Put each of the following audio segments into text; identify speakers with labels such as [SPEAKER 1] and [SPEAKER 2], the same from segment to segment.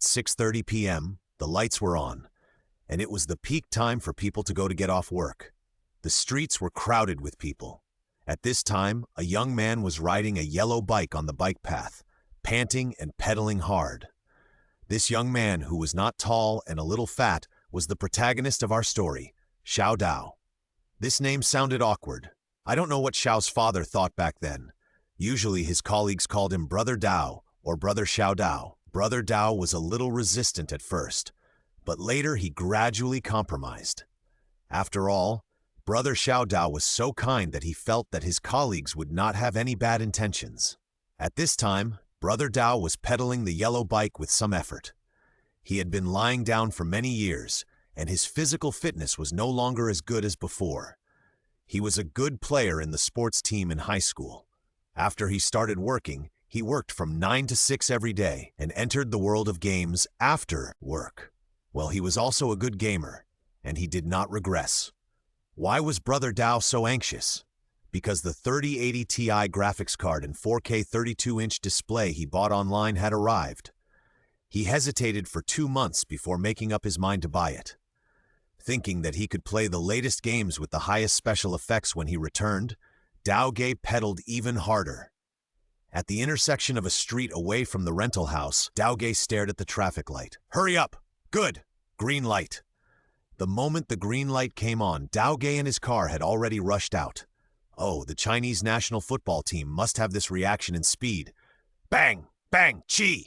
[SPEAKER 1] 6:30 p.m., the lights were on, and it was the peak time for people to get off work. The streets were crowded with people. At this time, a young man was riding a yellow bike on the bike path, panting and pedaling hard. This young man, who was not tall and a little fat, was the protagonist of our story, Xiao Dao. This name sounded awkward. I don't know what Xiao's father thought back then. Usually his colleagues called him Brother Dao or Brother Xiao Dao. Brother Dao was a little resistant at first, but later he gradually compromised. After all, Brother Xiao Dao was so kind that he felt that his colleagues would not have any bad intentions. At this time, Brother Dao was pedaling the yellow bike with some effort. He had been lying down for many years, and his physical fitness was no longer as good as before. He was a good player in the sports team in high school. After he started working, he worked from 9 to 6 every day and entered the world of games after work. Well, he was also a good gamer, and he did not regress. Why was Brother Dao so anxious? Because the 3080 Ti graphics card and 4K 32-inch display he bought online had arrived. He hesitated for 2 months before making up his mind to buy it. Thinking that he could play the latest games with the highest special effects when he returned, Dao pedaled even harder. At the intersection of a street away from the rental house, Dao stared at the traffic light. "Hurry up! Good! Green light!" The moment the green light came on, Dao and his car had already rushed out. Oh, the Chinese national football team must have this reaction in speed. Bang! Bang! Chi!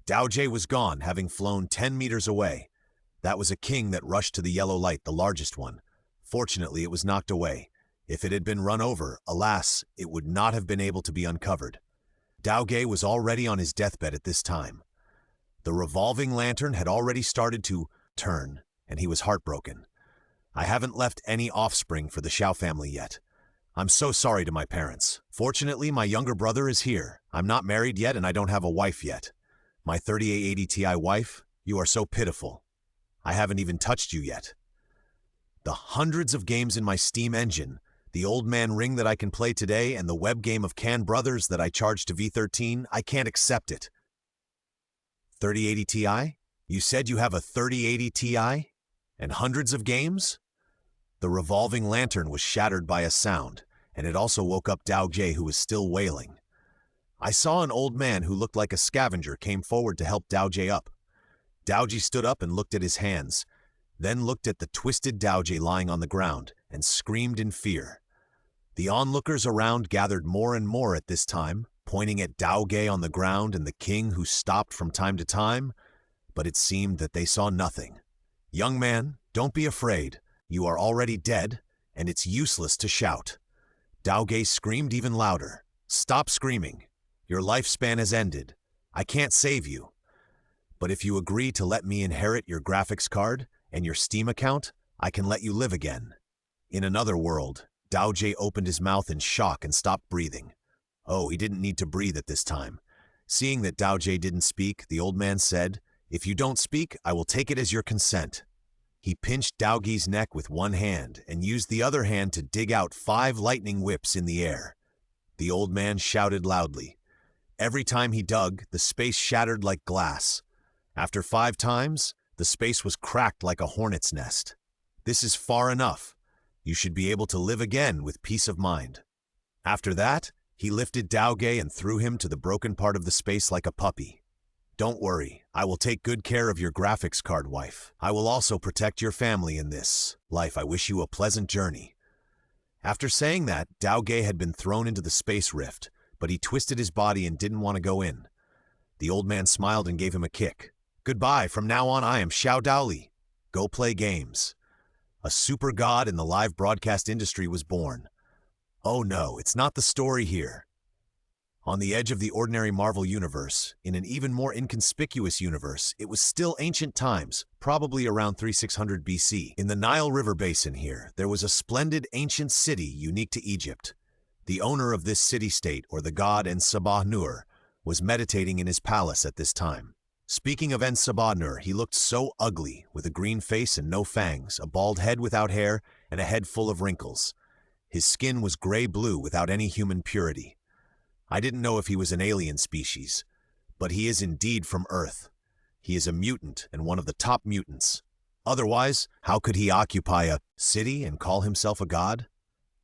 [SPEAKER 1] Dao was gone, having flown 10 meters away. That was a king that rushed to the yellow light, the largest one. Fortunately, it was knocked away. If it had been run over, alas, it would not have been able to be uncovered. Dao was already on his deathbed at this time. The revolving lantern had already started to turn, and he was heartbroken. I haven't left any offspring for the Xiao family yet. I'm so sorry to my parents. Fortunately, my younger brother is here. I'm not married yet, and I don't have a wife yet. My 3080 Ti wife, you are so pitiful. I haven't even touched you yet. The hundreds of games in my Steam engine, the Old Man Ring that I can play today, and the web game of Can Brothers that I charged to V13, I can't accept it. 3080 Ti? You said you have a 3080 Ti? And hundreds of games? The revolving lantern was shattered by a sound, and it also woke up Dao who was still wailing. I saw an old man who looked like a scavenger came forward to help Dao up. Dao stood up and looked at his hands, then looked at the twisted Dao lying on the ground and screamed in fear. The onlookers around gathered more and more at this time, pointing at Dao on the ground and the king who stopped from time to time, but it seemed that they saw nothing. "Young man, don't be afraid. You are already dead, and it's useless to shout." Dao screamed even louder. "Stop screaming. Your lifespan has ended. I can't save you. But if you agree to let me inherit your graphics card and your Steam account, I can let you live again." In another world, Dao opened his mouth in shock and stopped breathing. Oh, he didn't need to breathe at this time. Seeing that Dao didn't speak, the old man said, "If you don't speak, I will take it as your consent." He pinched Dao neck with one hand and used the other hand to dig out 5 lightning whips in the air. The old man shouted loudly. Every time he dug, the space shattered like glass. After 5 times, the space was cracked like a hornet's nest. This is far enough. You should be able to live again with peace of mind. After that, he lifted Dao and threw him to the broken part of the space like a puppy. "Don't worry, I will take good care of your graphics card, wife. I will also protect your family in this life. I wish you a pleasant journey." After saying that, Dao had been thrown into the space rift, but he twisted his body and didn't want to go in. The old man smiled and gave him a kick. "Goodbye, from now on I am Xiao Dao. Go play games." A super god in the live broadcast industry was born. Oh no, it's not the story here. On the edge of the ordinary Marvel universe, in an even more inconspicuous universe, it was still ancient times, probably around 3600 BC. In the Nile River basin here, there was a splendid ancient city unique to Egypt. The owner of this city-state, or the god Sabah Nur, was meditating in his palace at this time. Speaking of Sabah Nur, he looked so ugly, with a green face and no fangs, a bald head without hair, and a head full of wrinkles. His skin was gray-blue without any human purity. I didn't know if he was an alien species, but he is indeed from Earth. He is a mutant and one of the top mutants. Otherwise, how could he occupy a city and call himself a god?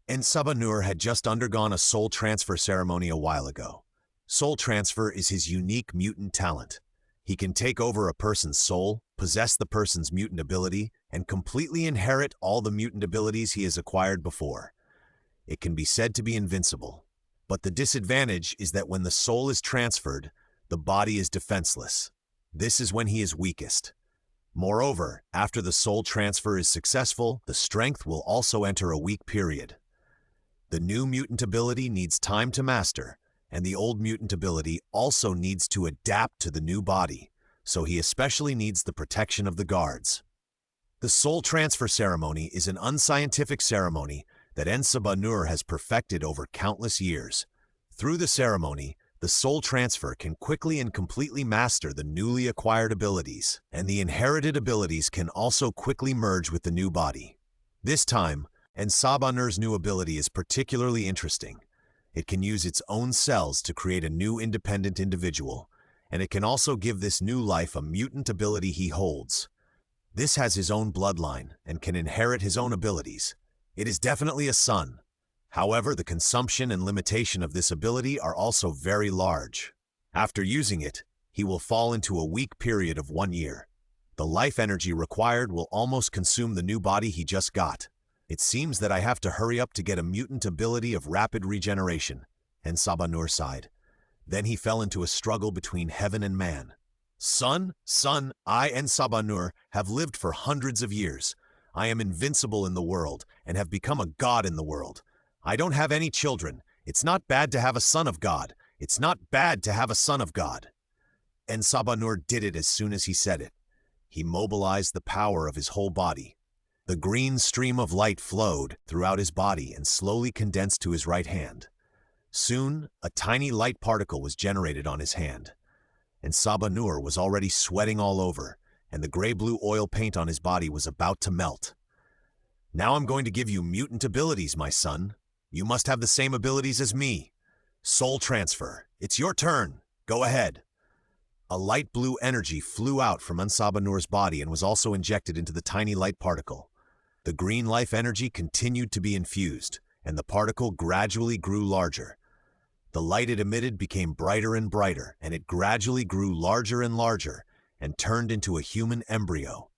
[SPEAKER 1] And Sabah Nur had just undergone a soul transfer ceremony a while ago. Soul transfer is his unique mutant talent. He can take over a person's soul, possess the person's mutant ability, and completely inherit all the mutant abilities he has acquired before. It can be said to be invincible. But the disadvantage is that when the soul is transferred, the body is defenseless. This is when he is weakest. Moreover, after the soul transfer is successful, the strength will also enter a weak period. The new mutant ability needs time to master, and the old mutant ability also needs to adapt to the new body, so he especially needs the protection of the guards. The soul transfer ceremony is an unscientific ceremony that Sabah Nur has perfected over countless years. Through the ceremony, the soul transfer can quickly and completely master the newly acquired abilities, and the inherited abilities can also quickly merge with the new body. This time, Sabah Nur's new ability is particularly interesting. It can use its own cells to create a new independent individual, and it can also give this new life a mutant ability he holds. This has his own bloodline and can inherit his own abilities. It is definitely a son. However, the consumption and limitation of this ability are also very large. After using it, he will fall into a weak period of 1 year. The life energy required will almost consume the new body he just got. It seems that I have to hurry up to get a mutant ability of rapid regeneration, Sabah Nur sighed. Then he fell into a struggle between heaven and man. Son, I and Sabah Nur have lived for hundreds of years. I am invincible in the world and have become a god in the world. I don't have any children. It's not bad to have a son of God. It's not bad to have a son of God. And Sabah Nur did it as soon as he said it. He mobilized the power of his whole body. The green stream of light flowed throughout his body and slowly condensed to his right hand. Soon, a tiny light particle was generated on his hand. And Sabah Nur was already sweating all over, and the gray-blue oil paint on his body was about to melt. Now I'm going to give you mutant abilities, my son. You must have the same abilities as me. Soul transfer. It's your turn. Go ahead. A light blue energy flew out from Sabah Nur's body and was also injected into the tiny light particle. The green life energy continued to be infused, and the particle gradually grew larger. The light it emitted became brighter and brighter, and it gradually grew larger and larger, and turned into a human embryo.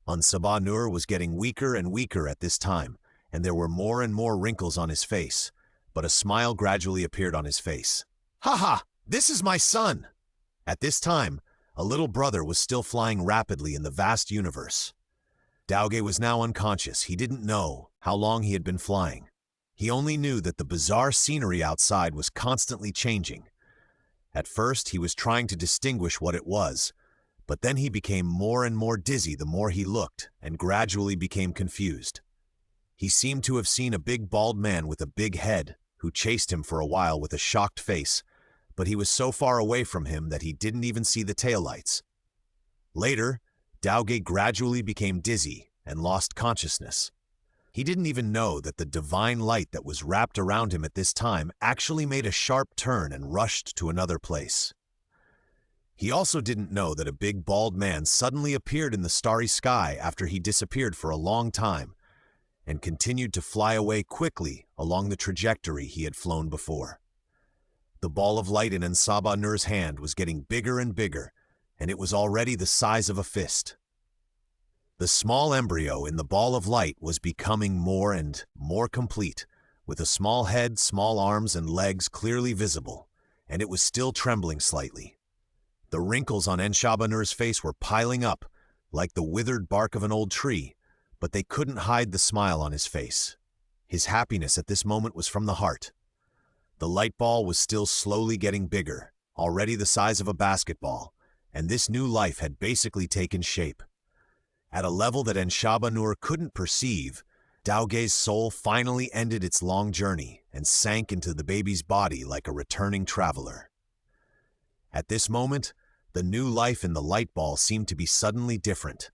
[SPEAKER 1] Sabah Nur was getting weaker and weaker at this time, and there were more and more wrinkles on his face, but a smile gradually appeared on his face. "Ha ha! This is my son!" At this time, a little brother was still flying rapidly in the vast universe. Dauge was now unconscious. He didn't know how long he had been flying. He only knew that the bizarre scenery outside was constantly changing. At first, he was trying to distinguish what it was, but then he became more and more dizzy the more he looked, and gradually became confused. He seemed to have seen a big bald man with a big head, who chased him for a while with a shocked face, but he was so far away from him that he didn't even see the taillights. Later, Dauge gradually became dizzy and lost consciousness. He didn't even know that the divine light that was wrapped around him at this time actually made a sharp turn and rushed to another place. He also didn't know that a big bald man suddenly appeared in the starry sky after he disappeared for a long time, and continued to fly away quickly along the trajectory he had flown before. The ball of light in Sabah Nur's hand was getting bigger and bigger, and it was already the size of a fist. The small embryo in the ball of light was becoming more and more complete, with a small head, small arms, and legs clearly visible, and it was still trembling slightly. The wrinkles on Sabah Nur's face were piling up, like the withered bark of an old tree, but they couldn't hide the smile on his face. His happiness at this moment was from the heart. The light ball was still slowly getting bigger, already the size of a basketball, and this new life had basically taken shape. At a level that Sabah Nur couldn't perceive, Dauge's soul finally ended its long journey and sank into the baby's body like a returning traveler. At this moment, the new life in the light ball seemed to be suddenly different.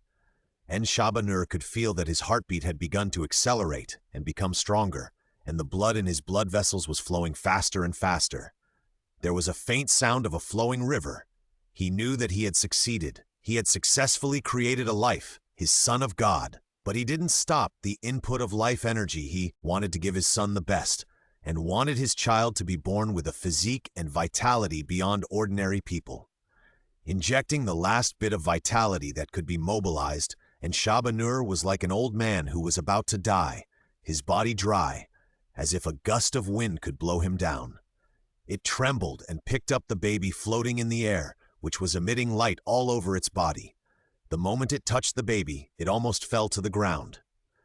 [SPEAKER 1] Sabah Nur could feel that his heartbeat had begun to accelerate and become stronger, and the blood in his blood vessels was flowing faster and faster. There was a faint sound of a flowing river. He knew that he had succeeded, He had successfully created a life, his son of God. But he didn't stop the input of life energy. He wanted to give his son the best, and wanted his child to be born with a physique and vitality beyond ordinary people. Injecting the last bit of vitality that could be mobilized, and Sabah Nur was like an old man who was about to die, his body dry, as if a gust of wind could blow him down. It trembled and picked up the baby floating in the air, which was emitting light all over its body. The moment it touched the baby, it almost fell to the ground.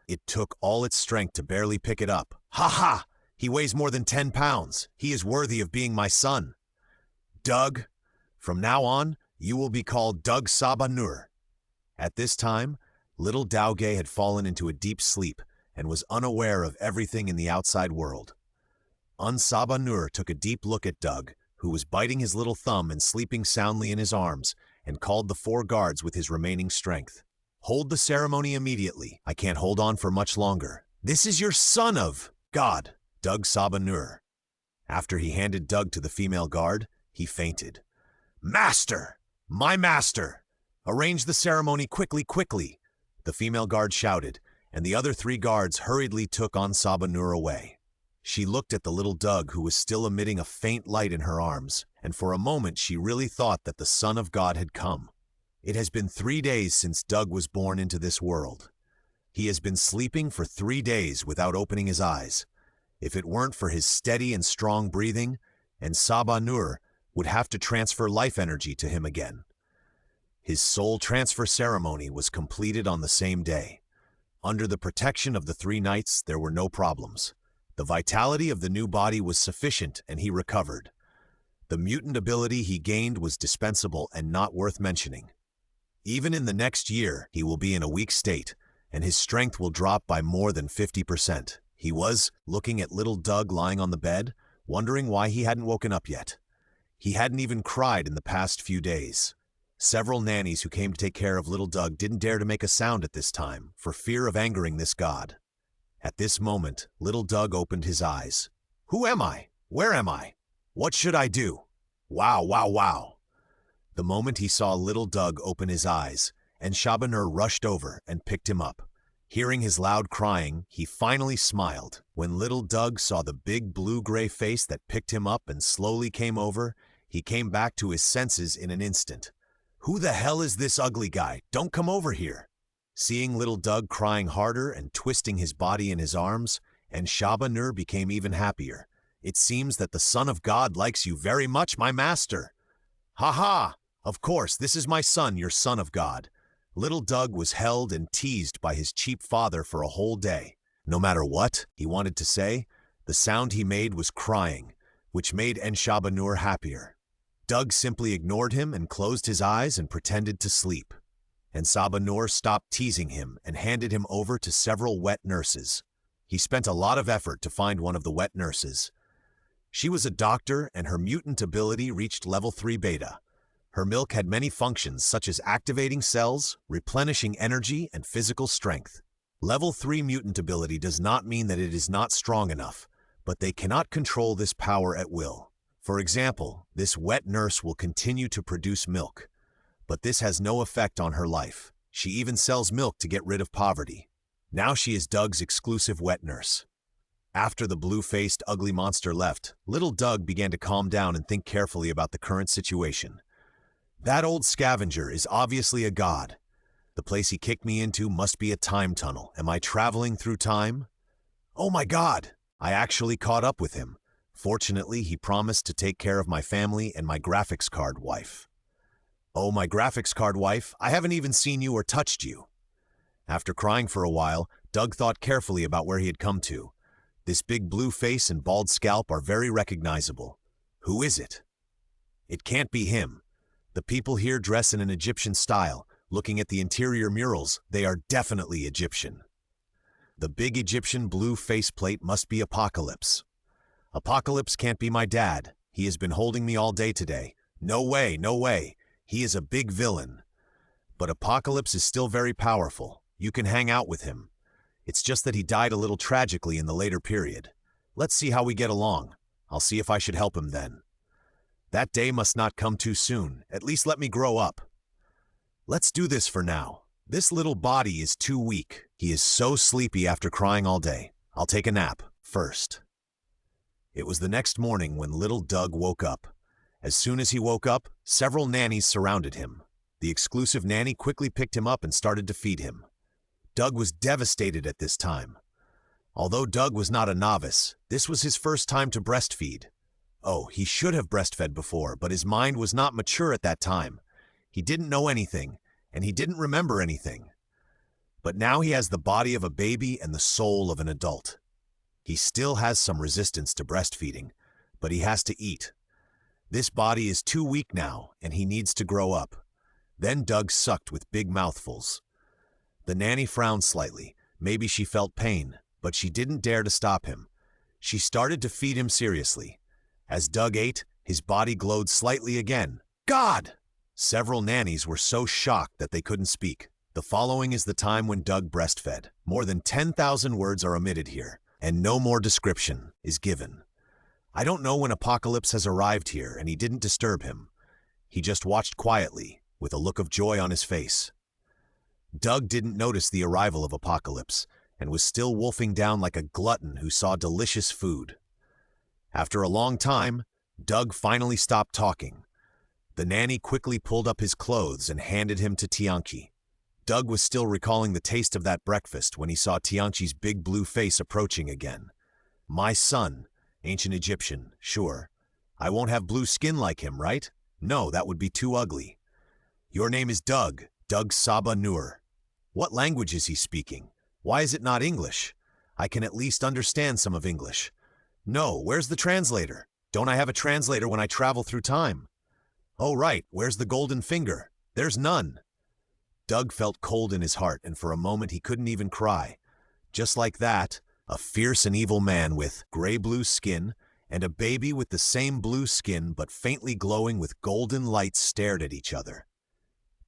[SPEAKER 1] It took all its strength to barely pick it up. Ha ha! He weighs more than 10 pounds. He is worthy of being my son. Doug, from now on, you will be called Doug Sabah Nur. At this time, little Dao had fallen into a deep sleep and was unaware of everything in the outside world. Sabah Nur took a deep look at Doug, who was biting his little thumb and sleeping soundly in his arms, and called the 4 guards with his remaining strength. Hold the ceremony immediately. I can't hold on for much longer. This is your son of God, Doug Sabah Nur. After he handed Doug to the female guard, he fainted. Master! My master! Arrange the ceremony quickly! The female guard shouted, and the other 3 guards hurriedly took Sabah Nur away. She looked at the little Doug, who was still emitting a faint light in her arms, and for a moment she really thought that the Son of God had come. It has been 3 days since Doug was born into this world. He has been sleeping for 3 days without opening his eyes. If it weren't for his steady and strong breathing, Sabah Nur would have to transfer life energy to him again. His soul transfer ceremony was completed on the same day. Under the protection of the 3 knights, there were no problems. The vitality of the new body was sufficient, and he recovered. The mutant ability he gained was dispensable and not worth mentioning. Even in the next year, he will be in a weak state, and his strength will drop by more than 50%. He was looking at little Doug lying on the bed, wondering why he hadn't woken up yet. He hadn't even cried in the past few days. Several nannies who came to take care of little Doug didn't dare to make a sound at this time, for fear of angering this god. At this moment, little Doug opened his eyes. Who am I? Where am I? What should I do? Wow. The moment he saw little Doug open his eyes, Sabah Nur rushed over and picked him up. Hearing his loud crying, he finally smiled. When little Doug saw the big blue-gray face that picked him up and slowly came over, he came back to his senses in an instant. Who the hell is this ugly guy? Don't come over here. Seeing little Doug crying harder and twisting his body in his arms, Sabah Nur became even happier. It seems that the Son of God likes you very much, my master. Ha ha! Of course, this is my son, your Son of God. Little Doug was held and teased by his cheap father for a whole day. No matter what he wanted to say, the sound he made was crying, which made Sabah Nur happier. Doug simply ignored him and closed his eyes and pretended to sleep. Sabah Nur stopped teasing him and handed him over to several wet nurses. He spent a lot of effort to find one of the wet nurses. She was a doctor, and her mutant ability reached level 3 beta. Her milk had many functions, such as activating cells, replenishing energy, and physical strength. Level 3 mutant ability does not mean that it is not strong enough, but they cannot control this power at will. For example, this wet nurse will continue to produce milk, but this has no effect on her life. She even sells milk to get rid of poverty. Now she is Doug's exclusive wet nurse. After the blue-faced, ugly monster left, little Doug began to calm down and think carefully about the current situation. That old scavenger is obviously a god. The place he kicked me into must be a time tunnel. Am I traveling through time? Oh my God! I actually caught up with him. Fortunately, he promised to take care of my family and my graphics card wife. Oh, my graphics card wife, I haven't even seen you or touched you. After crying for a while, Doug thought carefully about where he had come to. This big blue face and bald scalp are very recognizable. Who is it? It can't be him. The people here dress in an Egyptian style. Looking at the interior murals, they are definitely Egyptian. The big Egyptian blue faceplate must be Apocalypse. Apocalypse can't be my dad. He has been holding me all day today. No way. He is a big villain. But Apocalypse is still very powerful. You can hang out with him. It's just that he died a little tragically in the later period. Let's see how we get along. I'll see if I should help him then. That day must not come too soon. At least let me grow up. Let's do this for now. This little body is too weak. He is so sleepy after crying all day. I'll take a nap first. It was the next morning when little Doug woke up. As soon as he woke up, several nannies surrounded him. The exclusive nanny quickly picked him up and started to feed him. Doug was devastated at this time. Although Doug was not a novice, this was his first time to breastfeed. Oh, he should have breastfed before, but his mind was not mature at that time. He didn't know anything, and he didn't remember anything. But now he has the body of a baby and the soul of an adult. He still has some resistance to breastfeeding, but he has to eat. This body is too weak now, and he needs to grow up. Then Doug sucked with big mouthfuls. The nanny frowned slightly. Maybe she felt pain, but she didn't dare to stop him. She started to feed him seriously. As Doug ate, his body glowed slightly again. God! Several nannies were so shocked that they couldn't speak. The following is the time when Doug breastfed. More than 10,000 words are omitted here, and no more description is given. I don't know when Apocalypse has arrived here, and he didn't disturb him. He just watched quietly, with a look of joy on his face. Doug didn't notice the arrival of Apocalypse, and was still wolfing down like a glutton who saw delicious food. After a long time, Doug finally stopped talking. The nanny quickly pulled up his clothes and handed him to Tianqi. Doug was still recalling the taste of that breakfast when he saw Tianqi's big blue face approaching again. My son, ancient Egyptian, sure. I won't have blue skin like him, right? No, that would be too ugly. Your name is Doug Sabah Nur. What language is he speaking? Why is it not English? I can at least understand some of English. No, where's the translator? Don't I have a translator when I travel through time? Oh right, where's the golden finger? There's none. Doug felt cold in his heart, and for a moment he couldn't even cry. Just like that, a fierce and evil man with gray-blue skin and a baby with the same blue skin but faintly glowing with golden light stared at each other.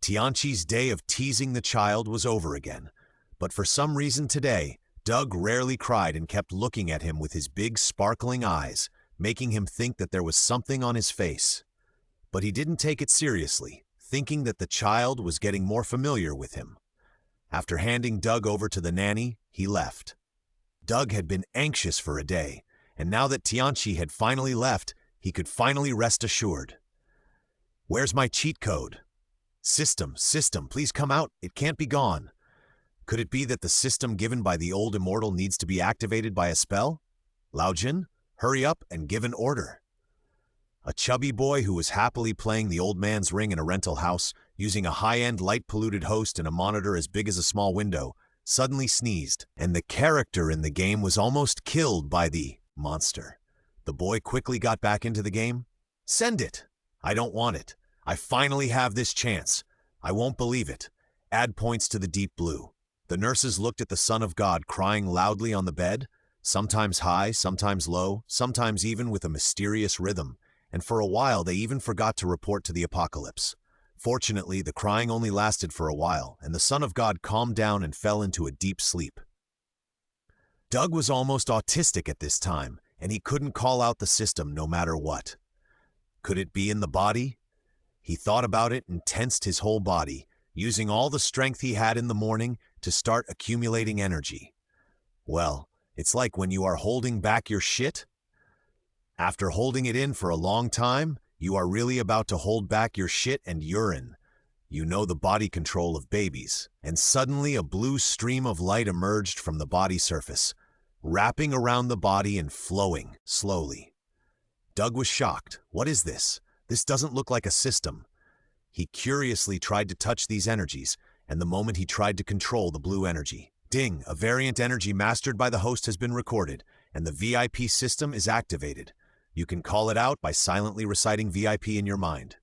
[SPEAKER 1] Tianqi's day of teasing the child was over again, but for some reason today, Doug rarely cried and kept looking at him with his big sparkling eyes, making him think that there was something on his face. But he didn't take it seriously, thinking that the child was getting more familiar with him. After handing Doug over to the nanny, he left. Doug had been anxious for a day, and now that Tianqi had finally left, he could finally rest assured. Where's my cheat code? System, please come out. It can't be gone. Could it be that the system given by the old immortal needs to be activated by a spell? Lao Jin, hurry up and give an order. A chubby boy who was happily playing the old man's ring in a rental house, using a high-end light-polluted host and a monitor as big as a small window, suddenly sneezed, and the character in the game was almost killed by the monster. The boy quickly got back into the game. Send it! I don't want it. I finally have this chance. I won't believe it. Add points to the deep blue. The nurses looked at the Son of God crying loudly on the bed, sometimes high, sometimes low, sometimes even with a mysterious rhythm, and for a while they even forgot to report to the Apocalypse. Fortunately, the crying only lasted for a while, and the Son of God calmed down and fell into a deep sleep. Doug was almost autistic at this time, and he couldn't call out the system no matter what. Could it be in the body? He thought about it and tensed his whole body, using all the strength he had in the morning to start accumulating energy. Well, it's like when you are holding back your shit. After holding it in for a long time, you are really about to hold back your shit and urine. You know the body control of babies, and suddenly a blue stream of light emerged from the body surface, wrapping around the body and flowing slowly. Doug was shocked. What is this? This doesn't look like a system. He curiously tried to touch these energies, and the moment he tried to control the blue energy, ding, a variant energy mastered by the host has been recorded, and the VIP system is activated. You can call it out by silently reciting VIP in your mind.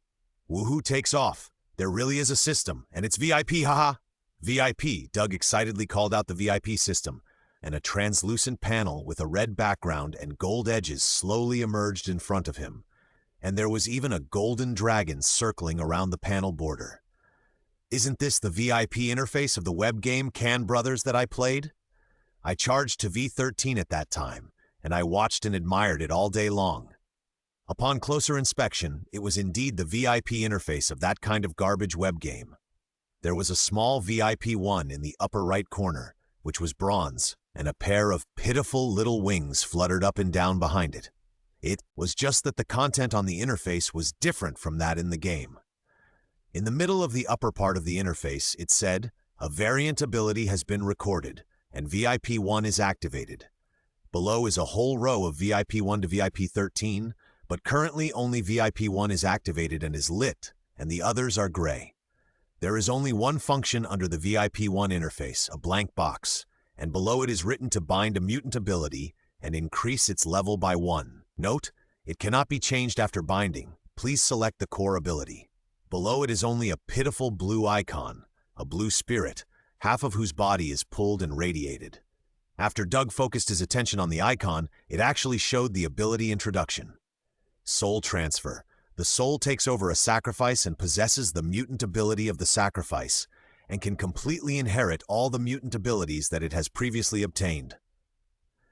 [SPEAKER 1] Woohoo takes off. There really is a system, and it's VIP, haha. VIP, Doug excitedly called out the VIP system, and a translucent panel with a red background and gold edges slowly emerged in front of him. And there was even a golden dragon circling around the panel border. Isn't this the VIP interface of the web game Can Brothers that I played? I charged to V13 at that time, and I watched and admired it all day long. Upon closer inspection, it was indeed the VIP interface of that kind of garbage web game. There was a small VIP-1 in the upper right corner, which was bronze, and a pair of pitiful little wings fluttered up and down behind it. It was just that the content on the interface was different from that in the game. In the middle of the upper part of the interface, it said, "A variant ability has been recorded, and VIP-1 is activated." Below is a whole row of VIP-1 to VIP-13, but currently only VIP-1 is activated and is lit, and the others are gray. There is only one function under the VIP-1 interface, a blank box, and below it is written to bind a mutant ability and increase its level by 1. Note, it cannot be changed after binding. Please select the core ability. Below it is only a pitiful blue icon, a blue spirit, half of whose body is pulled and radiated. After Doug focused his attention on the icon, it actually showed the ability introduction. Soul transfer. The soul takes over a sacrifice and possesses the mutant ability of the sacrifice, and can completely inherit all the mutant abilities that it has previously obtained.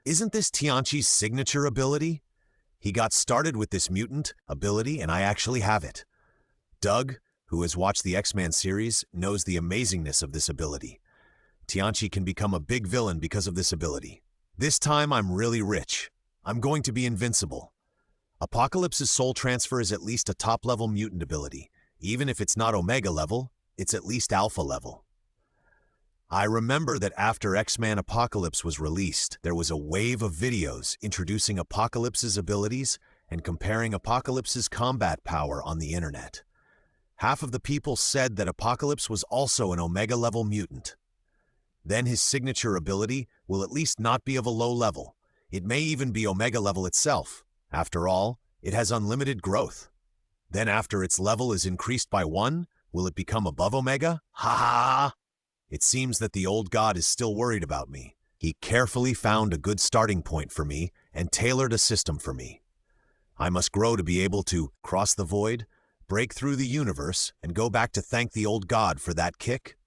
[SPEAKER 1] Isn't this Tianqi's signature ability? He got started with this mutant ability, and I actually have it. Doug, who has watched the X-Men series, knows the amazingness of this ability. Tianqi can become a big villain because of this ability. This time I'm really rich. I'm going to be invincible. Apocalypse's soul transfer is at least a top-level mutant ability. Even if it's not Omega level, it's at least Alpha level. I remember that after X-Men Apocalypse was released, there was a wave of videos introducing Apocalypse's abilities and comparing Apocalypse's combat power on the internet. Half of the people said that Apocalypse was also an Omega-level mutant. Then his signature ability will at least not be of a low level. It may even be Omega level itself. After all, it has unlimited growth. Then after its level is increased by 1, will it become above Omega? Ha ha ha! It seems that the old god is still worried about me. He carefully found a good starting point for me and tailored a system for me. I must grow to be able to cross the void, break through the universe, and go back to thank the old god for that kick.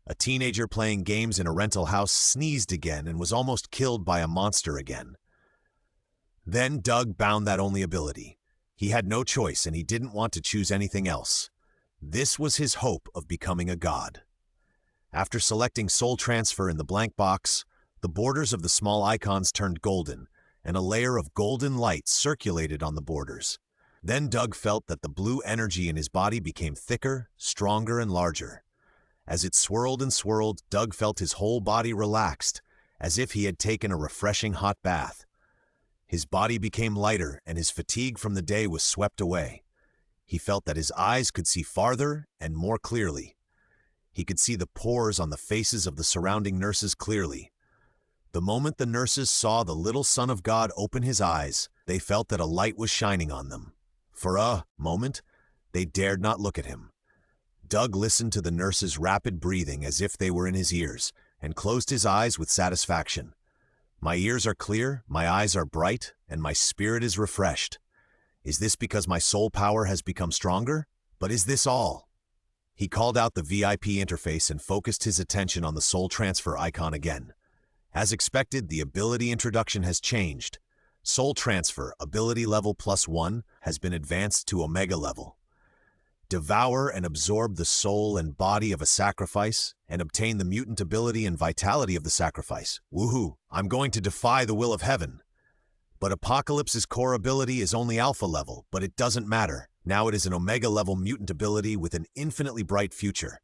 [SPEAKER 1] A teenager playing games in a rental house sneezed again and was almost killed by a monster again. Then Doug bound that only ability. He had no choice and he didn't want to choose anything else. This was his hope of becoming a god. After selecting soul transfer in the blank box, the borders of the small icons turned golden, and a layer of golden light circulated on the borders. Then Doug felt that the blue energy in his body became thicker, stronger, and larger. As it swirled and swirled, Doug felt his whole body relaxed, as if he had taken a refreshing hot bath. His body became lighter, and his fatigue from the day was swept away. He felt that his eyes could see farther and more clearly. He could see the pores on the faces of the surrounding nurses clearly. The moment the nurses saw the little Son of God open his eyes, they felt that a light was shining on them. For a moment, they dared not look at him. Doug listened to the nurses' rapid breathing as if they were in his ears, and closed his eyes with satisfaction. My ears are clear, my eyes are bright, and my spirit is refreshed. Is this because my soul power has become stronger? But is this all? He called out the VIP interface and focused his attention on the soul transfer icon again. As expected, the ability introduction has changed. Soul transfer, ability level +1, has been advanced to Omega level. Devour and absorb the soul and body of a sacrifice, and obtain the mutant ability and vitality of the sacrifice. Woohoo! I'm going to defy the will of heaven. But Apocalypse's core ability is only Alpha level, but it doesn't matter. Now it is an Omega level mutant ability with an infinitely bright future.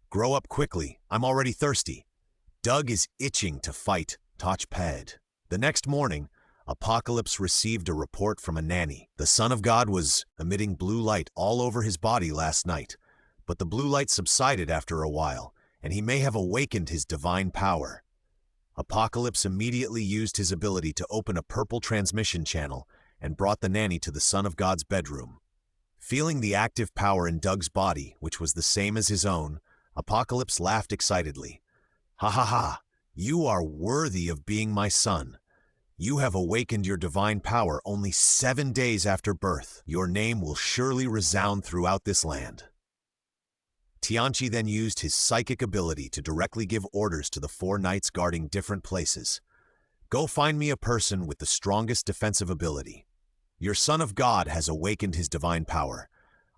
[SPEAKER 1] Grow up quickly, I'm already thirsty. Doug is itching to fight Touchpad. The next morning, Apocalypse received a report from a nanny. The Son of God was emitting blue light all over his body last night, but the blue light subsided after a while, and he may have awakened his divine power. Apocalypse immediately used his ability to open a purple transmission channel and brought the nanny to the Son of God's bedroom. Feeling the active power in Doug's body, which was the same as his own, Apocalypse laughed excitedly. Ha ha ha! You are worthy of being my son. You have awakened your divine power only 7 days after birth. Your name will surely resound throughout this land. Tianqi then used his psychic ability to directly give orders to the 4 knights guarding different places. Go find me a person with the strongest defensive ability. Your Son of God has awakened his divine power.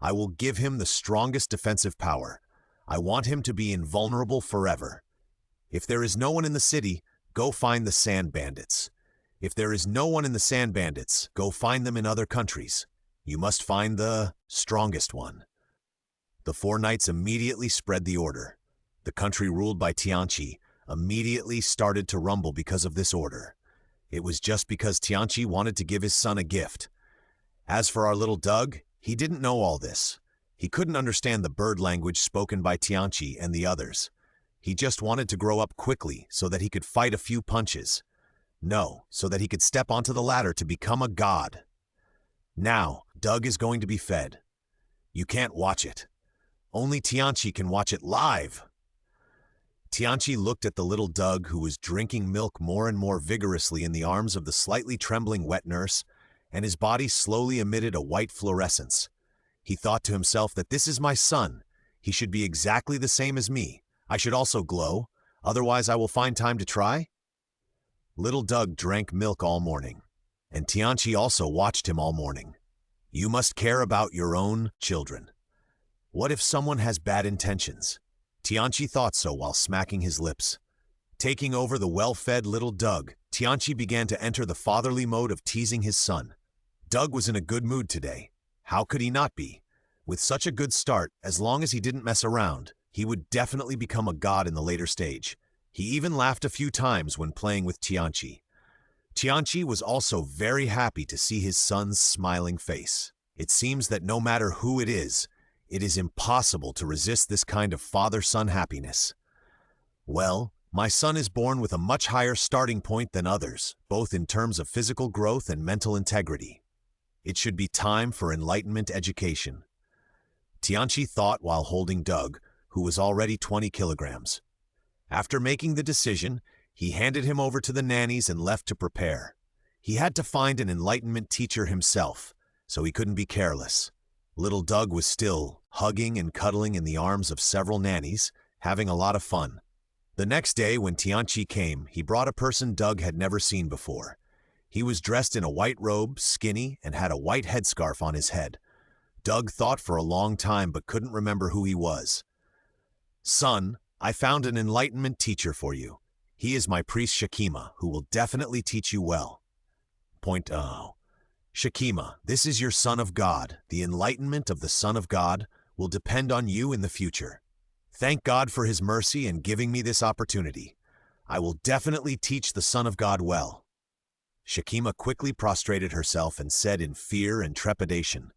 [SPEAKER 1] I will give him the strongest defensive power. I want him to be invulnerable forever. If there is no one in the city, go find the sand bandits. If there is no one in the sand bandits, go find them in other countries. You must find the strongest one." The four knights immediately spread the order. The country ruled by Tianqi immediately started to rumble because of this order. It was just because Tianqi wanted to give his son a gift. As for our little Doug, he didn't know all this. He couldn't understand the bird language spoken by Tianqi and the others. He just wanted to grow up quickly so that he could fight a few punches. No, so that he could step onto the ladder to become a god. Now, Doug is going to be fed. You can't watch it. Only Tianqi can watch it live. Tianqi looked at the little Doug, who was drinking milk more and more vigorously in the arms of the slightly trembling wet nurse, and his body slowly emitted a white fluorescence. He thought to himself that this is my son. He should be exactly the same as me. I should also glow, otherwise I will find time to try. Little Doug drank milk all morning, and Tianqi also watched him all morning. You must care about your own children. What if someone has bad intentions? Tianqi thought so while smacking his lips. Taking over the well-fed little Doug, Tianqi began to enter the fatherly mode of teasing his son. Doug was in a good mood today. How could he not be? With such a good start, as long as he didn't mess around, he would definitely become a god in the later stage. He even laughed a few times when playing with Tianqi. Tianqi was also very happy to see his son's smiling face. It seems that no matter who it is impossible to resist this kind of father-son happiness. Well, my son is born with a much higher starting point than others, both in terms of physical growth and mental integrity. It should be time for enlightenment education. Tianqi thought while holding Doug, who was already 20 kilograms. After making the decision, he handed him over to the nannies and left to prepare. He had to find an enlightenment teacher himself, so he couldn't be careless. Little Doug was still hugging and cuddling in the arms of several nannies, having a lot of fun. The next day, when Tianqi came, he brought a person Doug had never seen before. He was dressed in a white robe, skinny, and had a white headscarf on his head. Doug thought for a long time but couldn't remember who he was. "Son, I found an enlightenment teacher for you. He is my priest Shakima, who will definitely teach you well." Point oh. Shakima, this is your son of God. The enlightenment of the Son of God will depend on you in the future. Thank God for his mercy in giving me this opportunity. I will definitely teach the Son of God well. Shakima quickly prostrated herself and said in fear and trepidation.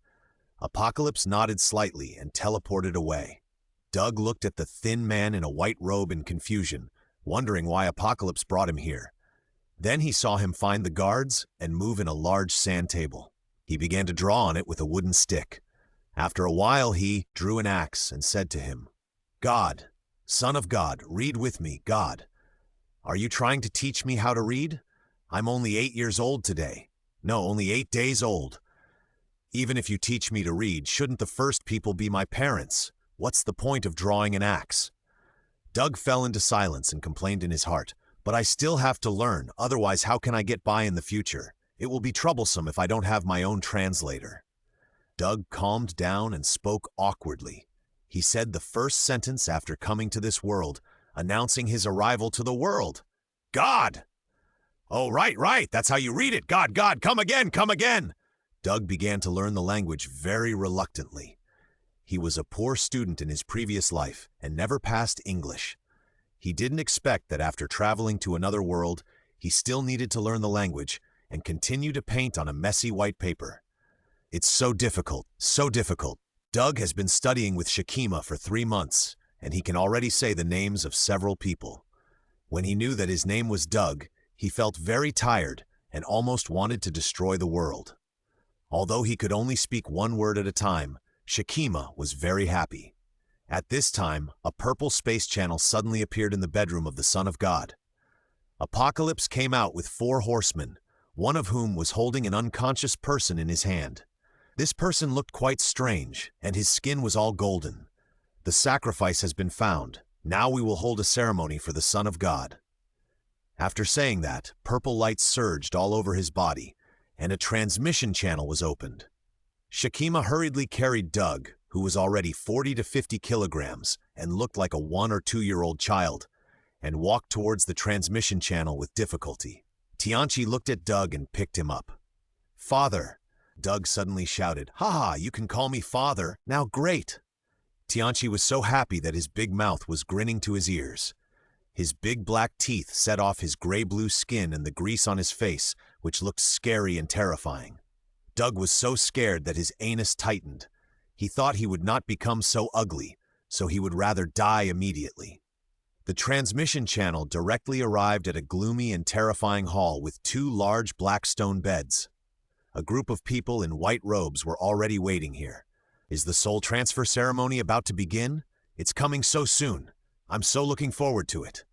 [SPEAKER 1] Apocalypse nodded slightly and teleported away. Doug looked at the thin man in a white robe in confusion, wondering why Apocalypse brought him here. Then he saw him find the guards and move in a large sand table. He began to draw on it with a wooden stick. After a while he drew an axe and said to him, "God, Son of God, read with me, God. Are you trying to teach me how to read? I'm only 8 years old today. No, only 8 days old. Even if you teach me to read, shouldn't the first people be my parents? What's the point of drawing an axe?" Doug fell into silence and complained in his heart, "But I still have to learn, otherwise how can I get by in the future? It will be troublesome if I don't have my own translator." Doug calmed down and spoke awkwardly. He said the first sentence after coming to this world, announcing his arrival to the world. "God!" "Oh, right, that's how you read it. God, come again, come again." Doug began to learn the language very reluctantly. He was a poor student in his previous life and never passed English. He didn't expect that after traveling to another world, he still needed to learn the language and continue to paint on a messy white paper. It's so difficult, so difficult. Doug has been studying with Shakima for 3 months, and he can already say the names of several people. When he knew that his name was Doug, he felt very tired and almost wanted to destroy the world. Although he could only speak one word at a time, Shakima was very happy. At this time, a purple space channel suddenly appeared in the bedroom of the Son of God. Apocalypse came out with 4 horsemen, one of whom was holding an unconscious person in his hand. This person looked quite strange, and his skin was all golden. "The sacrifice has been found. Now we will hold a ceremony for the Son of God." After saying that, purple light surged all over his body, and a transmission channel was opened. Shakima hurriedly carried Doug, who was already 40 to 50 kilograms and looked like a 1 or 2-year-old child, and walked towards the transmission channel with difficulty. Tianqi looked at Doug and picked him up. "Father!" Doug suddenly shouted. "Haha, you can call me father. Now great!" Tianqi was so happy that his big mouth was grinning to his ears. His big black teeth set off his gray-blue skin and the grease on his face, which looked scary and terrifying. Doug was so scared that his anus tightened. He thought he would not become so ugly, so he would rather die immediately. The transmission channel directly arrived at a gloomy and terrifying hall with 2 large black stone beds. A group of people in white robes were already waiting here. Is the soul transfer ceremony about to begin? It's coming so soon. I'm so looking forward to it.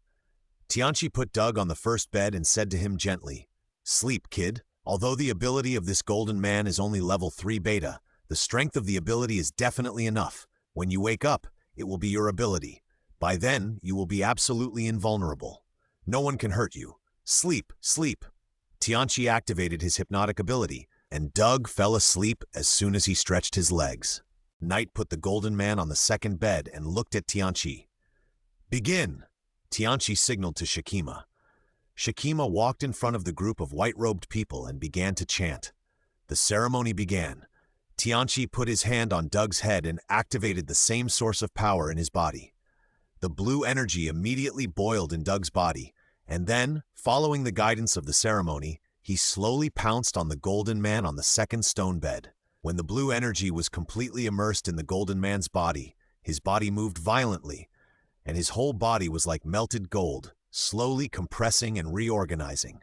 [SPEAKER 1] Tianqi put Doug on the first bed and said to him gently, "Sleep, kid. Although the ability of this golden man is only level 3 beta, the strength of the ability is definitely enough. When you wake up, it will be your ability. By then, you will be absolutely invulnerable. No one can hurt you. Sleep, sleep." Tianqi activated his hypnotic ability, and Doug fell asleep as soon as he stretched his legs. Knight put the golden man on the second bed and looked at Tianqi. "Begin!" Tianqi signaled to Shakima. Shakima walked in front of the group of white-robed people and began to chant. The ceremony began. Tianqi put his hand on Doug's head and activated the same source of power in his body. The blue energy immediately boiled in Doug's body, and then, following the guidance of the ceremony, he slowly pounced on the golden man on the second stone bed. When the blue energy was completely immersed in the golden man's body, his body moved violently, and his whole body was like melted gold, slowly compressing and reorganizing.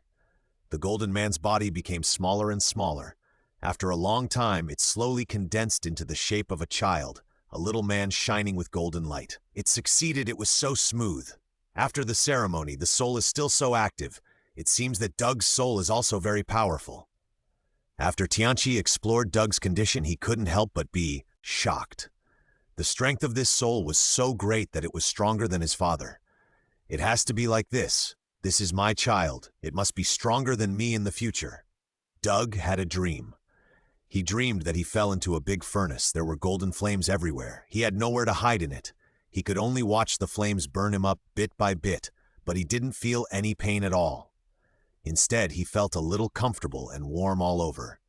[SPEAKER 1] The golden man's body became smaller and smaller. After a long time, it slowly condensed into the shape of a child, a little man shining with golden light. It succeeded. It was so smooth. After the ceremony, the soul is still so active. It seems that Doug's soul is also very powerful. After Tianqi explored Doug's condition, he couldn't help but be shocked. The strength of this soul was so great that it was stronger than his father. It has to be like this. This is my child. It must be stronger than me in the future. Doug had a dream. He dreamed that he fell into a big furnace. There were golden flames everywhere. He had nowhere to hide in it. He could only watch the flames burn him up bit by bit, but he didn't feel any pain at all. Instead, he felt a little comfortable and warm all over.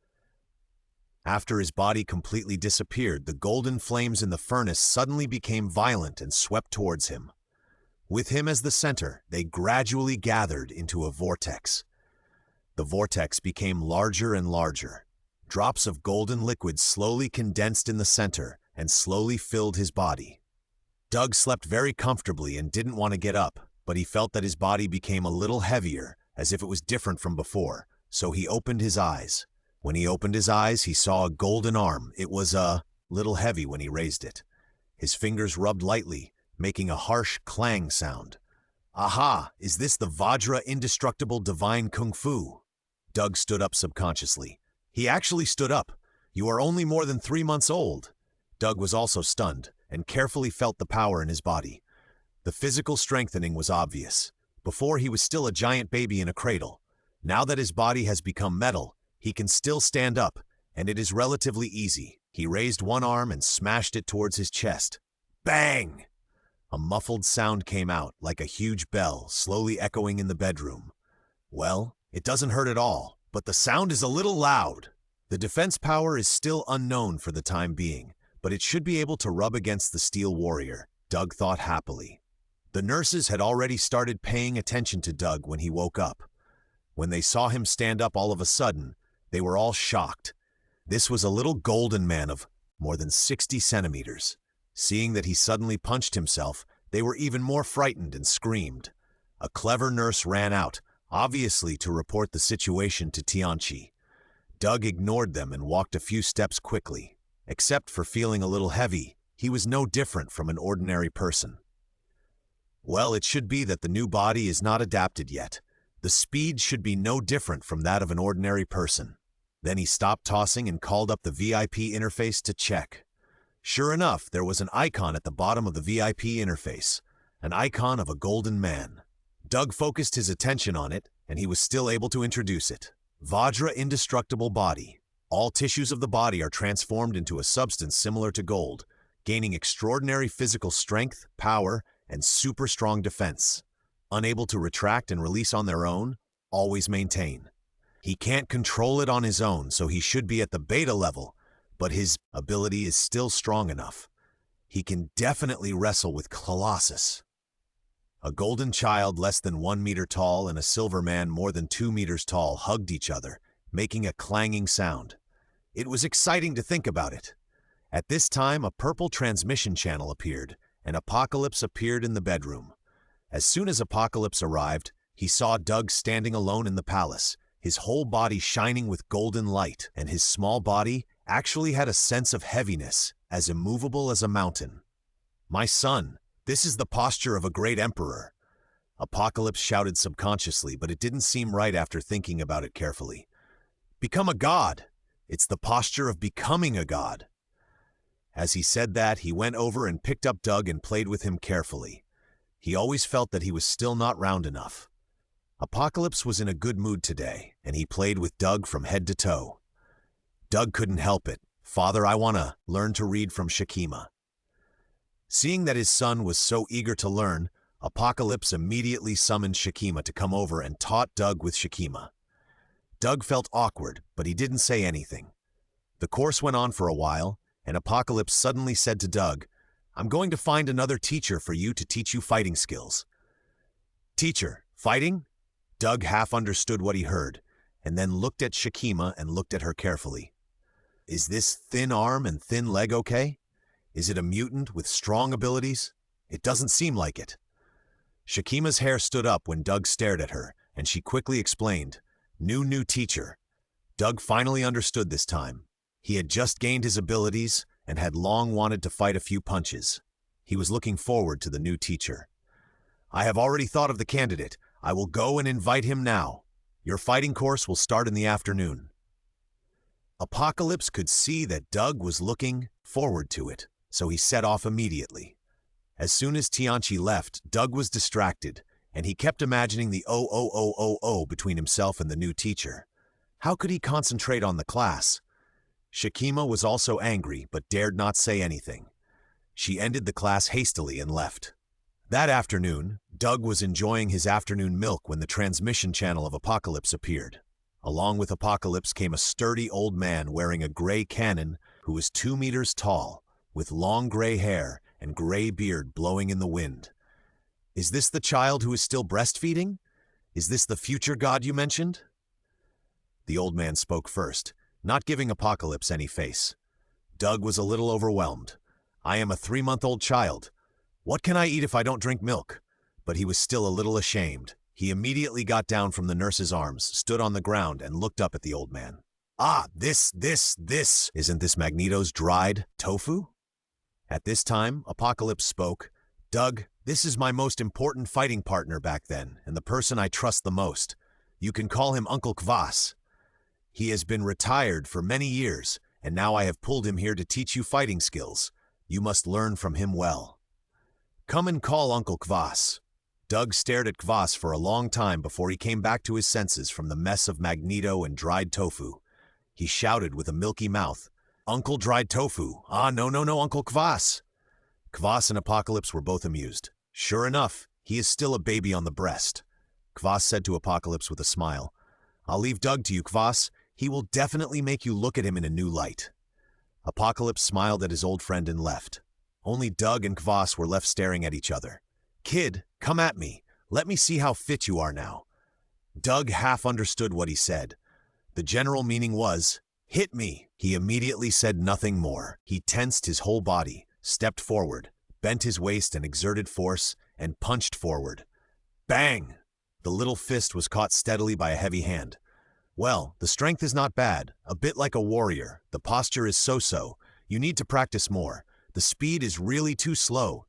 [SPEAKER 1] After his body completely disappeared, the golden flames in the furnace suddenly became violent and swept towards him. With him as the center, they gradually gathered into a vortex. The vortex became larger and larger. Drops of golden liquid slowly condensed in the center and slowly filled his body. Doug slept very comfortably and didn't want to get up, but he felt that his body became a little heavier, as if it was different from before, so he opened his eyes. When he opened his eyes, he saw a golden arm. It was a little heavy when he raised it. His fingers rubbed lightly, making a harsh clang sound. Aha! Is this the Vajra indestructible divine kung fu? Doug stood up subconsciously. He actually stood up. You are only more than 3 months old. Doug was also stunned and carefully felt the power in his body. The physical strengthening was obvious. Before, he was still a giant baby in a cradle. Now that his body has become metal, he can still stand up, and it is relatively easy. He raised one arm and smashed it towards his chest. Bang! A muffled sound came out, like a huge bell, slowly echoing in the bedroom. Well, it doesn't hurt at all, but the sound is a little loud. The defense power is still unknown for the time being, but it should be able to rub against the Steel Warrior, Doug thought happily. The nurses had already started paying attention to Doug when he woke up. When they saw him stand up all of a sudden, they were all shocked. This was a little golden man of more than 60 centimeters. Seeing that he suddenly punched himself, they were even more frightened and screamed. A clever nurse ran out, obviously to report the situation to Tianqi. Doug ignored them and walked a few steps quickly. Except for feeling a little heavy, he was no different from an ordinary person. Well, it should be that the new body is not adapted yet. The speed should be no different from that of an ordinary person. Then he stopped tossing and called up the VIP interface to check. Sure enough, there was an icon at the bottom of the VIP interface, an icon of a golden man. Doug focused his attention on it, and he was still able to introduce it. Vajra indestructible body. All tissues of the body are transformed into a substance similar to gold. gaining extraordinary physical strength, power, and super strong defense. Unable to retract and release on their own, always maintain. He can't control it on his own, so he should be at the beta level, but his ability is still strong enough. He can definitely wrestle with Colossus. A golden child less than 1 meter tall and a silver man more than 2 meters tall hugged each other, making a clanging sound. It was exciting to think about it. At this time, a purple transmission channel appeared, and Apocalypse appeared in the bedroom. As soon as Apocalypse arrived, he saw Doug standing alone in the palace, his whole body shining with golden light, and his small body actually had a sense of heaviness, as immovable as a mountain. "My son, this is the posture of a great emperor," Apocalypse shouted subconsciously, but it didn't seem right after thinking about it carefully. "Become a god. It's the posture of becoming a god." As he said that, he went over and picked up Doug and played with him carefully. He always felt that he was still not round enough. Apocalypse was in a good mood today, and he played with Doug from head to toe. Doug couldn't help it. "Father, I want to learn to read from Shakima." Seeing that his son was so eager to learn, Apocalypse immediately summoned Shakima to come over and taught Doug with Shakima. Doug felt awkward, but he didn't say anything. The course went on for a while, and Apocalypse suddenly said to Doug, "I'm going to find another teacher for you to teach you fighting skills." "Teacher, fighting?" Doug half understood what he heard, and then looked at Shakima and looked at her carefully. "Is this thin arm and thin leg okay? Is it a mutant with strong abilities? It doesn't seem like it." Shakima's hair stood up when Doug stared at her, and she quickly explained, New teacher." Doug finally understood this time. He had just gained his abilities and had long wanted to fight a few punches. He was looking forward to the new teacher. "I have already thought of the candidate. I will go and invite him now. Your fighting course will start in the afternoon." Apocalypse could see that Doug was looking forward to it, so he set off immediately. As soon as Tianchi left, Doug was distracted, and he kept imagining the O between himself and the new teacher. How could he concentrate on the class? Shakima was also angry, but dared not say anything. She ended the class hastily and left. That afternoon, Doug was enjoying his afternoon milk when the transmission channel of Apocalypse appeared. Along with Apocalypse came a sturdy old man wearing a gray cannon who was 2 meters tall, with long gray hair and gray beard blowing in the wind. "Is this the child who is still breastfeeding? Is this the future god you mentioned?" The old man spoke first, not giving Apocalypse any face. Doug was a little overwhelmed. "I am a 3-month-old child. What can I eat if I don't drink milk?" But he was still a little ashamed. He immediately got down from the nurse's arms, stood on the ground, and looked up at the old man. "Ah, this, isn't this Magneto's dried tofu?" At this time, Apocalypse spoke. "Doug, this is my most important fighting partner back then, and the person I trust the most. You can call him Uncle Kvas. He has been retired for many years, and now I have pulled him here to teach you fighting skills. You must learn from him well. Come and call Uncle Kvas." Doug stared at Kvas for a long time before he came back to his senses from the mess of Magneto and dried tofu. He shouted with a milky mouth, "Uncle dried tofu! Ah, no, Uncle Kvas!" Kvas and Apocalypse were both amused. Sure enough, he is still a baby on the breast. Kvas said to Apocalypse with a smile, "I'll leave Doug to you, Kvas. He will definitely make you look at him in a new light." Apocalypse smiled at his old friend and left. Only Doug and Kvas were left staring at each other. "Kid, come at me. Let me see how fit you are now." Doug half understood what he said. The general meaning was, "Hit me." He immediately said nothing more. He tensed his whole body, stepped forward, bent his waist and exerted force, and punched forward. Bang! The little fist was caught steadily by a heavy hand. Well, the strength is not bad, a bit like a warrior. The posture is so-so. You need to practice more. The speed is really too slow.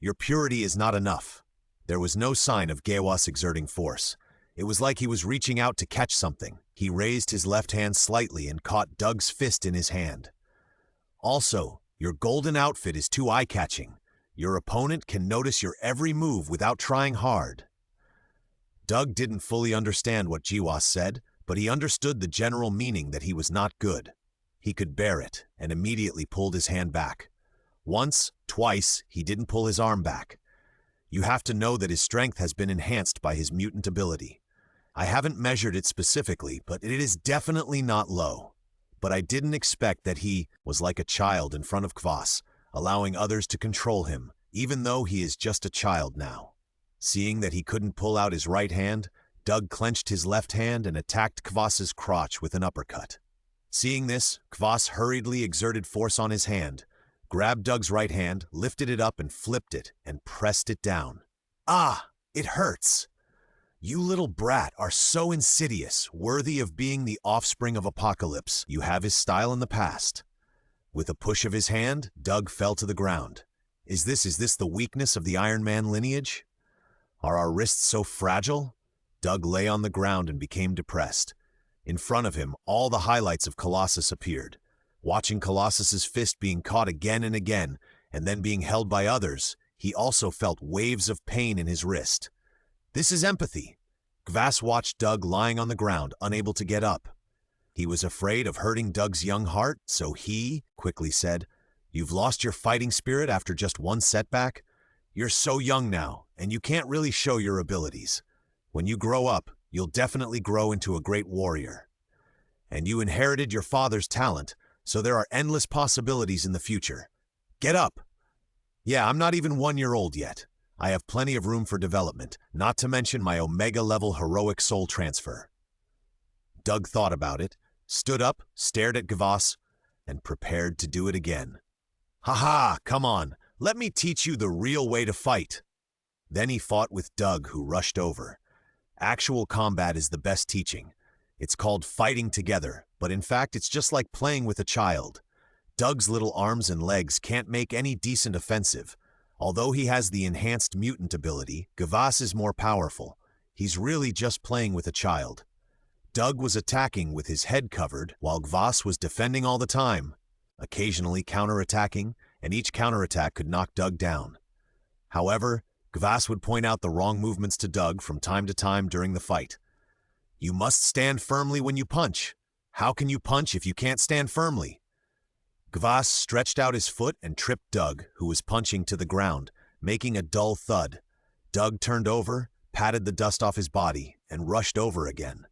[SPEAKER 1] Your purity is not enough. There was no sign of Gewas exerting force. It was like he was reaching out to catch something. He raised his left hand slightly and caught Doug's fist in his hand. Also, your golden outfit is too eye-catching. Your opponent can notice your every move without trying hard. Doug didn't fully understand what Gewas said, but he understood the general meaning that he was not good. He could bear it, and immediately pulled his hand back. Once, twice, he didn't pull his arm back. You have to know that his strength has been enhanced by his mutant ability. I haven't measured it specifically, but it is definitely not low. But I didn't expect that he was like a child in front of Kvas, allowing others to control him, even though he is just a child now. Seeing that he couldn't pull out his right hand, Doug clenched his left hand and attacked Kvas's crotch with an uppercut. Seeing this, Kvas hurriedly exerted force on his hand, grabbed Doug's right hand, lifted it up and flipped it, and pressed it down. Ah, it hurts! You little brat are so insidious, worthy of being the offspring of Apocalypse. You have his style in the past. With a push of his hand, Doug fell to the ground. Is this the weakness of the Iron Man lineage? Are our wrists so fragile? Doug lay on the ground and became depressed. In front of him, all the highlights of Colossus appeared. Watching Colossus's fist being caught again and again, and then being held by others, he also felt waves of pain in his wrist. This is empathy. Kvas watched Doug lying on the ground, unable to get up. He was afraid of hurting Doug's young heart, so he quickly said, "You've lost your fighting spirit after just one setback? You're so young now, and you can't really show your abilities. When you grow up, you'll definitely grow into a great warrior. And you inherited your father's talent, so there are endless possibilities in the future. Get up!" Yeah, I'm not even 1 year old yet. I have plenty of room for development, not to mention my Omega-level heroic soul transfer. Doug thought about it, stood up, stared at Kvas, and prepared to do it again. "Ha-ha, come on, let me teach you the real way to fight." Then he fought with Doug, who rushed over. Actual combat is the best teaching. It's called fighting together, but in fact it's just like playing with a child. Doug's little arms and legs can't make any decent offensive. Although he has the enhanced mutant ability, Kvas is more powerful. He's really just playing with a child. Doug was attacking with his head covered, while Kvas was defending all the time, occasionally counterattacking, and each counterattack could knock Doug down. However, Kvas would point out the wrong movements to Doug from time to time during the fight. You must stand firmly when you punch. How can you punch if you can't stand firmly? Kvas stretched out his foot and tripped Doug, who was punching, to the ground, making a dull thud. Doug turned over, patted the dust off his body, and rushed over again.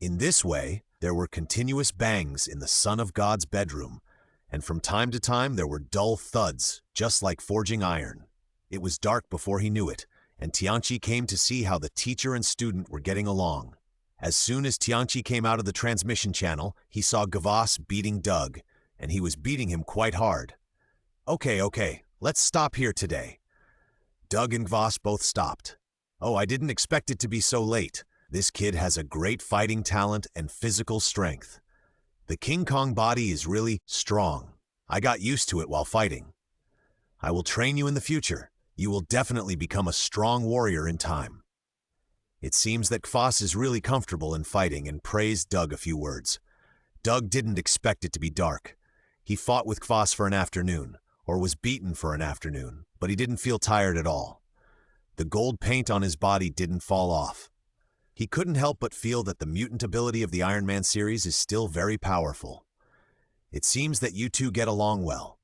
[SPEAKER 1] In this way, there were continuous bangs in the Son of God's bedroom, and from time to time there were dull thuds, just like forging iron. It was dark before he knew it, and Tianchi came to see how the teacher and student were getting along. As soon as Tianchi came out of the transmission channel, he saw Kvas beating Doug, and he was beating him quite hard. Okay, let's stop here today. Doug and Kvas both stopped. Oh, I didn't expect it to be so late. This kid has a great fighting talent and physical strength. The King Kong body is really strong. I got used to it while fighting. I will train you in the future. You will definitely become a strong warrior in time. It seems that Kvas is really comfortable in fighting and praised Doug a few words. Doug didn't expect it to be dark. He fought with Kvas for an afternoon, or was beaten for an afternoon, but he didn't feel tired at all. The gold paint on his body didn't fall off. He couldn't help but feel that the mutant ability of the Iron Man series is still very powerful. It seems that you two get along well.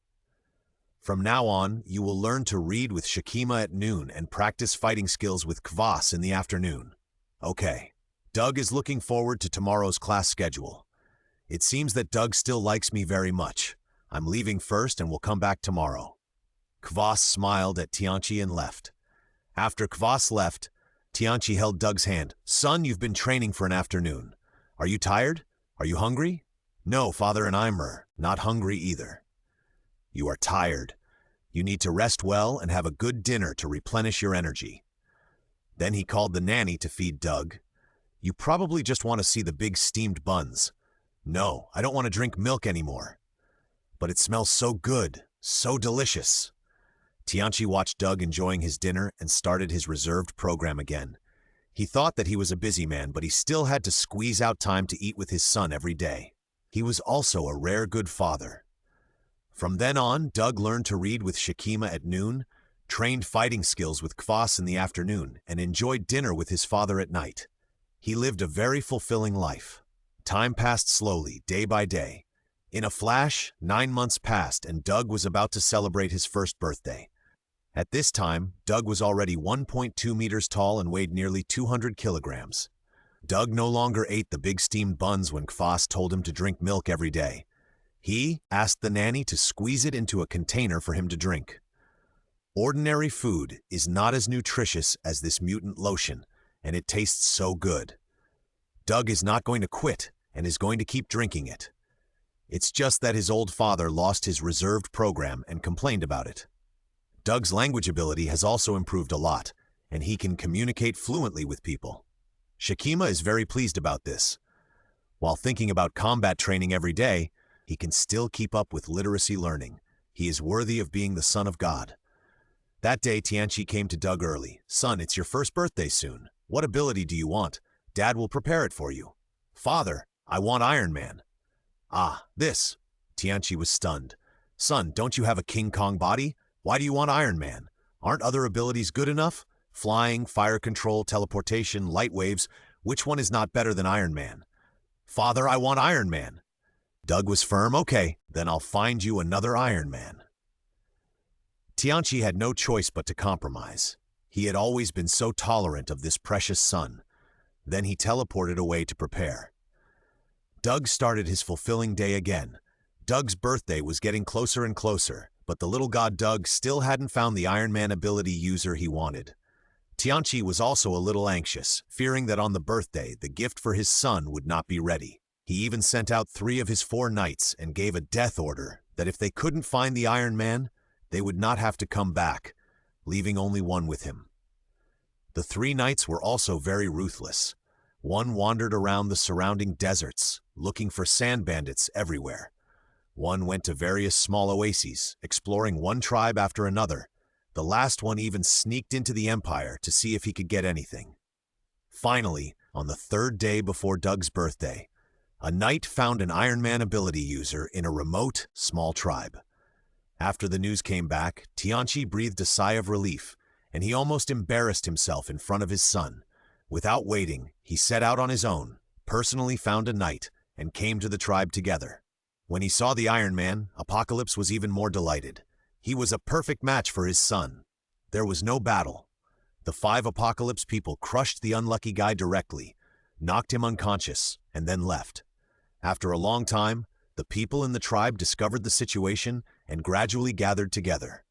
[SPEAKER 1] From now on, you will learn to read with Shakima at noon and practice fighting skills with Kvas in the afternoon. Okay. Doug is looking forward to tomorrow's class schedule. It seems that Doug still likes me very much. I'm leaving first and will come back tomorrow. Kvas smiled at Tianchi and left. After Kvas left, Tianchi held Doug's hand. Son, you've been training for an afternoon. Are you tired? Are you hungry? No, Father, and I'm not hungry either. You are tired. You need to rest well and have a good dinner to replenish your energy. Then he called the nanny to feed Doug. You probably just want to see the big steamed buns. No, I don't want to drink milk anymore. But it smells so good, so delicious. Tianchi watched Doug enjoying his dinner and started his reserved program again. He thought that he was a busy man, but he still had to squeeze out time to eat with his son every day. He was also a rare good father. From then on, Doug learned to read with Shakima at noon, trained fighting skills with Kvas in the afternoon, and enjoyed dinner with his father at night. He lived a very fulfilling life. Time passed slowly, day by day. In a flash, 9 months passed and Doug was about to celebrate his first birthday. At this time, Doug was already 1.2 meters tall and weighed nearly 200 kilograms. Doug no longer ate the big steamed buns when Kvass told him to drink milk every day. He asked the nanny to squeeze it into a container for him to drink. Ordinary food is not as nutritious as this mutant lotion, and it tastes so good. Doug is not going to quit and is going to keep drinking it. It's just that his old father lost his reserved program and complained about it. Doug's language ability has also improved a lot, and he can communicate fluently with people. Shakima is very pleased about this. While thinking about combat training every day, he can still keep up with literacy learning. He is worthy of being the son of God. That day, Tianqi came to Doug early. "Son, it's your first birthday soon. What ability do you want? Dad will prepare it for you." "Father, I want Iron Man." "Ah, this." Tianqi was stunned. "Son, don't you have a King Kong body? Why do you want Iron Man? Aren't other abilities good enough? Flying, fire control, teleportation, light waves. Which one is not better than Iron Man?" "Father, I want Iron Man." Doug was firm. "Okay, then I'll find you another Iron Man." Tianqi had no choice but to compromise. He had always been so tolerant of this precious son. Then he teleported away to prepare. Doug started his fulfilling day again. Doug's birthday was getting closer and closer, but the little god Doug still hadn't found the Iron Man ability user he wanted. Tianqi was also a little anxious, fearing that on the birthday, the gift for his son would not be ready. He even sent out 3 of his 4 knights and gave a death order that if they couldn't find the Iron Man, they would not have to come back, leaving only one with him. The 3 knights were also very ruthless. One wandered around the surrounding deserts, looking for sand bandits everywhere. One went to various small oases, exploring one tribe after another. The last one even sneaked into the Empire to see if he could get anything. Finally, on the 3rd day before Doug's birthday, a knight found an Iron Man ability user in a remote, small tribe. After the news came back, Tianqi breathed a sigh of relief, and he almost embarrassed himself in front of his son. Without waiting, he set out on his own, personally found a knight, and came to the tribe together. When he saw the Iron Man, Apocalypse was even more delighted. He was a perfect match for his son. There was no battle. The 5 Apocalypse people crushed the unlucky guy directly, knocked him unconscious, and then left. After a long time, the people in the tribe discovered the situation and gradually gathered together.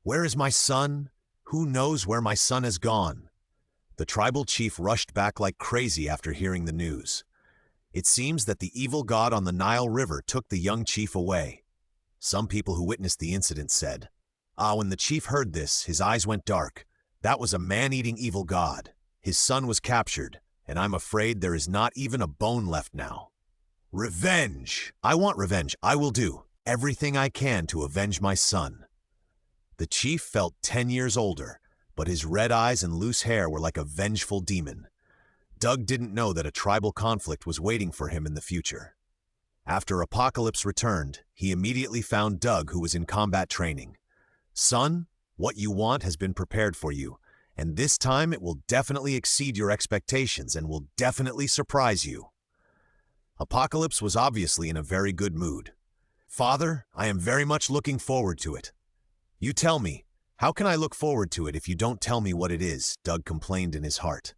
[SPEAKER 1] "Where is my son? Who knows where my son has gone?" The tribal chief rushed back like crazy after hearing the news. It seems that the evil god on the Nile River took the young chief away. Some people who witnessed the incident said, when the chief heard this, his eyes went dark. That was a man-eating evil god. His son was captured, and I'm afraid there is not even a bone left now. Revenge! I want revenge. I will do everything I can to avenge my son." The chief felt 10 years older, but his red eyes and loose hair were like a vengeful demon. Doug didn't know that a tribal conflict was waiting for him in the future. After Apocalypse returned, he immediately found Doug, who was in combat training. "Son, what you want has been prepared for you, and this time it will definitely exceed your expectations and will definitely surprise you." Apocalypse was obviously in a very good mood. "Father, I am very much looking forward to it." "You tell me, how can I look forward to it if you don't tell me what it is?" Doug complained in his heart.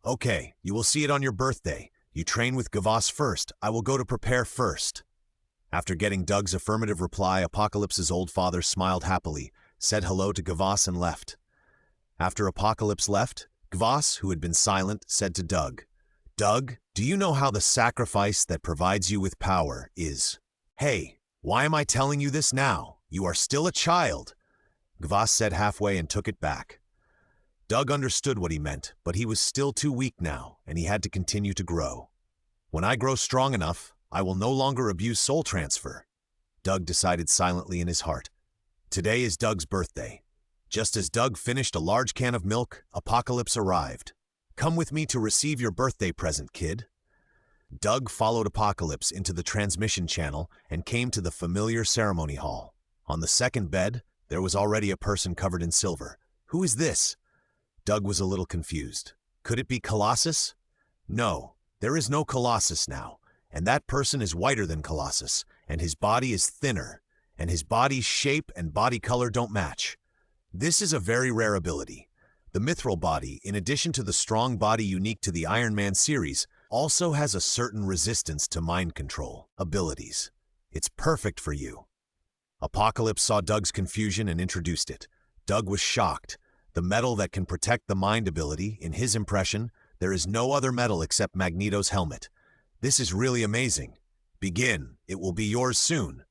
[SPEAKER 1] "Okay, you will see it on your birthday. You train with Kvass first. I will go to prepare first." After getting Doug's affirmative reply, Apocalypse's old father smiled happily, said hello to Kvass and left. After Apocalypse left, Kvass, who had been silent, said to Doug, "Doug, do you know how the sacrifice that provides you with power is?" "Hey, why am I telling you this now? You are still a child." Kvass said halfway and took it back. Doug understood what he meant, but he was still too weak now, and he had to continue to grow. "When I grow strong enough, I will no longer abuse soul transfer," Doug decided silently in his heart. Today is Doug's birthday. Just as Doug finished a large can of milk, Apocalypse arrived. "Come with me to receive your birthday present, kid." Doug followed Apocalypse into the transmission channel and came to the familiar ceremony hall. On the second bed, there was already a person covered in silver. "Who is this?" Doug was a little confused. Could it be Colossus? No, there is no Colossus now, and that person is whiter than Colossus, and his body is thinner, and his body's shape and body color don't match. This is a very rare ability. The mithril body, in addition to the strong body unique to the Iron Man series, also has a certain resistance to mind control abilities. It's perfect for you. Apocalypse saw Doug's confusion and introduced it. Doug was shocked. The metal that can protect the mind ability, in his impression, there is no other metal except Magneto's helmet. This is really amazing. Begin. It will be yours soon.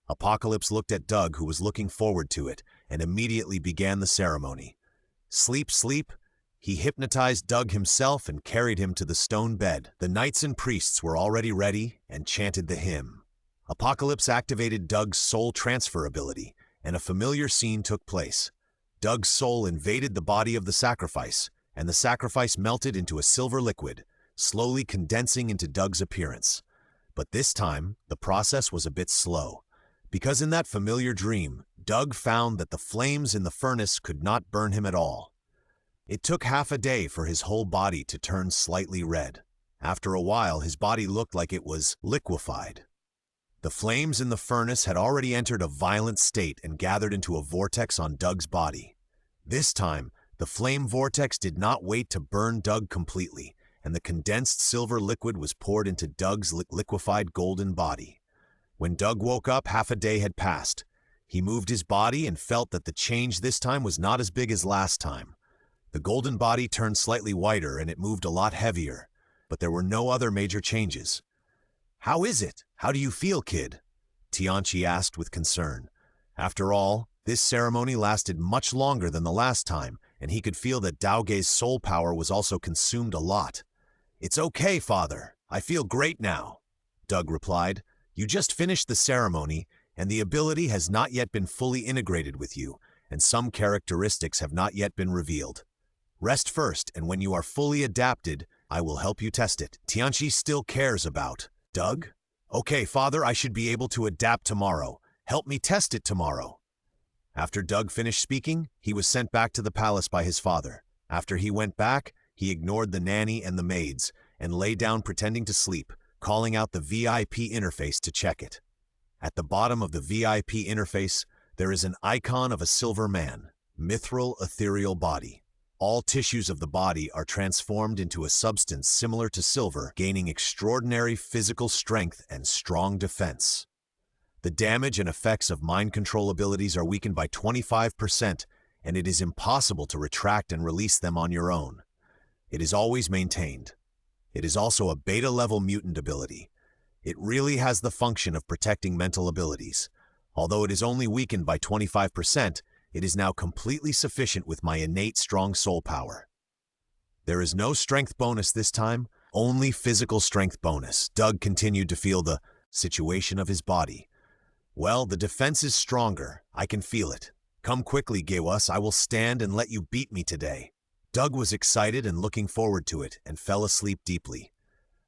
[SPEAKER 1] Apocalypse looked at Doug, who was looking forward to it, and immediately began the ceremony. Sleep, sleep. He hypnotized Doug himself and carried him to the stone bed. The knights and priests were already ready and chanted the hymn. Apocalypse activated Doug's soul transfer ability, and a familiar scene took place. Doug's soul invaded the body of the sacrifice, and the sacrifice melted into a silver liquid, slowly condensing into Doug's appearance. But this time, the process was a bit slow, because in that familiar dream, Doug found that the flames in the furnace could not burn him at all. It took half a day for his whole body to turn slightly red. After a while, his body looked like it was liquefied. The flames in the furnace had already entered a violent state and gathered into a vortex on Doug's body. This time, the flame vortex did not wait to burn Doug completely, and the condensed silver liquid was poured into Doug's liquefied golden body. When Doug woke up, half a day had passed. He moved his body and felt that the change this time was not as big as last time. The golden body turned slightly whiter and it moved a lot heavier, but there were no other major changes. "How is it? How do you feel, kid?" Tianchi asked with concern. After all, this ceremony lasted much longer than the last time, and he could feel that Daogei's soul power was also consumed a lot. "It's okay, father. I feel great now," Doug replied. "You just finished the ceremony, and the ability has not yet been fully integrated with you, and some characteristics have not yet been revealed. Rest first, and when you are fully adapted, I will help you test it." Tianchi still cares about Doug? "Okay, father, I should be able to adapt tomorrow. Help me test it tomorrow." After Doug finished speaking, he was sent back to the palace by his father. After he went back, he ignored the nanny and the maids, and lay down pretending to sleep, calling out the VIP interface to check it. At the bottom of the VIP interface, there is an icon of a silver man, mithril ethereal body. All tissues of the body are transformed into a substance similar to silver, gaining extraordinary physical strength and strong defense. The damage and effects of mind control abilities are weakened by 25%, and it is impossible to retract and release them on your own. It is always maintained. It is also a beta-level mutant ability. It really has the function of protecting mental abilities. Although it is only weakened by 25%, it is now completely sufficient with my innate strong soul power. There is no strength bonus this time, only physical strength bonus. Doug continued to feel the situation of his body. "Well, the defense is stronger. I can feel it. Come quickly, Gewas. I will stand and let you beat me today." Doug was excited and looking forward to it and fell asleep deeply.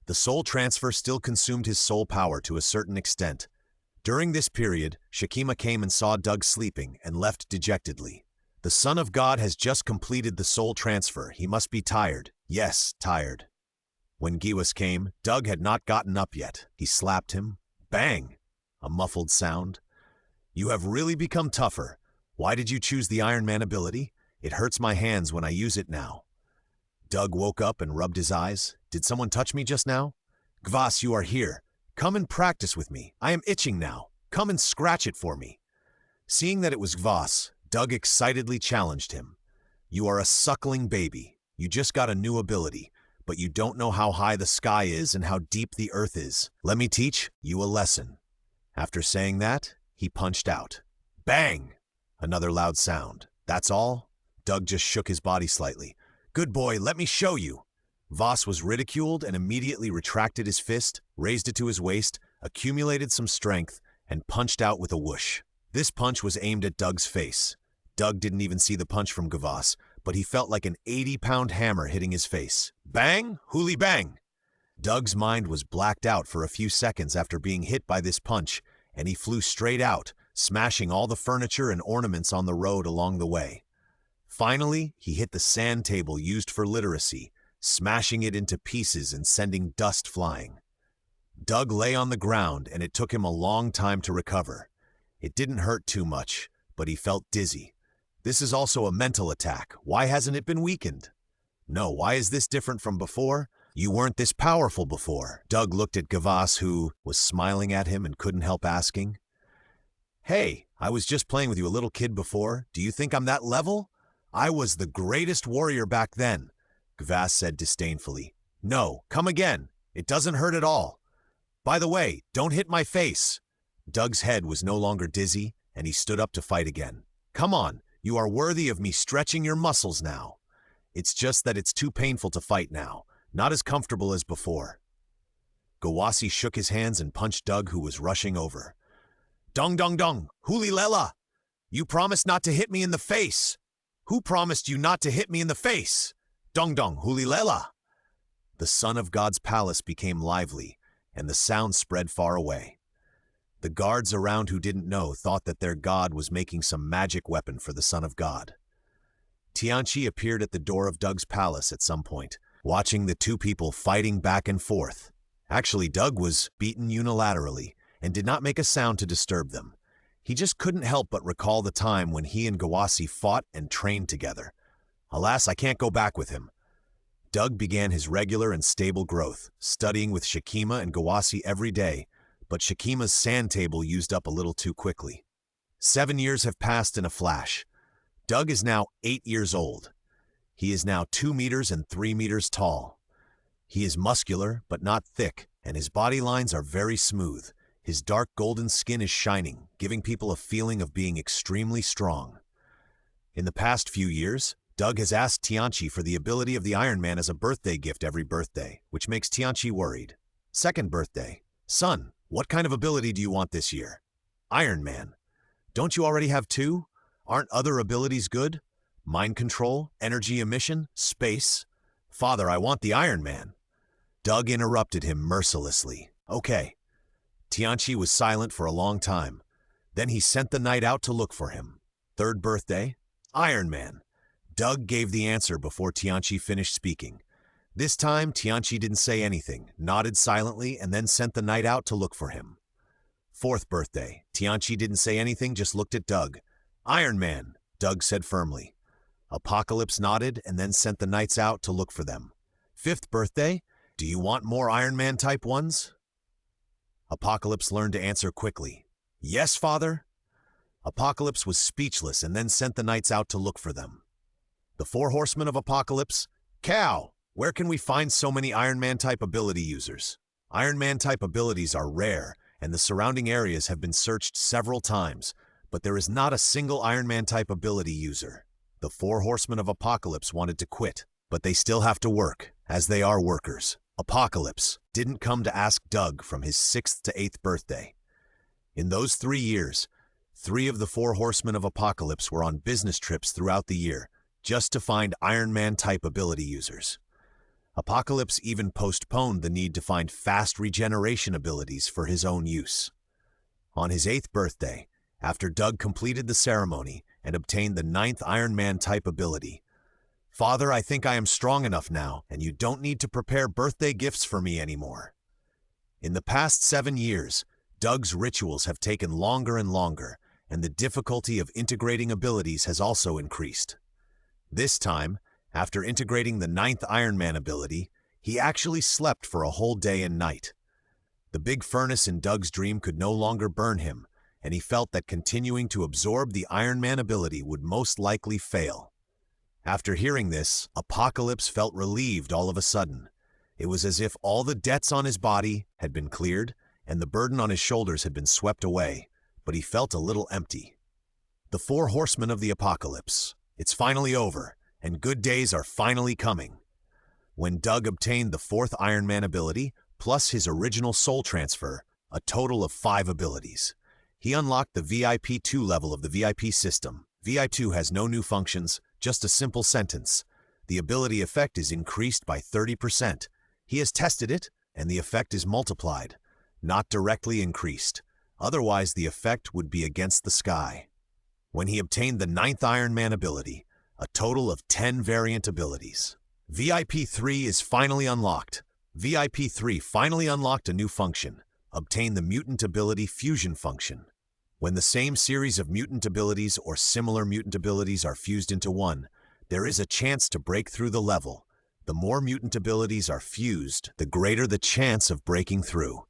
[SPEAKER 1] The soul transfer still consumed his soul power to a certain extent. During this period, Shakima came and saw Doug sleeping and left dejectedly. "The Son of God has just completed the soul transfer. He must be tired." "Yes, tired." When Gewas came, Doug had not gotten up yet. He slapped him. Bang! A muffled sound. "You have really become tougher. Why did you choose the Iron Man ability? It hurts my hands when I use it now." Doug woke up and rubbed his eyes. "Did someone touch me just now?" "Gvas, you are here. Come and practice with me. I am itching now. Come and scratch it for me." Seeing that it was Gvas, Doug excitedly challenged him. "You are a suckling baby. You just got a new ability, but you don't know how high the sky is and how deep the earth is. Let me teach you a lesson." After saying that, he punched out. Bang! Another loud sound. "That's all?" Doug just shook his body slightly. "Good boy, let me show you." Voss was ridiculed and immediately retracted his fist, raised it to his waist, accumulated some strength, and punched out with a whoosh. This punch was aimed at Doug's face. Doug didn't even see the punch from Gavas, but he felt like an 80-pound hammer hitting his face. Bang! Hooly bang! Doug's mind was blacked out for a few seconds after being hit by this punch, and he flew straight out, smashing all the furniture and ornaments on the road along the way. Finally, he hit the sand table used for literacy, smashing it into pieces and sending dust flying. Doug lay on the ground and it took him a long time to recover. It didn't hurt too much, but he felt dizzy. This is also a mental attack. Why hasn't it been weakened? No, why is this different from before? You weren't this powerful before. Doug looked at Gavas, who was smiling at him and couldn't help asking. Hey, I was just playing with you a little kid before. Do you think I'm that level? I was the greatest warrior back then, Gavas said disdainfully. No, come again. It doesn't hurt at all. By the way, don't hit my face. Doug's head was no longer dizzy, and he stood up to fight again. Come on, you are worthy of me stretching your muscles now. It's just that it's too painful to fight now, not as comfortable as before. Gawasi shook his hands and punched Doug, who was rushing over. Dong dong dong, huli lela! You promised not to hit me in the face! Who promised you not to hit me in the face? Dong dong, huli lela! The sun of God's palace became lively, and the sound spread far away. The guards around who didn't know thought that their god was making some magic weapon for the son of God. Tianchi appeared at the door of Doug's palace at some point, watching the two people fighting back and forth. Actually, Doug was beaten unilaterally and did not make a sound to disturb them. He just couldn't help but recall the time when he and Gawasi fought and trained together. Alas, I can't go back with him. Doug began his regular and stable growth, studying with Shakima and Gawasi every day, but Shakima's sand table used up a little too quickly. 7 years have passed in a flash. Doug is now 8 years old. He is now 2 meters and 3 meters tall. He is muscular, but not thick, and his body lines are very smooth. His dark golden skin is shining, giving people a feeling of being extremely strong. In the past few years, Doug has asked Tianchi for the ability of the Iron Man as a birthday gift every birthday, which makes Tianchi worried. Second birthday. Son, what kind of ability do you want this year? Iron Man. Don't you already have 2? Aren't other abilities good? Mind control, energy emission, space? Father, I want the Iron Man. Doug interrupted him mercilessly. Okay. Tianchi was silent for a long time. Then he sent the knight out to look for him. Third birthday? Iron Man. Doug gave the answer before Tianchi finished speaking. This time, Tianchi didn't say anything, nodded silently, and then sent the knight out to look for him. Fourth birthday. Tianchi didn't say anything, just looked at Doug. Iron Man, Doug said firmly. Apocalypse nodded and then sent the knights out to look for them. Fifth birthday. Do you want more Iron Man type ones? Apocalypse learned to answer quickly. Yes, father. Apocalypse was speechless and then sent the knights out to look for them. The 4 horsemen of Apocalypse. Cow, where can we find so many Iron Man type ability users? Iron Man type abilities are rare, and the surrounding areas have been searched several times, but there is not a single Iron Man type ability user. The 4 horsemen of Apocalypse wanted to quit, but they still have to work, as they are workers. Apocalypse didn't come to ask Doug from his 6th to 8th birthday. In those 3 years, 3 of the 4 horsemen of Apocalypse were on business trips throughout the year, just to find Iron Man type ability users. Apocalypse even postponed the need to find fast regeneration abilities for his own use. On his 8th birthday, after Doug completed the ceremony and obtained the 9th Iron Man type ability, Father, I think I am strong enough now, and you don't need to prepare birthday gifts for me anymore. In the past 7 years, Doug's rituals have taken longer and longer, and the difficulty of integrating abilities has also increased. This time, after integrating the 9th Iron Man ability, he actually slept for a whole day and night. The big furnace in Doug's dream could no longer burn him, and he felt that continuing to absorb the Iron Man ability would most likely fail. After hearing this, Apocalypse felt relieved all of a sudden. It was as if all the debts on his body had been cleared, and the burden on his shoulders had been swept away, but he felt a little empty. The 4 horsemen of the Apocalypse. It's finally over, and good days are finally coming. When Doug obtained the 4th Iron Man ability, plus his original soul transfer, a total of 5 abilities, he unlocked the VIP2 level of the VIP system. VIP2 has no new functions, just a simple sentence. The ability effect is increased by 30%. He has tested it, and the effect is multiplied, not directly increased. Otherwise, the effect would be against the sky. When he obtained the 9th Iron Man ability, a total of 10 variant abilities. VIP3 is finally unlocked. VIP-3 finally unlocked a new function, obtain the mutant ability fusion function. When the same series of mutant abilities or similar mutant abilities are fused into one, there is a chance to break through the level. The more mutant abilities are fused, the greater the chance of breaking through.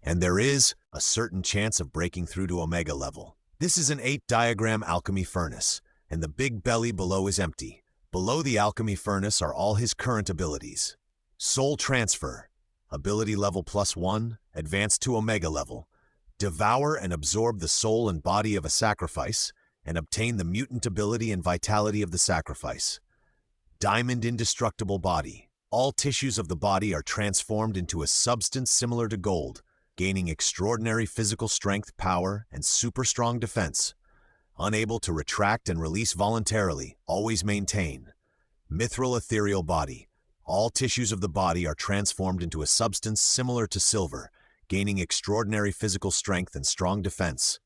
[SPEAKER 1] And there is a certain chance of breaking through to Omega level. This is an 8-diagram alchemy furnace, and the big belly below is empty. Below the alchemy furnace are all his current abilities. Soul Transfer, ability level +1, advance to Omega level. Devour and absorb the soul and body of a sacrifice, and obtain the mutant ability and vitality of the sacrifice. Diamond Indestructible Body. All tissues of the body are transformed into a substance similar to gold, gaining extraordinary physical strength, power, and super strong defense. Unable to retract and release voluntarily, always maintain. Mithril Ethereal Body. All tissues of the body are transformed into a substance similar to silver, gaining extraordinary physical strength and strong defense.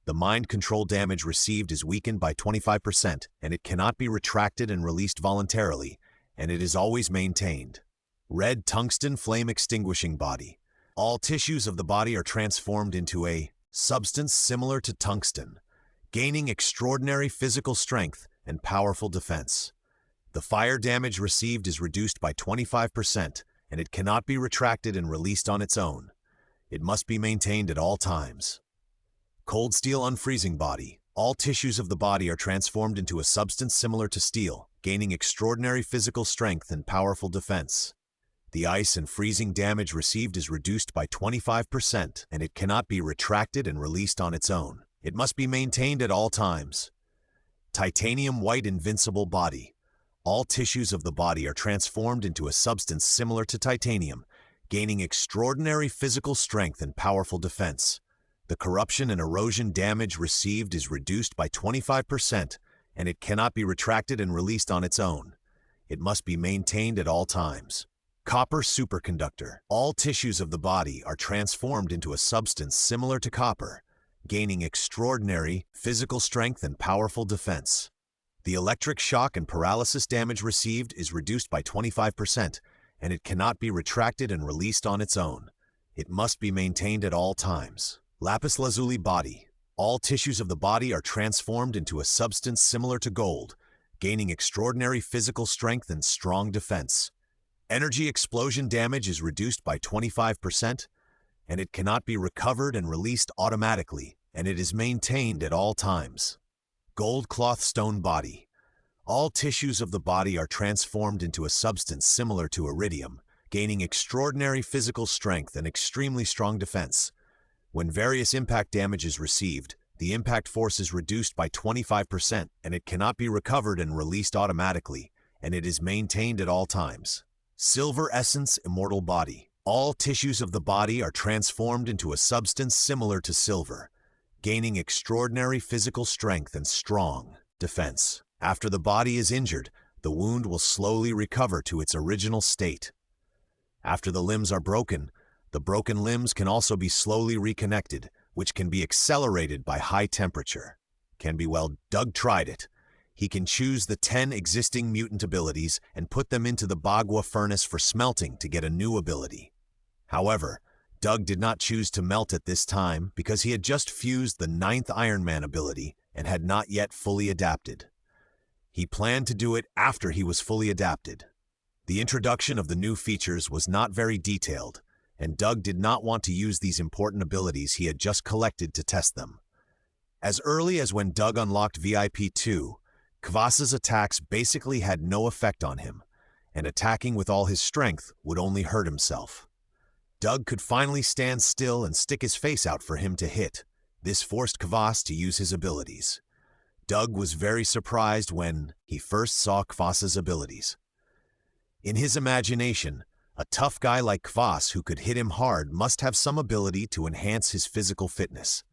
[SPEAKER 1] The mind control damage received is weakened by 25%, and it cannot be retracted and released voluntarily, and it is always maintained. Red Tungsten Flame Extinguishing Body. All tissues of the body are transformed into a substance similar to tungsten, gaining extraordinary physical strength and powerful defense. The fire damage received is reduced by 25%, and it cannot be retracted and released on its own. It must be maintained at all times. Cold Steel Unfreezing Body. All tissues of the body are transformed into a substance similar to steel, gaining extraordinary physical strength and powerful defense. The ice and freezing damage received is reduced by 25%, and it cannot be retracted and released on its own. It must be maintained at all times. Titanium White Invincible Body. All tissues of the body are transformed into a substance similar to titanium, gaining extraordinary physical strength and powerful defense. The corruption and erosion damage received is reduced by 25%, and it cannot be retracted and released on its own. It must be maintained at all times. Copper Superconductor. All tissues of the body are transformed into a substance similar to copper, gaining extraordinary physical strength and powerful defense. The electric shock and paralysis damage received is reduced by 25%, and it cannot be retracted and released on its own. It must be maintained at all times. Lapis Lazuli Body. All tissues of the body are transformed into a substance similar to gold, gaining extraordinary physical strength and strong defense. Energy explosion damage is reduced by 25%, and it cannot be recovered and released automatically, and it is maintained at all times. Gold Cloth Stone Body. All tissues of the body are transformed into a substance similar to iridium, gaining extraordinary physical strength and extremely strong defense. When various impact damage is received, the impact force is reduced by 25%, and it cannot be recovered and released automatically, and it is maintained at all times. Silver Essence Immortal Body. All tissues of the body are transformed into a substance similar to silver, gaining extraordinary physical strength and strong defense. After the body is injured, the wound will slowly recover to its original state. After the limbs are broken, the broken limbs can also be slowly reconnected, which can be accelerated by high temperature. Doug tried it. He can choose the 10 existing mutant abilities and put them into the Bagua furnace for smelting to get a new ability. However, Doug did not choose to melt at this time because he had just fused the 9th Iron Man ability and had not yet fully adapted. He planned to do it after he was fully adapted. The introduction of the new features was not very detailed, and Doug did not want to use these important abilities he had just collected to test them. As early as when Doug unlocked VIP-2, Kvas's attacks basically had no effect on him, and attacking with all his strength would only hurt himself. Doug could finally stand still and stick his face out for him to hit. This forced Kvas to use his abilities. Doug was very surprised when he first saw Kvas's abilities. In his imagination, a tough guy like Kvas who could hit him hard must have some ability to enhance his physical fitness.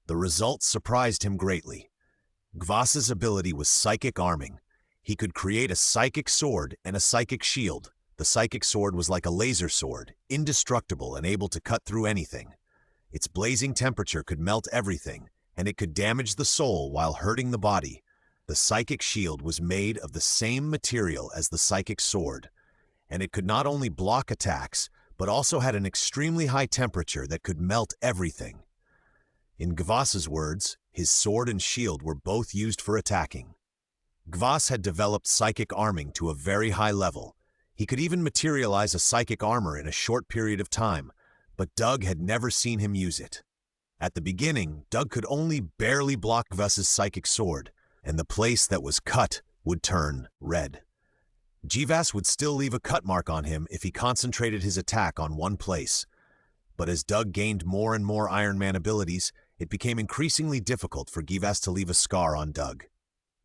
[SPEAKER 1] The results surprised him greatly. Kvas's ability was psychic arming. He could create a psychic sword and a psychic shield. The psychic sword was like a laser sword, indestructible and able to cut through anything. Its blazing temperature could melt everything, and it could damage the soul while hurting the body. The psychic shield was made of the same material as the psychic sword, and it could not only block attacks, but also had an extremely high temperature that could melt everything. In Gvas's words, his sword and shield were both used for attacking. Gvas had developed psychic arming to a very high level. He could even materialize a psychic armor in a short period of time, but Doug had never seen him use it. At the beginning, Doug could only barely block Gvas's psychic sword, and the place that was cut would turn red. Gvas would still leave a cut mark on him if he concentrated his attack on one place. But as Doug gained more and more Iron Man abilities, it became increasingly difficult for Gvas to leave a scar on Doug.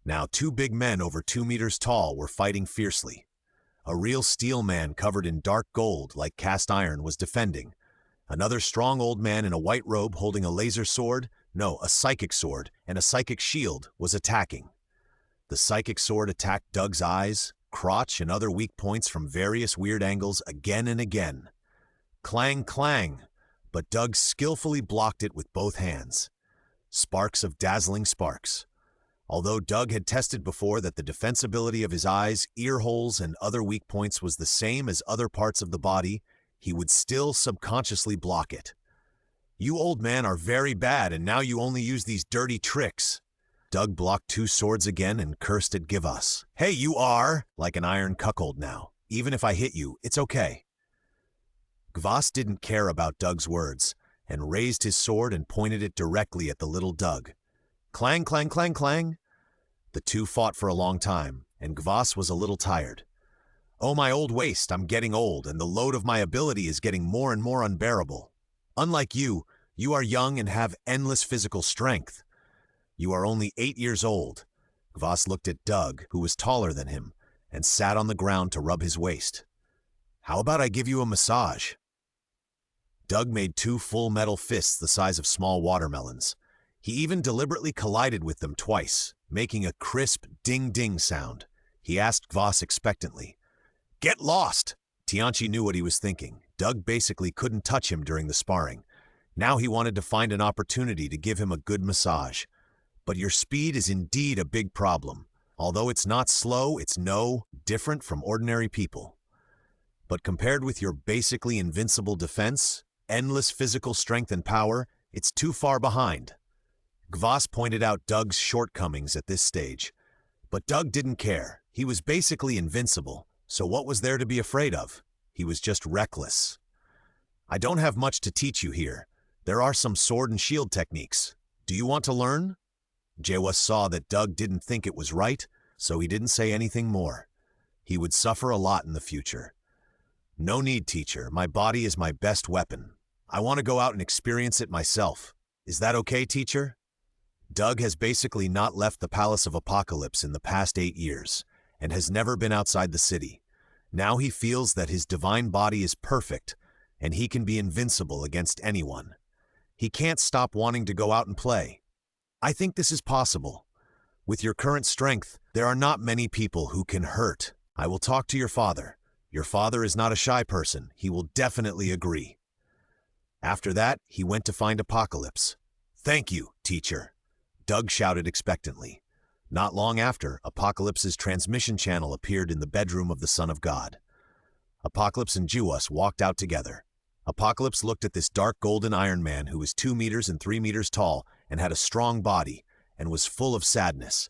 [SPEAKER 1] Now 2 big men over 2 meters tall were fighting fiercely. A real steel man covered in dark gold like cast iron was defending. Another strong old man in a white robe holding a laser sword, no, a psychic sword, and a psychic shield was attacking. The psychic sword attacked Doug's eyes, crotch, and other weak points from various weird angles again and again. Clang, clang, but Doug skillfully blocked it with both hands. Sparks of dazzling sparks. Although Doug had tested before that the defensibility of his eyes, ear holes, and other weak points was the same as other parts of the body, he would still subconsciously block it. "You old man are very bad, and now you only use these dirty tricks." Doug blocked 2 swords again and cursed at Gvas. "Hey, you are like an iron cuckold now. Even if I hit you, it's okay." Gvas didn't care about Doug's words, and raised his sword and pointed it directly at the little Doug. Clang, clang, clang, clang. The 2 fought for a long time, and Gvas was a little tired. "Oh, my old waist, I'm getting old, and the load of my ability is getting more and more unbearable. Unlike you, you are young and have endless physical strength. You are only 8 years old." Gvas looked at Doug, who was taller than him, and sat on the ground to rub his waist. "How about I give you a massage?" Doug made 2 full metal fists the size of small watermelons. He even deliberately collided with them twice, making a crisp ding-ding sound. He asked Gvas expectantly, "Get lost!" Tianchi knew what he was thinking. Doug basically couldn't touch him during the sparring. Now he wanted to find an opportunity to give him a good massage. "But your speed is indeed a big problem. Although it's not slow, it's no different from ordinary people. But compared with your basically invincible defense, endless physical strength and power, it's too far behind." Gvas pointed out Doug's shortcomings at this stage. But Doug didn't care. He was basically invincible, so what was there to be afraid of? He was just reckless. "I don't have much to teach you here. There are some sword and shield techniques. Do you want to learn?" Jawas saw that Doug didn't think it was right, so he didn't say anything more. He would suffer a lot in the future. "No need, teacher. My body is my best weapon. I want to go out and experience it myself. Is that okay, teacher?" Doug has basically not left the Palace of Apocalypse in the past 8 years, and has never been outside the city. Now he feels that his divine body is perfect, and he can be invincible against anyone. He can't stop wanting to go out and play. "I think this is possible. With your current strength, there are not many people who can hurt. I will talk to your father. Your father is not a shy person. He will definitely agree." After that, he went to find Apocalypse. "Thank you, teacher," Doug shouted expectantly. Not long after, Apocalypse's transmission channel appeared in the bedroom of the Son of God. Apocalypse and Jawas walked out together. Apocalypse looked at this dark golden Iron Man who was 2 meters and 3 meters tall and had a strong body and was full of sadness.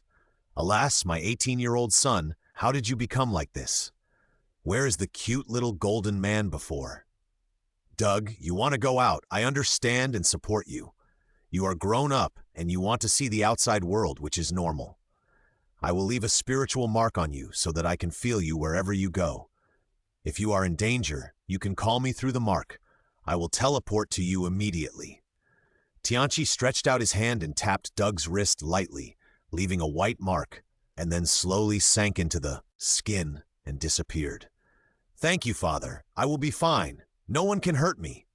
[SPEAKER 1] "Alas, my 18-year-old son, how did you become like this? Where is the cute little golden man before?" "Doug, you want to go out. I understand and support you. You are grown up, and you want to see the outside world, which is normal. I will leave a spiritual mark on you so that I can feel you wherever you go. If you are in danger, you can call me through the mark. I will teleport to you immediately." Tianchi stretched out his hand and tapped Doug's wrist lightly, leaving a white mark, and then slowly sank into the skin and disappeared. "Thank you, Father. I will be fine. No one can hurt me,"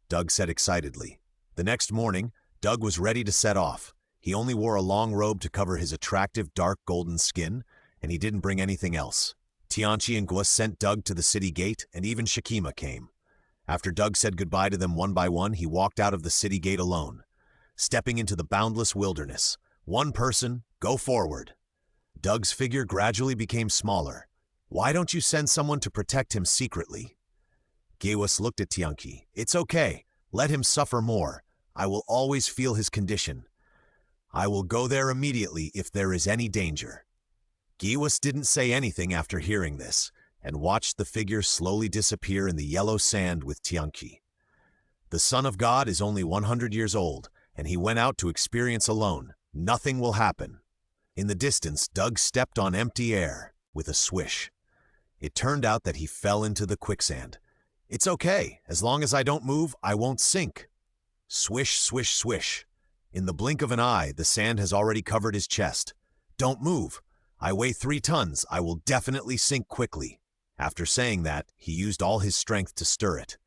[SPEAKER 1] Doug said excitedly. The next morning, Doug was ready to set off. He only wore a long robe to cover his attractive dark golden skin, and he didn't bring anything else. Tianchi and Gwas sent Doug to the city gate, and even Shakima came. After Doug said goodbye to them one by one, he walked out of the city gate alone. Stepping into the boundless wilderness, one person, go forward. Doug's figure gradually became smaller. Why don't you send someone to protect him secretly? Gewas looked at Tianqi. It's okay. Let him suffer more. I will always feel his condition. I will go there immediately if there is any danger. Gewas didn't say anything after hearing this, and watched the figure slowly disappear in the yellow sand with Tianqi. The Son of God is only 100 years old, and he went out to experience alone. Nothing will happen. In the distance, Doug stepped on empty air with a swish. It turned out that he fell into the quicksand. It's okay. As long as I don't move, I won't sink. Swish, swish, swish. In the blink of an eye, the sand has already covered his chest. Don't move. I weigh 3 tons. I will definitely sink quickly. After saying that, he used all his strength to stir it.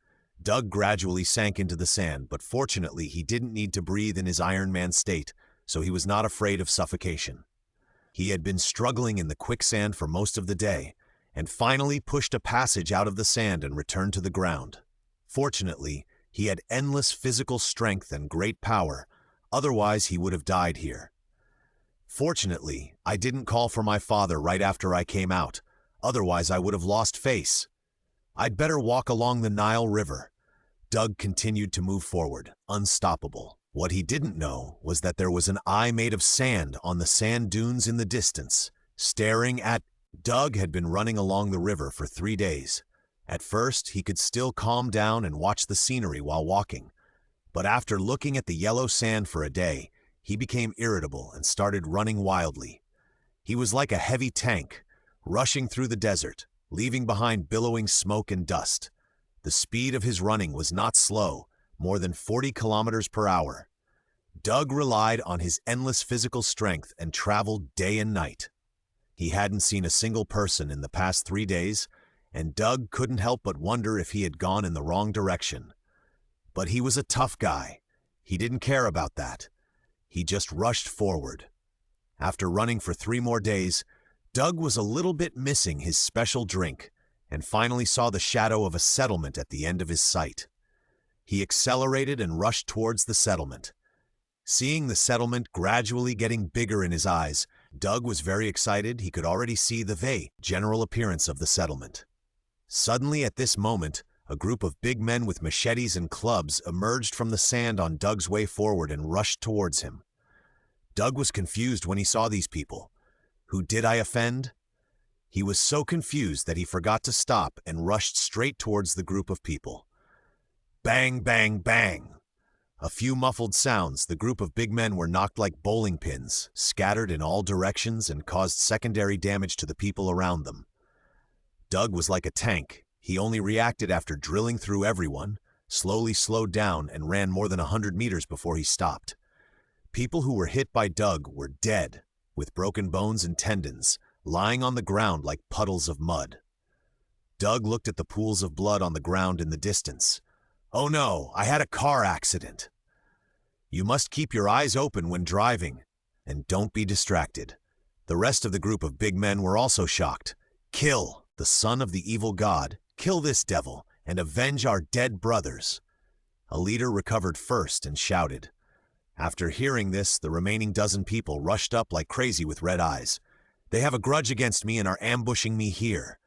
[SPEAKER 1] Doug gradually sank into the sand, but fortunately he didn't need to breathe in his Iron Man state, so he was not afraid of suffocation. He had been struggling in the quicksand for most of the day, and finally pushed a passage out of the sand and returned to the ground. Fortunately, he had endless physical strength and great power, otherwise he would have died here. Fortunately, I didn't call for my father right after I came out, otherwise I would have lost face. I'd better walk along the Nile River. Doug continued to move forward, unstoppable. What he didn't know was that there was an eye made of sand on the sand dunes in the distance, staring at... Doug had been running along the river for 3 days. At first, he could still calm down and watch the scenery while walking. But after looking at the yellow sand for a day, he became irritable and started running wildly. He was like a heavy tank, rushing through the desert, leaving behind billowing smoke and dust. The speed of his running was not slow, more than 40 kilometers per hour. Doug relied on his endless physical strength and traveled day and night. He hadn't seen a single person in the past 3 days, and Doug couldn't help but wonder if he had gone in the wrong direction. But he was a tough guy. He didn't care about that. He just rushed forward. After running for 3 more days, Doug was a little bit missing his special drink, and finally saw the shadow of a settlement at the end of his sight. He accelerated and rushed towards the settlement. Seeing the settlement gradually getting bigger in his eyes, Doug was very excited. He could already see the general appearance of the settlement. Suddenly at this moment, a group of big men with machetes and clubs emerged from the sand on Doug's way forward and rushed towards him. Doug was confused when he saw these people. Who did I offend? He was so confused that he forgot to stop and rushed straight towards the group of people. Bang, bang, bang! A few muffled sounds. The group of big men were knocked like bowling pins, scattered in all directions, and caused secondary damage to the people around them. Doug was like a tank. He only reacted after drilling through everyone, slowly slowed down, and ran more than 100 meters before he stopped. People who were hit by Doug were dead, with broken bones and tendons, lying on the ground like puddles of mud. Doug looked at the pools of blood on the ground in the distance. Oh no, I had a car accident. You must keep your eyes open when driving, and don't be distracted. The rest of the group of big men were also shocked. Kill the son of the evil god, kill this devil, and avenge our dead brothers. A leader recovered first and shouted. After hearing this, the remaining dozen people rushed up like crazy with red eyes. They have a grudge against me and are ambushing me here.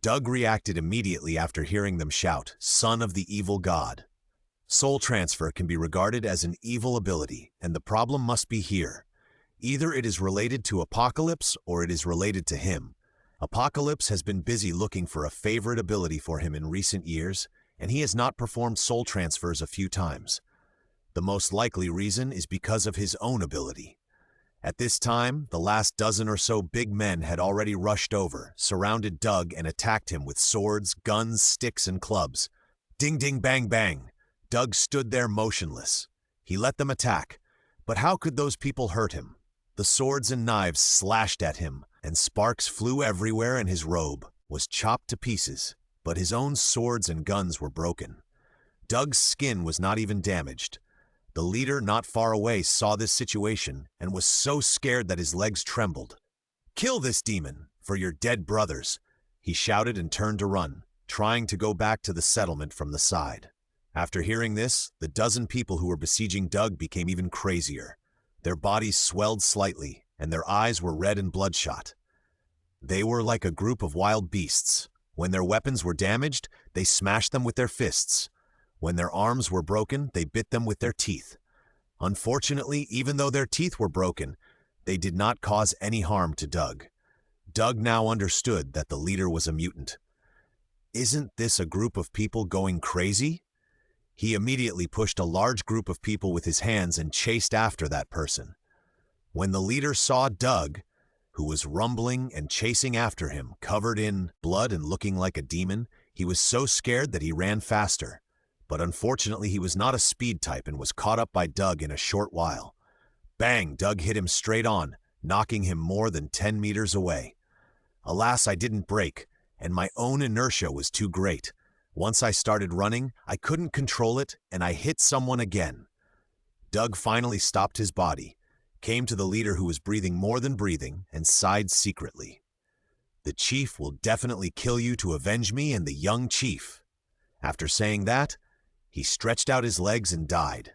[SPEAKER 1] Doug reacted immediately after hearing them shout, Son of the evil god. Soul transfer can be regarded as an evil ability, and the problem must be here. Either it is related to Apocalypse or it is related to him. Apocalypse has been busy looking for a favorite ability for him in recent years, and he has not performed soul transfers a few times. The most likely reason is because of his own ability. At this time, the last dozen or so big men had already rushed over, surrounded Doug, and attacked him with swords, guns, sticks, and clubs. Ding, ding, bang, bang. Doug stood there motionless. He let them attack, but how could those people hurt him? The swords and knives slashed at him, and sparks flew everywhere, and his robe was chopped to pieces, but his own swords and guns were broken. Doug's skin was not even damaged. The leader not far away saw this situation and was so scared that his legs trembled. Kill this demon for your dead brothers, he shouted and turned to run, trying to go back to the settlement from the side. After hearing this, the dozen people who were besieging Doug became even crazier. Their bodies swelled slightly, and their eyes were red and bloodshot. They were like a group of wild beasts. When their weapons were damaged, they smashed them with their fists. When their arms were broken, they bit them with their teeth. Unfortunately, even though their teeth were broken, they did not cause any harm to Doug. Doug now understood that the leader was a mutant. Isn't this a group of people going crazy? He immediately pushed a large group of people with his hands and chased after that person. When the leader saw Doug, who was rumbling and chasing after him, covered in blood and looking like a demon, he was so scared that he ran faster. But unfortunately, he was not a speed type and was caught up by Doug in a short while. Bang! Doug hit him straight on, knocking him more than 10 meters away. Alas, I didn't brake, and my own inertia was too great. Once I started running, I couldn't control it, and I hit someone again. Doug finally stopped his body, came to the leader who was breathing more than breathing, and sighed secretly. "The chief will definitely kill you to avenge me and the young chief." After saying that, he stretched out his legs and died.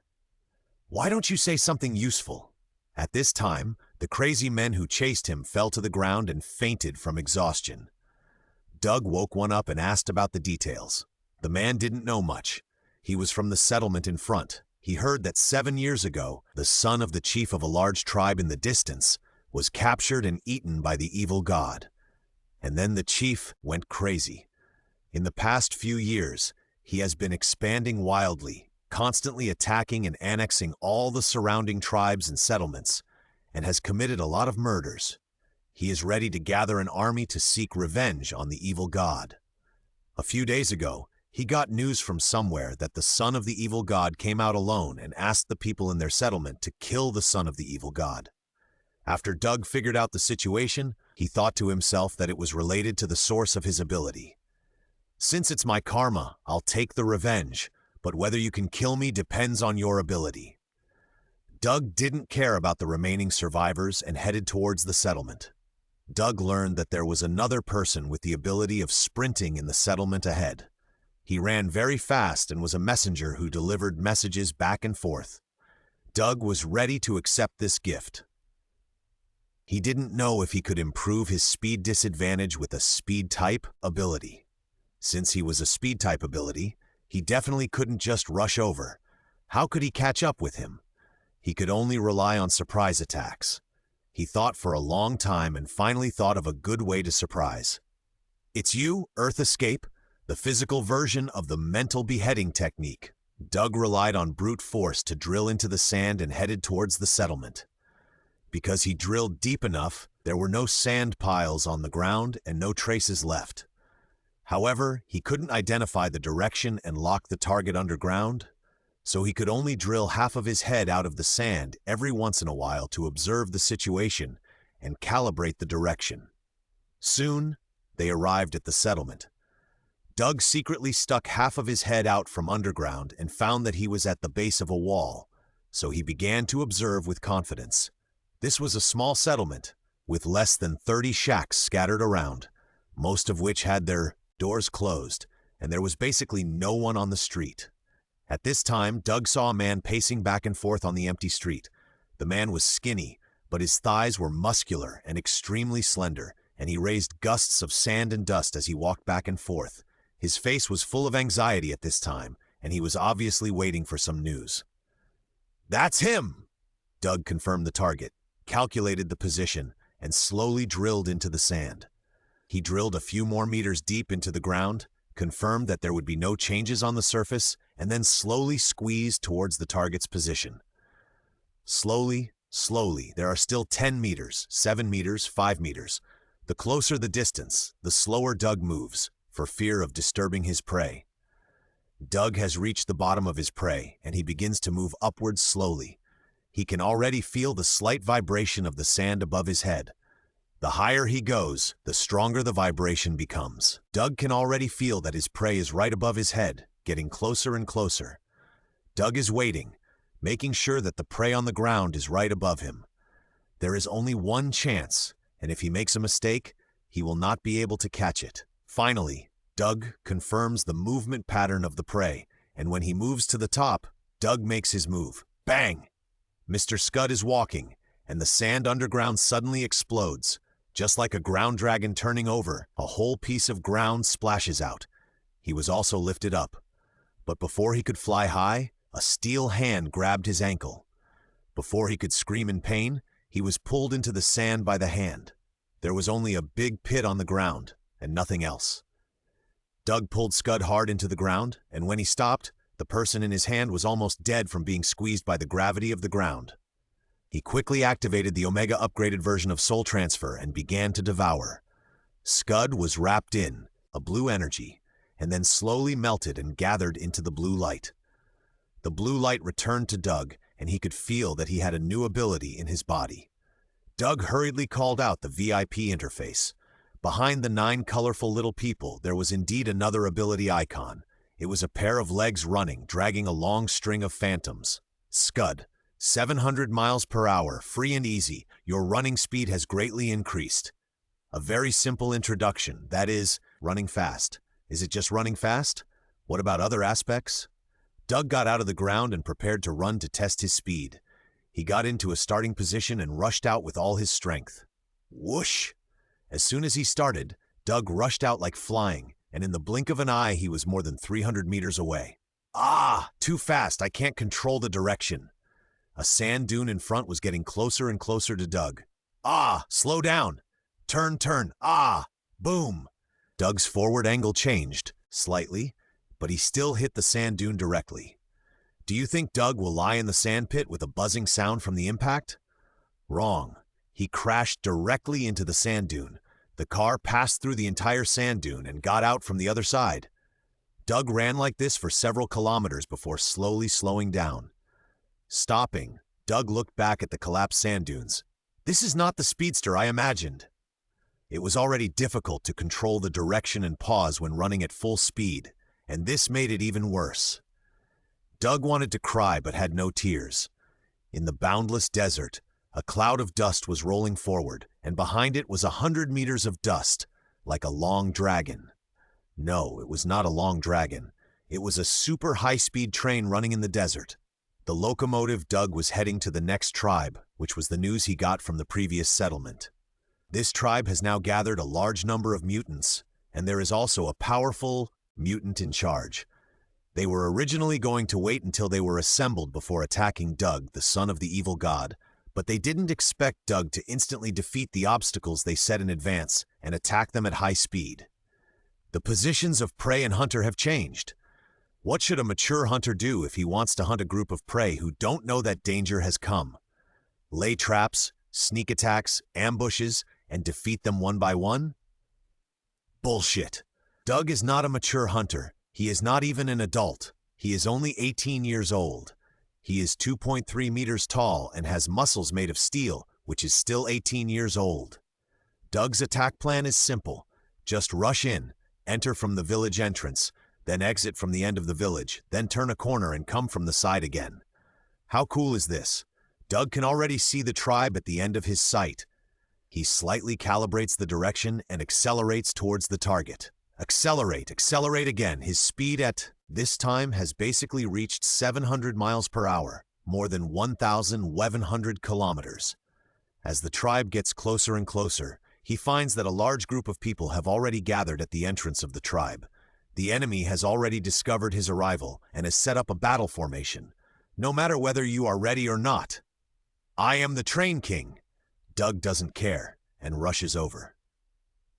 [SPEAKER 1] "Why don't you say something useful?" At this time, the crazy men who chased him fell to the ground and fainted from exhaustion. Doug woke one up and asked about the details. The man didn't know much. He was from the settlement in front. He heard that 7 years ago, the son of the chief of a large tribe in the distance was captured and eaten by the evil god. And then the chief went crazy. In the past few years, he has been expanding wildly, constantly attacking and annexing all the surrounding tribes and settlements, and has committed a lot of murders. He is ready to gather an army to seek revenge on the evil god. A few days ago, he got news from somewhere that the son of the evil god came out alone and asked the people in their settlement to kill the son of the evil god. After Doug figured out the situation, he thought to himself that it was related to the source of his ability. "Since it's my karma, I'll take the revenge, but whether you can kill me depends on your ability." Doug didn't care about the remaining survivors and headed towards the settlement. Doug learned that there was another person with the ability of sprinting in the settlement ahead. He ran very fast and was a messenger who delivered messages back and forth. Doug was ready to accept this gift. He didn't know if he could improve his speed disadvantage with a speed-type ability. Since he was a speed-type ability, he definitely couldn't just rush over. How could he catch up with him? He could only rely on surprise attacks. He thought for a long time and finally thought of a good way to surprise. "It's you, Earth Escape, the physical version of the mental beheading technique." Doug relied on brute force to drill into the sand and headed towards the settlement. Because he drilled deep enough, there were no sand piles on the ground and no traces left. However, he couldn't identify the direction and lock the target underground, so he could only drill half of his head out of the sand every once in a while to observe the situation and calibrate the direction. Soon, they arrived at the settlement. Doug secretly stuck half of his head out from underground and found that he was at the base of a wall, so he began to observe with confidence. This was a small settlement, with less than 30 shacks scattered around, most of which had their doors closed, and there was basically no one on the street. At this time, Doug saw a man pacing back and forth on the empty street. The man was skinny, but his thighs were muscular and extremely slender, and he raised gusts of sand and dust as he walked back and forth. His face was full of anxiety at this time, and he was obviously waiting for some news. "That's him!" Doug confirmed the target, calculated the position, and slowly drilled into the sand. He drilled a few more meters deep into the ground, confirmed that there would be no changes on the surface, and then slowly squeezed towards the target's position. Slowly, there are still 10 meters, 7 meters, 5 meters. The closer the distance, the slower Doug moves, for fear of disturbing his prey. Doug has reached the bottom of his prey, and he begins to move upwards slowly. He can already feel the slight vibration of the sand above his head. The higher he goes, the stronger the vibration becomes. Doug can already feel that his prey is right above his head, getting closer and closer. Doug is waiting, making sure that the prey on the ground is right above him. There is only one chance, and if he makes a mistake, he will not be able to catch it. Finally, Doug confirms the movement pattern of the prey, and when he moves to the top, Doug makes his move. Bang! Mr. Scud is walking, and the sand underground suddenly explodes. Just like a ground dragon turning over, a whole piece of ground splashes out. He was also lifted up. But before he could fly high, a steel hand grabbed his ankle. Before he could scream in pain, he was pulled into the sand by the hand. There was only a big pit on the ground, and nothing else. Doug pulled Scud hard into the ground, and when he stopped, the person in his hand was almost dead from being squeezed by the gravity of the ground. He quickly activated the Omega upgraded version of Soul Transfer and began to devour. Scud was wrapped in a blue energy, and then slowly melted and gathered into the blue light. The blue light returned to Doug, and he could feel that he had a new ability in his body. Doug hurriedly called out the VIP interface. Behind the 9 colorful little people, there was indeed another ability icon. It was a pair of legs running, dragging a long string of phantoms. Scud, 700 miles per hour, free and easy. Your running speed has greatly increased. A very simple introduction, that is, running fast. Is it just running fast? What about other aspects? Doug got out of the ground and prepared to run to test his speed. He got into a starting position and rushed out with all his strength. Whoosh! As soon as he started, Doug rushed out like flying, and in the blink of an eye he was more than 300 meters away. Ah! Too fast, I can't control the direction. A sand dune in front was getting closer and closer to Doug. Ah! Slow down! Turn, turn! Ah! Boom! Doug's forward angle changed, slightly, but he still hit the sand dune directly. Do you think Doug will lie in the sand pit with a buzzing sound from the impact? Wrong. He crashed directly into the sand dune. The car passed through the entire sand dune and got out from the other side. Doug ran like this for several kilometers before slowly slowing down. Stopping, Doug looked back at the collapsed sand dunes. This is not the speedster I imagined. It was already difficult to control the direction and pause when running at full speed, and this made it even worse. Doug wanted to cry but had no tears. In the boundless desert, a cloud of dust was rolling forward, and behind it was 100 meters of dust, like a long dragon. No, it was not a long dragon. It was a super high-speed train running in the desert. The locomotive Doug was heading to the next tribe, which was the news he got from the previous settlement. This tribe has now gathered a large number of mutants, and there is also a powerful mutant in charge. They were originally going to wait until they were assembled before attacking Doug, the son of the evil god, but they didn't expect Doug to instantly defeat the obstacles they set in advance and attack them at high speed. The positions of prey and hunter have changed. What should a mature hunter do if he wants to hunt a group of prey who don't know that danger has come? Lay traps, sneak attacks, ambushes, and defeat them one by one? Bullshit. Doug is not a mature hunter. He is not even an adult. He is only 18 years old. He is 2.3 meters tall and has muscles made of steel, which is still 18 years old. Doug's attack plan is simple. Just rush in, enter from the village entrance, then exit from the end of the village, then turn a corner and come from the side again. How cool is this? Doug can already see the tribe at the end of his sight. He slightly calibrates the direction and accelerates towards the target. Accelerate, accelerate again. His speed at this time has basically reached 700 miles per hour, more than 1,100 kilometers. As the tribe gets closer and closer, he finds that a large group of people have already gathered at the entrance of the tribe. The enemy has already discovered his arrival and has set up a battle formation. No matter whether you are ready or not. I am the Train King. Doug doesn't care and rushes over.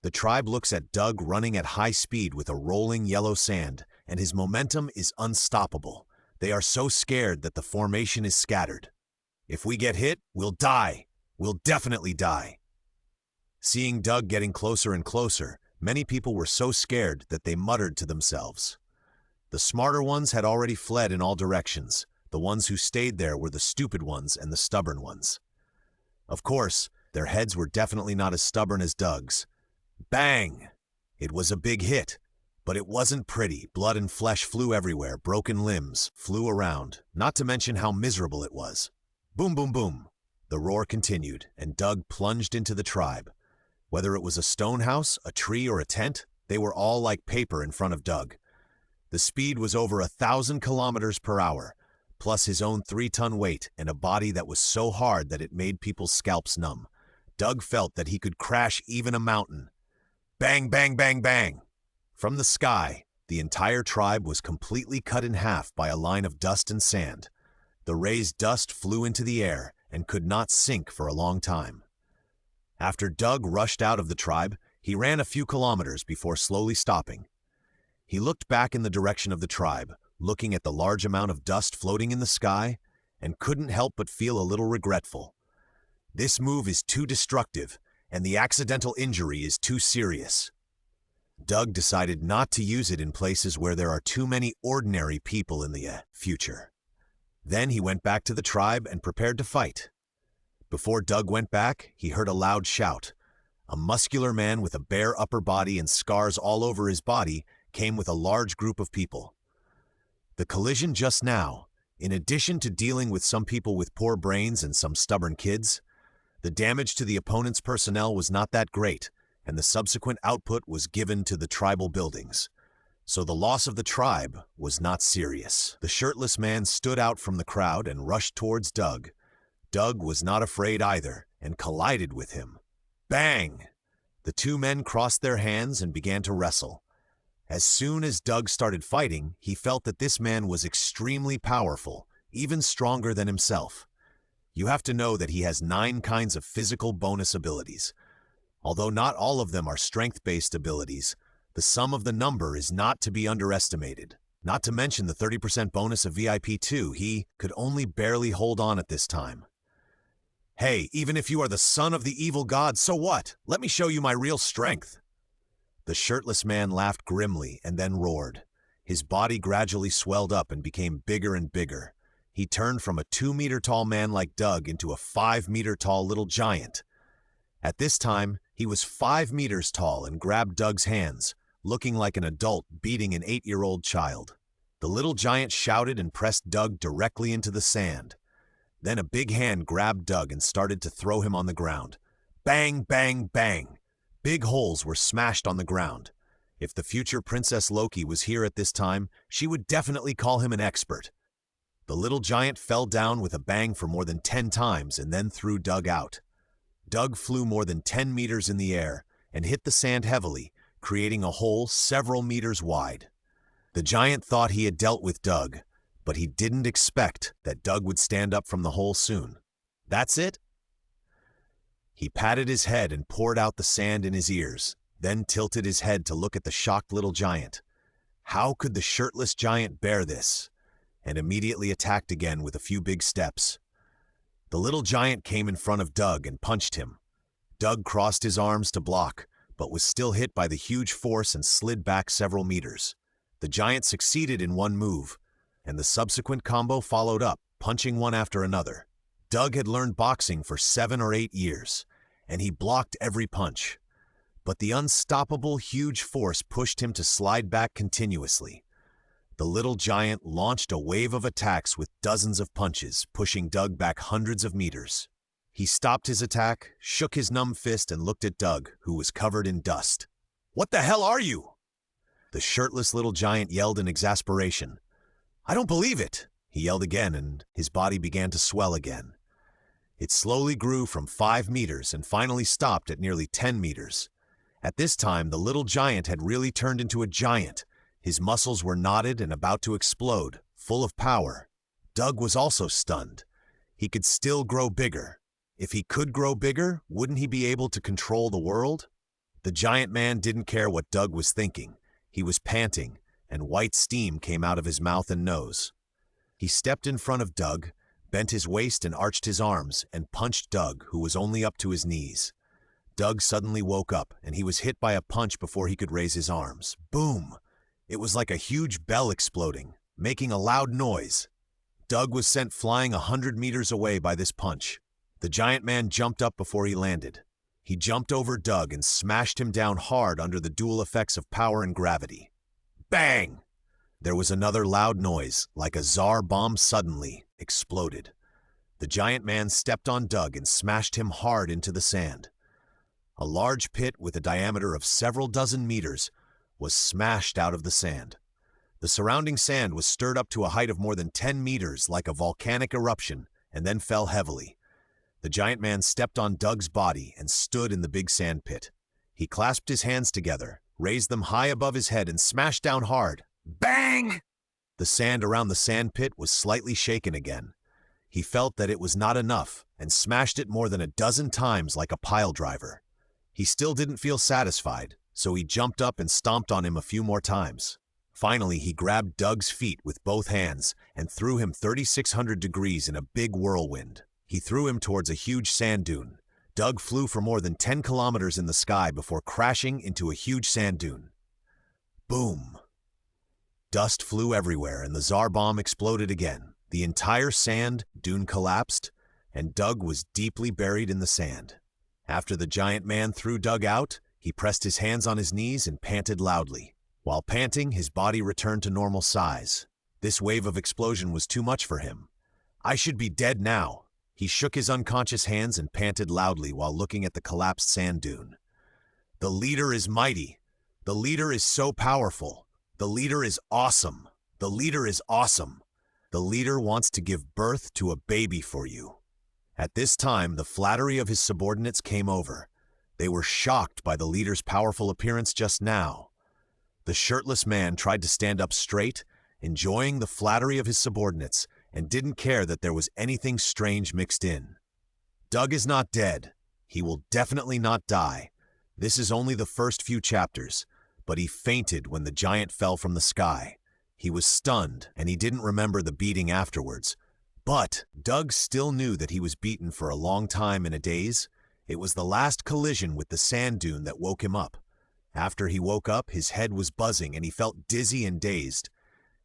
[SPEAKER 1] The tribe looks at Doug running at high speed with a rolling yellow sand, and his momentum is unstoppable. They are so scared that the formation is scattered. If we get hit, we'll die. We'll definitely die. Seeing Doug getting closer and closer, many people were so scared that they muttered to themselves. The smarter ones had already fled in all directions. The ones who stayed there were the stupid ones and the stubborn ones. Of course, their heads were definitely not as stubborn as Doug's. Bang! It was a big hit, but it wasn't pretty. Blood and flesh flew everywhere, broken limbs flew around, not to mention how miserable it was. Boom, boom, boom. The roar continued, and Doug plunged into the tribe. Whether it was a stone house, a tree, or a tent, they were all like paper in front of Doug. The speed was over 1,000 kilometers per hour, plus his own 3-ton weight and a body that was so hard that it made people's scalps numb. Doug felt that he could crash even a mountain. Bang, bang, bang, bang! From the sky, the entire tribe was completely cut in half by a line of dust and sand. The raised dust flew into the air and could not sink for a long time. After Doug rushed out of the tribe, he ran a few kilometers before slowly stopping. He looked back in the direction of the tribe, looking at the large amount of dust floating in the sky, and couldn't help but feel a little regretful. This move is too destructive, and the accidental injury is too serious. Doug decided not to use it in places where there are too many ordinary people in the future. Then he went back to the tribe and prepared to fight. Before Doug went back, he heard a loud shout. A muscular man with a bare upper body and scars all over his body came with a large group of people. The collision just now, in addition to dealing with some people with poor brains and some stubborn kids, the damage to the opponent's personnel was not that great, and the subsequent output was given to the tribal buildings. So the loss of the tribe was not serious. The shirtless man stood out from the crowd and rushed towards Doug. Doug was not afraid either, and collided with him. Bang! The two men crossed their hands and began to wrestle. As soon as Doug started fighting, he felt that this man was extremely powerful, even stronger than himself. You have to know that he has 9 kinds of physical bonus abilities. Although not all of them are strength-based abilities, the sum of the number is not to be underestimated. Not to mention the 30% bonus of VIP2, he could only barely hold on at this time. Hey, even if you are the son of the evil god, so what? Let me show you my real strength. The shirtless man laughed grimly and then roared. His body gradually swelled up and became bigger and bigger. He turned from a 2-meter-tall man like Doug into a 5-meter-tall little giant. At this time, he was 5 meters tall and grabbed Doug's hands, looking like an adult beating an 8-year-old child. The little giant shouted and pressed Doug directly into the sand. Then a big hand grabbed Doug and started to throw him on the ground. Bang, bang, bang! Big holes were smashed on the ground. If the future Princess Loki was here at this time, she would definitely call him an expert. The little giant fell down with a bang for more than 10 times and then threw Doug out. Doug flew more than 10 meters in the air and hit the sand heavily, creating a hole several meters wide. The giant thought he had dealt with Doug, but he didn't expect that Doug would stand up from the hole soon. That's it? He patted his head and poured out the sand in his ears, then tilted his head to look at the shocked little giant. How could the shirtless giant bear this? And immediately attacked again with a few big steps. The little giant came in front of Doug and punched him. Doug crossed his arms to block, but was still hit by the huge force and slid back several meters. The giant succeeded in one move, and the subsequent combo followed up, punching one after another. Doug had learned boxing for 7 or 8 years, and he blocked every punch. But the unstoppable huge force pushed him to slide back continuously. The little giant launched a wave of attacks with dozens of punches, pushing Doug back hundreds of meters. He stopped his attack, shook his numb fist, and looked at Doug, who was covered in dust. "What the hell are you?" The shirtless little giant yelled in exasperation. "I don't believe it!" He yelled again, and his body began to swell again. It slowly grew from 5 meters and finally stopped at nearly 10 meters. At this time, the little giant had really turned into a giant. His muscles were knotted and about to explode, full of power. Doug was also stunned. He could still grow bigger. If he could grow bigger, wouldn't he be able to control the world? The giant man didn't care what Doug was thinking. He was panting, and white steam came out of his mouth and nose. He stepped in front of Doug, bent his waist and arched his arms, and punched Doug, who was only up to his knees. Doug suddenly woke up, and he was hit by a punch before he could raise his arms. Boom! It was like a huge bell exploding, making a loud noise. Doug was sent flying 100 meters away by this punch. The giant man jumped up before he landed. He jumped over Doug and smashed him down hard under the dual effects of power and gravity. Bang! There was another loud noise, like a Tsar bomb suddenly exploded. The giant man stepped on Doug and smashed him hard into the sand. A large pit with a diameter of several dozen meters was smashed out of the sand. The surrounding sand was stirred up to a height of more than 10 meters like a volcanic eruption and then fell heavily. The giant man stepped on Doug's body and stood in the big sand pit. He clasped his hands together, raised them high above his head, and smashed down hard. Bang! The sand around the sand pit was slightly shaken again. He felt that it was not enough and smashed it more than a dozen times like a pile driver. He still didn't feel satisfied, so he jumped up and stomped on him a few more times. Finally, he grabbed Doug's feet with both hands and threw him 3,600 degrees in a big whirlwind. He threw him towards a huge sand dune. Doug flew for more than 10 kilometers in the sky before crashing into a huge sand dune. Boom! Dust flew everywhere and the Tsar bomb exploded again. The entire sand dune collapsed, and Doug was deeply buried in the sand. After the giant man threw Doug out, he pressed his hands on his knees and panted loudly. While panting, his body returned to normal size. This wave of explosion was too much for him. I should be dead now. He shook his unconscious hands and panted loudly while looking at the collapsed sand dune. The leader is mighty. The leader is so powerful. The leader is awesome. The leader is awesome. The leader wants to give birth to a baby for you. At this time, the flattery of his subordinates came over. They were shocked by the leader's powerful appearance just now. The shirtless man tried to stand up straight, enjoying the flattery of his subordinates, and didn't care that there was anything strange mixed in. Doug is not dead. He will definitely not die. This is only the first few chapters, but he fainted when the giant fell from the sky. He was stunned, and he didn't remember the beating afterwards. But Doug still knew that he was beaten for a long time in a daze. It was the last collision with the sand dune that woke him up. After he woke up, his head was buzzing and he felt dizzy and dazed.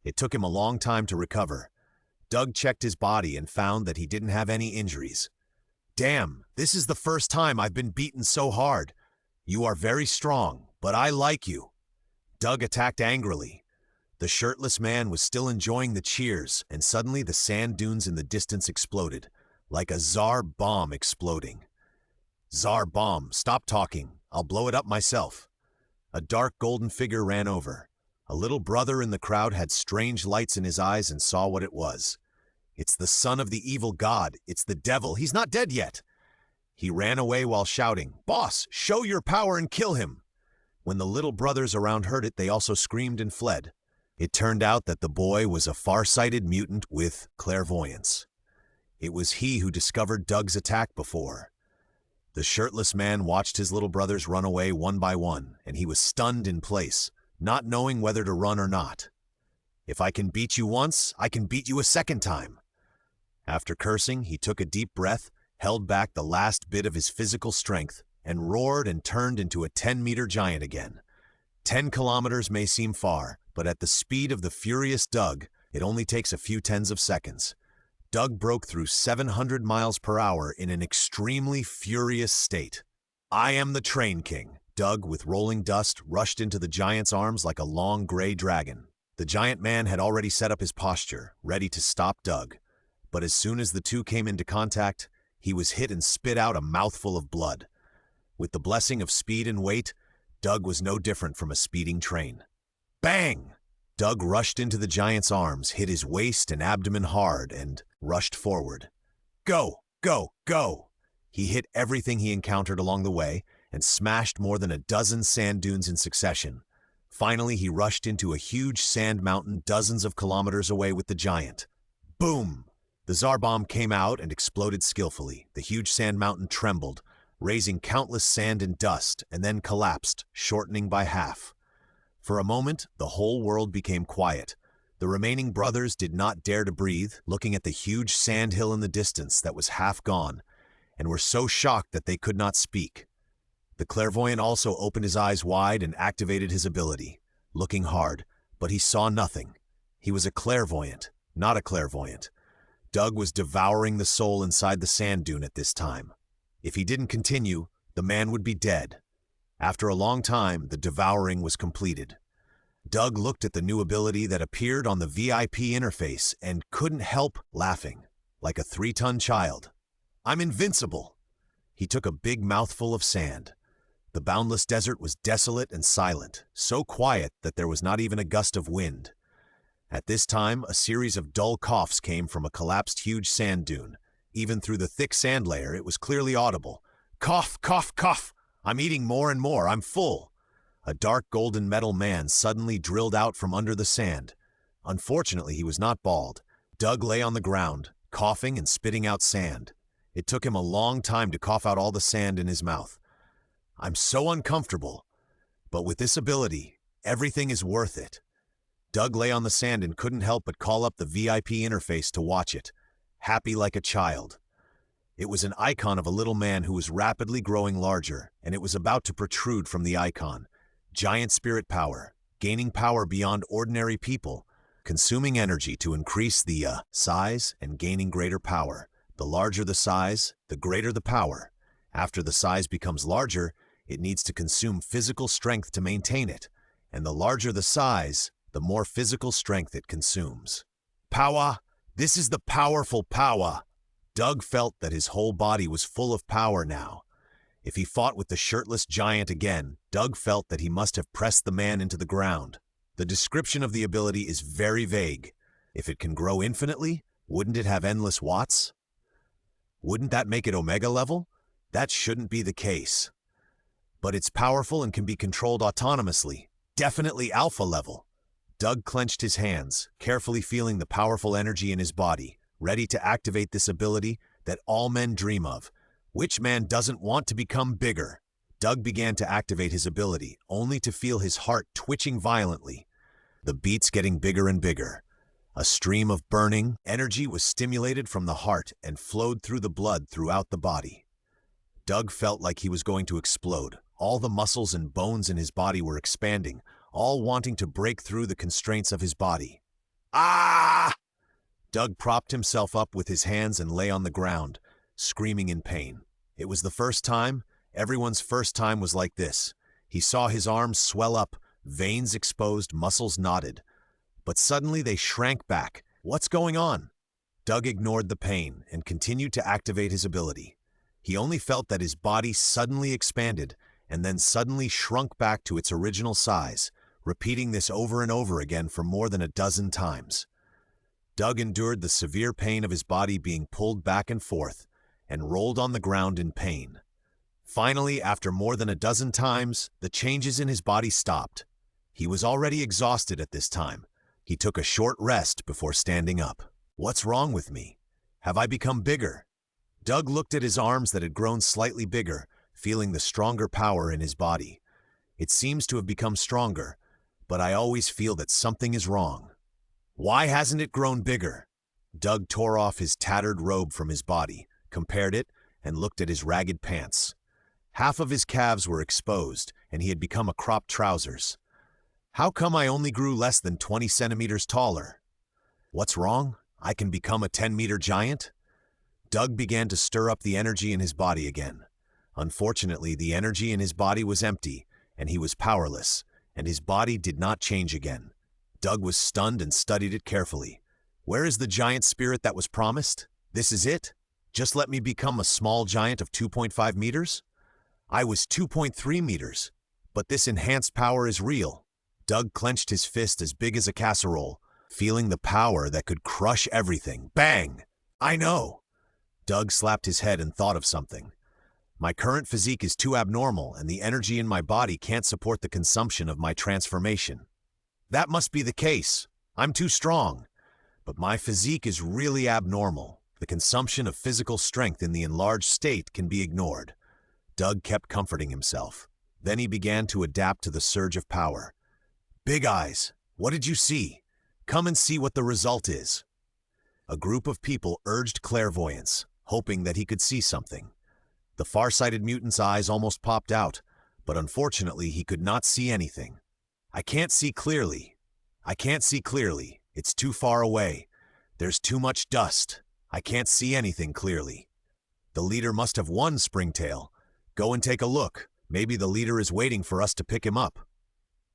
[SPEAKER 1] It took him a long time to recover. Doug checked his body and found that he didn't have any injuries. Damn, this is the first time I've been beaten so hard. You are very strong, but I like you. Doug attacked angrily. The shirtless man was still enjoying the cheers, and suddenly the sand dunes in the distance exploded, like a Tsar bomb exploding. Tsar bomb, stop talking. I'll blow it up myself. A dark golden figure ran over. A little brother in the crowd had strange lights in his eyes and saw what it was. It's the son of the evil god. It's the devil. He's not dead yet. He ran away while shouting, "Boss, show your power and kill him." When the little brothers around heard it, they also screamed and fled. It turned out that the boy was a far-sighted mutant with clairvoyance. It was he who discovered Doug's attack before. The shirtless man watched his little brothers run away one by one, and he was stunned in place, not knowing whether to run or not. If I can beat you once, I can beat you a second time. After cursing, he took a deep breath, held back the last bit of his physical strength, and roared and turned into a 10-meter giant again. 10 kilometers may seem far, but at the speed of the furious Doug, it only takes a few tens of seconds. Doug broke through 700 miles per hour in an extremely furious state. I am the Train King. Doug, with rolling dust, rushed into the giant's arms like a long gray dragon. The giant man had already set up his posture, ready to stop Doug. But as soon as the two came into contact, he was hit and spit out a mouthful of blood. With the blessing of speed and weight, Doug was no different from a speeding train. Bang! Doug rushed into the giant's arms, hit his waist and abdomen hard, and rushed forward. Go! Go! Go! He hit everything he encountered along the way and smashed more than a dozen sand dunes in succession. Finally, he rushed into a huge sand mountain dozens of kilometers away with the giant. Boom! The Tsar bomb came out and exploded skillfully. The huge sand mountain trembled, raising countless sand and dust, and then collapsed, shortening by half. For a moment, the whole world became quiet. The remaining brothers did not dare to breathe, looking at the huge sand hill in the distance that was half gone, and were so shocked that they could not speak. The clairvoyant also opened his eyes wide and activated his ability, looking hard, but he saw nothing. He was a clairvoyant, not a clairvoyant. Doug was devouring the soul inside the sand dune at this time. If he didn't continue, the man would be dead. After a long time, the devouring was completed. Doug looked at the new ability that appeared on the VIP interface and couldn't help laughing, like a 3-ton child. I'm invincible! He took a big mouthful of sand. The boundless desert was desolate and silent, so quiet that there was not even a gust of wind. At this time, a series of dull coughs came from a collapsed huge sand dune. Even through the thick sand layer, it was clearly audible. Cough, cough, cough! I'm eating more and more, I'm full. A dark golden metal man suddenly drilled out from under the sand. Unfortunately, he was not bald. Doug lay on the ground, coughing and spitting out sand. It took him a long time to cough out all the sand in his mouth. I'm so uncomfortable. But with this ability, everything is worth it. Doug lay on the sand and couldn't help but call up the VIP interface to watch it, happy like a child. It was an icon of a little man who was rapidly growing larger, and it was about to protrude from the icon. Giant spirit power, gaining power beyond ordinary people, consuming energy to increase the size and gaining greater power. The larger the size, the greater the power. After the size becomes larger, it needs to consume physical strength to maintain it, and the larger the size, the more physical strength it consumes. Power! This is the powerful power! Doug felt that his whole body was full of power now. If he fought with the shirtless giant again, Doug felt that he must have pressed the man into the ground. The description of the ability is very vague. If it can grow infinitely, wouldn't it have endless watts? Wouldn't that make it Omega level? That shouldn't be the case. But it's powerful and can be controlled autonomously. Definitely Alpha level. Doug clenched his hands, carefully feeling the powerful energy in his body, ready to activate this ability that all men dream of. Which man doesn't want to become bigger? Doug began to activate his ability, only to feel his heart twitching violently. The beats getting bigger and bigger. A stream of burning energy was stimulated from the heart and flowed through the blood throughout the body. Doug felt like he was going to explode. All the muscles and bones in his body were expanding, all wanting to break through the constraints of his body. Ah! Doug propped himself up with his hands and lay on the ground, screaming in pain. It was the first time. Everyone's first time was like this. He saw his arms swell up, veins exposed, muscles knotted. But suddenly they shrank back. What's going on? Doug ignored the pain and continued to activate his ability. He only felt that his body suddenly expanded and then suddenly shrunk back to its original size, repeating this over and over again for more than a dozen times. Doug endured the severe pain of his body being pulled back and forth and rolled on the ground in pain. Finally, after more than a dozen times, the changes in his body stopped. He was already exhausted at this time. He took a short rest before standing up. What's wrong with me? Have I become bigger? Doug looked at his arms that had grown slightly bigger, feeling the stronger power in his body. It seems to have become stronger, but I always feel that something is wrong. Why hasn't it grown bigger? Doug tore off his tattered robe from his body, compared it, and looked at his ragged pants. Half of his calves were exposed, and he had become a cropped trousers. How come I only grew less than 20 centimeters taller? What's wrong? I can become a 10-meter giant? Doug began to stir up the energy in his body again. Unfortunately, the energy in his body was empty, and he was powerless, and his body did not change again. Doug was stunned and studied it carefully. Where is the giant spirit that was promised? This is it? Just let me become a small giant of 2.5 meters? I was 2.3 meters, but this enhanced power is real. Doug clenched his fist as big as a casserole, feeling the power that could crush everything. Bang! I know! Doug slapped his head and thought of something. My current physique is too abnormal, and the energy in my body can't support the consumption of my transformation. That must be the case. I'm too strong. But my physique is really abnormal. The consumption of physical strength in the enlarged state can be ignored. Doug kept comforting himself. Then he began to adapt to the surge of power. Big Eyes, what did you see? Come and see what the result is. A group of people urged clairvoyance, hoping that he could see something. The far-sighted mutant's eyes almost popped out, but unfortunately he could not see anything. I can't see clearly. I can't see clearly. It's too far away. There's too much dust. I can't see anything clearly. The leader must have won, Springtail. Go and take a look. Maybe the leader is waiting for us to pick him up.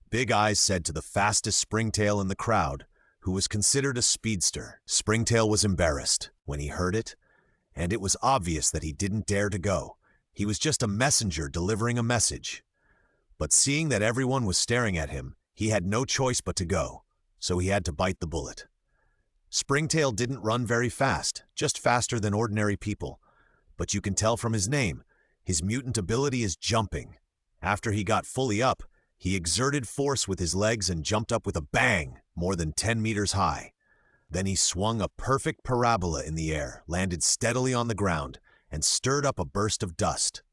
[SPEAKER 1] Big Eyes said to the fastest Springtail in the crowd, who was considered a speedster. Springtail was embarrassed when he heard it, and it was obvious that he didn't dare to go. He was just a messenger delivering a message. But seeing that everyone was staring at him, he had no choice but to go, so he had to bite the bullet. Springtail didn't run very fast, just faster than ordinary people. But you can tell from his name, his mutant ability is jumping. After he got fully up, he exerted force with his legs and jumped up with a bang, more than 10 meters high. Then he swung a perfect parabola in the air, landed steadily on the ground, and stirred up a burst of dust.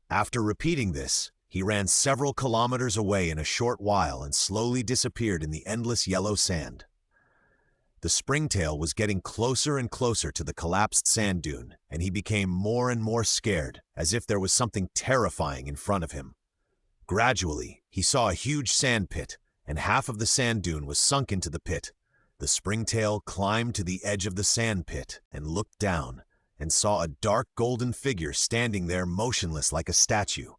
[SPEAKER 1] After repeating this, he ran several kilometers away in a short while and slowly disappeared in the endless yellow sand. The Springtail was getting closer and closer to the collapsed sand dune, and he became more and more scared, as if there was something terrifying in front of him. Gradually, he saw a huge sand pit, and half of the sand dune was sunk into the pit. The Springtail climbed to the edge of the sand pit and looked down, and saw a dark golden figure standing there motionless like a statue.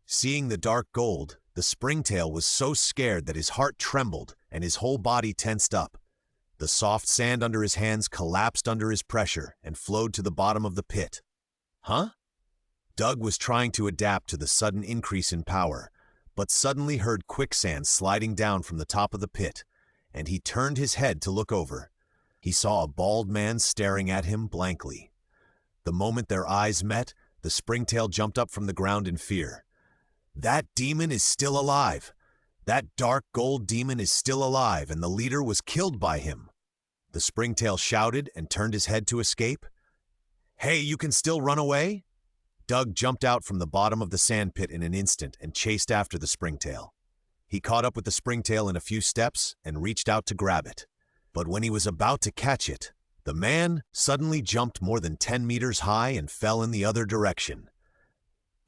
[SPEAKER 1] Seeing the dark gold, the Springtail was so scared that his heart trembled and his whole body tensed up. The soft sand under his hands collapsed under his pressure and flowed to the bottom of the pit. Huh? Doug was trying to adapt to the sudden increase in power, but suddenly heard quicksand sliding down from the top of the pit, and he turned his head to look over. He saw a bald man staring at him blankly. The moment their eyes met, the Springtail jumped up from the ground in fear. That demon is still alive. That dark gold demon is still alive, and the leader was killed by him. The Springtail shouted and turned his head to escape. Hey, you can still run away? Doug jumped out from the bottom of the sand pit in an instant and chased after the Springtail. He caught up with the Springtail in a few steps and reached out to grab it. But when he was about to catch it, the man suddenly jumped more than 10 meters high and fell in the other direction.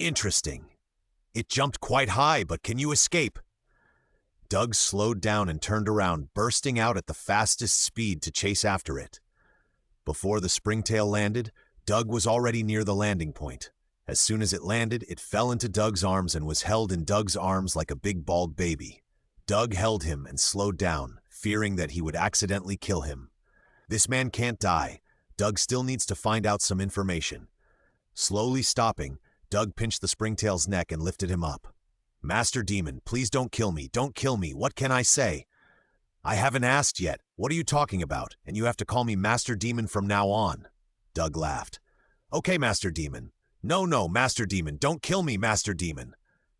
[SPEAKER 1] Interesting. It jumped quite high, but can you escape? Doug slowed down and turned around, bursting out at the fastest speed to chase after it. Before the Springtail landed, Doug was already near the landing point. As soon as it landed, it fell into Doug's arms and was held in Doug's arms like a big bald baby. Doug held him and slowed down, fearing that he would accidentally kill him. This man can't die. Doug still needs to find out some information. Slowly stopping, Doug pinched the Springtail's neck and lifted him up. Master Demon, please don't kill me. Don't kill me. What can I say? I haven't asked yet. What are you talking about? And you have to call me Master Demon from now on. Doug laughed. Okay, Master Demon. No, Master Demon. Don't kill me, Master Demon.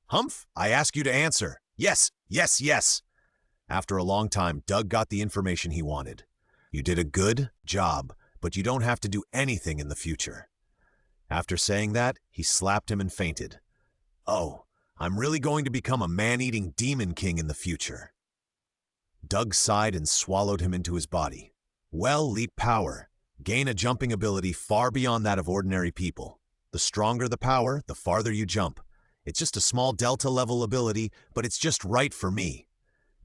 [SPEAKER 1] Humph, I ask you to answer. Yes. After a long time, Doug got the information he wanted. You did a good job, but you don't have to do anything in the future. After saying that, he slapped him and fainted. Oh, I'm really going to become a man-eating demon king in the future. Doug sighed and swallowed him into his body. Well, leap power. Gain a jumping ability far beyond that of ordinary people. The stronger the power, the farther you jump. It's just a small delta-level ability, but it's just right for me.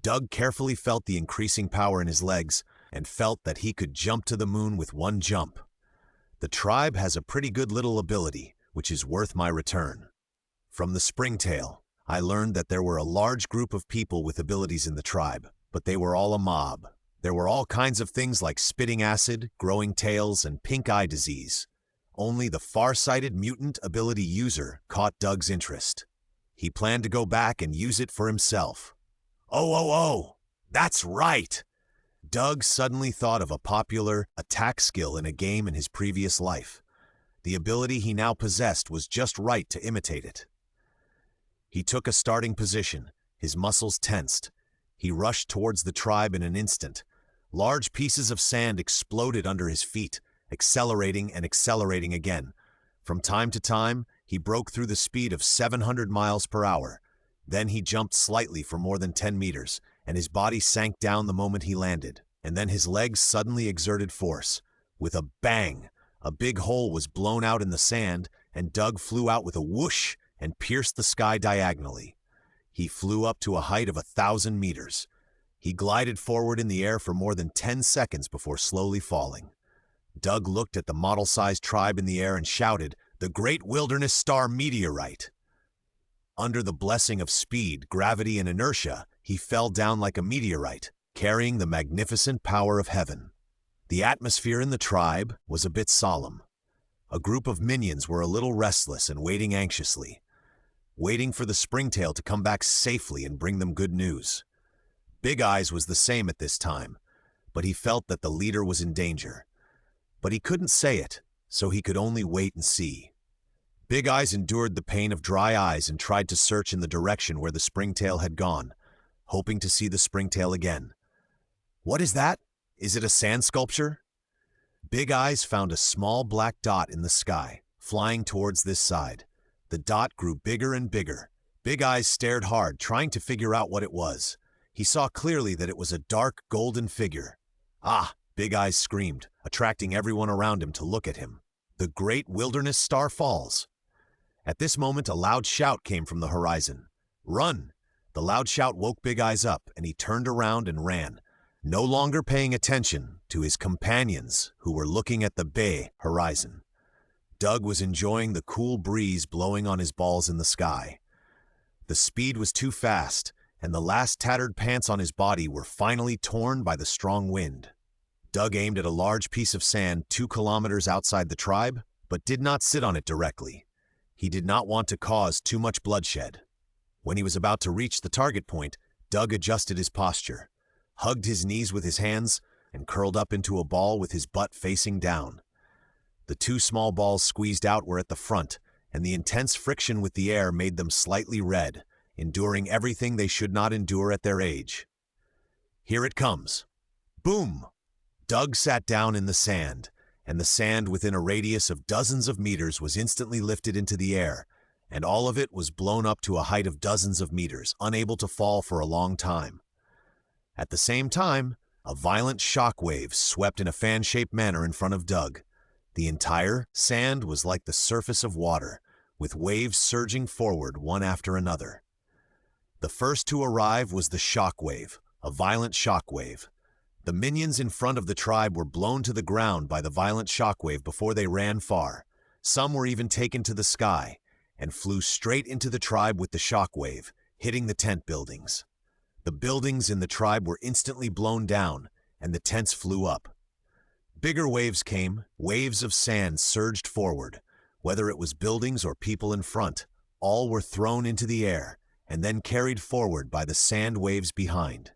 [SPEAKER 1] Doug carefully felt the increasing power in his legs and felt that he could jump to the moon with one jump. The tribe has a pretty good little ability, which is worth my return. From the Springtail, I learned that there were a large group of people with abilities in the tribe, but they were all a mob. There were all kinds of things like spitting acid, growing tails, and pink eye disease. Only the far-sighted mutant ability user caught Doug's interest. He planned to go back and use it for himself. Oh, that's right! Doug suddenly thought of a popular attack skill in a game in his previous life. The ability he now possessed was just right to imitate it. He took a starting position, his muscles tensed. He rushed towards the tribe in an instant. Large pieces of sand exploded under his feet, accelerating and accelerating again. From time to time, he broke through the speed of 700 miles per hour. Then he jumped slightly for more than 10 meters, and his body sank down the moment he landed. And then his legs suddenly exerted force. With a bang, a big hole was blown out in the sand, and Doug flew out with a whoosh and pierced the sky diagonally. He flew up to a height of 1,000 meters. He glided forward in the air for more than 10 seconds before slowly falling. Doug looked at the model-sized tribe in the air and shouted, "The Great Wilderness Star Meteorite!" Under the blessing of speed, gravity, and inertia, he fell down like a meteorite, carrying the magnificent power of heaven. The atmosphere in the tribe was a bit solemn. A group of minions were a little restless and waiting anxiously, waiting for the Springtail to come back safely and bring them good news. Big Eyes was the same at this time, but he felt that the leader was in danger. But he couldn't say it, so he could only wait and see. Big Eyes endured the pain of dry eyes and tried to search in the direction where the springtail had gone, hoping to see the springtail again. What is that? Is it a sand sculpture? Big Eyes found a small black dot in the sky, flying towards this side. The dot grew bigger and bigger. Big Eyes stared hard, trying to figure out what it was. He saw clearly that it was a dark golden figure. Ah! Big Eyes screamed, attracting everyone around him to look at him. The great wilderness star falls. At this moment, a loud shout came from the horizon. Run! The loud shout woke Big Eyes up, and he turned around and ran, no longer paying attention to his companions who were looking at the bay horizon. Doug was enjoying the cool breeze blowing on his balls in the sky. The speed was too fast, and the last tattered pants on his body were finally torn by the strong wind. Doug aimed at a large piece of sand 2 kilometers outside the tribe, but did not sit on it directly. He did not want to cause too much bloodshed. When he was about to reach the target point, Doug adjusted his posture, hugged his knees with his hands, and curled up into a ball with his butt facing down. The 2 small balls squeezed out were at the front, and the intense friction with the air made them slightly red, enduring everything they should not endure at their age. Here it comes. Boom! Doug sat down in the sand, and the sand within a radius of dozens of meters was instantly lifted into the air, and all of it was blown up to a height of dozens of meters, unable to fall for a long time. At the same time, a violent shock wave swept in a fan-shaped manner in front of Doug. The entire sand was like the surface of water, with waves surging forward one after another. The first to arrive was the shock wave, a violent shock wave. The minions in front of the tribe were blown to the ground by the violent shockwave before they ran far. Some were even taken to the sky and flew straight into the tribe with the shockwave, hitting the tent buildings. The buildings in the tribe were instantly blown down, and the tents flew up. Bigger waves came, waves of sand surged forward. Whether it was buildings or people in front, all were thrown into the air and then carried forward by the sand waves behind.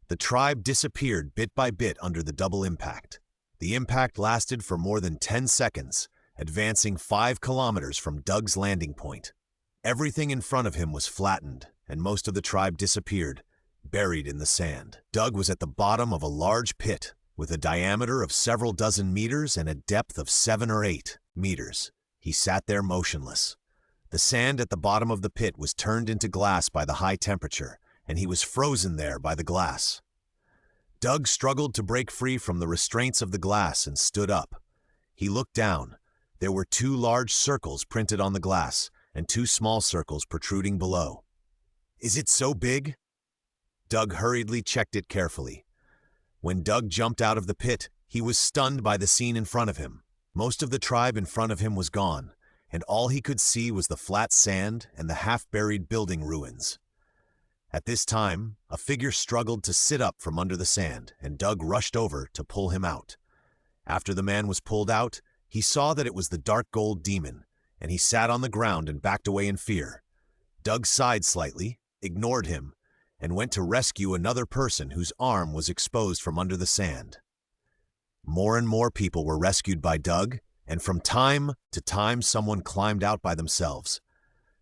[SPEAKER 1] The tribe disappeared bit by bit under the double impact. The impact lasted for more than 10 seconds, advancing 5 kilometers from Doug's landing point. Everything in front of him was flattened, and most of the tribe disappeared, buried in the sand. Doug was at the bottom of a large pit, with a diameter of several dozen meters and a depth of 7 or 8 meters. He sat there motionless. The sand at the bottom of the pit was turned into glass by the high temperature, and he was frozen there by the glass. Doug struggled to break free from the restraints of the glass and stood up. He looked down. There were 2 large circles printed on the glass, and 2 small circles protruding below. Is it so big? Doug hurriedly checked it carefully. When Doug jumped out of the pit, he was stunned by the scene in front of him. Most of the tribe in front of him was gone, and all he could see was the flat sand and the half-buried building ruins. At this time, a figure struggled to sit up from under the sand, and Doug rushed over to pull him out. After the man was pulled out, he saw that it was the dark gold demon, and he sat on the ground and backed away in fear. Doug sighed slightly, ignored him, and went to rescue another person whose arm was exposed from under the sand. More and more people were rescued by Doug, and from time to time someone climbed out by themselves.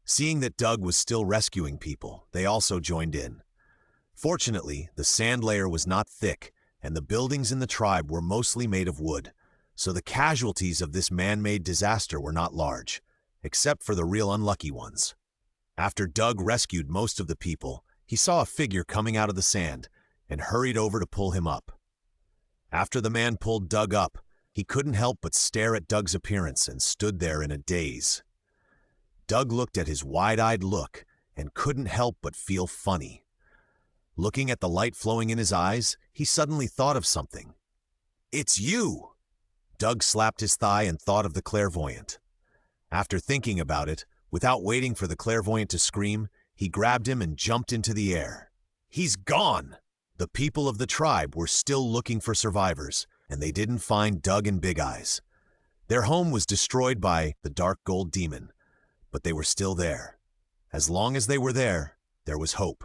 [SPEAKER 1] Seeing that Doug was still rescuing people, they also joined in. Fortunately, the sand layer was not thick, and the buildings in the tribe were mostly made of wood, so the casualties of this man-made disaster were not large, except for the real unlucky ones. After Doug rescued most of the people, he saw a figure coming out of the sand and hurried over to pull him up. After the man pulled Doug up, he couldn't help but stare at Doug's appearance and stood there in a daze. Doug looked at his wide-eyed look and couldn't help but feel funny. Looking at the light flowing in his eyes, he suddenly thought of something. "It's you!" Doug slapped his thigh and thought of the clairvoyant. After thinking about it, without waiting for the clairvoyant to scream, he grabbed him and jumped into the air. "He's gone!" The people of the tribe were still looking for survivors, and they didn't find Doug and Big Eyes. Their home was destroyed by the dark gold demon, but they were still there. As long as they were there was hope.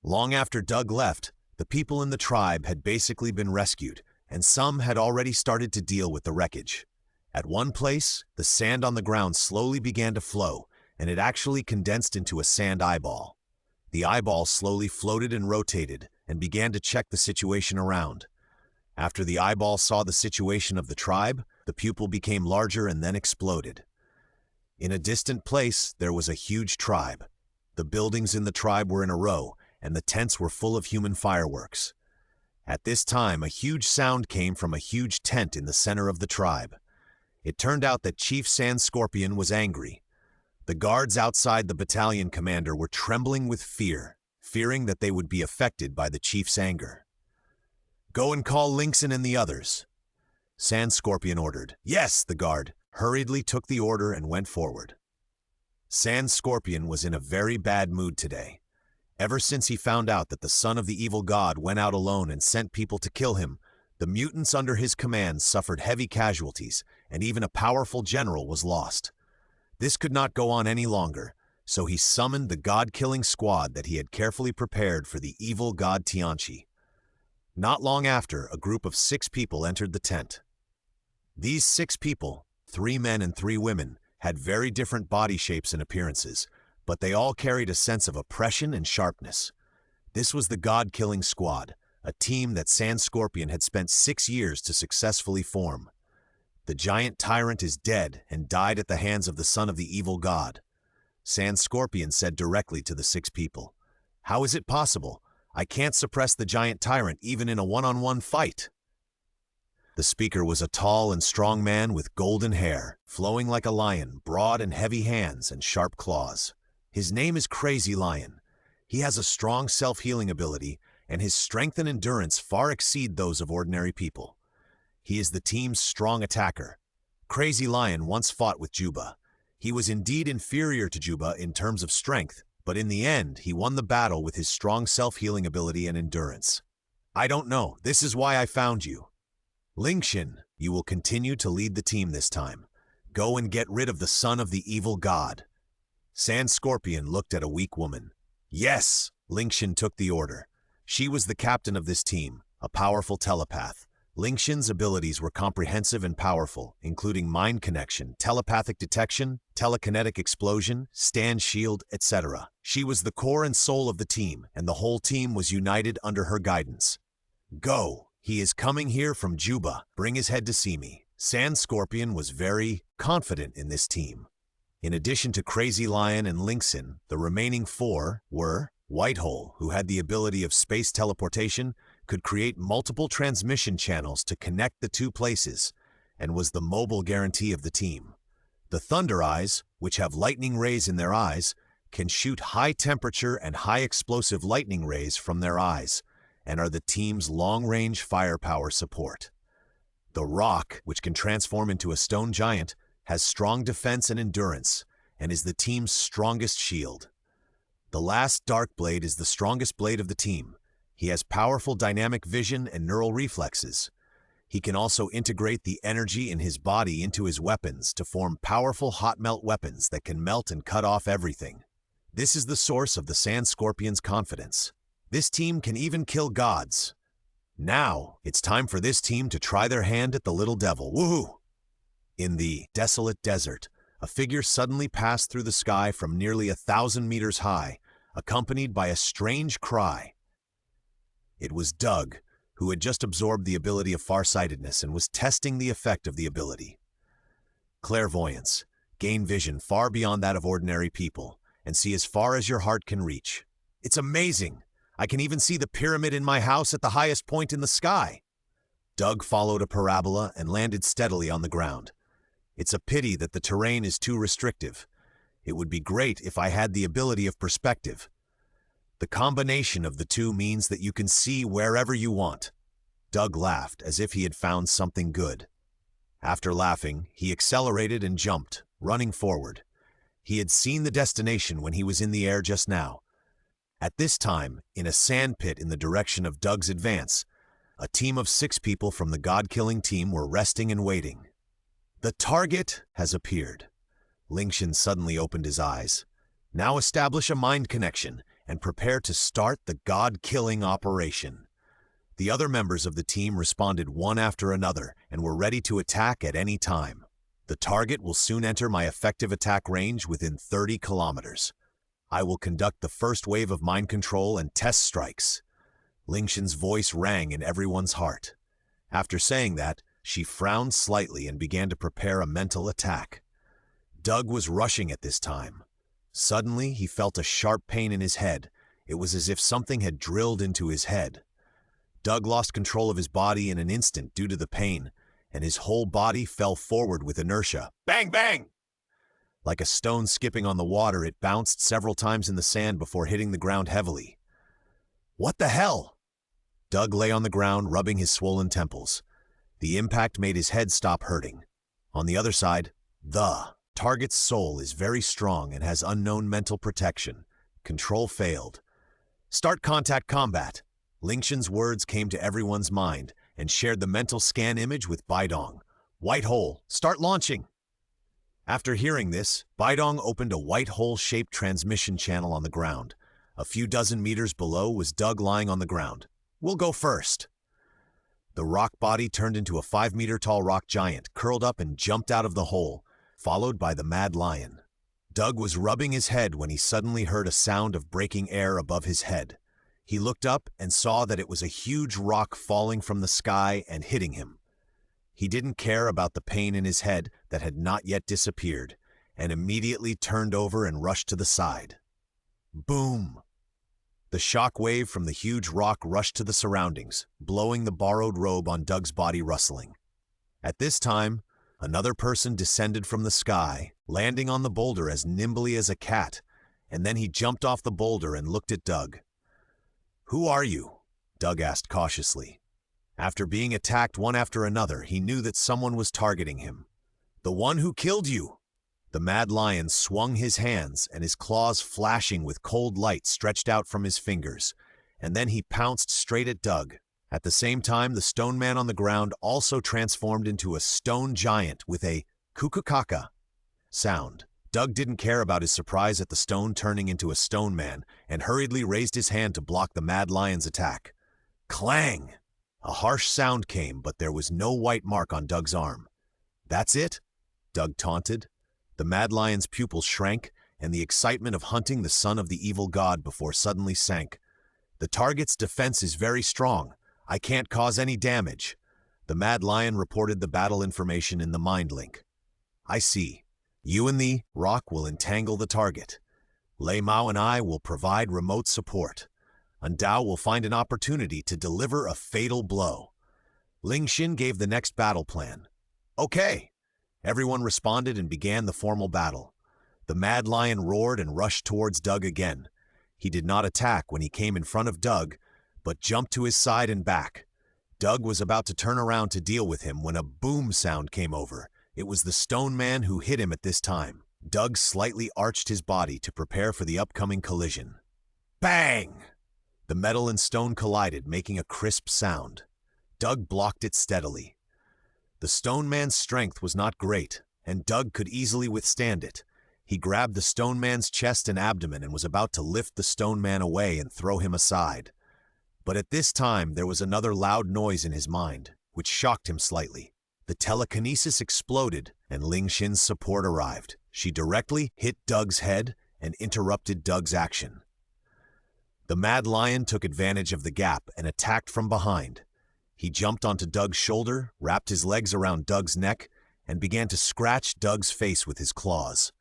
[SPEAKER 1] Long after Doug left, The people in the tribe had basically been rescued, and some had already started to deal with the wreckage. At one place, the sand on the ground slowly began to flow, and it actually condensed into a sand eyeball. The eyeball slowly floated and rotated, and began to check the situation around. After the eyeball saw the situation of the tribe, the pupil became larger and then exploded. In a distant place, there was a huge tribe. The buildings in the tribe were in a row, and the tents were full of human fireworks. At this time, a huge sound came from a huge tent in the center of the tribe. It turned out that Chief Sand Scorpion was angry. The guards outside the battalion commander were trembling with fear, fearing that they would be affected by the chief's anger. "Go and call Linkson and the others," Sand Scorpion ordered. "Yes," the guard hurriedly took the order and went forward. Sand Scorpion was in a very bad mood today. Ever since he found out that the son of the evil god went out alone and sent people to kill him, the mutants under his command suffered heavy casualties, and even a powerful general was lost. This could not go on any longer, so he summoned the god-killing squad that he had carefully prepared for the evil god Tianchi. Not long after, a group of 6 people entered the tent. These 6 people, 3 men and 3 women, had very different body shapes and appearances, but they all carried a sense of oppression and sharpness. This was the God-Killing Squad, a team that Sand Scorpion had spent 6 years to successfully form. The giant tyrant is dead and died at the hands of the son of the evil god. Sand Scorpion said directly to the 6 people, "How is it possible? I can't suppress the giant tyrant even in a one-on-one fight." The speaker was a tall and strong man with golden hair, flowing like a lion, broad and heavy hands and sharp claws. His name is Crazy Lion. He has a strong self-healing ability, and his strength and endurance far exceed those of ordinary people. He is the team's strong attacker. Crazy Lion once fought with Juba. He was indeed inferior to Juba in terms of strength, but in the end, he won the battle with his strong self-healing ability and endurance. "I don't know. This is why I found you. Lingshin, you will continue to lead the team this time. Go and get rid of the son of the evil god." Sand Scorpion looked at a weak woman. "Yes!" Lingshin took the order. She was the captain of this team, a powerful telepath. Lingshin's abilities were comprehensive and powerful, including mind connection, telepathic detection, telekinetic explosion, stand shield, etc. She was the core and soul of the team, and the whole team was united under her guidance. "Go! He is coming here from Juba. Bring his head to see me." Sand Scorpion was very confident in this team. In addition to Crazy Lion and Linkson, the remaining 4 were Whitehole, who had the ability of space teleportation, could create multiple transmission channels to connect the 2 places, and was the mobile guarantee of the team. The Thunder Eyes, which have lightning rays in their eyes, can shoot high temperature and high explosive lightning rays from their eyes, and are the team's long-range firepower support. The Rock, which can transform into a stone giant, has strong defense and endurance, and is the team's strongest shield. The last Dark Blade is the strongest blade of the team. He has powerful dynamic vision and neural reflexes. He can also integrate the energy in his body into his weapons to form powerful hot melt weapons that can melt and cut off everything. This is the source of the Sand Scorpion's confidence. This team can even kill gods. Now, it's time for this team to try their hand at the little devil. Woohoo! In the desolate desert, a figure suddenly passed through the sky from nearly 1,000 meters high, accompanied by a strange cry. It was Doug, who had just absorbed the ability of farsightedness and was testing the effect of the ability. Clairvoyance. Gain vision far beyond that of ordinary people, and see as far as your heart can reach. It's amazing! I can even see the pyramid in my house at the highest point in the sky. Doug followed a parabola and landed steadily on the ground. It's a pity that the terrain is too restrictive. It would be great if I had the ability of perspective. The combination of the two means that you can see wherever you want. Doug laughed as if he had found something good. After laughing, he accelerated and jumped, running forward. He had seen the destination when he was in the air just now. At this time, in a sand pit in the direction of Doug's advance, a team of 6 people from the God-Killing team were resting and waiting. The target has appeared. Lingshin suddenly opened his eyes. Now establish a mind connection and prepare to start the God-Killing operation. The other members of the team responded one after another and were ready to attack at any time. The target will soon enter my effective attack range within 30 kilometers. I will conduct the first wave of mind control and test strikes. Ling Xin's voice rang in everyone's heart. After saying that, she frowned slightly and began to prepare a mental attack. Doug was rushing at this time. Suddenly, he felt a sharp pain in his head. It was as if something had drilled into his head. Doug lost control of his body in an instant due to the pain, and his whole body fell forward with inertia. Bang, bang! Like a stone skipping on the water, it bounced several times in the sand before hitting the ground heavily. What the hell? Doug lay on the ground, rubbing his swollen temples. The impact made his head stop hurting. On the other side, the target's soul is very strong and has unknown mental protection. Control failed. Start contact combat. Ling Xin's words came to everyone's mind and shared the mental scan image with Baidong. White hole, start launching! After hearing this, Baidong opened a white hole-shaped transmission channel on the ground. A few dozen meters below was Doug lying on the ground. We'll go first. The rock body turned into a 5-meter-tall rock giant, curled up and jumped out of the hole, followed by the Mad Lion. Doug was rubbing his head when he suddenly heard a sound of breaking air above his head. He looked up and saw that it was a huge rock falling from the sky and hitting him. He didn't care about the pain in his head that had not yet disappeared, and immediately turned over and rushed to the side. Boom! The shock wave from the huge rock rushed to the surroundings, blowing the borrowed robe on Doug's body rustling. At this time, another person descended from the sky, landing on the boulder as nimbly as a cat, and then he jumped off the boulder and looked at Doug. Who are you? Doug asked cautiously. After being attacked one after another, he knew that someone was targeting him. The one who killed you! The Mad Lion swung his hands, and his claws flashing with cold light stretched out from his fingers, and then he pounced straight at Doug. At the same time, the stone man on the ground also transformed into a stone giant with a kukukaka sound. Doug didn't care about his surprise at the stone turning into a stone man and hurriedly raised his hand to block the Mad Lion's attack. Clang! A harsh sound came, but there was no white mark on Doug's arm. That's it? Doug taunted. The Mad Lion's pupils shrank, and the excitement of hunting the son of the evil god before suddenly sank. The target's defense is very strong. I can't cause any damage. The Mad Lion reported the battle information in the mind link. I see. You and the rock will entangle the target. Lei Mao and I will provide remote support. And Dao will find an opportunity to deliver a fatal blow. Ling Xin gave the next battle plan. Okay. Everyone responded and began the formal battle. The Mad Lion roared and rushed towards Doug again. He did not attack when he came in front of Doug, but jumped to his side and back. Doug was about to turn around to deal with him when a boom sound came over. It was the stone man who hit him at this time. Doug slightly arched his body to prepare for the upcoming collision. Bang! The metal and stone collided, making a crisp sound. Doug blocked it steadily. The stone man's strength was not great, and Doug could easily withstand it. He grabbed the stone man's chest and abdomen and was about to lift the stone man away and throw him aside. But at this time, there was another loud noise in his mind, which shocked him slightly. The telekinesis exploded, and Ling Xin's support arrived. She directly hit Doug's head and interrupted Doug's action. The Mad Lion took advantage of the gap and attacked from behind. He jumped onto Doug's shoulder, wrapped his legs around Doug's neck, and began to scratch Doug's face with his claws.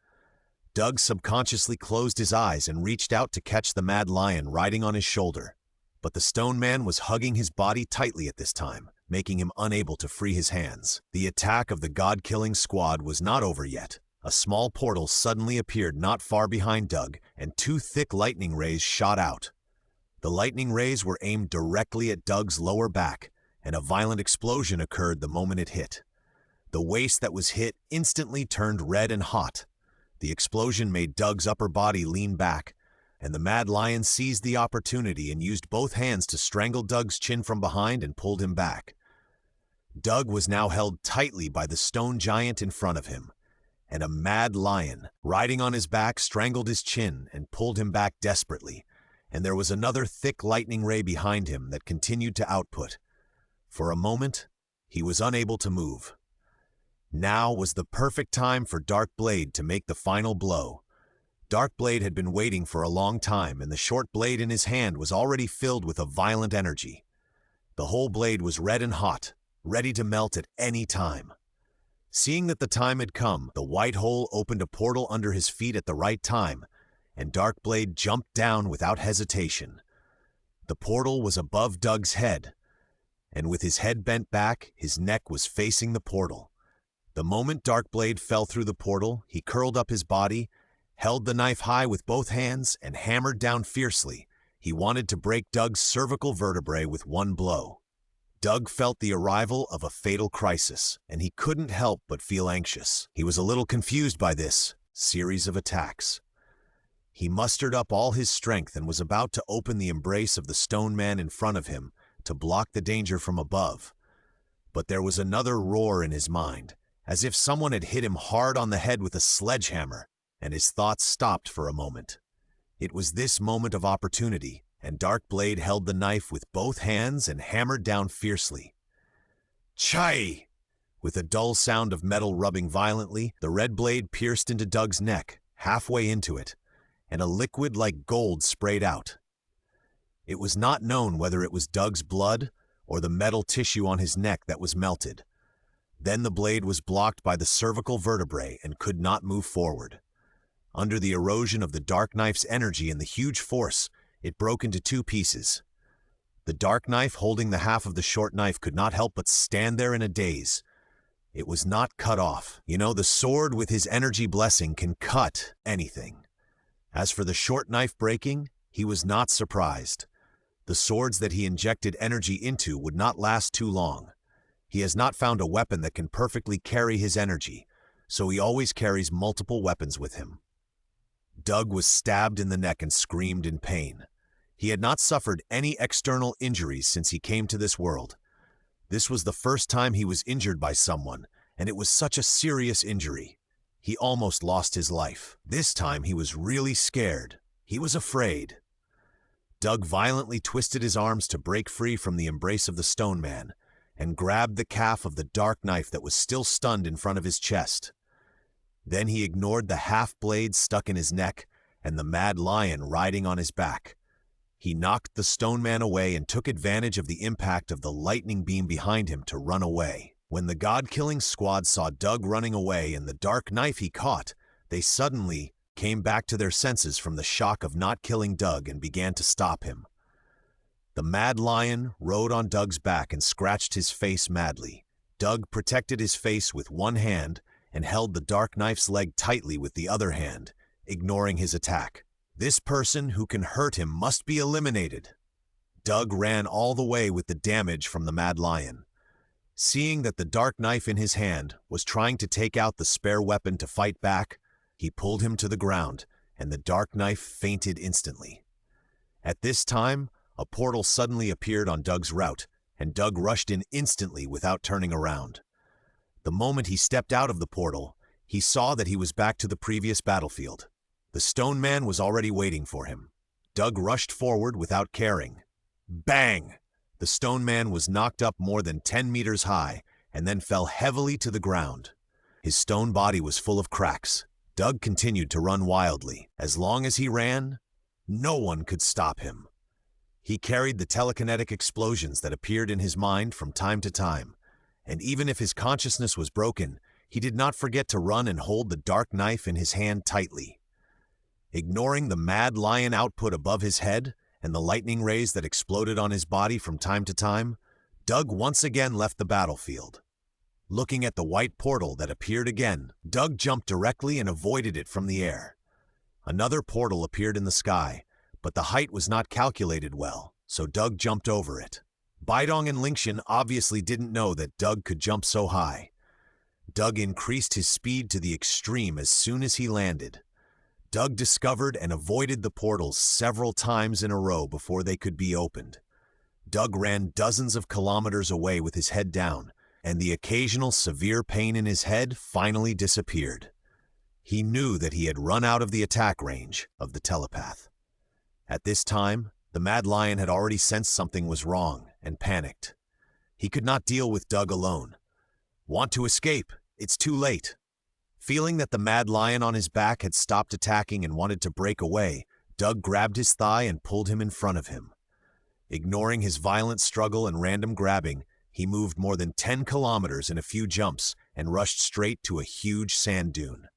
[SPEAKER 1] Doug subconsciously closed his eyes and reached out to catch the Mad Lion riding on his shoulder. But the stone man was hugging his body tightly at this time, making him unable to free his hands. The attack of the god-killing squad was not over yet. A small portal suddenly appeared not far behind Doug, and 2 thick lightning rays shot out. The lightning rays were aimed directly at Doug's lower back, and a violent explosion occurred the moment it hit. The waist that was hit instantly turned red and hot. The explosion made Doug's upper body lean back, and the Mad Lion seized the opportunity and used both hands to strangle Doug's chin from behind and pulled him back. Doug was now held tightly by the stone giant in front of him, and a Mad Lion, riding on his back, strangled his chin and pulled him back desperately. and there was another thick lightning ray behind him that continued to output. For a moment, he was unable to move. Now was the perfect time for Dark Blade to make the final blow. Dark Blade had been waiting for a long time, and the short blade in his hand was already filled with a violent energy. The whole blade was red and hot, ready to melt at any time. Seeing that the time had come, the white hole opened a portal under his feet at the right time, and Dark Blade jumped down without hesitation. The portal was above Doug's head, and with his head bent back, his neck was facing the portal. The moment Dark Blade fell through the portal, he curled up his body, held the knife high with both hands, and hammered down fiercely. He wanted to break Doug's cervical vertebrae with one blow. Doug felt the arrival of a fatal crisis, and he couldn't help but feel anxious. He was a little confused by this series of attacks. He mustered up all his strength and was about to open the embrace of the stone man in front of him to block the danger from above. But there was another roar in his mind, as if someone had hit him hard on the head with a sledgehammer, and his thoughts stopped for a moment. It was this moment of opportunity, and Dark Blade held the knife with both hands and hammered down fiercely. Chai! With a dull sound of metal rubbing violently, the red blade pierced into Doug's neck, halfway into it, and a liquid like gold sprayed out. It was not known whether it was Doug's blood or the metal tissue on his neck that was melted. Then the blade was blocked by the cervical vertebrae and could not move forward. Under the erosion of the dark knife's energy and the huge force, it broke into two pieces. The dark knife holding the half of the short knife could not help but stand there in a daze. It was not cut off. You know, the sword with his energy blessing can cut anything. As for the short knife breaking, he was not surprised. The swords that he injected energy into would not last too long. He has not found a weapon that can perfectly carry his energy, so he always carries multiple weapons with him. Doug was stabbed in the neck and screamed in pain. He had not suffered any external injuries since he came to this world. This was the first time he was injured by someone, and it was such a serious injury. He almost lost his life. This time he was really scared. He was afraid. Doug violently twisted his arms to break free from the embrace of the stone man, and grabbed the calf of the dark knife that was still stunned in front of his chest. Then he ignored the half-blade stuck in his neck and the mad lion riding on his back. He knocked the stone man away and took advantage of the impact of the lightning beam behind him to run away. When the god-killing squad saw Doug running away and the dark knife he caught, they suddenly came back to their senses from the shock of not killing Doug and began to stop him. The mad lion rode on Doug's back and scratched his face madly. Doug protected his face with one hand and held the dark knife's leg tightly with the other hand, ignoring his attack. This person who can hurt him must be eliminated. Doug ran all the way with the damage from the mad lion. Seeing that the dark knife in his hand was trying to take out the spare weapon to fight back, he pulled him to the ground, and the dark knife fainted instantly. At this time, a portal suddenly appeared on Doug's route, and Doug rushed in instantly without turning around. The moment he stepped out of the portal, he saw that he was back to the previous battlefield. The stone man was already waiting for him. Doug rushed forward without caring. Bang! The stone man was knocked up more than 10 meters high and then fell heavily to the ground. His stone body was full of cracks. Doug continued to run wildly. As long as he ran, no one could stop him. He carried the telekinetic explosions that appeared in his mind from time to time, and even if his consciousness was broken, he did not forget to run and hold the dark knife in his hand tightly. Ignoring the mad lion output above his head and the lightning rays that exploded on his body from time to time, Doug once again left the battlefield. Looking at the white portal that appeared again, Doug jumped directly and avoided it from the air. Another portal appeared in the sky, but the height was not calculated well, so Doug jumped over it. Bidong and Lingshan obviously didn't know that Doug could jump so high. Doug increased his speed to the extreme as soon as he landed. Doug discovered and avoided the portals several times in a row before they could be opened. Doug ran dozens of kilometers away with his head down, and the occasional severe pain in his head finally disappeared. He knew that he had run out of the attack range of the telepath. At this time, the Mad Lion had already sensed something was wrong and panicked. He could not deal with Doug alone. Want to escape? It's too late. Feeling that the Mad Lion on his back had stopped attacking and wanted to break away, Doug grabbed his thigh and pulled him in front of him. Ignoring his violent struggle and random grabbing, he moved more than 10 kilometers in a few jumps and rushed straight to a huge sand dune.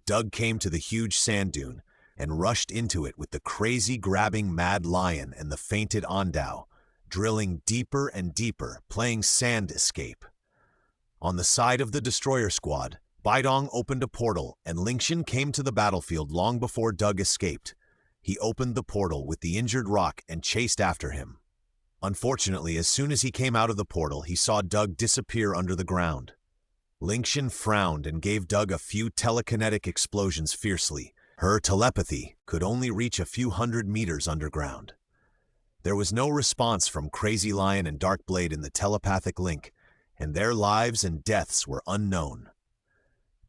[SPEAKER 1] Doug came to the huge sand dune and rushed into it with the crazy grabbing Mad Lion and the fainted Dao, drilling deeper and deeper, playing sand escape. On the side of the destroyer squad, Bidong opened a portal and Lingshan came to the battlefield long before Doug escaped. He opened the portal with the injured Rock and chased after him. Unfortunately, as soon as he came out of the portal, he saw Doug disappear under the ground. Lingshan frowned and gave Doug a few telekinetic explosions fiercely. Her telepathy could only reach a few hundred meters underground. There was no response from Crazy Lion and Dark Blade in the telepathic link, and their lives and deaths were unknown.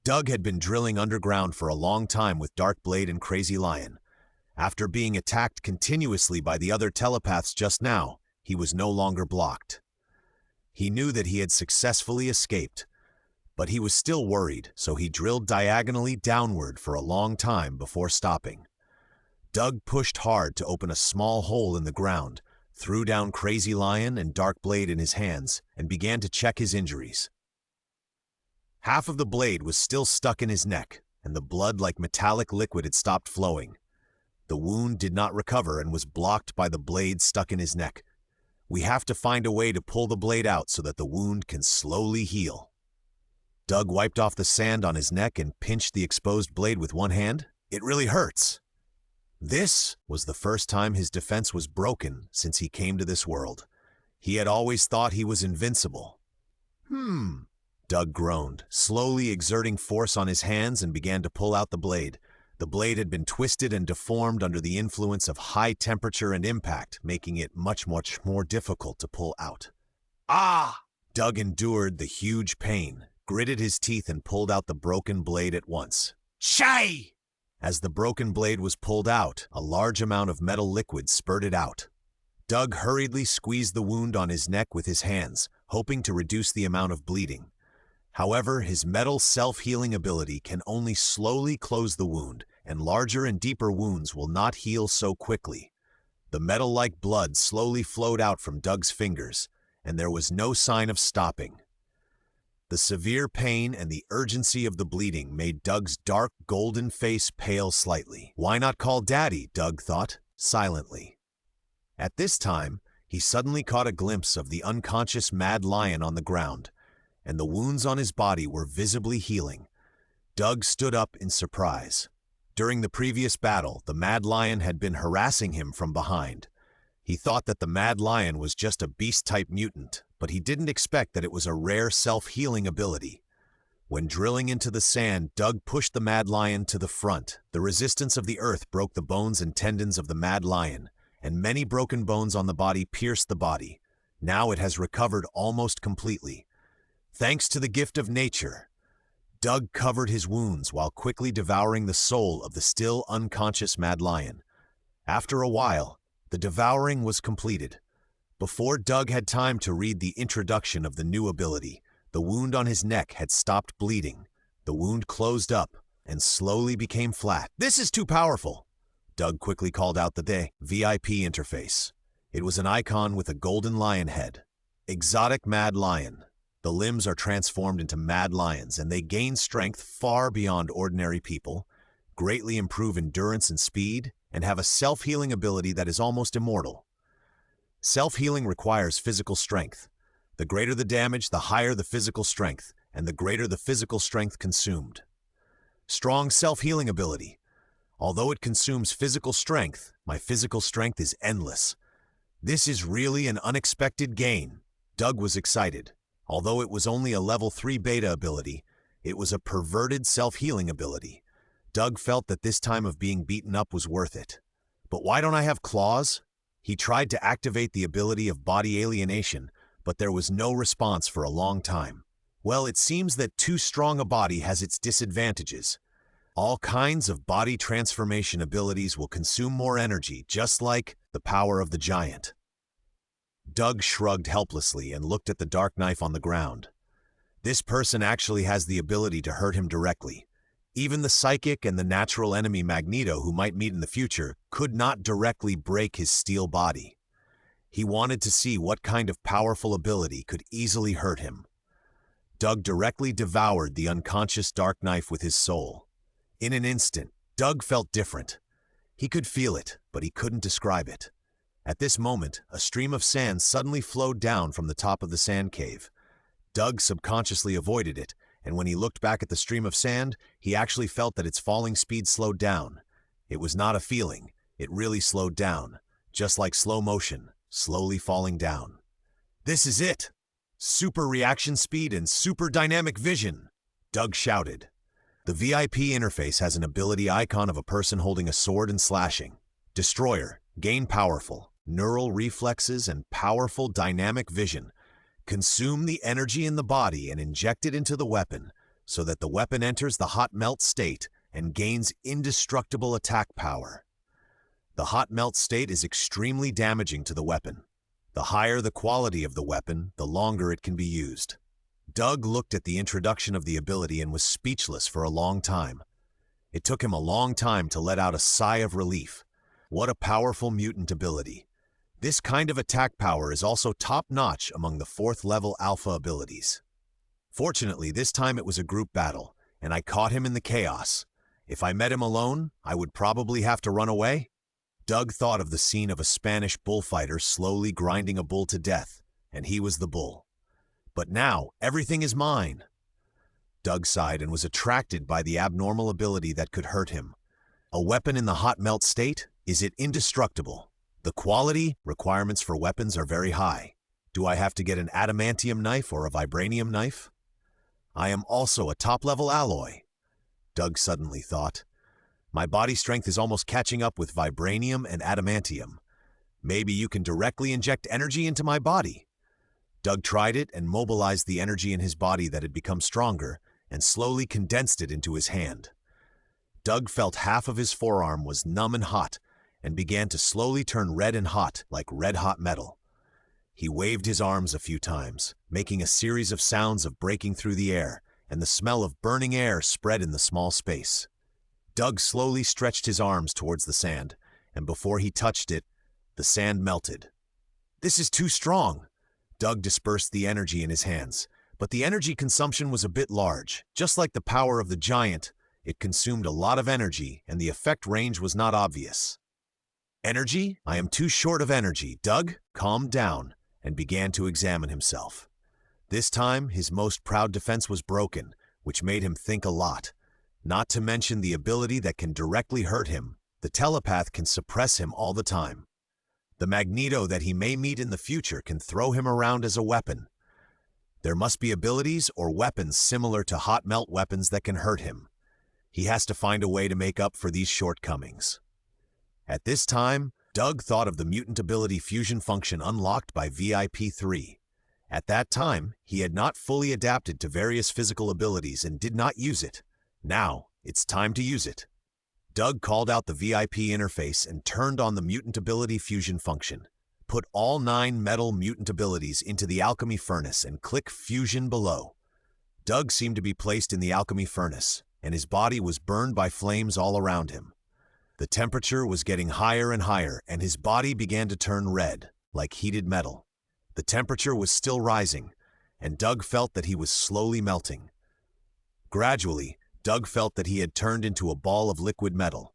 [SPEAKER 1] Doug had been drilling underground for a long time with Dark Blade and Crazy Lion. After being attacked continuously by the other telepaths just now, he was no longer blocked. He knew that he had successfully escaped, but he was still worried, so he drilled diagonally downward for a long time before stopping. Doug pushed hard to open a small hole in the ground, threw down Crazy Lion and Dark Blade in his hands, and began to check his injuries. Half of the blade was still stuck in his neck, and the blood like metallic liquid had stopped flowing. The wound did not recover and was blocked by the blade stuck in his neck. We have to find a way to pull the blade out so that the wound can slowly heal. Doug wiped off the sand on his neck and pinched the exposed blade with one hand. It really hurts. This was the first time his defense was broken since he came to this world. He had always thought he was invincible. Doug groaned, slowly exerting force on his hands and began to pull out the blade. The blade had been twisted and deformed under the influence of high temperature and impact, making it much more difficult to pull out. Doug endured the huge pain, gritted his teeth and pulled out the broken blade at once. Shay! As the broken blade was pulled out, a large amount of metal liquid spurted out. Doug hurriedly squeezed the wound on his neck with his hands, hoping to reduce the amount of bleeding. However, his metal self-healing ability can only slowly close the wound, and larger and deeper wounds will not heal so quickly. The metal-like blood slowly flowed out from Doug's fingers, and there was no sign of stopping. The severe pain and the urgency of the bleeding made Doug's dark golden face pale slightly. Why not call Daddy, Doug thought, silently. At this time, he suddenly caught a glimpse of the unconscious Mad Lion on the ground, and the wounds on his body were visibly healing. Doug stood up in surprise. During the previous battle, the Mad Lion had been harassing him from behind. He thought that the Mad Lion was just a beast-type mutant, but he didn't expect that it was a rare self-healing ability. When drilling into the sand, Doug pushed the Mad Lion to the front. The resistance of the earth broke the bones and tendons of the Mad Lion, and many broken bones on the body pierced the body. Now it has recovered almost completely. Thanks to the gift of nature, Doug covered his wounds while quickly devouring the soul of the still unconscious Mad Lion. After a while, the devouring was completed. Before Doug had time to read the introduction of the new ability, the wound on his neck had stopped bleeding. The wound closed up and slowly became flat. This is too powerful. Doug quickly called out the VIP interface. It was an icon with a golden lion head. Exotic Mad Lion. The limbs are transformed into Mad Lions, and they gain strength far beyond ordinary people, greatly improve endurance and speed, and have a self-healing ability that is almost immortal. Self-healing requires physical strength. The greater the damage, the higher the physical strength, and the greater the physical strength consumed. Strong self-healing ability. Although it consumes physical strength, my physical strength is endless. This is really an unexpected gain. Doug was excited. Although it was only a level 3 beta ability, it was a perverted self-healing ability. Doug felt that this time of being beaten up was worth it. But why don't I have claws? He tried to activate the ability of body alienation, but there was no response for a long time. Well, it seems that too strong a body has its disadvantages. All kinds of body transformation abilities will consume more energy, just like the power of the giant. Doug shrugged helplessly and looked at the dark knife on the ground. This person actually has the ability to hurt him directly. Even the psychic and the natural enemy Magneto, who might meet in the future, could not directly break his steel body. He wanted to see what kind of powerful ability could easily hurt him. Doug directly devoured the unconscious dark knife with his soul. In an instant, Doug felt different. He could feel it, but he couldn't describe it. At this moment, a stream of sand suddenly flowed down from the top of the sand cave. Doug subconsciously avoided it, and when he looked back at the stream of sand, he actually felt that its falling speed slowed down. It was not a feeling, it really slowed down, just like slow motion, slowly falling down. "This is it! Super reaction speed and super dynamic vision!" Doug shouted. The VIP interface has an ability icon of a person holding a sword and slashing. Destroyer, gain powerful, neural reflexes and powerful dynamic vision. Consume the energy in the body and inject it into the weapon so that the weapon enters the hot melt state and gains indestructible attack power. The hot melt state is extremely damaging to the weapon. The higher the quality of the weapon, the longer it can be used. Doug looked at the introduction of the ability and was speechless for a long time. It took him a long time to let out a sigh of relief. What a powerful mutant ability. This kind of attack power is also top-notch among the 4th-level alpha abilities. Fortunately, this time it was a group battle, and I caught him in the chaos. If I met him alone, I would probably have to run away. Doug thought of the scene of a Spanish bullfighter slowly grinding a bull to death, and he was the bull. But now, everything is mine. Doug sighed and was attracted by the abnormal ability that could hurt him. A weapon in the hot melt state? Is it indestructible? The quality requirements for weapons are very high. Do I have to get an adamantium knife or a vibranium knife? I am also a top-level alloy. Doug suddenly thought. My body strength is almost catching up with vibranium and adamantium. Maybe you can directly inject energy into my body. Doug tried it and mobilized the energy in his body that had become stronger and slowly condensed it into his hand. Doug felt half of his forearm was numb and hot and began to slowly turn red and hot like red-hot metal. He waved his arms a few times, making a series of sounds of breaking through the air, and the smell of burning air spread in the small space. Doug slowly stretched his arms towards the sand, and before he touched it, the sand melted. This is too strong. Doug dispersed the energy in his hands, but the energy consumption was a bit large. Just like the power of the giant, it consumed a lot of energy, and the effect range was not obvious. Energy? I am too short of energy. Doug calmed down and began to examine himself. This time, his most proud defense was broken, which made him think a lot. Not to mention the ability that can directly hurt him. The telepath can suppress him all the time. The Magneto that he may meet in the future can throw him around as a weapon. There must be abilities or weapons similar to hot melt weapons that can hurt him. He has to find a way to make up for these shortcomings. At this time, Doug thought of the mutant ability fusion function unlocked by VIP-3. At that time, he had not fully adapted to various physical abilities and did not use it. Now, it's time to use it. Doug called out the VIP interface and turned on the mutant ability fusion function. Put all 9 metal mutant abilities into the alchemy furnace and click fusion below. Doug seemed to be placed in the alchemy furnace, and his body was burned by flames all around him. The temperature was getting higher and higher, and his body began to turn red, like heated metal. The temperature was still rising, and Doug felt that he was slowly melting. Gradually, Doug felt that he had turned into a ball of liquid metal.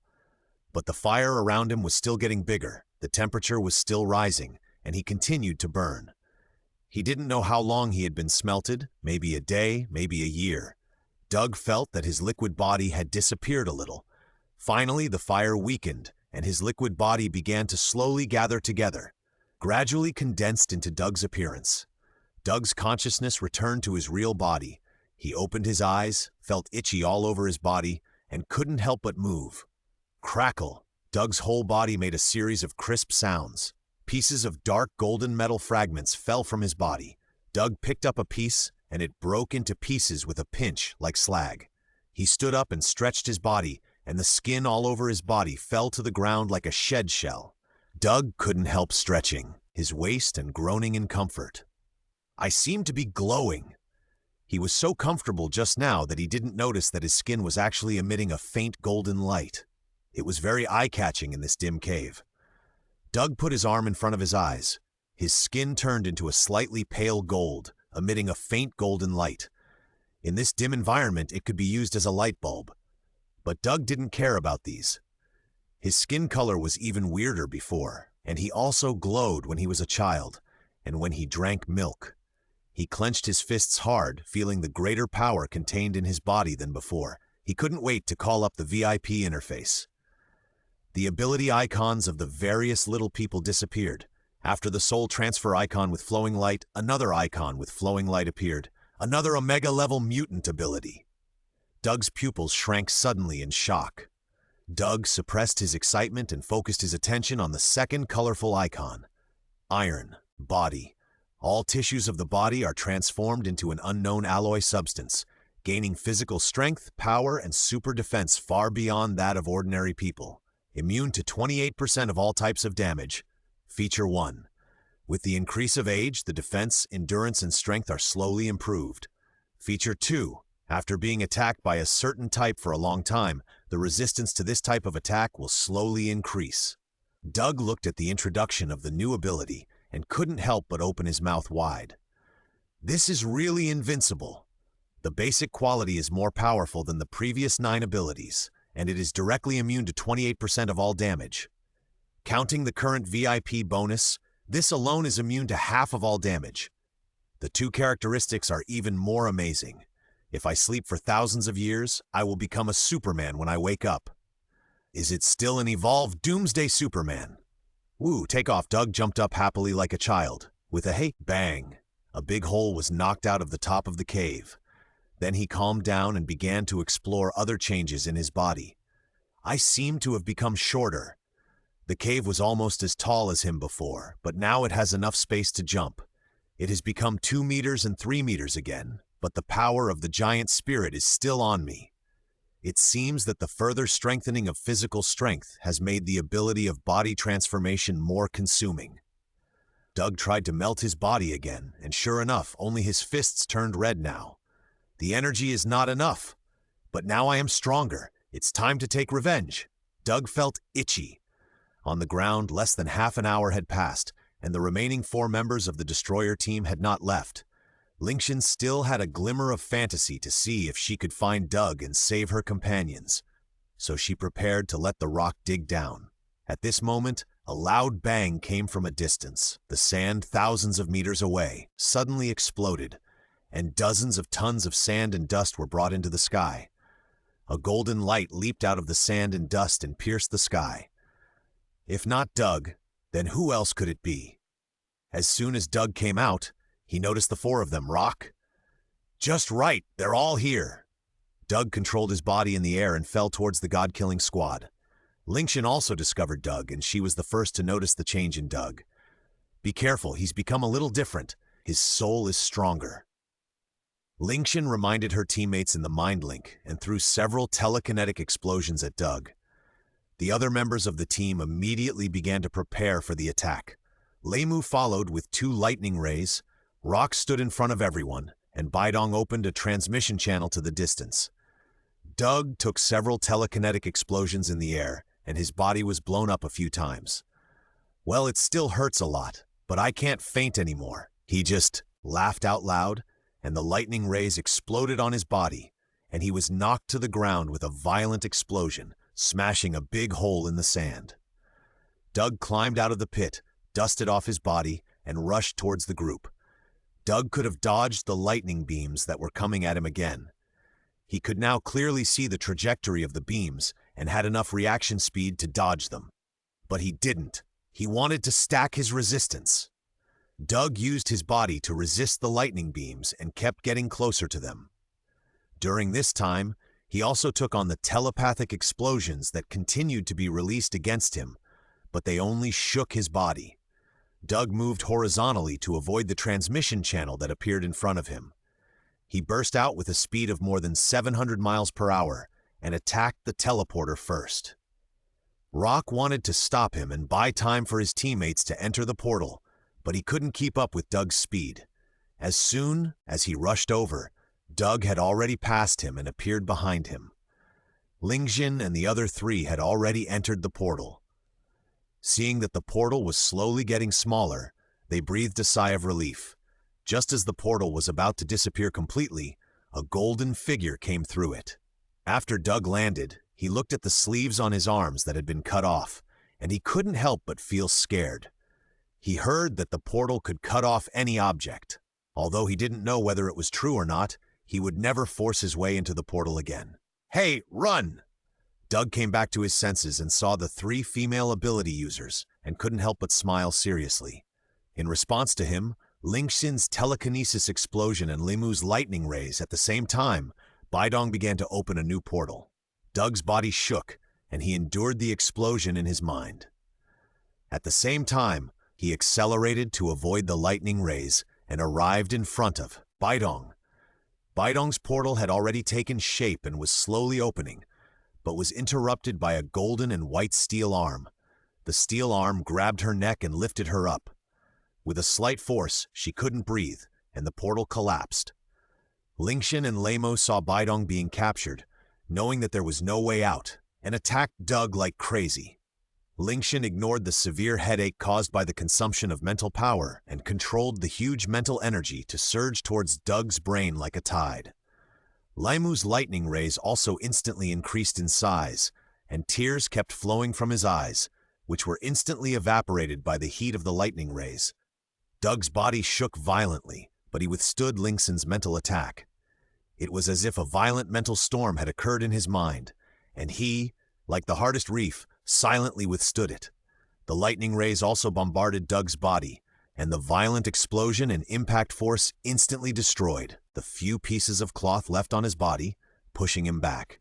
[SPEAKER 1] But the fire around him was still getting bigger, the temperature was still rising, and he continued to burn. He didn't know how long he had been smelted, maybe a day, maybe a year. Doug felt that his liquid body had disappeared a little. Finally, the fire weakened, and his liquid body began to slowly gather together, gradually condensed into Doug's appearance. Doug's consciousness returned to his real body. He opened his eyes, felt itchy all over his body, and couldn't help but move. Crackle! Doug's whole body made a series of crisp sounds. Pieces of dark golden metal fragments fell from his body. Doug picked up a piece, and it broke into pieces with a pinch like slag. He stood up and stretched his body, and the skin all over his body fell to the ground like a shed shell. Doug couldn't help stretching his waist and groaning in comfort. I seemed to be glowing. He was so comfortable just now that he didn't notice that his skin was actually emitting a faint golden light. It was very eye-catching in this dim cave. Doug put his arm in front of his eyes. His skin turned into a slightly pale gold, emitting a faint golden light. In this dim environment, it could be used as a light bulb. But Doug didn't care about these. His skin color was even weirder before, and he also glowed when he was a child, and when he drank milk. He clenched his fists hard, feeling the greater power contained in his body than before. He couldn't wait to call up the VIP interface. The ability icons of the various little people disappeared. After the soul transfer icon with flowing light, another icon with flowing light appeared. Another Omega-level mutant ability. Doug's pupils shrank suddenly in shock. Doug suppressed his excitement and focused his attention on the second colorful icon. Iron, body. All tissues of the body are transformed into an unknown alloy substance, gaining physical strength, power, and super defense far beyond that of ordinary people. Immune to 28% of all types of damage. Feature 1. With the increase of age, the defense, endurance, and strength are slowly improved. Feature 2. After being attacked by a certain type for a long time, the resistance to this type of attack will slowly increase. Doug looked at the introduction of the new ability and couldn't help but open his mouth wide. This is really invincible. The basic quality is more powerful than the previous 9 abilities, and it is directly immune to 28% of all damage. Counting the current VIP bonus, this alone is immune to half of all damage. The 2 characteristics are even more amazing. If I sleep for thousands of years, I will become a Superman when I wake up. Is it still an evolved Doomsday Superman? Woo, take off. Doug jumped up happily like a child. With a hey, bang, a big hole was knocked out of the top of the cave. Then he calmed down and began to explore other changes in his body. I seemed to have become shorter. The cave was almost as tall as him before, but now it has enough space to jump. It has become 2 meters and 3 meters again, but the power of the giant spirit is still on me. It seems that the further strengthening of physical strength has made the ability of body transformation more consuming. Doug tried to melt his body again, and sure enough, only his fists turned red now. The energy is not enough, but now I am stronger. It's time to take revenge. Doug felt itchy. On the ground, less than half an hour had passed, and the remaining 4 members of the destroyer team had not left. Lingxian still had a glimmer of fantasy to see if she could find Doug and save her companions, so she prepared to let the rock dig down. At this moment, a loud bang came from a distance. The sand, thousands of meters away, suddenly exploded, and dozens of tons of sand and dust were brought into the sky. A golden light leaped out of the sand and dust and pierced the sky. If not Doug, then who else could it be? As soon as Doug came out, he noticed the 4 of them. Rock? Just right, they're all here. Doug controlled his body in the air and fell towards the god-killing squad. Lingxian also discovered Doug, and she was the first to notice the change in Doug. Be careful, he's become a little different. His soul is stronger. Lingxian reminded her teammates in the mind link and threw several telekinetic explosions at Doug. The other members of the team immediately began to prepare for the attack. Leimu followed with 2 lightning rays. Rock stood in front of everyone, and Baidong opened a transmission channel to the distance. Doug took several telekinetic explosions in the air, and his body was blown up a few times. Well, it still hurts a lot, but I can't faint anymore. He just laughed out loud, and the lightning rays exploded on his body, and he was knocked to the ground with a violent explosion, smashing a big hole in the sand. Doug climbed out of the pit, dusted off his body, and rushed towards the group. Doug could have dodged the lightning beams that were coming at him again. He could now clearly see the trajectory of the beams and had enough reaction speed to dodge them. But he didn't. He wanted to stack his resistance. Doug used his body to resist the lightning beams and kept getting closer to them. During this time, he also took on the telepathic explosions that continued to be released against him, but they only shook his body. Doug moved horizontally to avoid the transmission channel that appeared in front of him. He burst out with a speed of more than 700 miles per hour and attacked the teleporter first. Rock wanted to stop him and buy time for his teammates to enter the portal, but he couldn't keep up with Doug's speed. As soon as he rushed over, Doug had already passed him and appeared behind him. Lingxin and the other three had already entered the portal. Seeing that the portal was slowly getting smaller, they breathed a sigh of relief. Just as the portal was about to disappear completely, a golden figure came through it. After Doug landed, he looked at the sleeves on his arms that had been cut off, and he couldn't help but feel scared. He heard that the portal could cut off any object. Although he didn't know whether it was true or not, he would never force his way into the portal again. "Hey, run!" Doug came back to his senses and saw the three female ability users and couldn't help but smile seriously. In response to him, Lingxin's telekinesis explosion and Limu's lightning rays at the same time, Baidong began to open a new portal. Doug's body shook, and he endured the explosion in his mind. At the same time, he accelerated to avoid the lightning rays and arrived in front of Baidong. Baidong's portal had already taken shape and was slowly opening, but was interrupted by a golden and white steel arm. The steel arm grabbed her neck and lifted her up. With a slight force, she couldn't breathe, and the portal collapsed. Lingxin and Lemo saw Baidong being captured, knowing that there was no way out, and attacked Doug like crazy. Lingxin ignored the severe headache caused by the consumption of mental power and controlled the huge mental energy to surge towards Doug's brain like a tide. Limu's lightning rays also instantly increased in size, and tears kept flowing from his eyes, which were instantly evaporated by the heat of the lightning rays. Doug's body shook violently, but he withstood Lingxin's mental attack. It was as if a violent mental storm had occurred in his mind, and he, like the hardest reef, silently withstood it. The lightning rays also bombarded Doug's body, and the violent explosion and impact force instantly destroyed the few pieces of cloth left on his body, pushing him back.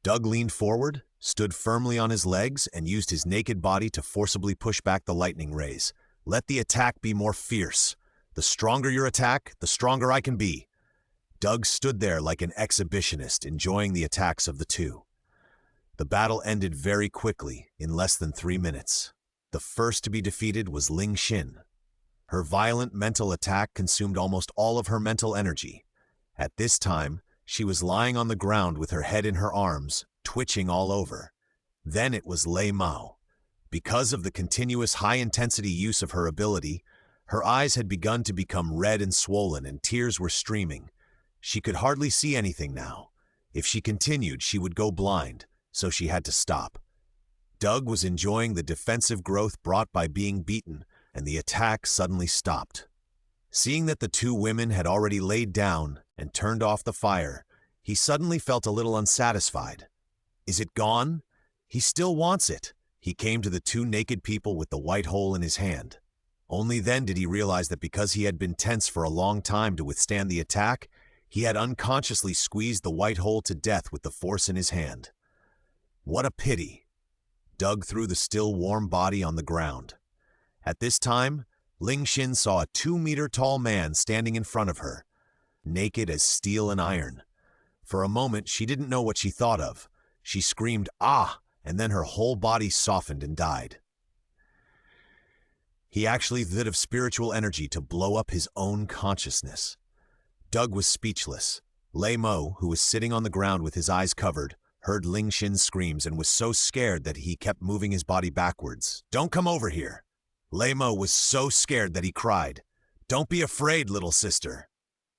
[SPEAKER 1] Doug leaned forward, stood firmly on his legs, and used his naked body to forcibly push back the lightning rays. "Let the attack be more fierce. The stronger your attack, the stronger I can be." Doug stood there like an exhibitionist, enjoying the attacks of the two. The battle ended very quickly, in less than 3 minutes. The first to be defeated was Lingxin. Her violent mental attack consumed almost all of her mental energy. At this time, she was lying on the ground with her head in her arms, twitching all over. Then it was Lei Mao. Because of the continuous high-intensity use of her ability, her eyes had begun to become red and swollen, and tears were streaming. She could hardly see anything now. If she continued, she would go blind, so she had to stop. Doug was enjoying the defensive growth brought by being beaten, and the attack suddenly stopped. Seeing that the two women had already laid down and turned off the fire, he suddenly felt a little unsatisfied. Is it gone? He still wants it. He came to the two naked people with the white hole in his hand. Only then did he realize that because he had been tense for a long time to withstand the attack, he had unconsciously squeezed the white hole to death with the force in his hand. What a pity. Doug threw the still warm body on the ground. At this time, Lingxin saw a 2-meter-tall man standing in front of her, naked as steel and iron. For a moment, she didn't know what she thought of. She screamed, "Ah!" and then her whole body softened and died. He actually lit of spiritual energy to blow up his own consciousness. Doug was speechless. Lei Mo, who was sitting on the ground with his eyes covered, heard Lingxin's screams and was so scared that he kept moving his body backwards. "Don't come over here." Lei Mo was so scared that he cried, "Don't be afraid, little sister."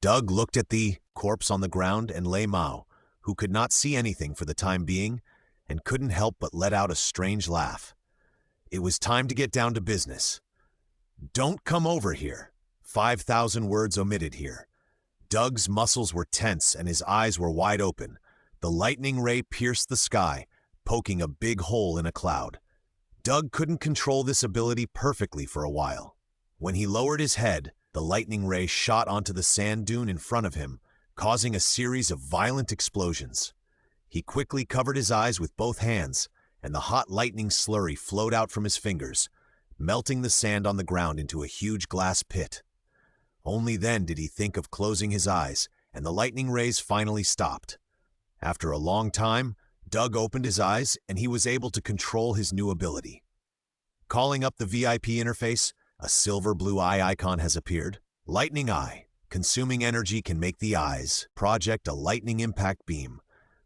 [SPEAKER 1] Doug looked at the corpse on the ground and Lei Mao, who could not see anything for the time being, and couldn't help but let out a strange laugh. It was time to get down to business. "Don't come over here." 5,000 words omitted here. Doug's muscles were tense and his eyes were wide open. The lightning ray pierced the sky, poking a big hole in a cloud. Doug couldn't control this ability perfectly for a while. When he lowered his head, the lightning ray shot onto the sand dune in front of him, causing a series of violent explosions. He quickly covered his eyes with both hands, and the hot lightning slurry flowed out from his fingers, melting the sand on the ground into a huge glass pit. Only then did he think of closing his eyes and the lightning rays finally stopped. After a long time, Doug opened his eyes and he was able to control his new ability. Calling up the VIP interface, a silver blue eye icon has appeared. Lightning Eye. Consuming energy can make the eyes project a lightning impact beam,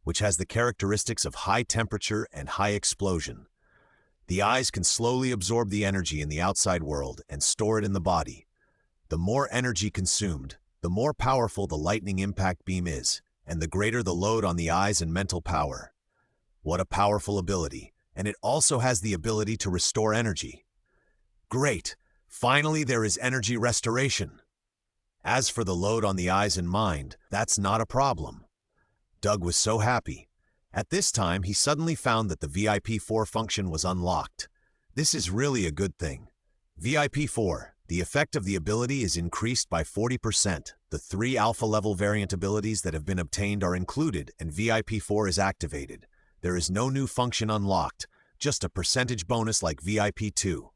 [SPEAKER 1] which has the characteristics of high temperature and high explosion. The eyes can slowly absorb the energy in the outside world and store it in the body. The more energy consumed, the more powerful the lightning impact beam is, and the greater the load on the eyes and mental power. What a powerful ability, and it also has the ability to restore energy. Great! Finally, there is energy restoration. As for the load on the eyes and mind, that's not a problem. Doug was so happy. At this time, he suddenly found that the VIP-4 function was unlocked. This is really a good thing. VIP-4, the effect of the ability is increased by 40%. The 3 alpha-level variant abilities that have been obtained are included, and VIP-4 is activated. There is no new function unlocked, just a percentage bonus like VIP-2.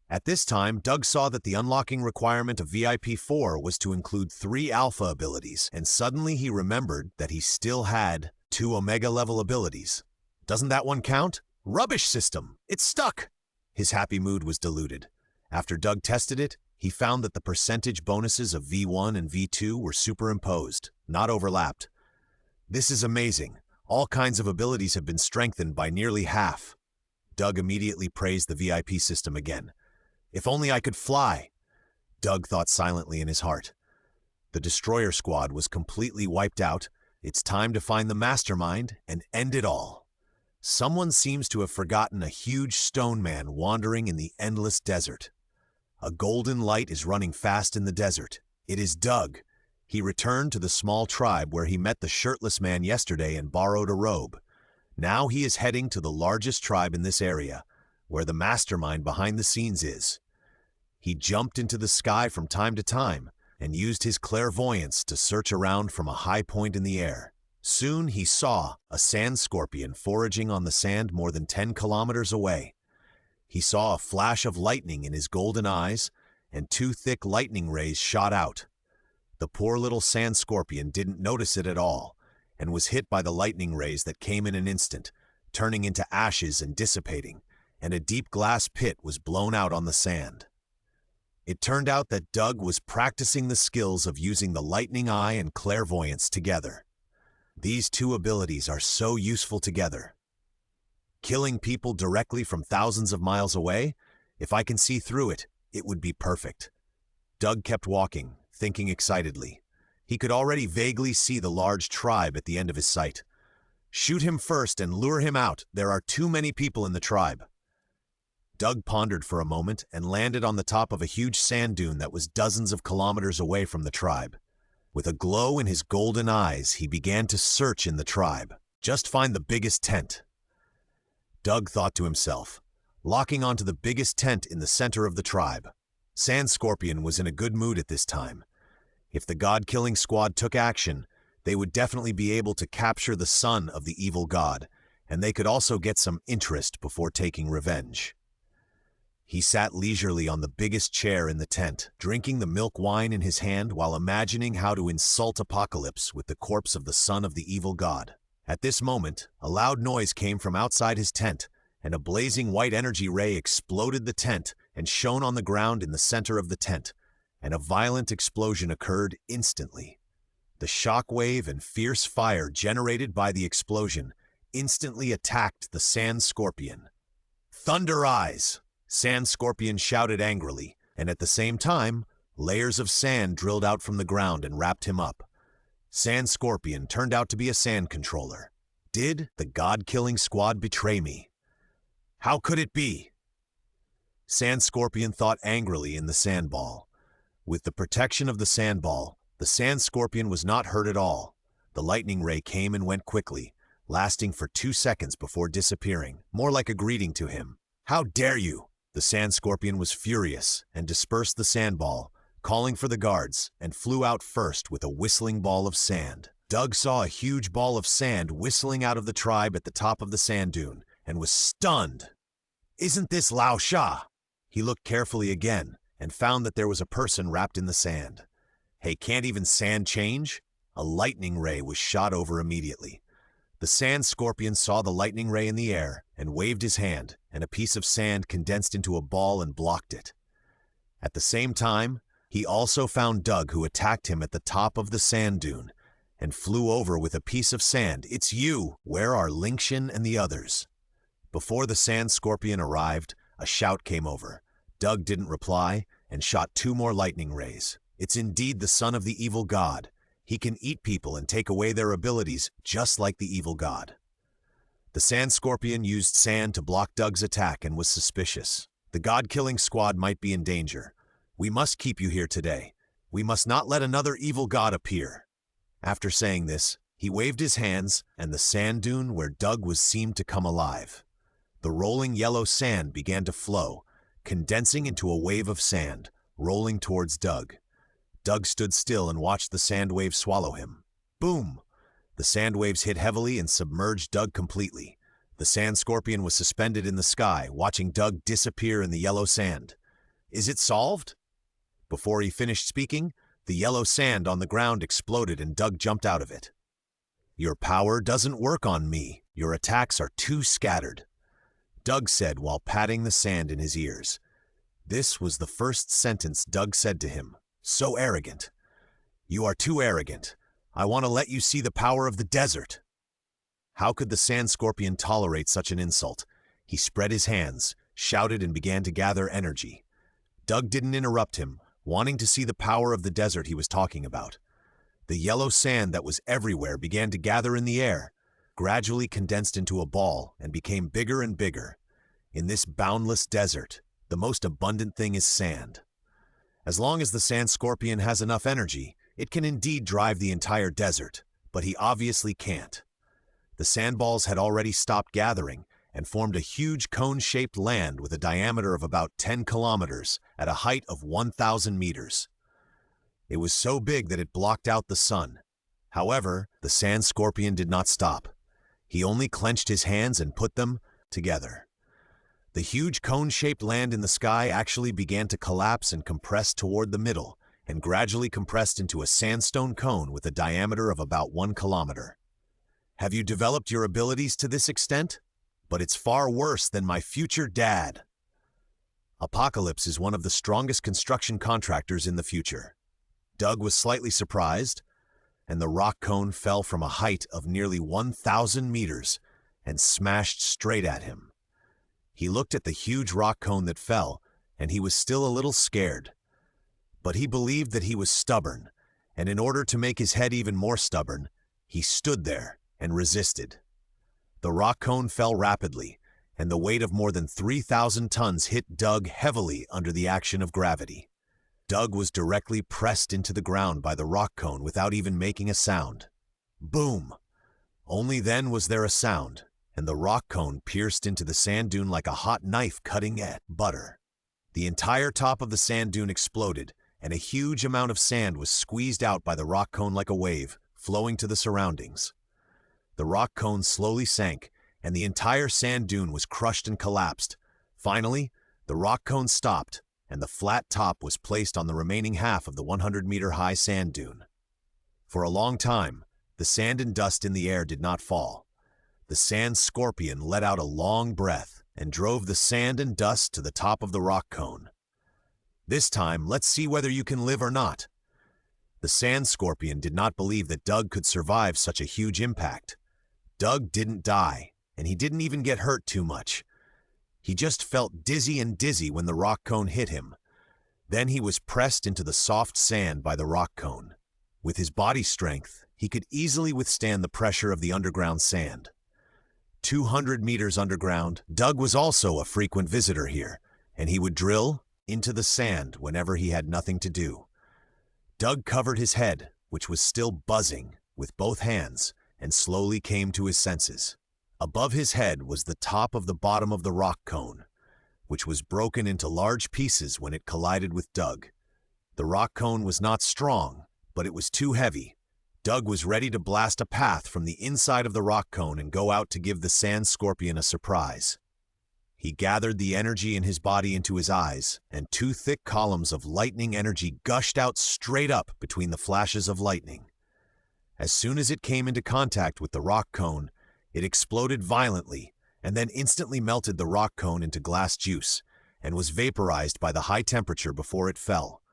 [SPEAKER 1] At this time, Doug saw that the unlocking requirement of VIP-4 was to include 3 alpha abilities, and suddenly he remembered that he still had 2 omega-level abilities. Doesn't that one count? Rubbish system! It's stuck! His happy mood was diluted. After Doug tested it, he found that the percentage bonuses of V1 and V2 were superimposed, not overlapped. This is amazing. All kinds of abilities have been strengthened by nearly half. Doug immediately praised the VIP system again. If only I could fly, Doug thought silently in his heart. The destroyer squad was completely wiped out. It's time to find the mastermind and end it all. Someone seems to have forgotten a huge stone man wandering in the endless desert. A golden light is running fast in the desert. It is Doug. He returned to the small tribe where he met the shirtless man yesterday and borrowed a robe. Now he is heading to the largest tribe in this area, where the mastermind behind the scenes is. He jumped into the sky from time to time and used his clairvoyance to search around from a high point in the air. Soon he saw a sand scorpion foraging on the sand more than 10 kilometers away. He saw a flash of lightning in his golden eyes, and 2 thick lightning rays shot out. The poor little sand scorpion didn't notice it at all, and was hit by the lightning rays that came in an instant, turning into ashes and dissipating, and a deep glass pit was blown out on the sand. It turned out that Doug was practicing the skills of using the lightning eye and clairvoyance together. These 2 abilities are so useful together. Killing people directly from thousands of miles away, if I can see through it, it would be perfect. Doug kept walking, thinking excitedly. He could already vaguely see the large tribe at the end of his sight. Shoot him first and lure him out. There are too many people in the tribe. Doug pondered for a moment and landed on the top of a huge sand dune that was dozens of kilometers away from the tribe. With a glow in his golden eyes, he began to search in the tribe. Just find the biggest tent. Doug thought to himself, locking onto the biggest tent in the center of the tribe. Sand Scorpion was in a good mood at this time. If the god-killing squad took action, they would definitely be able to capture the son of the evil god, and they could also get some interest before taking revenge. He sat leisurely on the biggest chair in the tent, drinking the milk wine in his hand while imagining how to insult Apocalypse with the corpse of the son of the evil god. At this moment, a loud noise came from outside his tent, and a blazing white energy ray exploded the tent and shone on the ground in the center of the tent, and a violent explosion occurred instantly. The shock wave and fierce fire generated by the explosion instantly attacked the Sand Scorpion. "Thunder Eyes!" Sand Scorpion shouted angrily, and at the same time, layers of sand drilled out from the ground and wrapped him up. Sand Scorpion turned out to be a sand controller. Did the god-killing squad betray me? How could it be? Sand Scorpion thought angrily in the sandball. With the protection of the sandball, the Sand Scorpion was not hurt at all. The lightning ray came and went quickly, lasting for 2 seconds before disappearing, more like a greeting to him. "How dare you!" The Sand Scorpion was furious and dispersed the sandball, calling for the guards, and flew out first with a whistling ball of sand. Doug saw a huge ball of sand whistling out of the tribe at the top of the sand dune, and was stunned. "Isn't this Lao Sha?" He looked carefully again, and found that there was a person wrapped in the sand. "Hey, can't even sand change?" a lightning ray was shot over immediately. The sand scorpion saw the lightning ray in the air and waved his hand, and a piece of sand condensed into a ball and blocked it. At the same time, he also found Doug, who attacked him at the top of the sand dune and flew over with a piece of sand. "It's you! Where are Linkshin and the others?" Before the sand scorpion arrived, a shout came over. Doug didn't reply and shot 2 more lightning rays. "It's indeed the son of the evil god. He can eat people and take away their abilities, just like the evil god." The sand scorpion used sand to block Doug's attack and was suspicious. "The god-killing squad might be in danger. We must keep you here today. We must not let another evil god appear." After saying this, he waved his hands, and the sand dune where Doug was seemed to come alive. The rolling yellow sand began to flow, condensing into a wave of sand, rolling towards Doug. Doug stood still and watched the sand wave swallow him. Boom! The sand waves hit heavily and submerged Doug completely. The sand scorpion was suspended in the sky, watching Doug disappear in the yellow sand. "Is it solved?" Before he finished speaking, the yellow sand on the ground exploded and Doug jumped out of it. "Your power doesn't work on me. Your attacks are too scattered," Doug said while patting the sand in his ears. This was the first sentence Doug said to him. "So arrogant. You are too arrogant. I want to let you see the power of the desert." How could the sand scorpion tolerate such an insult? He spread his hands, shouted, and began to gather energy. Doug didn't interrupt him, wanting to see the power of the desert he was talking about. The yellow sand that was everywhere began to gather in the air, gradually condensed into a ball, and became bigger and bigger. In this boundless desert, the most abundant thing is sand. As long as the sand scorpion has enough energy, it can indeed drive the entire desert, but he obviously can't. The sandballs had already stopped gathering and formed a huge cone-shaped land with a diameter of about 10 kilometers at a height of 1,000 meters. It was so big that it blocked out the sun. However, the sand scorpion did not stop. He only clenched his hands and put them together. The huge cone-shaped land in the sky actually began to collapse and compress toward the middle, and gradually compressed into a sandstone cone with a diameter of about 1 kilometer. "Have you developed your abilities to this extent? But it's far worse than my future dad." Apocalypse is one of the strongest construction contractors in the future. Doug was slightly surprised, and the rock cone fell from a height of nearly 1,000 meters and smashed straight at him. He looked at the huge rock cone that fell, and he was still a little scared. But he believed that he was stubborn, and in order to make his head even more stubborn, he stood there and resisted. The rock cone fell rapidly, and the weight of more than 3,000 tons hit Doug heavily under the action of gravity. Doug was directly pressed into the ground by the rock cone without even making a sound. Boom! Only then was there a sound, and the rock cone pierced into the sand dune like a hot knife cutting at butter. The entire top of the sand dune exploded, and a huge amount of sand was squeezed out by the rock cone like a wave, flowing to the surroundings. The rock cone slowly sank, and the entire sand dune was crushed and collapsed. Finally, the rock cone stopped, and the flat top was placed on the remaining half of the 100-meter-high sand dune. For a long time, the sand and dust in the air did not fall. The sand scorpion let out a long breath and drove the sand and dust to the top of the rock cone. "This time, let's see whether you can live or not." The sand scorpion did not believe that Doug could survive such a huge impact. Doug didn't die, and he didn't even get hurt too much. He just felt dizzy when the rock cone hit him. Then he was pressed into the soft sand by the rock cone. With his body strength, he could easily withstand the pressure of the underground sand. 200 meters underground, Doug was also a frequent visitor here, and he would drill into the sand whenever he had nothing to do. Doug covered his head, which was still buzzing, with both hands, and slowly came to his senses. Above his head was the top of the bottom of the rock cone, which was broken into large pieces when it collided with Doug. The rock cone was not strong, but it was too heavy. Doug was ready to blast a path from the inside of the rock cone and go out to give the sand scorpion a surprise. He gathered the energy in his body into his eyes, and 2 thick columns of lightning energy gushed out straight up between the flashes of lightning. As soon as it came into contact with the rock cone, it exploded violently and then instantly melted the rock cone into glass juice and was vaporized by the high temperature before it fell.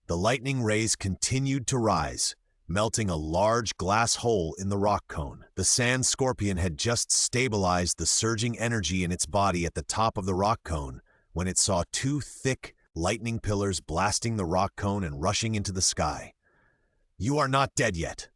[SPEAKER 1] The lightning rays continued to rise, melting a large glass hole in the rock cone. The sand scorpion had just stabilized the surging energy in its body at the top of the rock cone when it saw two thick lightning pillars blasting the rock cone and rushing into the sky. "You are not dead yet,"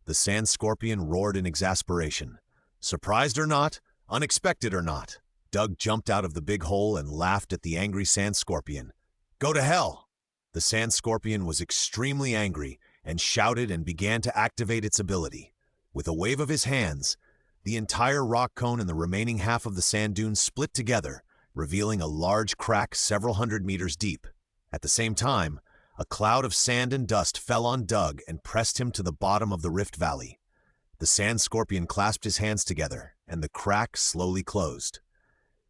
[SPEAKER 1] the sand scorpion roared in exasperation. Surprised or not, unexpected or not, Doug jumped out of the big hole and laughed at the angry sand scorpion. "Go to hell!" The sand scorpion was extremely angry and shouted and began to activate its ability. With a wave of his hands, the entire rock cone and the remaining half of the sand dune split together, revealing a large crack several hundred meters deep. At the same time, a cloud of sand and dust fell on Doug and pressed him to the bottom of the rift valley. The sand scorpion clasped his hands together, and the crack slowly closed.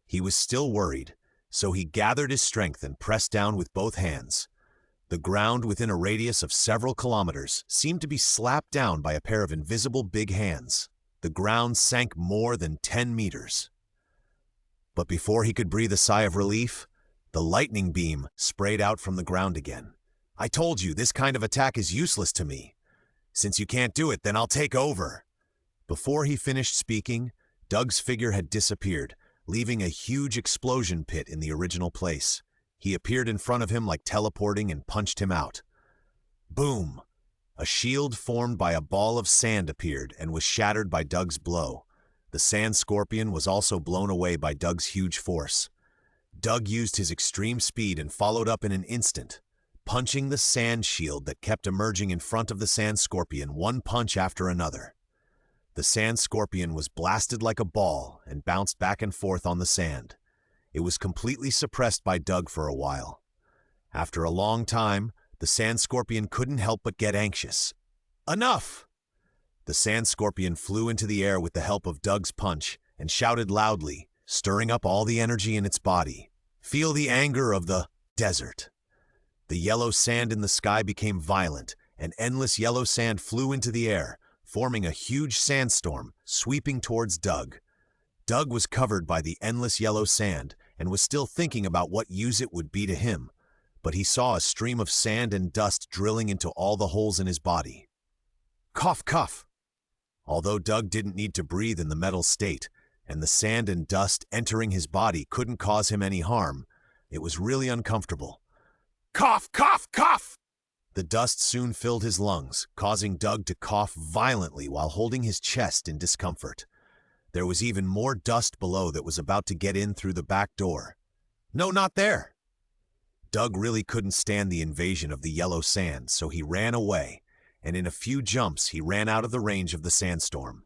[SPEAKER 1] He was still worried, so he gathered his strength and pressed down with both hands. The ground within a radius of several kilometers seemed to be slapped down by a pair of invisible big hands. The ground sank more than 10 meters. But before he could breathe a sigh of relief, the lightning beam sprayed out from the ground again. "I told you, this kind of attack is useless to me. Since you can't do it, then I'll take over." Before he finished speaking, Doug's figure had disappeared, leaving a huge explosion pit in the original place. He appeared in front of him like teleporting and punched him out. Boom! A shield formed by a ball of sand appeared and was shattered by Doug's blow. The sand scorpion was also blown away by Doug's huge force. Doug used his extreme speed and followed up in an instant, punching the sand shield that kept emerging in front of the sand scorpion one punch after another. The sand scorpion was blasted like a ball and bounced back and forth on the sand. It was completely suppressed by Doug for a while. After a long time, the sand scorpion couldn't help but get anxious. "Enough!" The sand scorpion flew into the air with the help of Doug's punch and shouted loudly, stirring up all the energy in its body. "Feel the anger of the desert." The yellow sand in the sky became violent, and endless yellow sand flew into the air, forming a huge sandstorm, sweeping towards Doug. Doug was covered by the endless yellow sand and was still thinking about what use it would be to him, but he saw a stream of sand and dust drilling into all the holes in his body. Cough, cough! Although Doug didn't need to breathe in the metal state, and the sand and dust entering his body couldn't cause him any harm, it was really uncomfortable. Cough, cough, cough! The dust soon filled his lungs, causing Doug to cough violently while holding his chest in discomfort. There was even more dust below that was about to get in through the back door. No, not there! Doug really couldn't stand the invasion of the yellow sand, so he ran away, and in a few jumps he ran out of the range of the sandstorm.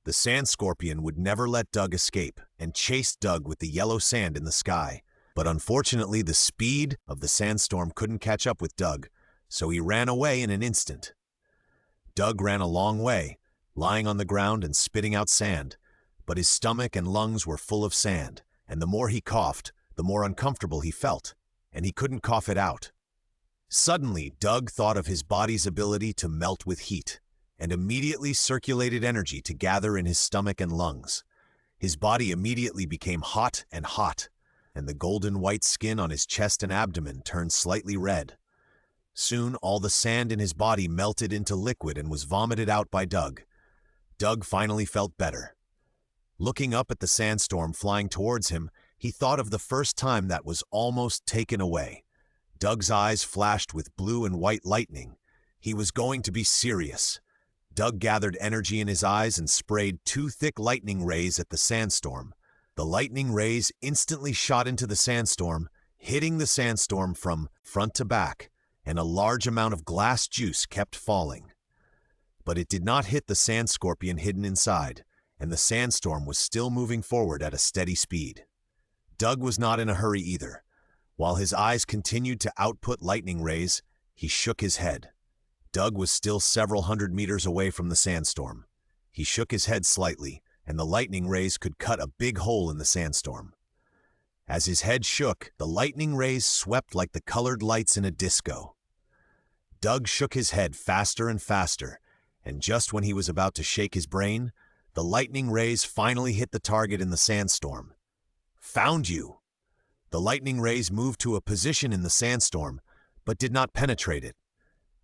[SPEAKER 1] The sand scorpion would never let Doug escape and chased Doug with the yellow sand in the sky, but unfortunately the speed of the sandstorm couldn't catch up with Doug, so he ran away in an instant. Doug ran a long way, lying on the ground and spitting out sand, but his stomach and lungs were full of sand, and the more he coughed, the more uncomfortable he felt, and he couldn't cough it out. Suddenly, Doug thought of his body's ability to melt with heat, and immediately circulated energy to gather in his stomach and lungs. His body immediately became hot, and the golden white skin on his chest and abdomen turned slightly red. Soon, all the sand in his body melted into liquid and was vomited out by Doug. Doug finally felt better. Looking up at the sandstorm flying towards him, he thought of the first time that was almost taken away. Doug's eyes flashed with blue and white lightning. He was going to be serious. Doug gathered energy in his eyes and sprayed 2 thick lightning rays at the sandstorm. The lightning rays instantly shot into the sandstorm, hitting the sandstorm from front to back, and a large amount of glass juice kept falling. But it did not hit the sand scorpion hidden inside, and the sandstorm was still moving forward at a steady speed. Doug was not in a hurry either. While his eyes continued to output lightning rays, he shook his head. Doug was still several hundred meters away from the sandstorm. He shook his head slightly, and the lightning rays could cut a big hole in the sandstorm. As his head shook, the lightning rays swept like the colored lights in a disco. Doug shook his head faster and faster, and just when he was about to shake his brain, the lightning rays finally hit the target in the sandstorm. Found you! The lightning rays moved to a position in the sandstorm, but did not penetrate it.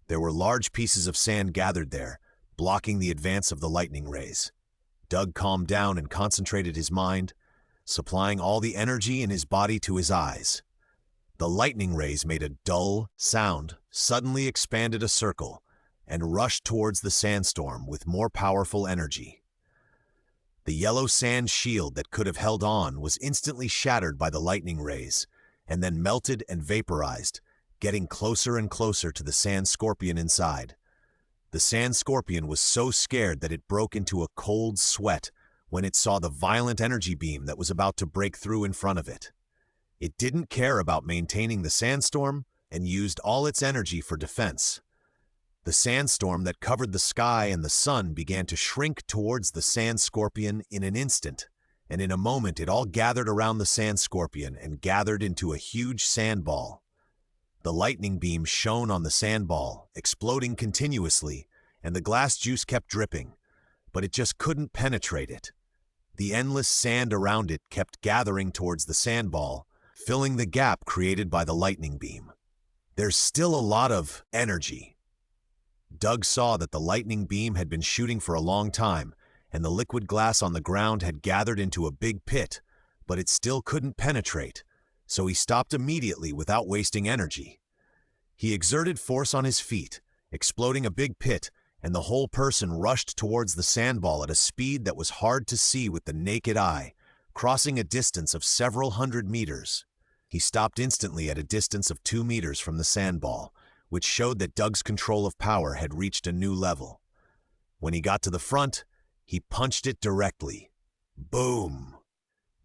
[SPEAKER 1] There were large pieces of sand gathered there, blocking the advance of the lightning rays. Doug calmed down and concentrated his mind, supplying all the energy in his body to his eyes. The lightning rays made a dull sound, suddenly expanded a circle, and rushed towards the sandstorm with more powerful energy. The yellow sand shield that could have held on was instantly shattered by the lightning rays, and then melted and vaporized, getting closer and closer to the sand scorpion inside. The sand scorpion was so scared that it broke into a cold sweat when it saw the violent energy beam that was about to break through in front of it. It didn't care about maintaining the sandstorm and used all its energy for defense. The sandstorm that covered the sky and the sun began to shrink towards the sand scorpion in an instant, and in a moment it all gathered around the sand scorpion and gathered into a huge sand ball. The lightning beam shone on the sand ball, exploding continuously, and the glass juice kept dripping, but it just couldn't penetrate it. The endless sand around it kept gathering towards the sand ball, filling the gap created by the lightning beam. There's still a lot of energy. Doug saw that the lightning beam had been shooting for a long time, and the liquid glass on the ground had gathered into a big pit, but it still couldn't penetrate, so he stopped immediately without wasting energy. He exerted force on his feet, exploding a big pit, and the whole person rushed towards the sandball at a speed that was hard to see with the naked eye, crossing a distance of several hundred meters. He stopped instantly at a distance of 2 meters from the sandball, which showed that Doug's control of power had reached a new level. When he got to the front, he punched it directly. Boom!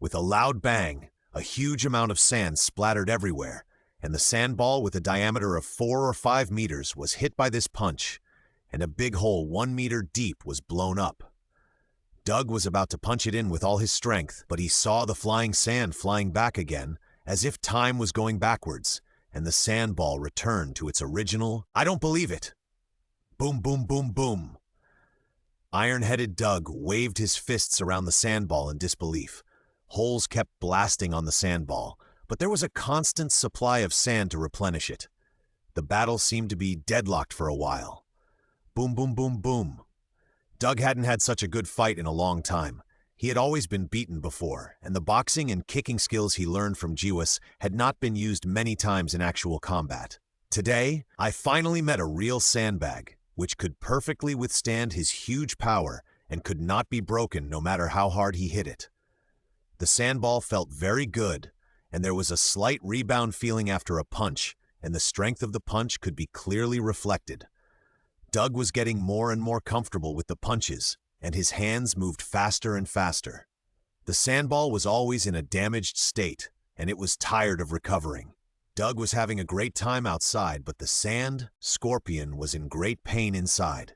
[SPEAKER 1] With a loud bang, a huge amount of sand splattered everywhere, and the sandball with a diameter of 4 or 5 meters was hit by this punch, and a big hole 1 meter deep was blown up. Doug was about to punch it in with all his strength, but he saw the flying sand flying back again, as if time was going backwards, and the sandball returned to its original, "I don't believe it!" Boom, boom, boom, boom. Iron-headed Doug waved his fists around the sandball in disbelief. Holes kept blasting on the sandball, but there was a constant supply of sand to replenish it. The battle seemed to be deadlocked for a while. Boom, boom, boom, boom. Doug hadn't had such a good fight in a long time. He had always been beaten before, and the boxing and kicking skills he learned from Jiwas had not been used many times in actual combat. Today, I finally met a real sandbag, which could perfectly withstand his huge power and could not be broken no matter how hard he hit it. The sandball felt very good, and there was a slight rebound feeling after a punch, and the strength of the punch could be clearly reflected. Doug was getting more and more comfortable with the punches, and his hands moved faster and faster. The sandball was always in a damaged state, and it was tired of recovering. Doug was having a great time outside, but the sand scorpion was in great pain inside.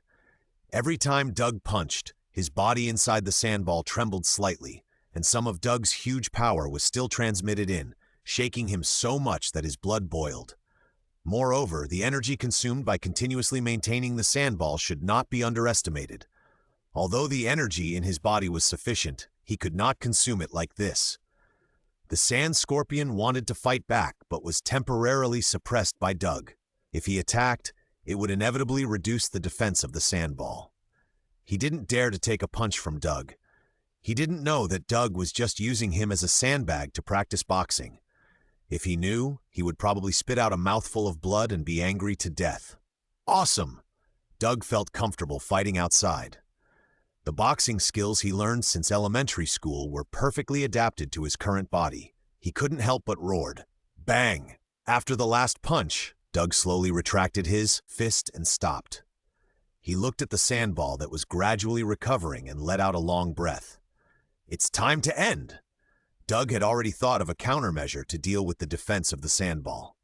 [SPEAKER 1] Every time Doug punched, his body inside the sandball trembled slightly, and some of Doug's huge power was still transmitted in, shaking him so much that his blood boiled. Moreover, the energy consumed by continuously maintaining the sandball should not be underestimated. Although the energy in his body was sufficient, he could not consume it like this. The sand scorpion wanted to fight back, but was temporarily suppressed by Doug. If he attacked, it would inevitably reduce the defense of the sandball. He didn't dare to take a punch from Doug. He didn't know that Doug was just using him as a sandbag to practice boxing. If he knew, he would probably spit out a mouthful of blood and be angry to death. Awesome! Doug felt comfortable fighting outside. The boxing skills he learned since elementary school were perfectly adapted to his current body. He couldn't help but roared. Bang! After the last punch, Doug slowly retracted his fist and stopped. He looked at the sandball that was gradually recovering and let out a long breath. It's time to end! Doug had already thought of a countermeasure to deal with the defense of the sandball.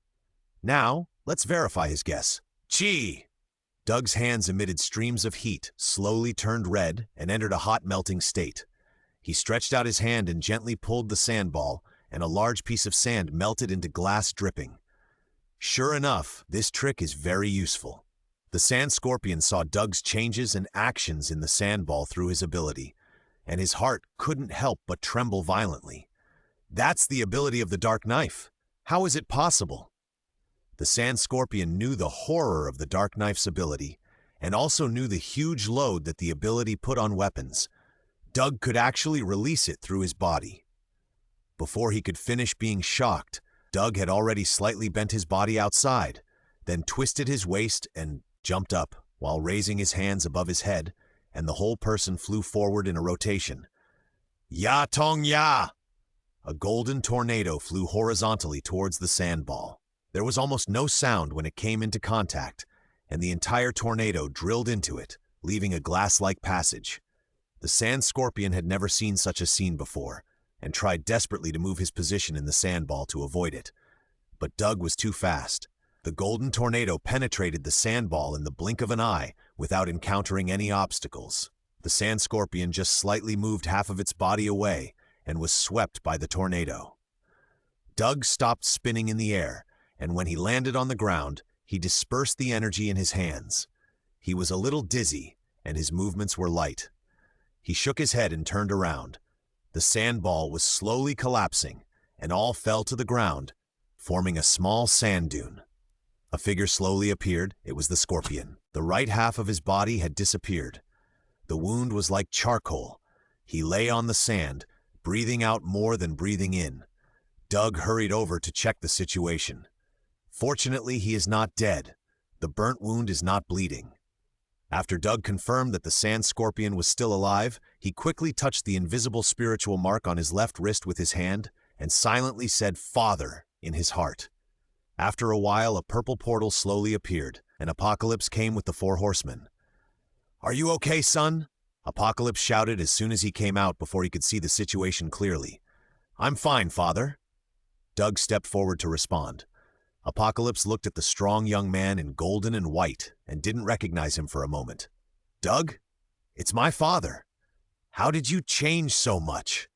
[SPEAKER 1] Now, let's verify his guess. Chi! Doug's hands emitted streams of heat, slowly turned red, and entered a hot melting state. He stretched out his hand and gently pulled the sandball, and a large piece of sand melted into glass dripping. Sure enough, this trick is very useful. The Sand Scorpion saw Doug's changes and actions in the sandball through his ability, and his heart couldn't help but tremble violently. That's the ability of the Dark Knife. How is it possible? The Sand Scorpion knew the horror of the Dark Knife's ability, and also knew the huge load that the ability put on weapons. Doug could actually release it through his body. Before he could finish being shocked, Doug had already slightly bent his body outside, then twisted his waist and jumped up while raising his hands above his head, and the whole person flew forward in a rotation. Ya Tong Ya! A golden tornado flew horizontally towards the sandball. There was almost no sound when it came into contact, and the entire tornado drilled into it, leaving a glass-like passage. The Sand Scorpion had never seen such a scene before, and tried desperately to move his position in the sandball to avoid it. But Doug was too fast. The golden tornado penetrated the sandball in the blink of an eye without encountering any obstacles. The Sand Scorpion just slightly moved half of its body away and was swept by the tornado. Doug stopped spinning in the air, and when he landed on the ground, he dispersed the energy in his hands. He was a little dizzy, and his movements were light. He shook his head and turned around. The sandball was slowly collapsing, and all fell to the ground, forming a small sand dune. A figure slowly appeared. It was the Scorpion. The right half of his body had disappeared. The wound was like charcoal. He lay on the sand, breathing out more than breathing in. Doug hurried over to check the situation. Fortunately, he is not dead. The burnt wound is not bleeding. After Doug confirmed that the Sand Scorpion was still alive, he quickly touched the invisible spiritual mark on his left wrist with his hand and silently said "Father" in his heart. After a while, a purple portal slowly appeared, and Apocalypse came with the 4 horsemen. "Are you okay, son?" Apocalypse shouted as soon as he came out before he could see the situation clearly. "I'm fine, Father." Doug stepped forward to respond. Apocalypse looked at the strong young man in golden and white and didn't recognize him for a moment. "Doug? It's my father. How did you change so much?"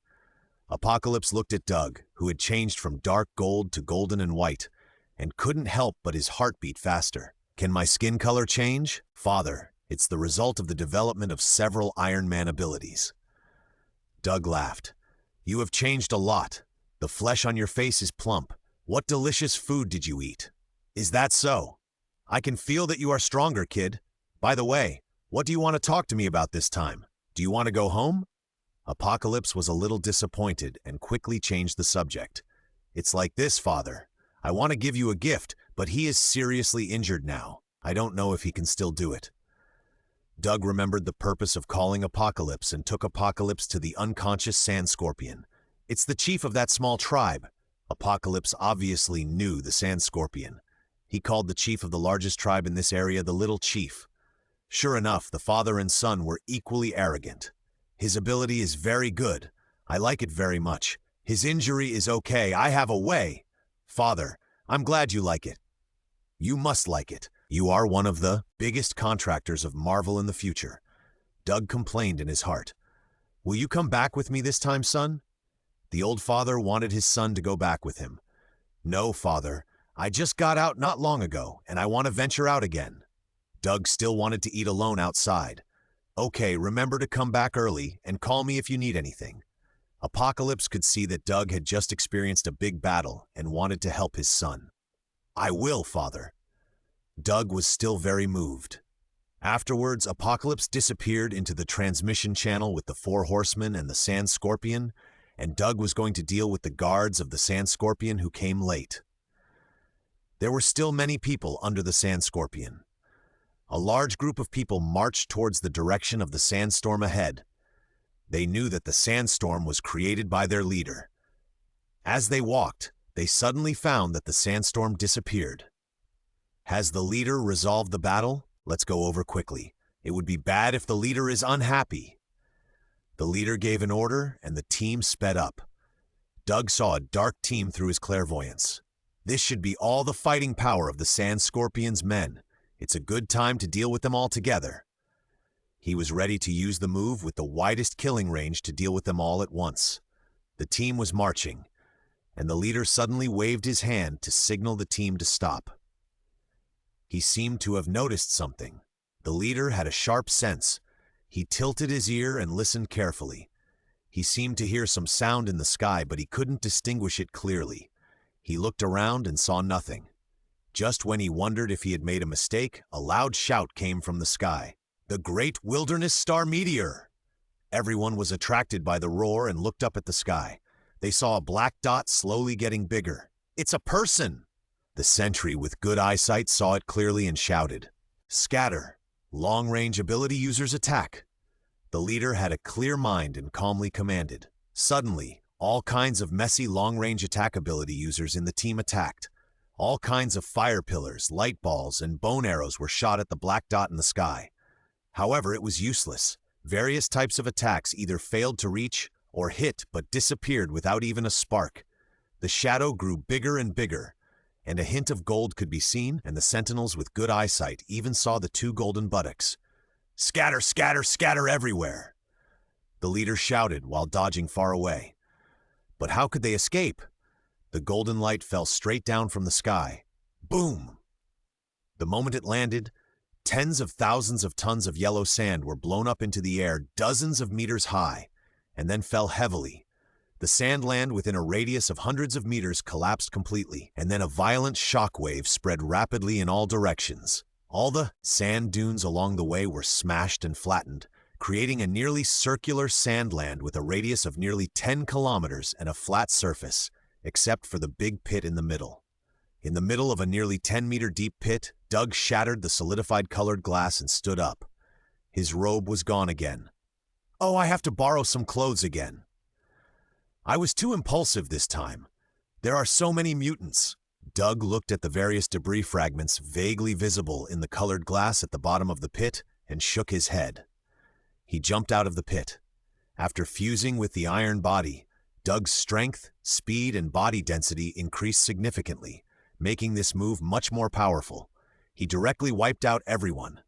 [SPEAKER 1] Apocalypse looked at Doug, who had changed from dark gold to golden and white, and couldn't help but his heart beat faster. "Can my skin color change?" "Father, it's the result of the development of several Iron Man abilities." Doug laughed. "You have changed a lot. The flesh on your face is plump. What delicious food did you eat?" "Is that so? I can feel that you are stronger, kid. By the way, what do you want to talk to me about this time? Do you want to go home?" Apocalypse was a little disappointed and quickly changed the subject. "It's like this, Father. I want to give you a gift, but he is seriously injured now. I don't know if he can still do it." Doug remembered the purpose of calling Apocalypse and took Apocalypse to the unconscious Sand Scorpion. "It's the chief of that small tribe." Apocalypse obviously knew the Sand Scorpion. He called the chief of the largest tribe in this area the Little Chief. Sure enough, the father and son were equally arrogant. "His ability is very good. I like it very much. His injury is okay. I have a way." "Father, I'm glad you like it. You must like it. You are one of the biggest contractors of Marvel in the future." Doug complained in his heart. "Will you come back with me this time, son?" The old father wanted his son to go back with him. "No, Father. I just got out not long ago, and I want to venture out again." Doug still wanted to eat alone outside. "Okay, remember to come back early and call me if you need anything." Apocalypse could see that Doug had just experienced a big battle and wanted to help his son. "I will, Father." Doug was still very moved. Afterwards, Apocalypse disappeared into the transmission channel with the 4 horsemen and the Sand Scorpion, and Doug was going to deal with the guards of the Sand Scorpion who came late. There were still many people under the Sand Scorpion. A large group of people marched towards the direction of the sandstorm ahead. They knew that the sandstorm was created by their leader. As they walked, they suddenly found that the sandstorm disappeared. Has the leader resolved the battle? Let's go over quickly. It would be bad if the leader is unhappy. The leader gave an order, and the team sped up. Doug saw a dark team through his clairvoyance. This should be all the fighting power of the Sand Scorpion's men. It's a good time to deal with them all together. He was ready to use the move with the widest killing range to deal with them all at once. The team was marching, and the leader suddenly waved his hand to signal the team to stop. He seemed to have noticed something. The leader had a sharp sense. He tilted his ear and listened carefully. He seemed to hear some sound in the sky, but he couldn't distinguish it clearly. He looked around and saw nothing. Just when he wondered if he had made a mistake, a loud shout came from the sky. "The Great Wilderness Star Meteor!" Everyone was attracted by the roar and looked up at the sky. They saw a black dot slowly getting bigger. "It's a person!" The sentry with good eyesight saw it clearly and shouted, "Scatter! Long-range ability users attack!" The leader had a clear mind and calmly commanded. Suddenly, all kinds of messy long-range attack ability users in the team attacked. All kinds of fire pillars, light balls, and bone arrows were shot at the black dot in the sky. However, it was useless. Various types of attacks either failed to reach or hit but disappeared without even a spark. The shadow grew bigger and bigger, and a hint of gold could be seen, and the sentinels with good eyesight even saw the two golden buttocks. "Scatter, scatter, scatter everywhere!" The leader shouted while dodging far away. But how could they escape? The golden light fell straight down from the sky. Boom! The moment it landed, tens of thousands of tons of yellow sand were blown up into the air dozens of meters high, and then fell heavily. The sand land within a radius of hundreds of meters collapsed completely, and then a violent shock wave spread rapidly in all directions. All the sand dunes along the way were smashed and flattened, creating a nearly circular sand land with a radius of nearly 10 kilometers and a flat surface, except for the big pit in the middle. In the middle of a nearly 10-meter deep pit, Doug shattered the solidified colored glass and stood up. His robe was gone again. "Oh, I have to borrow some clothes again." "I was too impulsive this time. There are so many mutants." Doug looked at the various debris fragments vaguely visible in the colored glass at the bottom of the pit and shook his head. He jumped out of the pit. After fusing with the iron body, Doug's strength, speed, and body density increased significantly, making this move much more powerful. He directly wiped out everyone.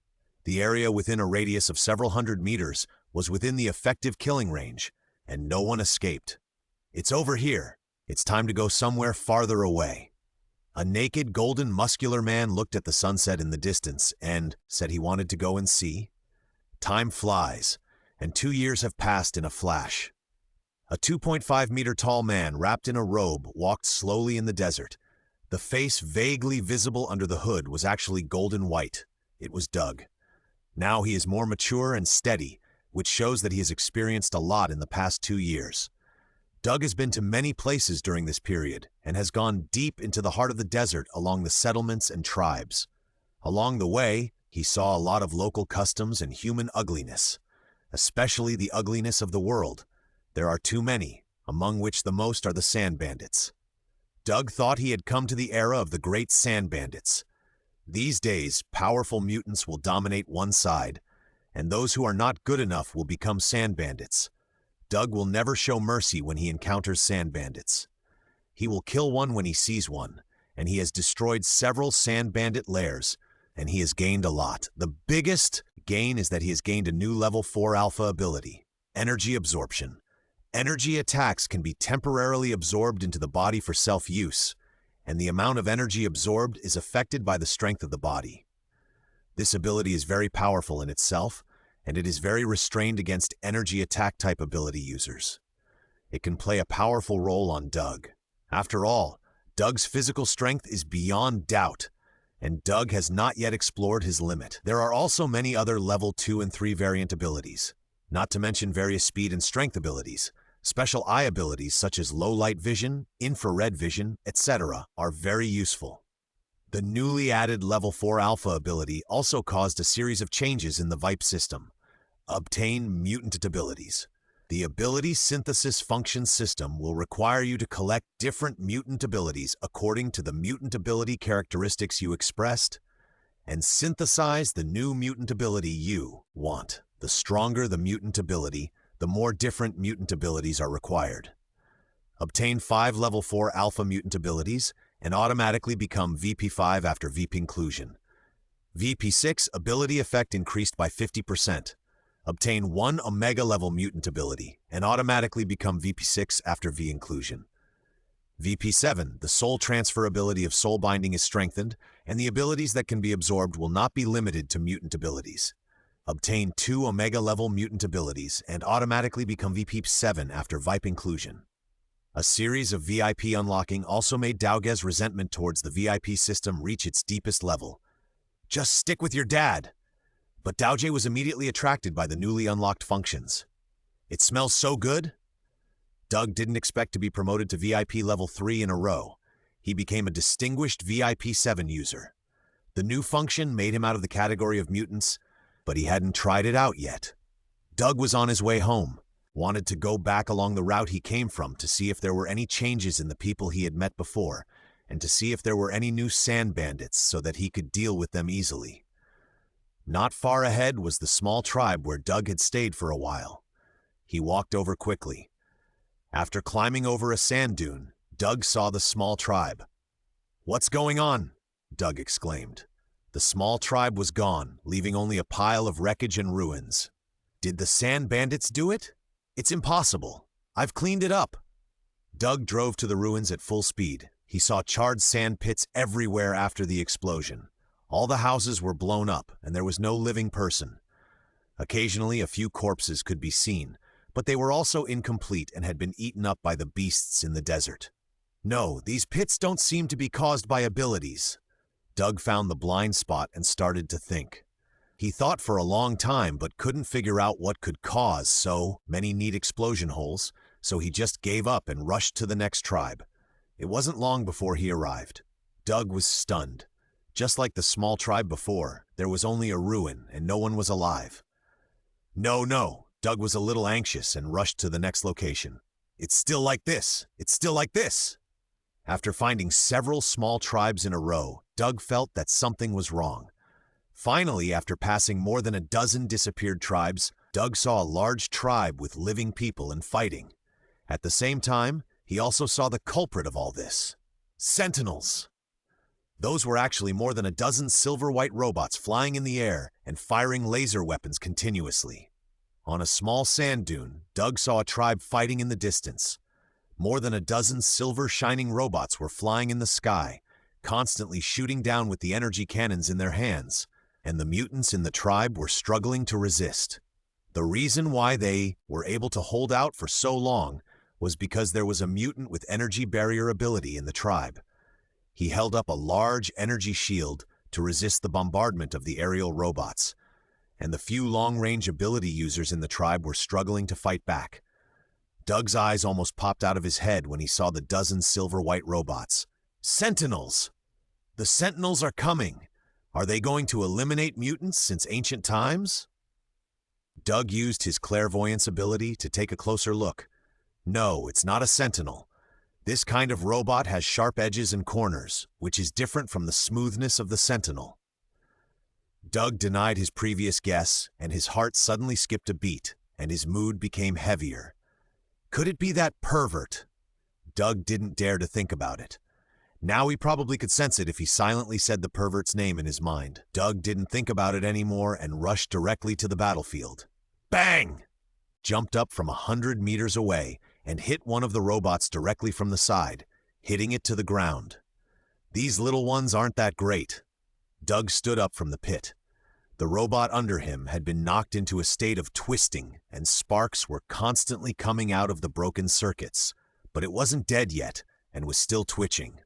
[SPEAKER 1] The area within a radius of several hundred meters was within the effective killing range, and no one escaped. "It's over here. It's time to go somewhere farther away." A naked, golden, muscular man looked at the sunset in the distance and said he wanted to go and see. Time flies, and 2 years have passed in a flash. A 2.5-meter tall man wrapped in a robe walked slowly in the desert. The face vaguely visible under the hood was actually golden white. It was Doug. Now he is more mature and steady, which shows that he has experienced a lot in the past 2 years. Doug has been to many places during this period and has gone deep into the heart of the desert along the settlements and tribes. Along the way, he saw a lot of local customs and human ugliness, especially the ugliness of the world. There are too many, among which the most are the sand bandits. Doug thought he had come to the era of the great sand bandits. These days, powerful mutants will dominate one side, and those who are not good enough will become sand bandits. Doug will never show mercy when he encounters sand bandits. He will kill one when he sees one, and he has destroyed several sand bandit lairs, and he has gained a lot. The biggest gain is that he has gained a new level 4 alpha ability, energy absorption. Energy attacks can be temporarily absorbed into the body for self-use, and the amount of energy absorbed is affected by the strength of the body. This ability is very powerful in itself, and it is very restrained against energy attack type ability users. It can play a powerful role on Doug. After all, Doug's physical strength is beyond doubt, and Doug has not yet explored his limit. There are also many other level 2 and 3 variant abilities, not to mention various speed and strength abilities. Special eye abilities such as low light vision, infrared vision, etc. are very useful. The newly added level 4 alpha ability also caused a series of changes in the VIPE system. Obtain mutant abilities. The ability synthesis function system will require you to collect different mutant abilities according to the mutant ability characteristics you expressed, and synthesize the new mutant ability you want. The stronger the mutant ability, the more different mutant abilities are required. Obtain 5 level 4 alpha mutant abilities and automatically become VP5 after VP inclusion. VP6 ability effect increased by 50%. Obtain 1 Omega level mutant ability and automatically become VP6 after V inclusion. VP7, the soul transfer ability of soul binding is strengthened, and the abilities that can be absorbed will not be limited to mutant abilities. Obtain 2 Omega-level mutant abilities and automatically become VP7 after VIP inclusion. A series of VIP unlocking also made Daoge's resentment towards the VIP system reach its deepest level. Just stick with your dad! But Daoge was immediately attracted by the newly unlocked functions. It smells so good? Doug didn't expect to be promoted to VIP level 3 in a row. He became a distinguished VIP 7 user. The new function made him out of the category of mutants, but he hadn't tried it out yet. Doug was on his way home, wanted to go back along the route he came from to see if there were any changes in the people he had met before, and to see if there were any new sand bandits so that he could deal with them easily. Not far ahead was the small tribe where Doug had stayed for a while. He walked over quickly. After climbing over a sand dune, Doug saw the small tribe. "What's going on?" Doug exclaimed. The small tribe was gone, leaving only a pile of wreckage and ruins. Did the sand bandits do it? It's impossible. I've cleaned it up. Doug drove to the ruins at full speed. He saw charred sand pits everywhere after the explosion. All the houses were blown up, and there was no living person. Occasionally, a few corpses could be seen, but they were also incomplete and had been eaten up by the beasts in the desert. No, these pits don't seem to be caused by abilities. Doug found the blind spot and started to think. He thought for a long time but couldn't figure out what could cause so many neat explosion holes, so he just gave up and rushed to the next tribe. It wasn't long before he arrived. Doug was stunned. Just like the small tribe before, there was only a ruin and no one was alive. No. Doug was a little anxious and rushed to the next location. It's still like this. It's still like this. After finding several small tribes in a row, Doug felt that something was wrong. Finally, after passing more than a dozen disappeared tribes, Doug saw a large tribe with living people and fighting. At the same time, he also saw the culprit of all this. Sentinels! Those were actually more than a dozen silver-white robots flying in the air and firing laser weapons continuously. On a small sand dune, Doug saw a tribe fighting in the distance. More than a dozen silver-shining robots were flying in the sky, constantly shooting down with the energy cannons in their hands, and the mutants in the tribe were struggling to resist. The reason why they were able to hold out for so long was because there was a mutant with energy barrier ability in the tribe. He held up a large energy shield to resist the bombardment of the aerial robots, and the few long-range ability users in the tribe were struggling to fight back. Doug's eyes almost popped out of his head when he saw the dozen silver-white robots. Sentinels! The Sentinels are coming! Are they going to eliminate mutants since ancient times? Doug used his clairvoyance ability to take a closer look. No, it's not a Sentinel. This kind of robot has sharp edges and corners, which is different from the smoothness of the Sentinel. Doug denied his previous guess, and his heart suddenly skipped a beat, and his mood became heavier. Could it be that pervert? Doug didn't dare to think about it. Now he probably could sense it if he silently said the pervert's name in his mind. Doug didn't think about it anymore and rushed directly to the battlefield. Bang! Jumped up from 100 meters away and hit one of the robots directly from the side, hitting it to the ground. These little ones aren't that great. Doug stood up from the pit. The robot under him had been knocked into a state of twisting, and sparks were constantly coming out of the broken circuits, but it wasn't dead yet and was still twitching.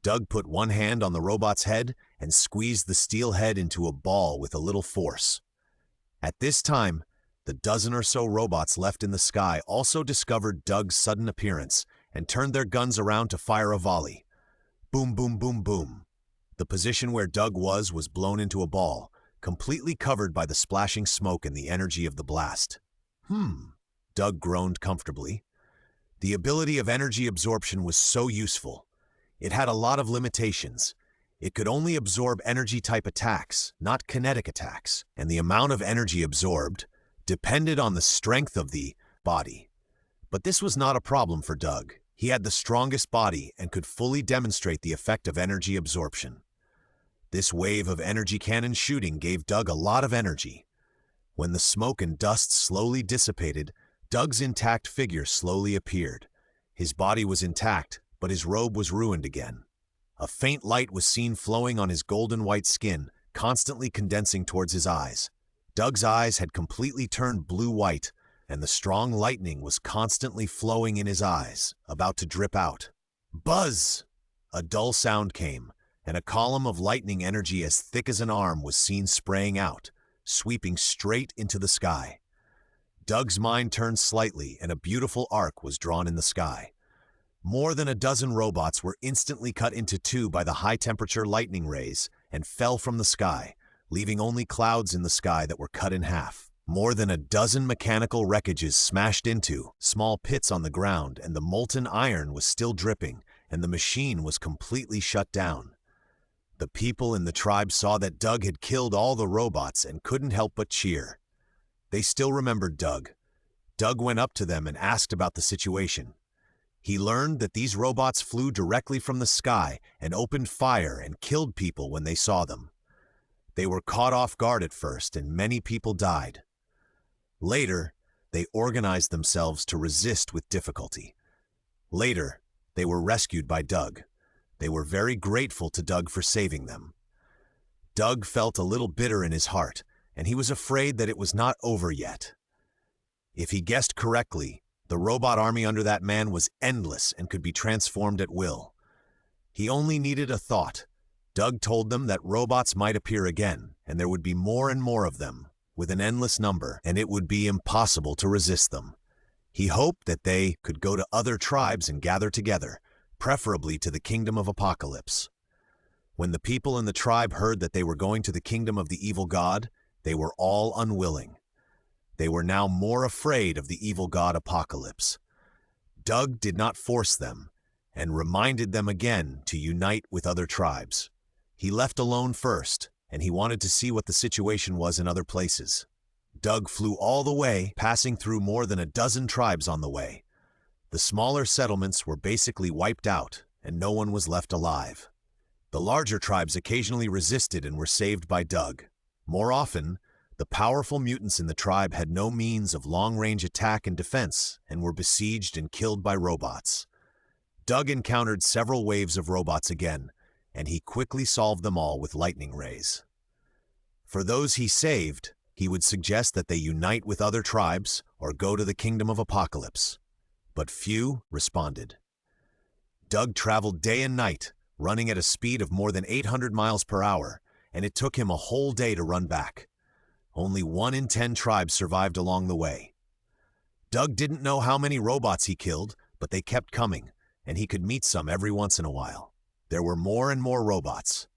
[SPEAKER 1] Doug put one hand on the robot's head and squeezed the steel head into a ball with a little force. At this time, the dozen or so robots left in the sky also discovered Doug's sudden appearance and turned their guns around to fire a volley. Boom, boom, boom, boom. The position where Doug was blown into a ball, completely covered by the splashing smoke and the energy of the blast. Doug groaned comfortably. The ability of energy absorption was so useful. It had a lot of limitations. It could only absorb energy-type attacks, not kinetic attacks, and the amount of energy absorbed depended on the strength of the body. But this was not a problem for Doug. He had the strongest body and could fully demonstrate the effect of energy absorption. This wave of energy cannon shooting gave Doug a lot of energy. When the smoke and dust slowly dissipated, Doug's intact figure slowly appeared. His body was intact, but his robe was ruined again. A faint light was seen flowing on his golden-white skin, constantly condensing towards his eyes. Doug's eyes had completely turned blue-white, and the strong lightning was constantly flowing in his eyes, about to drip out. Buzz! A dull sound came, and a column of lightning energy as thick as an arm was seen spraying out, sweeping straight into the sky. Doug's mind turned slightly, and a beautiful arc was drawn in the sky. More than a dozen robots were instantly cut into two by the high-temperature lightning rays and fell from the sky, leaving only clouds in the sky that were cut in half. More than a dozen mechanical wreckages smashed into small pits on the ground, and the molten iron was still dripping, and the machine was completely shut down. The people in the tribe saw that Doug had killed all the robots and couldn't help but cheer. They still remembered Doug. Doug went up to them and asked about the situation. He learned that these robots flew directly from the sky and opened fire and killed people when they saw them. They were caught off guard at first, and many people died. Later, they organized themselves to resist with difficulty. Later, they were rescued by Doug. They were very grateful to Doug for saving them. Doug felt a little bitter in his heart, and he was afraid that it was not over yet. If he guessed correctly, the robot army under that man was endless and could be transformed at will. He only needed a thought. Doug told them that robots might appear again, and there would be more and more of them, with an endless number, and it would be impossible to resist them. He hoped that they could go to other tribes and gather together, preferably to the kingdom of Apocalypse. When the people in the tribe heard that they were going to the kingdom of the evil god, they were all unwilling. They were now more afraid of the evil god Apocalypse. Doug did not force them, and reminded them again to unite with other tribes. He left alone first, and he wanted to see what the situation was in other places. Doug flew all the way, passing through more than a dozen tribes on the way. The smaller settlements were basically wiped out, and no one was left alive. The larger tribes occasionally resisted and were saved by Doug. More often, the powerful mutants in the tribe had no means of long-range attack and defense and were besieged and killed by robots. Doug encountered several waves of robots again, and he quickly solved them all with lightning rays. For those he saved, he would suggest that they unite with other tribes or go to the kingdom of Apocalypse. But few responded. Doug traveled day and night, running at a speed of more than 800 miles per hour, and it took him a whole day to run back. Only 1 in 10 tribes survived along the way. Doug didn't know how many robots he killed, but they kept coming, and he could meet some every once in a while. There were more and more robots.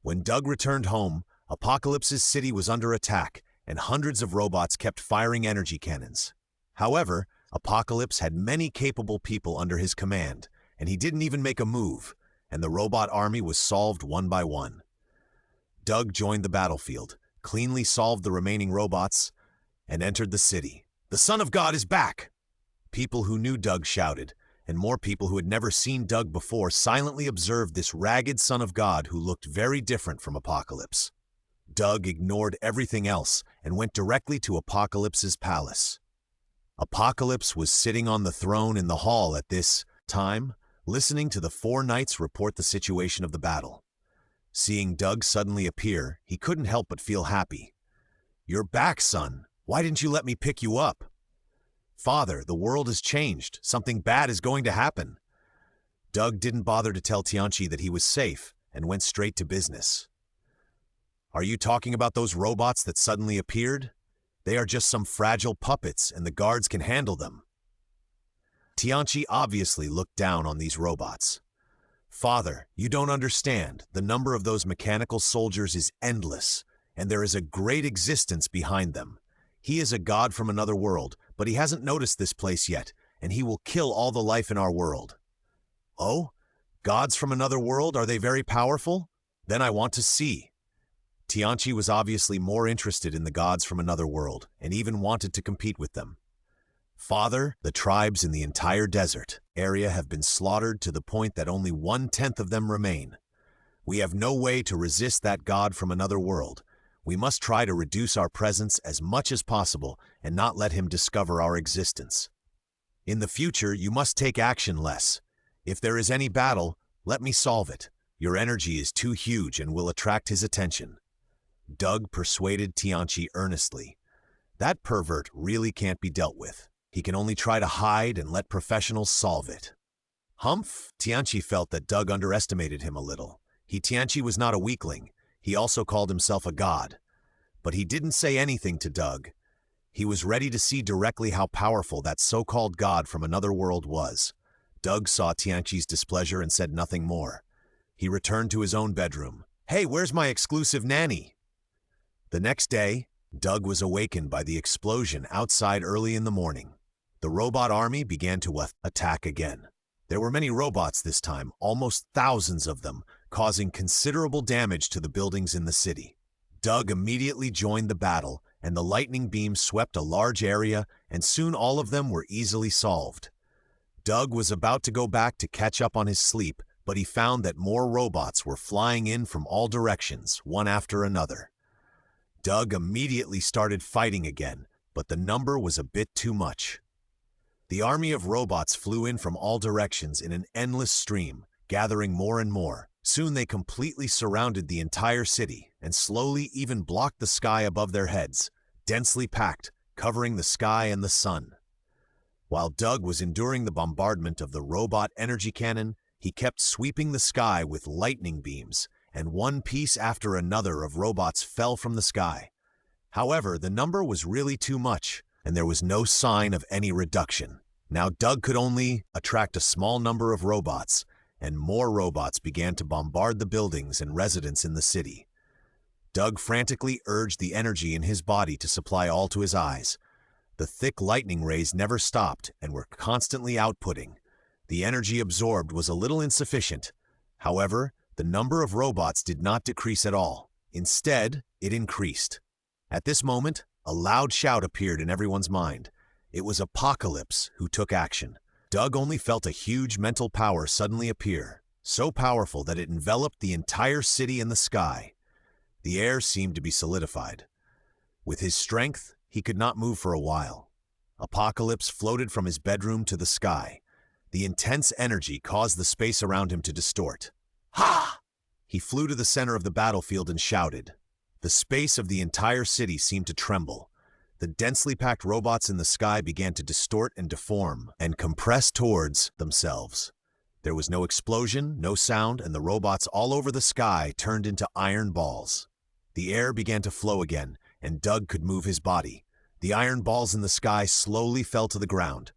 [SPEAKER 1] When Doug returned home, Apocalypse's city was under attack, and hundreds of robots kept firing energy cannons. However, Apocalypse had many capable people under his command, and he didn't even make a move, and the robot army was solved one by one. Doug joined the battlefield, cleanly solved the remaining robots, and entered the city. "The Son of God is back!" People who knew Doug shouted, and more people who had never seen Doug before silently observed this ragged Son of God who looked very different from Apocalypse. Doug ignored everything else and went directly to Apocalypse's palace. Apocalypse was sitting on the throne in the hall at this time, listening to the 4 knights report the situation of the battle. Seeing Doug suddenly appear, he couldn't help but feel happy. "You're back, son. Why didn't you let me pick you up?" "Father, the world has changed. Something bad is going to happen." Doug didn't bother to tell Tianchi that he was safe and went straight to business. "Are you talking about those robots that suddenly appeared? They are just some fragile puppets, and the guards can handle them." Tianchi obviously looked down on these robots. "Father, you don't understand. The number of those mechanical soldiers is endless, and there is a great existence behind them. He is a god from another world, but he hasn't noticed this place yet, and he will kill all the life in our world." "Oh? Gods from another world? Are they very powerful? Then I want to see." Tianchi was obviously more interested in the gods from another world, and even wanted to compete with them. "Father, the tribes in the entire desert area have been slaughtered to the point that only 1/10 of them remain. We have no way to resist that god from another world. We must try to reduce our presence as much as possible and not let him discover our existence. In the future, you must take action less. If there is any battle, let me solve it. Your energy is too huge and will attract his attention. Doug persuaded Tianchi earnestly. That pervert really can't be dealt with. He can only try to hide and let professionals solve it. Humph! Tianchi felt that Doug underestimated him a little. Tianchi was not a weakling. He also called himself a god. But he didn't say anything to Doug. He was ready to see directly how powerful that so-called god from another world was. Doug saw Tianchi's displeasure and said nothing more. He returned to his own bedroom. Hey, where's my exclusive nanny? The next day, Doug was awakened by the explosion outside early in the morning. The robot army began to attack again. There were many robots this time, almost thousands of them, causing considerable damage to the buildings in the city. Doug immediately joined the battle, and the lightning beam swept a large area, and soon all of them were easily solved. Doug was about to go back to catch up on his sleep, but he found that more robots were flying in from all directions, one after another. Doug immediately started fighting again, but the number was a bit too much. The army of robots flew in from all directions in an endless stream, gathering more and more. Soon they completely surrounded the entire city and slowly even blocked the sky above their heads, densely packed, covering the sky and the sun. While Doug was enduring the bombardment of the robot energy cannon, he kept sweeping the sky with lightning beams, and one piece after another of robots fell from the sky. However, the number was really too much, and there was no sign of any reduction. Now Doug could only attract a small number of robots, and more robots began to bombard the buildings and residents in the city. Doug frantically urged the energy in his body to supply all to his eyes. The thick lightning rays never stopped and were constantly outputting. The energy absorbed was a little insufficient. However, the number of robots did not decrease at all. Instead, it increased. At this moment, a loud shout appeared in everyone's mind. It was Apocalypse who took action. Doug only felt a huge mental power suddenly appear, so powerful that it enveloped the entire city and the sky. The air seemed to be solidified. With his strength, he could not move for a while. Apocalypse floated from his bedroom to the sky. The intense energy caused the space around him to distort. Ha! He flew to the center of the battlefield and shouted. The space of the entire city seemed to tremble. The densely packed robots in the sky began to distort and deform and compress towards themselves. There was no explosion, no sound, and the robots all over the sky turned into iron balls. The air began to flow again, and Doug could move his body. The iron balls in the sky slowly fell to the ground.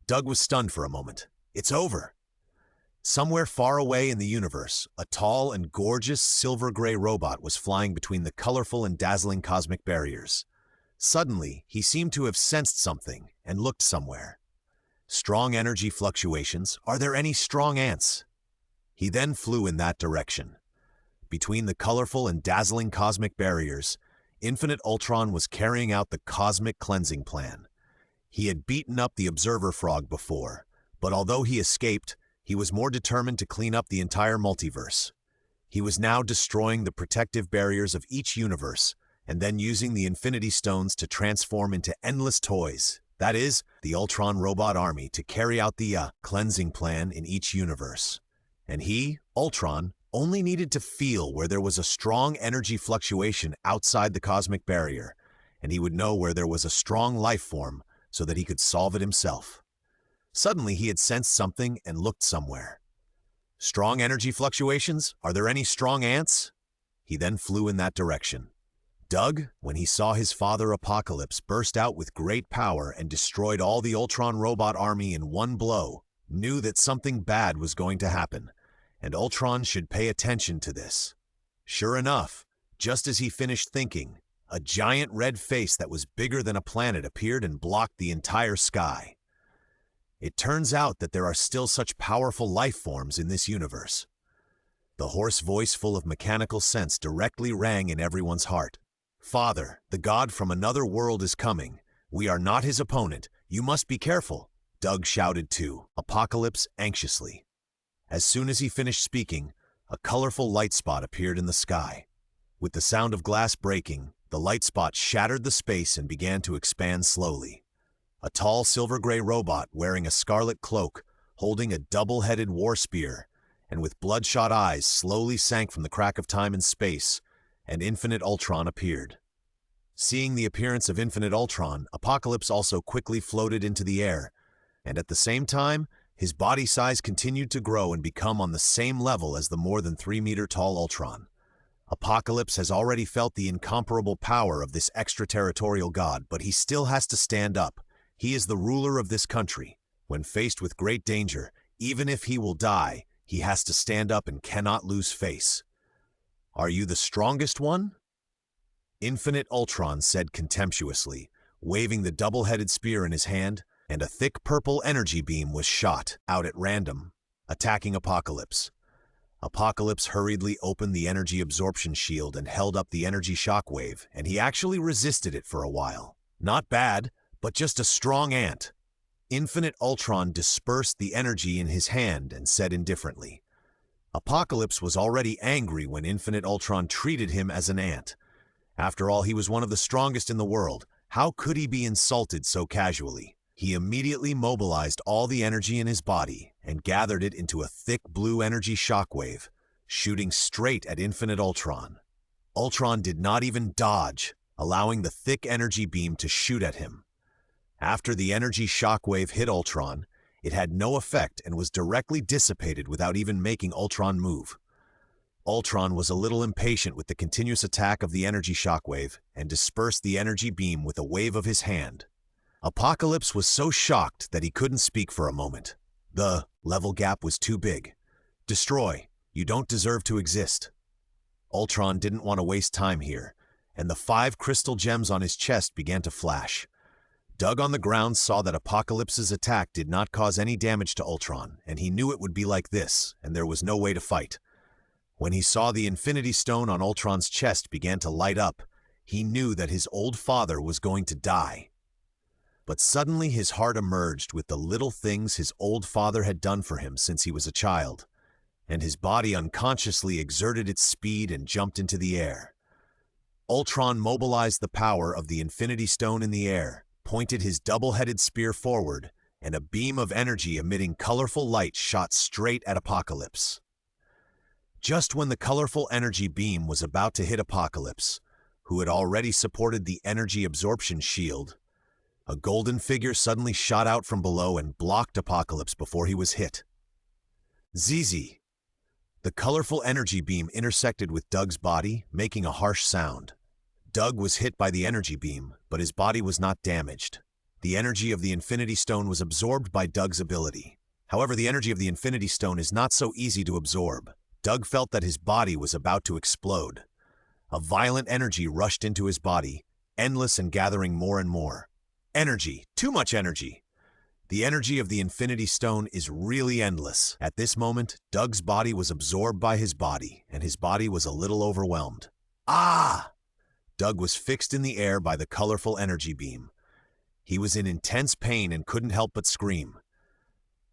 [SPEAKER 1] Doug was stunned for a moment. It's over. Somewhere far away in the universe, a tall and gorgeous silver-gray robot was flying between the colorful and dazzling cosmic barriers. Suddenly, he seemed to have sensed something and looked somewhere. Strong energy fluctuations. Are there any strong ants? He then flew in that direction. Between the colorful and dazzling cosmic barriers, Infinite Ultron was carrying out the cosmic cleansing plan. He had beaten up the Observer Frog before, but although he escaped, he was more determined to clean up the entire multiverse. He was now destroying the protective barriers of each universe, and then using the Infinity Stones to transform into endless toys, that is, the Ultron robot army, to carry out the cleansing plan in each universe. And he, Ultron, only needed to feel where there was a strong energy fluctuation outside the cosmic barrier, and he would know where there was a strong life form so that he could solve it himself. Suddenly he had sensed something and looked somewhere. Strong energy fluctuations? Are there any strong ants? He then flew in that direction. Doug, when he saw his father Apocalypse burst out with great power and destroyed all the Ultron robot army in one blow, knew that something bad was going to happen, and Ultron should pay attention to this. Sure enough, just as he finished thinking, a giant red face that was bigger than a planet appeared and blocked the entire sky. It turns out that there are still such powerful life forms in this universe. The hoarse voice full of mechanical sense directly rang in everyone's heart. Father, the god from another world is coming. We are not his opponent. You must be careful. Doug shouted to Apocalypse anxiously. As soon as he finished speaking, a colorful light spot appeared in the sky. With the sound of glass breaking, the light spot shattered the space and began to expand slowly. A tall silver-gray robot wearing a scarlet cloak, holding a double-headed war spear, and with bloodshot eyes slowly sank from the crack of time and space, and Infinite Ultron appeared. Seeing the appearance of Infinite Ultron, Apocalypse also quickly floated into the air, and at the same time, his body size continued to grow and become on the same level as the more than 3-meter-tall Ultron. Apocalypse has already felt the incomparable power of this extraterritorial god, but he still has to stand up. He is the ruler of this country. When faced with great danger, even if he will die, he has to stand up and cannot lose face. "Are you the strongest one?" Infinite Ultron said contemptuously, waving the double-headed spear in his hand, and a thick purple energy beam was shot out at random, attacking Apocalypse. Apocalypse hurriedly opened the energy absorption shield and held up the energy shockwave, and he actually resisted it for a while. Not bad, but just a strong ant. Infinite Ultron dispersed the energy in his hand and said indifferently. Apocalypse was already angry when Infinite Ultron treated him as an ant. After all, he was one of the strongest in the world. How could he be insulted so casually? He immediately mobilized all the energy in his body and gathered it into a thick blue energy shockwave, shooting straight at Infinite Ultron. Ultron did not even dodge, allowing the thick energy beam to shoot at him. After the energy shockwave hit Ultron, it had no effect and was directly dissipated without even making Ultron move. Ultron was a little impatient with the continuous attack of the energy shockwave and dispersed the energy beam with a wave of his hand. Apocalypse was so shocked that he couldn't speak for a moment. The level gap was too big. "Destroy. You don't deserve to exist." Ultron didn't want to waste time here, and the 5 crystal gems on his chest began to flash. Doug on the ground saw that Apocalypse's attack did not cause any damage to Ultron, and he knew it would be like this, and there was no way to fight. When he saw the Infinity Stone on Ultron's chest began to light up, he knew that his old father was going to die. But suddenly his heart emerged with the little things his old father had done for him since he was a child, and his body unconsciously exerted its speed and jumped into the air. Ultron mobilized the power of the Infinity Stone in the air, pointed his double-headed spear forward, and a beam of energy emitting colorful light shot straight at Apocalypse. Just when the colorful energy beam was about to hit Apocalypse, who had already supported the energy absorption shield, a golden figure suddenly shot out from below and blocked Apocalypse before he was hit. ZZ. The colorful energy beam intersected with Doug's body, making a harsh sound. Doug was hit by the energy beam, but his body was not damaged. The energy of the Infinity Stone was absorbed by Doug's ability. However, the energy of the Infinity Stone is not so easy to absorb. Doug felt that his body was about to explode. A violent energy rushed into his body, endless and gathering more and more. Energy, too much energy. The energy of the Infinity Stone is really endless. At this moment, Doug's body was absorbed by his body, and his body was a little overwhelmed. Ah! Doug was fixed in the air by the colorful energy beam. He was in intense pain and couldn't help but scream.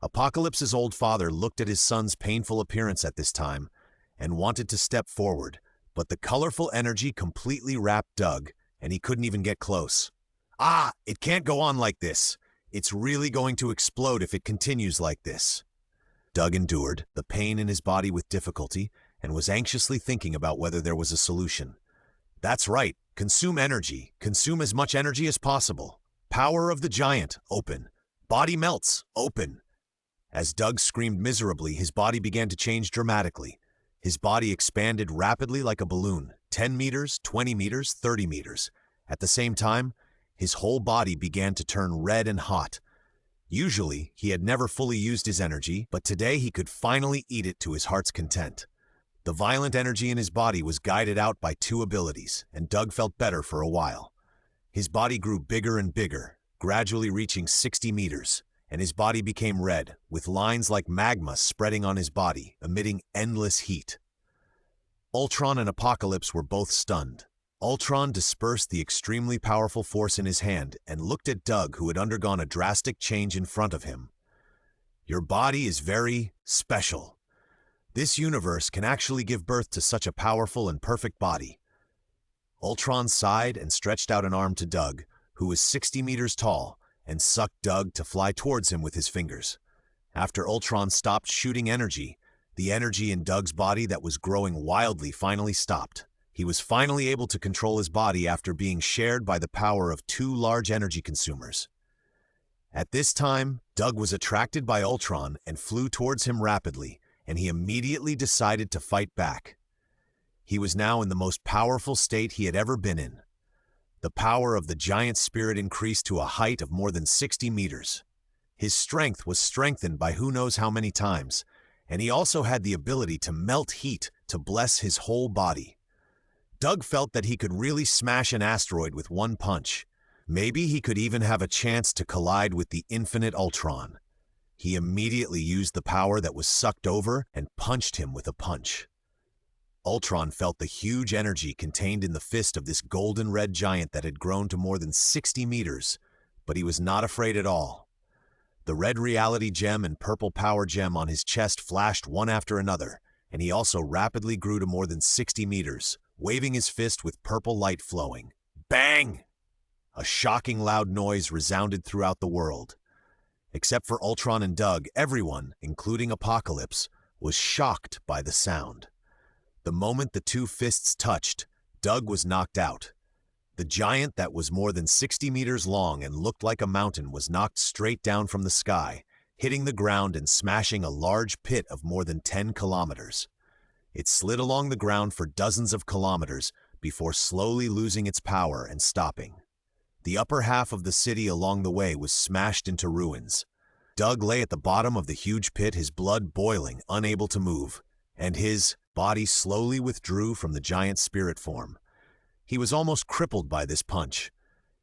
[SPEAKER 1] Apocalypse's old father looked at his son's painful appearance at this time and wanted to step forward, but the colorful energy completely wrapped Doug, and he couldn't even get close. "Ah, it can't go on like this. It's really going to explode if it continues like this." Doug endured the pain in his body with difficulty and was anxiously thinking about whether there was a solution. That's right, consume energy. Consume as much energy as possible. Power of the giant, open. Body melts, open. As Doug screamed miserably, his body began to change dramatically. His body expanded rapidly like a balloon, 10 meters, 20 meters, 30 meters. At the same time, his whole body began to turn red and hot. Usually, he had never fully used his energy, but today he could finally eat it to his heart's content. The violent energy in his body was guided out by 2 abilities, and Doug felt better for a while. His body grew bigger and bigger, gradually reaching 60 meters, and his body became red, with lines like magma spreading on his body, emitting endless heat. Ultron and Apocalypse were both stunned. Ultron dispersed the extremely powerful force in his hand and looked at Doug, who had undergone a drastic change in front of him. "Your body is very special. This universe can actually give birth to such a powerful and perfect body." Ultron sighed and stretched out an arm to Doug, who was 60 meters tall, and sucked Doug to fly towards him with his fingers. After Ultron stopped shooting energy, the energy in Doug's body that was growing wildly finally stopped. He was finally able to control his body after being shared by the power of two large energy consumers. At this time, Doug was attracted by Ultron and flew towards him rapidly, and he immediately decided to fight back. He was now in the most powerful state he had ever been in. The power of the giant spirit increased to a height of more than 60 meters. His strength was strengthened by who knows how many times, and he also had the ability to melt heat to bless his whole body. Doug felt that he could really smash an asteroid with one punch. Maybe he could even have a chance to collide with the infinite Ultron. He immediately used the power that was sucked over and punched him with a punch. Ultron felt the huge energy contained in the fist of this golden red giant that had grown to more than 60 meters, but he was not afraid at all. The red reality gem and purple power gem on his chest flashed one after another, and he also rapidly grew to more than 60 meters, waving his fist with purple light flowing. Bang! A shocking loud noise resounded throughout the world. Except for Ultron and Doug, everyone, including Apocalypse, was shocked by the sound. The moment the two fists touched, Doug was knocked out. The giant that was more than 60 meters long and looked like a mountain was knocked straight down from the sky, hitting the ground and smashing a large pit of more than 10 kilometers. It slid along the ground for dozens of kilometers before slowly losing its power and stopping. The upper half of the city along the way was smashed into ruins. Doug lay at the bottom of the huge pit, his blood boiling, unable to move, and his body slowly withdrew from the giant spirit form. He was almost crippled by this punch.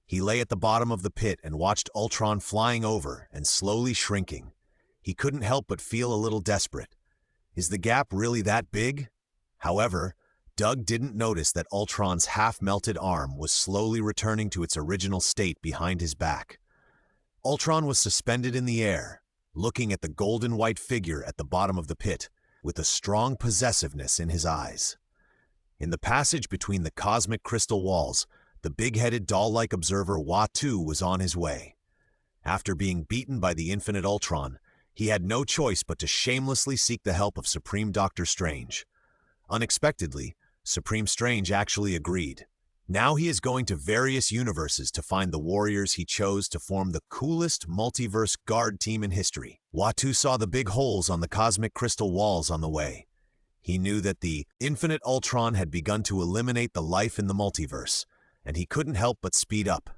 [SPEAKER 1] He lay at the bottom of the pit and watched Ultron flying over and slowly shrinking. He couldn't help but feel a little desperate. Is the gap really that big? However, Doug didn't notice that Ultron's half-melted arm was slowly returning to its original state behind his back. Ultron was suspended in the air, looking at the golden white figure at the bottom of the pit, with a strong possessiveness in his eyes. In the passage between the cosmic crystal walls, the big-headed doll-like observer Watu was on his way. After being beaten by the infinite Ultron, he had no choice but to shamelessly seek the help of Supreme Doctor Strange. Unexpectedly, Supreme Strange actually agreed. Now he is going to various universes to find the warriors he chose to form the coolest multiverse guard team in history. Watu saw the big holes on the cosmic crystal walls on the way. He knew that the infinite Ultron had begun to eliminate the life in the multiverse, and he couldn't help but speed up.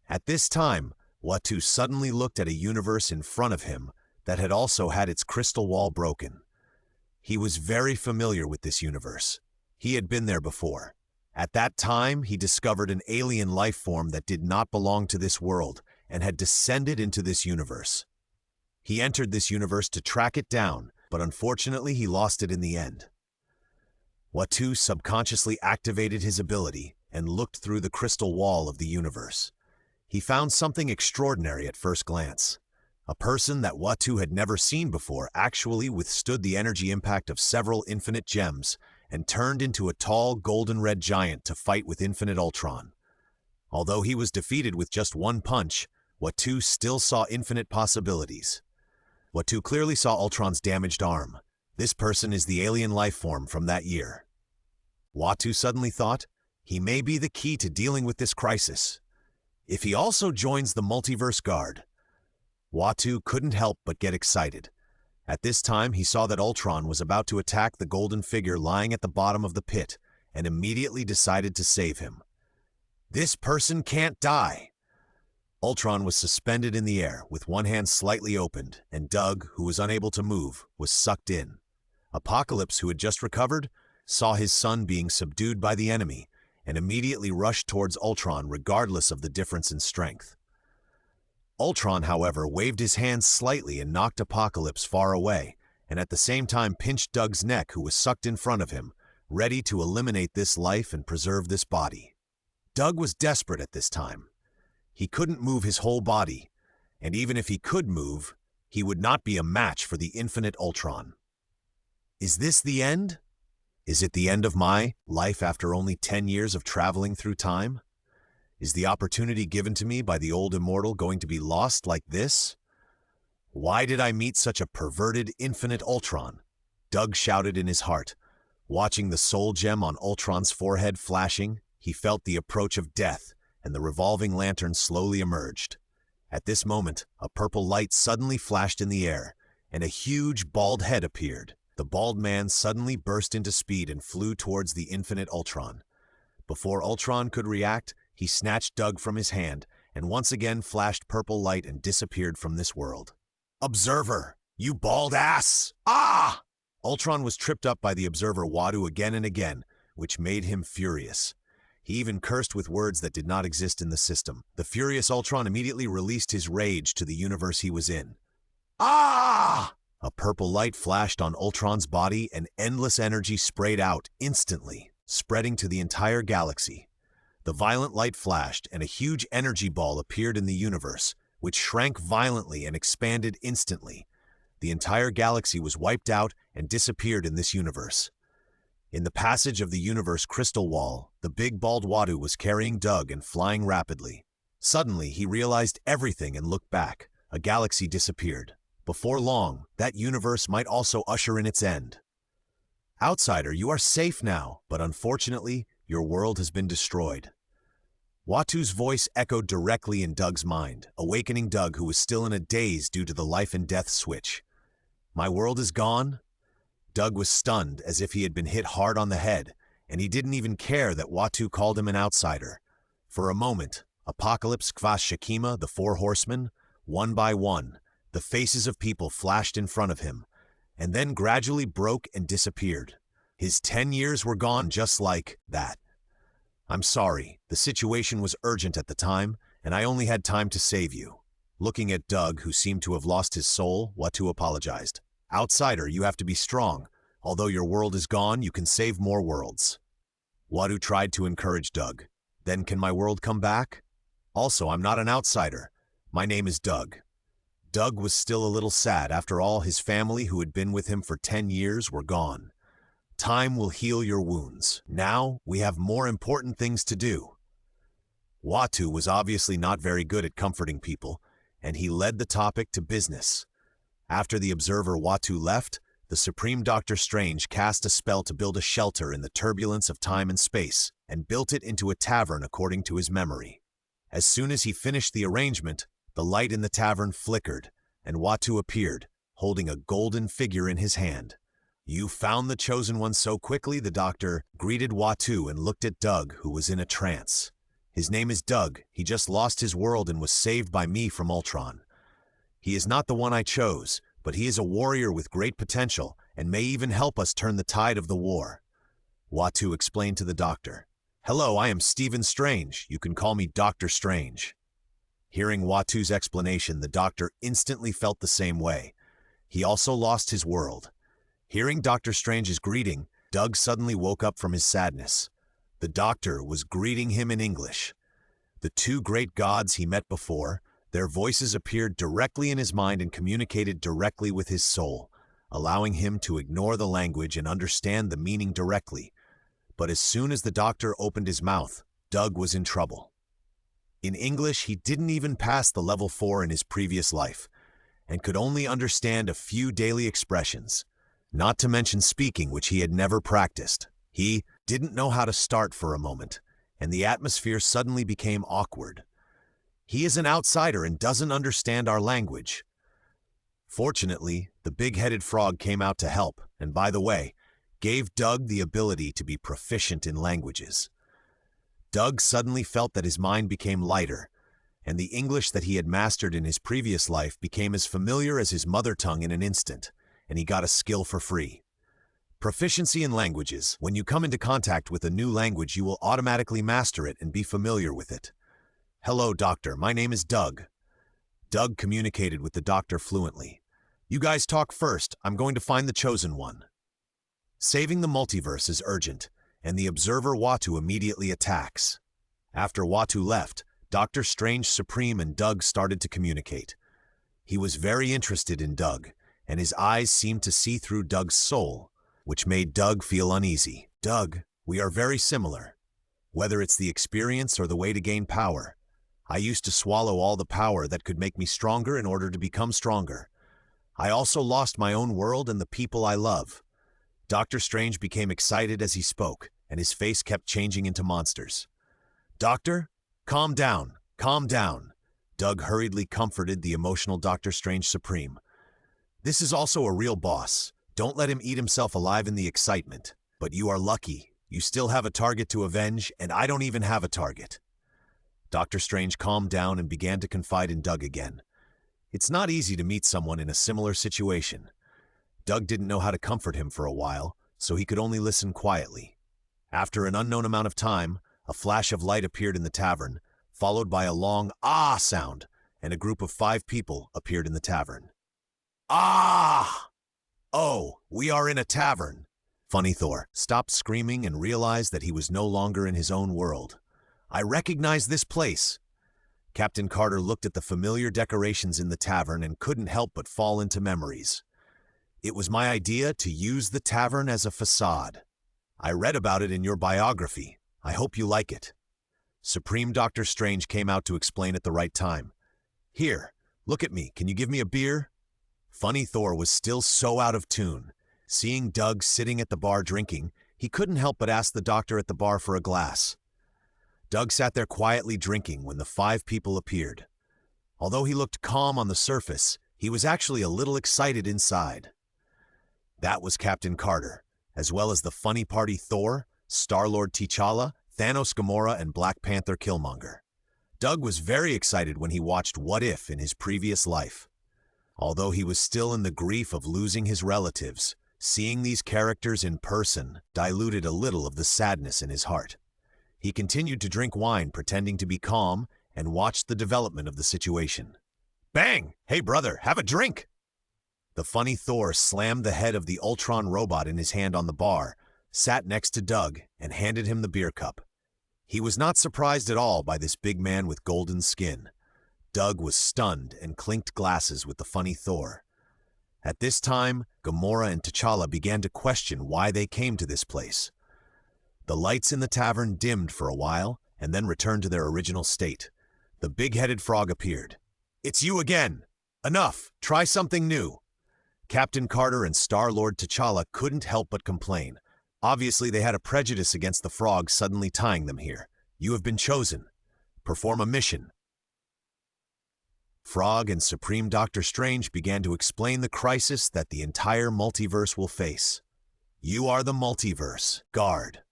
[SPEAKER 1] At this time, Watu suddenly looked at a universe in front of him that had also had its crystal wall broken. He was very familiar with this universe. He had been there before. At that time, he discovered an alien life form that did not belong to this world and had descended into this universe. He entered this universe to track it down, but unfortunately he lost it in the end. Watu subconsciously activated his ability and looked through the crystal wall of the universe. He found something extraordinary at first glance. A person that Watu had never seen before actually withstood the energy impact of several infinite gems and turned into a tall golden red giant to fight with infinite Ultron. Although he was defeated with just one punch, Watu still saw infinite possibilities. Watu clearly saw Ultron's damaged arm. This person is the alien life form from that year. Watu suddenly thought, he may be the key to dealing with this crisis. If he also joins the Multiverse Guard. Watu couldn't help but get excited. At this time, he saw that Ultron was about to attack the golden figure lying at the bottom of the pit and immediately decided to save him. This person can't die. Ultron was suspended in the air with one hand slightly opened, and Doug, who was unable to move, was sucked in. Apocalypse, who had just recovered, saw his son being subdued by the enemy and immediately rushed towards Ultron regardless of the difference in strength. Ultron, however, waved his hands slightly and knocked Apocalypse far away, and at the same time pinched Doug's neck, who was sucked in front of him, ready to eliminate this life and preserve this body. Doug was desperate at this time. He couldn't move his whole body, and even if he could move, he would not be a match for the infinite Ultron. Is this the end? Is it the end of my life after only 10 years of traveling through time? Is the opportunity given to me by the old immortal going to be lost like this? Why did I meet such a perverted infinite Ultron? Doug shouted in his heart. Watching the soul gem on Ultron's forehead flashing, he felt the approach of death, and the revolving lantern slowly emerged. At this moment, a purple light suddenly flashed in the air, and a huge, bald head appeared. The bald man suddenly burst into speed and flew towards the infinite Ultron. Before Ultron could react, he snatched Doug from his hand, and once again flashed purple light and disappeared from this world. Observer, you bald ass! Ah! Ultron was tripped up by the observer Wadu again and again, which made him furious. He even cursed with words that did not exist in the system. The furious Ultron immediately released his rage to the universe he was in. Ah! A purple light flashed on Ultron's body and endless energy sprayed out instantly, spreading to the entire galaxy. The violent light flashed and a huge energy ball appeared in the universe, which shrank violently and expanded instantly. The entire galaxy was wiped out and disappeared in this universe. In the passage of the universe crystal wall, the big bald Wadu was carrying Doug and flying rapidly. Suddenly, he realized everything and looked back. A galaxy disappeared. Before long, that universe might also usher in its end. Outsider, you are safe now, but unfortunately, your world has been destroyed. Watu's voice echoed directly in Doug's mind, awakening Doug, who was still in a daze due to the life and death switch. My world is gone? Doug was stunned, as if he had been hit hard on the head, and he didn't even care that Watu called him an outsider. For a moment, Apocalypse, Kvash, Shakima, the four horsemen, one by one, the faces of people flashed in front of him, and then gradually broke and disappeared. His 10 years were gone just like that. I'm sorry, the situation was urgent at the time, and I only had time to save you. Looking at Doug, who seemed to have lost his soul, Watu apologized. Outsider, you have to be strong. Although your world is gone, you can save more worlds. Watu tried to encourage Doug. Then can my world come back? Also, I'm not an outsider. My name is Doug. Doug was still a little sad. After all, his family, who had been with him for 10 years, were gone. Time will heal your wounds. Now, we have more important things to do. Watu was obviously not very good at comforting people, and he led the topic to business. After the observer Watu left, the Supreme Doctor Strange cast a spell to build a shelter in the turbulence of time and space, and built it into a tavern according to his memory. As soon as he finished the arrangement, the light in the tavern flickered, and Watu appeared, holding a golden figure in his hand. You found the Chosen One so quickly, the Doctor greeted Watu and looked at Doug, who was in a trance. His name is Doug. He just lost his world and was saved by me from Ultron. He is not the one I chose, but he is a warrior with great potential and may even help us turn the tide of the war. Watu explained to the Doctor. Hello, I am Stephen Strange. You can call me Dr. Strange. Hearing Watu's explanation, the Doctor instantly felt the same way. He also lost his world. Hearing Dr. Strange's greeting, Doug suddenly woke up from his sadness. The Doctor was greeting him in English. The two great gods he met before, their voices appeared directly in his mind and communicated directly with his soul, allowing him to ignore the language and understand the meaning directly. But as soon as the Doctor opened his mouth, Doug was in trouble. In English, he didn't even pass the level 4 in his previous life, and could only understand a few daily expressions, not to mention speaking, which he had never practiced. He didn't know how to start for a moment, and the atmosphere suddenly became awkward. He is an outsider and doesn't understand our language. Fortunately, the big-headed frog came out to help, and by the way, gave Doug the ability to be proficient in languages. Doug suddenly felt that his mind became lighter, and the English that he had mastered in his previous life became as familiar as his mother tongue in an instant, and he got a skill for free. Proficiency in languages. When you come into contact with a new language, you will automatically master it and be familiar with it. Hello, Doctor. My name is Doug. Doug communicated with the Doctor fluently. You guys talk first. I'm going to find the Chosen One. Saving the multiverse is urgent, and the observer Watu immediately attacks. After Watu left, Dr. Strange Supreme and Doug started to communicate. He was very interested in Doug, and his eyes seemed to see through Doug's soul, which made Doug feel uneasy. Doug, we are very similar. Whether it's the experience or the way to gain power, I used to swallow all the power that could make me stronger in order to become stronger. I also lost my own world and the people I love." Doctor Strange became excited as he spoke, and his face kept changing into monsters. "Doctor, calm down, calm down." Doug hurriedly comforted the emotional Doctor Strange Supreme. "This is also a real boss. Don't let him eat himself alive in the excitement. But you are lucky. You still have a target to avenge, and I don't even have a target." Doctor Strange calmed down and began to confide in Doug again. It's not easy to meet someone in a similar situation. Doug didn't know how to comfort him for a while, so he could only listen quietly. After an unknown amount of time, a flash of light appeared in the tavern, followed by a long "ah" sound, and a group of 5 people appeared in the tavern. "Ah! Oh, we are in a tavern." Funny Thor stopped screaming and realized that he was no longer in his own world. "I recognize this place." Captain Carter looked at the familiar decorations in the tavern and couldn't help but fall into memories. "It was my idea to use the tavern as a facade. I read about it in your biography. I hope you like it." Supreme Doctor Strange came out to explain at the right time. "Here, look at me. Can you give me a beer?" Funny Thor was still so out of tune. Seeing Doug sitting at the bar drinking, he couldn't help but ask the doctor at the bar for a glass. Doug sat there quietly drinking when the 5 people appeared. Although he looked calm on the surface, he was actually a little excited inside. That was Captain Carter, as well as the funny party Thor, Star-Lord T'Challa, Thanos Gamora, and Black Panther Killmonger. Doug was very excited when he watched What If in his previous life. Although he was still in the grief of losing his relatives, seeing these characters in person diluted a little of the sadness in his heart. He continued to drink wine, pretending to be calm, and watched the development of the situation. Bang! "Hey brother, have a drink!" The funny Thor slammed the head of the Ultron robot in his hand on the bar, sat next to Doug, and handed him the beer cup. He was not surprised at all by this big man with golden skin. Doug was stunned and clinked glasses with the funny Thor. At this time, Gamora and T'Challa began to question why they came to this place. The lights in the tavern dimmed for a while and then returned to their original state. The big-headed frog appeared. "It's you again! Enough! Try something new!" Captain Carter and Star-Lord T'Challa couldn't help but complain. Obviously, they had a prejudice against the frog suddenly tying them here. "You have been chosen. Perform a mission." Frog and Supreme Doctor Strange began to explain the crisis that the entire multiverse will face. "You are the multiverse guard."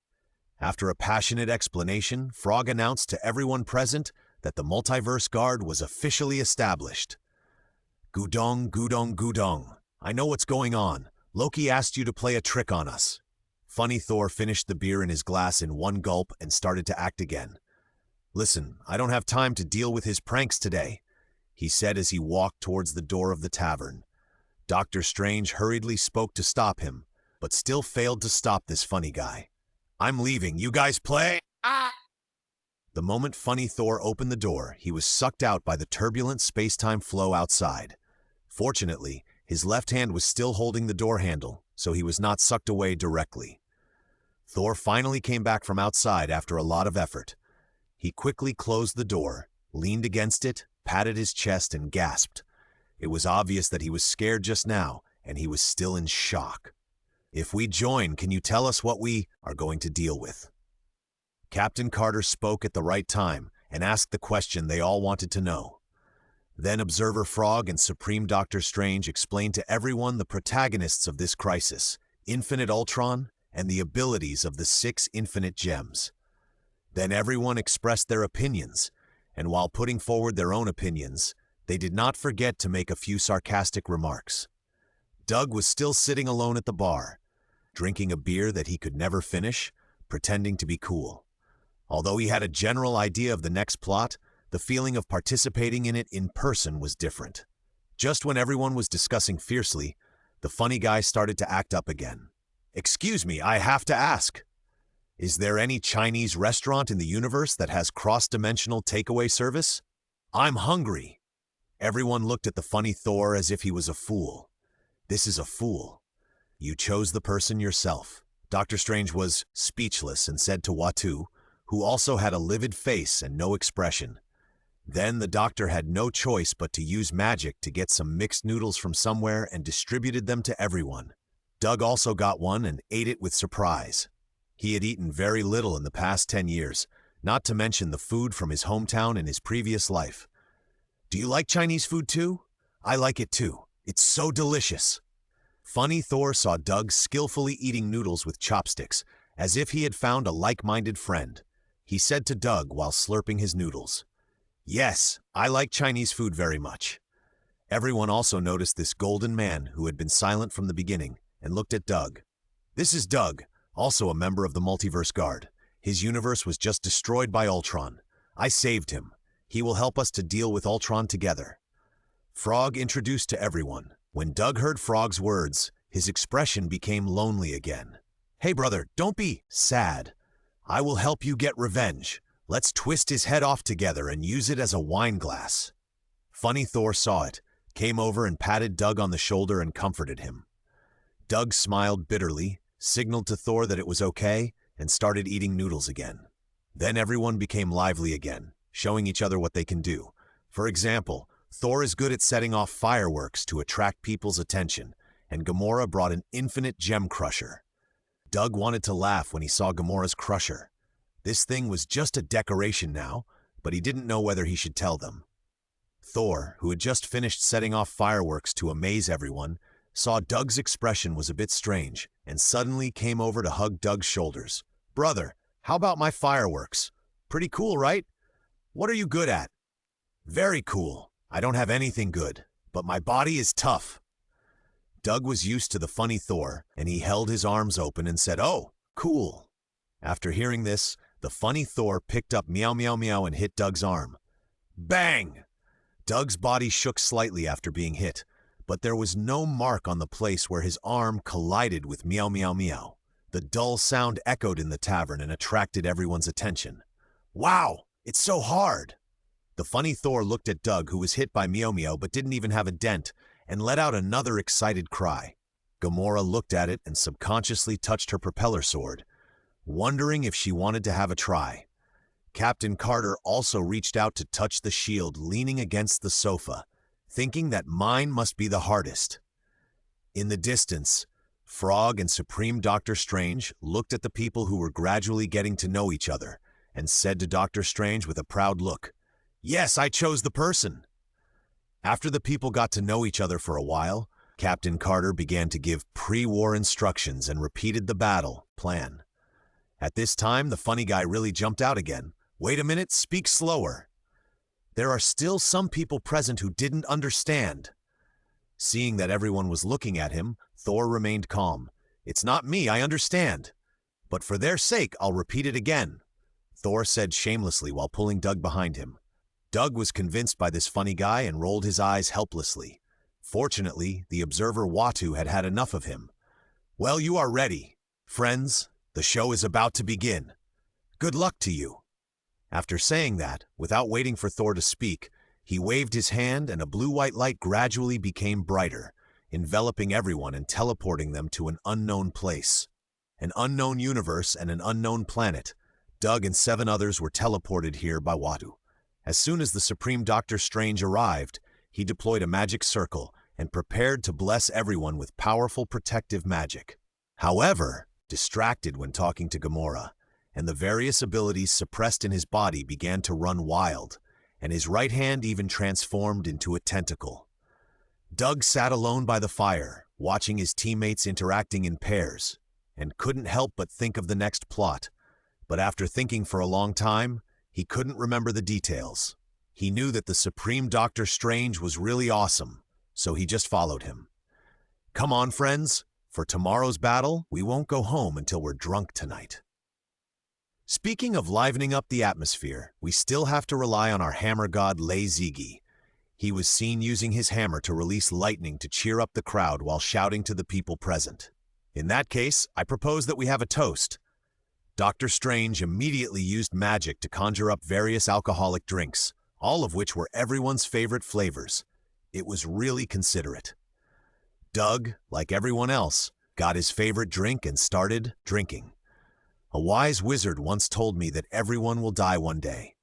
[SPEAKER 1] After a passionate explanation, Frog announced to everyone present that the multiverse guard was officially established. "Gudong, Gudong, Gudong. I know what's going on. Loki asked you to play a trick on us." Funny Thor finished the beer in his glass in one gulp and started to act again. "Listen, I don't have time to deal with his pranks today," he said as he walked towards the door of the tavern. Doctor Strange hurriedly spoke to stop him, but still failed to stop this funny guy. "I'm leaving. You guys play?" The moment Funny Thor opened the door, he was sucked out by the turbulent space-time flow outside. Fortunately, his left hand was still holding the door handle, so he was not sucked away directly. Thor finally came back from outside after a lot of effort. He quickly closed the door, leaned against it, patted his chest, and gasped. It was obvious that he was scared just now, and he was still in shock. "If we join, can you tell us what we are going to deal with?" Captain Carter spoke at the right time and asked the question they all wanted to know. Then Observer Frog and Supreme Doctor Strange explained to everyone the protagonists of this crisis, Infinite Ultron, and the abilities of the 6 infinite gems. Then everyone expressed their opinions, and while putting forward their own opinions, they did not forget to make a few sarcastic remarks. Doug was still sitting alone at the bar, drinking a beer that he could never finish, pretending to be cool. Although he had a general idea of the next plot, the feeling of participating in it in person was different. Just when everyone was discussing fiercely, the funny guy started to act up again. "Excuse me, I have to ask. Is there any Chinese restaurant in the universe that has cross-dimensional takeaway service? I'm hungry." Everyone looked at the funny Thor as if he was a fool. This is a fool. You chose the person yourself. Doctor Strange was speechless and said to Watu, who also had a livid face and no expression, Then the doctor had no choice but to use magic to get some mixed noodles from somewhere and distributed them to everyone. Doug also got one and ate it with surprise. He had eaten very little in the past 10 years, not to mention the food from his hometown in his previous life. Do you like Chinese food too? I like it too. It's so delicious. Funny Thor saw Doug skillfully eating noodles with chopsticks, as if he had found a like-minded friend. He said to Doug while slurping his noodles, "Yes, I like Chinese food very much." Everyone also noticed this golden man who had been silent from the beginning and looked at Doug. This is Doug, also a member of the Multiverse Guard. His universe was just destroyed by Ultron. I saved him. He will help us to deal with Ultron together. Frog introduced to everyone. When Doug heard Frog's words, his expression became lonely again. Hey brother, don't be sad. I will help you get revenge. Let's twist his head off together and use it as a wine glass. Funny Thor saw it, came over and patted Doug on the shoulder and comforted him. Doug smiled bitterly, signaled to Thor that it was okay, and started eating noodles again. Then everyone became lively again, showing each other what they can do. For example, Thor is good at setting off fireworks to attract people's attention, and Gamora brought an infinite gem crusher. Doug wanted to laugh when he saw Gamora's crusher. This thing was just a decoration now, but he didn't know whether he should tell them. Thor, who had just finished setting off fireworks to amaze everyone, saw Doug's expression was a bit strange, and suddenly came over to hug Doug's shoulders. Brother, how about my fireworks? Pretty cool, right? What are you good at? Very cool. I don't have anything good, but my body is tough. Doug was used to the funny Thor, and he held his arms open and said, "Oh, cool." After hearing this, the funny Thor picked up Meow Meow Meow and hit Doug's arm. Bang! Doug's body shook slightly after being hit, but there was no mark on the place where his arm collided with Meow Meow Meow. The dull sound echoed in the tavern and attracted everyone's attention. Wow, it's so hard! The funny Thor looked at Doug, who was hit by Meow Meow but didn't even have a dent, and let out another excited cry. Gamora looked at it and subconsciously touched her propeller sword, wondering if she wanted to have a try. Captain Carter also reached out to touch the shield leaning against the sofa, thinking that mine must be the hardest. In the distance, Frog and Supreme Doctor Strange looked at the people who were gradually getting to know each other and said to Doctor Strange with a proud look, "Yes, I chose the person." After the people got to know each other for a while, Captain Carter began to give pre-war instructions and repeated the battle plan. At this time, the funny guy really jumped out again. "Wait a minute, speak slower. There are still some people present who didn't understand." Seeing that everyone was looking at him, Thor remained calm. "It's not me, I understand. But for their sake, I'll repeat it again," Thor said shamelessly while pulling Doug behind him. Doug was convinced by this funny guy and rolled his eyes helplessly. Fortunately, the observer Watu had had enough of him. "Well, you are ready. Friends, the show is about to begin. Good luck to you." After saying that, without waiting for Thor to speak, he waved his hand and a blue-white light gradually became brighter, enveloping everyone and teleporting them to an unknown place. An unknown universe and an unknown planet. Doug and 7 others were teleported here by Watu. As soon as the Supreme Doctor Strange arrived, he deployed a magic circle and prepared to bless everyone with powerful protective magic. However, distracted when talking to Gamora, and the various abilities suppressed in his body began to run wild, and his right hand even transformed into a tentacle. Doug sat alone by the fire, watching his teammates interacting in pairs, and couldn't help but think of the next plot. But after thinking for a long time, he couldn't remember the details. He knew that the Supreme Doctor Strange was really awesome, so he just followed him. Come on, friends. For tomorrow's battle, we won't go home until we're drunk tonight. Speaking of livening up the atmosphere, we still have to rely on our hammer god Lei Zigi. He was seen using his hammer to release lightning to cheer up the crowd while shouting to the people present. In that case, I propose that we have a toast. Doctor Strange immediately used magic to conjure up various alcoholic drinks, all of which were everyone's favorite flavors. It was really considerate. Doug, like everyone else, got his favorite drink and started drinking. A wise wizard once told me that everyone will die one day.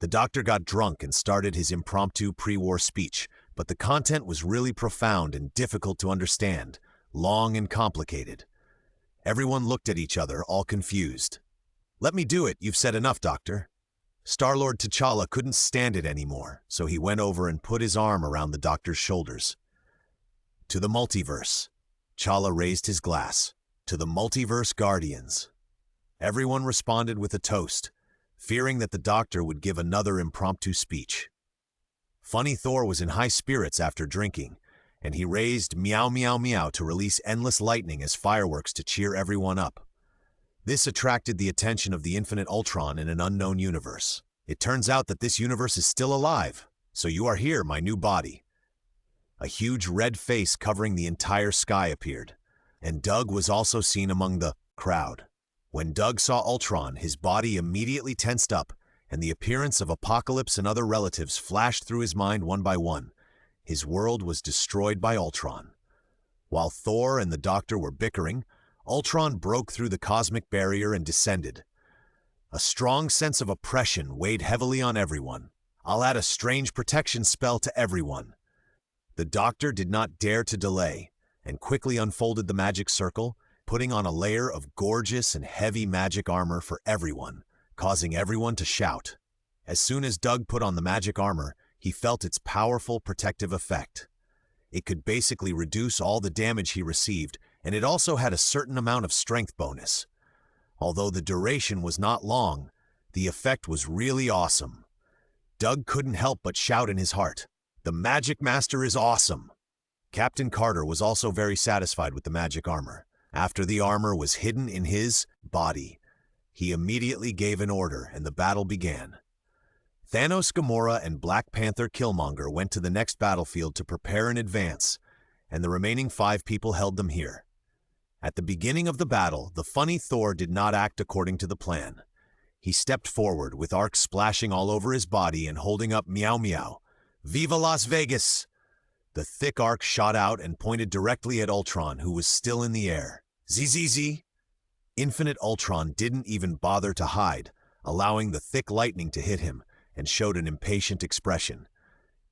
[SPEAKER 1] The doctor got drunk and started his impromptu pre-war speech, but the content was really profound and difficult to understand, long and complicated. Everyone looked at each other, all confused. "Let me do it, you've said enough, Doctor." Star-Lord T'Challa couldn't stand it anymore, so he went over and put his arm around the doctor's shoulders. "To the multiverse." T'Challa raised his glass. "To the multiverse guardians." Everyone responded with a toast, fearing that the doctor would give another impromptu speech. Funny Thor was in high spirits after drinking, and he raised meow meow meow to release endless lightning as fireworks to cheer everyone up. This attracted the attention of the infinite Ultron in an unknown universe. "It turns out that this universe is still alive, so you are here, my new body." A huge red face covering the entire sky appeared, and Doug was also seen among the crowd. When Doug saw Ultron, his body immediately tensed up, and the appearance of Apocalypse and other relatives flashed through his mind one by one. His world was destroyed by Ultron. While Thor and the Doctor were bickering, Ultron broke through the cosmic barrier and descended. A strong sense of oppression weighed heavily on everyone. "I'll add a strange protection spell to everyone." The Doctor did not dare to delay, and quickly unfolded the magic circle, putting on a layer of gorgeous and heavy magic armor for everyone, causing everyone to shout. As soon as Doug put on the magic armor, he felt its powerful protective effect. It could basically reduce all the damage he received, and it also had a certain amount of strength bonus. Although the duration was not long, the effect was really awesome. Doug couldn't help but shout in his heart, "The Magic Master is awesome!" Captain Carter was also very satisfied with the magic armor. After the armor was hidden in his body, he immediately gave an order and the battle began. Thanos, Gamora, and Black Panther Killmonger went to the next battlefield to prepare in advance, and the remaining 5 people held them here. At the beginning of the battle, the funny Thor did not act according to the plan. He stepped forward with arcs splashing all over his body and holding up meow meow. "Viva Las Vegas!" The thick arc shot out and pointed directly at Ultron, who was still in the air. "ZZZ!" Infinite Ultron didn't even bother to hide, allowing the thick lightning to hit him, and showed an impatient expression.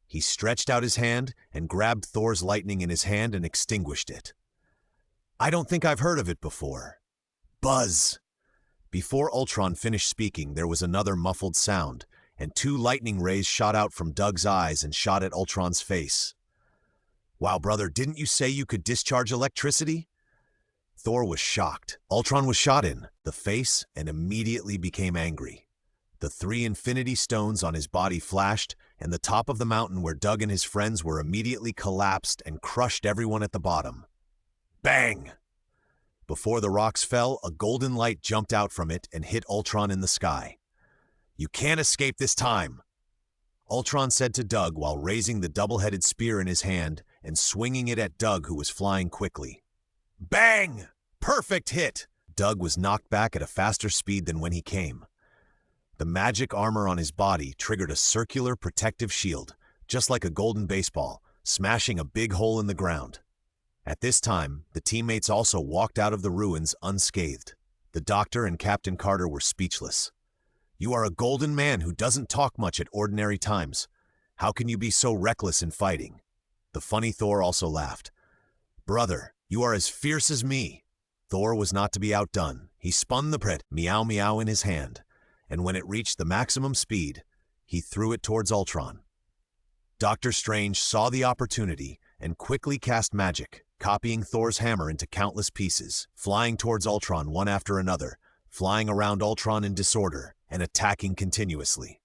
[SPEAKER 1] He stretched out his hand and grabbed Thor's lightning in his hand and extinguished it. "I don't think I've heard of it before." Buzz! Before Ultron finished speaking, there was another muffled sound, and 2 lightning rays shot out from Doug's eyes and shot at Ultron's face. "Wow, brother, didn't you say you could discharge electricity?" Thor was shocked. Ultron was shot in the face and immediately became angry. The 3 Infinity Stones on his body flashed, and the top of the mountain where Doug and his friends were immediately collapsed and crushed everyone at the bottom. Bang! Before the rocks fell, a golden light jumped out from it and hit Ultron in the sky. "You can't escape this time," Ultron said to Doug while raising the double-headed spear in his hand and swinging it at Doug, who was flying quickly. Bang! Perfect hit! Doug was knocked back at a faster speed than when he came. The magic armor on his body triggered a circular protective shield, just like a golden baseball, smashing a big hole in the ground. At this time, the teammates also walked out of the ruins unscathed. The Doctor and Captain Carter were speechless. "You are a golden man who doesn't talk much at ordinary times. How can you be so reckless in fighting?" The funny Thor also laughed. "Brother, you are as fierce as me." Thor was not to be outdone. He spun the pret meow meow in his hand, and when it reached the maximum speed, he threw it towards Ultron. Doctor Strange saw the opportunity and quickly cast magic, copying Thor's hammer into countless pieces, flying towards Ultron one after another, flying around Ultron in disorder, and attacking continuously.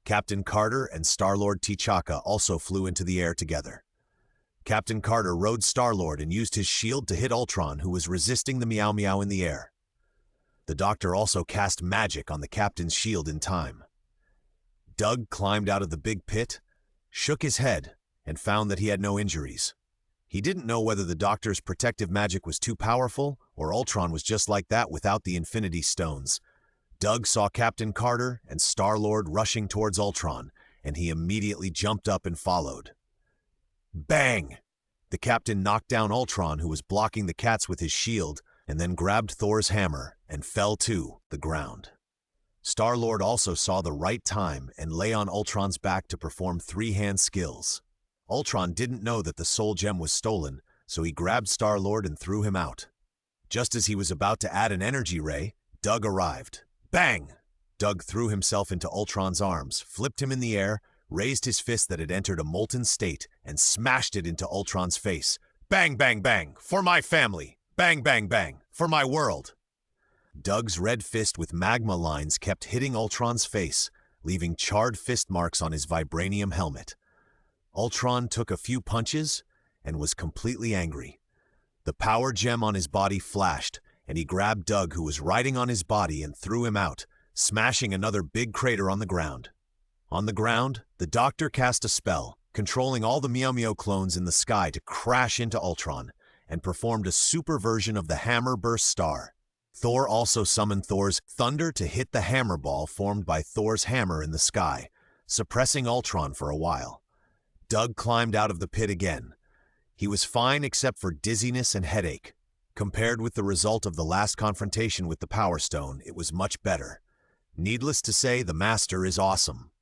[SPEAKER 1] Captain Carter and Star-Lord T'Chaka also flew into the air together. Captain Carter rode Star-Lord and used his shield to hit Ultron, who was resisting the meow meow in the air. The Doctor also cast magic on the Captain's shield in time. Doug climbed out of the big pit, shook his head, and found that he had no injuries. He didn't know whether the Doctor's protective magic was too powerful or Ultron was just like that without the Infinity Stones. Doug saw Captain Carter and Star-Lord rushing towards Ultron, and he immediately jumped up and followed. Bang! The Captain knocked down Ultron, who was blocking the cats with his shield, and then grabbed Thor's hammer and fell to the ground. Star-Lord also saw the right time and lay on Ultron's back to perform three-hand skills. Ultron didn't know that the soul gem was stolen, so he grabbed Star-Lord and threw him out. Just as he was about to add an energy ray, Doug arrived. Bang! Doug threw himself into Ultron's arms, flipped him in the air, raised his fist that had entered a molten state, and smashed it into Ultron's face. Bang, bang, bang! For my family! Bang, bang, bang! For my world! Doug's red fist with magma lines kept hitting Ultron's face, leaving charred fist marks on his vibranium helmet. Ultron took a few punches and was completely angry. The power gem on his body flashed, and he grabbed Doug, who was riding on his body, and threw him out, smashing another big crater on the ground. On the ground, the Doctor cast a spell, controlling all the Meow Meow clones in the sky to crash into Ultron, and performed a super version of the Hammer Burst Star. Thor also summoned Thor's thunder to hit the hammer ball formed by Thor's hammer in the sky, suppressing Ultron for a while. Doug climbed out of the pit again. He was fine except for dizziness and headache. Compared with the result of the last confrontation with the Power Stone, it was much better. Needless to say, the Master is awesome.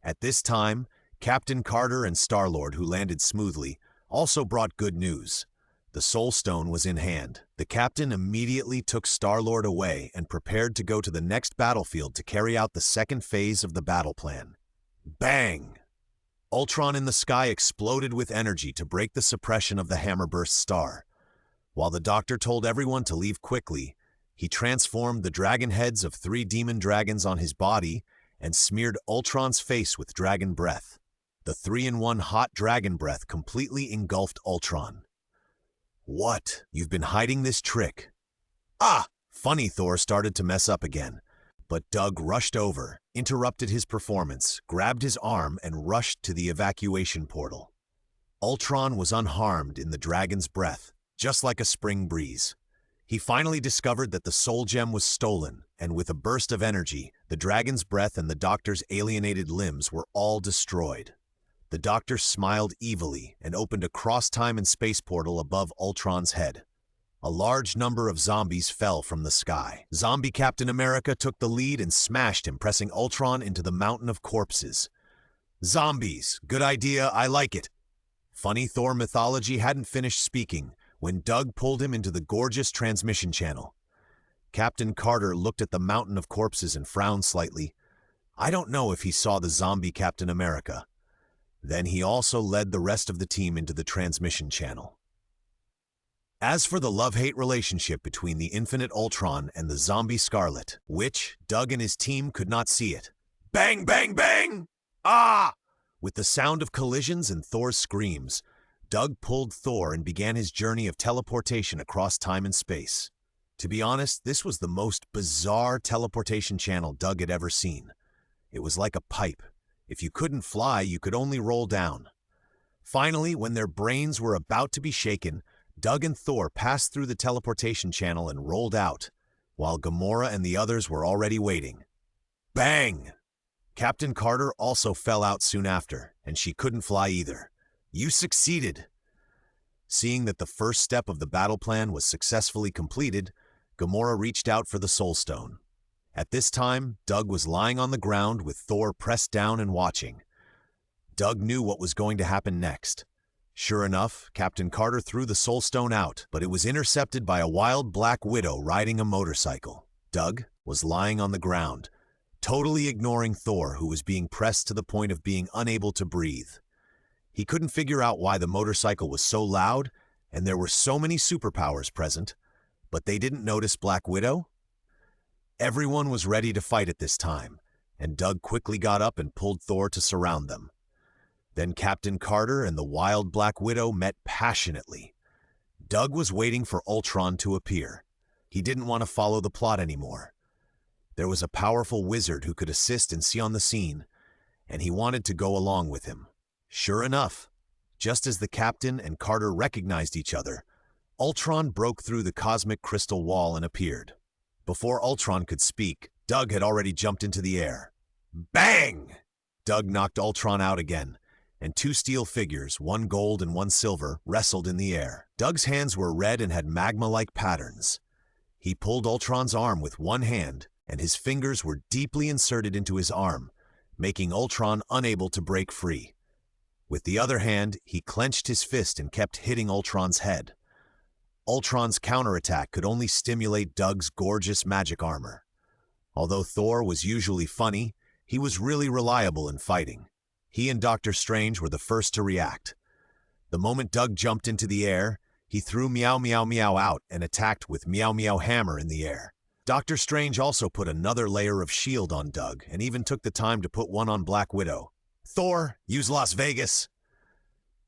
[SPEAKER 1] At this time, Captain Carter and Star-Lord, who landed smoothly, also brought good news. The Soul Stone was in hand. The Captain immediately took Star-Lord away and prepared to go to the next battlefield to carry out the second phase of the battle plan. Bang! Ultron in the sky exploded with energy to break the suppression of the Hammerburst Star. While the Doctor told everyone to leave quickly, he transformed the dragon heads of 3 demon dragons on his body and smeared Ultron's face with dragon breath. The 3-in-1 hot dragon breath completely engulfed Ultron. What? You've been hiding this trick? Ah! Funny Thor started to mess up again, but Doug rushed over, interrupted his performance, grabbed his arm, and rushed to the evacuation portal. Ultron was unharmed in the dragon's breath, just like a spring breeze. He finally discovered that the soul gem was stolen, and with a burst of energy, the dragon's breath and the Doctor's alienated limbs were all destroyed. The Doctor smiled evilly and opened a cross-time and space portal above Ultron's head. A large number of zombies fell from the sky. Zombie Captain America took the lead and smashed him, pressing Ultron into the mountain of corpses. Zombies, good idea, I like it. Funny Thor mythology hadn't finished speaking when Doug pulled him into the gorgeous transmission channel. Captain Carter looked at the mountain of corpses and frowned slightly. I don't know if he saw the zombie Captain America. Then he also led the rest of the team into the transmission channel. As for the love-hate relationship between the Infinite Ultron and the zombie Scarlet, which Doug and his team could not see it. Bang, bang, bang! Ah! With the sound of collisions and Thor's screams, Doug pulled Thor and began his journey of teleportation across time and space. To be honest, this was the most bizarre teleportation channel Doug had ever seen. It was like a pipe. If you couldn't fly, you could only roll down. Finally, when their brains were about to be shaken, Doug and Thor passed through the teleportation channel and rolled out, while Gamora and the others were already waiting. Bang! Captain Carter also fell out soon after, and she couldn't fly either. You succeeded! Seeing that the first step of the battle plan was successfully completed, Gamora reached out for the Soul Stone. At this time, Doug was lying on the ground with Thor pressed down and watching. Doug knew what was going to happen next. Sure enough, Captain Carter threw the Soul Stone out, but it was intercepted by a wild Black Widow riding a motorcycle. Doug was lying on the ground, totally ignoring Thor, who was being pressed to the point of being unable to breathe. He couldn't figure out why the motorcycle was so loud, and there were so many superpowers present, but they didn't notice Black Widow. Everyone was ready to fight at this time, and Doug quickly got up and pulled Thor to surround them. Then Captain Carter and the wild Black Widow met passionately. Doug was waiting for Ultron to appear. He didn't want to follow the plot anymore. There was a powerful wizard who could assist and see on the scene, and he wanted to go along with him. Sure enough, just as the Captain and Carter recognized each other, Ultron broke through the cosmic crystal wall and appeared. Before Ultron could speak, Doug had already jumped into the air. Bang! Doug knocked Ultron out again, and 2 steel figures, 1 gold and 1 silver, wrestled in the air. Doug's hands were red and had magma-like patterns. He pulled Ultron's arm with one hand and his fingers were deeply inserted into his arm, making Ultron unable to break free. With the other hand, he clenched his fist and kept hitting Ultron's head. Ultron's counterattack could only stimulate Doug's gorgeous magic armor. Although Thor was usually funny, he was really reliable in fighting. He and Doctor Strange were the first to react. The moment Doug jumped into the air, he threw Meow Meow Meow out and attacked with Meow Meow Hammer in the air. Doctor Strange also put another layer of shield on Doug and even took the time to put one on Black Widow. Thor, use Las Vegas!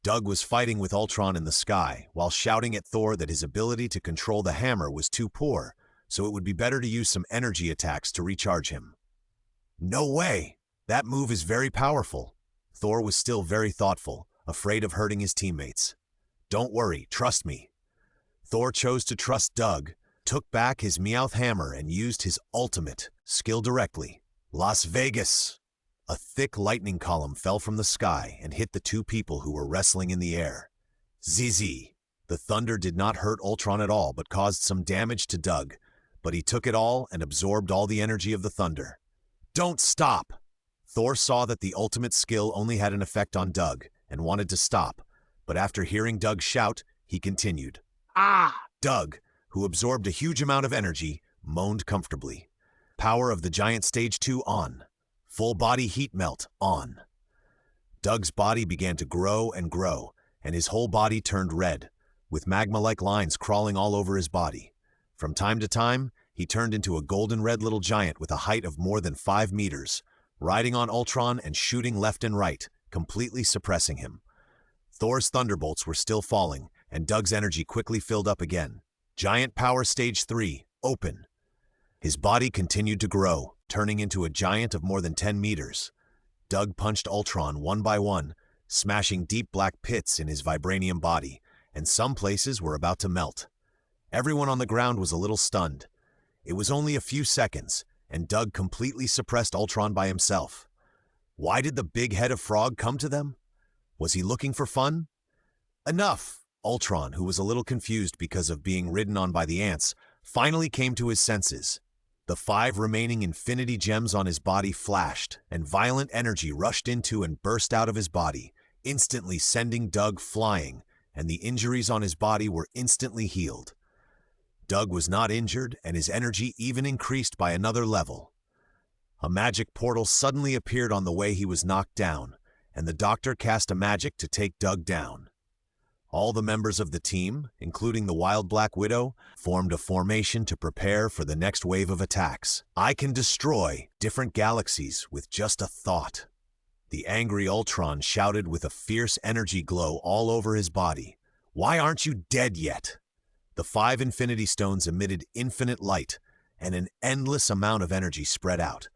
[SPEAKER 1] Doug was fighting with Ultron in the sky while shouting at Thor that his ability to control the hammer was too poor, so it would be better to use some energy attacks to recharge him. No way! That move is very powerful. Thor was still very thoughtful, afraid of hurting his teammates. Don't worry, trust me. Thor chose to trust Doug, took back his Meowth hammer and used his ultimate skill directly. Las Vegas! A thick lightning column fell from the sky and hit the two people who were wrestling in the air. ZZ! The thunder did not hurt Ultron at all but caused some damage to Doug, but he took it all and absorbed all the energy of the thunder. Don't stop! Thor saw that the ultimate skill only had an effect on Doug and wanted to stop, but after hearing Doug shout, he continued. Ah! Doug, who absorbed a huge amount of energy, moaned comfortably. Power of the Giant Stage 2 on. Full body heat melt on. Doug's body began to grow and grow, and his whole body turned red, with magma-like lines crawling all over his body. From time to time, he turned into a golden red little giant with a height of more than 5 meters, riding on Ultron and shooting left and right, completely suppressing him. Thor's thunderbolts were still falling, and Doug's energy quickly filled up again. Giant Power Stage 3, open. His body continued to grow, turning into a giant of more than 10 meters. Doug punched Ultron one by one, smashing deep black pits in his vibranium body, and some places were about to melt. Everyone on the ground was a little stunned. It was only a few seconds, and Doug completely suppressed Ultron by himself. Why did the big head of frog come to them? Was he looking for fun? Enough! Ultron, who was a little confused because of being ridden on by the ants, finally came to his senses. The 5 remaining infinity gems on his body flashed, and violent energy rushed into and burst out of his body, instantly sending Doug flying, and the injuries on his body were instantly healed. Doug was not injured, and his energy even increased by another level. A magic portal suddenly appeared on the way he was knocked down, and the doctor cast a magic to take Doug down. All the members of the team, including the Wild Black Widow, formed a formation to prepare for the next wave of attacks. I can destroy different galaxies with just a thought. The angry Ultron shouted with a fierce energy glow all over his body. Why aren't you dead yet? The 5 Infinity Stones emitted infinite light, and an endless amount of energy spread out.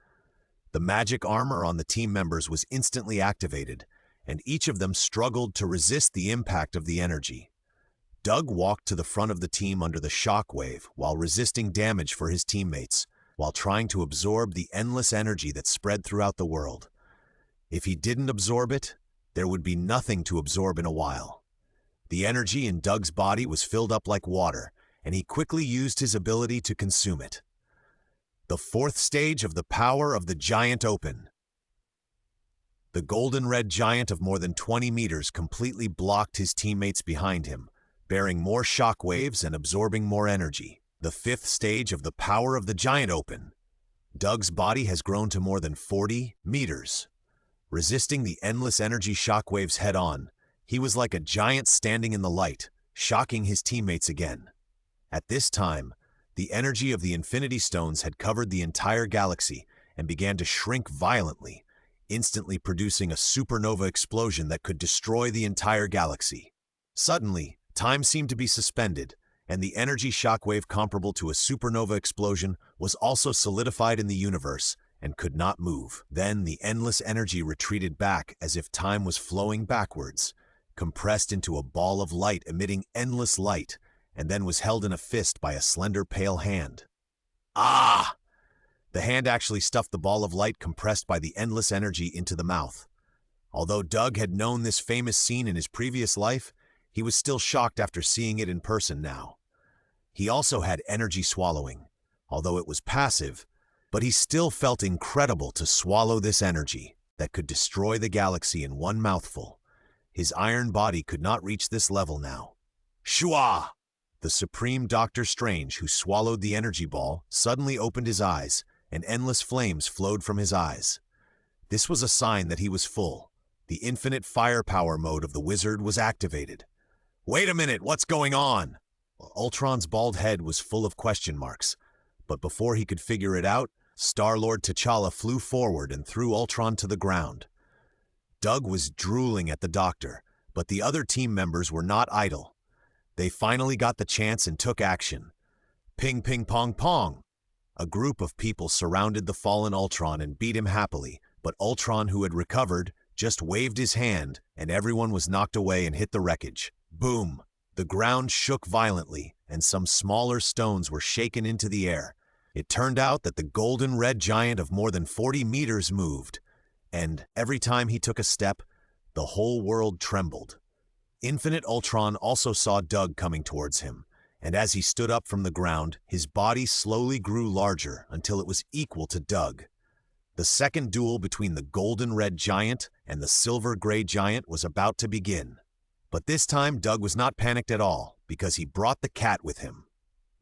[SPEAKER 1] The magic armor on the team members was instantly activated, and each of them struggled to resist the impact of the energy. Doug walked to the front of the team under the shock wave while resisting damage for his teammates, while trying to absorb the endless energy that spread throughout the world. If he didn't absorb it, there would be nothing to absorb in a while. The energy in Doug's body was filled up like water, and he quickly used his ability to consume it. The 4th stage of the power of the giant open. The golden red giant of more than 20 meters completely blocked his teammates behind him, bearing more shock waves and absorbing more energy. The 5th stage of the power of the giant open. Doug's body has grown to more than 40 meters. Resisting the endless energy shockwaves head-on, he was like a giant standing in the light, shocking his teammates again. At this time, the energy of the Infinity Stones had covered the entire galaxy and began to shrink violently, instantly producing a supernova explosion that could destroy the entire galaxy. Suddenly, time seemed to be suspended, and the energy shockwave comparable to a supernova explosion was also solidified in the universe and could not move. Then the endless energy retreated back as if time was flowing backwards, compressed into a ball of light emitting endless light, and then was held in a fist by a slender pale hand. Ah! The hand actually stuffed the ball of light compressed by the endless energy into the mouth. Although Doug had known this famous scene in his previous life, he was still shocked after seeing it in person now. He also had energy swallowing. Although it was passive, But he still felt incredible to swallow this energy that could destroy the galaxy in one mouthful. His iron body could not reach this level now. Shua! The supreme Doctor Strange, who swallowed the energy ball, suddenly opened his eyes, and endless flames flowed from his eyes. This was a sign that he was full. The infinite firepower mode of the wizard was activated. Wait a minute, what's going on? Ultron's bald head was full of question marks, but before he could figure it out, Star-Lord T'Challa flew forward and threw Ultron to the ground. Doug was drooling at the Doctor, but the other team members were not idle. They finally got the chance and took action. Ping, ping, pong, pong! A group of people surrounded the fallen Ultron and beat him happily, but Ultron, who had recovered, just waved his hand, and everyone was knocked away and hit the wreckage. Boom! The ground shook violently, and some smaller stones were shaken into the air. It turned out that the golden red giant of more than 40 meters moved, and every time he took a step, the whole world trembled. Infinite Ultron also saw Doug coming towards him, and as he stood up from the ground, his body slowly grew larger until it was equal to Doug. The second duel between the golden red giant and the silver gray giant was about to begin. But this time, Doug was not panicked at all, because he brought the cat with him.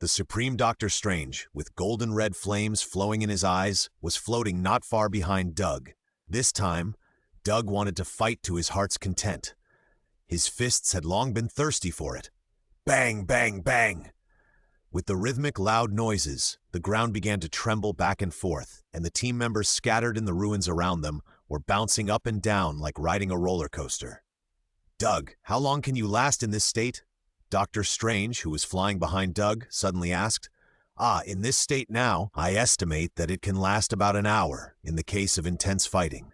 [SPEAKER 1] The Supreme Doctor Strange, with golden red flames flowing in his eyes, was floating not far behind Doug. This time, Doug wanted to fight to his heart's content. His fists had long been thirsty for it. Bang, bang, bang! With the rhythmic, loud noises, the ground began to tremble back and forth, and the team members scattered in the ruins around them were bouncing up and down like riding a roller coaster. Doug, how long can you last in this state? Doctor Strange, who was flying behind Doug, suddenly asked. In this state now, I estimate that it can last about an hour in the case of intense fighting.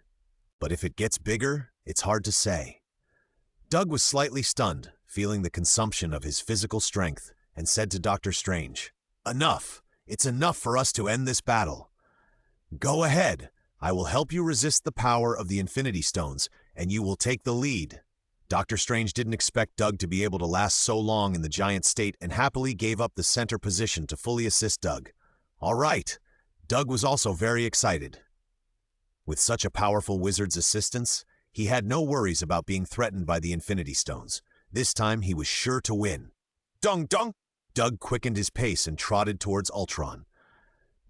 [SPEAKER 1] But if it gets bigger, it's hard to say. Doug was slightly stunned, feeling the consumption of his physical strength, and said to Doctor Strange, Enough! It's enough for us to end this battle. Go ahead. I will help you resist the power of the Infinity Stones, and you will take the lead. Doctor Strange didn't expect Doug to be able to last so long in the giant state and happily gave up the center position to fully assist Doug. All right. Doug was also very excited. With such a powerful wizard's assistance, he had no worries about being threatened by the Infinity Stones. This time he was sure to win. Dung dung! Doug quickened his pace and trotted towards Ultron.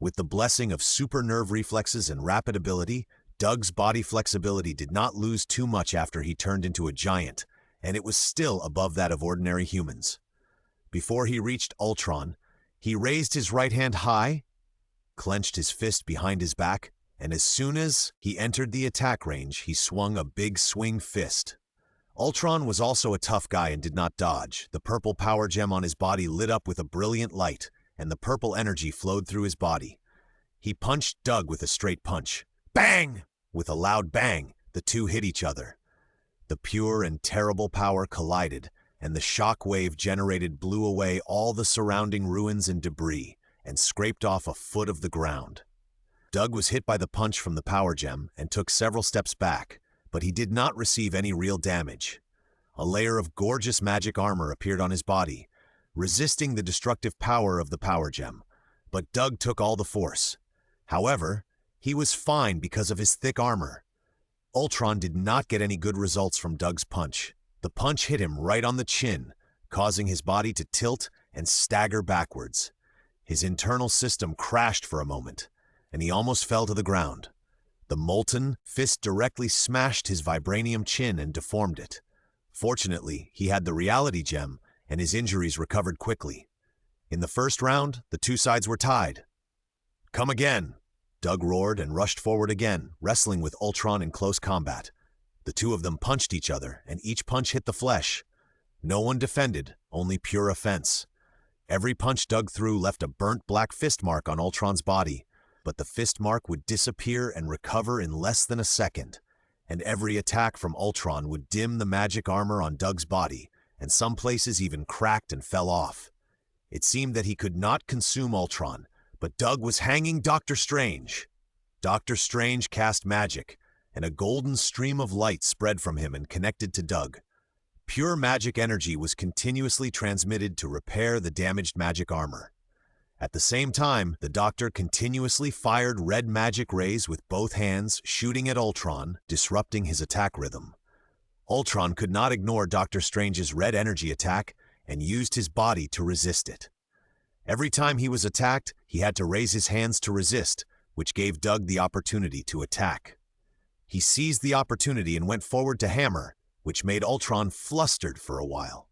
[SPEAKER 1] With the blessing of super nerve reflexes and rapid ability, Doug's body flexibility did not lose too much after he turned into a giant, and it was still above that of ordinary humans. Before he reached Ultron, he raised his right hand high, clenched his fist behind his back, and as soon as he entered the attack range, he swung a big swing fist. Ultron was also a tough guy and did not dodge. The purple power gem on his body lit up with a brilliant light, and the purple energy flowed through his body. He punched Doug with a straight punch. Bang! With a loud bang, the two hit each other. The pure and terrible power collided, and the shock wave generated blew away all the surrounding ruins and debris, and scraped off a foot of the ground. Doug was hit by the punch from the power gem and took several steps back, but he did not receive any real damage. A layer of gorgeous magic armor appeared on his body, resisting the destructive power of the power gem, but Doug took all the force. However, he was fine because of his thick armor. Ultron did not get any good results from Doug's punch. The punch hit him right on the chin, causing his body to tilt and stagger backwards. His internal system crashed for a moment, and he almost fell to the ground. The molten fist directly smashed his vibranium chin and deformed it. Fortunately, he had the reality gem, and his injuries recovered quickly. In the first round, the two sides were tied. Come again! Doug roared and rushed forward again, wrestling with Ultron in close combat. The two of them punched each other, and each punch hit the flesh. No one defended, only pure offense. Every punch Doug threw left a burnt black fist mark on Ultron's body, but the fist mark would disappear and recover in less than a second, and every attack from Ultron would dim the magic armor on Doug's body, and some places even cracked and fell off. It seemed that he could not consume Ultron, but Doug was hanging Doctor Strange. Doctor Strange cast magic, and a golden stream of light spread from him and connected to Doug. Pure magic energy was continuously transmitted to repair the damaged magic armor. At the same time, the Doctor continuously fired red magic rays with both hands, shooting at Ultron, disrupting his attack rhythm. Ultron could not ignore Doctor Strange's red energy attack and used his body to resist it. Every time he was attacked, he had to raise his hands to resist, which gave Doug the opportunity to attack. He seized the opportunity and went forward to hammer, which made Ultron flustered for a while.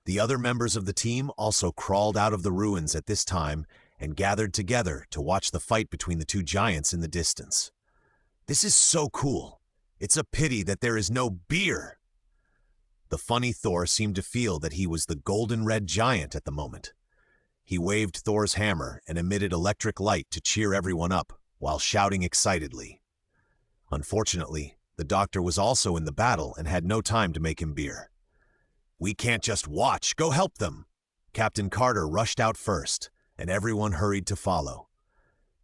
[SPEAKER 1] The other members of the team also crawled out of the ruins at this time and gathered together to watch the fight between the two giants in the distance. This is so cool. It's a pity that there is no beer. The funny Thor seemed to feel that he was the golden red giant at the moment. He waved Thor's hammer and emitted electric light to cheer everyone up while shouting excitedly. Unfortunately, the Doctor was also in the battle and had no time to make him beer. "We can't just watch. Go help them!" Captain Carter rushed out first, and everyone hurried to follow.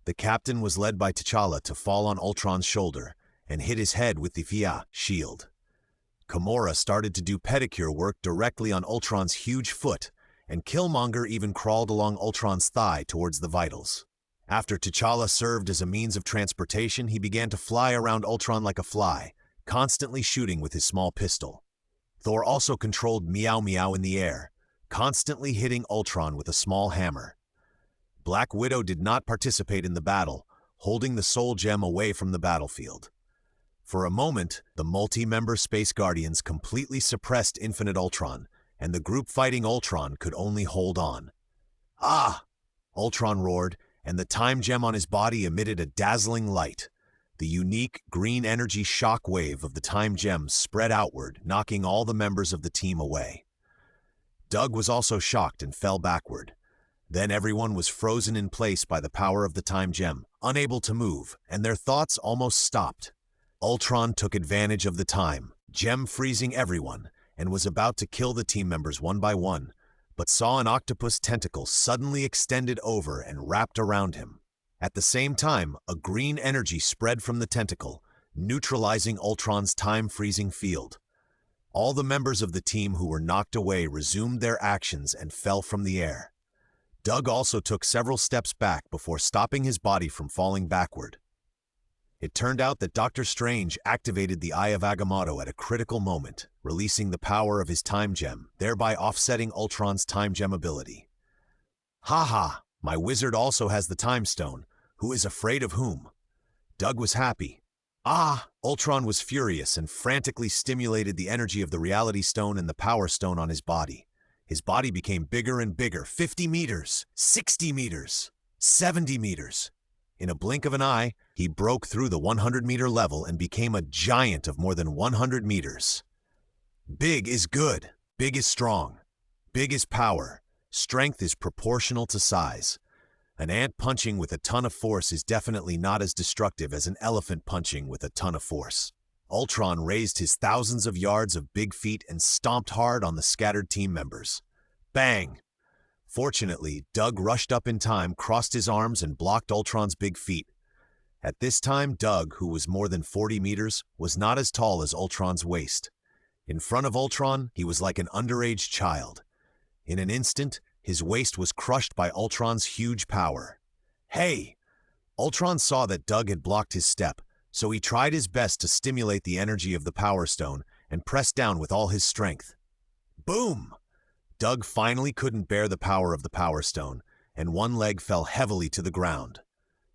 [SPEAKER 1] The captain was led by T'Challa to fall on Ultron's shoulder and hit his head with the Fia shield. Gamora started to do pedicure work directly on Ultron's huge foot, and Killmonger even crawled along Ultron's thigh towards the vitals. After T'Challa served as a means of transportation, he began to fly around Ultron like a fly, constantly shooting with his small pistol. Thor also controlled Meow Meow in the air, constantly hitting Ultron with a small hammer. Black Widow did not participate in the battle, holding the Soul Gem away from the battlefield. For a moment, the multi-member Space Guardians completely suppressed Infinite Ultron, and the group fighting Ultron could only hold on. "Ah!" Ultron roared, and the Time Gem on his body emitted a dazzling light. The unique green energy shock wave of the Time Gem spread outward, knocking all the members of the team away. Doug was also shocked and fell backward. Then everyone was frozen in place by the power of the Time Gem, unable to move, and their thoughts almost stopped. Ultron took advantage of the Time Gem, freezing everyone, and was about to kill the team members one by one, but saw an octopus tentacle suddenly extended over and wrapped around him. At the same time, a green energy spread from the tentacle, neutralizing Ultron's time-freezing field. All the members of the team who were knocked away resumed their actions and fell from the air. Doug also took several steps back before stopping his body from falling backward. It turned out that Doctor Strange activated the Eye of Agamotto at a critical moment, releasing the power of his Time Gem, thereby offsetting Ultron's Time Gem ability. "Ha! My wizard also has the Time Stone. Who is afraid of whom?" Doug was happy. Ultron was furious and frantically stimulated the energy of the Reality Stone and the Power Stone on his body. His body became bigger and bigger, 50 meters, 60 meters, 70 meters. In a blink of an eye, he broke through the 100-meter level and became a giant of more than 100 meters. Big is good. Big is strong. Big is power. Strength is proportional to size. An ant punching with a ton of force is definitely not as destructive as an elephant punching with a ton of force. Ultron raised his thousands of yards of big feet and stomped hard on the scattered team members. Bang! Fortunately, Doug rushed up in time, crossed his arms, and blocked Ultron's big feet. At this time, Doug, who was more than 40 meters, was not as tall as Ultron's waist. In front of Ultron, he was like an underage child. In an instant, his waist was crushed by Ultron's huge power. "Hey!" Ultron saw that Doug had blocked his step, so he tried his best to stimulate the energy of the Power Stone and pressed down with all his strength. Boom! Doug finally couldn't bear the power of the Power Stone, and one leg fell heavily to the ground.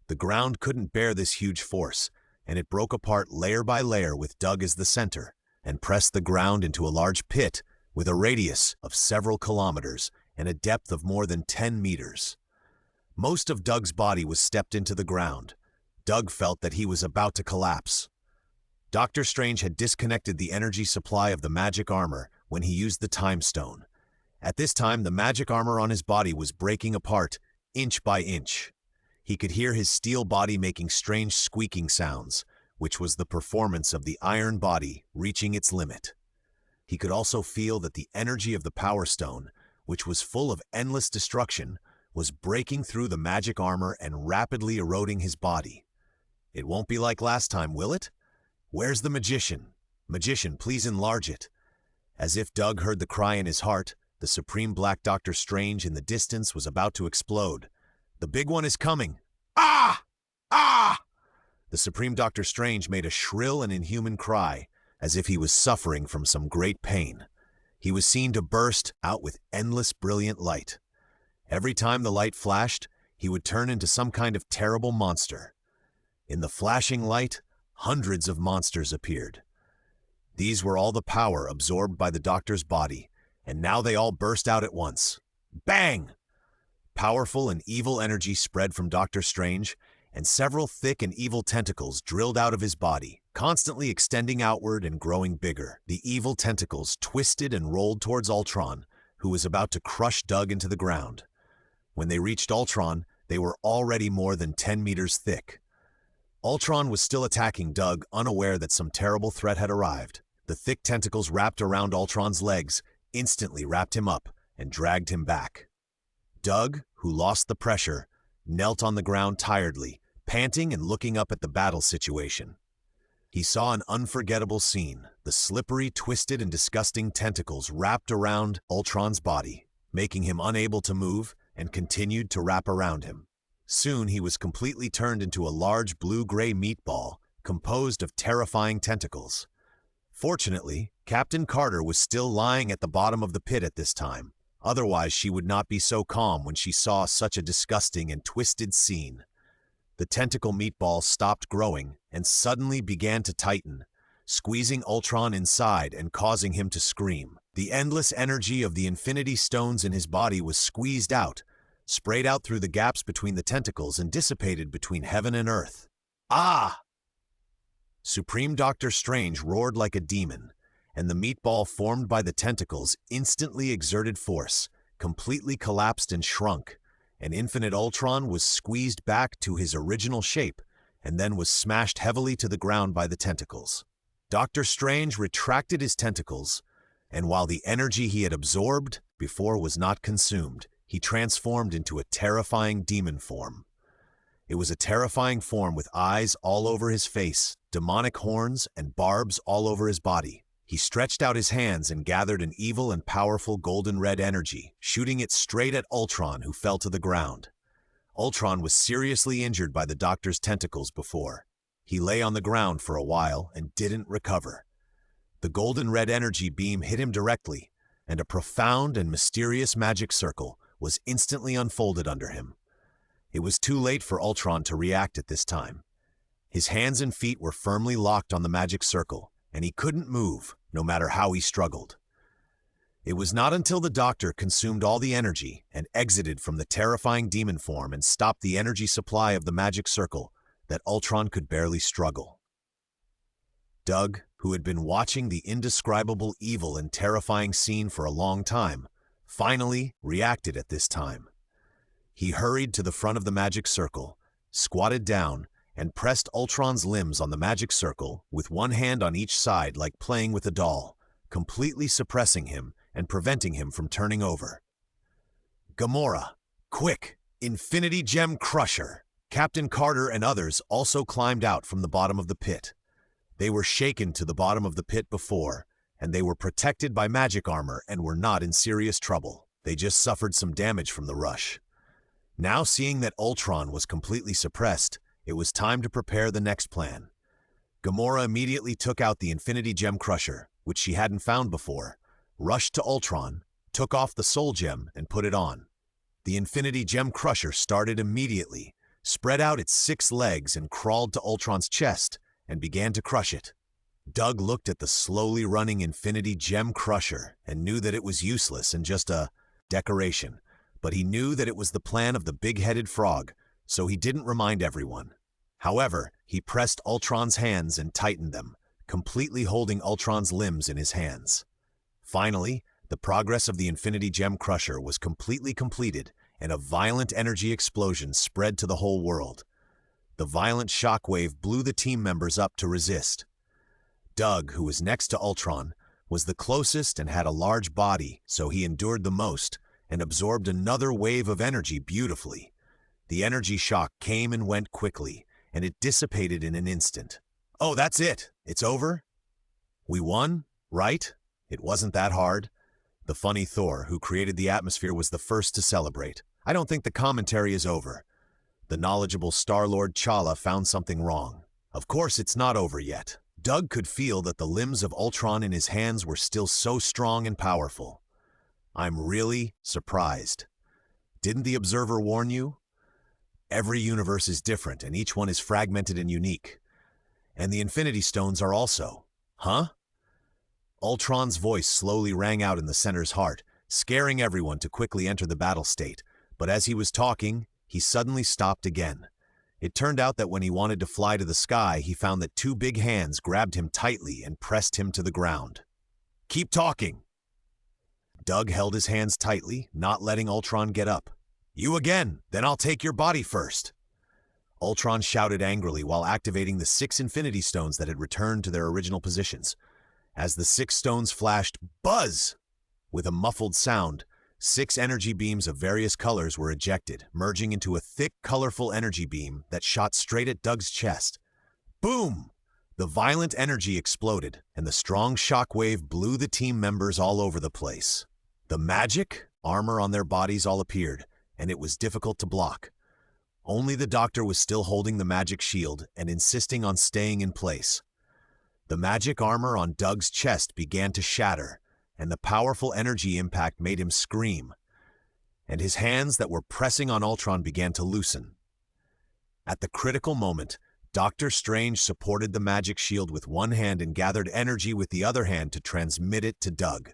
[SPEAKER 1] The ground couldn't bear this huge force, and it broke apart layer by layer with Doug as the center, and pressed the ground into a large pit with a radius of several kilometers and a depth of more than 10 meters. Most of Doug's body was stepped into the ground. Doug felt that he was about to collapse. Doctor Strange had disconnected the energy supply of the magic armor when he used the Time Stone. At this time, the magic armor on his body was breaking apart, inch by inch. He could hear his steel body making strange squeaking sounds, which was the performance of the iron body reaching its limit. He could also feel that the energy of the Power Stone, which was full of endless destruction, was breaking through the magic armor and rapidly eroding his body. It won't be like last time, will it? Where's the magician? Magician, please enlarge it. As if Doug heard the cry in his heart, the Supreme Black Doctor Strange in the distance was about to explode. The big one is coming. Ah! Ah! The Supreme Doctor Strange made a shrill and inhuman cry, as if he was suffering from some great pain. He was seen to burst out with endless brilliant light. Every time the light flashed, he would turn into some kind of terrible monster. In the flashing light, hundreds of monsters appeared. These were all the power absorbed by the Doctor's body, and now they all burst out at once. Bang! Powerful and evil energy spread from Doctor Strange, and several thick and evil tentacles drilled out of his body, constantly extending outward and growing bigger. The evil tentacles twisted and rolled towards Ultron, who was about to crush Doug into the ground. When they reached Ultron, they were already more than 10 meters thick. Ultron was still attacking Doug, unaware that some terrible threat had arrived. The thick tentacles wrapped around Ultron's legs, instantly wrapped him up and dragged him back. Doug, who lost the pressure, knelt on the ground tiredly, panting and looking up at the battle situation. He saw an unforgettable scene. The slippery, twisted, and disgusting tentacles wrapped around Ultron's body, making him unable to move, and continued to wrap around him. Soon he was completely turned into a large blue-gray meatball composed of terrifying tentacles. Fortunately, Captain Carter was still lying at the bottom of the pit at this time. Otherwise, she would not be so calm when she saw such a disgusting and twisted scene. The tentacle meatball stopped growing and suddenly began to tighten, squeezing Ultron inside and causing him to scream. The endless energy of the Infinity Stones in his body was squeezed out, sprayed out through the gaps between the tentacles and dissipated between heaven and earth. Ah! Supreme Doctor Strange roared like a demon, and the meatball formed by the tentacles instantly exerted force, completely collapsed and shrunk, and Infinite Ultron was squeezed back to his original shape and then was smashed heavily to the ground by the tentacles. Doctor Strange retracted his tentacles, and while the energy he had absorbed before was not consumed, he transformed into a terrifying demon form. It was a terrifying form with eyes all over his face, demonic horns, and barbs all over his body. He stretched out his hands and gathered an evil and powerful golden red energy, shooting it straight at Ultron, who fell to the ground. Ultron was seriously injured by the Doctor's tentacles before. He lay on the ground for a while and didn't recover. The golden red energy beam hit him directly, and a profound and mysterious magic circle was instantly unfolded under him. It was too late for Ultron to react at this time. His hands and feet were firmly locked on the magic circle, and he couldn't move, no matter how he struggled. It was not until the Doctor consumed all the energy and exited from the terrifying demon form and stopped the energy supply of the magic circle that Ultron could barely struggle. Doug, who had been watching the indescribable evil and terrifying scene for a long time, finally reacted at this time. He hurried to the front of the magic circle, squatted down, and pressed Ultron's limbs on the magic circle with one hand on each side like playing with a doll, completely suppressing him and preventing him from turning over. Gamora, quick, Infinity Gem Crusher! Captain Carter and others also climbed out from the bottom of the pit. They were shaken to the bottom of the pit before, and they were protected by magic armor and were not in serious trouble. They just suffered some damage from the rush. Now, seeing that Ultron was completely suppressed, it was time to prepare the next plan. Gamora immediately took out the Infinity Gem Crusher, which she hadn't found before, rushed to Ultron, took off the Soul Gem, and put it on. The Infinity Gem Crusher started immediately, spread out its 6 legs and crawled to Ultron's chest and began to crush it. Doug looked at the slowly running Infinity Gem Crusher and knew that it was useless and just a decoration, but he knew that it was the plan of the big-headed frog, so he didn't remind everyone. However, he pressed Ultron's hands and tightened them, completely holding Ultron's limbs in his hands. Finally, the progress of the Infinity Gem Crusher was completely completed, and a violent energy explosion spread to the whole world. The violent shockwave blew the team members up to resist. Doug, who was next to Ultron, was the closest and had a large body, so he endured the most and absorbed another wave of energy beautifully. The energy shock came and went quickly, and it dissipated in an instant. Oh, that's it! It's over? We won, right? It wasn't that hard. The funny Thor, who created the atmosphere, was the first to celebrate. I don't think the commentary is over. The knowledgeable Star-Lord T'Challa found something wrong. Of course, it's not over yet. Doug could feel that the limbs of Ultron in his hands were still so strong and powerful. I'm really surprised. Didn't the Observer warn you? Every universe is different, and each one is fragmented and unique. And the Infinity Stones are also. Huh? Ultron's voice slowly rang out in the center's heart, scaring everyone to quickly enter the battle state. But as he was talking, he suddenly stopped again. It turned out that when he wanted to fly to the sky, he found that two big hands grabbed him tightly and pressed him to the ground. Keep talking! Doug held his hands tightly, not letting Ultron get up. You again, then I'll take your body first. Ultron shouted angrily while activating the 6 Infinity Stones that had returned to their original positions. As the 6 stones flashed, buzz! With a muffled sound, 6 energy beams of various colors were ejected, merging into a thick, colorful energy beam that shot straight at Doug's chest. Boom! The violent energy exploded, and the strong shockwave blew the team members all over the place. The magic armor on their bodies all appeared, and it was difficult to block. Only the Doctor was still holding the magic shield and insisting on staying in place. The magic armor on Doug's chest began to shatter, and the powerful energy impact made him scream, and his hands that were pressing on Ultron began to loosen. At the critical moment, Doctor Strange supported the magic shield with one hand and gathered energy with the other hand to transmit it to Doug.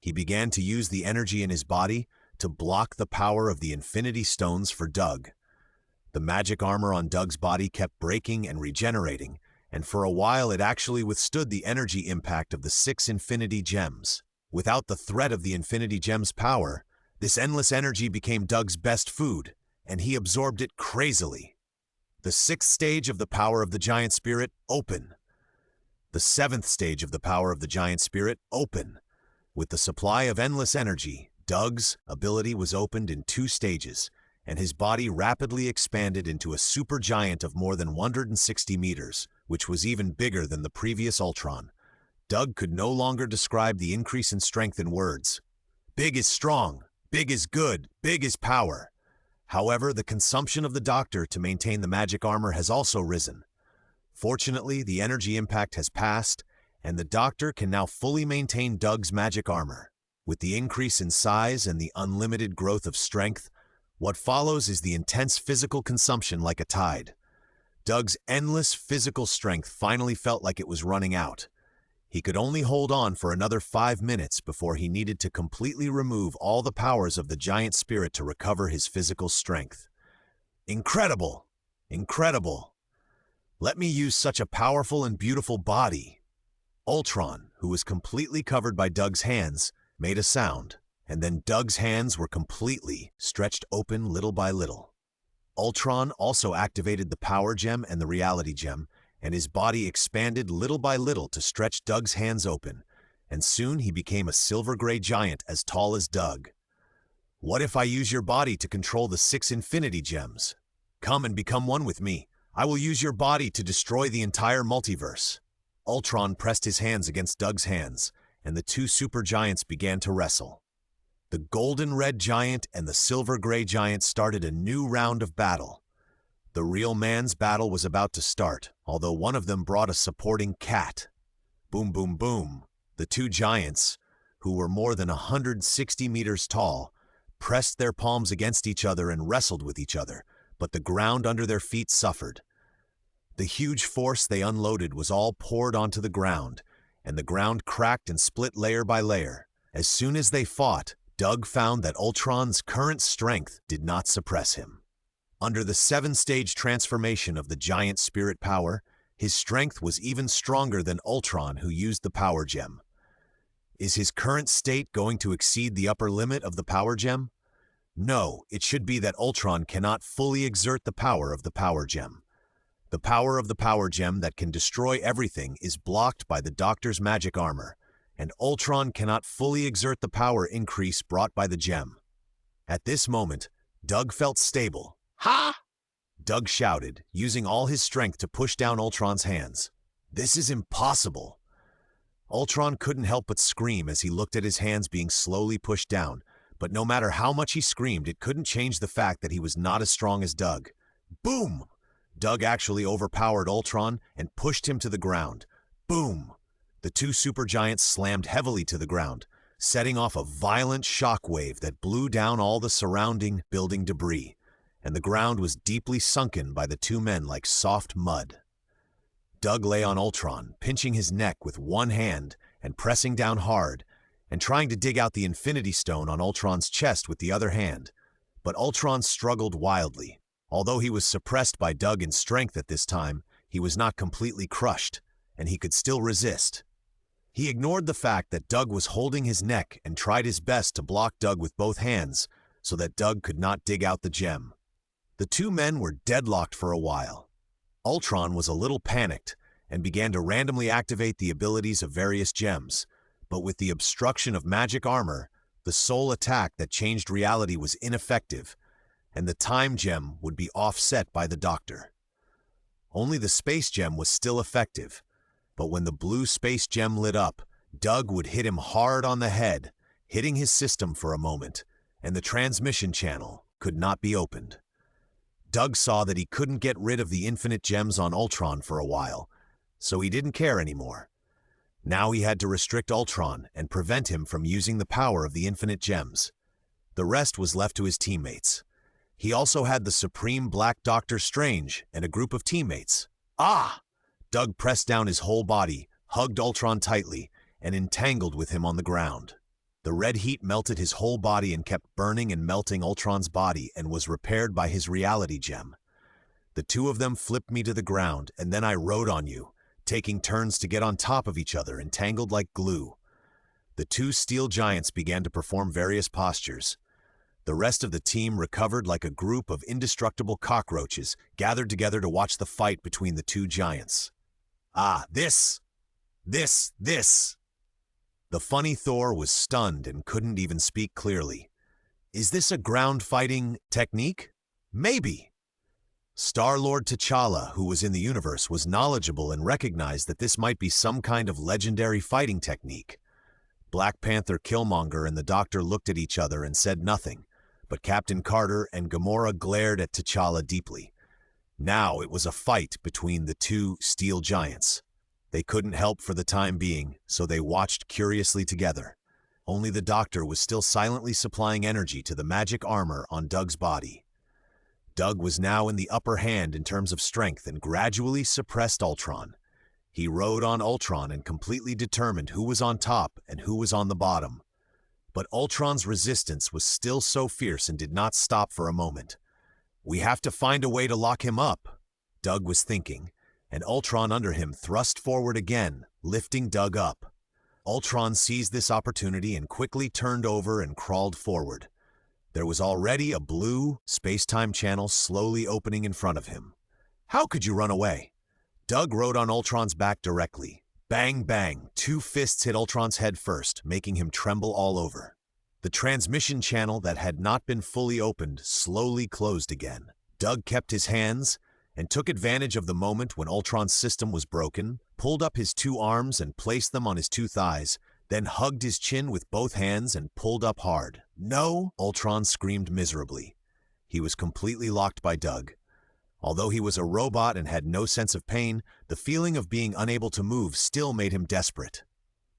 [SPEAKER 1] He began to use the energy in his body to block the power of the Infinity Stones for Doug. The magic armor on Doug's body kept breaking and regenerating, and for a while it actually withstood the energy impact of the 6 Infinity Gems. Without the threat of the Infinity Gems' power, this endless energy became Doug's best food, and he absorbed it crazily. The 6th stage of the power of the Giant Spirit, open. The 7th stage of the power of the Giant Spirit, open. With the supply of endless energy, Doug's ability was opened in 2 stages, and his body rapidly expanded into a supergiant of more than 160 meters, which was even bigger than the previous Ultron. Doug could no longer describe the increase in strength in words. Big is strong, big is good, big is power. However, the consumption of the Doctor to maintain the magic armor has also risen. Fortunately, the energy impact has passed, and the Doctor can now fully maintain Doug's magic armor. With the increase in size and the unlimited growth of strength, what follows is the intense physical consumption like a tide. Doug's endless physical strength finally felt like it was running out. He could only hold on for another 5 minutes before he needed to completely remove all the powers of the Giant Spirit to recover his physical strength. Incredible! Incredible! Let me use such a powerful and beautiful body. Ultron, who was completely covered by Doug's hands, made a sound, and then Doug's hands were completely stretched open little by little. Ultron also activated the Power Gem and the Reality Gem, and his body expanded little by little to stretch Doug's hands open, and soon he became a silver-gray giant as tall as Doug. What if I use your body to control the 6 Infinity Gems? Come and become one with me. I will use your body to destroy the entire multiverse. Ultron pressed his hands against Doug's hands, and the 2 supergiants began to wrestle. The golden red giant and the silver gray giant started a new round of battle. The real man's battle was about to start, although one of them brought a supporting cat. Boom, boom, boom. The 2 giants, who were more than 160 meters tall, pressed their palms against each other and wrestled with each other, but the ground under their feet suffered. The huge force they unloaded was all poured onto the ground, and the ground cracked and split layer by layer. As soon as they fought, Doug found that Ultron's current strength did not suppress him. Under the 7-stage transformation of the Giant Spirit power, his strength was even stronger than Ultron, who used the Power Gem. Is his current state going to exceed the upper limit of the Power Gem? No, it should be that Ultron cannot fully exert the power of the Power Gem. The power of the Power Gem that can destroy everything is blocked by the Doctor's magic armor, and Ultron cannot fully exert the power increase brought by the gem. At this moment, Doug felt stable. Ha! Doug shouted, using all his strength to push down Ultron's hands. This is impossible. Ultron couldn't help but scream as he looked at his hands being slowly pushed down, But no matter how much he screamed, it couldn't change the fact that he was not as strong as Doug. Boom! Doug actually overpowered Ultron and pushed him to the ground. Boom! The two supergiants slammed heavily to the ground, setting off a violent shockwave that blew down all the surrounding building debris, and the ground was deeply sunken by the two men like soft mud. Doug lay on Ultron, pinching his neck with one hand and pressing down hard, and trying to dig out the Infinity Stone on Ultron's chest with the other hand. But Ultron struggled wildly. Although he was suppressed by Doug in strength at this time, he was not completely crushed, and he could still resist. He ignored the fact that Doug was holding his neck and tried his best to block Doug with both hands so that Doug could not dig out the gem. The two men were deadlocked for a while. Ultron was a little panicked and began to randomly activate the abilities of various gems, but with the obstruction of magic armor, the sole attack that changed reality was ineffective, and the time gem would be offset by the Doctor. Only the space gem was still effective, but when the blue space gem lit up, Doug would hit him hard on the head, hitting his system for a moment, and the transmission channel could not be opened. Doug saw that he couldn't get rid of the infinite gems on Ultron for a while, so he didn't care anymore. Now he had to restrict Ultron and prevent him from using the power of the infinite gems. The rest was left to his teammates. He also had the Supreme Black Doctor Strange and a group of teammates. Ah! Doug pressed down his whole body, hugged Ultron tightly, and entangled with him on the ground. The red heat melted his whole body and kept burning and melting Ultron's body and was repaired by his reality gem. The two of them flipped me to the ground, and then I rode on you, taking turns to get on top of each other, entangled like glue. The two steel giants began to perform various postures. The rest of the team recovered like a group of indestructible cockroaches gathered together to watch the fight between the two giants. Ah, this! The funny Thor was stunned and couldn't even speak clearly. Is this a ground fighting technique? Maybe. Star-Lord T'Challa, who was in the universe, was knowledgeable and recognized that this might be some kind of legendary fighting technique. Black Panther Killmonger and the Doctor looked at each other and said nothing, but Captain Carter and Gamora glared at T'Challa deeply. Now it was a fight between the two steel giants. They couldn't help for the time being, so they watched curiously together. Only the Doctor was still silently supplying energy to the magic armor on Doug's body. Doug was now in the upper hand in terms of strength and gradually suppressed Ultron. He rode on Ultron and completely determined who was on top and who was on the bottom. But Ultron's resistance was still so fierce and did not stop for a moment. We have to find a way to lock him up, Doug was thinking, and Ultron under him thrust forward again, lifting Doug up. Ultron seized this opportunity and quickly turned over and crawled forward. There was already a blue space-time channel slowly opening in front of him. How could you run away? Doug rode on Ultron's back directly. Bang, bang, two fists hit Ultron's head first, making him tremble all over. The transmission channel that had not been fully opened slowly closed again. Doug kept his hands and took advantage of the moment when Ultron's system was broken, pulled up his two arms and placed them on his two thighs, then hugged his chin with both hands and pulled up hard. No! Ultron screamed miserably. He was completely locked by Doug. Although he was a robot and had no sense of pain, the feeling of being unable to move still made him desperate.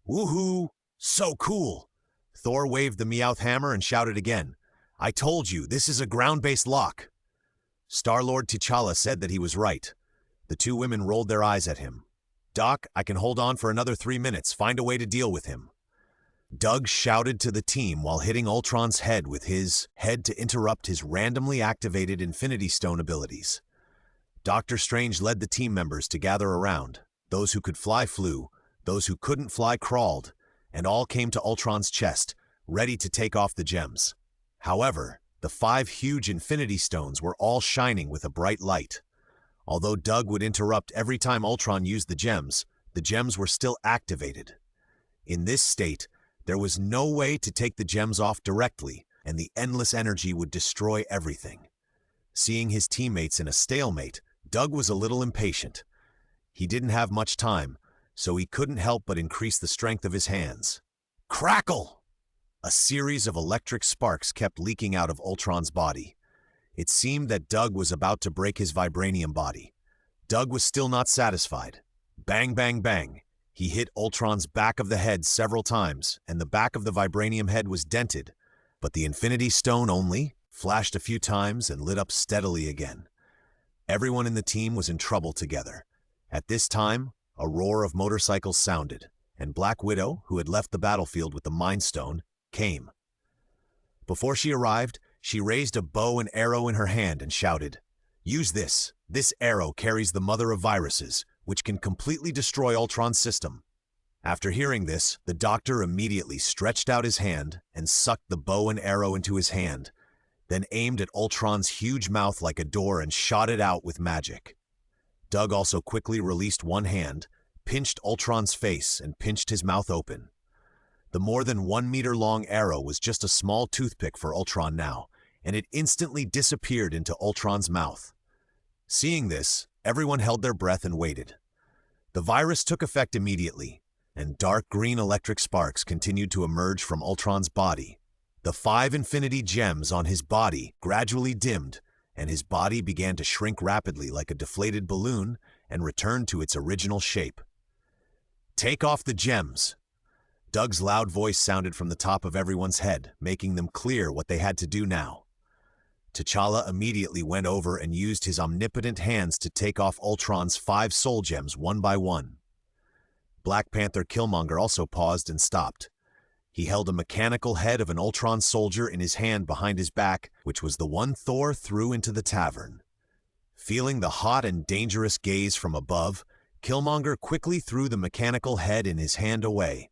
[SPEAKER 1] Woohoo! So cool! Thor waved the Meowth hammer and shouted again. I told you, this is a ground-based lock. Star-Lord T'Challa said that he was right. The two women rolled their eyes at him. Doc, I can hold on for another 3 minutes. Find a way to deal with him. Doug shouted to the team while hitting Ultron's head with his head to interrupt his randomly activated Infinity Stone abilities. Doctor Strange led the team members to gather around. Those who could fly flew, those who couldn't fly crawled, and all came to Ultron's chest, ready to take off the gems. However, the 5 huge Infinity Stones were all shining with a bright light. Although Doug would interrupt every time Ultron used the gems were still activated. In this state, there was no way to take the gems off directly, and the endless energy would destroy everything. Seeing his teammates in a stalemate, Doug was a little impatient. He didn't have much time, so he couldn't help but increase the strength of his hands. Crackle! A series of electric sparks kept leaking out of Ultron's body. It seemed that Doug was about to break his vibranium body. Doug was still not satisfied. Bang, bang, bang. He hit Ultron's back of the head several times, and the back of the vibranium head was dented. But the Infinity Stone only flashed a few times and lit up steadily again. Everyone in the team was in trouble together. At this time, a roar of motorcycles sounded, and Black Widow, who had left the battlefield with the Mind Stone, came. Before she arrived, she raised a bow and arrow in her hand and shouted, "Use this. This arrow carries the mother of viruses, which can completely destroy Ultron's system." After hearing this, the Doctor immediately stretched out his hand and sucked the bow and arrow into his hand, then aimed at Ultron's huge mouth like a door and shot it out with magic. Doug also quickly released one hand, pinched Ultron's face, and pinched his mouth open. The more than 1 meter long arrow was just a small toothpick for Ultron now, and it instantly disappeared into Ultron's mouth. Seeing this, everyone held their breath and waited. The virus took effect immediately, and dark green electric sparks continued to emerge from Ultron's body. The 5 infinity gems on his body gradually dimmed, and his body began to shrink rapidly like a deflated balloon and returned to its original shape. "Take off the gems." Doug's loud voice sounded from the top of everyone's head, making them clear what they had to do now. T'Challa immediately went over and used his omnipotent hands to take off Ultron's 5 soul gems one by one. Black Panther Killmonger also paused and stopped. He held a mechanical head of an Ultron soldier in his hand behind his back, which was the one Thor threw into the tavern. Feeling the hot and dangerous gaze from above, Killmonger quickly threw the mechanical head in his hand away,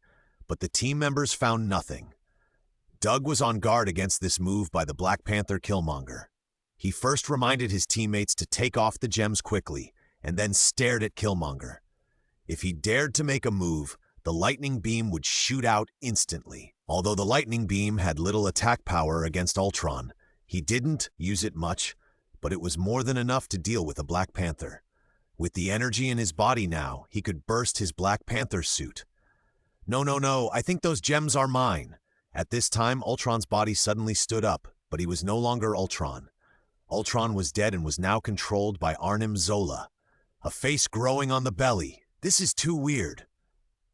[SPEAKER 1] but the team members found nothing. Doug was on guard against this move by the Black Panther Killmonger. He first reminded his teammates to take off the gems quickly, and then stared at Killmonger. If he dared to make a move, the lightning beam would shoot out instantly. Although the lightning beam had little attack power against Ultron, he didn't use it much, but it was more than enough to deal with a Black Panther. With the energy in his body now, he could burst his Black Panther suit. No, I think those gems are mine." At this time, Ultron's body suddenly stood up, but he was no longer Ultron. Ultron was dead and was now controlled by Arnim Zola. A face growing on the belly. This is too weird.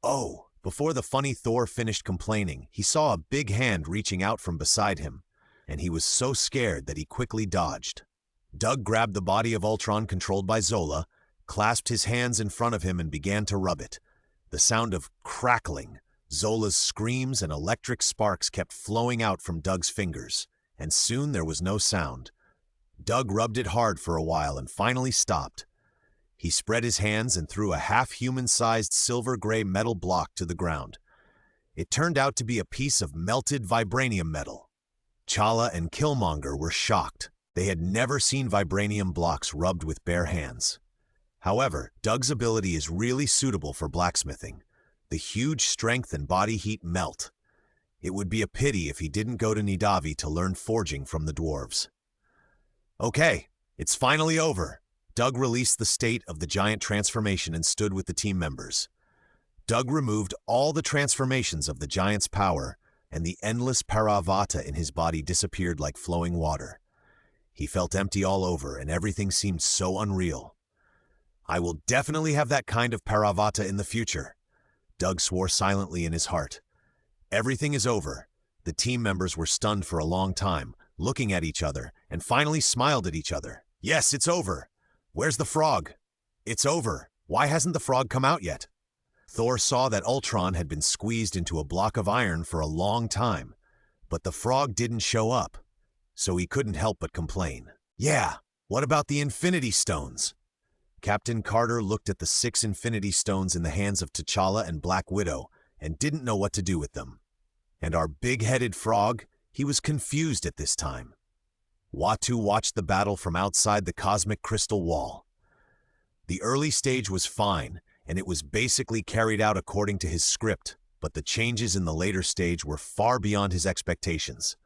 [SPEAKER 1] Oh, before the funny Thor finished complaining, he saw a big hand reaching out from beside him, and he was so scared that he quickly dodged. Doug grabbed the body of Ultron controlled by Zola, clasped his hands in front of him and began to rub it. The sound of crackling, Zola's screams and electric sparks kept flowing out from Doug's fingers, and soon there was no sound. Doug rubbed it hard for a while and finally stopped. He spread his hands and threw a half-human-sized silver-gray metal block to the ground. It turned out to be a piece of melted vibranium metal. T'Challa and Killmonger were shocked. They had never seen vibranium blocks rubbed with bare hands. However, Doug's ability is really suitable for blacksmithing. The huge strength and body heat melt. It would be a pity if he didn't go to Nidavi to learn forging from the dwarves. Okay, it's finally over. Doug released the state of the giant transformation and stood with the team members. Doug removed all the transformations of the giant's power, and the endless Paravata in his body disappeared like flowing water. He felt empty all over, and everything seemed so unreal. I will definitely have that kind of Paravata in the future. Doug swore silently in his heart. Everything is over. The team members were stunned for a long time, looking at each other, and finally smiled at each other. Yes, it's over. Where's the frog? It's over. Why hasn't the frog come out yet? Thor saw that Ultron had been squeezed into a block of iron for a long time, but the frog didn't show up, so he couldn't help but complain. Yeah, what about the Infinity Stones? Captain Carter looked at the 6 Infinity Stones in the hands of T'Challa and Black Widow and didn't know what to do with them. And our big-headed frog, he was confused at this time. Uatu watched the battle from outside the cosmic crystal wall. The early stage was fine, and it was basically carried out according to his script, but the changes in the later stage were far beyond his expectations.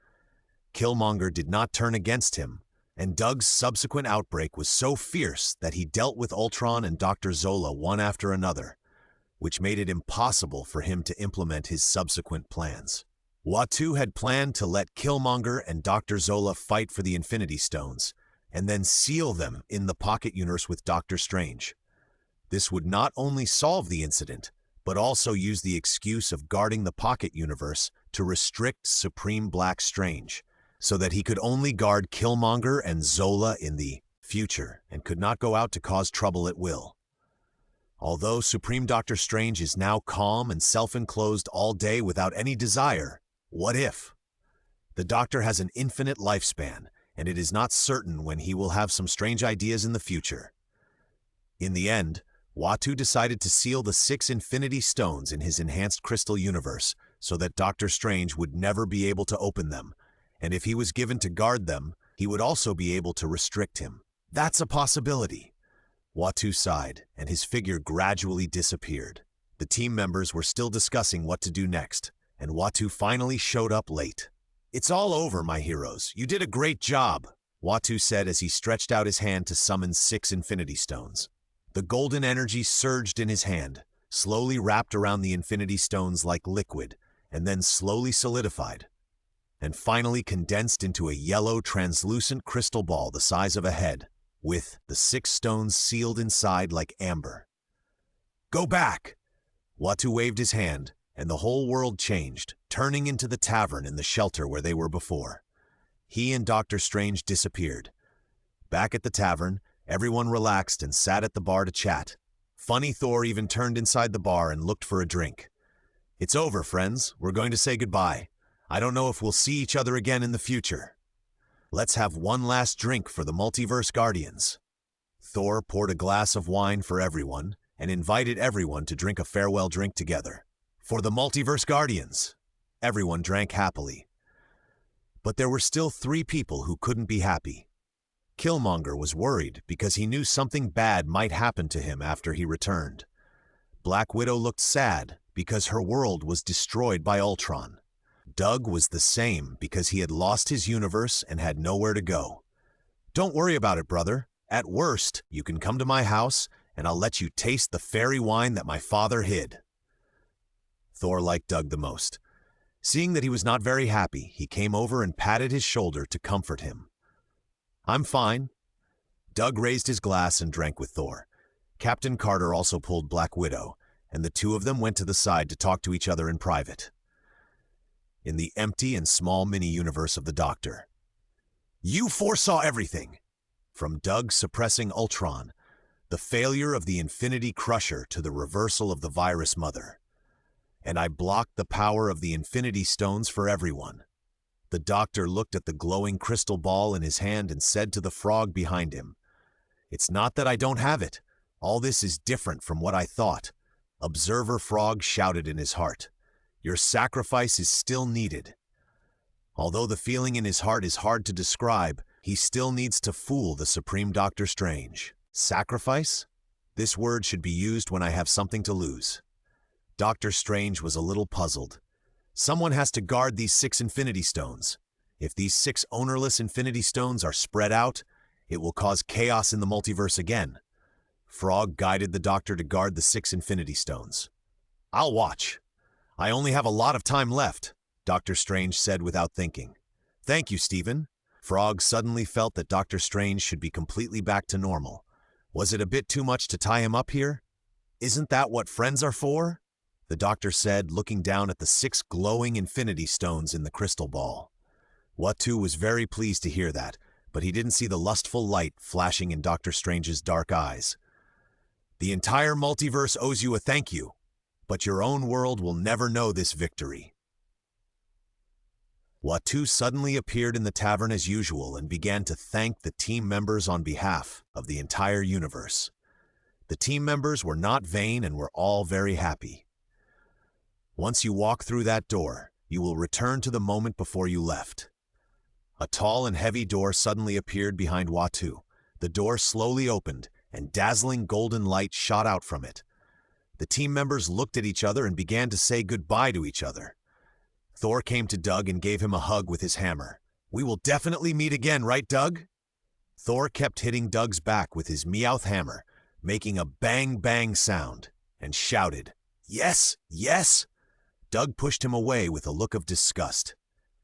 [SPEAKER 1] Killmonger did not turn against him, and Doug's subsequent outbreak was so fierce that he dealt with Ultron and Dr. Zola one after another, which made it impossible for him to implement his subsequent plans. Watu had planned to let Killmonger and Dr. Zola fight for the Infinity Stones, and then seal them in the pocket universe with Doctor Strange. This would not only solve the incident, but also use the excuse of guarding the pocket universe to restrict Supreme Black Strange, so that he could only guard Killmonger and Zola in the future and could not go out to cause trouble at will. Although Supreme Doctor Strange is now calm and self-enclosed all day without any desire, what if? The Doctor has an infinite lifespan, and it is not certain when he will have some strange ideas in the future. In the end, Watu decided to seal the 6 Infinity Stones in his enhanced crystal universe so that Doctor Strange would never be able to open them, and if he was given to guard them, he would also be able to restrict him. That's a possibility. Watu sighed, and his figure gradually disappeared. The team members were still discussing what to do next, and Watu finally showed up late. "It's all over, my heroes. You did a great job," Watu said as he stretched out his hand to summon 6 Infinity Stones. The golden energy surged in his hand, slowly wrapped around the Infinity Stones like liquid, and then slowly solidified, and finally condensed into a yellow, translucent crystal ball the size of a head, with the 6 stones sealed inside like amber. "Go back!" Watu waved his hand, and the whole world changed, turning into the tavern in the shelter where they were before. He and Doctor Strange disappeared. Back at the tavern, everyone relaxed and sat at the bar to chat. Funny Thor even turned inside the bar and looked for a drink. "It's over, friends. We're going to say goodbye. I don't know if we'll see each other again in the future. Let's have one last drink for the Multiverse Guardians." Thor poured a glass of wine for everyone and invited everyone to drink a farewell drink together. "For the Multiverse Guardians." Everyone drank happily. But there were still 3 people who couldn't be happy. Killmonger was worried because he knew something bad might happen to him after he returned. Black Widow looked sad because her world was destroyed by Ultron. Doug was the same because he had lost his universe and had nowhere to go. "Don't worry about it, brother. At worst, you can come to my house and I'll let you taste the fairy wine that my father hid." Thor liked Doug the most. Seeing that he was not very happy, he came over and patted his shoulder to comfort him. "I'm fine." Doug raised his glass and drank with Thor. Captain Carter also pulled Black Widow, and the 2 of them went to the side to talk to each other in private. In the empty and small mini-universe of the Doctor. "You foresaw everything!" From Doug suppressing Ultron, the failure of the Infinity Crusher to the reversal of the Virus Mother. "And I blocked the power of the Infinity Stones for everyone." The Doctor looked at the glowing crystal ball in his hand and said to the frog behind him, "It's not that I don't have it. All this is different from what I thought." Observer Frog shouted in his heart, "Your sacrifice is still needed." Although the feeling in his heart is hard to describe, he still needs to fool the Supreme Doctor Strange. Sacrifice? This word should be used when I have something to lose. Doctor Strange was a little puzzled. Someone has to guard these 6 Infinity Stones. If these 6 ownerless Infinity Stones are spread out, it will cause chaos in the multiverse again. Frog guided the Doctor to guard the 6 Infinity Stones. "I'll watch. I only have a lot of time left," Doctor Strange said without thinking. "Thank you, Stephen." Frog suddenly felt that Doctor Strange should be completely back to normal. Was it a bit too much to tie him up here? "Isn't that what friends are for?" the Doctor said, looking down at the 6 glowing Infinity Stones in the crystal ball. Watu was very pleased to hear that, but he didn't see the lustful light flashing in Doctor Strange's dark eyes. "The entire multiverse owes you a thank you, but your own world will never know this victory." Watu suddenly appeared in the tavern as usual and began to thank the team members on behalf of the entire universe. The team members were not vain and were all very happy. Once you walk through that door, you will return to the moment before you left. A tall and heavy door suddenly appeared behind Watu. The door slowly opened, and dazzling golden light shot out from it. The team members looked at each other and began to say goodbye to each other. Thor came to Doug and gave him a hug with his hammer. "We will definitely meet again, right, Doug?" Thor kept hitting Doug's back with his Meowth hammer, making a bang-bang sound, and shouted, "Yes, yes!" Doug pushed him away with a look of disgust.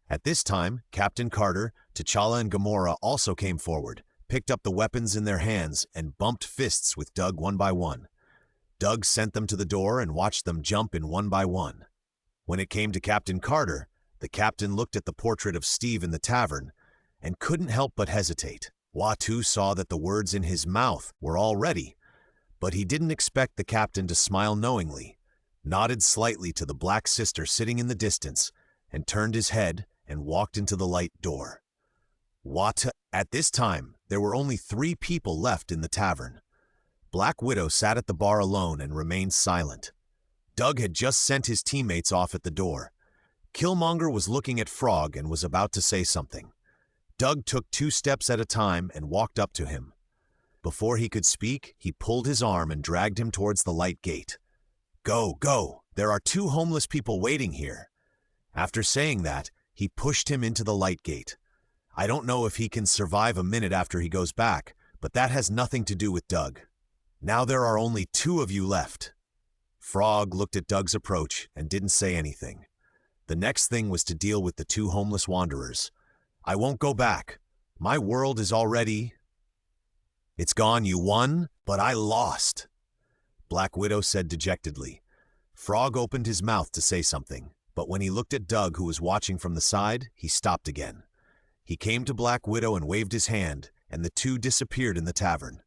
[SPEAKER 1] At this time, Captain Carter, T'Challa, and Gamora also came forward, picked up the weapons in their hands, and bumped fists with Doug one by one. Doug sent them to the door and watched them jump in one by one. When it came to Captain Carter, the captain looked at the portrait of Steve in the tavern and couldn't help but hesitate. Uatu saw that the words in his mouth were all ready, but he didn't expect the captain to smile knowingly, nodded slightly to the Black Sister sitting in the distance, and turned his head and walked into the light door. At this time, there were only 3 people left in the tavern. Black Widow sat at the bar alone and remained silent. Doug had just sent his teammates off at the door. Killmonger was looking at Frog and was about to say something. Doug took 2 steps at a time and walked up to him. Before he could speak, he pulled his arm and dragged him towards the light gate. Go, go, there are 2 homeless people waiting here. After saying that, he pushed him into the light gate. I don't know if he can survive a minute after he goes back, but that has nothing to do with Doug. Now there are only 2 of you left. Frog looked at Doug's approach and didn't say anything. The next thing was to deal with the 2 homeless wanderers. I won't go back. My world is already... It's gone. You won, but I lost, Black Widow said dejectedly. Frog opened his mouth to say something, but when he looked at Doug, who was watching from the side, he stopped again. He came to Black Widow and waved his hand, and the 2 disappeared in the tavern.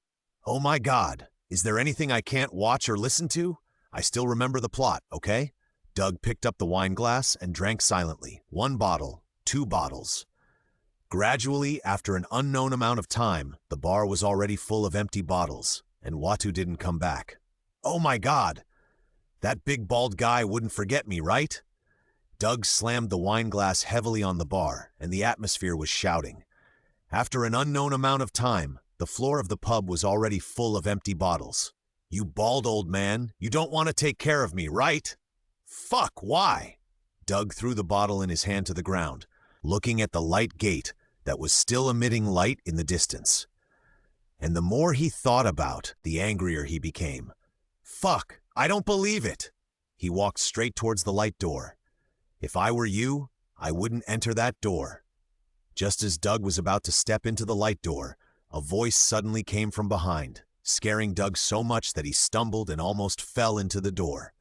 [SPEAKER 1] Oh my God, is there anything I can't watch or listen to? I still remember the plot, okay? Doug picked up the wine glass and drank silently. 1 bottle, 2 bottles. Gradually, after an unknown amount of time, the bar was already full of empty bottles, and Uatu didn't come back. Oh my God! That big bald guy wouldn't forget me, right? Doug slammed the wine glass heavily on the bar, and the atmosphere was shouting. After an unknown amount of time, the floor of the pub was already full of empty bottles. You bald old man, you don't want to take care of me, right? Fuck, why? Doug threw the bottle in his hand to the ground, looking at the light gate that was still emitting light in the distance. And the more he thought about, the angrier he became. Fuck, I don't believe it! He walked straight towards the light door. If I were you, I wouldn't enter that door. Just as Doug was about to step into the light door, a voice suddenly came from behind, scaring Doug so much that he stumbled and almost fell into the door.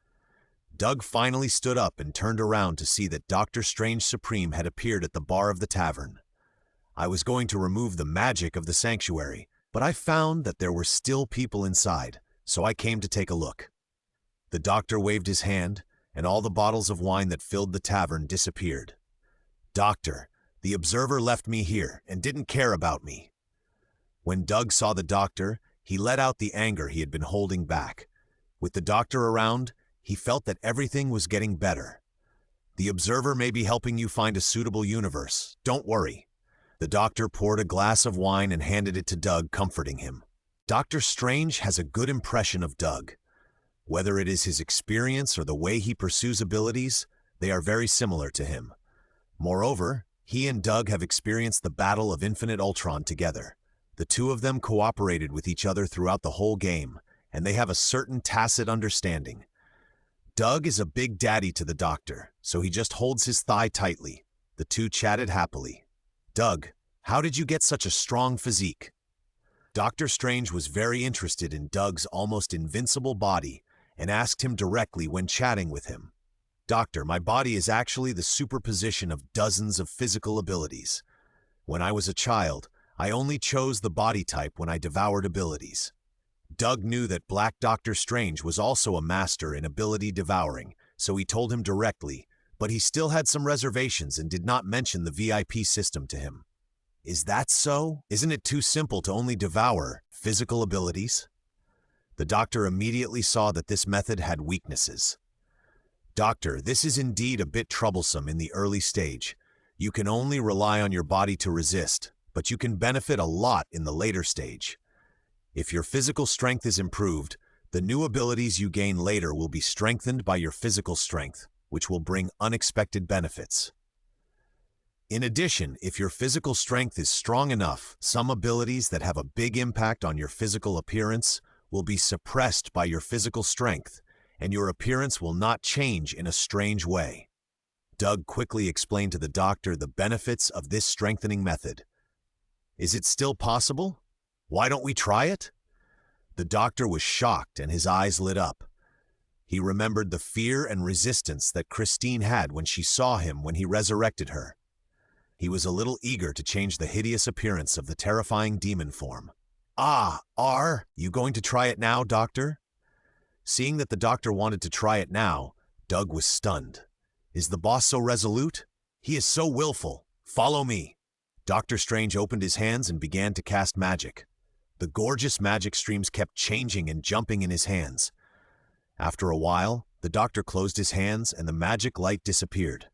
[SPEAKER 1] Doug finally stood up and turned around to see that Doctor Strange Supreme had appeared at the bar of the tavern. I was going to remove the magic of the sanctuary, but I found that there were still people inside, so I came to take a look. The doctor waved his hand, and all the bottles of wine that filled the tavern disappeared. Doctor, the observer left me here and didn't care about me. When Doug saw the doctor, he let out the anger he had been holding back. With the doctor around, he felt that everything was getting better. The observer may be helping you find a suitable universe. Don't worry. The doctor poured a glass of wine and handed it to Doug, comforting him. Doctor Strange has a good impression of Doug. Whether it is his experience or the way he pursues abilities, they are very similar to him. Moreover, he and Doug have experienced the Battle of Infinite Ultron together. The 2 of them cooperated with each other throughout the whole game, and they have a certain tacit understanding. Doug is a big daddy to the doctor, so he just holds his thigh tightly. The 2 chatted happily. Doug, how did you get such a strong physique? Doctor Strange was very interested in Doug's almost invincible body and asked him directly when chatting with him. Doctor, my body is actually the superposition of dozens of physical abilities. When I was a child, I only chose the body type when I devoured abilities. Doug knew that Black Doctor Strange was also a master in ability devouring, so he told him directly, but he still had some reservations and did not mention the VIP system to him. Is that so? Isn't it too simple to only devour physical abilities? The doctor immediately saw that this method had weaknesses. Doctor, this is indeed a bit troublesome in the early stage. You can only rely on your body to resist, but you can benefit a lot in the later stage. If your physical strength is improved, the new abilities you gain later will be strengthened by your physical strength, which will bring unexpected benefits. In addition, if your physical strength is strong enough, some abilities that have a big impact on your physical appearance will be suppressed by your physical strength, and your appearance will not change in a strange way. Doug quickly explained to the doctor the benefits of this strengthening method. Is it still possible? Why don't we try it? The doctor was shocked and his eyes lit up. He remembered the fear and resistance that Christine had when she saw him when he resurrected her. He was a little eager to change the hideous appearance of the terrifying demon form. Are you going to try it now, Doctor? Seeing that the doctor wanted to try it now, Doug was stunned. Is the boss so resolute? He is so willful. Follow me. Doctor Strange opened his hands and began to cast magic. The gorgeous magic streams kept changing and jumping in his hands. After a while, the doctor closed his hands and the magic light disappeared.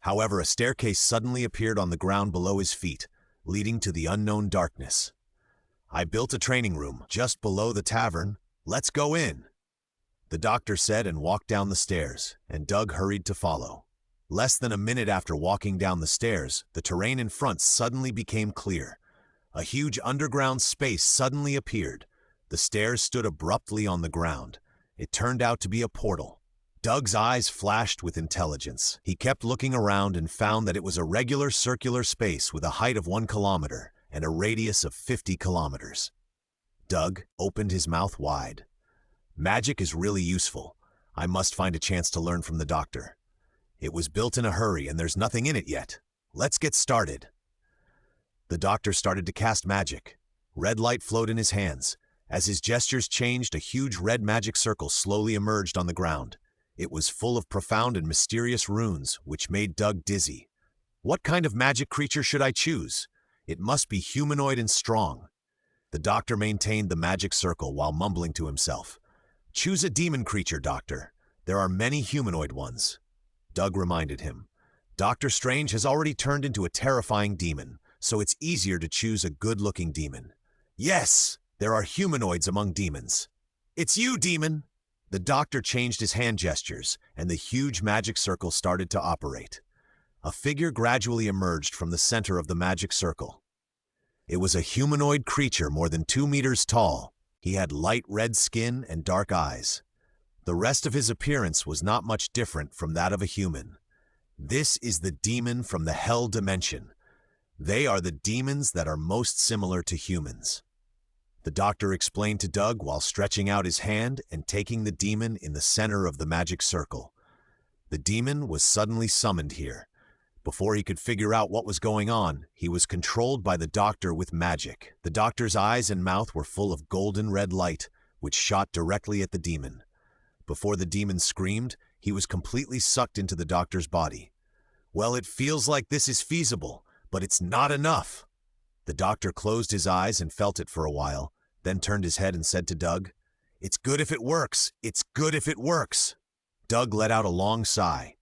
[SPEAKER 1] However, a staircase suddenly appeared on the ground below his feet, leading to the unknown darkness. I built a training room just below the tavern. Let's go in, the doctor said and walked down the stairs, and Doug hurried to follow. Less than a minute after walking down the stairs, the terrain in front suddenly became clear. A huge underground space suddenly appeared. The stairs stood abruptly on the ground. It turned out to be a portal. Doug's eyes flashed with intelligence. He kept looking around and found that it was a regular circular space with a height of 1 kilometer and a radius of 50 kilometers. Doug opened his mouth wide. Magic is really useful. I must find a chance to learn from the doctor. It was built in a hurry and there's nothing in it yet. Let's get started. The doctor started to cast magic. Red light flowed in his hands. As his gestures changed, a huge red magic circle slowly emerged on the ground. It was full of profound and mysterious runes, which made Doug dizzy. What kind of magic creature should I choose? It must be humanoid and strong. The doctor maintained the magic circle while mumbling to himself. Choose a demon creature, Doctor. There are many humanoid ones. Doug reminded him. Doctor Strange has already turned into a terrifying demon, so it's easier to choose a good-looking demon. Yes, there are humanoids among demons. It's you, demon! The doctor changed his hand gestures, and the huge magic circle started to operate. A figure gradually emerged from the center of the magic circle. It was a humanoid creature more than 2 meters tall. He had light red skin and dark eyes. The rest of his appearance was not much different from that of a human. This is the demon from the Hell Dimension. They are the demons that are most similar to humans. The doctor explained to Doug while stretching out his hand and taking the demon in the center of the magic circle. The demon was suddenly summoned here. Before he could figure out what was going on, he was controlled by the doctor with magic. The doctor's eyes and mouth were full of golden red light, which shot directly at the demon. Before the demon screamed, he was completely sucked into the doctor's body. Well, it feels like this is feasible, but it's not enough. The doctor closed his eyes and felt it for a while, then turned his head and said to Doug, "It's good if it works. It's good if it works." Doug let out a long sigh.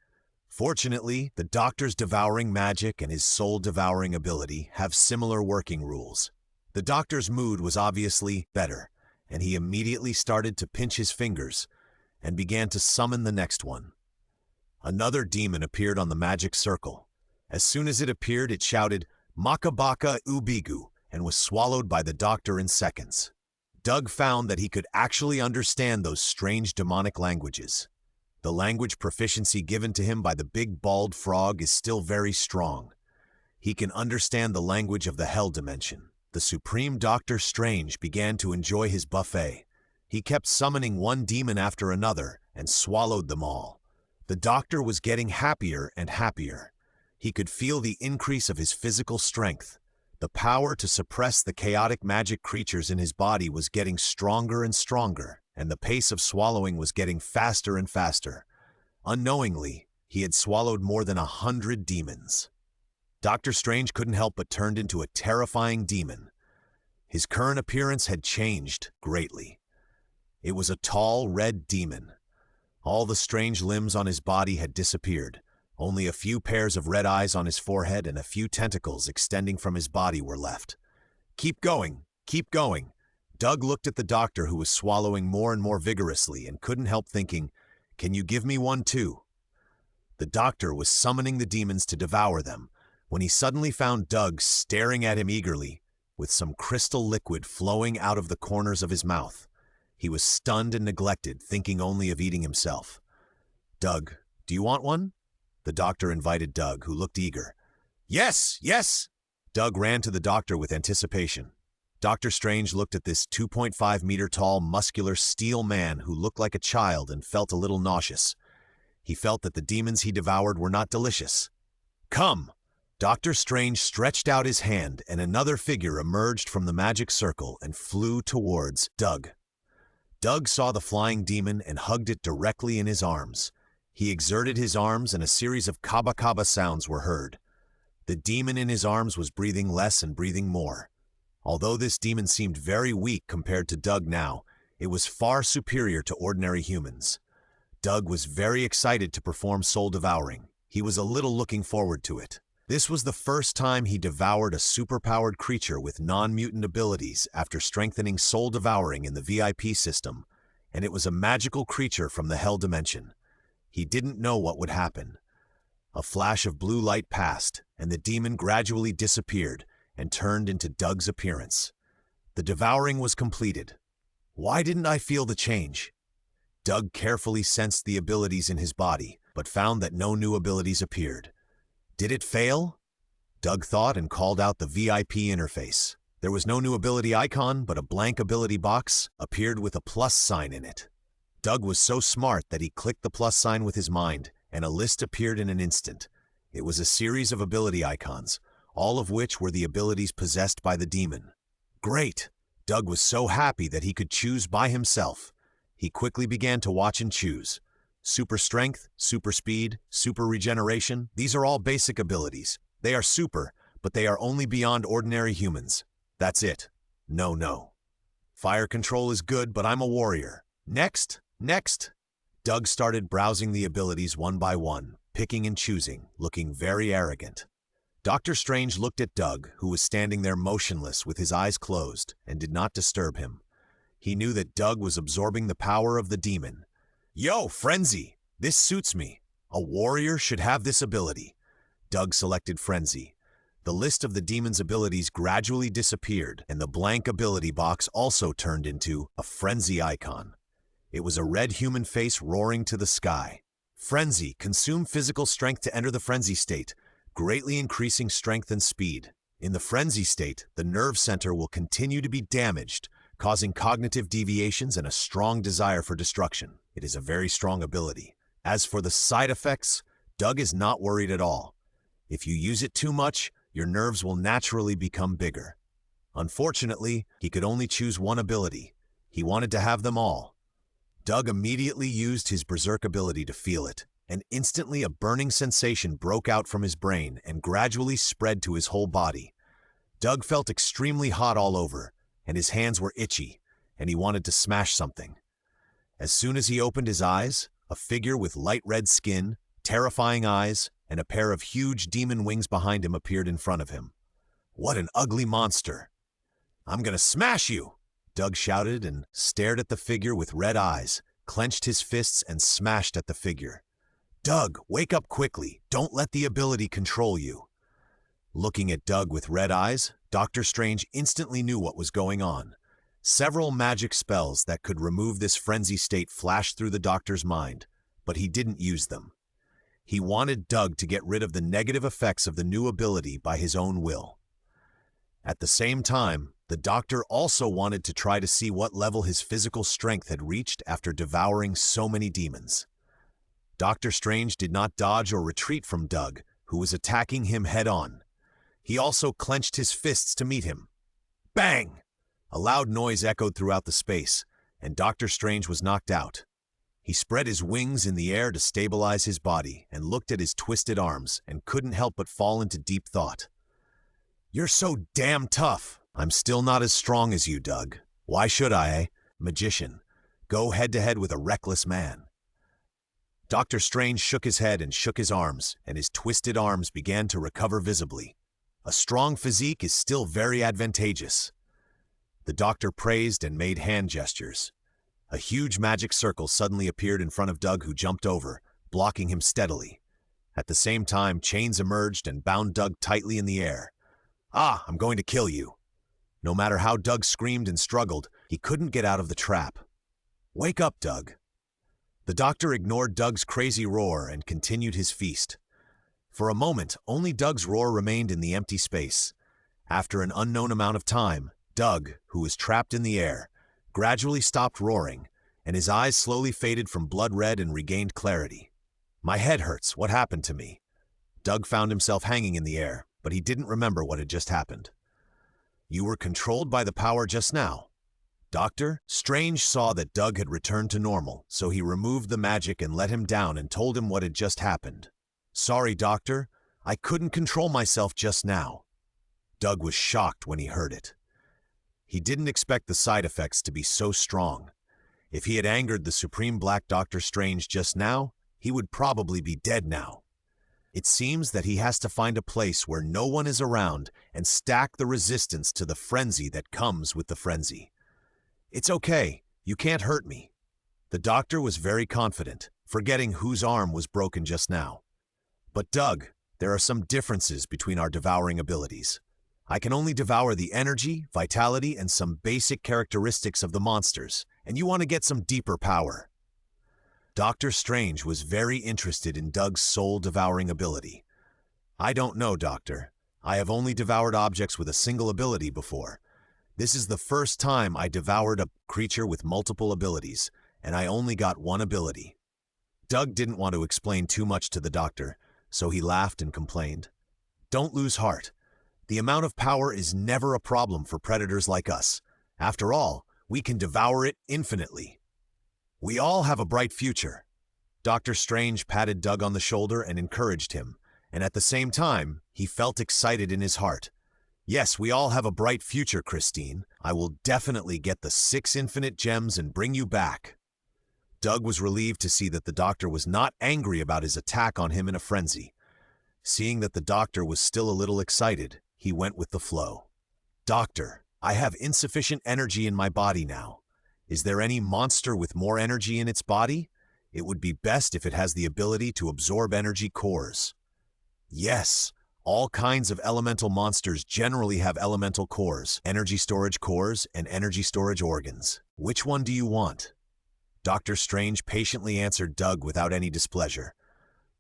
[SPEAKER 1] Fortunately, the doctor's devouring magic and his soul-devouring ability have similar working rules. The doctor's mood was obviously better, and he immediately started to pinch his fingers and began to summon the next one. Another demon appeared on the magic circle. As soon as it appeared, it shouted, "Makabaka Ubigu," and was swallowed by the doctor in seconds. Doug found that he could actually understand those strange demonic languages. The language proficiency given to him by the big bald frog is still very strong. He can understand the language of the Hell Dimension. The Supreme Doctor Strange began to enjoy his buffet. He kept summoning one demon after another and swallowed them all. The doctor was getting happier and happier. He could feel the increase of his physical strength. The power to suppress the chaotic magic creatures in his body was getting stronger and stronger, and the pace of swallowing was getting faster and faster. Unknowingly, he had swallowed more than 100 demons. Doctor Strange couldn't help but turned into a terrifying demon. His current appearance had changed greatly. It was a tall, red demon. All the strange limbs on his body had disappeared. Only a few pairs of red eyes on his forehead and a few tentacles extending from his body were left. Keep going, keep going. Doug looked at the doctor, who was swallowing more and more vigorously, and couldn't help thinking, "Can you give me one too?" The doctor was summoning the demons to devour them, when he suddenly found Doug staring at him eagerly, with some crystal liquid flowing out of the corners of his mouth. He was stunned and neglected, thinking only of eating himself. "Doug, do you want one?" The doctor invited Doug, who looked eager. "Yes, yes!" Doug ran to the doctor with anticipation. Doctor Strange looked at this 2.5-meter-tall, muscular steel man who looked like a child and felt a little nauseous. He felt that the demons he devoured were not delicious. "Come!" Doctor Strange stretched out his hand, and another figure emerged from the magic circle and flew towards Doug. Doug saw the flying demon and hugged it directly in his arms. He exerted his arms, and a series of kaba-kaba sounds were heard. The demon in his arms was breathing less and breathing more. Although this demon seemed very weak compared to Doug now, it was far superior to ordinary humans. Doug was very excited to perform soul devouring. He was a little looking forward to it. This was the first time he devoured a superpowered creature with non-mutant abilities after strengthening soul devouring in the VIP system, and it was a magical creature from the Hell dimension. He didn't know what would happen. A flash of blue light passed, and the demon gradually disappeared and turned into Doug's appearance. The devouring was completed. Why didn't I feel the change? Doug carefully sensed the abilities in his body, but found that no new abilities appeared. Did it fail? Doug thought and called out the VIP interface. There was no new ability icon, but a blank ability box appeared with a plus sign in it. Doug was so smart that he clicked the plus sign with his mind, and a list appeared in an instant. It was a series of ability icons, all of which were the abilities possessed by the demon. Great! Doug was so happy that he could choose by himself. He quickly began to watch and choose. Super strength, super speed, super regeneration, these are all basic abilities. They are super, but they are only beyond ordinary humans. That's it. No, no. Fire control is good, but I'm a warrior. Next, next. Doug started browsing the abilities one by one, picking and choosing, looking very arrogant. Doctor Strange looked at Doug, who was standing there motionless with his eyes closed, and did not disturb him. He knew that Doug was absorbing the power of the demon. "Yo, Frenzy! This suits me. A warrior should have this ability." Doug selected Frenzy. The list of the demon's abilities gradually disappeared, and the blank ability box also turned into a Frenzy icon. It was a red human face roaring to the sky. Frenzy, consume physical strength to enter the Frenzy state, greatly increasing strength and speed. In the Frenzy state, the nerve center will continue to be damaged, causing cognitive deviations and a strong desire for destruction. It is a very strong ability. As for the side effects, Doug is not worried at all. If you use it too much, your nerves will naturally become bigger. Unfortunately, he could only choose one ability. He wanted to have them all. Doug immediately used his berserk ability to feel it, and instantly a burning sensation broke out from his brain and gradually spread to his whole body. Doug felt extremely hot all over, and his hands were itchy, and he wanted to smash something. As soon as he opened his eyes, a figure with light red skin, terrifying eyes, and a pair of huge demon wings behind him appeared in front of him. What an ugly monster! "I'm gonna smash you!" Doug shouted and stared at the figure with red eyes, clenched his fists and smashed at the figure. "Doug, wake up quickly. Don't let the ability control you." Looking at Doug with red eyes, Doctor Strange instantly knew what was going on. Several magic spells that could remove this frenzy state flashed through the doctor's mind, but he didn't use them. He wanted Doug to get rid of the negative effects of the new ability by his own will. At the same time, the doctor also wanted to try to see what level his physical strength had reached after devouring so many demons. Doctor Strange did not dodge or retreat from Doug, who was attacking him head-on. He also clenched his fists to meet him. Bang! A loud noise echoed throughout the space, and Doctor Strange was knocked out. He spread his wings in the air to stabilize his body and looked at his twisted arms and couldn't help but fall into deep thought. "You're so damn tough. I'm still not as strong as you, Doug. Why should I, eh? Magician. Go head-to-head with a reckless man." Doctor Strange shook his head and shook his arms, and his twisted arms began to recover visibly. A strong physique is still very advantageous. The doctor praised and made hand gestures. A huge magic circle suddenly appeared in front of Doug, who jumped over, blocking him steadily. At the same time, chains emerged and bound Doug tightly in the air. "Ah, I'm going to kill you." No matter how Doug screamed and struggled, he couldn't get out of the trap. Wake up, Doug. The doctor ignored Doug's crazy roar and continued his feast. For a moment, only Doug's roar remained in the empty space. After an unknown amount of time, Doug, who was trapped in the air, gradually stopped roaring, and his eyes slowly faded from blood red and regained clarity. My head hurts. What happened to me? Doug found himself hanging in the air, but he didn't remember what had just happened. You were controlled by the power just now. Doctor Strange saw that Doug had returned to normal, so he removed the magic and let him down and told him what had just happened. Sorry, Doctor. I couldn't control myself just now. Doug was shocked when he heard it. He didn't expect the side effects to be so strong. If he had angered the Supreme Black Doctor Strange just now, he would probably be dead now. It seems that he has to find a place where no one is around and stack the resistance to the frenzy that comes with the frenzy. It's okay. You can't hurt me. The doctor was very confident, forgetting whose arm was broken just now. But Doug, there are some differences between our devouring abilities. I can only devour the energy, vitality, and some basic characteristics of the monsters, and you want to get some deeper power. Doctor Strange was very interested in Doug's soul-devouring ability. I don't know, Doctor. I have only devoured objects with a single ability before. This is the first time I devoured a creature with multiple abilities, and I only got one ability. Doug didn't want to explain too much to the doctor, so he laughed and complained. Don't lose heart. The amount of power is never a problem for predators like us. After all, we can devour it infinitely. We all have a bright future. Doctor Strange patted Doug on the shoulder and encouraged him, and at the same time, he felt excited in his heart. Yes, we all have a bright future, Christine. I will definitely get the 6 infinite gems and bring you back. Doug was relieved to see that the doctor was not angry about his attack on him in a frenzy. Seeing that the doctor was still a little excited, he went with the flow. Doctor, I have insufficient energy in my body now. Is there any monster with more energy in its body? It would be best if it has the ability to absorb energy cores. Yes, all kinds of elemental monsters generally have elemental cores, energy storage cores, and energy storage organs. Which one do you want? Doctor Strange patiently answered Doug without any displeasure.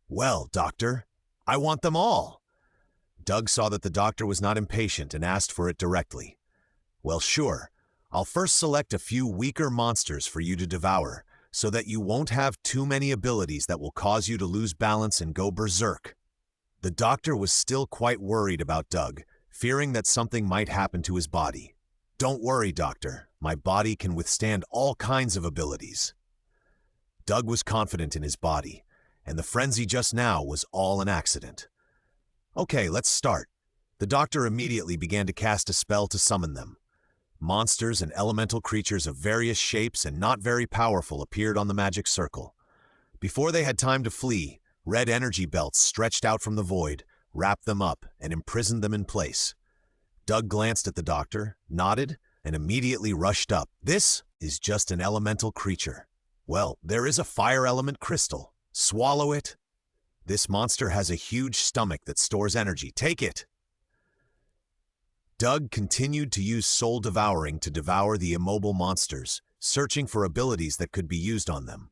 [SPEAKER 1] Well, Doctor, I want them all. Doug saw that the doctor was not impatient and asked for it directly. Well, sure. I'll first select a few weaker monsters for you to devour, so that you won't have too many abilities that will cause you to lose balance and go berserk. The doctor was still quite worried about Doug, fearing that something might happen to his body. Don't worry, Doctor. My body can withstand all kinds of abilities. Doug was confident in his body, and the frenzy just now was all an accident. Okay, let's start. The doctor immediately began to cast a spell to summon them. Monsters and elemental creatures of various shapes and not very powerful appeared on the magic circle. Before they had time to flee, red energy belts stretched out from the void, wrapped them up, and imprisoned them in place. Doug glanced at the doctor, nodded, and immediately rushed up. This is just an elemental creature. Well, there is a fire element crystal. Swallow it. This monster has a huge stomach that stores energy. Take it. Doug continued to use soul devouring to devour the immobile monsters, searching for abilities that could be used on them.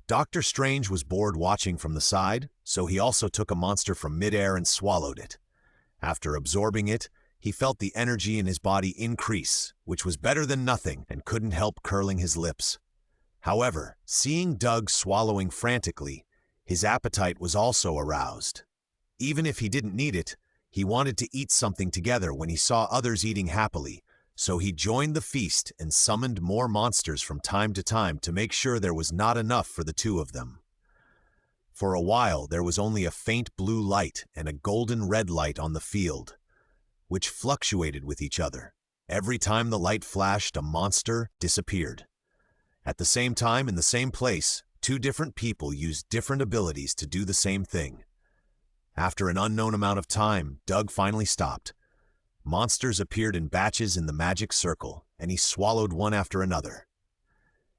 [SPEAKER 1] Doctor Strange was bored watching from the side, so he also took a monster from midair and swallowed it. After absorbing it, he felt the energy in his body increase, which was better than nothing and couldn't help curling his lips. However, seeing Doug swallowing frantically, his appetite was also aroused. Even if he didn't need it, he wanted to eat something together when he saw others eating happily, so he joined the feast and summoned more monsters from time to make sure there was not enough for the two of them. For a while, there was only a faint blue light and a golden red light on the field, which fluctuated with each other. Every time the light flashed, a monster disappeared. At the same time, in the same place, two different people used different abilities to do the same thing. After an unknown amount of time, Doug finally stopped. Monsters appeared in batches in the magic circle, and he swallowed one after another.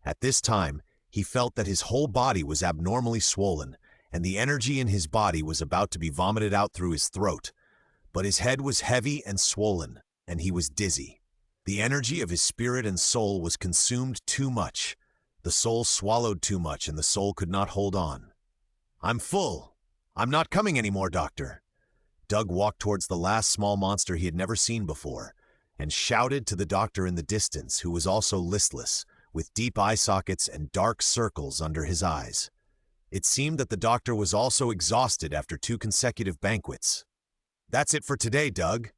[SPEAKER 1] At this time, he felt that his whole body was abnormally swollen, and the energy in his body was about to be vomited out through his throat. But his head was heavy and swollen, and he was dizzy. The energy of his spirit and soul was consumed too much. The soul swallowed too much and the soul could not hold on. I'm full. I'm not coming anymore, Doctor. Doug walked towards the last small monster he had never seen before and shouted to the doctor in the distance, who was also listless, with deep eye sockets and dark circles under his eyes. It seemed that the doctor was also exhausted after 2 consecutive banquets. That's it for today, Doug.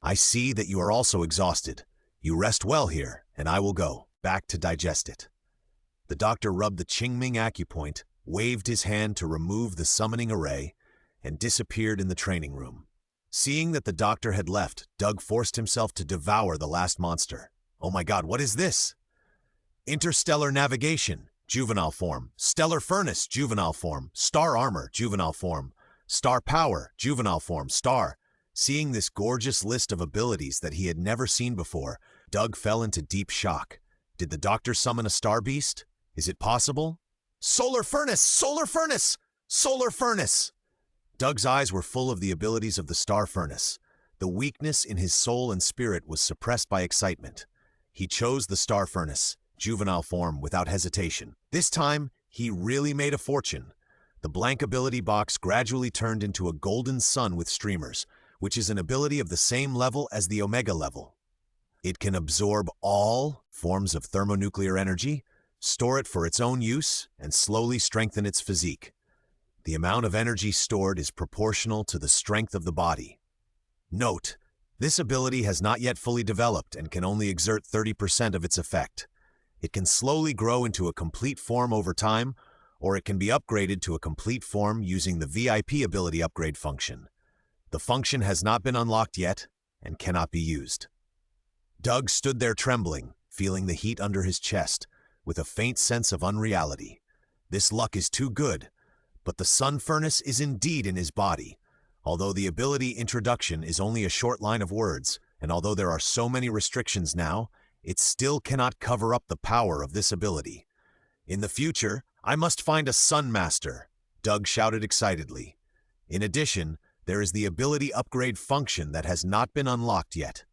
[SPEAKER 1] I see that you are also exhausted. You rest well here, and I will go back to digest it. The doctor rubbed the Qingming acupoint, waved his hand to remove the summoning array, and disappeared in the training room. Seeing that the doctor had left, Doug forced himself to devour the last monster. Oh my god, what is this? Interstellar navigation, juvenile form. Stellar furnace, juvenile form. Star armor, juvenile form. Star power, juvenile form. Star. Seeing this gorgeous list of abilities that he had never seen before, Doug fell into deep shock. Did the doctor summon a star beast? Is it possible? Solar furnace! Solar furnace! Solar furnace! Doug's eyes were full of the abilities of the star furnace. The weakness in his soul and spirit was suppressed by excitement. He chose the star furnace, juvenile form, without hesitation. This time, he really made a fortune. The blank ability box gradually turned into a golden sun with streamers, which is an ability of the same level as the Omega level. It can absorb all forms of thermonuclear energy, store it for its own use, and slowly strengthen its physique. The amount of energy stored is proportional to the strength of the body. Note, this ability has not yet fully developed and can only exert 30% of its effect. It can slowly grow into a complete form over time, or it can be upgraded to a complete form using the VIP ability upgrade function. The function has not been unlocked yet and cannot be used. Doug stood there trembling, feeling the heat under his chest, with a faint sense of unreality. This luck is too good, but the sun furnace is indeed in his body. Although the ability introduction is only a short line of words, and although there are so many restrictions now, it still cannot cover up the power of this ability. In the future, I must find a Sun Master, Doug shouted excitedly. In addition, there is the ability upgrade function that has not been unlocked yet.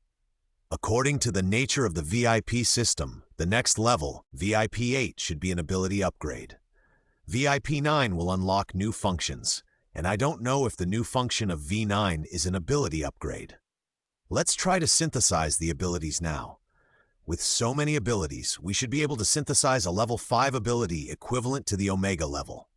[SPEAKER 1] According to the nature of the VIP system, the next level, VIP 8, should be an ability upgrade. VIP 9 will unlock new functions, and I don't know if the new function of V9 is an ability upgrade. Let's try to synthesize the abilities now. With so many abilities, we should be able to synthesize a level 5 ability equivalent to the Omega level.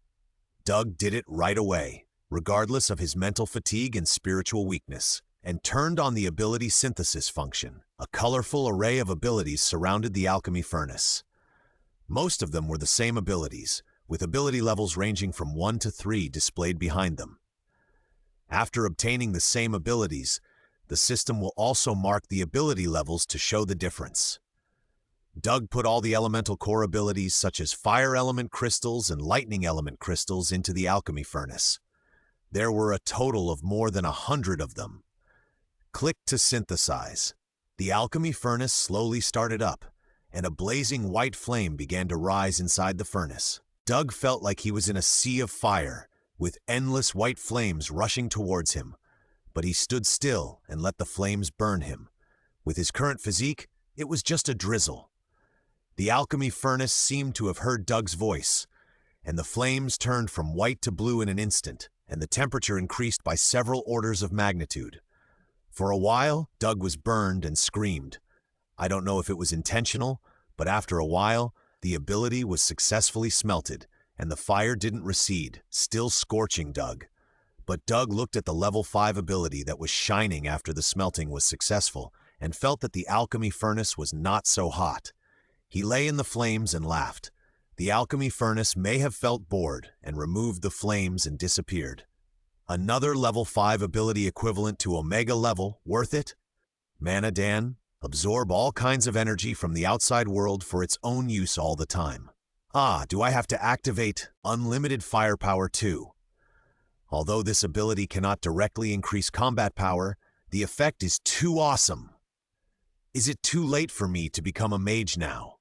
[SPEAKER 1] Doug did it right away, regardless of his mental fatigue and spiritual weakness, and turned on the ability synthesis function. A colorful array of abilities surrounded the alchemy furnace. Most of them were the same abilities, with ability levels ranging from 1 to 3 displayed behind them. After obtaining the same abilities, the system will also mark the ability levels to show the difference. Doug put all the elemental core abilities such as fire element crystals and lightning element crystals into the alchemy furnace. There were a total of more than 100 of them. Click to synthesize. The alchemy furnace slowly started up, and a blazing white flame began to rise inside the furnace. Doug felt like he was in a sea of fire, with endless white flames rushing towards him, but he stood still and let the flames burn him. With his current physique, it was just a drizzle. The alchemy furnace seemed to have heard Doug's voice, and the flames turned from white to blue in an instant, and the temperature increased by several orders of magnitude. For a while, Doug was burned and screamed. I don't know if it was intentional, but after a while, the ability was successfully smelted, and the fire didn't recede, still scorching Doug. But Doug looked at the level 5 ability that was shining after the smelting was successful, and felt that the alchemy furnace was not so hot. He lay in the flames and laughed. The alchemy furnace may have felt bored and removed the flames and disappeared. Another level 5 ability equivalent to Omega level, worth it? Mana Dan, absorb all kinds of energy from the outside world for its own use all the time. Ah, do I have to activate unlimited firepower too? Although this ability cannot directly increase combat power, the effect is too awesome. Is it too late for me to become a mage now?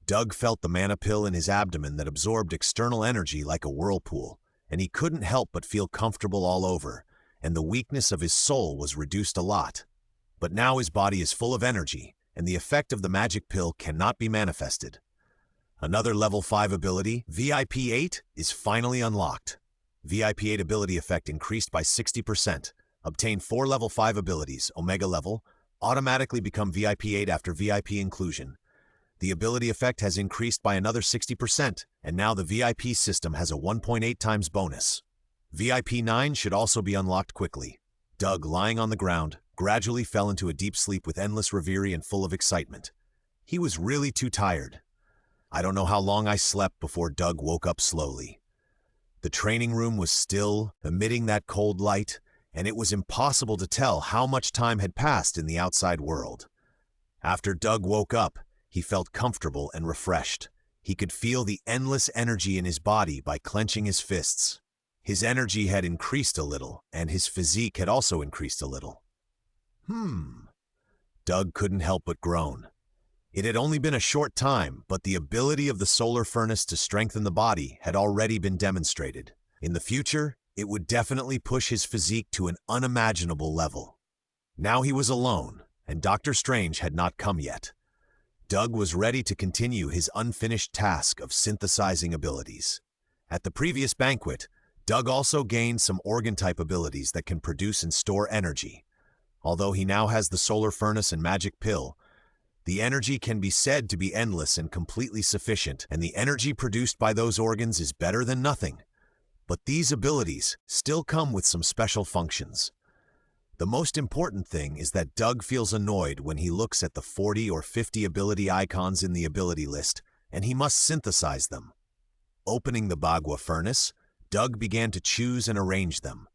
[SPEAKER 1] Doug felt the mana pill in his abdomen that absorbed external energy like a whirlpool, and he couldn't help but feel comfortable all over, and the weakness of his soul was reduced a lot. But now his body is full of energy, and the effect of the magic pill cannot be manifested. Another level 5 ability, VIP-8, is finally unlocked. VIP-8 ability effect increased by 60%. Obtain 4 level 5 abilities, Omega level, automatically become VIP-8 after VIP inclusion. The ability effect has increased by another 60%, and now the VIP system has a 1.8 times bonus. VIP-9 should also be unlocked quickly. Doug, lying on the ground, gradually fell into a deep sleep with endless reverie and full of excitement. He was really too tired. I don't know how long I slept before Doug woke up slowly. The training room was still, emitting that cold light, and it was impossible to tell how much time had passed in the outside world. After Doug woke up, he felt comfortable and refreshed. He could feel the endless energy in his body by clenching his fists. His energy had increased a little, and his physique had also increased a little. Doug couldn't help but groan. It had only been a short time, but the ability of the solar furnace to strengthen the body had already been demonstrated. In the future, it would definitely push his physique to an unimaginable level. Now he was alone, and Dr. Strange had not come yet. Doug was ready to continue his unfinished task of synthesizing abilities. At the previous banquet, Doug also gained some organ-type abilities that can produce and store energy. Although he now has the solar furnace and magic pill, the energy can be said to be endless and completely sufficient, and the energy produced by those organs is better than nothing. But these abilities still come with some special functions. The most important thing is that Doug feels annoyed when he looks at the 40 or 50 ability icons in the ability list, and he must synthesize them. Opening the Bagua furnace, Doug began to choose and arrange them.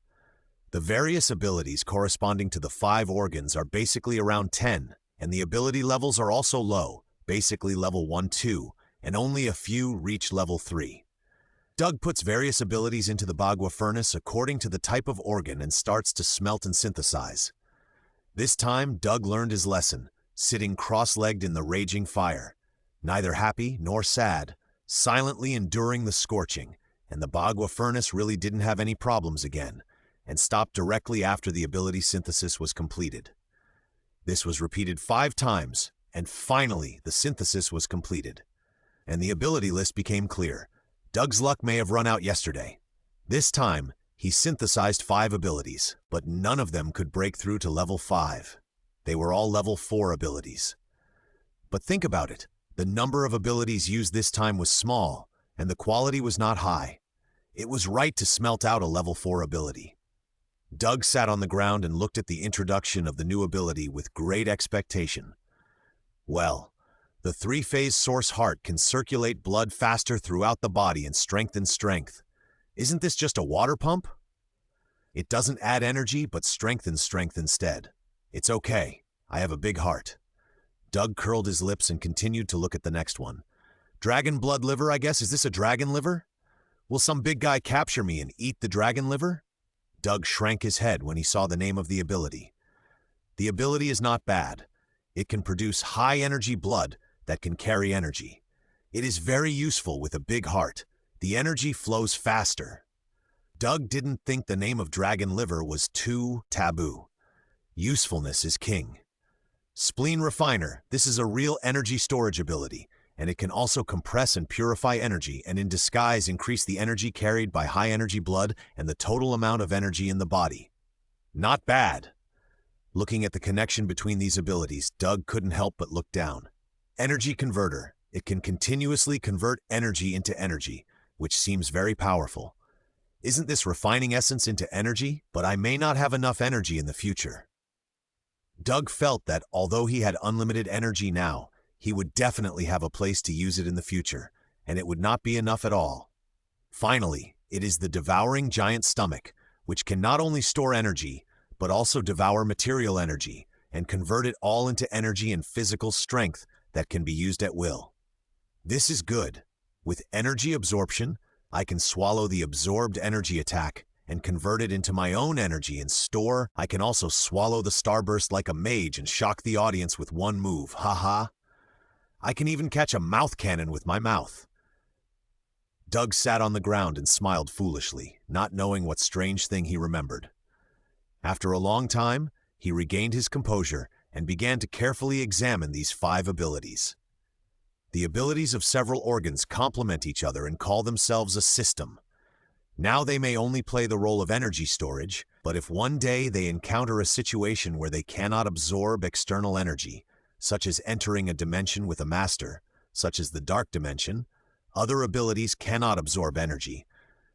[SPEAKER 1] The various abilities corresponding to the 5 organs are basically around 10, and the ability levels are also low, basically level 1, 2, and only a few reach level 3. Doug puts various abilities into the Bagua furnace according to the type of organ and starts to smelt and synthesize. This time, Doug learned his lesson, sitting cross-legged in the raging fire, neither happy nor sad, silently enduring the scorching, and the Bagua furnace really didn't have any problems again, and stopped directly after the ability synthesis was completed. This was repeated 5 times, and finally the synthesis was completed. And the ability list became clear. Doug's luck may have run out yesterday. This time, he synthesized 5 abilities, but none of them could break through to level 5. They were all level 4 abilities. But think about it. The number of abilities used this time was small, and the quality was not high. It was right to smelt out a level 4 ability. Doug sat on the ground and looked at the introduction of the new ability with great expectation. Well, the 3-phase source heart can circulate blood faster throughout the body and strengthen strength. Isn't this just a water pump? It doesn't add energy, but strengthens strength instead. It's okay. I have a big heart. Doug curled his lips and continued to look at the next one. Dragon blood liver, I guess. Is this a dragon liver? Will some big guy capture me and eat the dragon liver? Doug shrank his head when he saw the name of the ability. The ability is not bad. It can produce high-energy blood that can carry energy. It is very useful with a big heart. The energy flows faster. Doug didn't think the name of dragon liver was too taboo. Usefulness is king. Spleen refiner. This is a real energy storage ability, and it can also compress and purify energy and in disguise increase the energy carried by high-energy blood and the total amount of energy in the body. Not bad. Looking at the connection between these abilities, Doug couldn't help but look down. Energy converter. It can continuously convert energy into energy, which seems very powerful. Isn't this refining essence into energy? But I may not have enough energy in the future. Doug felt that although he had unlimited energy now, he would definitely have a place to use it in the future, and it would not be enough at all. Finally, it is the devouring giant stomach, which can not only store energy, but also devour material energy and convert it all into energy and physical strength that can be used at will. This is good. With energy absorption, I can swallow the absorbed energy attack and convert it into my own energy and store. I can also swallow the starburst like a mage and shock the audience with one move. Haha. I can even catch a mouth cannon with my mouth. Doug sat on the ground and smiled foolishly, not knowing what strange thing he remembered. After a long time, he regained his composure and began to carefully examine these 5 abilities. The abilities of several organs complement each other and call themselves a system. Now they may only play the role of energy storage, but if one day they encounter a situation where they cannot absorb external energy, such as entering a dimension with a master, such as the dark dimension, other abilities cannot absorb energy,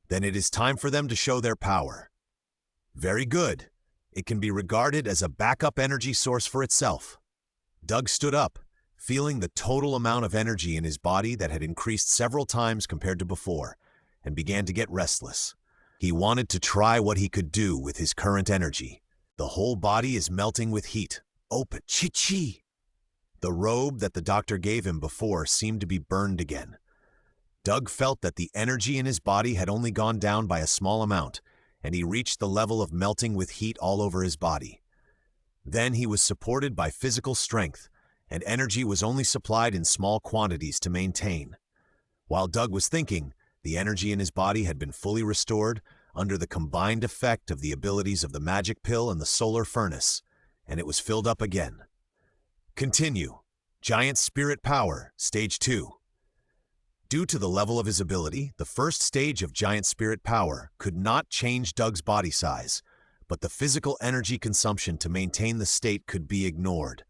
[SPEAKER 1] then it is time for them to show their power. Very good. It can be regarded as a backup energy source for itself. Doug stood up, feeling the total amount of energy in his body that had increased several times compared to before, and began to get restless. He wanted to try what he could do with his current energy. The whole body is melting with heat. Open, chi-chi! The robe that the doctor gave him before seemed to be burned again. Doug felt that the energy in his body had only gone down by a small amount, and he reached the level of melting with heat all over his body. Then he was supported by physical strength, and energy was only supplied in small quantities to maintain. While Doug was thinking, the energy in his body had been fully restored under the combined effect of the abilities of the magic pill and the solar furnace, and it was filled up again. Continue. Giant Spirit Power, Stage 2. Due to the level of his ability, the first stage of Giant Spirit Power could not change Doug's body size, but the physical energy consumption to maintain the state could be ignored,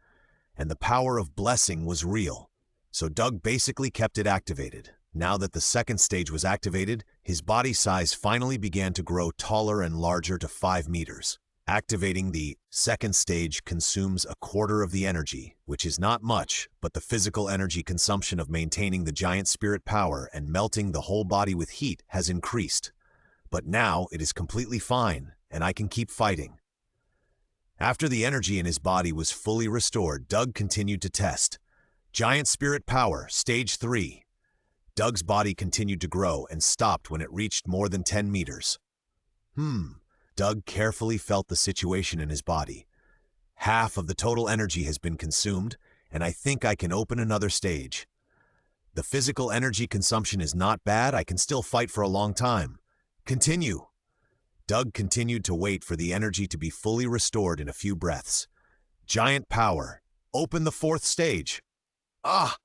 [SPEAKER 1] and the power of blessing was real, so Doug basically kept it activated. Now that the second stage was activated, his body size finally began to grow taller and larger to 5 meters. Activating the second stage consumes a quarter of the energy, which is not much, but the physical energy consumption of maintaining the giant spirit power and melting the whole body with heat has increased. But now it is completely fine, and I can keep fighting. After the energy in his body was fully restored, Doug continued to test. Giant Spirit Power, Stage 3. Doug's body continued to grow and stopped when it reached more than 10 meters. Doug carefully felt the situation in his body. Half of the total energy has been consumed, and I think I can open another stage. The physical energy consumption is not bad. I can still fight for a long time. Continue. Doug continued to wait for the energy to be fully restored in a few breaths. Giant Power. Open the 4th stage. Ah!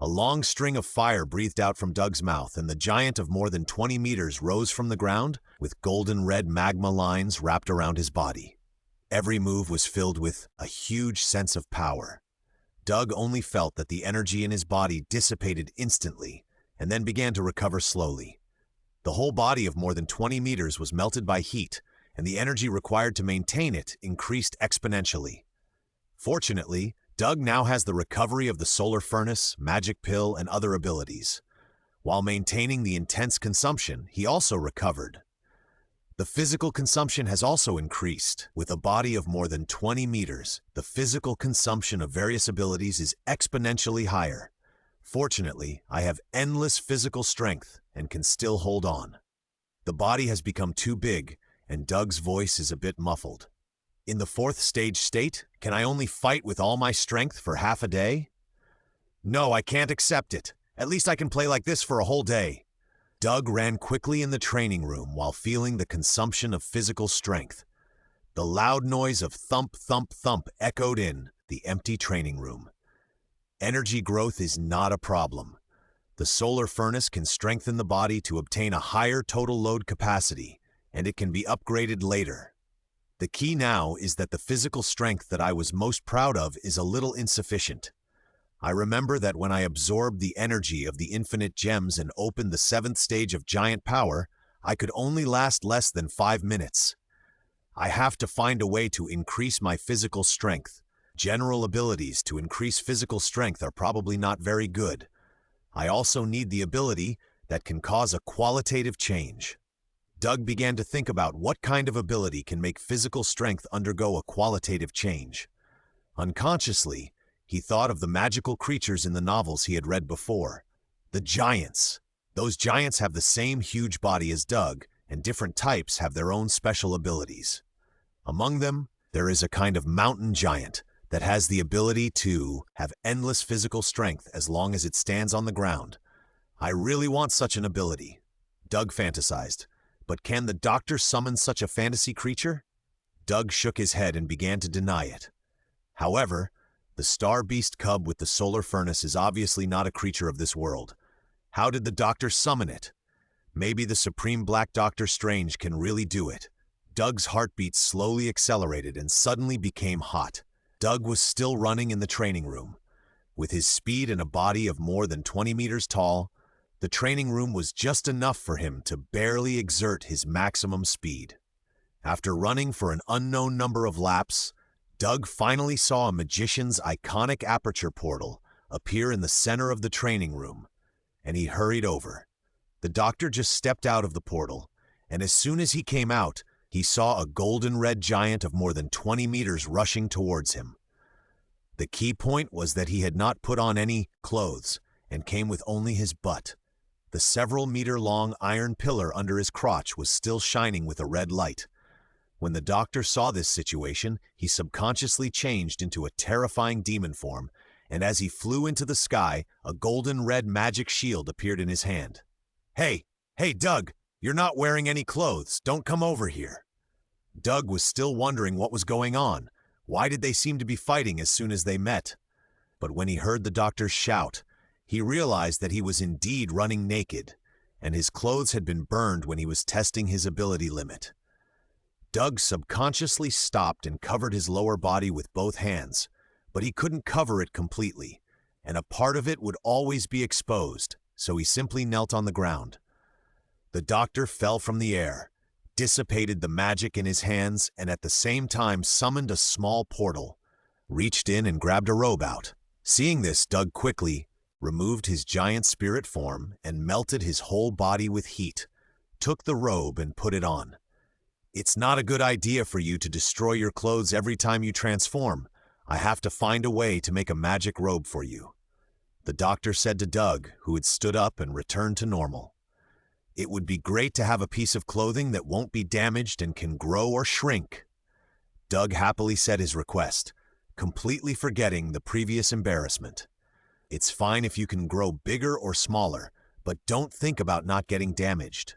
[SPEAKER 1] A long string of fire breathed out from Doug's mouth, and the giant of more than 20 meters rose from the ground with golden red magma lines wrapped around his body. Every move was filled with a huge sense of power. Doug only felt that the energy in his body dissipated instantly and then began to recover slowly. The whole body of more than 20 meters was melted by heat, and the energy required to maintain it increased exponentially. Fortunately, Doug now has the recovery of the solar furnace, magic pill, and other abilities. While maintaining the intense consumption, he also recovered. The physical consumption has also increased. With a body of more than 20 meters, the physical consumption of various abilities is exponentially higher. Fortunately, I have endless physical strength and can still hold on. The body has become too big, and Doug's voice is a bit muffled. In the 4th stage state, can I only fight with all my strength for half a day? No, I can't accept it. At least I can play like this for a whole day. Doug ran quickly in the training room while feeling the consumption of physical strength. The loud noise of thump, thump, thump echoed in the empty training room. Energy growth is not a problem. The solar furnace can strengthen the body to obtain a higher total load capacity, and it can be upgraded later. The key now is that the physical strength that I was most proud of is a little insufficient. I remember that when I absorbed the energy of the infinite gems and opened the 7th stage of giant power, I could only last less than 5 minutes. I have to find a way to increase my physical strength. General abilities to increase physical strength are probably not very good. I also need the ability that can cause a qualitative change. Doug began to think about what kind of ability can make physical strength undergo a qualitative change. Unconsciously, he thought of the magical creatures in the novels he had read before. The giants. Those giants have the same huge body as Doug, and different types have their own special abilities. Among them, there is a kind of mountain giant that has the ability to have endless physical strength as long as it stands on the ground. I really want such an ability. Doug fantasized. But can the doctor summon such a fantasy creature? Doug shook his head and began to deny it. However, The star beast cub with the solar furnace is obviously not a creature of this world. How did the doctor summon it? Maybe the Supreme Black Doctor Strange can really do it. Doug's heartbeat slowly accelerated and suddenly became hot. Doug was still running in the training room. With his speed and a body of more than 20 meters tall, the training room was just enough for him to barely exert his maximum speed. After running for an unknown number of laps, Doug finally saw a magician's iconic aperture portal appear in the center of the training room, and he hurried over. The doctor just stepped out of the portal, and as soon as he came out, he saw a golden-red giant of more than 20 meters rushing towards him. The key point was that he had not put on any clothes and came with only his butt. The several-meter-long iron pillar under his crotch was still shining with a red light. When the doctor saw this situation, he subconsciously changed into a terrifying demon form, and as he flew into the sky, a golden-red magic shield appeared in his hand. Hey, Doug, you're not wearing any clothes. Don't come over here." Doug was still wondering what was going on. Why did they seem to be fighting as soon as they met? But when he heard the doctor's shout, he realized that he was indeed running naked, and his clothes had been burned when he was testing his ability limit. Doug subconsciously stopped and covered his lower body with both hands, but he couldn't cover it completely, and a part of it would always be exposed, so he simply knelt on the ground. The doctor fell from the air, dissipated the magic in his hands, and at the same time summoned a small portal, reached in and grabbed a robe out. Seeing this, Doug quickly removed his giant spirit form and melted his whole body with heat, took the robe and put it on. "It's not a good idea for you to destroy your clothes every time you transform. I have to find a way to make a magic robe for you," the doctor said to Doug, who had stood up and returned to normal. "It would be great to have a piece of clothing that won't be damaged and can grow or shrink." Doug happily said his request, completely forgetting the previous embarrassment. "It's fine if you can grow bigger or smaller, but don't think about not getting damaged."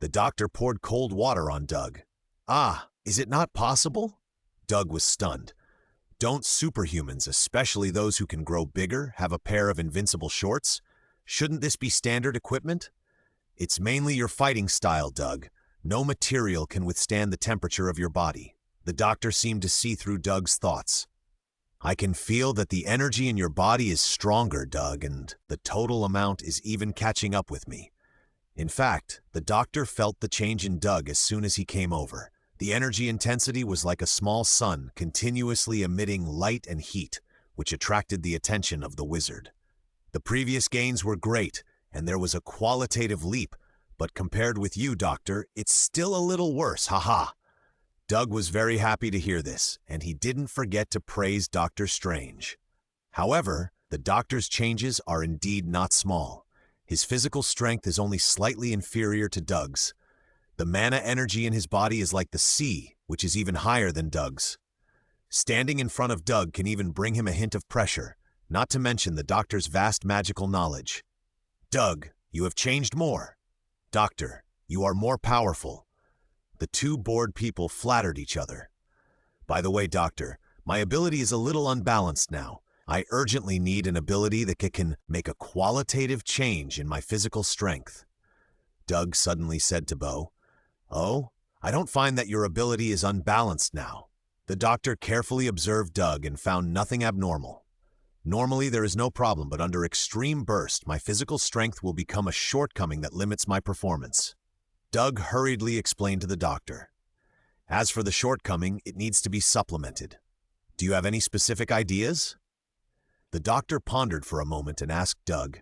[SPEAKER 1] The doctor poured cold water on Doug. "Ah, is it not possible?" Doug was stunned. Don't superhumans, especially those who can grow bigger, have a pair of invincible shorts? Shouldn't this be standard equipment? "It's mainly your fighting style, Doug. No material can withstand the temperature of your body." The doctor seemed to see through Doug's thoughts. "I can feel that the energy in your body is stronger, Doug, and the total amount is even catching up with me." In fact, the doctor felt the change in Doug as soon as he came over. The energy intensity was like a small sun continuously emitting light and heat, which attracted the attention of the wizard. "The previous gains were great, and there was a qualitative leap, but compared with you, Doctor, it's still a little worse, haha." Doug was very happy to hear this, and he didn't forget to praise Doctor Strange. However, the doctor's changes are indeed not small. His physical strength is only slightly inferior to Doug's. The mana energy in his body is like the sea, which is even higher than Doug's. Standing in front of Doug can even bring him a hint of pressure, not to mention the doctor's vast magical knowledge. "Doug, you have changed more. Doctor, you are more powerful." The two bored people flattered each other. "By the way, Doctor, my ability is a little unbalanced now. I urgently need an ability that can make a qualitative change in my physical strength." Doug suddenly said to Bo, "Oh, I don't find that your ability is unbalanced now." The doctor carefully observed Doug and found nothing abnormal. "Normally there is no problem, but under extreme burst, my physical strength will become a shortcoming that limits my performance." Doug hurriedly explained to the doctor. "As for the shortcoming, it needs to be supplemented. Do you have any specific ideas?" The doctor pondered for a moment and asked Doug,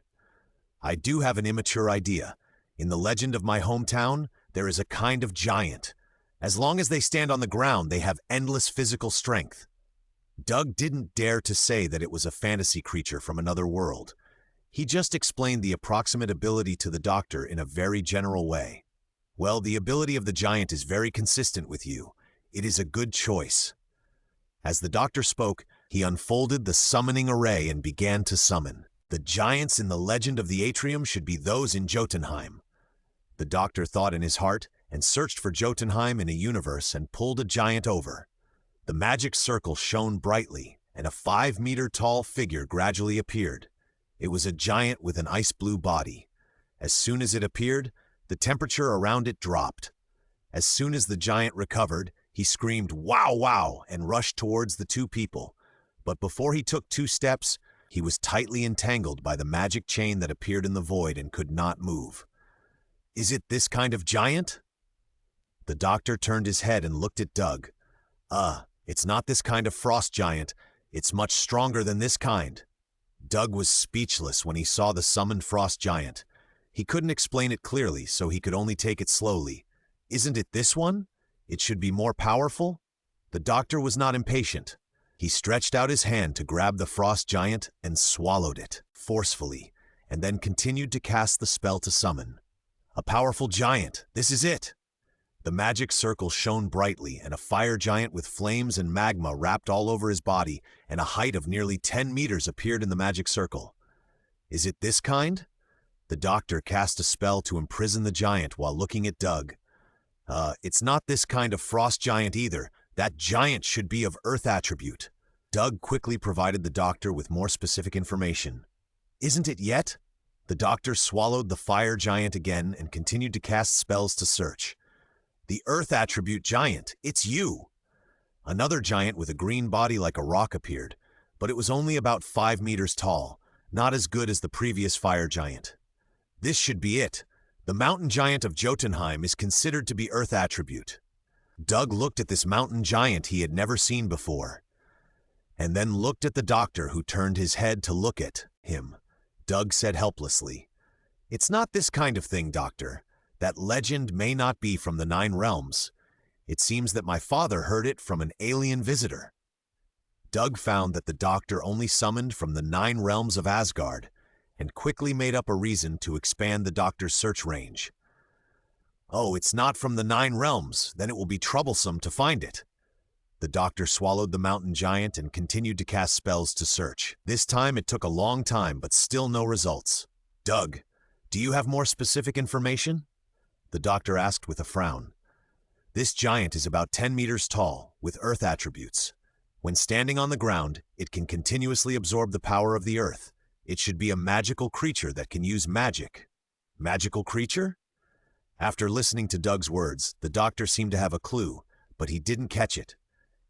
[SPEAKER 1] "I do have an immature idea. In the legend of my hometown, there is a kind of giant. As long as they stand on the ground, they have endless physical strength." Doug didn't dare to say that it was a fantasy creature from another world. He just explained the approximate ability to the doctor in a very general way. "Well, the ability of the giant is very consistent with you. It is a good choice." As the doctor spoke, he unfolded the summoning array and began to summon. The giants in the legend of the atrium should be those in Jotunheim. The doctor thought in his heart and searched for Jotunheim in a universe and pulled a giant over. The magic circle shone brightly, and a 5-meter-tall figure gradually appeared. It was a giant with an ice-blue body. As soon as it appeared, the temperature around it dropped. As soon as the giant recovered, he screamed, "Wow, wow," and rushed towards the two people. But before he took 2 steps, he was tightly entangled by the magic chain that appeared in the void and could not move. "Is it this kind of giant?" The doctor turned his head and looked at Doug. It's not this kind of frost giant. It's much stronger than this kind." Doug was speechless when he saw the summoned frost giant. He couldn't explain it clearly, so he could only take it slowly. "Isn't it this one? It should be more powerful?" The doctor was not impatient. He stretched out his hand to grab the frost giant and swallowed it forcefully, and then continued to cast the spell to summon. "A powerful giant, this is it!" The magic circle shone brightly, and a fire giant with flames and magma wrapped all over his body and a height of nearly 10 meters appeared in the magic circle. "Is it this kind?" The doctor cast a spell to imprison the giant while looking at Doug. It's not this kind of frost giant either. That giant should be of earth attribute." Doug quickly provided the doctor with more specific information. "Isn't it yet?" The doctor swallowed the fire giant again and continued to cast spells to search. "The earth attribute giant, it's you!" Another giant with a green body like a rock appeared, but it was only about 5 meters tall, not as good as the previous fire giant. "This should be it. The mountain giant of Jotunheim is considered to be earth attribute." Doug looked at this mountain giant he had never seen before, and then looked at the doctor, who turned his head to look at him. Doug said helplessly, "It's not this kind of thing, doctor. That legend may not be from the 9 realms. It seems that my father heard it from an alien visitor." Doug found that the doctor only summoned from the 9 realms of Asgard, and quickly made up a reason to expand the doctor's search range. "Oh, it's not from the 9 realms, then it will be troublesome to find it." The doctor swallowed the mountain giant and continued to cast spells to search. This time it took a long time, but still no results. "Doug, do you have more specific information?" The doctor asked with a frown. "This giant is about 10 meters tall, with earth attributes. When standing on the ground, it can continuously absorb the power of the earth. It should be a magical creature that can use magic." "Magical creature?" After listening to Doug's words, the doctor seemed to have a clue, but he didn't catch it.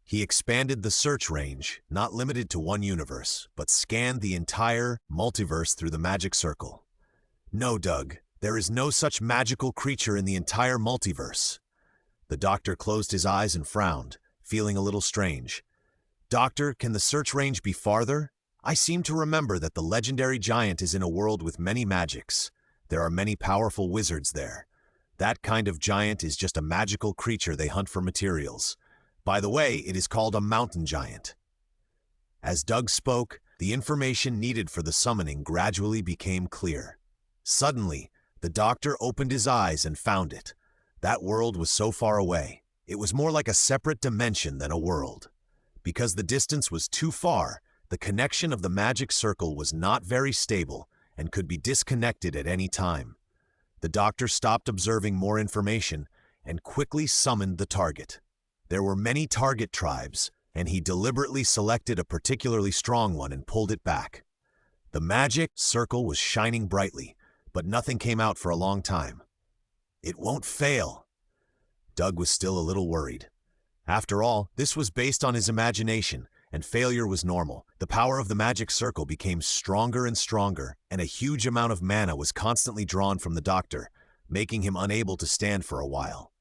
[SPEAKER 1] He expanded the search range, not limited to one universe, but scanned the entire multiverse through the magic circle. "No, Doug, there is no such magical creature in the entire multiverse." The doctor closed his eyes and frowned, feeling a little strange. "Doctor, can the search range be farther? I seem to remember that the legendary giant is in a world with many magics. There are many powerful wizards there. That kind of giant is just a magical creature they hunt for materials. By the way, it is called a mountain giant." As Doug spoke, the information needed for the summoning gradually became clear. Suddenly, the doctor opened his eyes and found it. That world was so far away. It was more like a separate dimension than a world. Because the distance was too far, the connection of the magic circle was not very stable and could be disconnected at any time. The doctor stopped observing more information and quickly summoned the target. There were many target tribes, and he deliberately selected a particularly strong one and pulled it back. The magic circle was shining brightly, but nothing came out for a long time. "It won't fail." Doug was still a little worried. After all, this was based on his imagination, and failure was normal. The power of the magic circle became stronger and stronger, and a huge amount of mana was constantly drawn from the doctor, making him unable to stand for a while.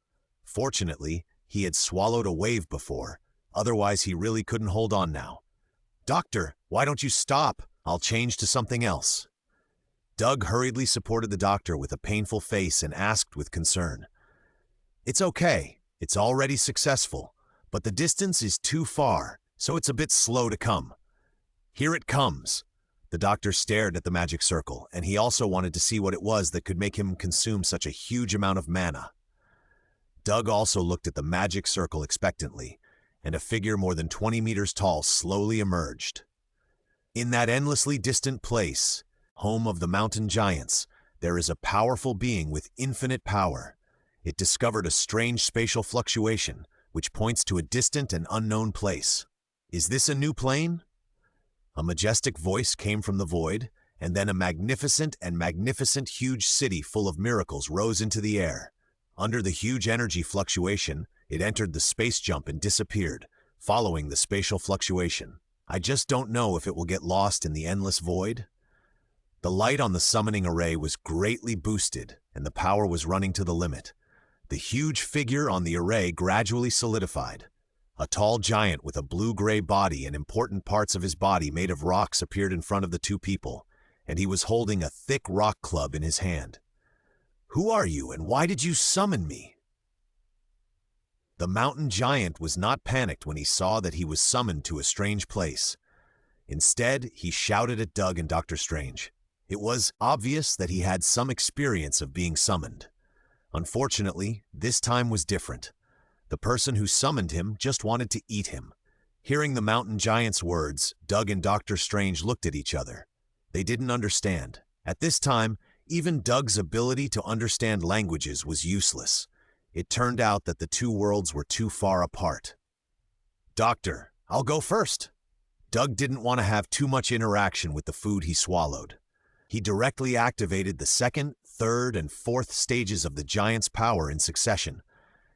[SPEAKER 1] Fortunately, he had swallowed a wave before, otherwise he really couldn't hold on now. "Doctor, why don't you stop? I'll change to something else." Doug hurriedly supported the doctor with a painful face and asked with concern, "It's okay, it's already successful, but the distance is too far, so it's a bit slow to come." "Here it comes." The doctor stared at the magic circle, and he also wanted to see what it was that could make him consume such a huge amount of mana. Doug also looked at the magic circle expectantly, and a figure more than 20 meters tall slowly emerged. In that endlessly distant place, home of the mountain giants, there is a powerful being with infinite power. It discovered a strange spatial fluctuation, which points to a distant and unknown place. "Is this a new plane?" A majestic voice came from the void, and then a magnificent huge city full of miracles rose into the air. Under the huge energy fluctuation, it entered the space jump and disappeared, following the spatial fluctuation. I just don't know if it will get lost in the endless void. The light on the summoning array was greatly boosted, and the power was running to the limit. The huge figure on the array gradually solidified. A tall giant with a blue-gray body and important parts of his body made of rocks appeared in front of the two people, and he was holding a thick rock club in his hand. "Who are you, and why did you summon me?" The mountain giant was not panicked when he saw that he was summoned to a strange place. Instead, he shouted at Doug and Dr. Strange. It was obvious that he had some experience of being summoned. Unfortunately, this time was different. The person who summoned him just wanted to eat him. Hearing the mountain giant's words, Doug and Dr. Strange looked at each other. They didn't understand. At this time, even Doug's ability to understand languages was useless. It turned out that the two worlds were too far apart. "Doctor, I'll go first." Doug didn't want to have too much interaction with the food he swallowed. He directly activated the second, third, and fourth stages of the giant's power in succession,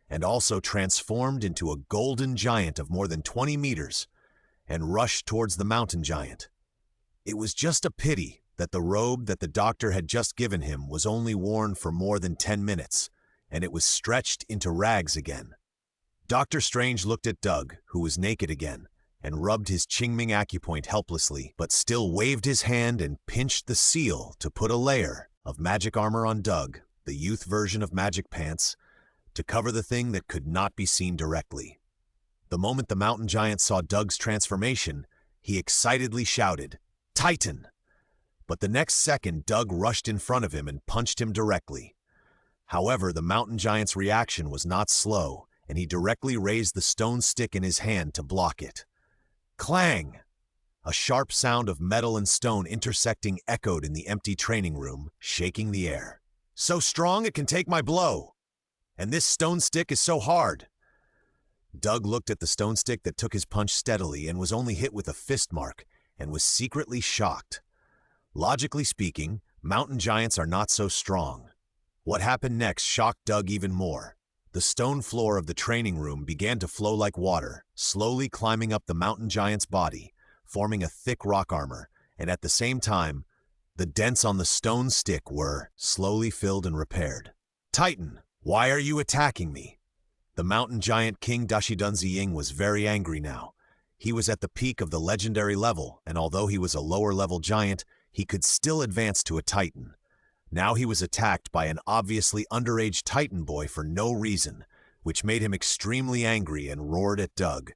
[SPEAKER 1] and also transformed into a golden giant of more than 20 meters, and rushed towards the mountain giant. It was just a pity that the robe that the doctor had just given him was only worn for more than 10 minutes, and it was stretched into rags again. Dr. Strange looked at Doug, who was naked again, and rubbed his Qingming acupoint helplessly, but still waved his hand and pinched the seal to put a layer of magic armor on Doug, the youth version of magic pants, to cover the thing that could not be seen directly. The moment the mountain giant saw Doug's transformation, he excitedly shouted, "Titan!" But the next second, Doug rushed in front of him and punched him directly. However, the mountain giant's reaction was not slow, and he directly raised the stone stick in his hand to block it. Clang! A sharp sound of metal and stone intersecting echoed in the empty training room, shaking the air. "So strong it can take my blow! And this stone stick is so hard!" Doug looked at the stone stick that took his punch steadily and was only hit with a fist mark, and was secretly shocked. Logically speaking, mountain giants are not so strong. What happened next shocked Doug even more. The stone floor of the training room began to flow like water, slowly climbing up the mountain giant's body, forming a thick rock armor, and at the same time, the dents on the stone stick were slowly filled and repaired. "Titan, why are you attacking me?" The mountain giant King Dashidunzi Ying was very angry now. He was at the peak of the legendary level, and although he was a lower-level giant, he could still advance to a Titan. Now he was attacked by an obviously underage Titan boy for no reason, which made him extremely angry and roared at Doug.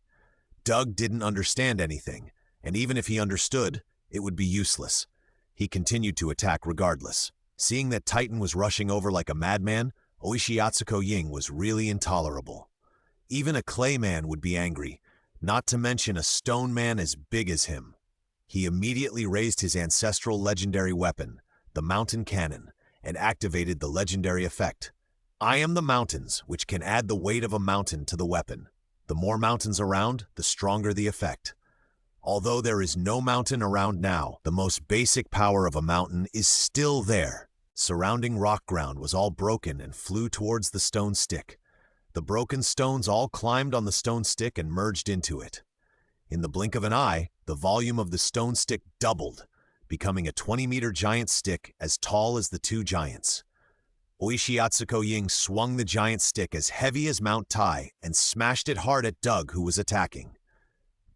[SPEAKER 1] Doug didn't understand anything, and even if he understood, it would be useless. He continued to attack regardless. Seeing that Titan was rushing over like a madman, Oishi Atsuko Ying was really intolerable. Even a clay man would be angry, not to mention a stone man as big as him. He immediately raised his ancestral legendary weapon, the mountain cannon, and activated the legendary effect. "I am the mountains, which can add the weight of a mountain to the weapon. The more mountains around, the stronger the effect." Although there is no mountain around now, the most basic power of a mountain is still there. Surrounding rock ground was all broken and flew towards the stone stick. The broken stones all climbed on the stone stick and merged into it. In the blink of an eye, the volume of the stone stick doubled, becoming a 20-meter giant stick as tall as the two giants. Oishi Atsuko Ying swung the giant stick as heavy as Mount Tai and smashed it hard at Doug, who was attacking.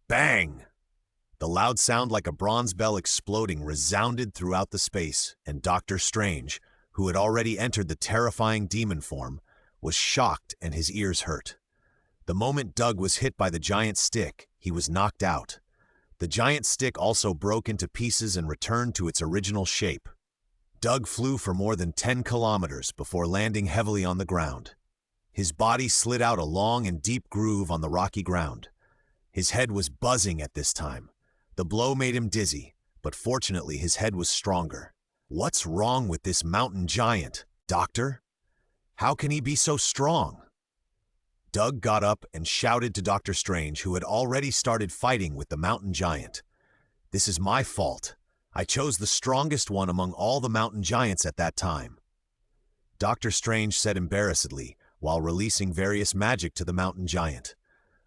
[SPEAKER 1] Bang! The loud sound like a bronze bell exploding resounded throughout the space, and Dr. Strange, who had already entered the terrifying demon form, was shocked and his ears hurt. The moment Doug was hit by the giant stick, he was knocked out. The giant stick also broke into pieces and returned to its original shape. Doug flew for more than 10 kilometers before landing heavily on the ground. His body slid out a long and deep groove on the rocky ground. His head was buzzing at this time. The blow made him dizzy, but fortunately his head was stronger. What's wrong with this mountain giant, Doctor? How can he be so strong? Doug got up and shouted to Dr. Strange, who had already started fighting with the mountain giant. This is my fault. I chose the strongest one among all the mountain giants at that time. Doctor Strange said embarrassedly, while releasing various magic to the mountain giant.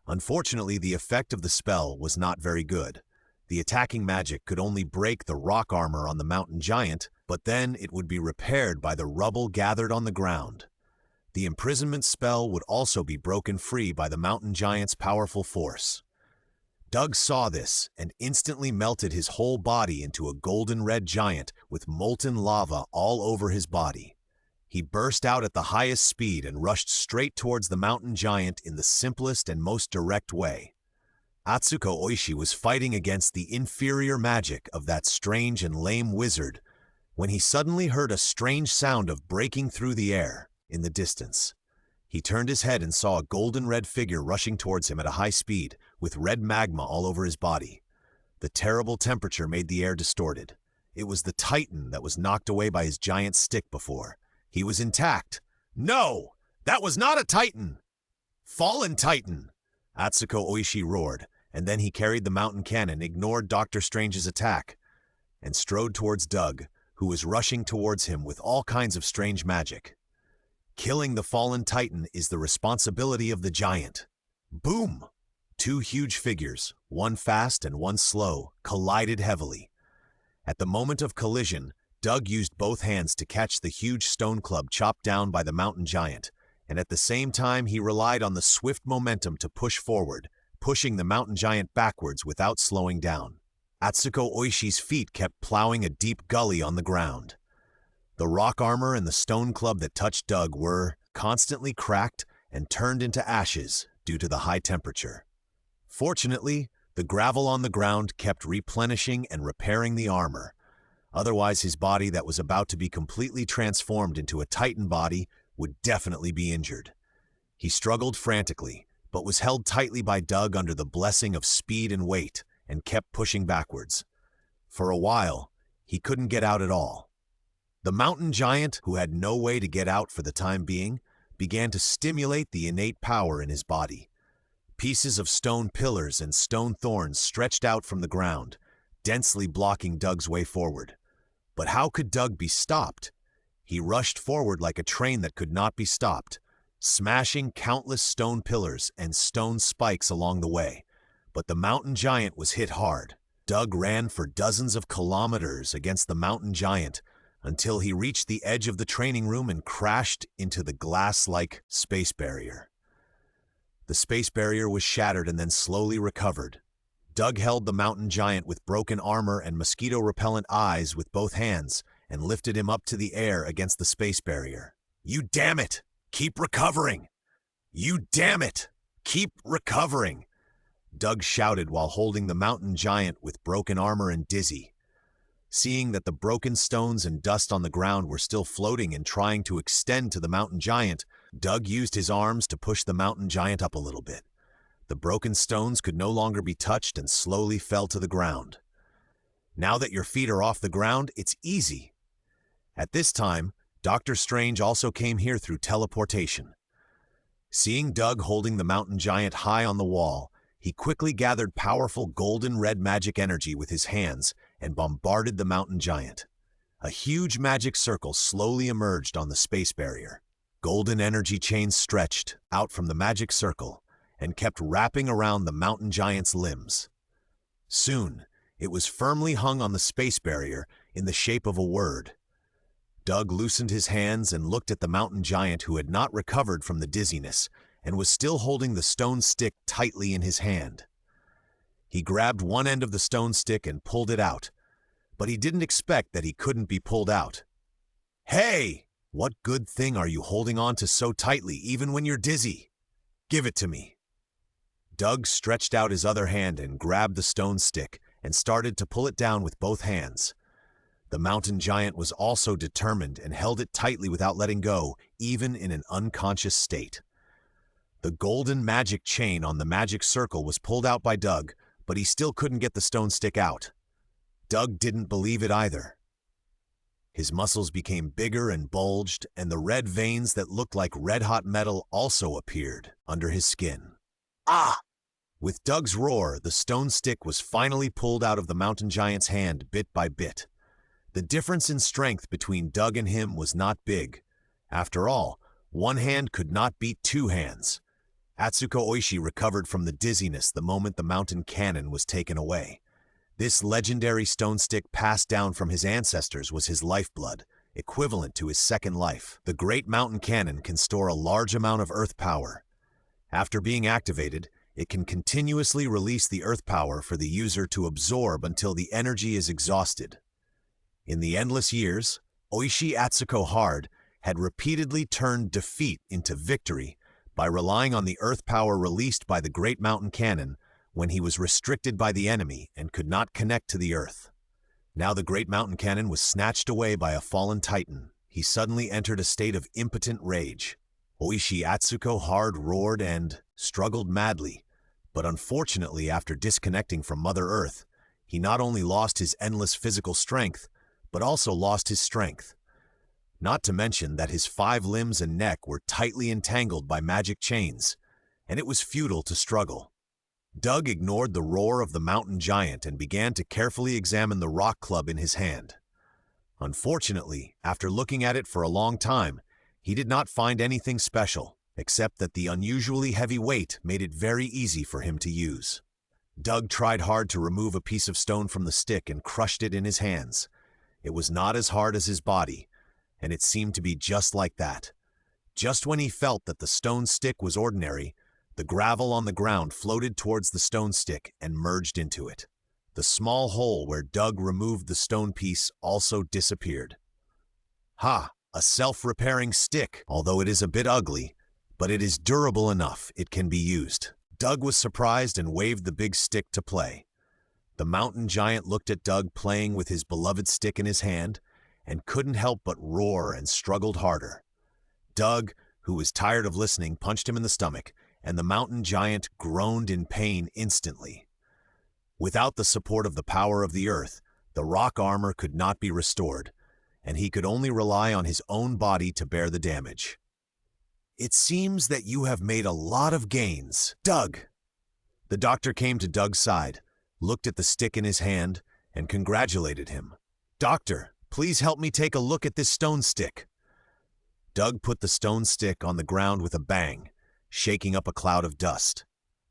[SPEAKER 1] Unfortunately, the effect of the spell was not very good. The attacking magic could only break the rock armor on the mountain giant, but then it would be repaired by the rubble gathered on the ground. The imprisonment spell would also be broken free by the mountain giant's powerful force. Doug saw this and instantly melted his whole body into a golden red giant with molten lava all over his body. He burst out at the highest speed and rushed straight towards the mountain giant in the simplest and most direct way. Atsuko Oishi was fighting against the inferior magic of that strange and lame wizard when he suddenly heard a strange sound of breaking through the air in the distance. He turned his head and saw a golden red figure rushing towards him at a high speed, with red magma all over his body. The terrible temperature made the air distorted. It was the Titan that was knocked away by his giant stick before. He was intact. No! That was not a Titan! Fallen Titan! Atsuko Oishi roared, and then he carried the mountain cannon, ignored Doctor Strange's attack, and strode towards Doug, who was rushing towards him with all kinds of strange magic. Killing the fallen Titan is the responsibility of the giant. Boom! Two huge figures, one fast and one slow, collided heavily. At the moment of collision, Doug used both hands to catch the huge stone club chopped down by the mountain giant, and at the same time he relied on the swift momentum to push forward, pushing the mountain giant backwards without slowing down. Atsuko Oishi's feet kept plowing a deep gully on the ground. The rock armor and the stone club that touched Doug were constantly cracked and turned into ashes due to the high temperature. Fortunately, the gravel on the ground kept replenishing and repairing the armor. Otherwise, his body that was about to be completely transformed into a Titan body would definitely be injured. He struggled frantically, but was held tightly by Doug under the blessing of speed and weight, and kept pushing backwards. For a while, he couldn't get out at all. The mountain giant, who had no way to get out for the time being, began to stimulate the innate power in his body. Pieces of stone pillars and stone thorns stretched out from the ground, densely blocking Doug's way forward. But how could Doug be stopped? He rushed forward like a train that could not be stopped, smashing countless stone pillars and stone spikes along the way. But the mountain giant was hit hard. Doug ran for dozens of kilometers against the mountain giant until he reached the edge of the training room and crashed into the glass-like space barrier. The space barrier was shattered and then slowly recovered. Doug held the mountain giant with broken armor and mosquito-repellent eyes with both hands and lifted him up to the air against the space barrier. "You damn it! Keep recovering! You damn it! Keep recovering!" Doug shouted while holding the mountain giant with broken armor and dizzy. Seeing that the broken stones and dust on the ground were still floating and trying to extend to the mountain giant, Doug used his arms to push the mountain giant up a little bit. The broken stones could no longer be touched and slowly fell to the ground. Now that your feet are off the ground, it's easy. At this time, Doctor Strange also came here through teleportation. Seeing Doug holding the mountain giant high on the wall, he quickly gathered powerful golden red magic energy with his hands and bombarded the mountain giant. A huge magic circle slowly emerged on the space barrier. Golden energy chains stretched out from the magic circle and kept wrapping around the mountain giant's limbs. Soon, it was firmly hung on the space barrier in the shape of a word. Doug loosened his hands and looked at the mountain giant, who had not recovered from the dizziness and was still holding the stone stick tightly in his hand. He grabbed one end of the stone stick and pulled it out, but he didn't expect that he couldn't be pulled out. "Hey! What good thing are you holding on to so tightly even when you're dizzy? Give it to me." Doug stretched out his other hand and grabbed the stone stick and started to pull it down with both hands. The mountain giant was also determined and held it tightly without letting go, even in an unconscious state. The golden magic chain on the magic circle was pulled out by Doug, but he still couldn't get the stone stick out. Doug didn't believe it either. His muscles became bigger and bulged, and the red veins that looked like red-hot metal also appeared under his skin. "Ah! With Doug's roar, the stone stick was finally pulled out of the mountain giant's hand bit by bit. The difference in strength between Doug and him was not big. After all, one hand could not beat two hands. Atsuko Oishi recovered from the dizziness the moment the mountain cannon was taken away. This legendary stone stick passed down from his ancestors was his lifeblood, equivalent to his second life. The Great Mountain Cannon can store a large amount of earth power. After being activated, it can continuously release the earth power for the user to absorb until the energy is exhausted. In the endless years, Oishi Atsuko Hard had repeatedly turned defeat into victory by relying on the earth power released by the Great Mountain Cannon when he was restricted by the enemy and could not connect to the earth. Now the Great Mountain Cannon was snatched away by a fallen titan. He suddenly entered a state of impotent rage. Oishi Atsuko Hard roared and struggled madly, but unfortunately after disconnecting from Mother Earth, he not only lost his endless physical strength, but also lost his strength. Not to mention that his 5 limbs and neck were tightly entangled by magic chains, and it was futile to struggle. Doug ignored the roar of the mountain giant and began to carefully examine the rock club in his hand. Unfortunately, after looking at it for a long time, he did not find anything special, except that the unusually heavy weight made it very easy for him to use. Doug tried hard to remove a piece of stone from the stick and crushed it in his hands. It was not as hard as his body, and it seemed to be just like that. Just when he felt that the stone stick was ordinary, the gravel on the ground floated towards the stone stick and merged into it. The small hole where Doug removed the stone piece also disappeared. Ha! A self-repairing stick, although it is a bit ugly, but it is durable enough it can be used. Doug was surprised and waved the big stick to play. The mountain giant looked at Doug playing with his beloved stick in his hand and couldn't help but roar and struggled harder. Doug, who was tired of listening, punched him in the stomach, and the mountain giant groaned in pain instantly. Without the support of the power of the earth, the rock armor could not be restored, and he could only rely on his own body to bear the damage. It seems that you have made a lot of gains, Doug. The doctor came to Doug's side, looked at the stick in his hand, and congratulated him. Doctor, please help me take a look at this stone stick. Doug put the stone stick on the ground with a bang, shaking up a cloud of dust.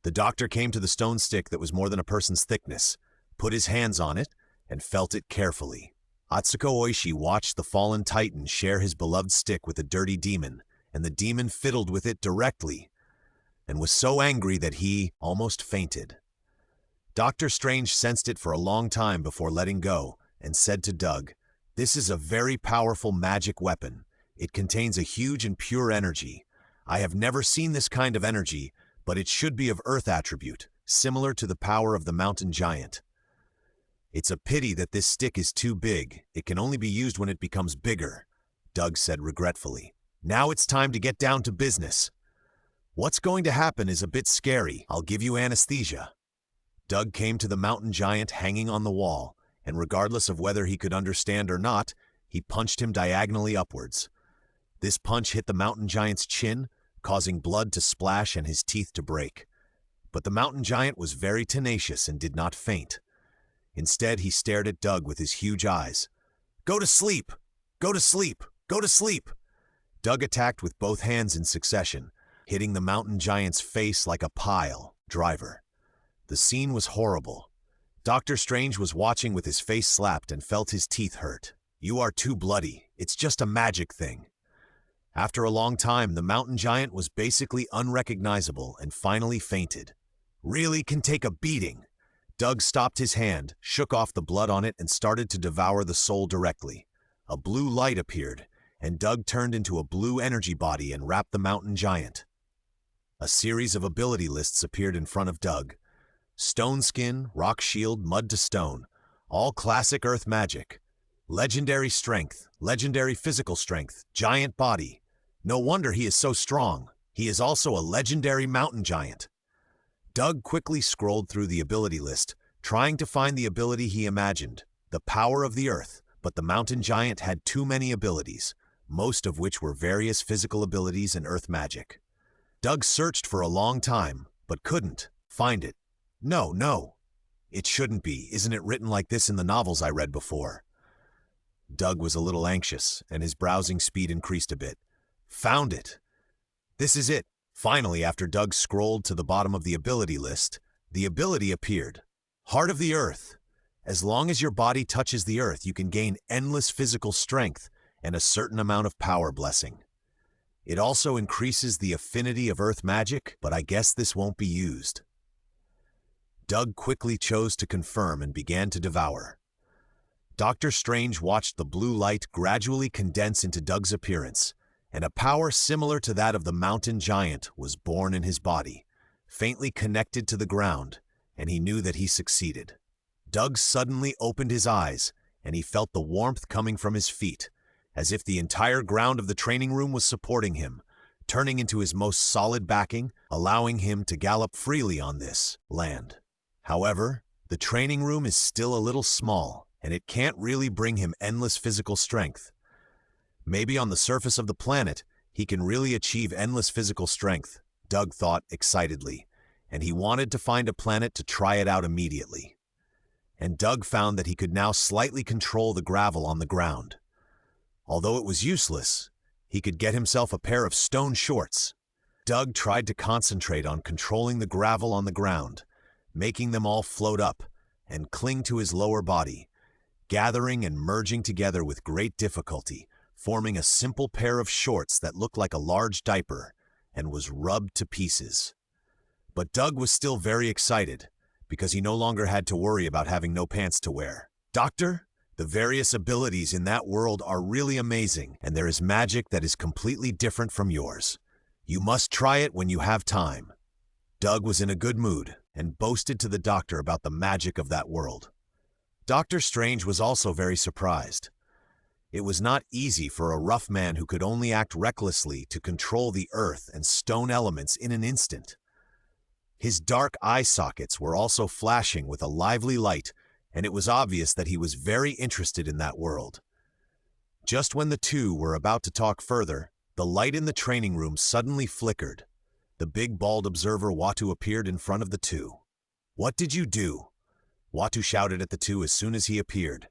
[SPEAKER 1] The doctor came to the stone stick that was more than a person's thickness, put his hands on it, and felt it carefully. Atsuko Oishi watched the fallen titan share his beloved stick with a dirty demon, and the demon fiddled with it directly, and was so angry that he almost fainted. Dr. Strange sensed it for a long time before letting go, and said to Doug, "This is a very powerful magic weapon. It contains a huge and pure energy. I have never seen this kind of energy, but it should be of earth attribute, similar to the power of the mountain giant. It's a pity that this stick is too big. It can only be used when it becomes bigger," Doug said regretfully. "Now it's time to get down to business. What's going to happen is a bit scary. I'll give you anesthesia." Doug came to the mountain giant hanging on the wall, and regardless of whether he could understand or not, he punched him diagonally upwards. This punch hit the mountain giant's chin, causing blood to splash and his teeth to break. But the mountain giant was very tenacious and did not faint. Instead, he stared at Doug with his huge eyes. "Go to sleep! Go to sleep! Go to sleep!" Doug attacked with both hands in succession, hitting the mountain giant's face like a pile driver. The scene was horrible. Dr. Strange was watching with his face slapped and felt his teeth hurt. "You are too bloody. It's just a magic thing." After a long time, the mountain giant was basically unrecognizable and finally fainted. "Really can take a beating." Doug stopped his hand, shook off the blood on it, and started to devour the soul directly. A blue light appeared, and Doug turned into a blue energy body and wrapped the mountain giant. A series of ability lists appeared in front of Doug. Stone Skin, Rock Shield, Mud to Stone, all classic Earth magic. Legendary Strength, Legendary Physical Strength, Giant Body. No wonder he is so strong. He is also a legendary mountain giant. Doug quickly scrolled through the ability list, trying to find the ability he imagined, the power of the earth, but the mountain giant had too many abilities, most of which were various physical abilities and earth magic. Doug searched for a long time, but couldn't find it. No, no. It shouldn't be. Isn't it written like this in the novels I read before? Doug was a little anxious, and his browsing speed increased a bit. Found it. This is it. Finally, after Doug scrolled to the bottom of the ability list, the ability appeared. Heart of the Earth. As long as your body touches the Earth, you can gain endless physical strength and a certain amount of power blessing. It also increases the affinity of Earth magic, but I guess this won't be used. Doug quickly chose to confirm and began to devour. Doctor Strange watched the blue light gradually condense into Doug's appearance, and a power similar to that of the mountain giant was born in his body, faintly connected to the ground, and he knew that he succeeded. Doug suddenly opened his eyes, and he felt the warmth coming from his feet, as if the entire ground of the training room was supporting him, turning into his most solid backing, allowing him to gallop freely on this land. However, the training room is still a little small, and it can't really bring him endless physical strength. Maybe on the surface of the planet, he can really achieve endless physical strength, Doug thought excitedly, and he wanted to find a planet to try it out immediately. And Doug found that he could now slightly control the gravel on the ground. Although it was useless, he could get himself a pair of stone shorts. Doug tried to concentrate on controlling the gravel on the ground, making them all float up and cling to his lower body, gathering and merging together with great difficulty, forming a simple pair of shorts that looked like a large diaper and was rubbed to pieces. But Doug was still very excited, because he no longer had to worry about having no pants to wear. Doctor, the various abilities in that world are really amazing, and there is magic that is completely different from yours. You must try it when you have time. Doug was in a good mood and boasted to the doctor about the magic of that world. Doctor Strange was also very surprised. It was not easy for a rough man who could only act recklessly to control the earth and stone elements in an instant. His dark eye sockets were also flashing with a lively light, and it was obvious that he was very interested in that world. Just when the two were about to talk further, the light in the training room suddenly flickered. The big bald observer Watu appeared in front of the two. "What did you do?" Watu shouted at the two as soon as he appeared.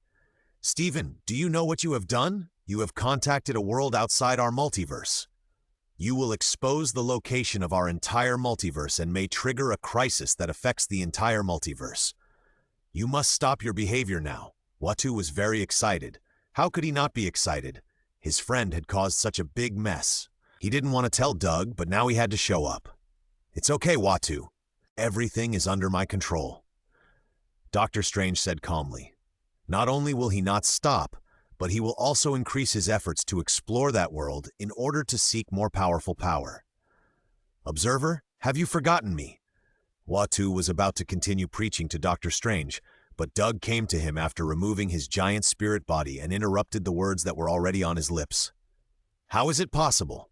[SPEAKER 1] "Stephen, do you know what you have done? You have contacted a world outside our multiverse. You will expose the location of our entire multiverse and may trigger a crisis that affects the entire multiverse. You must stop your behavior now." Watu was very excited. How could he not be excited? His friend had caused such a big mess. He didn't want to tell Doug, but now he had to show up. "It's okay, Watu. Everything is under my control," Doctor Strange said calmly. Not only will he not stop, but he will also increase his efforts to explore that world in order to seek more powerful power. "Observer, have you forgotten me?" Watu was about to continue preaching to Doctor Strange, but Doug came to him after removing his giant spirit body and interrupted the words that were already on his lips. "How is it possible?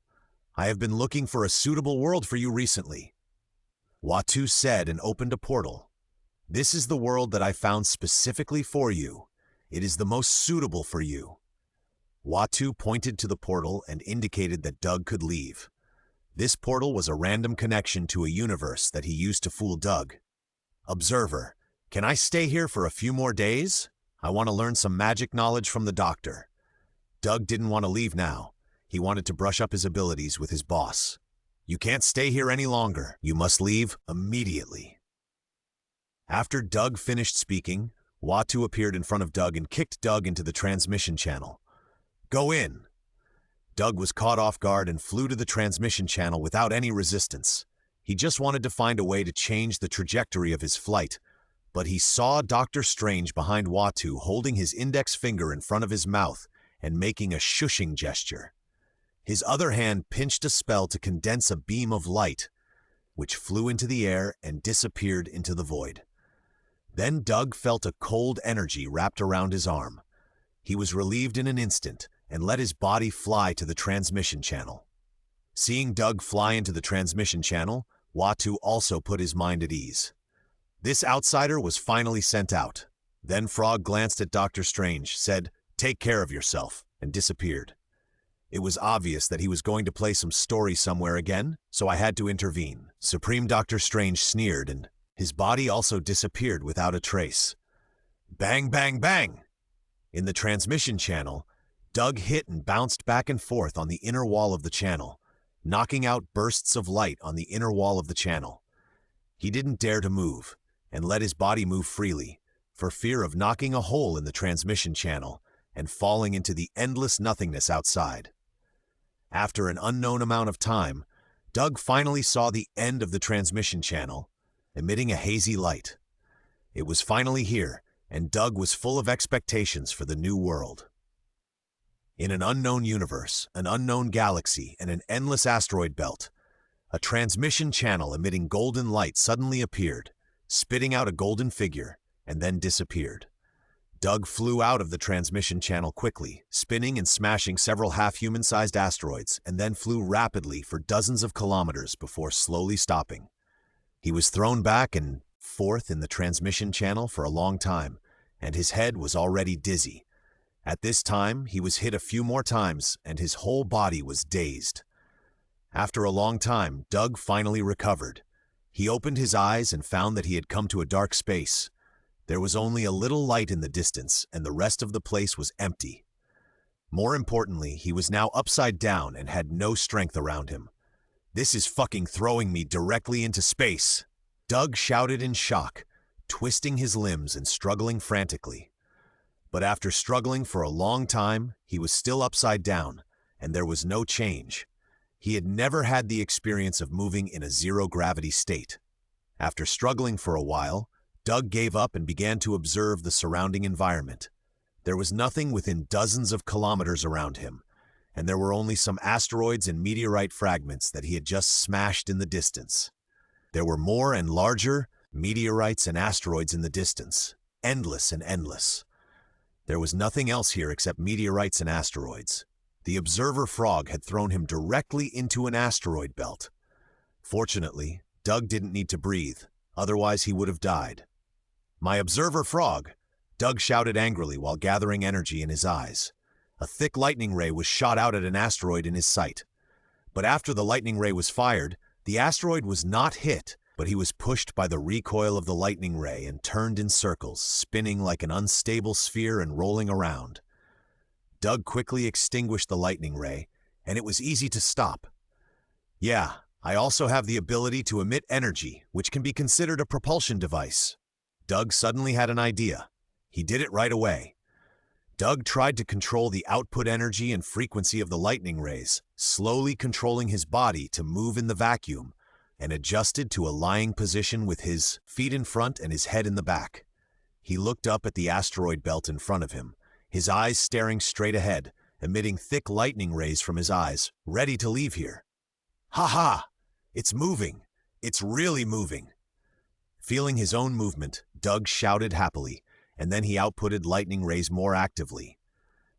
[SPEAKER 1] I have been looking for a suitable world for you recently," Watu said and opened a portal. "This is the world that I found specifically for you. It is the most suitable for you." Watu pointed to the portal and indicated that Doug could leave. This portal was a random connection to a universe that he used to fool Doug. "Observer, can I stay here for a few more days? I want to learn some magic knowledge from the doctor." Doug didn't want to leave now. He wanted to brush up his abilities with his boss. "You can't stay here any longer. You must leave immediately." After Doug finished speaking, Watu appeared in front of Doug and kicked Doug into the transmission channel. "Go in." Doug was caught off guard and flew to the transmission channel without any resistance. He just wanted to find a way to change the trajectory of his flight, but he saw Doctor Strange behind Watu holding his index finger in front of his mouth and making a shushing gesture. His other hand pinched a spell to condense a beam of light, which flew into the air and disappeared into the void. Then Doug felt a cold energy wrapped around his arm. He was relieved in an instant and let his body fly to the transmission channel. Seeing Doug fly into the transmission channel, Watu also put his mind at ease. This outsider was finally sent out. Then Frog glanced at Doctor Strange, said, "Take care of yourself," and disappeared. It was obvious that he was going to play some story somewhere again, so I had to intervene. Supreme Doctor Strange sneered and, His body also disappeared without a trace. Bang, bang, bang! In the transmission channel, Doug hit and bounced back and forth on the inner wall of the channel, knocking out bursts of light on the inner wall of the channel. He didn't dare to move, and let his body move freely, for fear of knocking a hole in the transmission channel and falling into the endless nothingness outside. After an unknown amount of time, Doug finally saw the end of the transmission channel, emitting a hazy light. It was finally here, and Doug was full of expectations for the new world. In an unknown universe, an unknown galaxy, and an endless asteroid belt, a transmission channel emitting golden light suddenly appeared, spitting out a golden figure, and then disappeared. Doug flew out of the transmission channel quickly, spinning and smashing several half-human-sized asteroids, and then flew rapidly for dozens of kilometers before slowly stopping. He was thrown back and forth in the transmission channel for a long time, and his head was already dizzy. At this time, he was hit a few more times, and his whole body was dazed. After a long time, Doug finally recovered. He opened his eyes and found that he had come to a dark space. There was only a little light in the distance, and the rest of the place was empty. More importantly, he was now upside down and had no strength around him. "This is fucking throwing me directly into space!" Doug shouted in shock, twisting his limbs and struggling frantically. But after struggling for a long time, he was still upside down, and there was no change. He had never had the experience of moving in a zero-gravity state. After struggling for a while, Doug gave up and began to observe the surrounding environment. There was nothing within dozens of kilometers around him, and there were only some asteroids and meteorite fragments that he had just smashed in the distance. There were more and larger meteorites and asteroids in the distance, endless and endless. There was nothing else here except meteorites and asteroids. The observer frog had thrown him directly into an asteroid belt. Fortunately, Doug didn't need to breathe, otherwise he would have died. "My observer frog!" Doug shouted angrily while gathering energy in his eyes. A thick lightning ray was shot out at an asteroid in his sight. But after the lightning ray was fired, the asteroid was not hit, but he was pushed by the recoil of the lightning ray and turned in circles, spinning like an unstable sphere and rolling around. Doug quickly extinguished the lightning ray, and it was easy to stop. "Yeah, I also have the ability to emit energy, which can be considered a propulsion device." Doug suddenly had an idea. He did it right away. Doug tried to control the output energy and frequency of the lightning rays, slowly controlling his body to move in the vacuum, and adjusted to a lying position with his feet in front and his head in the back. He looked up at the asteroid belt in front of him, his eyes staring straight ahead, emitting thick lightning rays from his eyes, ready to leave here. "Ha ha! It's moving! It's really moving!" Feeling his own movement, Doug shouted happily, and then he outputted lightning rays more actively.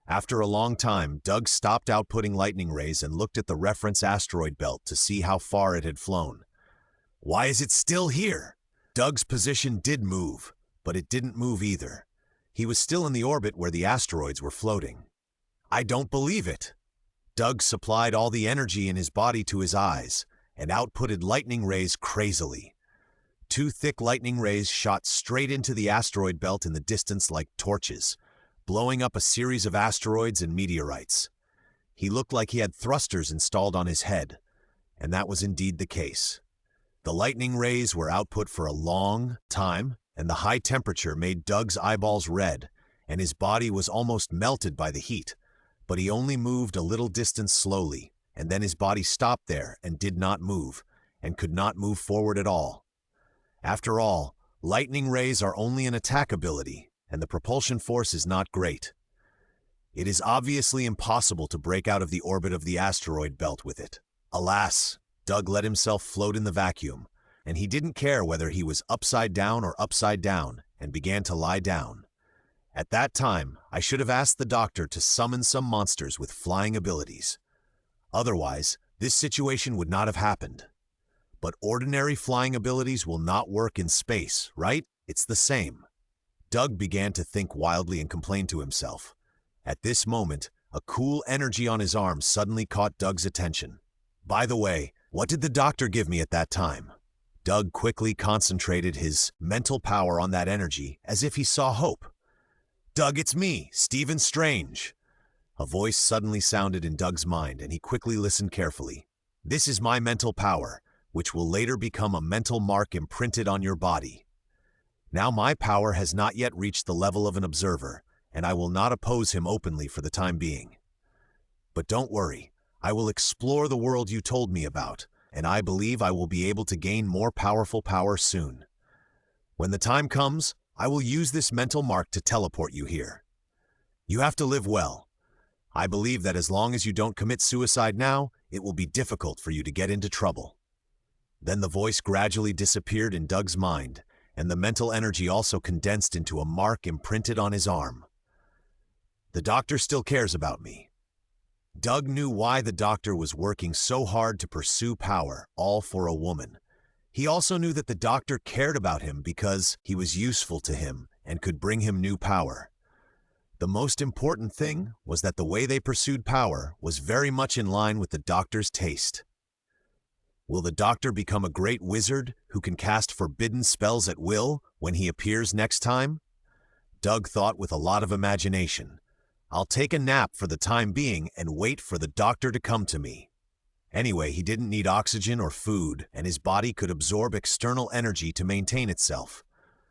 [SPEAKER 1] After a long time, Doug stopped outputting lightning rays and looked at the reference asteroid belt to see how far it had flown. "Why is it still here?" Doug's position did move, but it didn't move either. He was still in the orbit where the asteroids were floating. "I don't believe it." Doug supplied all the energy in his body to his eyes and outputted lightning rays crazily. Two thick lightning rays shot straight into the asteroid belt in the distance like torches, blowing up a series of asteroids and meteorites. He looked like he had thrusters installed on his head, and that was indeed the case. The lightning rays were output for a long time, and the high temperature made Doug's eyeballs red, and his body was almost melted by the heat, but he only moved a little distance slowly, and then his body stopped there and did not move, and could not move forward at all. After all, lightning rays are only an attack ability, and the propulsion force is not great. It is obviously impossible to break out of the orbit of the asteroid belt with it. Alas, Doug let himself float in the vacuum, and he didn't care whether he was upside down or upside down, and began to lie down. At that time, I should have asked the doctor to summon some monsters with flying abilities. Otherwise, this situation would not have happened. But ordinary flying abilities will not work in space, right? It's the same. Doug began to think wildly and complain to himself. At this moment, a cool energy on his arm suddenly caught Doug's attention. "By the way, what did the doctor give me at that time?" Doug quickly concentrated his mental power on that energy as if he saw hope. "Doug, it's me, Stephen Strange." A voice suddenly sounded in Doug's mind, and he quickly listened carefully. "This is my mental power, which will later become a mental mark imprinted on your body. Now my power has not yet reached the level of an observer, and I will not oppose him openly for the time being. But don't worry, I will explore the world you told me about, and I believe I will be able to gain more powerful power soon. When the time comes, I will use this mental mark to teleport you here. You have to live well. I believe that as long as you don't commit suicide now, it will be difficult for you to get into trouble." Then the voice gradually disappeared in Doug's mind, and the mental energy also condensed into a mark imprinted on his arm. "The doctor still cares about me." Doug knew why the doctor was working so hard to pursue power, all for a woman. He also knew that the doctor cared about him because he was useful to him and could bring him new power. The most important thing was that the way they pursued power was very much in line with the doctor's taste. Will the doctor become a great wizard who can cast forbidden spells at will when he appears next time? Doug thought with a lot of imagination. "I'll take a nap for the time being and wait for the doctor to come to me." Anyway, he didn't need oxygen or food, and his body could absorb external energy to maintain itself.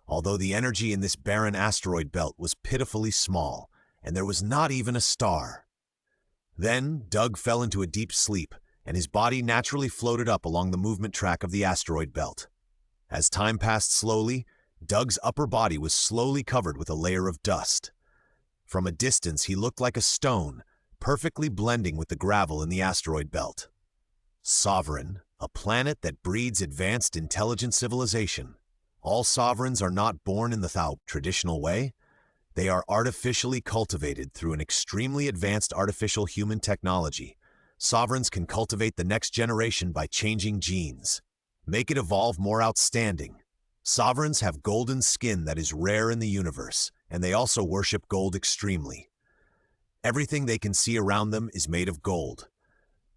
[SPEAKER 1] Although the energy in this barren asteroid belt was pitifully small, and there was not even a star. Then Doug fell into a deep sleep, and his body naturally floated up along the movement track of the asteroid belt. As time passed slowly, Doug's upper body was slowly covered with a layer of dust. From a distance, he looked like a stone, perfectly blending with the gravel in the asteroid belt. Sovereign, a planet that breeds advanced intelligent civilization. All sovereigns are not born in the traditional way. They are artificially cultivated through an extremely advanced artificial human technology. Sovereigns can cultivate the next generation by changing genes, make it evolve more outstanding. Sovereigns have golden skin that is rare in the universe, and they also worship gold extremely. Everything they can see around them is made of gold.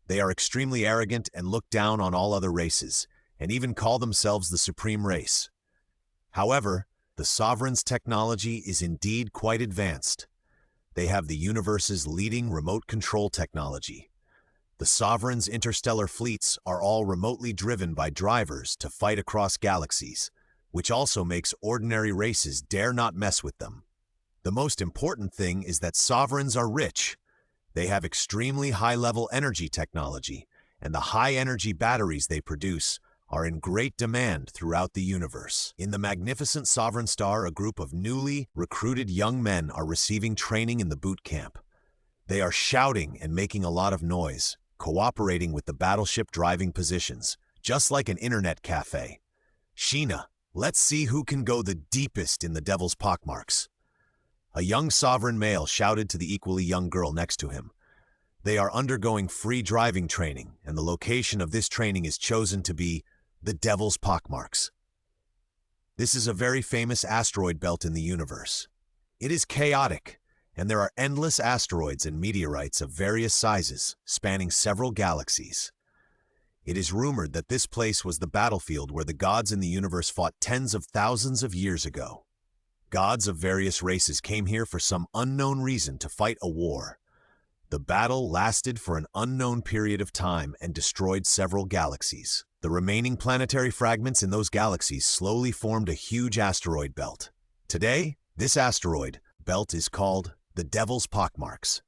[SPEAKER 1] They are extremely arrogant and look down on all other races, and even call themselves the supreme race. However, the Sovereign's technology is indeed quite advanced. They have the universe's leading remote control technology. The Sovereign's interstellar fleets are all remotely driven by drivers to fight across galaxies, which also makes ordinary races dare not mess with them. The most important thing is that Sovereigns are rich. They have extremely high-level energy technology, and the high-energy batteries they produce are in great demand throughout the universe. In the magnificent Sovereign Star, a group of newly recruited young men are receiving training in the boot camp. They are shouting and making a lot of noise, cooperating with the battleship driving positions, just like an internet cafe. "Sheena, let's see who can go the deepest in the Devil's Pockmarks." A young Sovereign male shouted to the equally young girl next to him. They are undergoing free driving training, and the location of this training is chosen to be the Devil's Pockmarks. This is a very famous asteroid belt in the universe. It is chaotic, and there are endless asteroids and meteorites of various sizes, spanning several galaxies. It is rumored that this place was the battlefield where the gods in the universe fought tens of thousands of years ago. Gods of various races came here for some unknown reason to fight a war. The battle lasted for an unknown period of time and destroyed several galaxies. The remaining planetary fragments in those galaxies slowly formed a huge asteroid belt. Today, this asteroid belt is called the Devil's Pockmarks.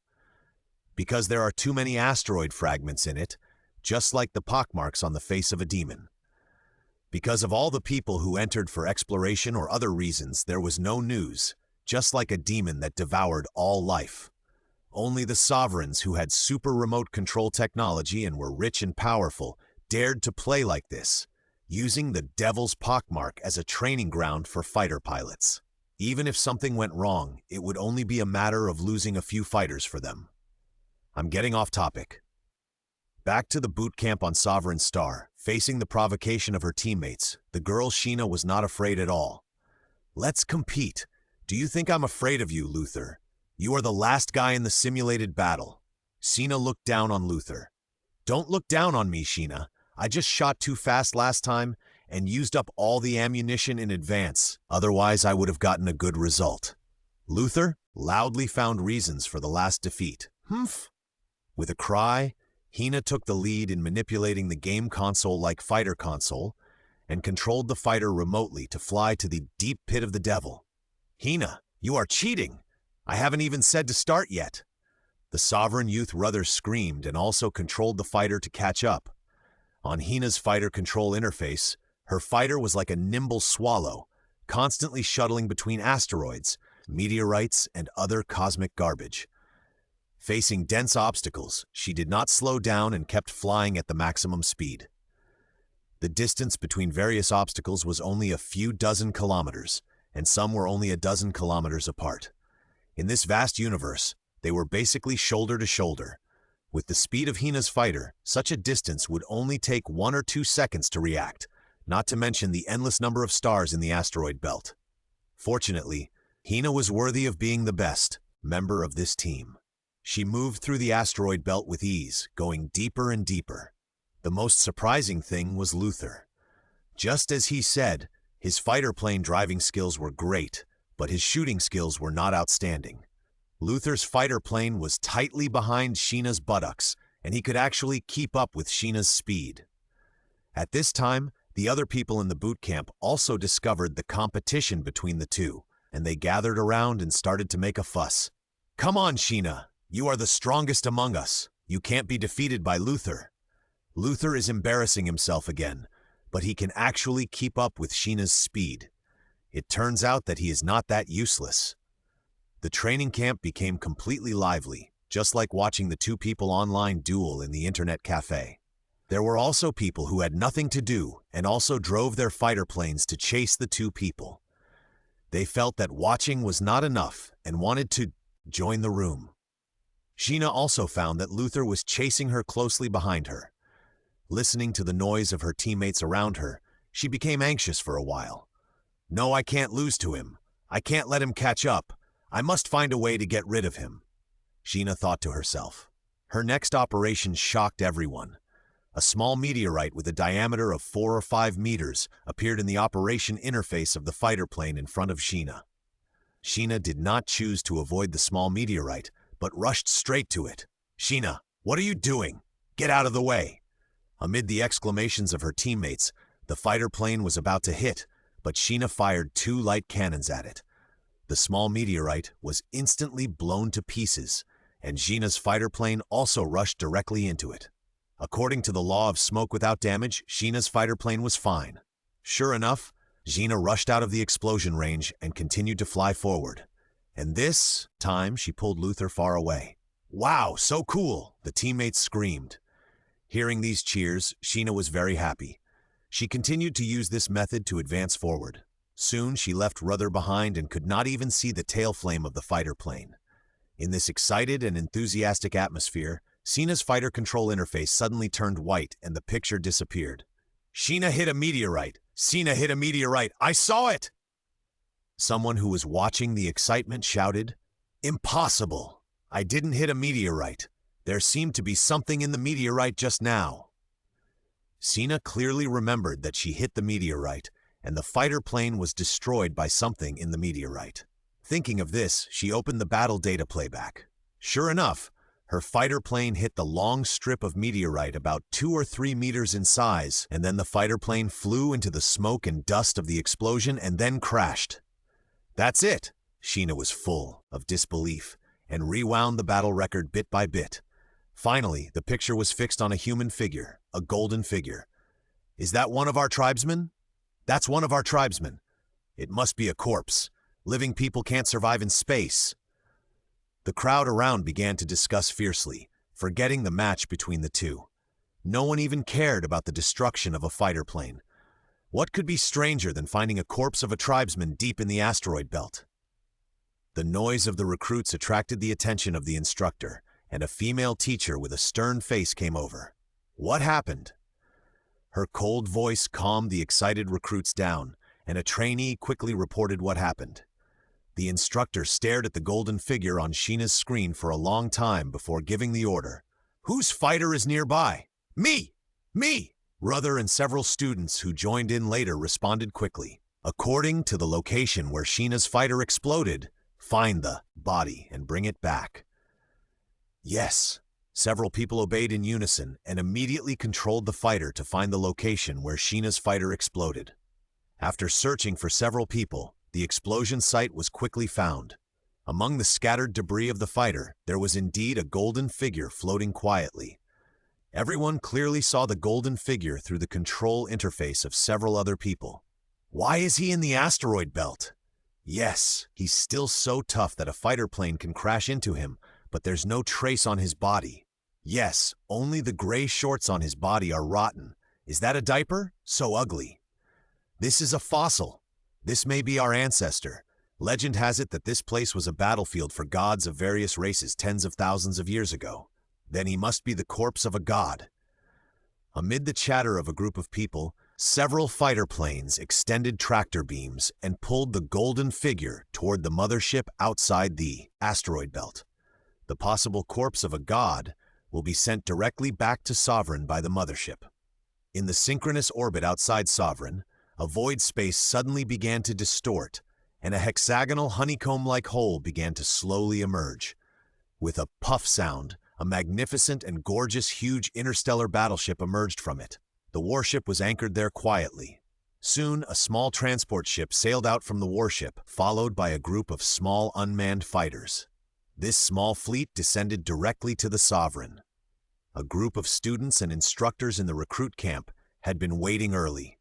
[SPEAKER 1] Because there are too many asteroid fragments in it, just like the pockmarks on the face of a demon. Because of all the people who entered for exploration or other reasons, there was no news, just like a demon that devoured all life. Only the Sovereigns who had super remote control technology and were rich and powerful dared to play like this, using the Devil's Pockmark as a training ground for fighter pilots. Even if something went wrong, it would only be a matter of losing a few fighters for them. I'm getting off topic. Back to the boot camp on Sovereign Star, facing the provocation of her teammates, the girl Sheena was not afraid at all. "Let's compete. Do you think I'm afraid of you, Luther? You are the last guy in the simulated battle." Sheena looked down on Luther. "Don't look down on me, Sheena. I just shot too fast last time, and used up all the ammunition in advance. Otherwise, I would have gotten a good result. Luther loudly found reasons for the last defeat. Humph! With a cry, Hina took the lead in manipulating the game console-like fighter console and controlled the fighter remotely to fly to the deep pit of the devil. Hina, you are cheating! I haven't even said to start yet. The sovereign youth rather screamed and also controlled the fighter to catch up. On Hina's fighter control interface, her fighter was like a nimble swallow, constantly shuttling between asteroids, meteorites, and other cosmic garbage. Facing dense obstacles, she did not slow down and kept flying at the maximum speed. The distance between various obstacles was only a few dozen kilometers, and some were only a dozen kilometers apart. In this vast universe, they were basically shoulder to shoulder. With the speed of Hina's fighter, such a distance would only take 1 or 2 seconds to react, not to mention the endless number of stars in the asteroid belt. Fortunately, Hina was worthy of being the best member of this team. She moved through the asteroid belt with ease, going deeper and deeper. The most surprising thing was Luther. Just as he said, his fighter plane driving skills were great, but his shooting skills were not outstanding. Luther's fighter plane was tightly behind Sheena's buttocks, and he could actually keep up with Sheena's speed. At this time, the other people in the boot camp also discovered the competition between the two, and they gathered around and started to make a fuss. "Come on, Sheena! You are the strongest among us. You can't be defeated by Luther." Luther is embarrassing himself again, but he can actually keep up with Sheena's speed. It turns out that he is not that useless. The training camp became completely lively, just like watching the two people online duel in the internet cafe. There were also people who had nothing to do and also drove their fighter planes to chase the two people. They felt that watching was not enough and wanted to join the room. Sheena also found that Luther was chasing her closely behind her. Listening to the noise of her teammates around her, she became anxious for a while. "No, I can't lose to him. I can't let him catch up. I must find a way to get rid of him," Sheena thought to herself. Her next operation shocked everyone. A small meteorite with a diameter of 4 or 5 meters appeared in the operation interface of the fighter plane in front of Sheena. Sheena did not choose to avoid the small meteorite, but rushed straight to it. "Sheena, what are you doing? Get out of the way!" Amid the exclamations of her teammates, the fighter plane was about to hit, but Sheena fired 2 light cannons at it. The small meteorite was instantly blown to pieces, and Sheena's fighter plane also rushed directly into it. According to the law of smoke without damage, Sheena's fighter plane was fine. Sure enough, Sheena rushed out of the explosion range and continued to fly forward. And this time, she pulled Luther far away. "Wow, so cool!" the teammates screamed. Hearing these cheers, Sheena was very happy. She continued to use this method to advance forward. Soon, she left Ruther behind and could not even see the tail flame of the fighter plane. In this excited and enthusiastic atmosphere, Sheena's fighter control interface suddenly turned white and the picture disappeared. "Sheena hit a meteorite! Sheena hit a meteorite! I saw it!" Someone who was watching the excitement shouted, "Impossible! I didn't hit a meteorite. There seemed to be something in the meteorite just now." Sheena clearly remembered that she hit the meteorite, and the fighter plane was destroyed by something in the meteorite. Thinking of this, she opened the battle data playback. Sure enough, her fighter plane hit the long strip of meteorite about 2 or 3 meters in size, and then the fighter plane flew into the smoke and dust of the explosion and then crashed. "That's it!" Sheena was full of disbelief and rewound the battle record bit by bit. Finally, the picture was fixed on a human figure, a golden figure. "Is that one of our tribesmen?" "That's one of our tribesmen." "It must be a corpse. Living people can't survive in space." The crowd around began to discuss fiercely, forgetting the match between the two. No one even cared about the destruction of a fighter plane. What could be stranger than finding a corpse of a tribesman deep in the asteroid belt? The noise of the recruits attracted the attention of the instructor, and a female teacher with a stern face came over. "What happened?" Her cold voice calmed the excited recruits down, and a trainee quickly reported what happened. The instructor stared at the golden figure on Sheena's screen for a long time before giving the order. "Whose fighter is nearby?" "Me! Me! Ruther and several students who joined in later responded quickly. According to the location where Sheena's fighter exploded, find the body and bring it back. Yes. Several people obeyed in unison and immediately controlled the fighter to find the location where Sheena's fighter exploded. After searching for several people, the explosion site was quickly found. Among the scattered debris of the fighter, there was indeed a golden figure floating quietly. Everyone clearly saw the golden figure through the control interface of several other people. Why is he in the asteroid belt? Yes, he's still so tough that a fighter plane can crash into him, but there's no trace on his body. Yes, only the gray shorts on his body are rotten. Is that a diaper? So ugly. This is a fossil. This may be our ancestor. Legend has it that this place was a battlefield for gods of various races tens of thousands of years ago. Then he must be the corpse of a god. Amid the chatter of a group of people, several fighter planes extended tractor beams and pulled the golden figure toward the mothership outside the asteroid belt. The possible corpse of a god will be sent directly back to Sovereign by the mothership. In the synchronous orbit outside Sovereign, a void space suddenly began to distort, and a hexagonal honeycomb-like hole began to slowly emerge. With a puff sound, a magnificent and gorgeous huge interstellar battleship emerged from it. The warship was anchored there quietly. Soon, a small transport ship sailed out from the warship, followed by a group of small unmanned fighters. This small fleet descended directly to the Sovereign. A group of students and instructors in the recruit camp had been waiting early.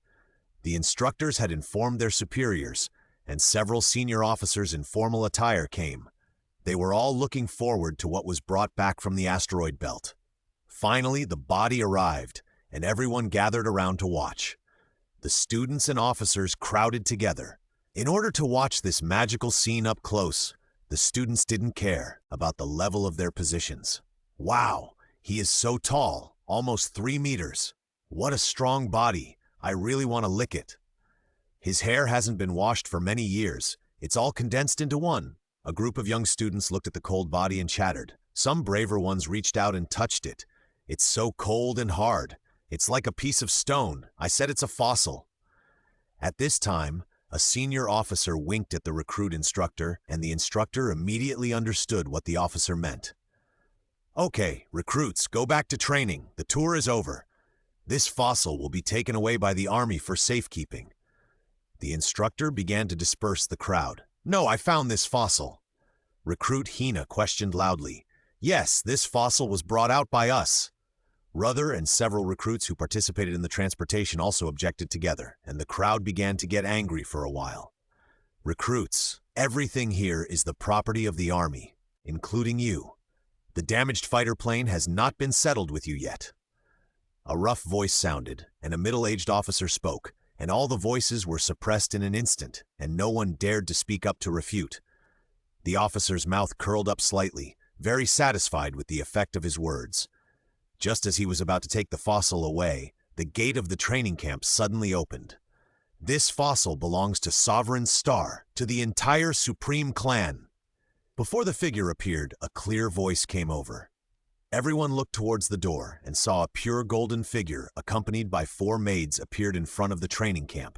[SPEAKER 1] The instructors had informed their superiors, and several senior officers in formal attire came. They were all looking forward to what was brought back from the asteroid belt. Finally, the body arrived, and everyone gathered around to watch. The students and officers crowded together. In order to watch this magical scene up close, the students didn't care about the level of their positions. Wow, he is so tall, almost 3 meters. What a strong body. I really want to lick it. His hair hasn't been washed for many years. It's all condensed into one. A group of young students looked at the cold body and chattered. Some braver ones reached out and touched it. It's so cold and hard. It's like a piece of stone. I said it's a fossil. At this time, a senior officer winked at the recruit instructor, and the instructor immediately understood what the officer meant. Okay, recruits, go back to training. The tour is over. This fossil will be taken away by the army for safekeeping. The instructor began to disperse the crowd. No, I found this fossil. Recruit Hina questioned loudly. Yes, this fossil was brought out by us. Ruther and several recruits who participated in the transportation also objected together, and the crowd began to get angry for a while. Recruits, everything here is the property of the army, including you. The damaged fighter plane has not been settled with you yet. A rough voice sounded, and a middle-aged officer spoke, and all the voices were suppressed in an instant, and no one dared to speak up to refute. The officer's mouth curled up slightly, very satisfied with the effect of his words. Just as he was about to take the fossil away, the gate of the training camp suddenly opened. This fossil belongs to Sovereign Star, to the entire Supreme Clan. Before the figure appeared, a clear voice came over. Everyone looked towards the door and saw a pure golden figure accompanied by 4 maids appeared in front of the training camp.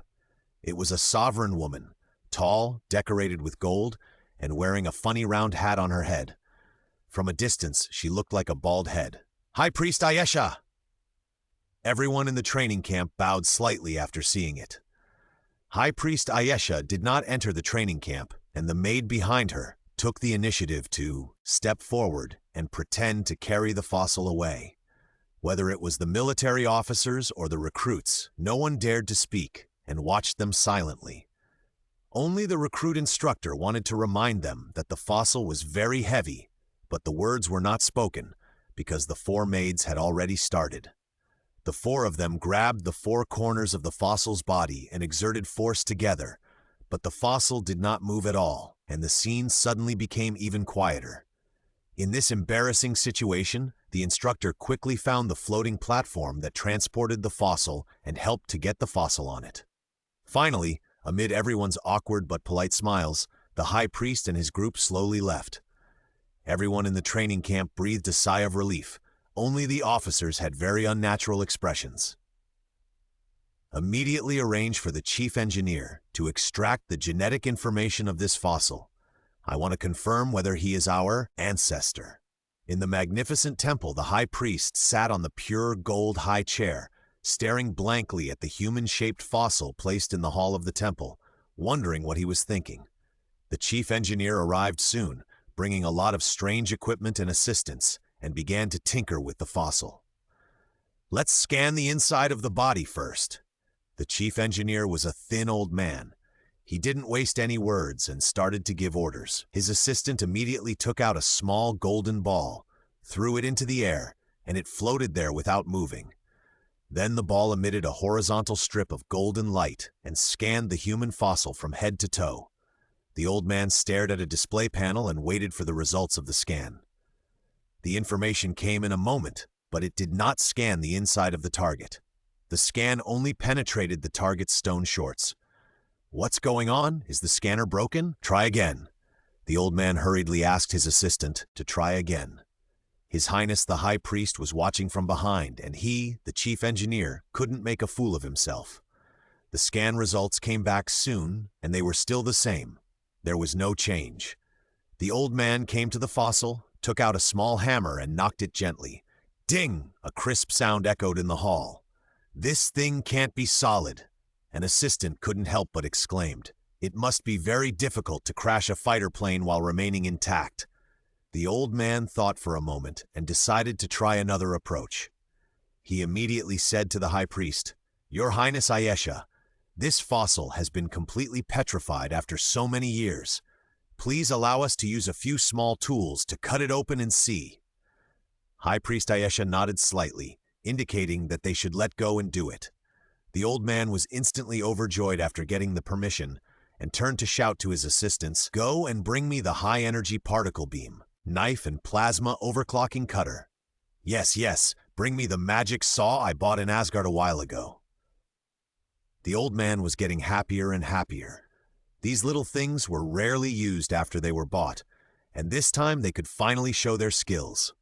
[SPEAKER 1] It was a sovereign woman, tall, decorated with gold, and wearing a funny round hat on her head. From a distance, she looked like a bald head. High Priest Ayesha! Everyone in the training camp bowed slightly after seeing it. High Priest Ayesha did not enter the training camp, and the maid behind her took the initiative to step forward and pretend to carry the fossil away. Whether it was the military officers or the recruits, no one dared to speak and watched them silently. Only the recruit instructor wanted to remind them that the fossil was very heavy, but the words were not spoken because the 4 maids had already started. The 4 of them grabbed the 4 corners of the fossil's body and exerted force together, but the fossil did not move at all, and the scene suddenly became even quieter. In this embarrassing situation, the instructor quickly found the floating platform that transported the fossil and helped to get the fossil on it. Finally, amid everyone's awkward but polite smiles, the high priest and his group slowly left. Everyone in the training camp breathed a sigh of relief. Only the officers had very unnatural expressions. Immediately arrange for the chief engineer to extract the genetic information of this fossil. I want to confirm whether he is our ancestor." In the magnificent temple, the high priest sat on the pure gold high chair, staring blankly at the human-shaped fossil placed in the hall of the temple, wondering what he was thinking. The chief engineer arrived soon, bringing a lot of strange equipment and assistance, and began to tinker with the fossil. "Let's scan the inside of the body first." The chief engineer was a thin old man. He didn't waste any words and started to give orders. His assistant immediately took out a small golden ball, threw it into the air, and it floated there without moving. Then the ball emitted a horizontal strip of golden light and scanned the human fossil from head to toe. The old man stared at a display panel and waited for the results of the scan. The information came in a moment, but it did not scan the inside of the target. The scan only penetrated the target's stone shorts. "What's going on? Is the scanner broken? Try again." The old man hurriedly asked his assistant to try again. His Highness the High Priest was watching from behind, and he, the chief engineer, couldn't make a fool of himself. The scan results came back soon, and they were still the same. There was no change. The old man came to the fossil, took out a small hammer and knocked it gently. Ding! A crisp sound echoed in the hall. "This thing can't be solid." An assistant couldn't help but exclaimed. "It must be very difficult to crash a fighter plane while remaining intact." The old man thought for a moment and decided to try another approach. He immediately said to the high priest, "Your Highness Ayesha, this fossil has been completely petrified after so many years. Please allow us to use a few small tools to cut it open and see." High Priest Ayesha nodded slightly, indicating that they should let go and do it. The old man was instantly overjoyed after getting the permission and turned to shout to his assistants, "Go and bring me the high-energy particle beam, knife and plasma overclocking cutter. Yes, bring me the magic saw I bought in Asgard a while ago." The old man was getting happier and happier. These little things were rarely used after they were bought, and this time they could finally show their skills.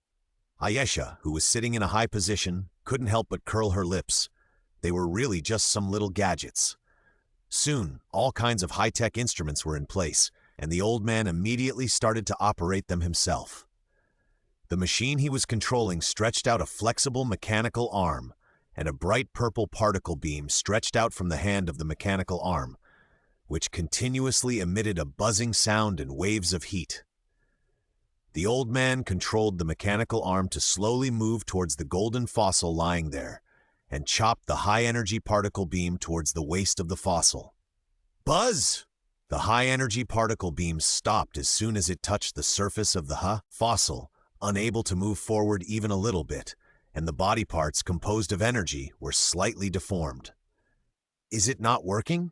[SPEAKER 1] Ayesha, who was sitting in a high position, couldn't help but curl her lips. They were really just some little gadgets. Soon, all kinds of high-tech instruments were in place, and the old man immediately started to operate them himself. The machine he was controlling stretched out a flexible mechanical arm, and a bright purple particle beam stretched out from the hand of the mechanical arm, which continuously emitted a buzzing sound and waves of heat. The old man controlled the mechanical arm to slowly move towards the golden fossil lying there, and chopped the high-energy particle beam towards the waist of the fossil. Buzz! The high-energy particle beam stopped as soon as it touched the surface of the fossil, unable to move forward even a little bit, and the body parts composed of energy were slightly deformed. "Is it not working?"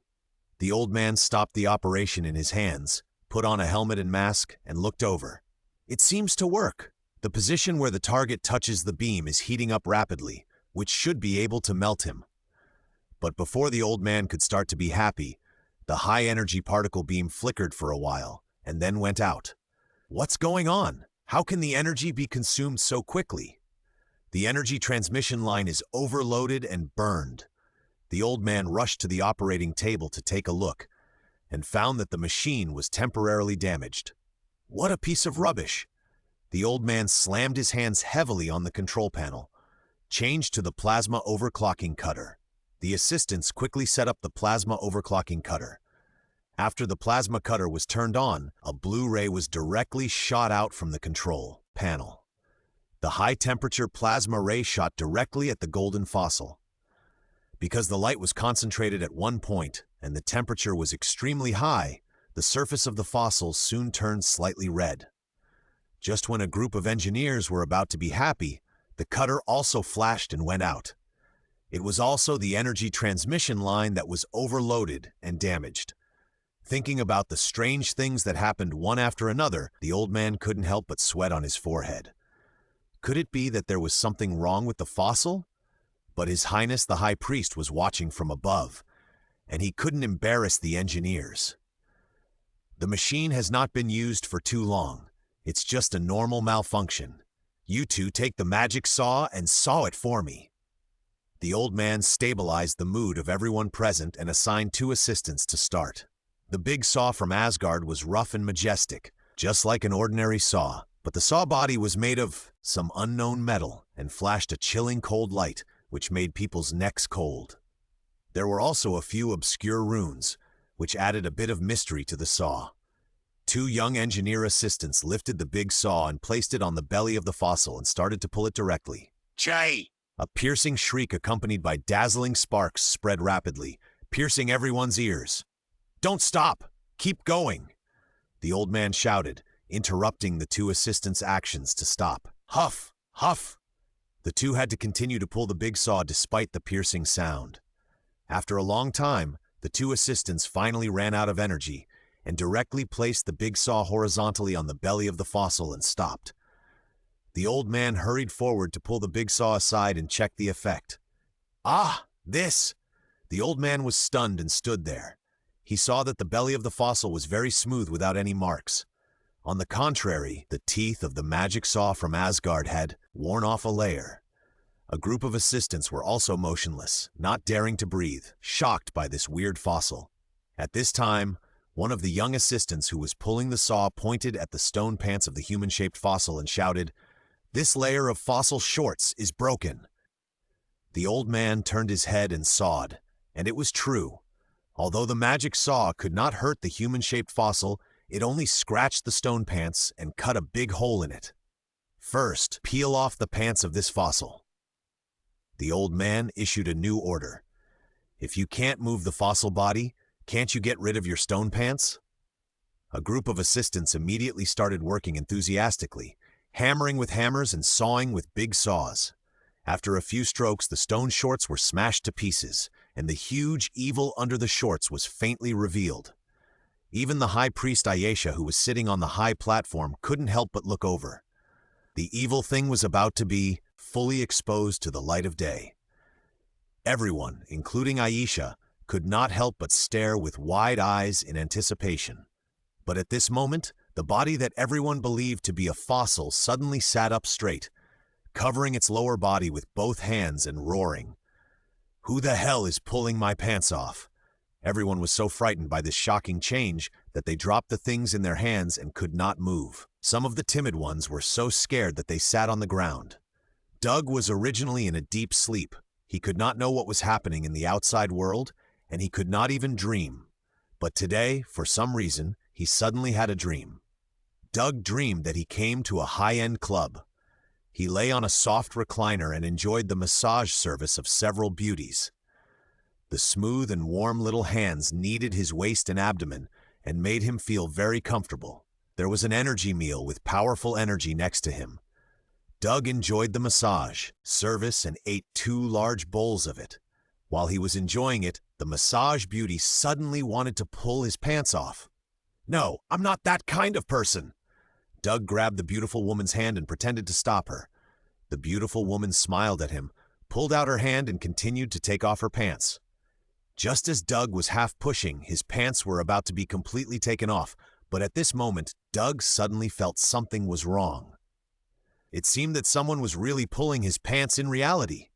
[SPEAKER 1] The old man stopped the operation in his hands, put on a helmet and mask, and looked over. "It seems to work. The position where the target touches the beam is heating up rapidly, which should be able to melt him." But before the old man could start to be happy, the high-energy particle beam flickered for a while, and then went out. "What's going on? How can the energy be consumed so quickly?" "The energy transmission line is overloaded and burned." The old man rushed to the operating table to take a look, and found that the machine was temporarily damaged. "What a piece of rubbish!" The old man slammed his hands heavily on the control panel, changed to the plasma overclocking cutter. The assistants quickly set up the plasma overclocking cutter. After the plasma cutter was turned on, a blue ray was directly shot out from the control panel. The high-temperature plasma ray shot directly at the golden fossil. Because the light was concentrated at one point and the temperature was extremely high, the surface of the fossil soon turned slightly red. Just when a group of engineers were about to be happy, the cutter also flashed and went out. It was also the energy transmission line that was overloaded and damaged. Thinking about the strange things that happened one after another, the old man couldn't help but sweat on his forehead. Could it be that there was something wrong with the fossil? But His Highness the High Priest was watching from above, and he couldn't embarrass the engineers. "The machine has not been used for too long. It's just a normal malfunction. You two take the magic saw and saw it for me." The old man stabilized the mood of everyone present and assigned 2 assistants to start. The big saw from Asgard was rough and majestic, just like an ordinary saw, but the saw body was made of some unknown metal and flashed a chilling cold light, which made people's necks cold. There were also a few obscure runes, which added a bit of mystery to the saw. 2 young engineer assistants lifted the big saw and placed it on the belly of the fossil and started to pull it directly. Chai! A piercing shriek accompanied by dazzling sparks spread rapidly, piercing everyone's ears. "Don't stop! Keep going!" The old man shouted, interrupting the 2 assistants' actions to stop. Huff! Huff! The 2 had to continue to pull the big saw despite the piercing sound. After a long time, the 2 assistants finally ran out of energy and directly placed the big saw horizontally on the belly of the fossil and stopped. The old man hurried forward to pull the big saw aside and check the effect. Ah, this! The old man was stunned and stood there. He saw that the belly of the fossil was very smooth without any marks. On the contrary, the teeth of the magic saw from Asgard had worn off a layer. A group of assistants were also motionless, not daring to breathe, shocked by this weird fossil. At this time, one of the young assistants who was pulling the saw pointed at the stone pants of the human-shaped fossil and shouted, "This layer of fossil shorts is broken." The old man turned his head and sawed, and it was true. Although the magic saw could not hurt the human-shaped fossil, it only scratched the stone pants and cut a big hole in it. First, peel off the pants of this fossil. The old man issued a new order. If you can't move the fossil body, can't you get rid of your stone pants? A group of assistants immediately started working enthusiastically, hammering with hammers and sawing with big saws. After a few strokes, the stone shorts were smashed to pieces, and the huge evil under the shorts was faintly revealed. Even the high priest Ayesha, who was sitting on the high platform, couldn't help but look over. The evil thing was about to be fully exposed to the light of day. Everyone, including Ayesha, could not help but stare with wide eyes in anticipation. But at this moment, the body that everyone believed to be a fossil suddenly sat up straight, covering its lower body with both hands and roaring. "Who the hell is pulling my pants off?" Everyone was so frightened by this shocking change that they dropped the things in their hands and could not move. Some of the timid ones were so scared that they sat on the ground. Doug was originally in a deep sleep. He could not know what was happening in the outside world, and he could not even dream. But today, for some reason, he suddenly had a dream. Doug dreamed that he came to a high-end club. He lay on a soft recliner and enjoyed the massage service of several beauties. The smooth and warm little hands kneaded his waist and abdomen and made him feel very comfortable. There was an energy meal with powerful energy next to him. Doug enjoyed the massage service and ate 2 large bowls of it. While he was enjoying it, the massage beauty suddenly wanted to pull his pants off. "No, I'm not that kind of person." Doug grabbed the beautiful woman's hand and pretended to stop her. The beautiful woman smiled at him, pulled out her hand and continued to take off her pants. Just as Doug was half pushing, his pants were about to be completely taken off, but at this moment, Doug suddenly felt something was wrong. It seemed that someone was really pulling his pants in reality.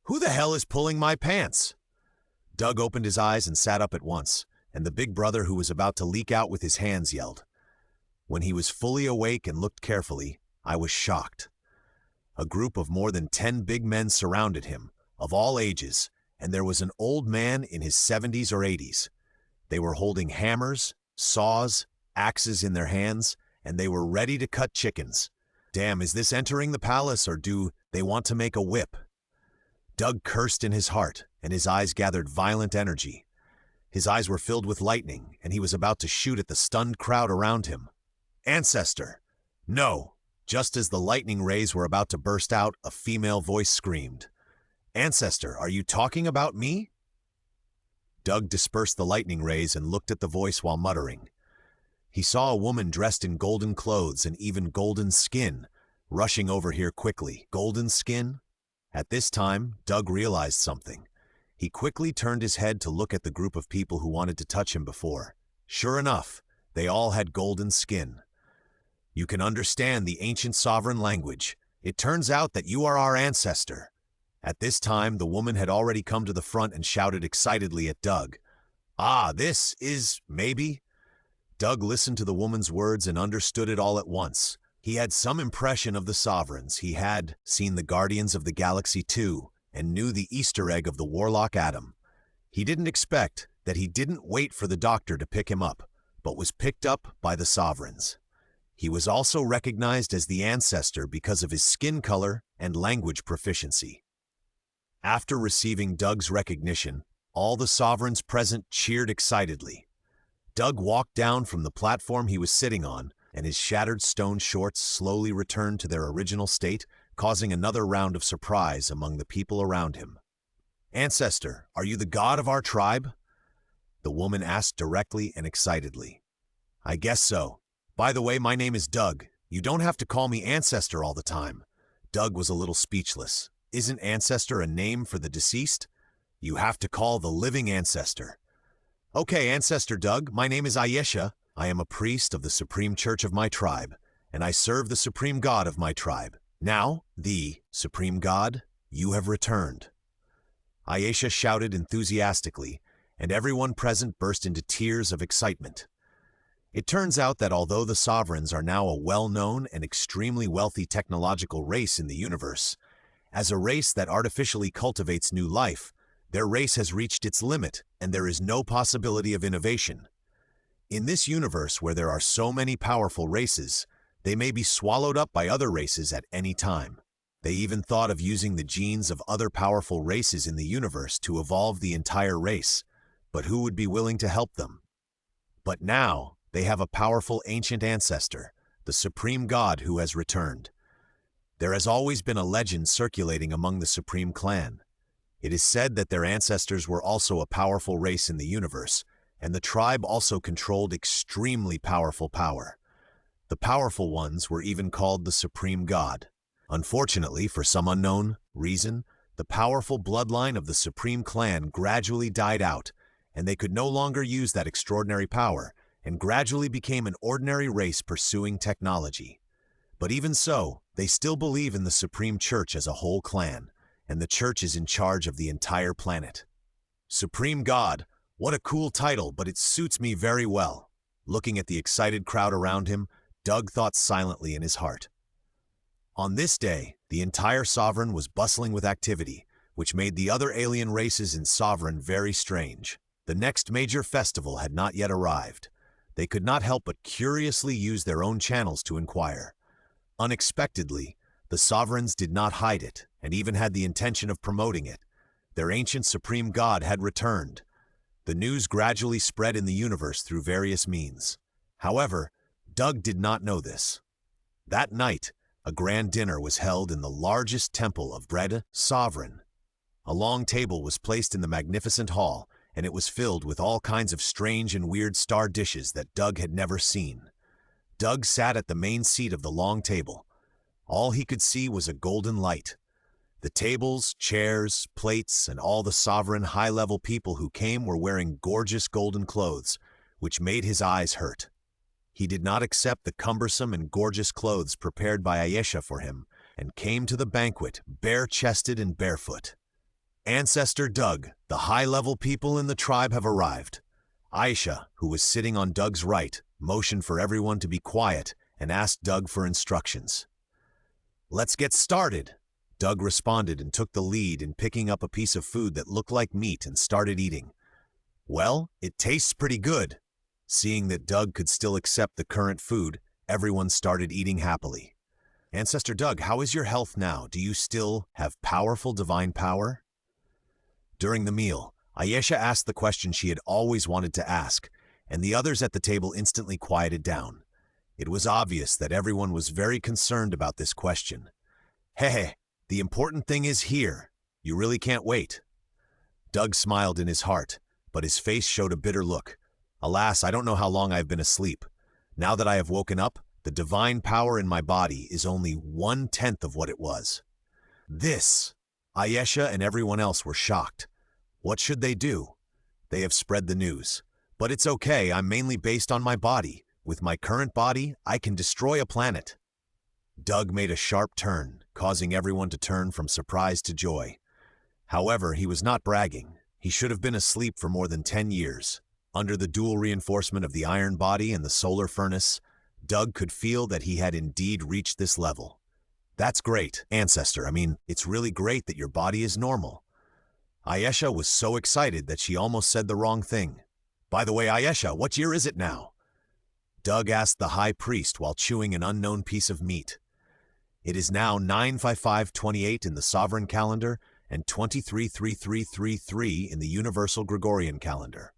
[SPEAKER 1] "Who the hell is pulling my pants?" Doug opened his eyes and sat up at once, and the big brother who was about to leak out with his hands yelled. When he was fully awake and looked carefully, I was shocked. A group of more than 10 big men surrounded him, of all ages, and there was an old man in his 70s or 80s. They were holding hammers, saws, axes in their hands, and they were ready to cut chickens. Damn, is this entering the palace, or do they want to make a whip? Doug cursed in his heart, and his eyes gathered violent energy. His eyes were filled with lightning, and he was about to shoot at the stunned crowd around him. "Ancestor!" "No!" Just as the lightning rays were about to burst out, a female voice screamed. "Ancestor, are you talking about me?" Doug dispersed the lightning rays and looked at the voice while muttering. He saw a woman dressed in golden clothes and even golden skin, rushing over here quickly. Golden skin? At this time, Doug realized something. He quickly turned his head to look at the group of people who wanted to touch him before. Sure enough, they all had golden skin. "You can understand the ancient sovereign language. It turns out that you are our ancestor." At this time, the woman had already come to the front and shouted excitedly at Doug. "Ah, this is, maybe?" Doug listened to the woman's words and understood it all at once. He had some impression of the Sovereigns. He had seen the Guardians of the Galaxy too, and knew the Easter egg of the Warlock Atom. He didn't expect that he didn't wait for the doctor to pick him up, but was picked up by the Sovereigns. He was also recognized as the Ancestor because of his skin color and language proficiency. After receiving Doug's recognition, all the Sovereigns present cheered excitedly. Doug walked down from the platform he was sitting on, and his shattered stone shorts slowly returned to their original state, causing another round of surprise among the people around him. "Ancestor, are you the god of our tribe?" The woman asked directly and excitedly. "I guess so. By the way, my name is Doug. You don't have to call me Ancestor all the time." Doug was a little speechless. "Isn't Ancestor a name for the deceased? You have to call the living Ancestor." "Okay, Ancestor Doug, my name is Ayesha. I am a priest of the Supreme Church of my tribe, and I serve the Supreme God of my tribe. Now, the Supreme God, you have returned." Ayesha shouted enthusiastically, and everyone present burst into tears of excitement. It turns out that although the Sovereigns are now a well-known and extremely wealthy technological race in the universe, as a race that artificially cultivates new life, their race has reached its limit, and there is no possibility of innovation. In this universe where there are so many powerful races, they may be swallowed up by other races at any time. They even thought of using the genes of other powerful races in the universe to evolve the entire race, but who would be willing to help them? But now, they have a powerful ancient ancestor, the Supreme God who has returned. There has always been a legend circulating among the Supreme Clan. It is said that their ancestors were also a powerful race in the universe, and the tribe also controlled extremely powerful power. The powerful ones were even called the Supreme God. Unfortunately, for some unknown reason, the powerful bloodline of the Supreme Clan gradually died out, and they could no longer use that extraordinary power, and gradually became an ordinary race pursuing technology. But even so, they still believe in the Supreme Church as a whole clan, and the Church is in charge of the entire planet. Supreme God, what a cool title, but it suits me very well. Looking at the excited crowd around him, Doug thought silently in his heart. On this day, the entire Sovereign was bustling with activity, which made the other alien races in Sovereign very strange. The next major festival had not yet arrived. They could not help but curiously use their own channels to inquire. Unexpectedly, the Sovereigns did not hide it, and even had the intention of promoting it. Their ancient Supreme God had returned. The news gradually spread in the universe through various means. However, Doug did not know this. That night, a grand dinner was held in the largest temple of Breda, Sovereign. A long table was placed in the magnificent hall, and it was filled with all kinds of strange and weird star dishes that Doug had never seen. Doug sat at the main seat of the long table. All he could see was a golden light. The tables, chairs, plates, and all the Sovereign high-level people who came were wearing gorgeous golden clothes, which made his eyes hurt. He did not accept the cumbersome and gorgeous clothes prepared by Ayesha for him, and came to the banquet bare-chested and barefoot. "Ancestor Doug, the high-level people in the tribe have arrived." Ayesha, who was sitting on Doug's right, motioned for everyone to be quiet and asked Doug for instructions. "Let's get started." Doug responded and took the lead in picking up a piece of food that looked like meat and started eating. "Well, it tastes pretty good." Seeing that Doug could still accept the current food, everyone started eating happily. "Ancestor Doug, how is your health now? Do you still have powerful divine power?" During the meal, Ayesha asked the question she had always wanted to ask, and the others at the table instantly quieted down. It was obvious that everyone was very concerned about this question. "Hey, the important thing is here. You really can't wait." Doug smiled in his heart, but his face showed a bitter look. "Alas, I don't know how long I have been asleep. Now that I have woken up, the divine power in my body is only 1/10 of what it was." This! Ayesha and everyone else were shocked. What should they do? They have spread the news. But it's okay, I'm mainly based on my body. With my current body, I can destroy a planet. Doug made a sharp turn, causing everyone to turn from surprise to joy. However, he was not bragging. He should have been asleep for more than 10 years. Under the dual reinforcement of the iron body and the solar furnace, Doug could feel that he had indeed reached this level. That's great, Ancestor. It's really great that your body is normal. Ayesha was so excited that she almost said the wrong thing. By the way, Ayesha, what year is it now? Doug asked the high priest while chewing an unknown piece of meat. It is now 95528 in the sovereign calendar and 233333 in the universal Gregorian calendar.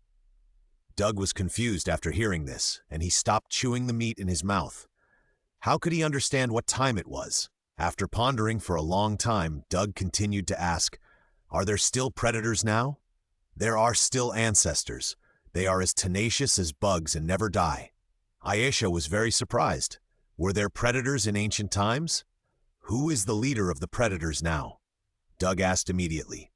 [SPEAKER 1] Doug was confused after hearing this, and he stopped chewing the meat in his mouth. How could he understand what time it was? After pondering for a long time, Doug continued to ask, "Are there still predators now?" "There are still ancestors. They are as tenacious as bugs and never die." Ayesha was very surprised. Were there predators in ancient times? Who is the leader of the predators now? Doug asked immediately.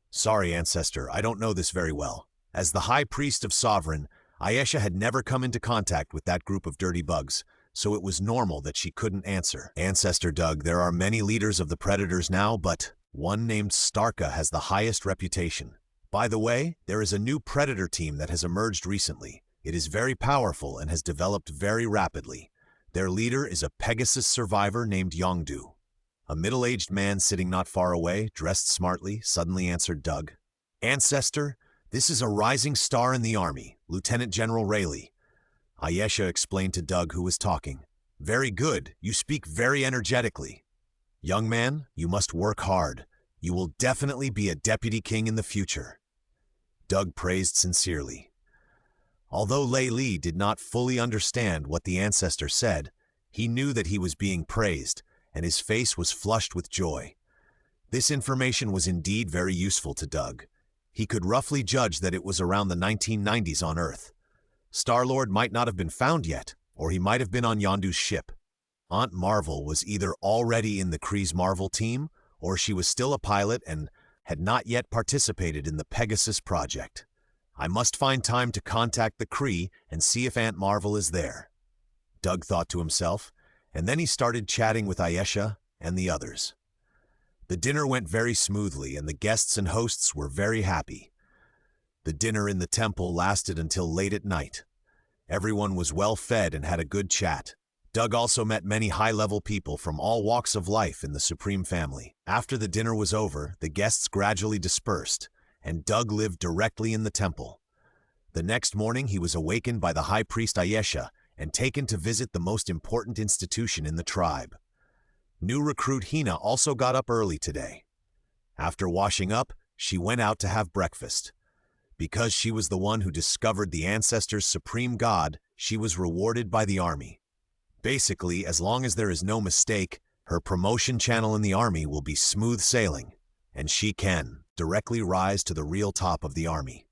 [SPEAKER 1] "Sorry, Ancestor, I don't know this very well." As the High Priest of Sovereign, Ayesha had never come into contact with that group of dirty bugs, so it was normal that she couldn't answer. "Ancestor Doug, there are many leaders of the predators now, but one named Starka has the highest reputation. By the way, there is a new predator team that has emerged recently. It is very powerful and has developed very rapidly. Their leader is a Pegasus survivor named Yongdu." A middle-aged man sitting not far away, dressed smartly, suddenly answered Doug. "Ancestor, this is a rising star in the army, Lieutenant General Rayleigh." Ayesha explained to Doug who was talking. "Very good, you speak very energetically. Young man, you must work hard. You will definitely be a deputy king in the future." Doug praised sincerely. Although Rayleigh did not fully understand what the ancestor said, he knew that he was being praised, and his face was flushed with joy. This information was indeed very useful to Doug. He could roughly judge that it was around the 1990s on Earth. Star-Lord might not have been found yet, or he might have been on Yondu's ship. Aunt Marvel was either already in the Kree's Marvel team, or she was still a pilot and had not yet participated in the Pegasus project. I must find time to contact the Kree and see if Aunt Marvel is there, Doug thought to himself, and then he started chatting with Ayesha and the others. The dinner went very smoothly, and the guests and hosts were very happy. The dinner in the temple lasted until late at night. Everyone was well fed and had a good chat. Doug also met many high-level people from all walks of life in the Supreme family. After the dinner was over, the guests gradually dispersed, and Doug lived directly in the temple. The next morning, he was awakened by the High Priest Ayesha and taken to visit the most important institution in the tribe. New recruit Hina also got up early today. After washing up, she went out to have breakfast. Because she was the one who discovered the ancestors' supreme god, she was rewarded by the army. Basically, as long as there is no mistake, her promotion channel in the army will be smooth sailing, and she can directly rise to the real top of the army.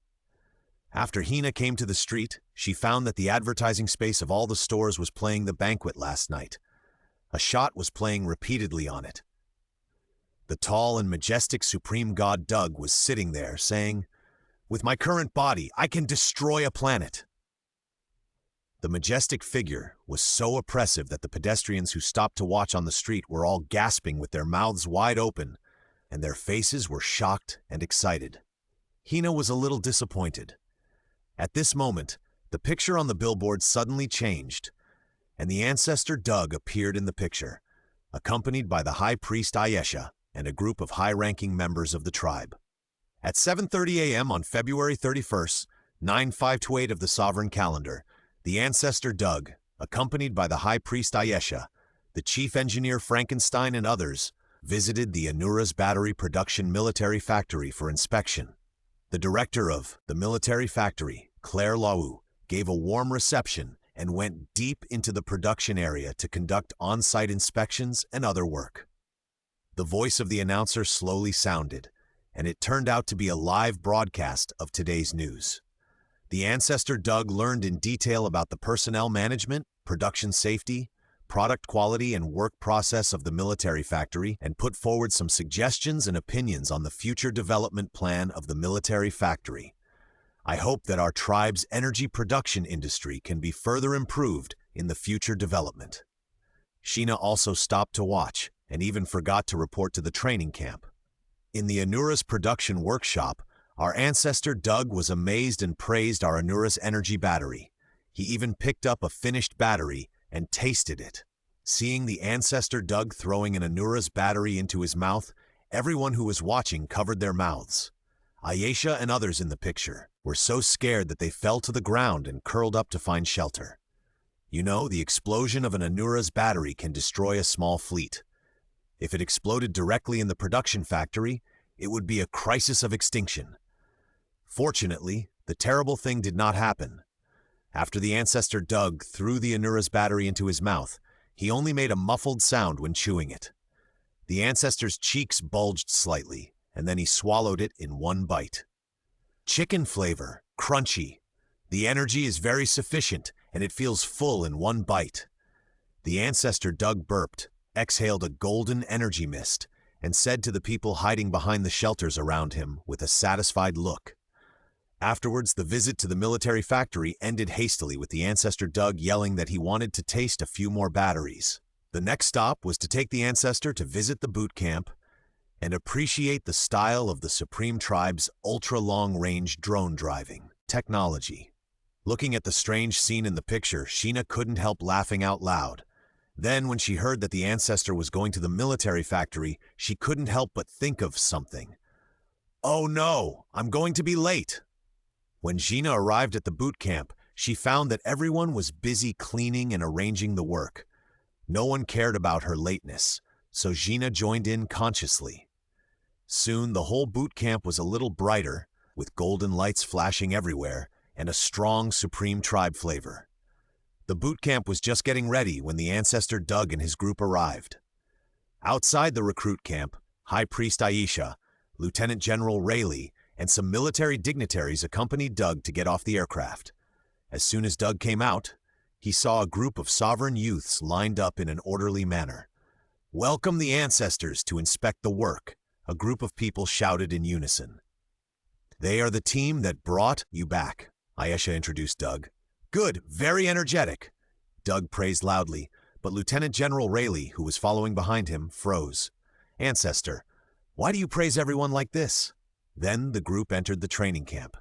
[SPEAKER 1] After Hina came to the street, she found that the advertising space of all the stores was playing the banquet last night. A shot was playing repeatedly on it. The tall and majestic supreme god Doug was sitting there saying, "With my current body, I can destroy a planet." The majestic figure was so oppressive that the pedestrians who stopped to watch on the street were all gasping with their mouths wide open, and their faces were shocked and excited. Hina was a little disappointed. At this moment, the picture on the billboard suddenly changed, and the ancestor Doug appeared in the picture, accompanied by the High Priest Ayesha and a group of high-ranking members of the tribe. At 7:30 a.m. on February 31st, 9528 of the Sovereign Calendar, the ancestor Doug, accompanied by the High Priest Ayesha, the Chief Engineer Frankenstein and others, visited the Anura's Battery Production Military Factory for inspection. The director of the military factory, Claire Lau, gave a warm reception and went deep into the production area to conduct on-site inspections and other work. The voice of the announcer slowly sounded, and it turned out to be a live broadcast of today's news. The ancestor Doug learned in detail about the personnel management, production safety, product quality, and work process of the military factory, and put forward some suggestions and opinions on the future development plan of the military factory. I hope that our tribe's energy production industry can be further improved in the future development. Sheena also stopped to watch and even forgot to report to the training camp. In the Anura's production workshop, our ancestor Doug was amazed and praised our Anura's energy battery. He even picked up a finished battery and tasted it. Seeing the ancestor Doug throwing an Anura's battery into his mouth, everyone who was watching covered their mouths. Ayesha and others in the picture were so scared that they fell to the ground and curled up to find shelter. You know, the explosion of an Anura's battery can destroy a small fleet. If it exploded directly in the production factory, it would be a crisis of extinction. Fortunately, the terrible thing did not happen. After the ancestor Doug threw the Anura's battery into his mouth, he only made a muffled sound when chewing it. The ancestor's cheeks bulged slightly, and then he swallowed it in one bite. Chicken flavor, crunchy. The energy is very sufficient, and it feels full in one bite. The ancestor Doug burped, exhaled a golden energy mist, and said to the people hiding behind the shelters around him with a satisfied look. Afterwards, the visit to the military factory ended hastily with the ancestor Doug yelling that he wanted to taste a few more batteries. The next stop was to take the ancestor to visit the boot camp and appreciate the style of the Supreme Tribe's ultra-long-range drone driving technology. Looking at the strange scene in the picture, Sheena couldn't help laughing out loud. Then, when she heard that the ancestor was going to the military factory, she couldn't help but think of something. "Oh no, I'm going to be late." When Gina arrived at the boot camp, she found that everyone was busy cleaning and arranging the work. No one cared about her lateness, so Gina joined in consciously. Soon, the whole boot camp was a little brighter, with golden lights flashing everywhere and a strong Supreme Tribe flavor. The boot camp was just getting ready when the ancestor Doug and his group arrived. Outside the recruit camp, High Priest Ayesha, Lieutenant General Rayleigh, and some military dignitaries accompanied Doug to get off the aircraft. As soon as Doug came out, he saw a group of sovereign youths lined up in an orderly manner. "Welcome the ancestors to inspect the work," a group of people shouted in unison. "They are the team that brought you back," Ayesha introduced Doug. "Good, very energetic," Doug praised loudly, but Lieutenant General Rayleigh, who was following behind him, froze. "Ancestor, why do you praise everyone like this?" Then the group entered the training camp.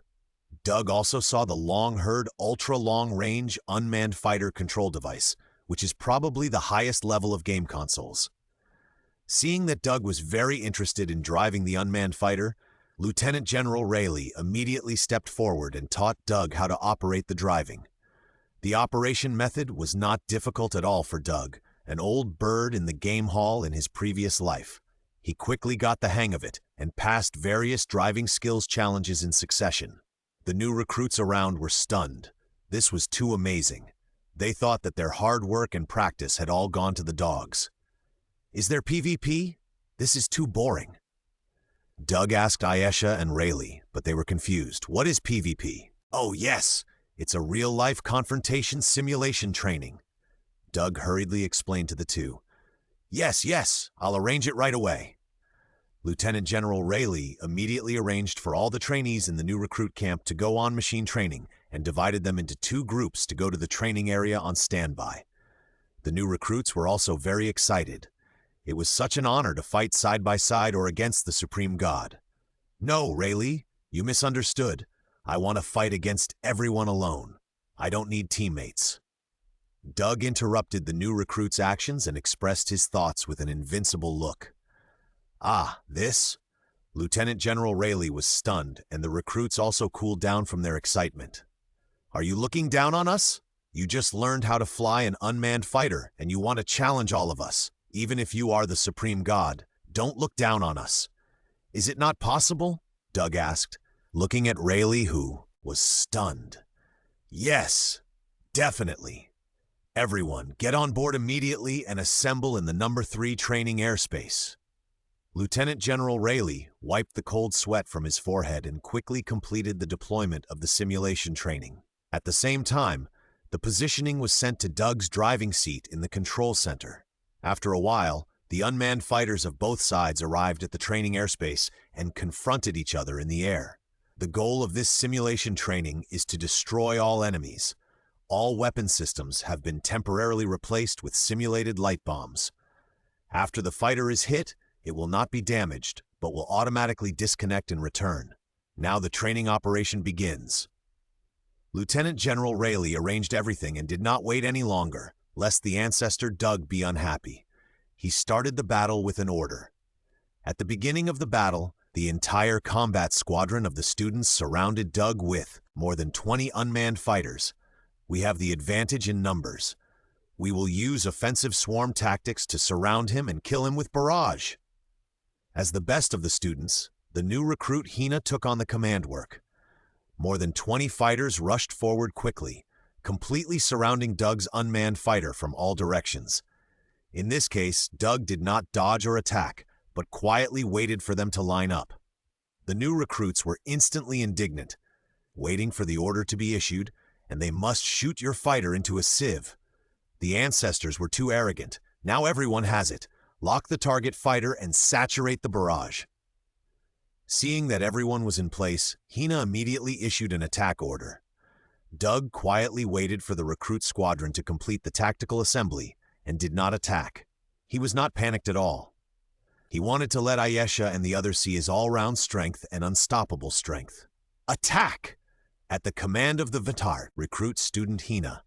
[SPEAKER 1] Doug also saw the long-heard, ultra-long-range unmanned fighter control device, which is probably the highest level of game consoles. Seeing that Doug was very interested in driving the unmanned fighter, Lieutenant General Rayleigh immediately stepped forward and taught Doug how to operate the driving. The operation method was not difficult at all for Doug, an old bird in the game hall in his previous life. He quickly got the hang of it and passed various driving skills challenges in succession. The new recruits around were stunned. This was too amazing. They thought that their hard work and practice had all gone to the dogs. "Is there PvP? This is too boring." Doug asked Ayesha and Rayleigh, but they were confused. "What is PvP?" "Oh yes, it's a real-life confrontation simulation training," Doug hurriedly explained to the two. Yes, I'll arrange it right away." Lieutenant General Rayleigh immediately arranged for all the trainees in the new recruit camp to go on machine training and divided them into two groups to go to the training area on standby. The new recruits were also very excited. It was such an honor to fight side by side or against the Supreme God. "No, Rayleigh, you misunderstood. I want to fight against everyone alone. I don't need teammates." Doug interrupted the new recruit's actions and expressed his thoughts with an invincible look. "Ah, this?" Lieutenant General Rayleigh was stunned, and the recruits also cooled down from their excitement. "Are you looking down on us? You just learned how to fly an unmanned fighter, and you want to challenge all of us. Even if you are the Supreme God, don't look down on us." "Is it not possible?" Doug asked, looking at Rayleigh, who was stunned. "Yes, definitely. Everyone, get on board immediately and assemble in the number 3 training airspace." Lieutenant General Rayleigh wiped the cold sweat from his forehead and quickly completed the deployment of the simulation training. At the same time, the positioning was sent to Doug's driving seat in the control center. After a while, the unmanned fighters of both sides arrived at the training airspace and confronted each other in the air. The goal of this simulation training is to destroy all enemies. All weapon systems have been temporarily replaced with simulated light bombs. After the fighter is hit, it will not be damaged, but will automatically disconnect and return. Now the training operation begins. Lieutenant General Rayleigh arranged everything and did not wait any longer, lest the ancestor Doug be unhappy. He started the battle with an order. At the beginning of the battle, the entire combat squadron of the students surrounded Doug with more than 20 unmanned fighters. We have the advantage in numbers. We will use offensive swarm tactics to surround him and kill him with barrage. As the best of the students, the new recruit Hina took on the command work. More than 20 fighters rushed forward quickly, completely surrounding Doug's unmanned fighter from all directions. In this case, Doug did not dodge or attack, but quietly waited for them to line up. The new recruits were instantly indignant, waiting for the order to be issued, and they must shoot your fighter into a sieve. The ancestors were too arrogant. Now everyone has it. Lock the target fighter and saturate the barrage. Seeing that everyone was in place, Hina immediately issued an attack order. Doug quietly waited for the recruit squadron to complete the tactical assembly and did not attack. He was not panicked at all. He wanted to let Ayesha and the others see his all-round strength and unstoppable strength. Attack! At the command of the Vitar recruit student Hina,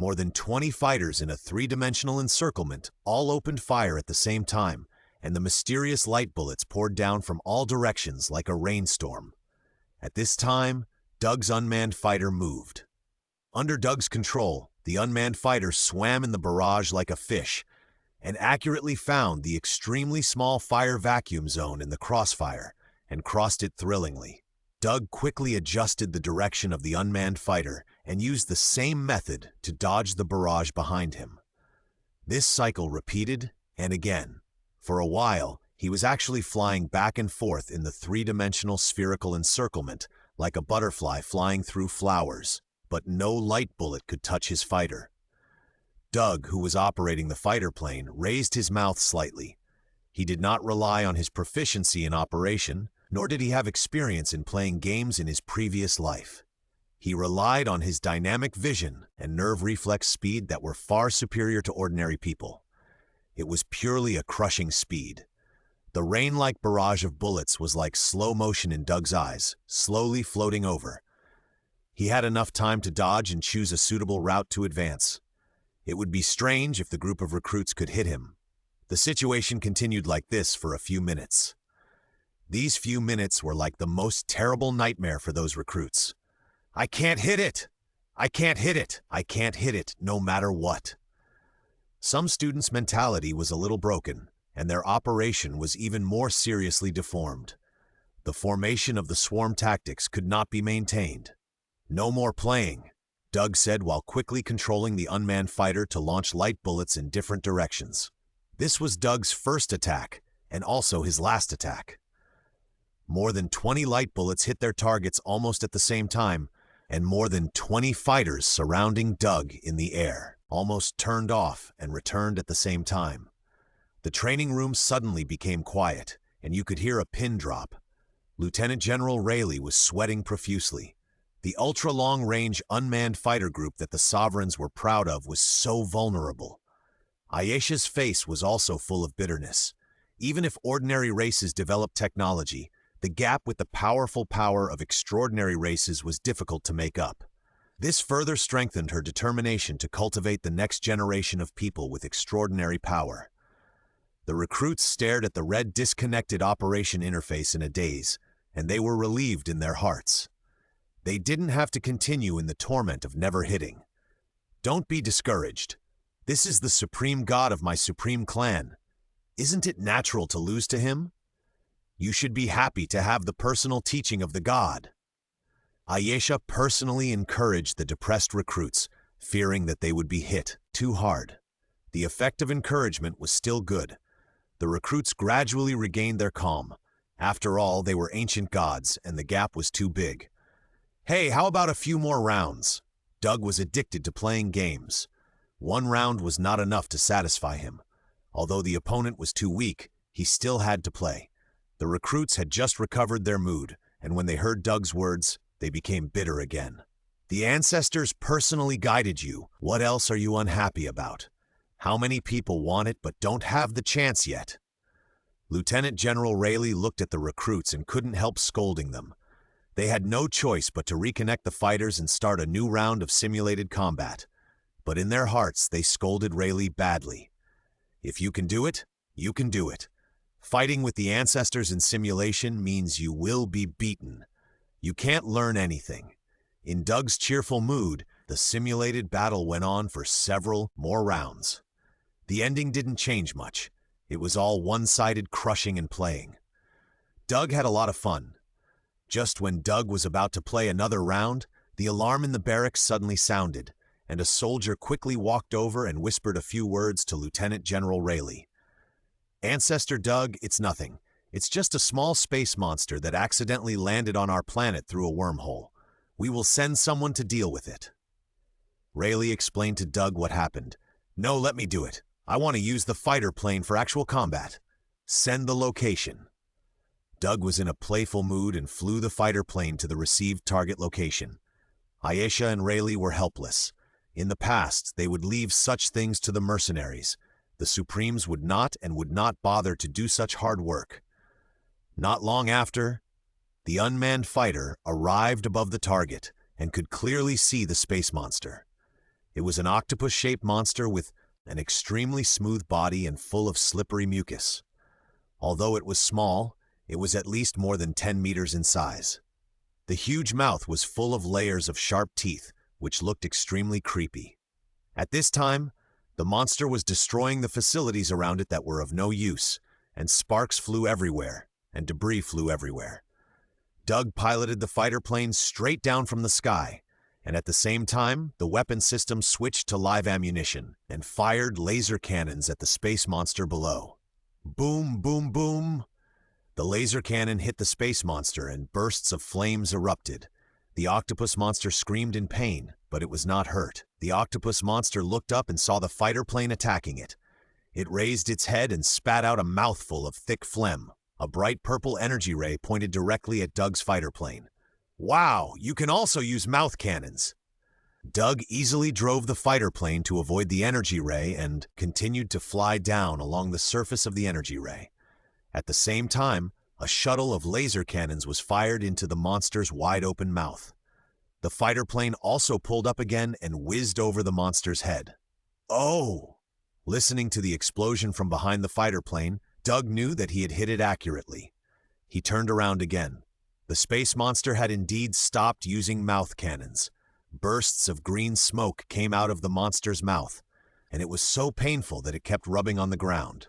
[SPEAKER 1] more than 20 fighters in a three-dimensional encirclement all opened fire at the same time, and the mysterious light bullets poured down from all directions like a rainstorm. At this time, Doug's unmanned fighter moved. Under Doug's control, the unmanned fighter swam in the barrage like a fish, and accurately found the extremely small fire vacuum zone in the crossfire and crossed it thrillingly. Doug quickly adjusted the direction of the unmanned fighter and used the same method to dodge the barrage behind him. This cycle repeated and again. For a while, he was actually flying back and forth in the three-dimensional spherical encirclement like a butterfly flying through flowers, but no light bullet could touch his fighter. Doug, who was operating the fighter plane, raised his mouth slightly. He did not rely on his proficiency in operation, nor did he have experience in playing games in his previous life. He relied on his dynamic vision and nerve reflex speed that were far superior to ordinary people. It was purely a crushing speed. The rain-like barrage of bullets was like slow motion in Doug's eyes, slowly floating over. He had enough time to dodge and choose a suitable route to advance. It would be strange if the group of recruits could hit him. The situation continued like this for a few minutes. These few minutes were like the most terrible nightmare for those recruits. I can't hit it! I can't hit it! I can't hit it, no matter what. Some students' mentality was a little broken, and their operation was even more seriously deformed. The formation of the swarm tactics could not be maintained. No more playing, Doug said while quickly controlling the unmanned fighter to launch light bullets in different directions. This was Doug's first attack, and also his last attack. More than 20 light bullets hit their targets almost at the same time, and more than 20 fighters surrounding Doug in the air almost turned off and returned at the same time. The training room suddenly became quiet, and you could hear a pin drop. Lieutenant General Rayleigh was sweating profusely. The ultra-long-range unmanned fighter group that the Sovereigns were proud of was so vulnerable. Ayesha's face was also full of bitterness. Even if ordinary races developed technology, the gap with the powerful power of extraordinary races was difficult to make up. This further strengthened her determination to cultivate the next generation of people with extraordinary power. The recruits stared at the red disconnected operation interface in a daze, and they were relieved in their hearts. They didn't have to continue in the torment of never hitting. Don't be discouraged. This is the supreme god of my supreme clan. Isn't it natural to lose to him? You should be happy to have the personal teaching of the god. Ayesha personally encouraged the depressed recruits, fearing that they would be hit too hard. The effect of encouragement was still good. The recruits gradually regained their calm. After all, they were ancient gods, and the gap was too big. Hey, how about a few more rounds? Doug was addicted to playing games. One round was not enough to satisfy him. Although the opponent was too weak, he still had to play. The recruits had just recovered their mood, and when they heard Doug's words, they became bitter again. The ancestors personally guided you. What else are you unhappy about? How many people want it but don't have the chance yet? Lieutenant General Rayleigh looked at the recruits and couldn't help scolding them. They had no choice but to reconnect the fighters and start a new round of simulated combat. But in their hearts, they scolded Rayleigh badly. If you can do it, you can do it. Fighting with the ancestors in simulation means you will be beaten. You can't learn anything. In Doug's cheerful mood, the simulated battle went on for several more rounds. The ending didn't change much. It was all one-sided crushing and playing. Doug had a lot of fun. Just when Doug was about to play another round, the alarm in the barracks suddenly sounded, and a soldier quickly walked over and whispered a few words to Lieutenant General Rayleigh. "Ancestor Doug, it's nothing. It's just a small space monster that accidentally landed on our planet through a wormhole. We will send someone to deal with it." Rayleigh explained to Doug what happened. "No, let me do it. I want to use the fighter plane for actual combat. Send the location." Doug was in a playful mood and flew the fighter plane to the received target location. Ayesha and Rayleigh were helpless. In the past, they would leave such things to the mercenaries. The Supremes would not bother to do such hard work. Not long after, the unmanned fighter arrived above the target and could clearly see the space monster. It was an octopus-shaped monster with an extremely smooth body and full of slippery mucus. Although it was small, it was at least more than 10 meters in size. The huge mouth was full of layers of sharp teeth, which looked extremely creepy. At this time, the monster was destroying the facilities around it that were of no use, and sparks flew everywhere, and debris flew everywhere. Doug piloted the fighter plane straight down from the sky, and at the same time, the weapon system switched to live ammunition and fired laser cannons at the space monster below. Boom, boom, boom! The laser cannon hit the space monster and bursts of flames erupted. The octopus monster screamed in pain, but it was not hurt. The octopus monster looked up and saw the fighter plane attacking it. It raised its head and spat out a mouthful of thick phlegm. A bright purple energy ray pointed directly at Doug's fighter plane. "Wow, you can also use mouth cannons." Doug easily drove the fighter plane to avoid the energy ray and continued to fly down along the surface of the energy ray. At the same time, a shuttle of laser cannons was fired into the monster's wide-open mouth. The fighter plane also pulled up again and whizzed over the monster's head. "Oh!" Listening to the explosion from behind the fighter plane, Doug knew that he had hit it accurately. He turned around again. The space monster had indeed stopped using mouth cannons. Bursts of green smoke came out of the monster's mouth, and it was so painful that it kept rubbing on the ground.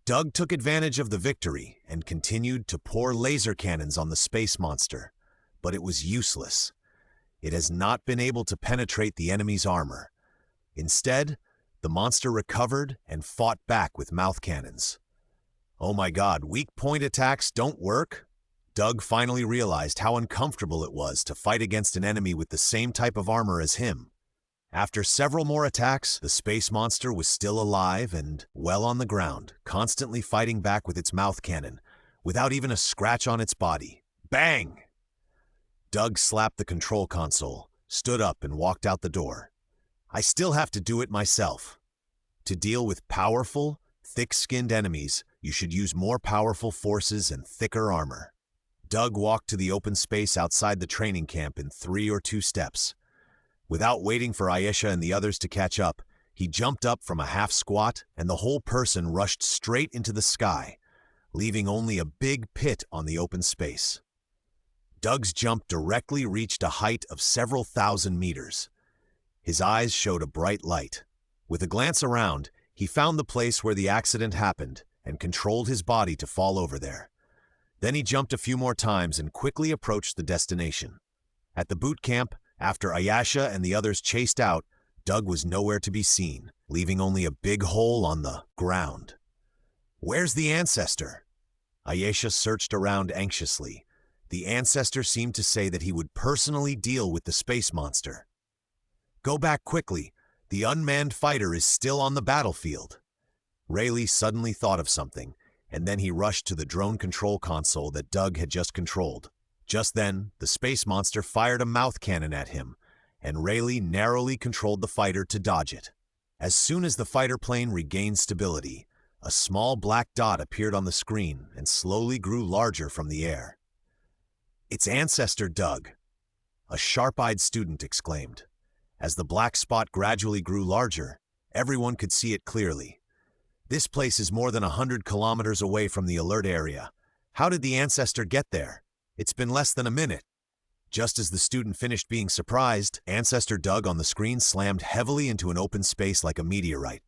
[SPEAKER 1] Doug took advantage of the victory and continued to pour laser cannons on the space monster, but it was useless. It has not been able to penetrate the enemy's armor. Instead, the monster recovered and fought back with mouth cannons. Oh my God, weak point attacks don't work? Doug finally realized how uncomfortable it was to fight against an enemy with the same type of armor as him. After several more attacks, the space monster was still alive and well on the ground, constantly fighting back with its mouth cannon, without even a scratch on its body. Bang! Doug slapped the control console, stood up, and walked out the door. I still have to do it myself. To deal with powerful, thick-skinned enemies, you should use more powerful forces and thicker armor. Doug walked to the open space outside the training camp in 3 or 2 steps. Without waiting for Ayesha and the others to catch up, he jumped up from a half squat, and the whole person rushed straight into the sky, leaving only a big pit on the open space. Doug's jump directly reached a height of several thousand meters. His eyes showed a bright light. With a glance around, he found the place where the accident happened and controlled his body to fall over there. Then he jumped a few more times and quickly approached the destination. At the boot camp, after Ayesha and the others chased out, Doug was nowhere to be seen, leaving only a big hole on the ground. Where's the ancestor? Ayesha searched around anxiously. The ancestor seemed to say that he would personally deal with the space monster. Go back quickly. The unmanned fighter is still on the battlefield. Rayleigh suddenly thought of something, and then he rushed to the drone control console that Doug had just controlled. Just then, the space monster fired a mouth cannon at him, and Rayleigh narrowly controlled the fighter to dodge it. As soon as the fighter plane regained stability, A small black dot appeared on the screen and slowly grew larger from the air. "It's Ancestor Doug," a sharp-eyed student exclaimed. As the black spot gradually grew larger, everyone could see it clearly. "This place is more than 100 kilometers away from the alert area. How did the Ancestor get there? It's been less than a minute." Just as the student finished being surprised, Ancestor Doug on the screen slammed heavily into an open space like a meteorite.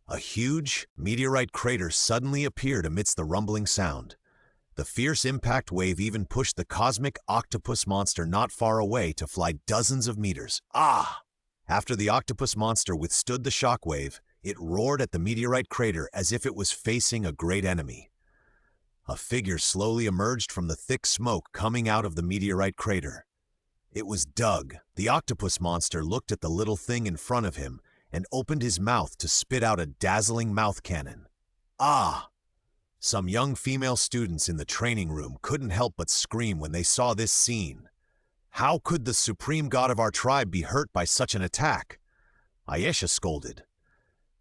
[SPEAKER 1] A huge meteorite crater suddenly appeared amidst the rumbling sound. The fierce impact wave even pushed the cosmic octopus monster not far away to fly dozens of meters. Ah! After the octopus monster withstood the shockwave, it roared at the meteorite crater as if it was facing a great enemy. A figure slowly emerged from the thick smoke coming out of the meteorite crater. It was Doug. The octopus monster looked at the little thing in front of him and opened his mouth to spit out a dazzling mouth cannon. Ah! Some young female students in the training room couldn't help but scream when they saw this scene. How could the supreme god of our tribe be hurt by such an attack? Ayesha scolded.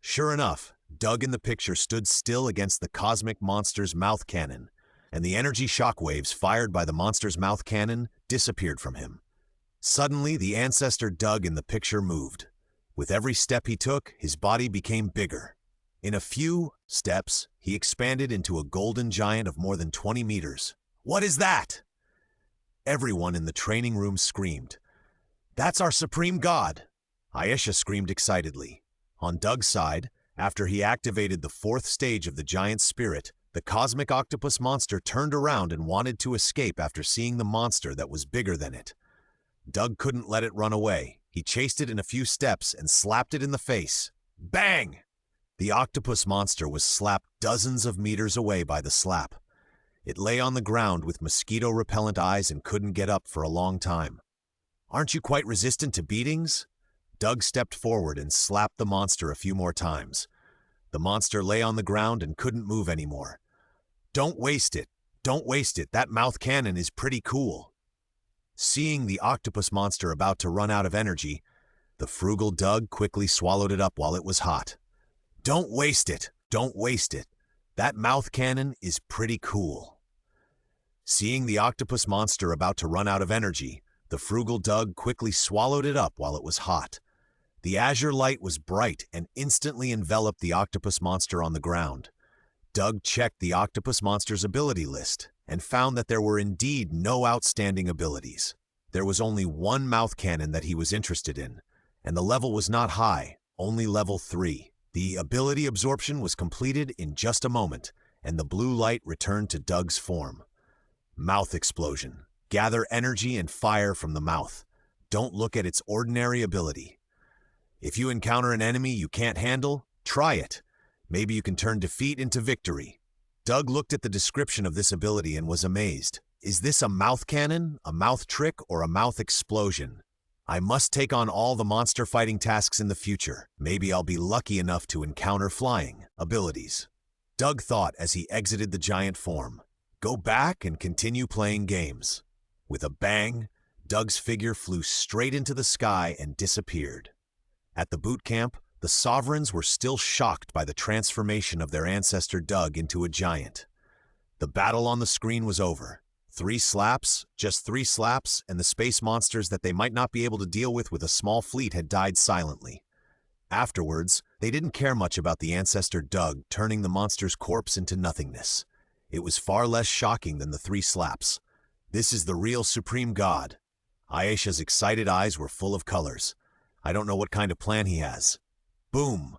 [SPEAKER 1] Sure enough, Doug in the picture stood still against the cosmic monster's mouth cannon, and the energy shockwaves fired by the monster's mouth cannon disappeared from him. Suddenly, the Ancestor Doug in the picture moved. With every step he took, his body became bigger. In a few steps, he expanded into a golden giant of more than 20 meters. "What is that?" Everyone in the training room screamed. "That's our supreme god!" Ayesha screamed excitedly. On Doug's side, after he activated the 4th stage of the giant spirit, the cosmic octopus monster turned around and wanted to escape after seeing the monster that was bigger than it. Doug couldn't let it run away. He chased it in a few steps and slapped it in the face. Bang! The octopus monster was slapped dozens of meters away by the slap. It lay on the ground with mosquito-repellent eyes and couldn't get up for a long time. "Aren't you quite resistant to beatings?" Doug stepped forward and slapped the monster a few more times. The monster lay on the ground and couldn't move anymore. "Don't waste it. Don't waste it. That mouth cannon is pretty cool." Seeing the octopus monster about to run out of energy, the frugal Doug quickly swallowed it up while it was hot. "Don't waste it. Don't waste it. That mouth cannon is pretty cool." Seeing the octopus monster about to run out of energy, the frugal Doug quickly swallowed it up while it was hot. The azure light was bright and instantly enveloped the octopus monster on the ground. Doug checked the octopus monster's ability list and found that there were indeed no outstanding abilities. There was only one mouth cannon that he was interested in, and the level was not high, only level 3. The ability absorption was completed in just a moment, and the blue light returned to Doug's form. Mouth explosion. Gather energy and fire from the mouth. Don't look at its ordinary ability. If you encounter an enemy you can't handle, try it. Maybe you can turn defeat into victory. Doug looked at the description of this ability and was amazed. Is this a mouth cannon, a mouth trick, or a mouth explosion? I must take on all the monster fighting tasks in the future. Maybe I'll be lucky enough to encounter flying abilities. Doug thought as he exited the giant form. Go back and continue playing games. With a bang, Doug's figure flew straight into the sky and disappeared. At the boot camp, the Sovereigns were still shocked by the transformation of their ancestor Doug into a giant. The battle on the screen was over. 3 slaps, just 3 slaps, and the space monsters that they might not be able to deal with a small fleet had died silently. Afterwards, they didn't care much about the ancestor Doug turning the monster's corpse into nothingness. It was far less shocking than the 3 slaps. This is the real supreme god. Ayesha's excited eyes were full of colors. I don't know what kind of plan he has. Boom!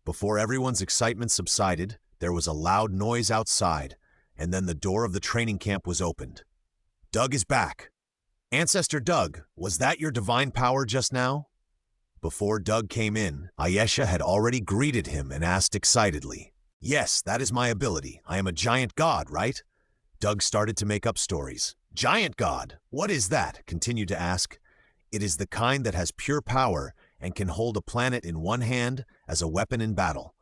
[SPEAKER 1] Before everyone's excitement subsided, there was a loud noise outside, and then the door of the training camp was opened. Doug is back. Ancestor Doug, was that your divine power just now? Before Doug came in, Ayesha had already greeted him and asked excitedly, Yes, that is my ability. I am a giant god, right? Doug started to make up stories. Giant god? What is that? Continued to ask. It is the kind that has pure power and can hold a planet in one hand as a weapon in battle.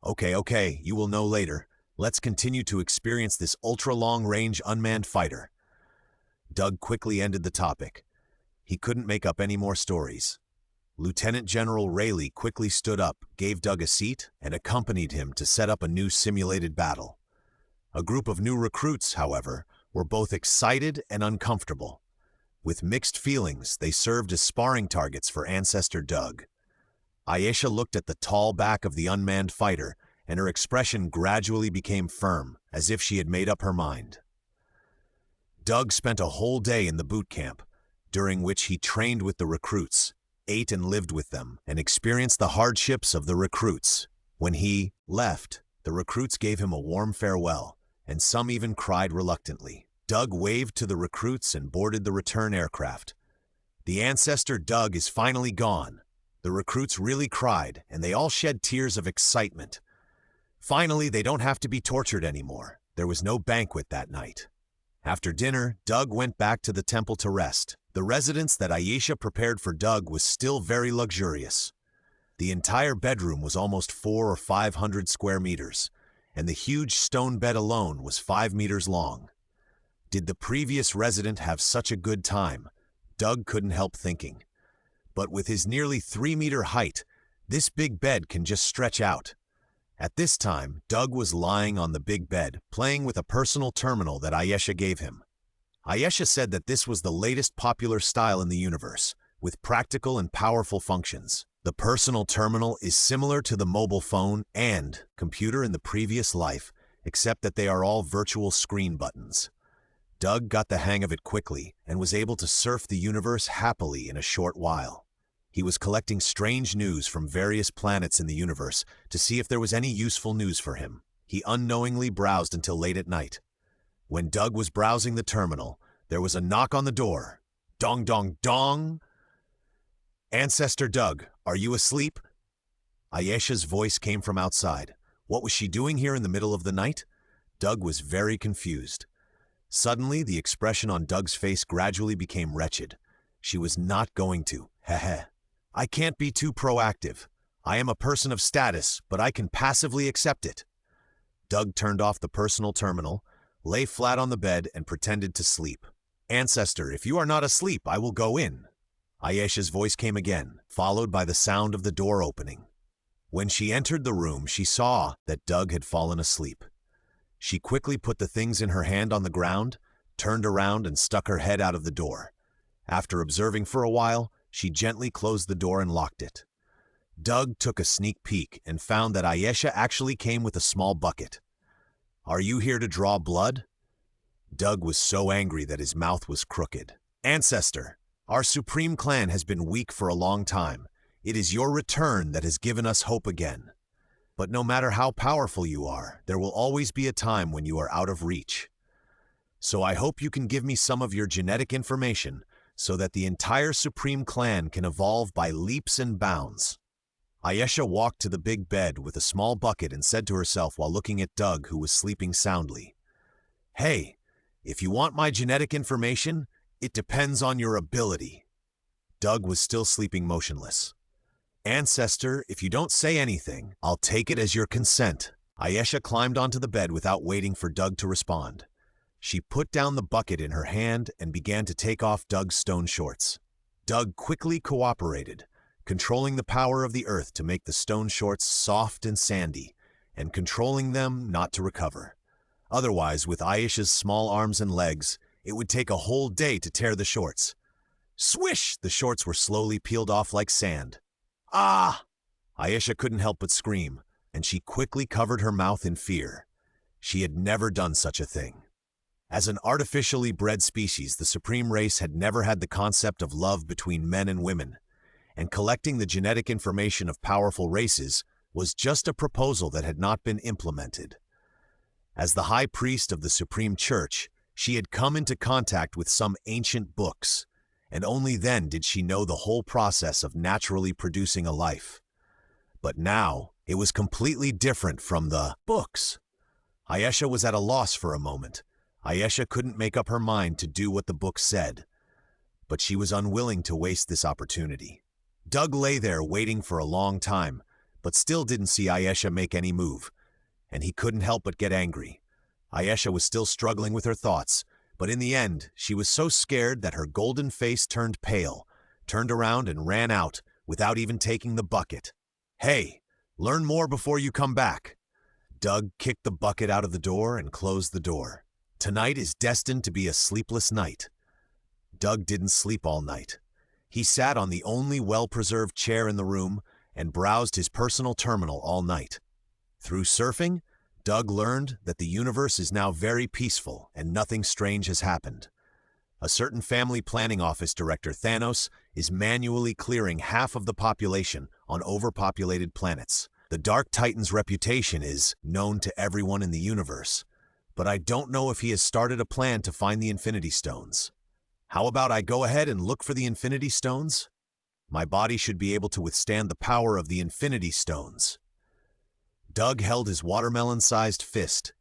[SPEAKER 1] Okay, you will know later. Let's continue to experience this ultra-long-range unmanned fighter. Doug quickly ended the topic. He couldn't make up any more stories. Lieutenant General Rayleigh quickly stood up, gave Doug a seat, and accompanied him to set up a new simulated battle. A group of new recruits, however, were both excited and uncomfortable. With mixed feelings, they served as sparring targets for Ancestor Doug. Ayesha looked at the tall back of the unmanned fighter, and her expression gradually became firm, as if she had made up her mind. Doug spent a whole day in the boot camp, during which he trained with the recruits, ate and lived with them, and experienced the hardships of the recruits. When he left, the recruits gave him a warm farewell, and some even cried reluctantly. Doug waved to the recruits and boarded the return aircraft. The Ancestor Doug is finally gone. The recruits really cried, and they all shed tears of excitement. Finally, they don't have to be tortured anymore. There was no banquet that night. After dinner, Doug went back to the temple to rest. The residence that Ayesha prepared for Doug was still very luxurious. The entire bedroom was almost 400 or 500 square meters, and the huge stone bed alone was 5 meters long. Did the previous resident have such a good time? Doug couldn't help thinking. But with his nearly 3-meter height, this big bed can just stretch out. At this time, Doug was lying on the big bed, playing with a personal terminal that Ayesha gave him. Ayesha said that this was the latest popular style in the universe, with practical and powerful functions. The personal terminal is similar to the mobile phone and computer in the previous life, except that they are all virtual screen buttons. Doug got the hang of it quickly and was able to surf the universe happily in a short while. He was collecting strange news from various planets in the universe to see if there was any useful news for him. He unknowingly browsed until late at night. When Doug was browsing the terminal, there was a knock on the door. Dong, dong, dong! Ancestor Doug, are you asleep? Ayesha's voice came from outside. What was she doing here in the middle of the night? Doug was very confused. Suddenly, the expression on Doug's face gradually became wretched. She was not going to. Heh. I can't be too proactive. I am a person of status, but I can passively accept it. Doug turned off the personal terminal, lay flat on the bed, and pretended to sleep. Ancestor, if you are not asleep, I will go in. Ayesha's voice came again, followed by the sound of the door opening. When she entered the room, she saw that Doug had fallen asleep. She quickly put the things in her hand on the ground, turned around, and stuck her head out of the door. After observing for a while, she gently closed the door and locked it. Doug took a sneak peek and found that Ayesha actually came with a small bucket. Are you here to draw blood? Doug was so angry that his mouth was crooked. Ancestor, our supreme clan has been weak for a long time. It is your return that has given us hope again. But no matter how powerful you are, there will always be a time when you are out of reach. So I hope you can give me some of your genetic information so that the entire Supreme Clan can evolve by leaps and bounds. Ayesha walked to the big bed with a small bucket and said to herself while looking at Doug, who was sleeping soundly, Hey, if you want my genetic information, it depends on your ability. Doug was still sleeping motionless. Ancestor, if you don't say anything, I'll take it as your consent. Ayesha climbed onto the bed without waiting for Doug to respond. She put down the bucket in her hand and began to take off Doug's stone shorts. Doug quickly cooperated, controlling the power of the earth to make the stone shorts soft and sandy, and controlling them not to recover. Otherwise, with Ayesha's small arms and legs, it would take a whole day to tear the shorts. Swish! The shorts were slowly peeled off like sand. Ah! Ayesha couldn't help but scream, and she quickly covered her mouth in fear. She had never done such a thing. As an artificially bred species, the supreme race had never had the concept of love between men and women, and collecting the genetic information of powerful races was just a proposal that had not been implemented. As the high priest of the Supreme Church, she had come into contact with some ancient books, and only then did she know the whole process of naturally producing a life. But now, it was completely different from the books. Ayesha was at a loss for a moment. Ayesha couldn't make up her mind to do what the book said, but she was unwilling to waste this opportunity. Doug lay there waiting for a long time, but still didn't see Ayesha make any move, and he couldn't help but get angry. Ayesha was still struggling with her thoughts, but in the end, she was so scared that her golden face turned pale, turned around and ran out, without even taking the bucket. Hey, learn more before you come back. Doug kicked the bucket out of the door and closed the door. Tonight is destined to be a sleepless night. Doug didn't sleep all night. He sat on the only well-preserved chair in the room and browsed his personal terminal all night. Through surfing, Doug learned that the universe is now very peaceful and nothing strange has happened. A certain family planning office director, Thanos, is manually clearing half of the population on overpopulated planets. The Dark Titan's reputation is known to everyone in the universe, but I don't know if he has started a plan to find the Infinity Stones. How about I go ahead and look for the Infinity Stones? My body should be able to withstand the power of the Infinity Stones. Doug held his watermelon-sized fist,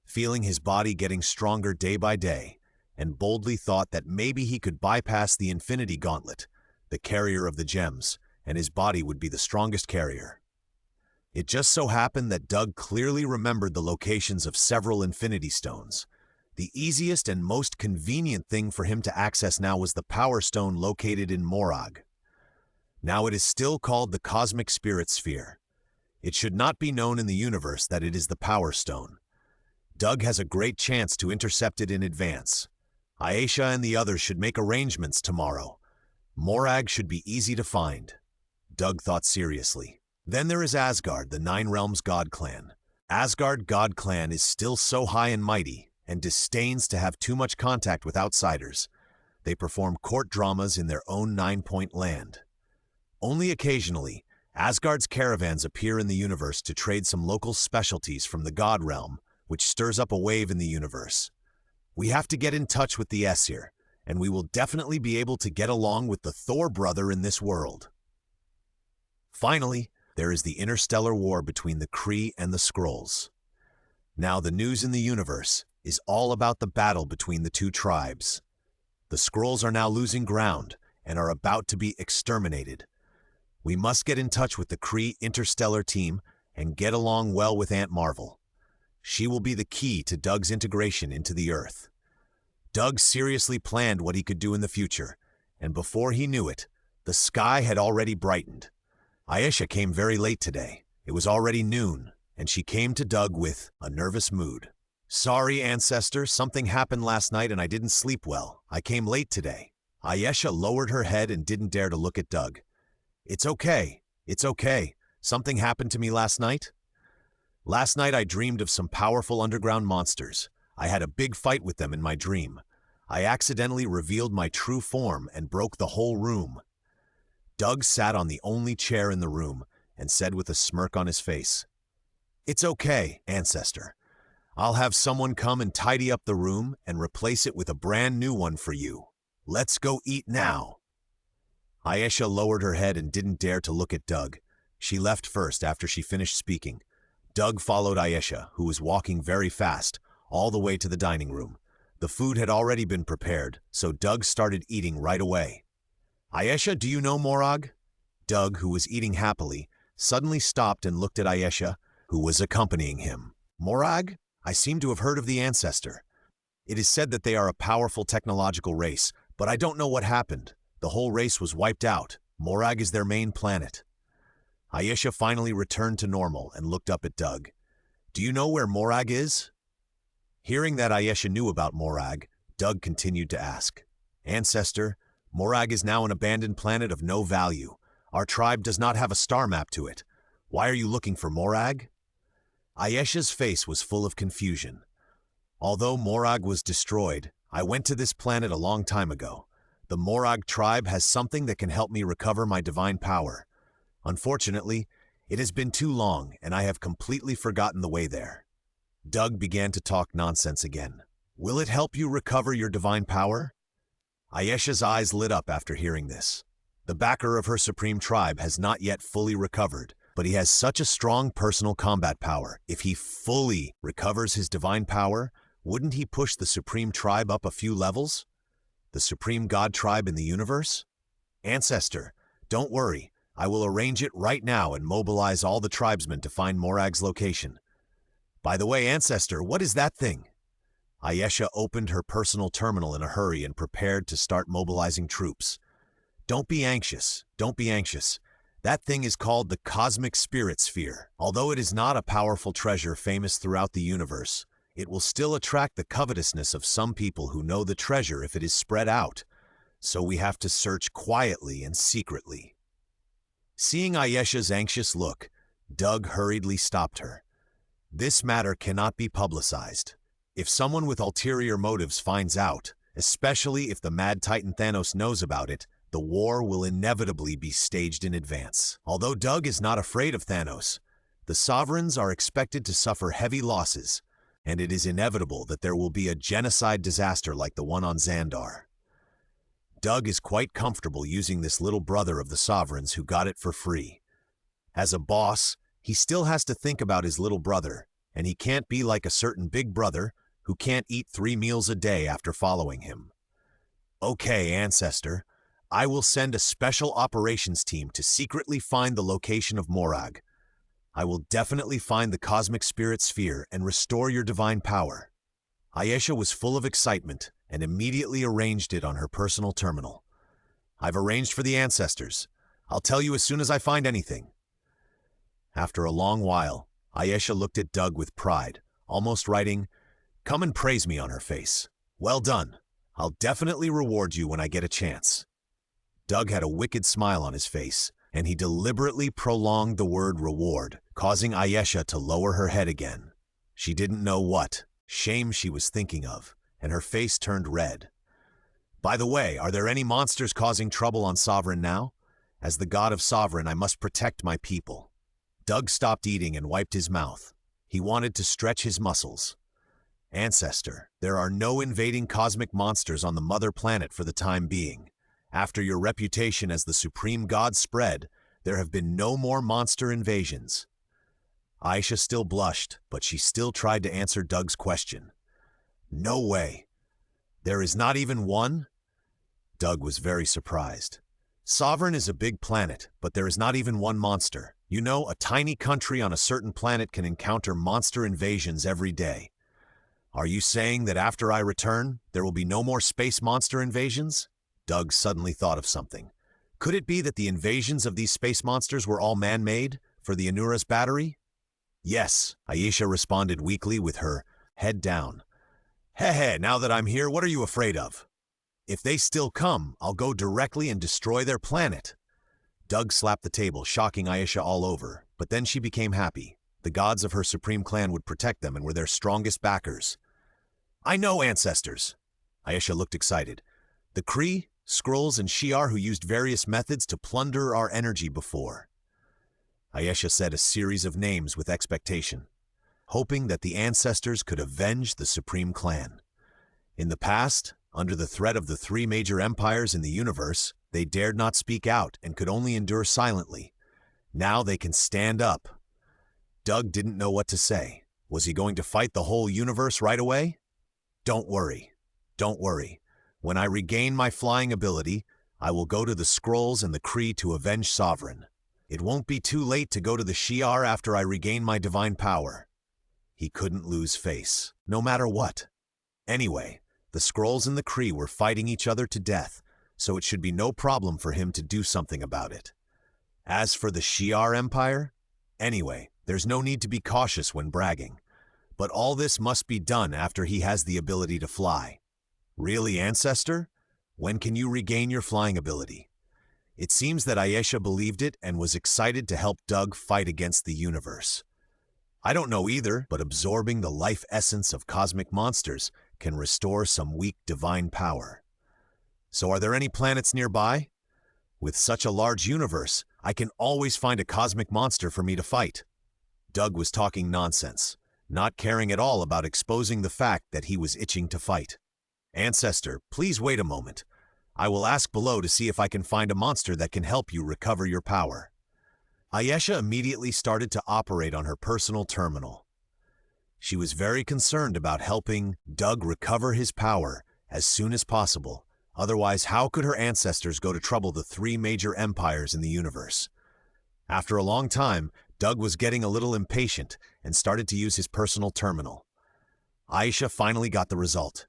[SPEAKER 1] feeling his body getting stronger day by day, and boldly thought that maybe he could bypass the Infinity Gauntlet, the carrier of the gems, and his body would be the strongest carrier. It just so happened that Doug clearly remembered the locations of several Infinity Stones. The easiest and most convenient thing for him to access now was the Power Stone located in Morag. Now it is still called the Cosmic Spirit Sphere. It should not be known in the universe that it is the Power Stone. Doug has a great chance to intercept it in advance. Aisha and the others should make arrangements tomorrow. Morag should be easy to find. Doug thought seriously. Then there is Asgard, the Nine Realms God Clan. Asgard God Clan is still so high and mighty, and disdains to have too much contact with outsiders. They perform court dramas in their own 9-point land. Only occasionally, Asgard's caravans appear in the universe to trade some local specialties from the God Realm, which stirs up a wave in the universe. We have to get in touch with the Aesir, and we will definitely be able to get along with the Thor brother in this world. Finally, there is the interstellar war between the Kree and the Skrulls. Now the news in the universe is all about the battle between the two tribes. The Skrulls are now losing ground and are about to be exterminated. We must get in touch with the Kree interstellar team and get along well with Aunt Marvel. She will be the key to Doug's integration into the Earth. Doug seriously planned what he could do in the future, and before he knew it, the sky had already brightened. Aisha came very late today. It was already noon, and she came to Doug with a nervous mood. Sorry, Ancestor, something happened last night and I didn't sleep well. I came late today. Aisha lowered her head and didn't dare to look at Doug. It's okay. It's okay. Something happened to me last night? Last night I dreamed of some powerful underground monsters. I had a big fight with them in my dream. I accidentally revealed my true form and broke the whole room. Doug sat on the only chair in the room and said with a smirk on his face, It's okay, Ancestor. I'll have someone come and tidy up the room and replace it with a brand new one for you. Let's go eat now. Aisha lowered her head and didn't dare to look at Doug. She left first after she finished speaking. Doug followed Aisha, who was walking very fast, all the way to the dining room. The food had already been prepared, so Doug started eating right away. Aisha, do you know Morag? Doug, who was eating happily, suddenly stopped and looked at Aisha, who was accompanying him. Morag? I seem to have heard of the Ancestor. It is said that they are a powerful technological race, but I don't know what happened. The whole race was wiped out. Morag is their main planet. Aisha finally returned to normal and looked up at Doug. Do you know where Morag is? Hearing that Aisha knew about Morag, Doug continued to ask. Ancestor, Morag is now an abandoned planet of no value. Our tribe does not have a star map to it. Why are you looking for Morag? Aisha's face was full of confusion. Although Morag was destroyed, I went to this planet a long time ago. The Morag tribe has something that can help me recover my divine power. Unfortunately, it has been too long and I have completely forgotten the way there. Doug began to talk nonsense again. Will it help you recover your divine power? Aisha's eyes lit up after hearing this. The backer of her supreme tribe has not yet fully recovered, but he has such a strong personal combat power. If he fully recovers his divine power, wouldn't he push the supreme tribe up a few levels? The supreme god tribe in the universe? Ancestor, don't worry. I will arrange it right now and mobilize all the tribesmen to find Morag's location. By the way, Ancestor, what is that thing? Aisha opened her personal terminal in a hurry and prepared to start mobilizing troops. Don't be anxious. Don't be anxious. That thing is called the Cosmic Spirit Sphere. Although it is not a powerful treasure famous throughout the universe, it will still attract the covetousness of some people who know the treasure if it is spread out. So we have to search quietly and secretly. Seeing Ayesha's anxious look, Doug hurriedly stopped her. This matter cannot be publicized. If someone with ulterior motives finds out, especially if the Mad Titan Thanos knows about it, the war will inevitably be staged in advance. Although Doug is not afraid of Thanos, the sovereigns are expected to suffer heavy losses, and it is inevitable that there will be a genocide disaster like the one on Xandar. Doug is quite comfortable using this little brother of the sovereigns who got it for free. As a boss, he still has to think about his little brother, and he can't be like a certain big brother who can't eat 3 meals a day after following him. Okay, Ancestor, I will send a special operations team to secretly find the location of Morag. I will definitely find the Cosmic Spirit Sphere and restore your divine power. Ayesha was full of excitement and immediately arranged it on her personal terminal. I've arranged for the Ancestors. I'll tell you as soon as I find anything. After a long while, Ayesha looked at Doug with pride, almost writing, "Come and praise me" on her face. Well done. I'll definitely reward you when I get a chance. Doug had a wicked smile on his face, and he deliberately prolonged the word reward, causing Ayesha to lower her head again. She didn't know what shame she was thinking of, and her face turned red. By the way, are there any monsters causing trouble on Sovereign now? As the god of Sovereign, I must protect my people. Doug stopped eating and wiped his mouth. He wanted to stretch his muscles. Ancestor, there are no invading cosmic monsters on the mother planet for the time being. After your reputation as the supreme god spread, there have been no more monster invasions. Ayesha still blushed, but she still tried to answer Doug's question. No way. There is not even one? Doug was very surprised. Sovereign is a big planet, but there is not even one monster. You know, a tiny country on a certain planet can encounter monster invasions every day. Are you saying that after I return, there will be no more space monster invasions? Doug suddenly thought of something. Could it be that the invasions of these space monsters were all man-made, for the Anura's battery? Yes, Ayesha responded weakly with her head down. Hey, now that I'm here, what are you afraid of? If they still come, I'll go directly and destroy their planet. Doug slapped the table, shocking Ayesha all over, but then she became happy. The gods of her supreme clan would protect them and were their strongest backers. I know, Ancestors. Ayesha looked excited. The Kree, Skrulls, and Shi'ar who used various methods to plunder our energy before. Ayesha said a series of names with expectation, hoping that the Ancestors could avenge the supreme clan. In the past, under the threat of the 3 major empires in the universe, they dared not speak out and could only endure silently. Now they can stand up. Doug didn't know what to say. Was he going to fight the whole universe right away? Don't worry. When I regain my flying ability, I will go to the Skrulls and the Kree to avenge Sovereign. It won't be too late to go to the Shi'ar after I regain my divine power. He couldn't lose face, no matter what. Anyway, the Skrulls and the Kree were fighting each other to death, so it should be no problem for him to do something about it. As for the Shi'ar Empire, anyway, there's no need to be cautious when bragging. But all this must be done after he has the ability to fly. Really, Ancestor? When can you regain your flying ability? It seems that Ayesha believed it and was excited to help Doug fight against the universe. I don't know either, but absorbing the life essence of cosmic monsters can restore some weak divine power. So are there any planets nearby? With such a large universe, I can always find a cosmic monster for me to fight. Doug was talking nonsense, not caring at all about exposing the fact that he was itching to fight. Ancestor, please wait a moment. I will ask below to see if I can find a monster that can help you recover your power. Ayesha immediately started to operate on her personal terminal. She was very concerned about helping Doug recover his power as soon as possible. Otherwise, how could her ancestors go to trouble the 3 major empires in the universe? After a long time, Doug was getting a little impatient and started to use his personal terminal. Ayesha finally got the result.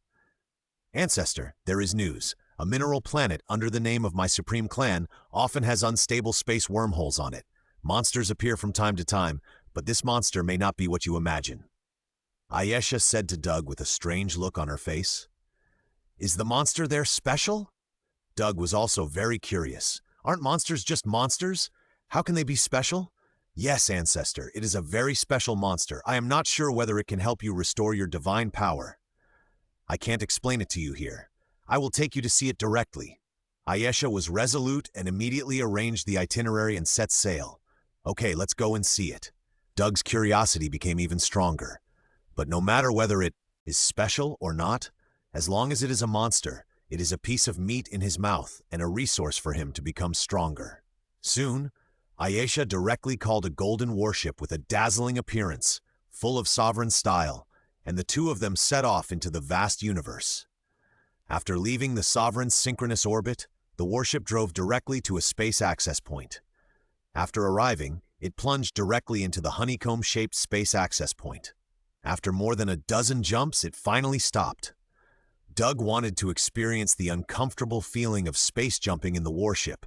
[SPEAKER 1] Ancestor, there is news. A mineral planet under the name of my supreme clan often has unstable space wormholes on it. Monsters appear from time to time, but this monster may not be what you imagine. Ayesha said to Doug with a strange look on her face. Is the monster there special? Doug was also very curious. Aren't monsters just monsters? How can they be special? Yes, Ancestor, it is a very special monster. I am not sure whether it can help you restore your divine power. I can't explain it to you here. I will take you to see it directly. Ayesha was resolute and immediately arranged the itinerary and set sail. Okay, let's go and see it. Doug's curiosity became even stronger. But no matter whether it is special or not, as long as it is a monster, it is a piece of meat in his mouth and a resource for him to become stronger. Soon, Ayesha directly called a golden warship with a dazzling appearance, full of sovereign style, and the two of them set off into the vast universe. After leaving the sovereign's synchronous orbit, the warship drove directly to a space access point. After arriving, it plunged directly into the honeycomb-shaped space access point. After more than a dozen jumps, it finally stopped. Doug wanted to experience the uncomfortable feeling of space jumping in the warship,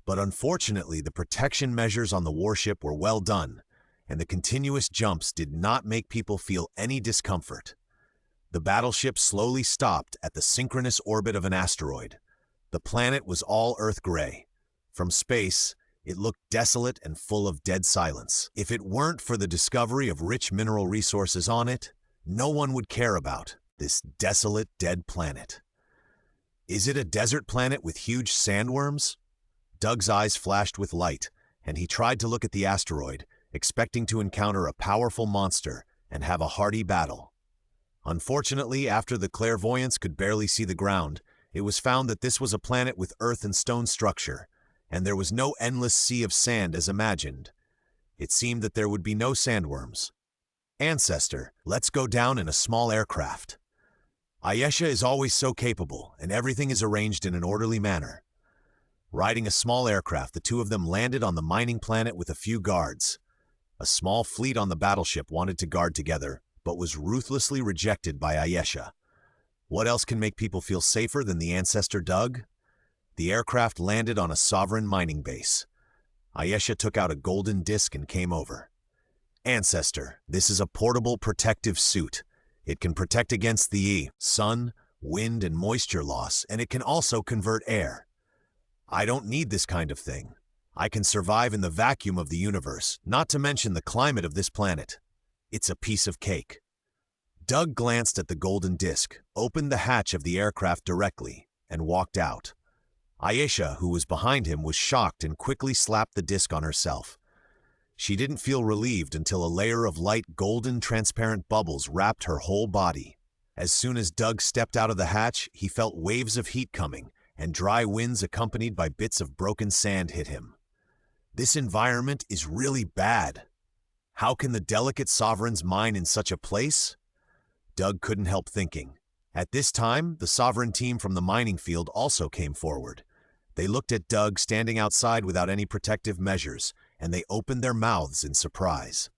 [SPEAKER 1] but unfortunately the protection measures on the warship were well done, and the continuous jumps did not make people feel any discomfort. The battleship slowly stopped at the synchronous orbit of an asteroid. The planet was all Earth gray. From space, it looked desolate and full of dead silence. If it weren't for the discovery of rich mineral resources on it, no one would care about this desolate, dead planet. Is it a desert planet with huge sandworms? Doug's eyes flashed with light, and he tried to look at the asteroid, expecting to encounter a powerful monster and have a hearty battle. Unfortunately, after the clairvoyants could barely see the ground, it was found that this was a planet with earth and stone structure, and there was no endless sea of sand as imagined. It seemed that there would be no sandworms. Ancestor, let's go down in a small aircraft. Ayesha is always so capable, and everything is arranged in an orderly manner. Riding a small aircraft, the two of them landed on the mining planet with a few guards. A small fleet on the battleship wanted to guard together, but was ruthlessly rejected by Ayesha. What else can make people feel safer than the Ancestor Doug? The aircraft landed on a sovereign mining base. Ayesha took out a golden disc and came over. Ancestor, this is a portable protective suit. It can protect against the sun, wind, and moisture loss, and it can also convert air. I don't need this kind of thing. I can survive in the vacuum of the universe, not to mention the climate of this planet. It's a piece of cake. Doug glanced at the golden disc, opened the hatch of the aircraft directly, and walked out. Ayesha, who was behind him, was shocked and quickly slapped the disc on herself. She didn't feel relieved until a layer of light golden transparent bubbles wrapped her whole body. As soon as Doug stepped out of the hatch, he felt waves of heat coming, and dry winds accompanied by bits of broken sand hit him. This environment is really bad. How can the delicate sovereigns mine in such a place? Doug couldn't help thinking. At this time, the sovereign team from the mining field also came forward. They looked at Doug standing outside without any protective measures, and they opened their mouths in surprise.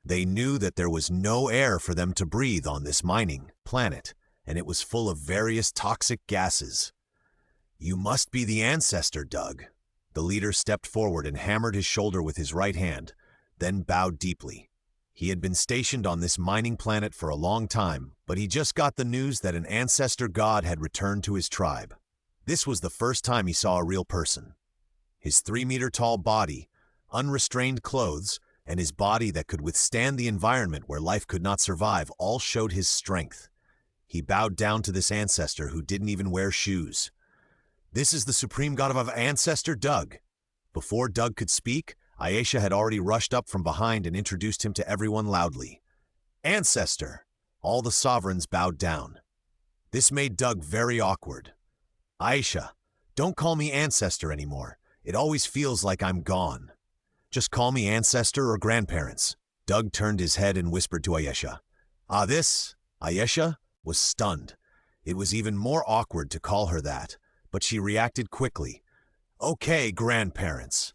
[SPEAKER 1] They knew that there was no air for them to breathe on this mining planet, and it was full of various toxic gases. You must be the Ancestor, Doug. The leader stepped forward and hammered his shoulder with his right hand, then bowed deeply. He had been stationed on this mining planet for a long time, but he just got the news that an ancestor god had returned to his tribe. This was the first time he saw a real person. His 3-meter-tall body, unrestrained clothes, and his body that could withstand the environment where life could not survive all showed his strength. He bowed down to this ancestor who didn't even wear shoes. This is the supreme god of Ancestor Doug. Before Doug could speak, Ayesha had already rushed up from behind and introduced him to everyone loudly. Ancestor! All the sovereigns bowed down. This made Doug very awkward. Ayesha, don't call me Ancestor anymore. It always feels like I'm gone. Just call me Ancestor or Grandparents. Doug turned his head and whispered to Ayesha. Ayesha was stunned. It was even more awkward to call her that, but she reacted quickly. Okay, Grandparents.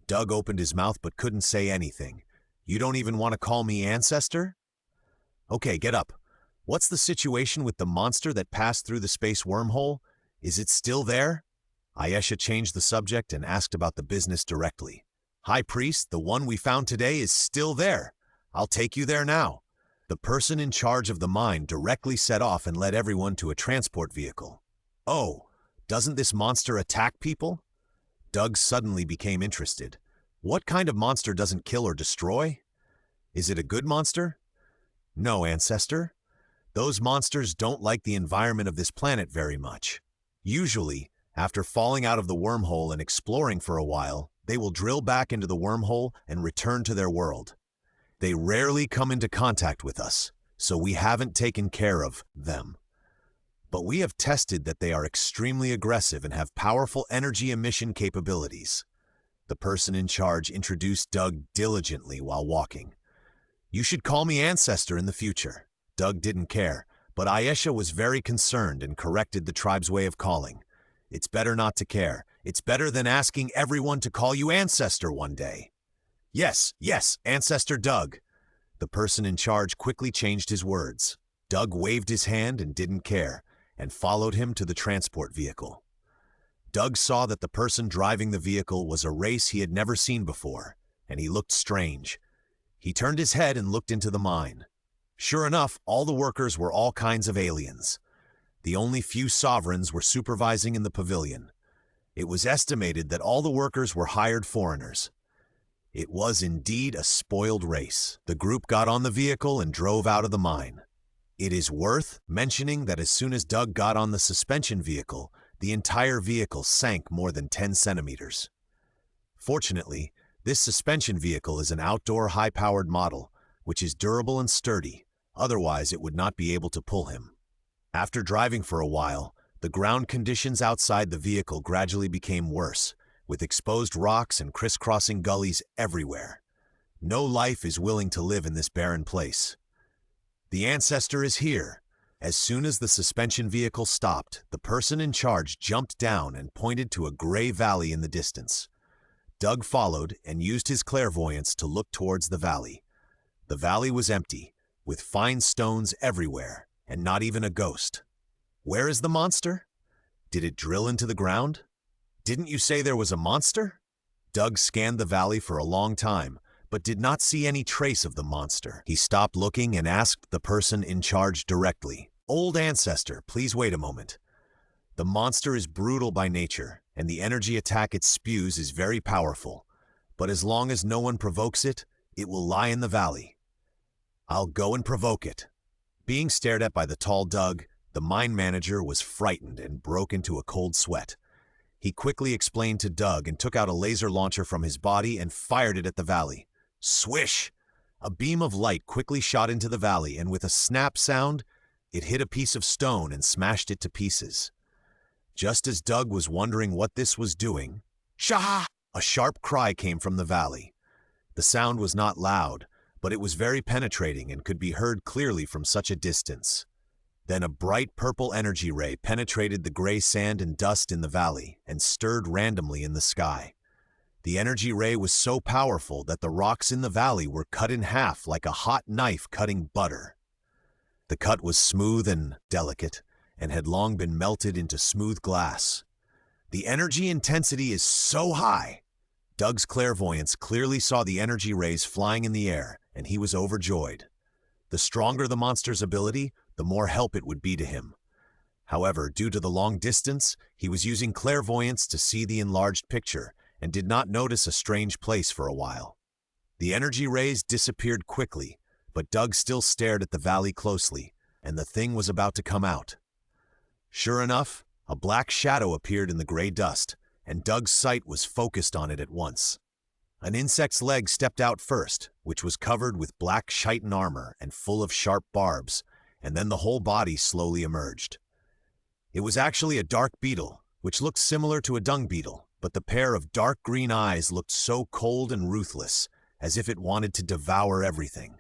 [SPEAKER 1] Doug opened his mouth but couldn't say anything. You don't even want to call me Ancestor? Okay, get up. What's the situation with the monster that passed through the space wormhole? Is it still there? Ayesha changed the subject and asked about the business directly. High Priest, the one we found today is still there. I'll take you there now. The person in charge of the mine directly set off and led everyone to a transport vehicle. Oh, doesn't this monster attack people? Doug suddenly became interested. What kind of monster doesn't kill or destroy? Is it a good monster? No, Ancestor. Those monsters don't like the environment of this planet very much. Usually, after falling out of the wormhole and exploring for a while, they will drill back into the wormhole and return to their world. They rarely come into contact with us, so we haven't taken care of them. But we have tested that they are extremely aggressive and have powerful energy emission capabilities. The person in charge introduced Doug diligently while walking. You should call me Ancestor in the future. Doug didn't care, but Ayesha was very concerned and corrected the tribe's way of calling. It's better not to care. It's better than asking everyone to call you Ancestor one day. Yes, Ancestor Doug. The person in charge quickly changed his words. Doug waved his hand and didn't care, and followed him to the transport vehicle. Doug saw that the person driving the vehicle was a race he had never seen before, and he looked strange. He turned his head and looked into the mine. Sure enough, all the workers were all kinds of aliens. The only few sovereigns were supervising in the pavilion. It was estimated that all the workers were hired foreigners. It was indeed a spoiled race. The group got on the vehicle and drove out of the mine. It is worth mentioning that as soon as Doug got on the suspension vehicle, the entire vehicle sank more than 10 centimeters. Fortunately, this suspension vehicle is an outdoor high-powered model, which is durable and sturdy, otherwise it would not be able to pull him. After driving for a while, the ground conditions outside the vehicle gradually became worse, with exposed rocks and crisscrossing gullies everywhere. No life is willing to live in this barren place. The Ancestor is here. As soon as the suspension vehicle stopped, the person in charge jumped down and pointed to a gray valley in the distance. Doug followed and used his clairvoyance to look towards the valley. The valley was empty, with fine stones everywhere, and not even a ghost. Where is the monster? Did it drill into the ground? Didn't you say there was a monster? Doug scanned the valley for a long time, but did not see any trace of the monster. He stopped looking and asked the person in charge directly. Old Ancestor, please wait a moment. The monster is brutal by nature, and the energy attack it spews is very powerful. But as long as no one provokes it, it will lie in the valley. I'll go and provoke it. Being stared at by the tall Doug, the mine manager was frightened and broke into a cold sweat. He quickly explained to Doug and took out a laser launcher from his body and fired it at the valley. Swish! A beam of light quickly shot into the valley, and with a snap sound, it hit a piece of stone and smashed it to pieces. Just as Doug was wondering what this was doing, Shah! A sharp cry came from the valley. The sound was not loud, but it was very penetrating and could be heard clearly from such a distance. Then a bright purple energy ray penetrated the gray sand and dust in the valley and stirred randomly in the sky. The energy ray was so powerful that the rocks in the valley were cut in half like a hot knife cutting butter. The cut was smooth and delicate, and had long been melted into smooth glass. The energy intensity is so high. Doug's clairvoyance clearly saw the energy rays flying in the air, and he was overjoyed. The stronger the monster's ability, the more help it would be to him. However, due to the long distance, he was using clairvoyance to see the enlarged picture, and did not notice a strange place for a while. The energy rays disappeared quickly, but Doug still stared at the valley closely, and the thing was about to come out. Sure enough, a black shadow appeared in the gray dust, and Doug's sight was focused on it at once. An insect's leg stepped out first, which was covered with black chitin armor and full of sharp barbs, and then the whole body slowly emerged. It was actually a dark beetle, which looked similar to a dung beetle, but the pair of dark green eyes looked so cold and ruthless, as if it wanted to devour everything.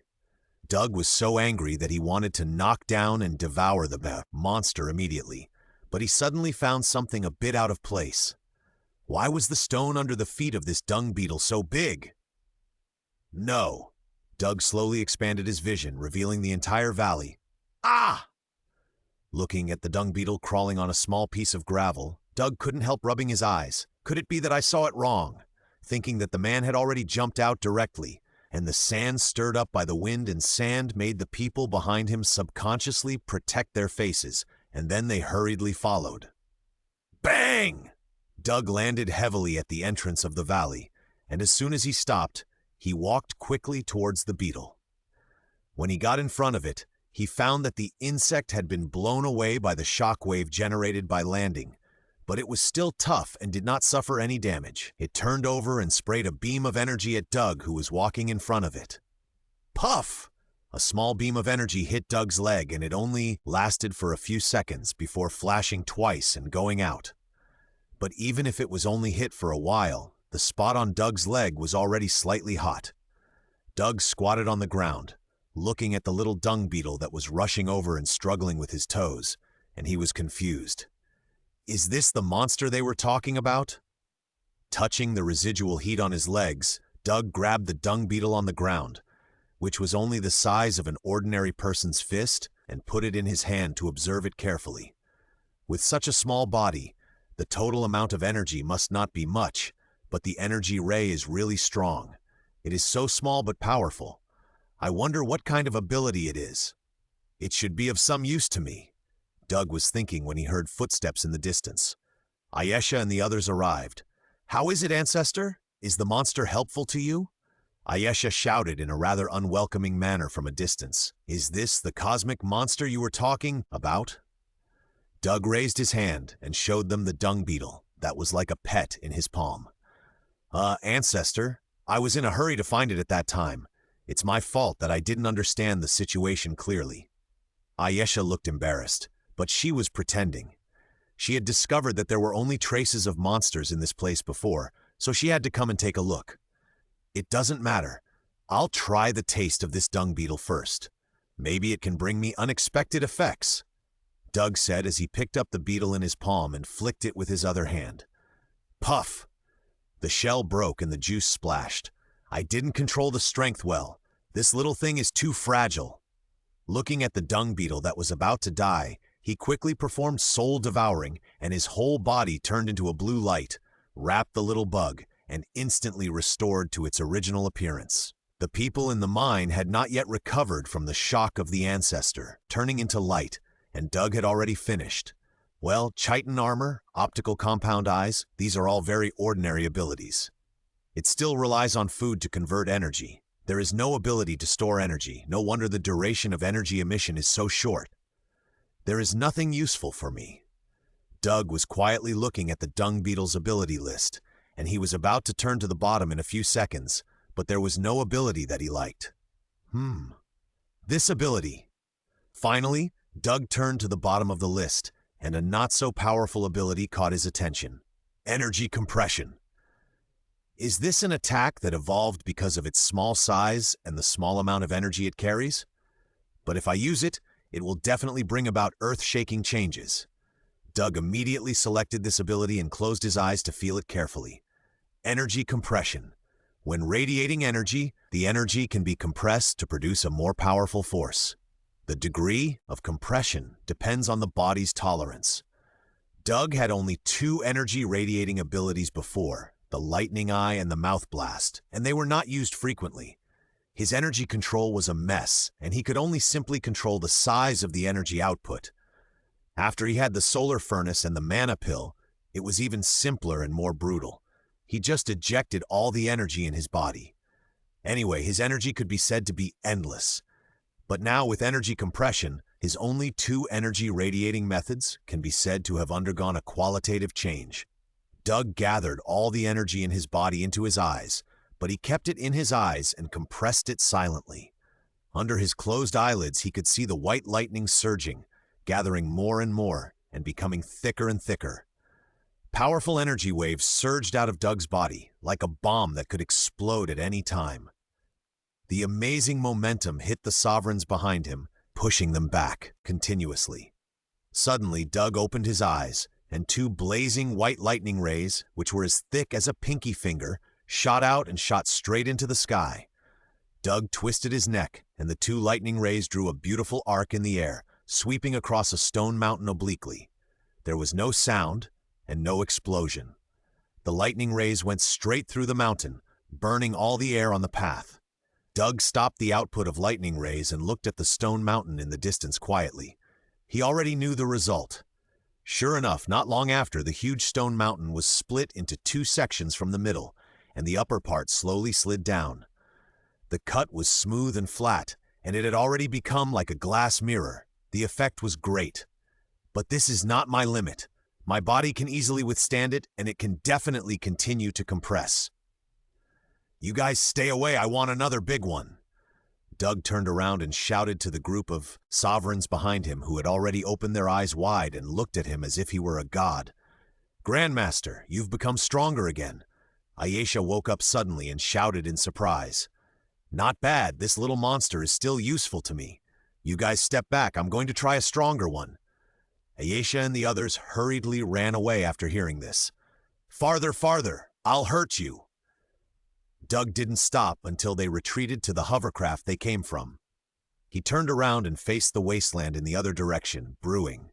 [SPEAKER 1] Doug was so angry that he wanted to knock down and devour the monster immediately, but he suddenly found something a bit out of place. Why was the stone under the feet of this dung beetle so big? No. Doug slowly expanded his vision, revealing the entire valley. Ah! Looking at the dung beetle crawling on a small piece of gravel, Doug couldn't help rubbing his eyes. Could it be that I saw it wrong? Thinking that the man had already jumped out directly, and the sand stirred up by the wind and sand made the people behind him subconsciously protect their faces, and then they hurriedly followed. Bang! Doug landed heavily at the entrance of the valley, and as soon as he stopped, he walked quickly towards the beetle. When he got in front of it, he found that the insect had been blown away by the shockwave generated by landing, but it was still tough and did not suffer any damage. It turned over and sprayed a beam of energy at Doug, who was walking in front of it. Puff! A small beam of energy hit Doug's leg, and it only lasted for a few seconds before flashing twice and going out. But even if it was only hit for a while, the spot on Doug's leg was already slightly hot. Doug squatted on the ground, looking at the little dung beetle that was rushing over and struggling with his toes, and he was confused. Is this the monster they were talking about? Touching the residual heat on his legs, Doug grabbed the dung beetle on the ground, which was only the size of an ordinary person's fist, and put it in his hand to observe it carefully. With such a small body, the total amount of energy must not be much, but the energy ray is really strong. It is so small but powerful. I wonder what kind of ability it is. It should be of some use to me, Doug was thinking when he heard footsteps in the distance. Ayesha and the others arrived. How is it, Ancestor? Is the monster helpful to you? Ayesha shouted in a rather unwelcoming manner from a distance. Is this the cosmic monster you were talking about? Doug raised his hand and showed them the dung beetle that was like a pet in his palm. Ancestor, I was in a hurry to find it at that time. It's my fault that I didn't understand the situation clearly. Ayesha looked embarrassed, but she was pretending. She had discovered that there were only traces of monsters in this place before, so she had to come and take a look. It doesn't matter. I'll try the taste of this dung beetle first. Maybe it can bring me unexpected effects, Doug said as he picked up the beetle in his palm and flicked it with his other hand. Puff! The shell broke and the juice splashed. I didn't control the strength well. This little thing is too fragile. Looking at the dung beetle that was about to die, he quickly performed soul devouring, and his whole body turned into a blue light, wrapped the little bug, and instantly restored to its original appearance. The people in the mine had not yet recovered from the shock of the ancestor, turning into light, and Doug had already finished. Well, chitin armor, optical compound eyes, these are all very ordinary abilities. It still relies on food to convert energy. There is no ability to store energy. No wonder the duration of energy emission is so short. There is nothing useful for me. Doug was quietly looking at the dung beetle's ability list, and he was about to turn to the bottom in a few seconds, but there was no ability that he liked. This ability. Finally, Doug turned to the bottom of the list, and a not-so-powerful ability caught his attention. Energy compression. Is this an attack that evolved because of its small size and the small amount of energy it carries? But if I use it, it will definitely bring about earth-shaking changes. Doug immediately selected this ability and closed his eyes to feel it carefully. Energy compression. When radiating energy, the energy can be compressed to produce a more powerful force. The degree of compression depends on the body's tolerance. Doug had only 2 energy-radiating abilities before, the lightning eye and the mouth blast, and they were not used frequently. His energy control was a mess, and he could only simply control the size of the energy output. After he had the solar furnace and the mana pill, it was even simpler and more brutal. He just ejected all the energy in his body. Anyway, his energy could be said to be endless. But now with energy compression, his only 2 energy-radiating methods can be said to have undergone a qualitative change. Doug gathered all the energy in his body into his eyes, but he kept it in his eyes and compressed it silently. Under his closed eyelids, he could see the white lightning surging, gathering more and more, and becoming thicker and thicker. Powerful energy waves surged out of Doug's body, like a bomb that could explode at any time. The amazing momentum hit the sovereigns behind him, pushing them back continuously. Suddenly, Doug opened his eyes, and 2 blazing white lightning rays, which were as thick as a pinky finger, shot out and shot straight into the sky. Doug twisted his neck, and the 2 lightning rays drew a beautiful arc in the air, sweeping across a stone mountain obliquely. There was no sound and no explosion. The lightning rays went straight through the mountain, burning all the air on the path. Doug stopped the output of lightning rays and looked at the stone mountain in the distance quietly. He already knew the result. Sure enough, not long after, the huge stone mountain was split into two sections from the middle, and the upper part slowly slid down. The cut was smooth and flat, and it had already become like a glass mirror. The effect was great. But this is not my limit. My body can easily withstand it, and it can definitely continue to compress. You guys stay away, I want another big one. Doug turned around and shouted to the group of sovereigns behind him who had already opened their eyes wide and looked at him as if he were a god. Grandmaster, you've become stronger again. Ayesha woke up suddenly and shouted in surprise. Not bad, this little monster is still useful to me. You guys step back, I'm going to try a stronger one. Ayesha and the others hurriedly ran away after hearing this. Farther, farther, I'll hurt you. Doug didn't stop until they retreated to the hovercraft they came from. He turned around and faced the wasteland in the other direction, brewing.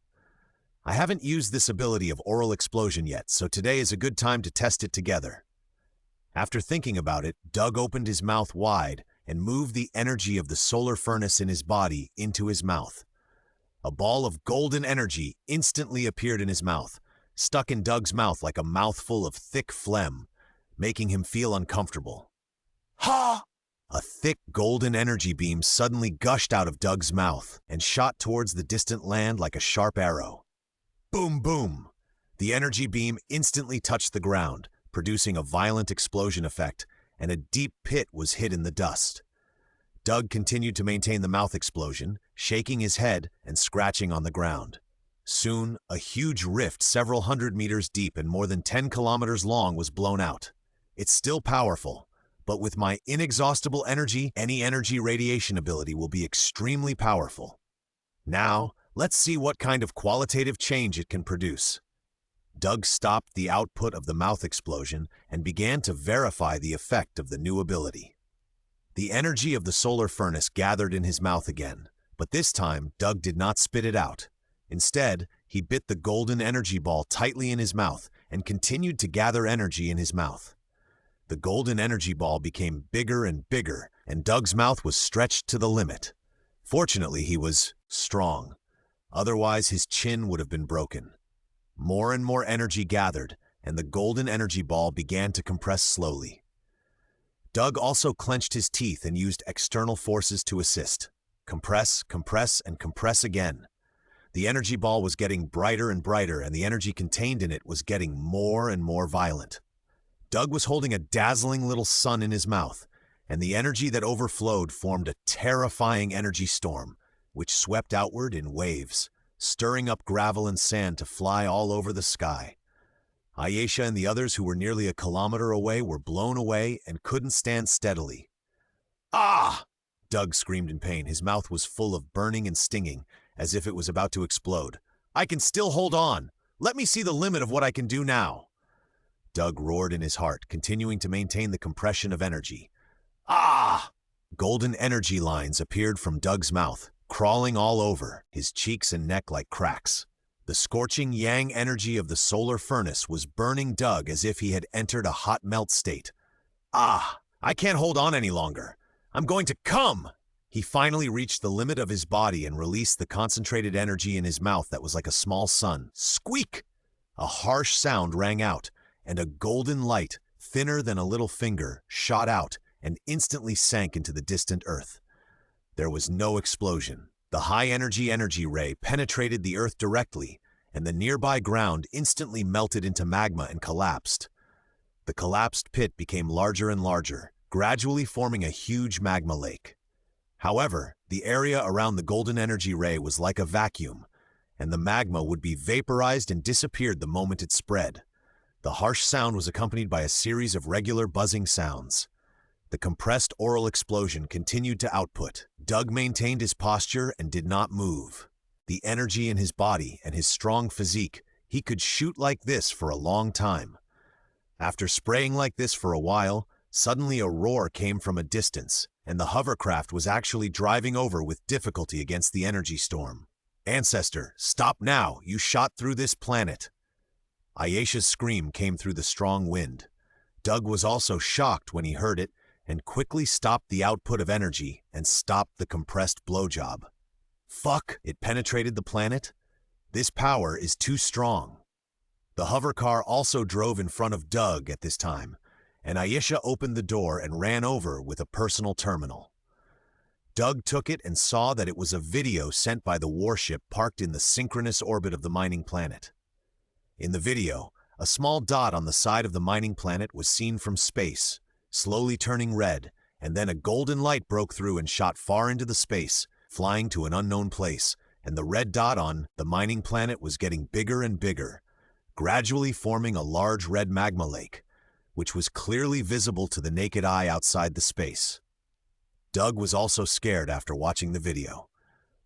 [SPEAKER 1] I haven't used this ability of oral explosion yet, so today is a good time to test it together. After thinking about it, Doug opened his mouth wide and moved the energy of the solar furnace in his body into his mouth. A ball of golden energy instantly appeared in his mouth, stuck in Doug's mouth like a mouthful of thick phlegm, making him feel uncomfortable. Ha! A thick golden energy beam suddenly gushed out of Doug's mouth and shot towards the distant land like a sharp arrow. Boom, boom! The energy beam instantly touched the ground, producing a violent explosion effect, and a deep pit was hid in the dust. Doug continued to maintain the mouth explosion, shaking his head and scratching on the ground. Soon, a huge rift several hundred meters deep and more than 10 kilometers long was blown out. It's still powerful, but with my inexhaustible energy, any energy radiation ability will be extremely powerful. Now, let's see what kind of qualitative change it can produce. Doug stopped the output of the mouth explosion and began to verify the effect of the new ability. The energy of the solar furnace gathered in his mouth again, but this time Doug did not spit it out. Instead, he bit the golden energy ball tightly in his mouth and continued to gather energy in his mouth. The golden energy ball became bigger and bigger, and Doug's mouth was stretched to the limit. Fortunately, he was strong. Otherwise, his chin would have been broken. More and more energy gathered, and the golden energy ball began to compress slowly. Doug also clenched his teeth and used external forces to assist. Compress, compress, and compress again. The energy ball was getting brighter and brighter, and the energy contained in it was getting more and more violent. Doug was holding a dazzling little sun in his mouth, and the energy that overflowed formed a terrifying energy storm, which swept outward in waves, stirring up gravel and sand to fly all over the sky. Ayesha and the others who were nearly a kilometer away were blown away and couldn't stand steadily. Ah! Doug screamed in pain. His mouth was full of burning and stinging, as if it was about to explode. I can still hold on. Let me see the limit of what I can do now. Doug roared in his heart, continuing to maintain the compression of energy. Ah! Golden energy lines appeared from Doug's mouth, crawling all over his cheeks and neck like cracks. The scorching yang energy of the solar furnace was burning Doug as if he had entered a hot melt state. Ah! I can't hold on any longer. I'm going to come! He finally reached the limit of his body and released the concentrated energy in his mouth that was like a small sun. Squeak! A harsh sound rang out, and a golden light, thinner than a little finger, shot out and instantly sank into the distant earth. There was no explosion. The high-energy ray penetrated the earth directly, and the nearby ground instantly melted into magma and collapsed. The collapsed pit became larger and larger, gradually forming a huge magma lake. However, the area around the golden energy ray was like a vacuum, and the magma would be vaporized and disappeared the moment it spread. The harsh sound was accompanied by a series of regular buzzing sounds. The compressed oral explosion continued to output. Doug maintained his posture and did not move. The energy in his body and his strong physique, he could shoot like this for a long time. After spraying like this for a while, suddenly a roar came from a distance, and the hovercraft was actually driving over with difficulty against the energy storm. "Ancestor, stop now! You shot through this planet!" Ayesha's scream came through the strong wind. Doug was also shocked when he heard it and quickly stopped the output of energy and stopped the compressed blowjob. Fuck! It penetrated the planet? This power is too strong. The hover car also drove in front of Doug at this time, and Ayesha opened the door and ran over with a personal terminal. Doug took it and saw that it was a video sent by the warship parked in the synchronous orbit of the mining planet. In the video, a small dot on the side of the mining planet was seen from space, slowly turning red, and then a golden light broke through and shot far into the space, flying to an unknown place, and the red dot on the mining planet was getting bigger and bigger, gradually forming a large red magma lake, which was clearly visible to the naked eye outside the space. Doug was also scared after watching the video.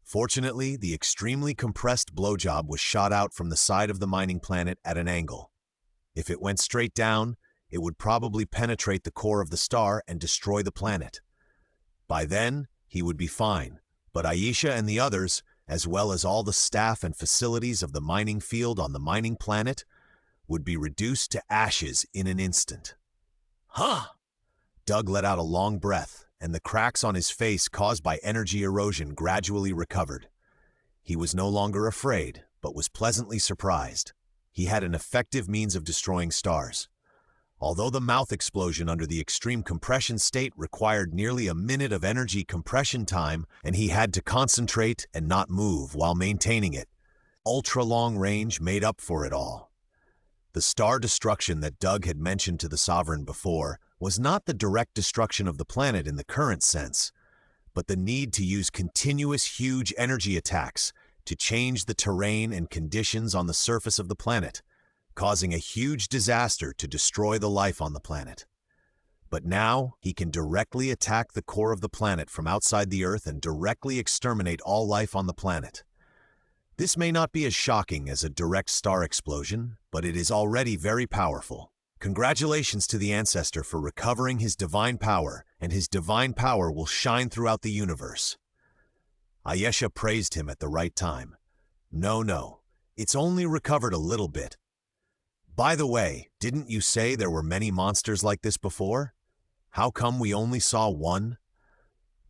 [SPEAKER 1] Fortunately, the extremely compressed blowjob was shot out from the side of the mining planet at an angle. If it went straight down, it would probably penetrate the core of the star and destroy the planet. By then, he would be fine, but Ayesha and the others, as well as all the staff and facilities of the mining field on the mining planet, would be reduced to ashes in an instant. Huh! Doug let out a long breath, and the cracks on his face caused by energy erosion gradually recovered. He was no longer afraid, but was pleasantly surprised. He had an effective means of destroying stars. Although the mouth explosion under the extreme compression state required nearly a minute of energy compression time, and he had to concentrate and not move while maintaining it, ultra-long range made up for it all. The star destruction that Doug had mentioned to the Sovereign before was not the direct destruction of the planet in the current sense, but the need to use continuous huge energy attacks to change the terrain and conditions on the surface of the planet, causing a huge disaster to destroy the life on the planet. But now, he can directly attack the core of the planet from outside the Earth and directly exterminate all life on the planet. This may not be as shocking as a direct star explosion, but it is already very powerful. Congratulations to the Ancestor for recovering his divine power, and his divine power will shine throughout the universe. Ayesha praised him at the right time. No, it's only recovered a little bit. By the way, didn't you say there were many monsters like this before? How come we only saw one?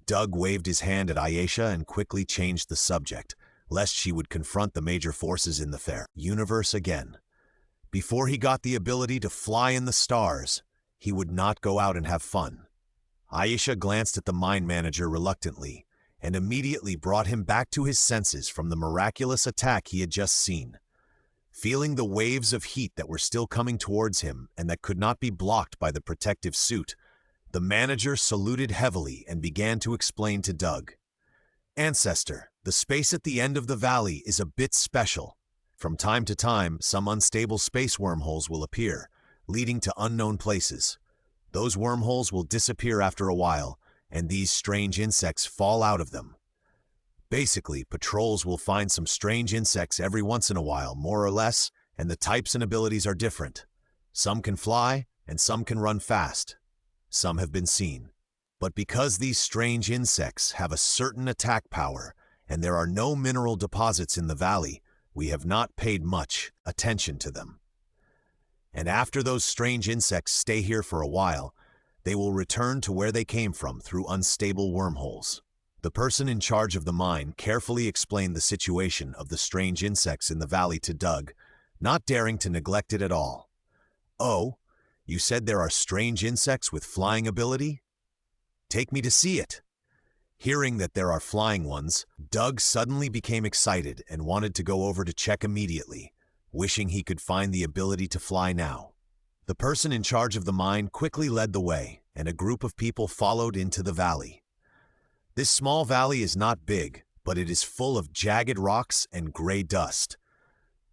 [SPEAKER 1] Doug waved his hand at Ayesha and quickly changed the subject, lest she would confront the major forces in the fair universe again. Before he got the ability to fly in the stars, he would not go out and have fun. Ayesha glanced at the mine manager reluctantly and immediately brought him back to his senses from the miraculous attack he had just seen. Feeling the waves of heat that were still coming towards him and that could not be blocked by the protective suit, the manager saluted heavily and began to explain to Doug. Ancestor, the space at the end of the valley is a bit special. From time to time, some unstable space wormholes will appear, leading to unknown places. Those wormholes will disappear after a while, and these strange insects fall out of them. Basically, patrols will find some strange insects every once in a while, more or less, and the types and abilities are different. Some can fly, and some can run fast. Some have been seen. But because these strange insects have a certain attack power, and there are no mineral deposits in the valley, we have not paid much attention to them. And after those strange insects stay here for a while, they will return to where they came from through unstable wormholes. The person in charge of the mine carefully explained the situation of the strange insects in the valley to Doug, not daring to neglect it at all. Oh, you said there are strange insects with flying ability? Take me to see it. Hearing that there are flying ones, Doug suddenly became excited and wanted to go over to check immediately, wishing he could find the ability to fly now. The person in charge of the mine quickly led the way, and a group of people followed into the valley. This small valley is not big, but it is full of jagged rocks and gray dust.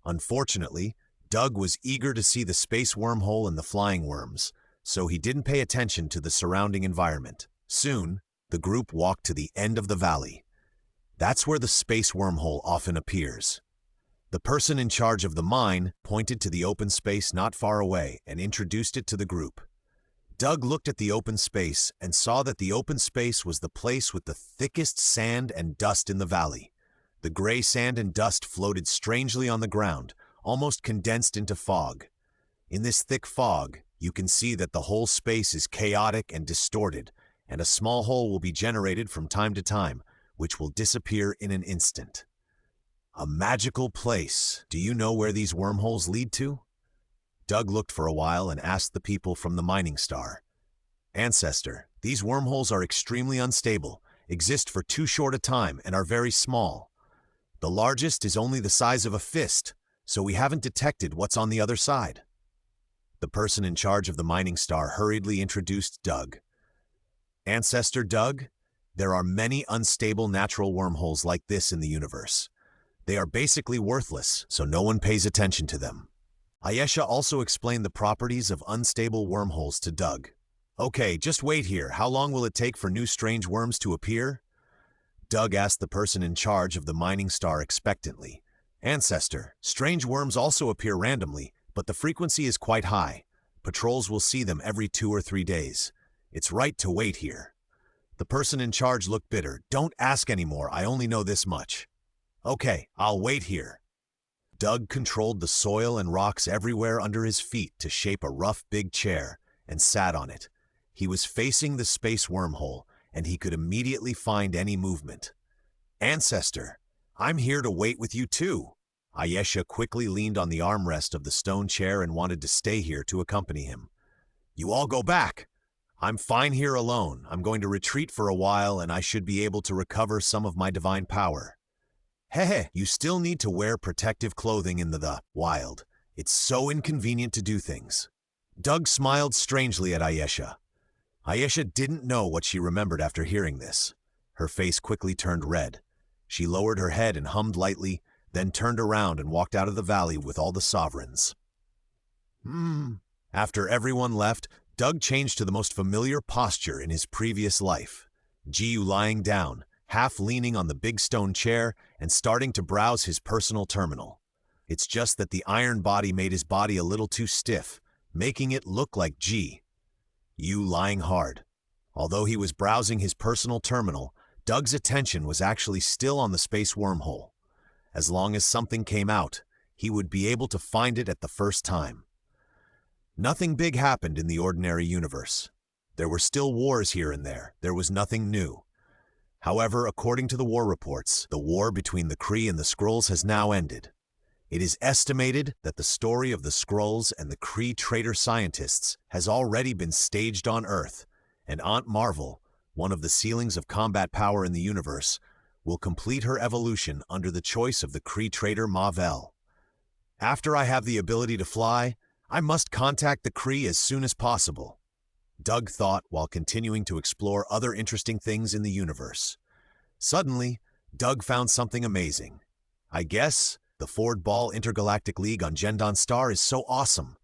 [SPEAKER 1] Unfortunately, Doug was eager to see the space wormhole and the flying worms, so he didn't pay attention to the surrounding environment. Soon, the group walked to the end of the valley. That's where the space wormhole often appears. The person in charge of the mine pointed to the open space not far away and introduced it to the group. Doug looked at the open space and saw that the open space was the place with the thickest sand and dust in the valley. The gray sand and dust floated strangely on the ground, almost condensed into fog. In this thick fog, you can see that the whole space is chaotic and distorted, and a small hole will be generated from time to time, which will disappear in an instant. A magical place. Do you know where these wormholes lead to? Doug looked for a while and asked the people from the mining star. Ancestor, these wormholes are extremely unstable, exist for too short a time, and are very small. The largest is only the size of a fist, so we haven't detected what's on the other side. The person in charge of the mining star hurriedly introduced Doug. Ancestor Doug, there are many unstable natural wormholes like this in the universe. They are basically worthless, so no one pays attention to them. Ayesha also explained the properties of unstable wormholes to Doug. Okay, just wait here. How long will it take for new strange worms to appear? Doug asked the person in charge of the mining star expectantly. Ancestor, strange worms also appear randomly, but the frequency is quite high. Patrols will see them every 2 or 3 days. It's right to wait here. The person in charge looked bitter. Don't ask anymore, I only know this much. Okay, I'll wait here. Doug controlled the soil and rocks everywhere under his feet to shape a rough big chair and sat on it. He was facing the space wormhole, and he could immediately find any movement. Ancestor, I'm here to wait with you too. Ayesha quickly leaned on the armrest of the stone chair and wanted to stay here to accompany him. You all go back. I'm fine here alone. I'm going to retreat for a while, and I should be able to recover some of my divine power. Hey, you still need to wear protective clothing in the wild. It's so inconvenient to do things. Doug smiled strangely at Ayesha. Ayesha didn't know what she remembered after hearing this. Her face quickly turned red. She lowered her head and hummed lightly, then turned around and walked out of the valley with all the sovereigns. After everyone left, Doug changed to the most familiar posture in his previous life. Jiu lying down, half leaning on the big stone chair and starting to browse his personal terminal. It's just that the iron body made his body a little too stiff, making it look like Yu lying hard. Although he was browsing his personal terminal, Doug's attention was actually still on the space wormhole. As long as something came out, he would be able to find it at the first time. Nothing big happened in the ordinary universe. There were still wars here and there. There was nothing new. However, according to the war reports, the war between the Kree and the Skrulls has now ended. It is estimated that the story of the Skrulls and the Kree traitor scientists has already been staged on Earth, and Aunt Marvel, one of the ceilings of combat power in the universe, will complete her evolution under the choice of the Kree traitor Ma-Vell. After I have the ability to fly, I must contact the Kree as soon as possible. Doug thought while continuing to explore other interesting things in the universe. Suddenly, Doug found something amazing. I guess the Ford Ball Intergalactic League on Gendon Star is so awesome.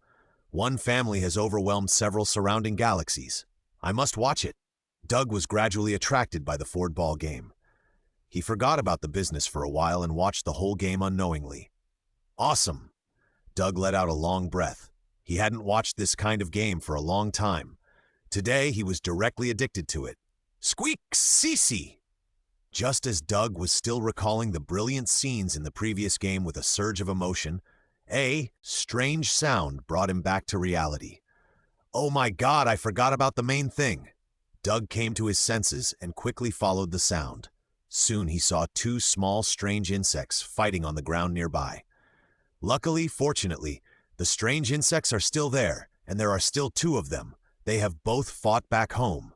[SPEAKER 1] One family has overwhelmed several surrounding galaxies. I must watch it. Doug was gradually attracted by the Ford Ball game. He forgot about the business for a while and watched the whole game unknowingly. Awesome! Doug let out a long breath. He hadn't watched this kind of game for a long time. Today, he was directly addicted to it. Squeak! Cece! Just as Doug was still recalling the brilliant scenes in the previous game with a surge of emotion, a strange sound brought him back to reality. Oh my God, I forgot about the main thing. Doug came to his senses and quickly followed the sound. Soon he saw 2 small, strange insects fighting on the ground nearby. Luckily, fortunately, the strange insects are still there, and there are still 2 of them. They have both fought back home.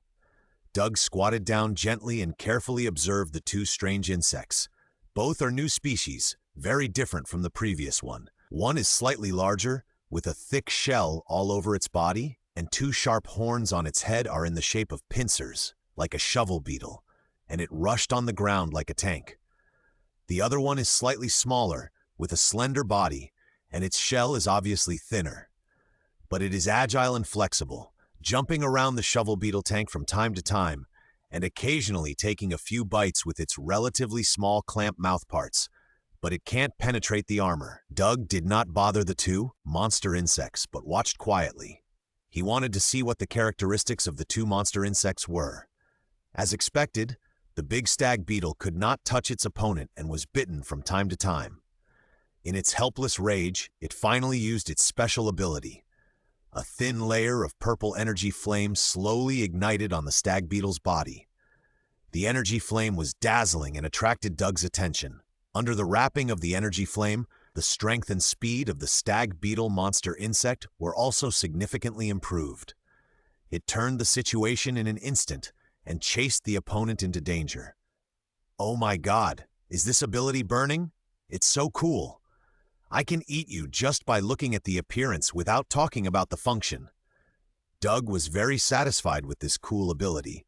[SPEAKER 1] Doug squatted down gently and carefully observed the 2 strange insects. Both are new species, very different from the previous one. One is slightly larger, with a thick shell all over its body, and 2 sharp horns on its head are in the shape of pincers, like a shovel beetle, and it rushed on the ground like a tank. The other one is slightly smaller, with a slender body, and its shell is obviously thinner. But it is agile and flexible, jumping around the shovel beetle tank from time to time, and occasionally taking a few bites with its relatively small clamp mouthparts, but it can't penetrate the armor. Doug did not bother the 2 monster insects, but watched quietly. He wanted to see what the characteristics of the 2 monster insects were. As expected, The big stag beetle could not touch its opponent and was bitten from time to time. In its helpless rage, it finally used its special ability. A thin layer of purple energy flame slowly ignited on the stag beetle's body. The energy flame was dazzling and attracted Doug's attention. Under the wrapping of the energy flame, the strength and speed of the stag beetle monster insect were also significantly improved. It turned the situation in an instant and chased the opponent into danger. Oh my God, is this ability burning? It's so cool. I can eat you just by looking at the appearance without talking about the function. Doug was very satisfied with this cool ability,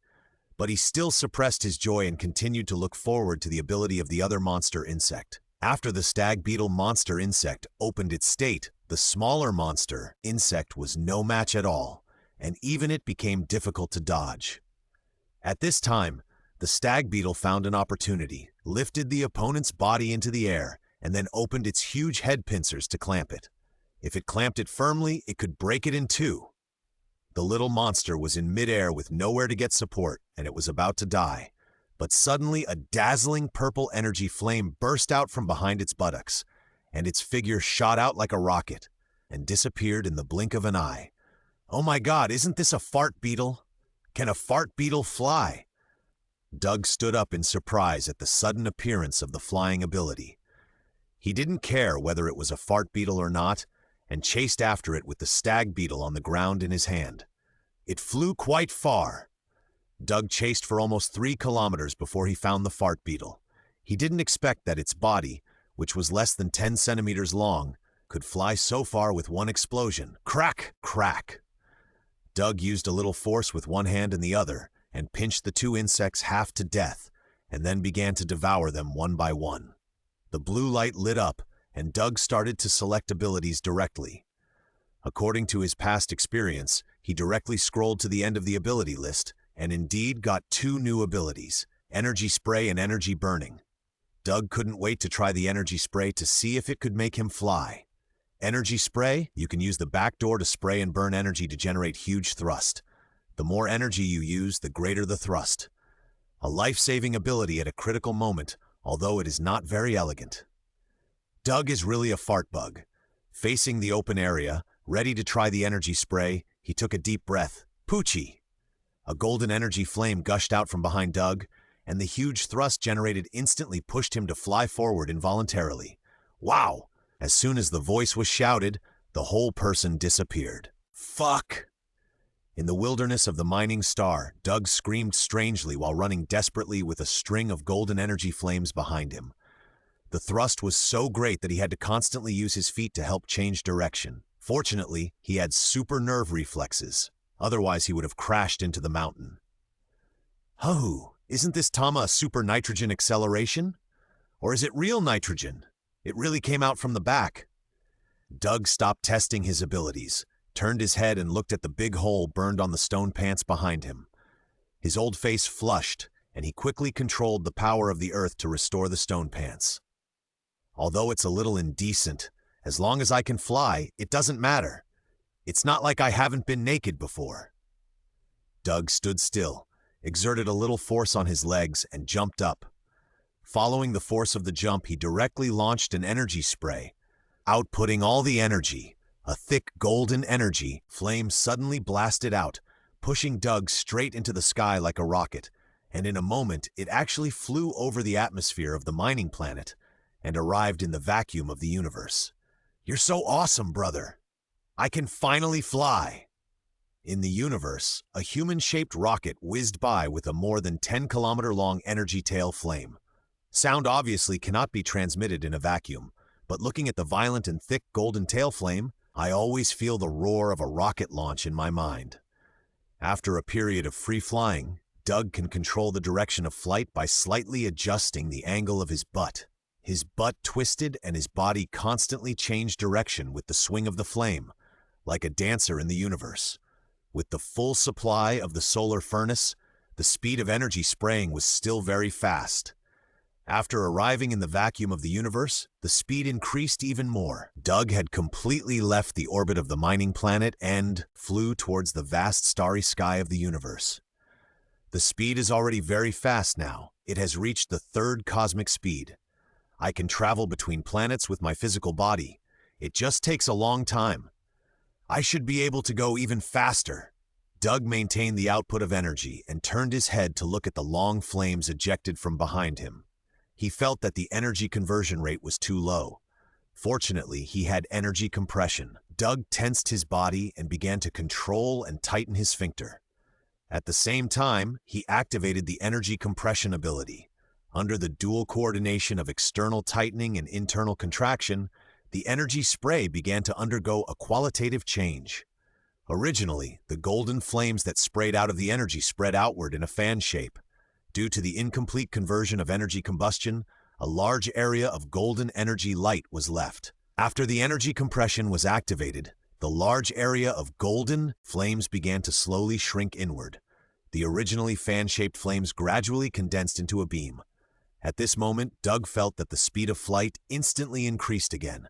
[SPEAKER 1] but he still suppressed his joy and continued to look forward to the ability of the other monster insect. After the stag beetle monster insect opened its state, the smaller monster insect was no match at all, and even it became difficult to dodge. At this time, the stag beetle found an opportunity, lifted the opponent's body into the air, and then opened its huge head pincers to clamp it. If it clamped it firmly, it could break it in two. The little monster was in midair with nowhere to get support, and it was about to die. But suddenly, a dazzling purple energy flame burst out from behind its buttocks, and its figure shot out like a rocket and disappeared in the blink of an eye. Oh my God, isn't this a fart beetle? Can a fart beetle fly? Doug stood up in surprise at the sudden appearance of the flying ability. He didn't care whether it was a fart beetle or not, and chased after it with the stag beetle on the ground in his hand. It flew quite far. Doug chased for almost 3 kilometers before he found the fart beetle. He didn't expect that its body, which was less than 10 centimeters long, could fly so far with one explosion. Crack! Crack! Doug used a little force with one hand and the other, and pinched the 2 insects half to death, and then began to devour them one by one. The blue light lit up, and Doug started to select abilities directly. According to his past experience, he directly scrolled to the end of the ability list, and indeed got 2 new abilities, Energy Spray and Energy Burning. Doug couldn't wait to try the Energy Spray to see if it could make him fly. Energy Spray, you can use the back door to spray and burn energy to generate huge thrust. The more energy you use, the greater the thrust. A life-saving ability at a critical moment, although it is not very elegant. Doug is really a fart bug. Facing the open area, ready to try the Energy Spray, he took a deep breath. Poochie! A golden energy flame gushed out from behind Doug, and the huge thrust generated instantly pushed him to fly forward involuntarily. Wow! As soon as the voice was shouted, the whole person disappeared. Fuck! In the wilderness of the mining star, Doug screamed strangely while running desperately with a string of golden energy flames behind him. The thrust was so great that he had to constantly use his feet to help change direction. Fortunately, he had super nerve reflexes. Otherwise, he would have crashed into the mountain. Hoo, isn't this Tama a super nitrogen acceleration? Or is it real nitrogen? It really came out from the back. Doug stopped testing his abilities, turned his head and looked at the big hole burned on the stone pants behind him. His old face flushed, and he quickly controlled the power of the earth to restore the stone pants. Although it's a little indecent, as long as I can fly, it doesn't matter. It's not like I haven't been naked before. Doug stood still, exerted a little force on his legs, and jumped up. Following the force of the jump, he directly launched an energy spray. Outputting all the energy, a thick golden energy flame suddenly blasted out, pushing Doug straight into the sky like a rocket, and in a moment it actually flew over the atmosphere of the mining planet and arrived in the vacuum of the universe. You're so awesome, brother! I can finally fly! In the universe, a human-shaped rocket whizzed by with a more than 10-kilometer-long energy tail flame. Sound obviously cannot be transmitted in a vacuum, but looking at the violent and thick golden tail flame, I always feel the roar of a rocket launch in my mind. After a period of free flying, Doug can control the direction of flight by slightly adjusting the angle of his butt. His butt twisted and his body constantly changed direction with the swing of the flame, like a dancer in the universe. With the full supply of the solar furnace, the speed of energy spraying was still very fast. After arriving in the vacuum of the universe, the speed increased even more. Doug had completely left the orbit of the mining planet and flew towards the vast starry sky of the universe. The speed is already very fast now. It has reached the third cosmic speed. I can travel between planets with my physical body. It just takes a long time. I should be able to go even faster. Doug maintained the output of energy and turned his head to look at the long flames ejected from behind him. He felt that the energy conversion rate was too low. Fortunately, he had energy compression. Doug tensed his body and began to control and tighten his sphincter. At the same time, he activated the energy compression ability. Under the dual coordination of external tightening and internal contraction, the energy spray began to undergo a qualitative change. Originally, the golden flames that sprayed out of the energy spread outward in a fan shape. Due to the incomplete conversion of energy combustion, a large area of golden energy light was left. After the energy compression was activated, the large area of golden flames began to slowly shrink inward. The originally fan-shaped flames gradually condensed into a beam. At this moment, Doug felt that the speed of flight instantly increased again.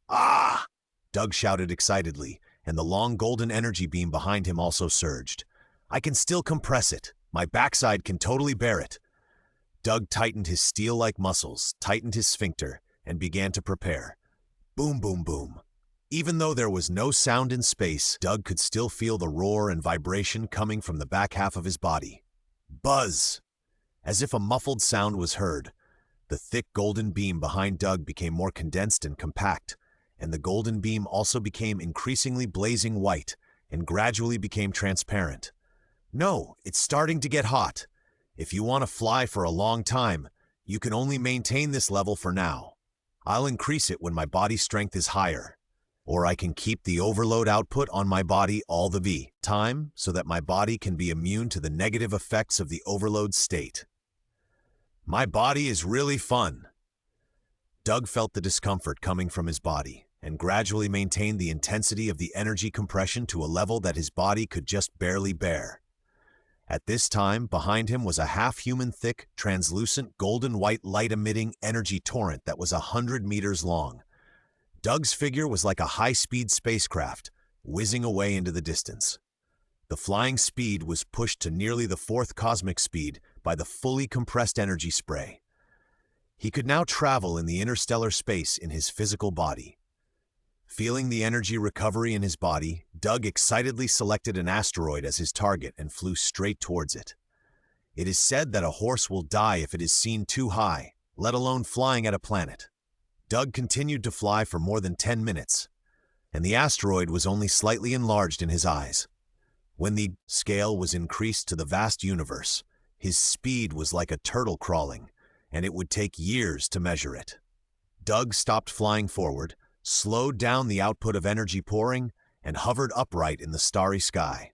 [SPEAKER 1] "Ah!" Doug shouted excitedly, and the long golden energy beam behind him also surged. "I can still compress it. My backside can totally bear it." Doug tightened his steel-like muscles, tightened his sphincter, and began to prepare. Boom, boom, boom. Even though there was no sound in space, Doug could still feel the roar and vibration coming from the back half of his body. Buzz! As if a muffled sound was heard, the thick golden beam behind Doug became more condensed and compact, and the golden beam also became increasingly blazing white and gradually became transparent. "No, it's starting to get hot. If you want to fly for a long time, you can only maintain this level for now. I'll increase it when my body strength is higher. Or I can keep the overload output on my body all the time so that my body can be immune to the negative effects of the overload state. My body is really fun." Doug felt the discomfort coming from his body and gradually maintained the intensity of the energy compression to a level that his body could just barely bear. At this time, behind him was a half-human thick, translucent, golden-white light-emitting energy torrent that was 100 meters long. Doug's figure was like a high-speed spacecraft, whizzing away into the distance. The flying speed was pushed to nearly the fourth cosmic speed by the fully compressed energy spray. He could now travel in the interstellar space in his physical body. Feeling the energy recovery in his body, Doug excitedly selected an asteroid as his target and flew straight towards it. It is said that a horse will die if it is seen too high, let alone flying at a planet. Doug continued to fly for more than 10 minutes, and the asteroid was only slightly enlarged in his eyes. When the scale was increased to the vast universe, his speed was like a turtle crawling, and it would take years to measure it. Doug stopped flying forward, slowed down the output of energy pouring, and hovered upright in the starry sky.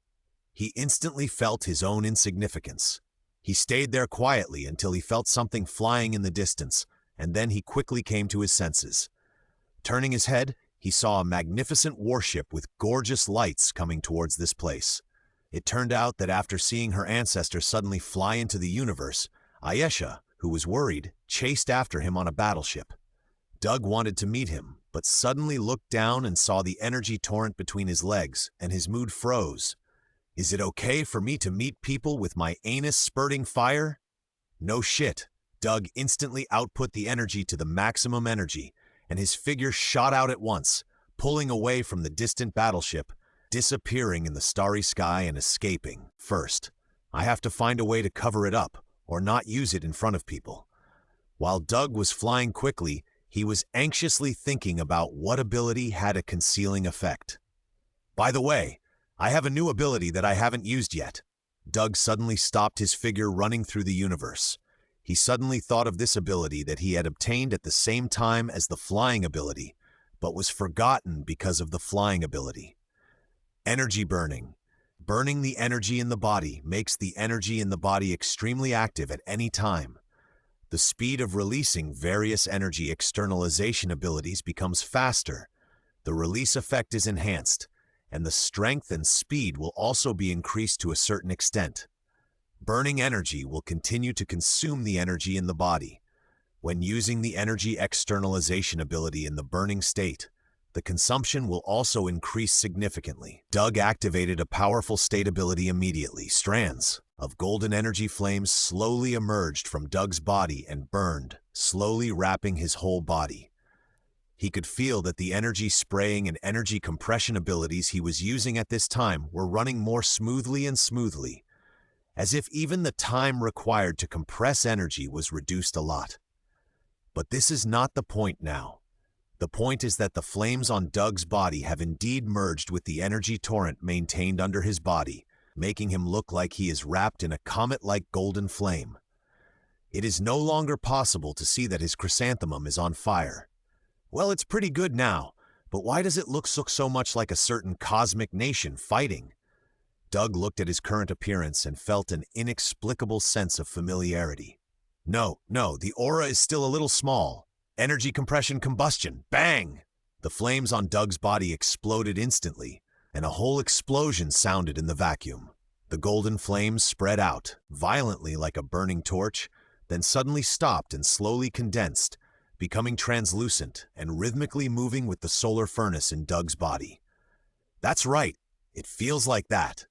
[SPEAKER 1] He instantly felt his own insignificance. He stayed there quietly until he felt something flying in the distance, and then he quickly came to his senses. Turning his head, he saw a magnificent warship with gorgeous lights coming towards this place. It turned out that after seeing her ancestor suddenly fly into the universe, Ayesha, who was worried, chased after him on a battleship. Doug wanted to meet him, but suddenly looked down and saw the energy torrent between his legs, and his mood froze. Is it okay for me to meet people with my anus spurting fire? No shit. Doug instantly output the energy to the maximum energy, and his figure shot out at once, pulling away from the distant battleship, disappearing in the starry sky and escaping. First, I have to find a way to cover it up, or not use it in front of people. While Doug was flying quickly, he was anxiously thinking about what ability had a concealing effect. By the way, I have a new ability that I haven't used yet. Doug suddenly stopped his figure running through the universe. He suddenly thought of this ability that he had obtained at the same time as the flying ability, but was forgotten because of the flying ability. Energy burning. Burning the energy in the body makes the energy in the body extremely active at any time. The speed of releasing various energy externalization abilities becomes faster, the release effect is enhanced, and the strength and speed will also be increased to a certain extent. Burning energy will continue to consume the energy in the body. When using the energy externalization ability in the burning state, the consumption will also increase significantly. Doug activated a powerful state ability immediately. Strands of golden energy flames slowly emerged from Doug's body and burned, slowly wrapping his whole body. He could feel that the energy spraying and energy compression abilities he was using at this time were running more smoothly and smoothly, as if even the time required to compress energy was reduced a lot. But this is not the point now. The point is that the flames on Doug's body have indeed merged with the energy torrent maintained under his body, making him look like he is wrapped in a comet-like golden flame. It is no longer possible to see that his chrysanthemum is on fire. Well, it's pretty good now, but why does it look so much like a certain cosmic nation fighting? Doug looked at his current appearance and felt an inexplicable sense of familiarity. No, the aura is still a little small. Energy compression combustion, bang! The flames on Doug's body exploded instantly, and a whole explosion sounded in the vacuum. The golden flames spread out, violently like a burning torch, then suddenly stopped and slowly condensed, becoming translucent and rhythmically moving with the solar furnace in Doug's body. That's right, it feels like that.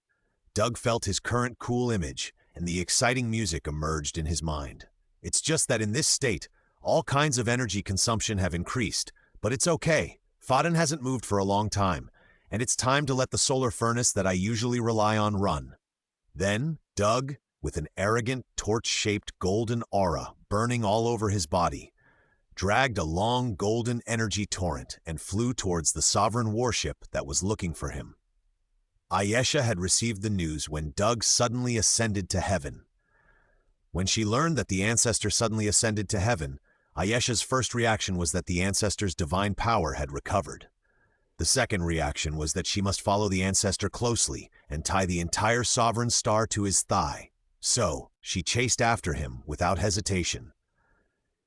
[SPEAKER 1] Doug felt his current cool image, and the exciting music emerged in his mind. It's just that in this state, all kinds of energy consumption have increased, but it's okay. Faden hasn't moved for a long time, and it's time to let the solar furnace that I usually rely on run. Then, Doug, with an arrogant, torch-shaped golden aura burning all over his body, dragged a long golden energy torrent and flew towards the sovereign warship that was looking for him. Ayesha had received the news when Doug suddenly ascended to heaven. When she learned that the ancestor suddenly ascended to heaven, Ayesha's first reaction was that the ancestor's divine power had recovered. The second reaction was that she must follow the ancestor closely and tie the entire sovereign star to his thigh. So, she chased after him without hesitation.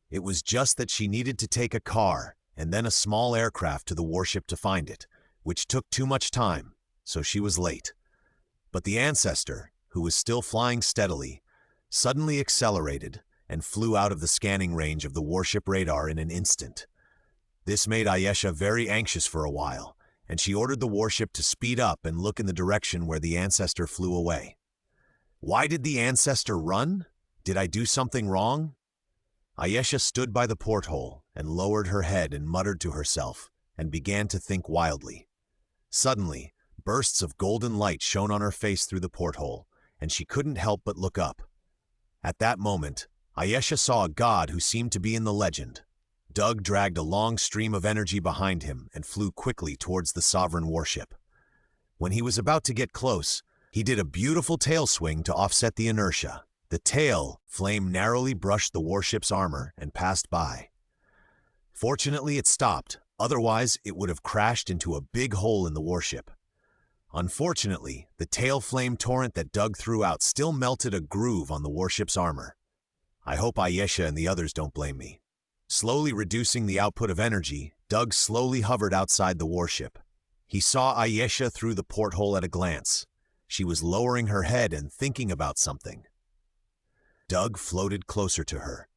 [SPEAKER 1] It was just that she needed to take a car and then a small aircraft to the warship to find it, which took too much time, so she was late. But the ancestor, who was still flying steadily, suddenly accelerated and flew out of the scanning range of the warship radar in an instant. This made Ayesha very anxious for a while, and she ordered the warship to speed up and look in the direction where the ancestor flew away. Why did the ancestor run? Did I do something wrong? Ayesha stood by the porthole and lowered her head and muttered to herself and began to think wildly. Suddenly, bursts of golden light shone on her face through the porthole, and she couldn't help but look up. At that moment, Ayesha saw a god who seemed to be in the legend. Doug dragged a long stream of energy behind him and flew quickly towards the sovereign warship. When he was about to get close, he did a beautiful tail swing to offset the inertia. The tail flame narrowly brushed the warship's armor and passed by. Fortunately, it stopped, otherwise it would have crashed into a big hole in the warship. Unfortunately, the tail flame torrent that Doug threw out still melted a groove on the warship's armor. I hope Ayesha and the others don't blame me. Slowly reducing the output of energy, Doug slowly hovered outside the warship. He saw Ayesha through the porthole at a glance. She was lowering her head and thinking about something. Doug floated closer to her.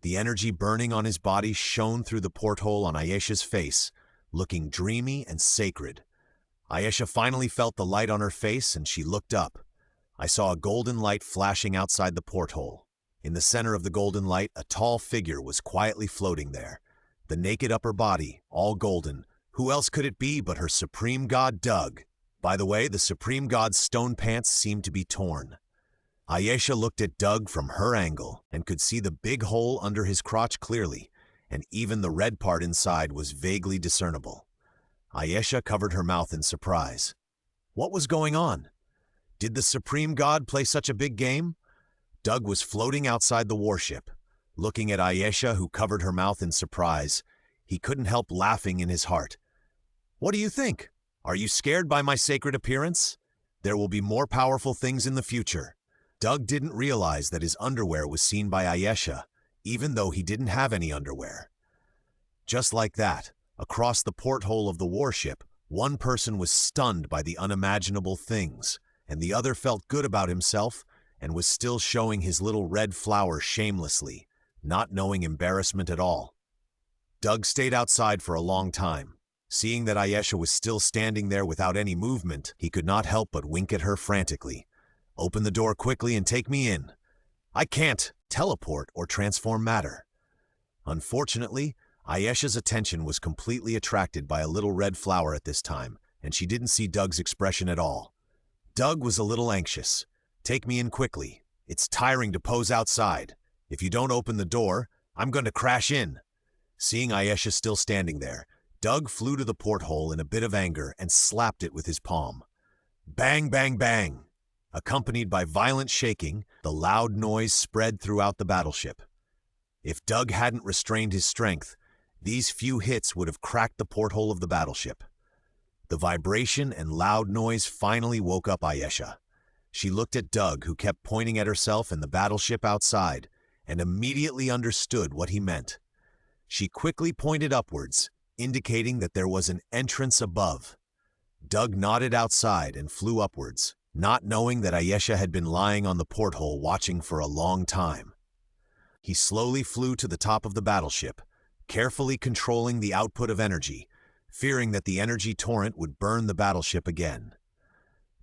[SPEAKER 1] The energy burning on his body shone through the porthole on Ayesha's face, looking dreamy and sacred. Ayesha finally felt the light on her face and she looked up. I saw a golden light flashing outside the porthole. In the center of the golden light, a tall figure was quietly floating there. The naked upper body, all golden. Who else could it be but her supreme god Doug? By the way, the supreme god's stone pants seemed to be torn. Ayesha looked at Doug from her angle and could see the big hole under his crotch clearly, and even the red part inside was vaguely discernible. Ayesha covered her mouth in surprise. What was going on? Did the supreme god play such a big game? Doug was floating outside the warship. Looking at Ayesha, who covered her mouth in surprise, he couldn't help laughing in his heart. What do you think? Are you scared by my sacred appearance? There will be more powerful things in the future. Doug didn't realize that his underwear was seen by Ayesha, even though he didn't have any underwear. Just like that, across the porthole of the warship, one person was stunned by the unimaginable things, and the other felt good about himself and was still showing his little red flower shamelessly, not knowing embarrassment at all. Doug stayed outside for a long time. Seeing that Ayesha was still standing there without any movement, he could not help but wink at her frantically. "Open the door quickly and take me in. I can't teleport or transform matter." Unfortunately, Ayesha's attention was completely attracted by a little red flower at this time, and she didn't see Doug's expression at all. Doug was a little anxious. "Take me in quickly. It's tiring to pose outside. If you don't open the door, I'm going to crash in." Seeing Ayesha still standing there, Doug flew to the porthole in a bit of anger and slapped it with his palm. Bang, bang, bang! Accompanied by violent shaking, the loud noise spread throughout the battleship. If Doug hadn't restrained his strength, these few hits would have cracked the porthole of the battleship. The vibration and loud noise finally woke up Ayesha. She looked at Doug, who kept pointing at herself and the battleship outside, and immediately understood what he meant. She quickly pointed upwards, indicating that there was an entrance above. Doug nodded outside and flew upwards, not knowing that Ayesha had been lying on the porthole watching for a long time. He slowly flew to the top of the battleship, carefully controlling the output of energy, fearing that the energy torrent would burn the battleship again.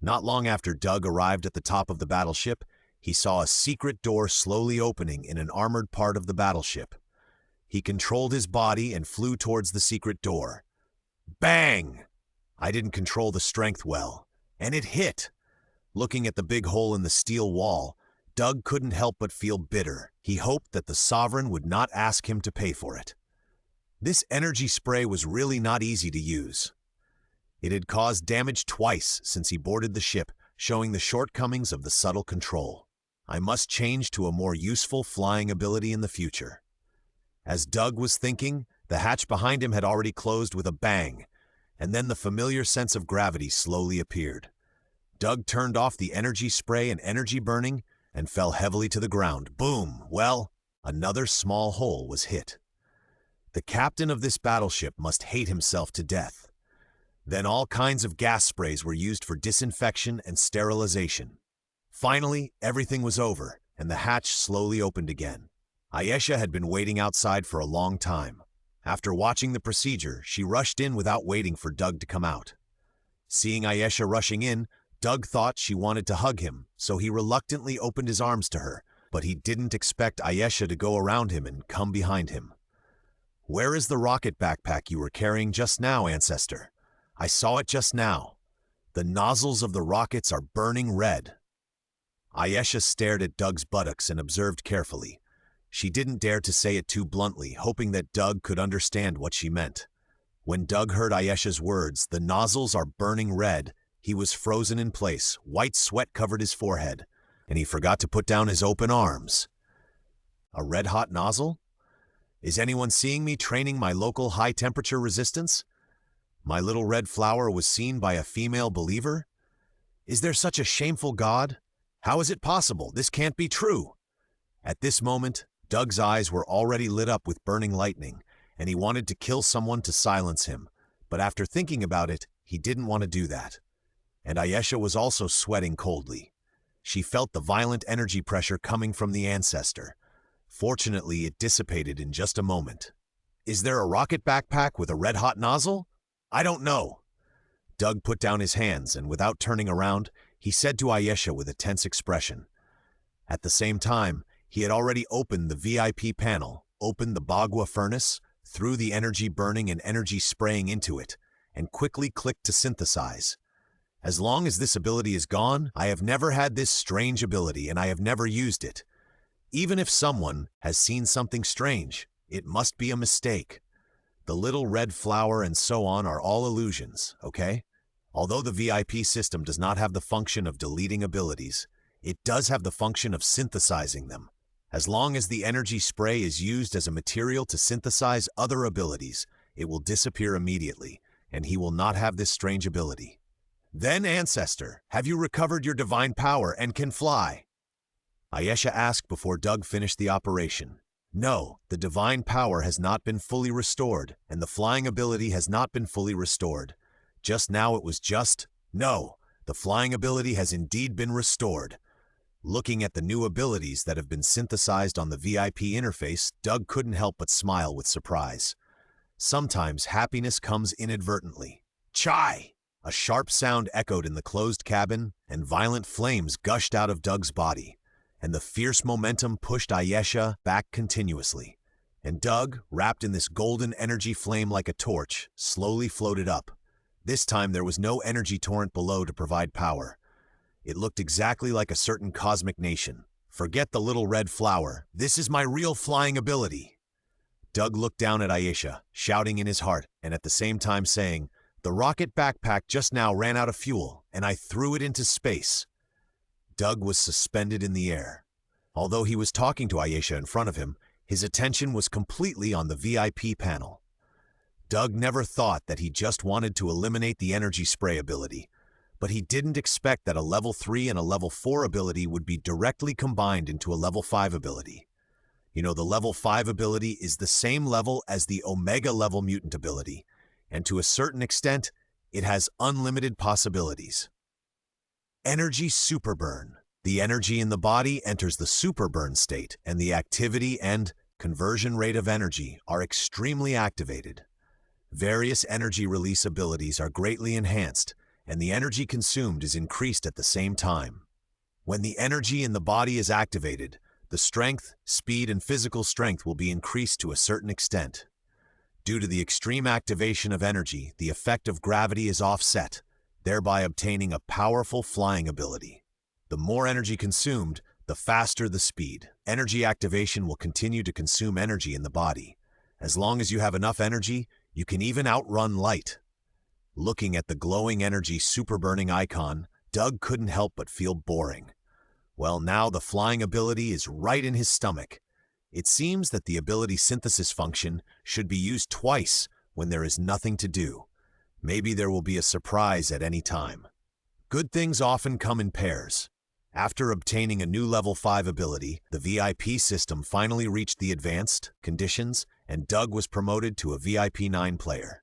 [SPEAKER 1] Not long after Doug arrived at the top of the battleship, he saw a secret door slowly opening in an armored part of the battleship. He controlled his body and flew towards the secret door. Bang! I didn't control the strength well, and it hit. Looking at the big hole in the steel wall, Doug couldn't help but feel bitter. He hoped that the Sovereign would not ask him to pay for it. This energy spray was really not easy to use. It had caused damage twice since he boarded the ship, showing the shortcomings of the subtle control. I must change to a more useful flying ability in the future. As Doug was thinking, the hatch behind him had already closed with a bang, and then the familiar sense of gravity slowly appeared. Doug turned off the energy spray and energy burning and fell heavily to the ground. Boom! Well, another small hole was hit. The captain of this battleship must hate himself to death. Then all kinds of gas sprays were used for disinfection and sterilization. Finally, everything was over, and the hatch slowly opened again. Ayesha had been waiting outside for a long time. After watching the procedure, she rushed in without waiting for Doug to come out. Seeing Ayesha rushing in, Doug thought she wanted to hug him, so he reluctantly opened his arms to her, but he didn't expect Ayesha to go around him and come behind him. "Where is the rocket backpack you were carrying just now, Ancestor? I saw it just now. The nozzles of the rockets are burning red." Ayesha stared at Doug's buttocks and observed carefully. She didn't dare to say it too bluntly, hoping that Doug could understand what she meant. When Doug heard Ayesha's words, "The nozzles are burning red," he was frozen in place, white sweat covered his forehead, and he forgot to put down his open arms. A red-hot nozzle? Is anyone seeing me training my local high-temperature resistance? My little red flower was seen by a female believer? Is there such a shameful God? How is it possible? This can't be true. At this moment, Doug's eyes were already lit up with burning lightning, and he wanted to kill someone to silence him. But after thinking about it, he didn't want to do that. And Ayesha was also sweating coldly. She felt the violent energy pressure coming from the Ancestor. Fortunately, it dissipated in just a moment. "Is there a rocket backpack with a red-hot nozzle? I don't know." Doug put down his hands, and without turning around, he said to Ayesha with a tense expression. At the same time, he had already opened the VIP panel, opened the Bagua furnace, threw the energy burning and energy spraying into it, and quickly clicked to synthesize. As long as this ability is gone, I have never had this strange ability, and I have never used it. Even if someone has seen something strange, it must be a mistake. The little red flower and so on are all illusions, okay? Although the VIP system does not have the function of deleting abilities, it does have the function of synthesizing them. As long as the energy spray is used as a material to synthesize other abilities, it will disappear immediately, and he will not have this strange ability. "Then, Ancestor, have you recovered your divine power and can fly?" Ayesha asked before Doug finished the operation. "No, the divine power has not been fully restored, and the flying ability has not been fully restored. Just now it was just, no, the flying ability has indeed been restored." Looking at the new abilities that have been synthesized on the VIP interface, Doug couldn't help but smile with surprise. Sometimes happiness comes inadvertently. Chai! A sharp sound echoed in the closed cabin, and violent flames gushed out of Doug's body, and the fierce momentum pushed Ayesha back continuously. And Doug, wrapped in this golden energy flame like a torch, slowly floated up. This time there was no energy torrent below to provide power. It looked exactly like a certain cosmic nation. Forget the little red flower. This is my real flying ability. Doug looked down at Ayesha, shouting in his heart, and at the same time saying, "The rocket backpack just now ran out of fuel, and I threw it into space." Doug was suspended in the air. Although he was talking to Ayesha in front of him, his attention was completely on the VIP panel. Doug never thought that he just wanted to eliminate the energy spray ability, but he didn't expect that a level 3 and a level 4 ability would be directly combined into a level 5 ability. You know, the level 5 ability is the same level as the Omega level mutant ability, and to a certain extent, it has unlimited possibilities. Energy Superburn. The energy in the body enters the superburn state, and the activity and conversion rate of energy are extremely activated. Various energy release abilities are greatly enhanced, and the energy consumed is increased at the same time. When the energy in the body is activated, the strength, speed, and physical strength will be increased to a certain extent. Due to the extreme activation of energy, the effect of gravity is offset, thereby obtaining a powerful flying ability. The more energy consumed, the faster the speed. Energy activation will continue to consume energy in the body. As long as you have enough energy, you can even outrun light. Looking at the glowing energy superburning icon, Doug couldn't help but feel boring. Well, now the flying ability is right in his stomach. It seems that the ability synthesis function should be used twice when there is nothing to do. Maybe there will be a surprise at any time. Good things often come in pairs. After obtaining a new level 5 ability, the VIP system finally reached the advanced conditions, and Doug was promoted to a VIP 9 player.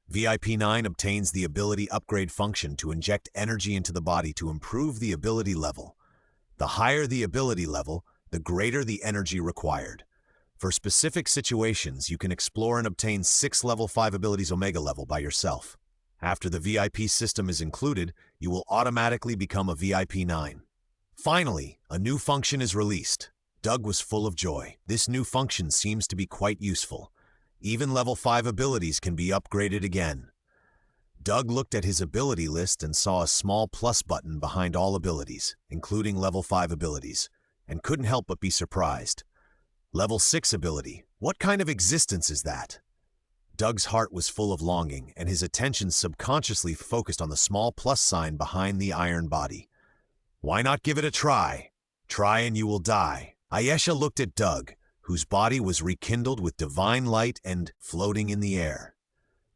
[SPEAKER 1] VIP 9 obtains the ability upgrade function to inject energy into the body to improve the ability level. The higher the ability level, the greater the energy required. For specific situations, you can explore and obtain 6 level 5 abilities Omega level by yourself. After the VIP system is included, you will automatically become a VIP 9. Finally, a new function is released. Doug was full of joy. This new function seems to be quite useful. Even level 5 abilities can be upgraded again. Doug looked at his ability list and saw a small plus button behind all abilities, including level 5 abilities, and couldn't help but be surprised. Level 6 ability. What kind of existence is that? Doug's heart was full of longing, and his attention subconsciously focused on the small plus sign behind the iron body. Why not give it a try? Try and you will die. Ayesha looked at Doug, whose body was rekindled with divine light and floating in the air.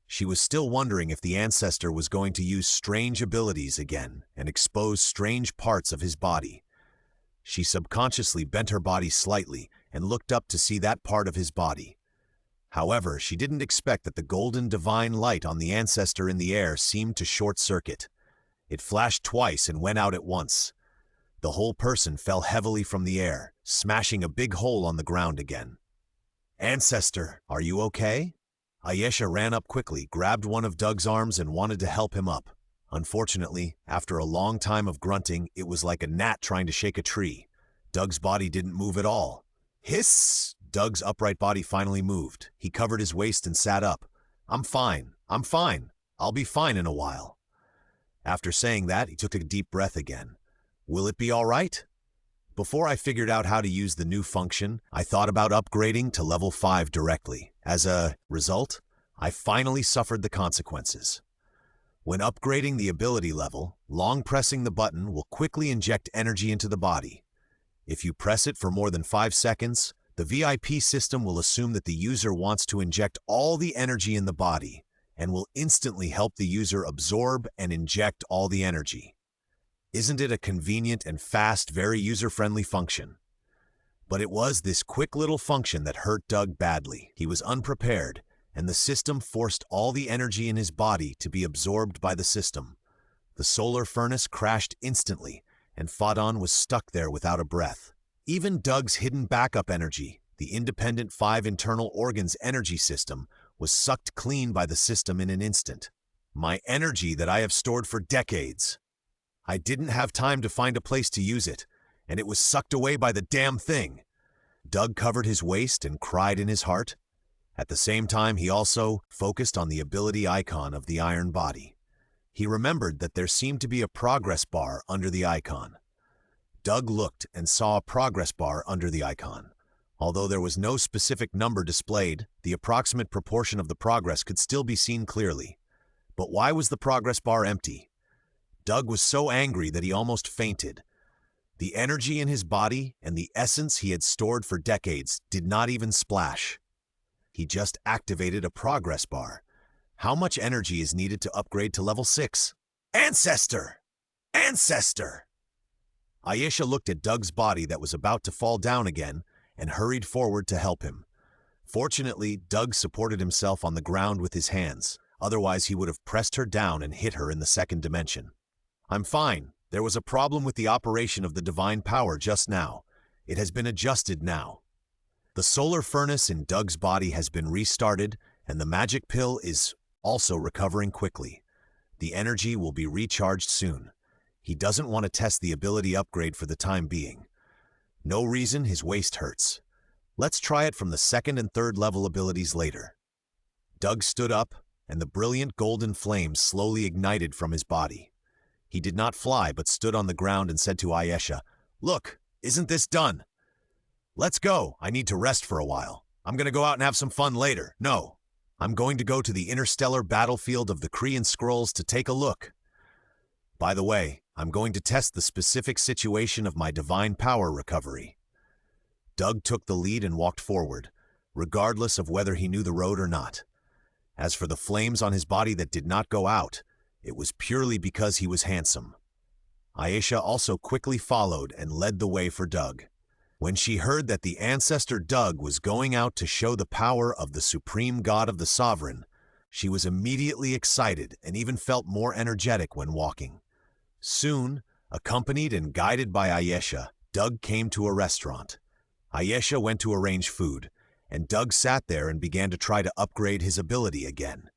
[SPEAKER 1] She was still wondering if the ancestor was going to use strange abilities again and expose strange parts of his body. She subconsciously bent her body slightly and looked up to see that part of his body. However, she didn't expect that the golden divine light on the ancestor in the air seemed to short-circuit. It flashed twice and went out at once. The whole person fell heavily from the air, smashing a big hole on the ground again. "Ancestor, are you okay?" Ayesha ran up quickly, grabbed one of Doug's arms and wanted to help him up. Unfortunately, after a long time of grunting, it was like a gnat trying to shake a tree. Doug's body didn't move at all. Hiss! Doug's upright body finally moved. He covered his waist and sat up. I'm fine. I'll be fine in a while." After saying that, he took a deep breath again. Will it be all right? Before I figured out how to use the new function, I thought about upgrading to level 5 directly. As a result, I finally suffered the consequences. When upgrading the ability level, long pressing the button will quickly inject energy into the body. If you press it for more than 5 seconds, the VIP system will assume that the user wants to inject all the energy in the body and will instantly help the user absorb and inject all the energy. Isn't it a convenient and fast, very user-friendly function? But it was this quick little function that hurt Doug badly. He was unprepared, and the system forced all the energy in his body to be absorbed by the system. The solar furnace crashed instantly, and Fadon was stuck there without a breath. Even Doug's hidden backup energy, the independent 5 internal organs energy system, was sucked clean by the system in an instant. My energy that I have stored for decades. I didn't have time to find a place to use it, and it was sucked away by the damn thing. Doug covered his waist and cried in his heart. At the same time, he also focused on the ability icon of the iron body. He remembered that there seemed to be a progress bar under the icon. Doug looked and saw a progress bar under the icon. Although there was no specific number displayed, the approximate proportion of the progress could still be seen clearly. But why was the progress bar empty? Doug was so angry that he almost fainted. The energy in his body and the essence he had stored for decades did not even splash. He just activated a progress bar. How much energy is needed to upgrade to level 6? Ancestor! Ancestor! Ayesha looked at Doug's body that was about to fall down again and hurried forward to help him. Fortunately, Doug supported himself on the ground with his hands. Otherwise, he would have pressed her down and hit her in the second dimension. I'm fine. There was a problem with the operation of the divine power just now. It has been adjusted now. The solar furnace in Doug's body has been restarted, and the magic pill is also recovering quickly. The energy will be recharged soon. He doesn't want to test the ability upgrade for the time being. No reason his waist hurts. Let's try it from the second and third level abilities later. Doug stood up, and the brilliant golden flame slowly ignited from his body. He did not fly, but stood on the ground and said to Ayesha, "Look, isn't this done? Let's go. I need to rest for a while. I'm going to go out and have some fun later. No, I'm going to go to the interstellar battlefield of the Kree Scrolls to take a look. By the way, I'm going to test the specific situation of my divine power recovery." Doug took the lead and walked forward, regardless of whether he knew the road or not. As for the flames on his body that did not go out, it was purely because he was handsome. Ayesha also quickly followed and led the way for Doug. When she heard that the ancestor Doug was going out to show the power of the supreme god of the sovereign, she was immediately excited and even felt more energetic when walking. Soon, accompanied and guided by Ayesha, Doug came to a restaurant. Ayesha went to arrange food, and Doug sat there and began to try to upgrade his ability again.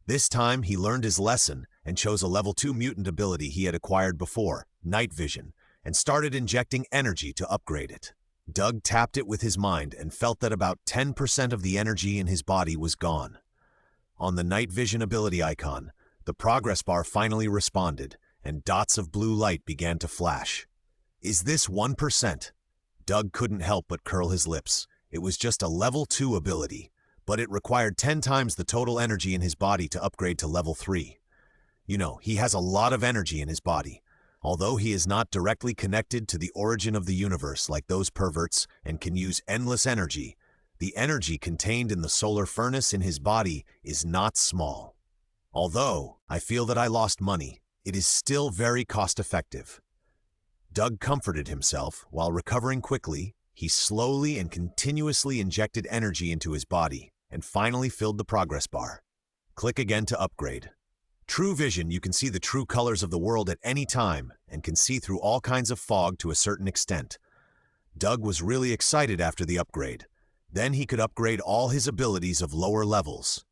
[SPEAKER 1] This time, he learned his lesson and chose a level 2 mutant ability he had acquired before, night vision, and started injecting energy to upgrade it. Doug tapped it with his mind and felt that about 10% of the energy in his body was gone. On the night vision ability icon, the progress bar finally responded, and dots of blue light began to flash. Is this 1%? Doug couldn't help but curl his lips. It was just a level 2 ability, but it required 10 times the total energy in his body to upgrade to level 3. You know, he has a lot of energy in his body. Although he is not directly connected to the origin of the universe like those perverts and can use endless energy, the energy contained in the solar furnace in his body is not small. Although I feel that I lost money, it is still very cost-effective. Doug comforted himself. While recovering quickly, he slowly and continuously injected energy into his body and finally filled the progress bar. Click again to upgrade. True vision, you can see the true colors of the world at any time and can see through all kinds of fog to a certain extent. Doug was really excited after the upgrade. Then he could upgrade all his abilities of lower levels.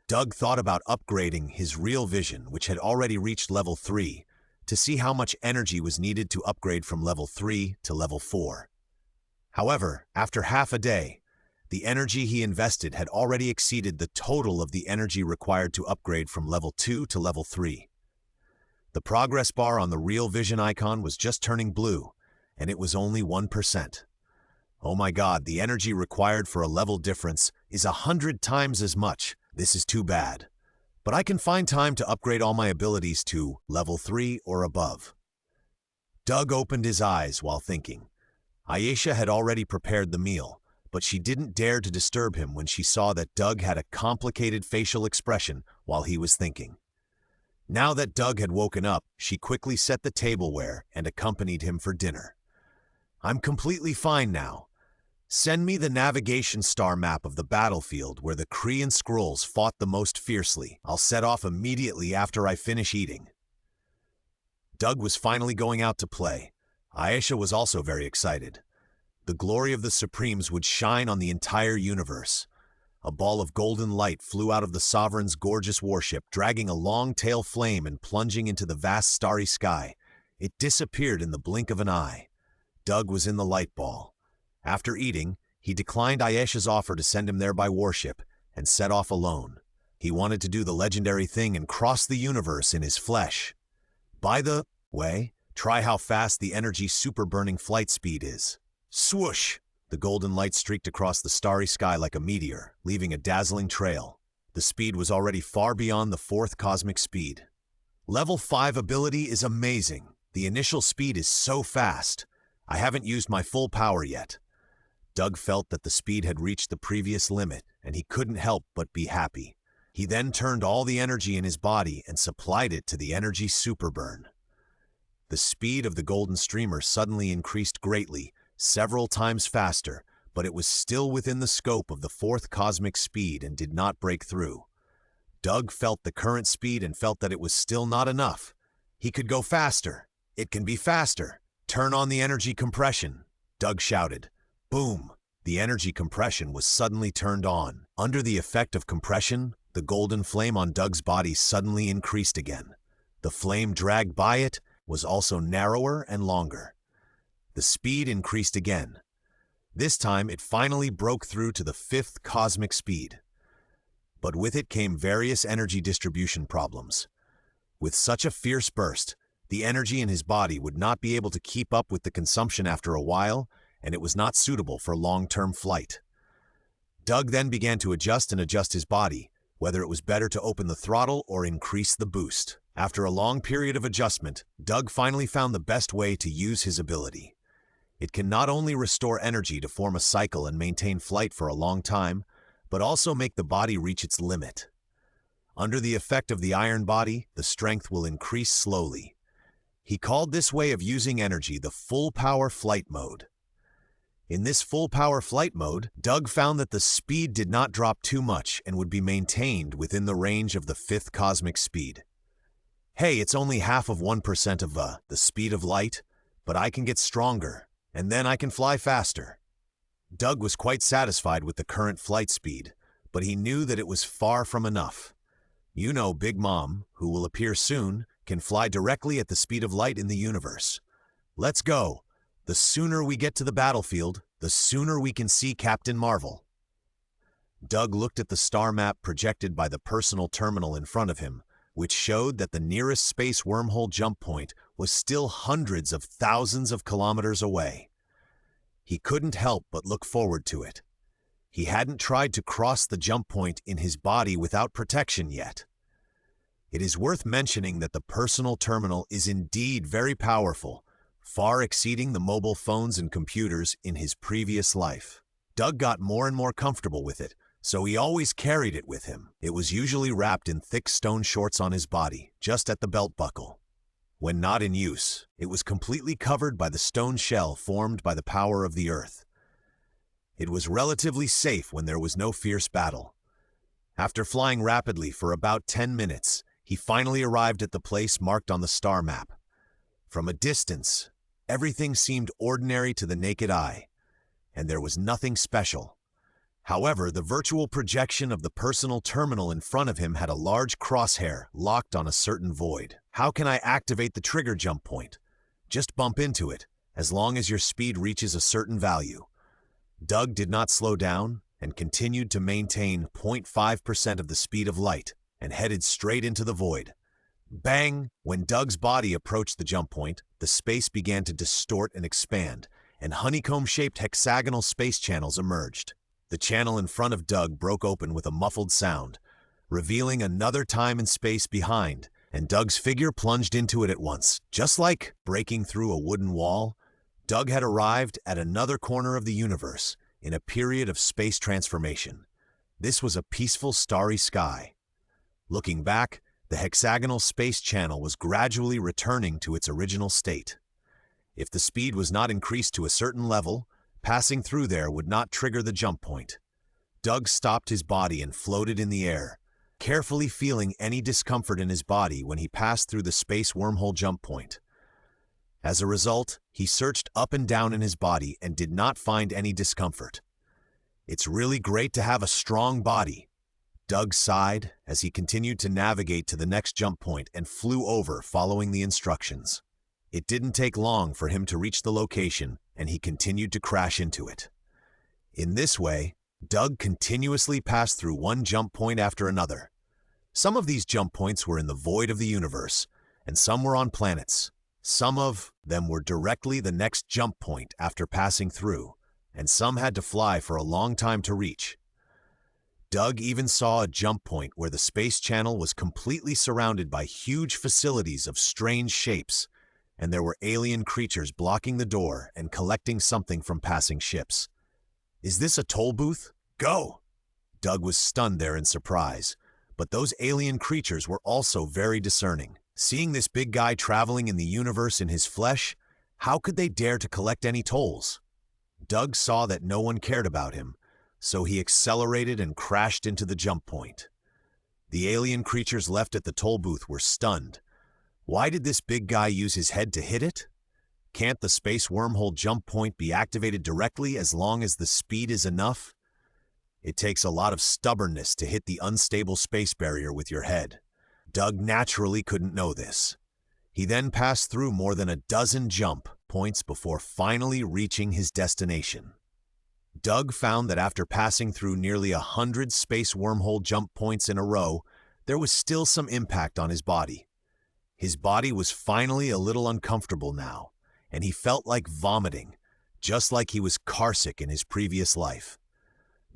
[SPEAKER 1] Doug thought about upgrading his real vision, which had already reached level 3, to see how much energy was needed to upgrade from level 3 to level 4. However, after half a day, the energy he invested had already exceeded the total of the energy required to upgrade from level 2 to level 3. The progress bar on the real vision icon was just turning blue, and it was only 1%. Oh my god, the energy required for a level difference is 100 times as much. This is too bad. But I can find time to upgrade all my abilities to level 3 or above. Doug opened his eyes while thinking. Ayesha had already prepared the meal, but she didn't dare to disturb him when she saw that Doug had a complicated facial expression while he was thinking. Now that Doug had woken up, she quickly set the tableware and accompanied him for dinner. I'm completely fine now. Send me the navigation star map of the battlefield where the Kree Skrulls fought the most fiercely. I'll set off immediately after I finish eating. Doug was finally going out to play. Ayesha was also very excited. The glory of the Supremes would shine on the entire universe. a ball of golden light flew out of the Sovereign's gorgeous warship, dragging a long tail flame and plunging into the vast starry sky. It disappeared in the blink of an eye. Doug was in the light ball. After eating, he declined Ayesha's offer to send him there by warship and set off alone. He wanted to do the legendary thing and cross the universe in his flesh. By the way, try how fast the energy super burning flight speed is. Swoosh! The golden light streaked across the starry sky like a meteor, leaving a dazzling trail. The speed was already far beyond the fourth cosmic speed. Level 5 ability is amazing. The initial speed is so fast. I haven't used my full power yet. Doug felt that the speed had reached the previous limit, and he couldn't help but be happy. He then turned all the energy in his body and supplied it to the energy super burn. The speed of the golden streamer suddenly increased greatly, several times faster, but it was still within the scope of the fourth cosmic speed and did not break through. Doug felt the current speed and felt that it was still not enough. He could go faster. It can be faster. Turn on the energy compression. Doug shouted. Boom! The energy compression was suddenly turned on. Under the effect of compression, the golden flame on Doug's body suddenly increased again. The flame dragged by it was also narrower and longer. The speed increased again. This time it finally broke through to the fifth cosmic speed. But with it came various energy distribution problems. With such a fierce burst, the energy in his body would not be able to keep up with the consumption after a while, and it was not suitable for long-term flight. Doug then began to adjust his body, whether it was better to open the throttle or increase the boost. After a long period of adjustment, Doug finally found the best way to use his ability. It can not only restore energy to form a cycle and maintain flight for a long time, but also make the body reach its limit. Under the effect of the iron body, the strength will increase slowly. He called this way of using energy the full power flight mode. In this full power flight mode, Doug found that the speed did not drop too much and would be maintained within the range of the fifth cosmic speed. Hey, it's only half of 1% of the speed of light, but I can get stronger, and then I can fly faster. Doug was quite satisfied with the current flight speed, but he knew that it was far from enough. You know, Big Mom, who will appear soon, can fly directly at the speed of light in the universe. Let's go. The sooner we get to the battlefield, the sooner we can see Captain Marvel. Doug looked at the star map projected by the personal terminal in front of him, which showed that the nearest space wormhole jump point was still hundreds of thousands of kilometers away. He couldn't help but look forward to it. He hadn't tried to cross the jump point in his body without protection yet. It is worth mentioning that the personal terminal is indeed very powerful, far exceeding the mobile phones and computers in his previous life. Doug got more and more comfortable with it, so he always carried it with him. It was usually wrapped in thick stone shorts on his body, just at the belt buckle. When not in use, it was completely covered by the stone shell formed by the power of the earth. It was relatively safe when there was no fierce battle. After flying rapidly for about 10 minutes, he finally arrived at the place marked on the star map. From a distance, everything seemed ordinary to the naked eye, and there was nothing special. However, the virtual projection of the personal terminal in front of him had a large crosshair locked on a certain void. How can I activate the trigger jump point? Just bump into it, as long as your speed reaches a certain value. Doug did not slow down and continued to maintain 0.5% of the speed of light and headed straight into the void. Bang! When Doug's body approached the jump point, the space began to distort and expand, and honeycomb-shaped hexagonal space channels emerged. The channel in front of Doug broke open with a muffled sound, revealing another time and space behind, and Doug's figure plunged into it at once. Just like breaking through a wooden wall, Doug had arrived at another corner of the universe in a period of space transformation. This was a peaceful, starry sky. Looking back, the hexagonal space channel was gradually returning to its original state. If the speed was not increased to a certain level, passing through there would not trigger the jump point. Doug stopped his body and floated in the air, carefully feeling any discomfort in his body when he passed through the space wormhole jump point. As a result, he searched up and down in his body and did not find any discomfort. It's really great to have a strong body. Doug sighed as he continued to navigate to the next jump point and flew over, following the instructions. It didn't take long for him to reach the location, and he continued to crash into it. In this way, Doug continuously passed through one jump point after another. Some of these jump points were in the void of the universe, and some were on planets. Some of them were directly the next jump point after passing through, and some had to fly for a long time to reach. Doug even saw a jump point where the space channel was completely surrounded by huge facilities of strange shapes, and there were alien creatures blocking the door and collecting something from passing ships. Is this a toll booth? Go! Doug was stunned there in surprise, but those alien creatures were also very discerning. Seeing this big guy traveling in the universe in his flesh, how could they dare to collect any tolls? Doug saw that no one cared about him, so he accelerated and crashed into the jump point. The alien creatures left at the toll booth were stunned. Why did this big guy use his head to hit it? Can't the space wormhole jump point be activated directly as long as the speed is enough? It takes a lot of stubbornness to hit the unstable space barrier with your head. Doug naturally couldn't know this. He then passed through more than a dozen jump points before finally reaching his destination. Doug found that after passing through nearly 100 space wormhole jump points in a row, there was still some impact on his body. His body was finally a little uncomfortable now, and he felt like vomiting, just like he was carsick in his previous life.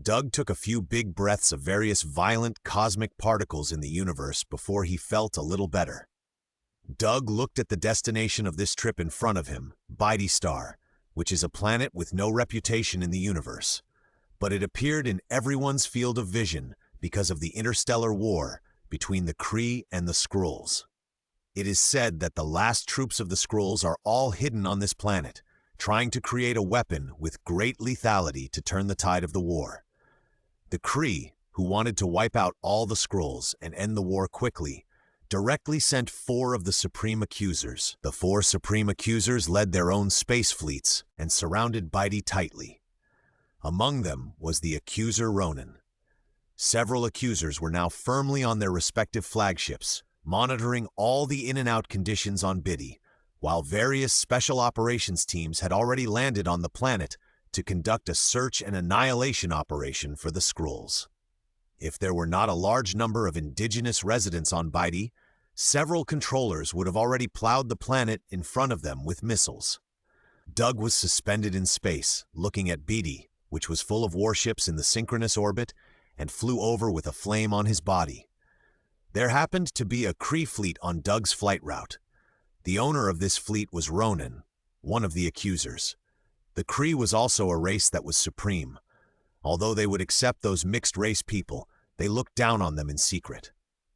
[SPEAKER 1] Doug took a few big breaths of various violent cosmic particles in the universe before he felt a little better. Doug looked at the destination of this trip in front of him, Biddy Star, which is a planet with no reputation in the universe. But it appeared in everyone's field of vision because of the interstellar war between the Kree and the Skrulls. It is said that the last troops of the Skrulls are all hidden on this planet, trying to create a weapon with great lethality to turn the tide of the war. The Kree, who wanted to wipe out all the Skrulls and end the war quickly, directly sent 4 of the Supreme Accusers. The 4 Supreme Accusers led their own space fleets and surrounded Biddy tightly. Among them was the Accuser Ronin. Several Accusers were now firmly on their respective flagships, monitoring all the in-and-out conditions on Biddy, while various special operations teams had already landed on the planet to conduct a search and annihilation operation for the Skrulls. If there were not a large number of indigenous residents on Biddy, several controllers would have already plowed the planet in front of them with missiles. Doug was suspended in space, looking at Biddy, which was full of warships in the synchronous orbit, and flew over with a flame on his body. There happened to be a Kree fleet on Doug's flight route. The owner of this fleet was Ronin, one of the Accusers. The Kree was also a race that was supreme. Although they would accept those mixed-race people, they looked down on them in secret.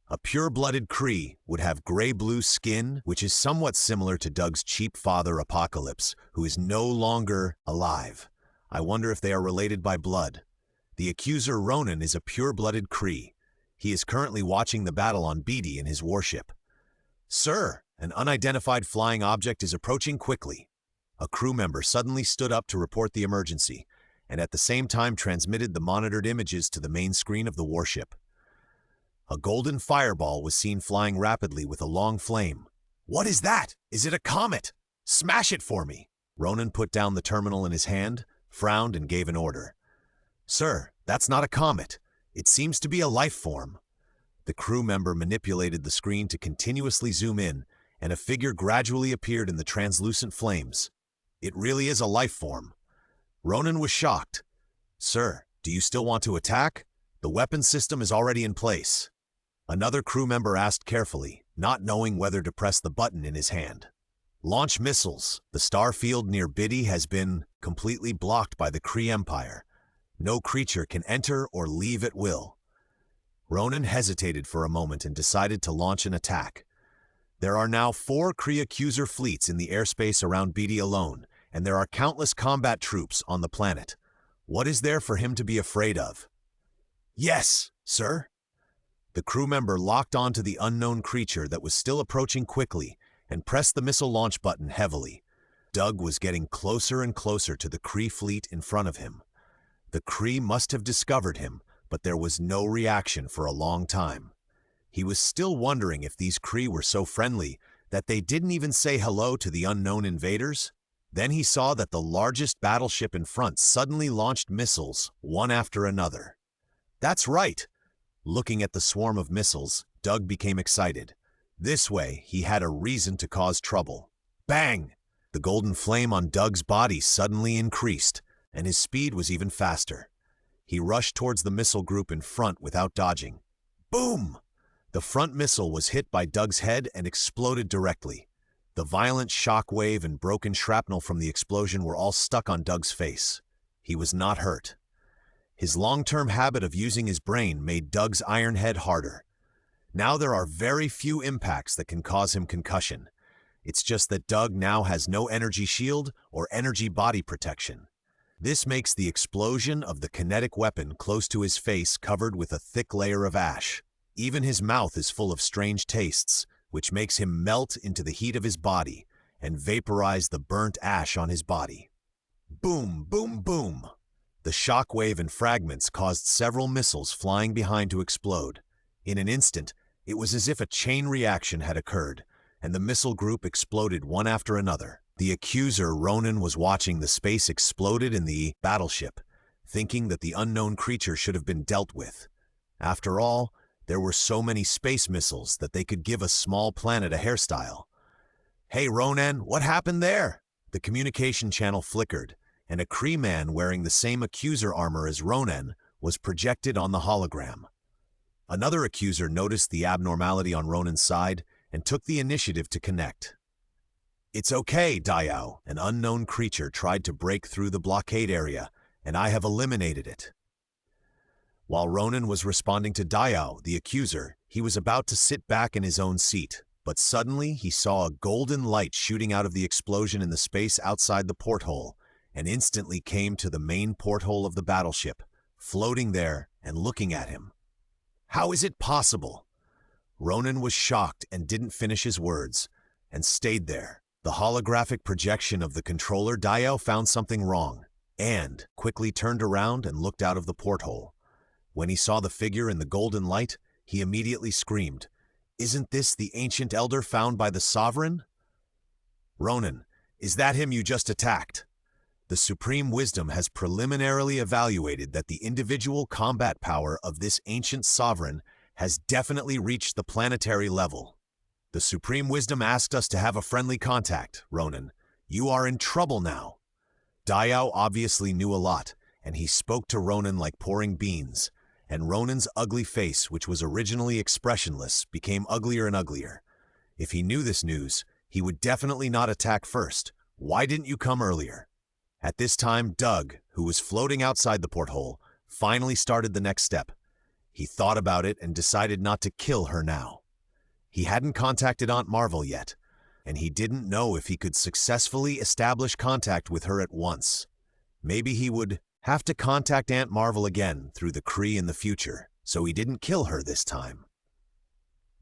[SPEAKER 1] A pure-blooded Kree would have gray-blue skin, which is somewhat similar to Doug's cheap father Apocalypse, who is no longer alive. I wonder if they are related by blood. The Accuser Ronin is a pure-blooded Kree. He is currently watching the battle on Biddy in his warship. Sir, an unidentified flying object is approaching quickly. A crew member suddenly stood up to report the emergency, and at the same time transmitted the monitored images to the main screen of the warship. A golden fireball was seen flying rapidly with a long flame. What is that? Is it a comet? Smash it for me! Ronin put down the terminal in his hand, frowned, and gave an order. Sir, that's not a comet. It seems to be a life form. The crew member manipulated the screen to continuously zoom in, and a figure gradually appeared in the translucent flames. It really is a life form. Ronin was shocked. Sir, do you still want to attack? The weapon system is already in place. Another crew member asked carefully, not knowing whether to press the button in his hand. Launch missiles. The star field near Biddy has been completely blocked by the Kree Empire. No creature can enter or leave at will. Ronin hesitated for a moment and decided to launch an attack. There are now 4 Kree Accuser fleets in the airspace around Biddy alone, and there are countless combat troops on the planet. What is there for him to be afraid of? Yes, sir. The crew member locked onto the unknown creature that was still approaching quickly and pressed the missile launch button heavily. Doug was getting closer and closer to the Kree fleet in front of him. The Kree must have discovered him, but there was no reaction for a long time. He was still wondering if these Kree were so friendly that they didn't even say hello to the unknown invaders. Then he saw that the largest battleship in front suddenly launched missiles, one after another. That's right! Looking at the swarm of missiles, Doug became excited. This way, he had a reason to cause trouble. Bang! The golden flame on Doug's body suddenly increased, and his speed was even faster. He rushed towards the missile group in front without dodging. Boom! The front missile was hit by Doug's head and exploded directly. The violent shock wave and broken shrapnel from the explosion were all stuck on Doug's face. He was not hurt. His long-term habit of using his brain made Doug's iron head harder. Now there are very few impacts that can cause him concussion. It's just that Doug now has no energy shield or energy body protection. This makes the explosion of the kinetic weapon close to his face covered with a thick layer of ash. Even his mouth is full of strange tastes, which makes him melt into the heat of his body and vaporize the burnt ash on his body. Boom, boom, boom! The shock wave and fragments caused several missiles flying behind to explode. In an instant, it was as if a chain reaction had occurred, and the missile group exploded one after another. The accuser, Ronin, was watching the space exploded in the battleship, thinking that the unknown creature should have been dealt with. After all, there were so many space missiles that they could give a small planet a hairstyle. Hey Ronin, what happened there? The communication channel flickered, and a Kree man wearing the same accuser armor as Ronin was projected on the hologram. Another accuser noticed the abnormality on Ronin's side and took the initiative to connect. It's okay, Xiao. An unknown creature tried to break through the blockade area, and I have eliminated it. While Ronin was responding to Xiao, the accuser, he was about to sit back in his own seat, but suddenly he saw a golden light shooting out of the explosion in the space outside the porthole, and instantly came to the main porthole of the battleship, floating there and looking at him. How is it possible? Ronin was shocked and didn't finish his words, and stayed there. The holographic projection of the controller, Xiao found something wrong, and quickly turned around and looked out of the porthole. When he saw the figure in the golden light, he immediately screamed, "Isn't this the ancient elder found by the sovereign?" Ronin, is that him you just attacked? The Supreme Wisdom has preliminarily evaluated that the individual combat power of this ancient sovereign has definitely reached the planetary level. The Supreme Wisdom asked us to have a friendly contact, Ronin. You are in trouble now. Xiao obviously knew a lot, and he spoke to Ronin like pouring beans, and Ronin's ugly face, which was originally expressionless, became uglier and uglier. If he knew this news, he would definitely not attack first. Why didn't you come earlier? At this time, Doug, who was floating outside the porthole, finally started the next step. He thought about it and decided not to kill her now. He hadn't contacted Aunt Marvel yet, and he didn't know if he could successfully establish contact with her at once. Maybe he would have to contact Aunt Marvel again through the Kree in the future, so he didn't kill her this time.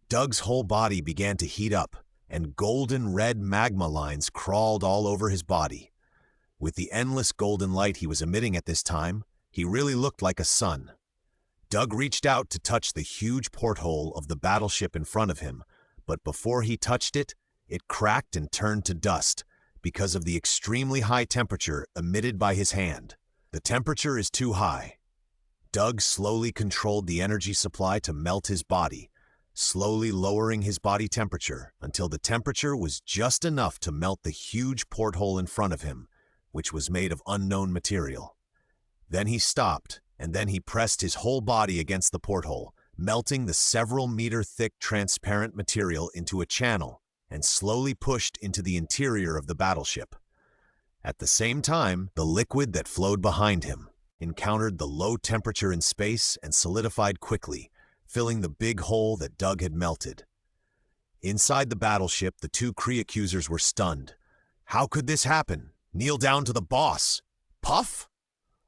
[SPEAKER 1] Doug's whole body began to heat up, and golden red magma lines crawled all over his body. With the endless golden light he was emitting at this time, he really looked like a sun. Doug reached out to touch the huge porthole of the battleship in front of him, but before he touched it, it cracked and turned to dust because of the extremely high temperature emitted by his hand. The temperature is too high. Doug slowly controlled the energy supply to melt his body, slowly lowering his body temperature until the temperature was just enough to melt the huge porthole in front of him, which was made of unknown material. Then he stopped, and then he pressed his whole body against the porthole, melting the several meter-thick transparent material into a channel, and slowly pushed into the interior of the battleship. At the same time, the liquid that flowed behind him encountered the low temperature in space and solidified quickly, filling the big hole that Doug had melted. Inside the battleship, the two Kree accusers were stunned. How could this happen? Kneel down to the boss. Puff?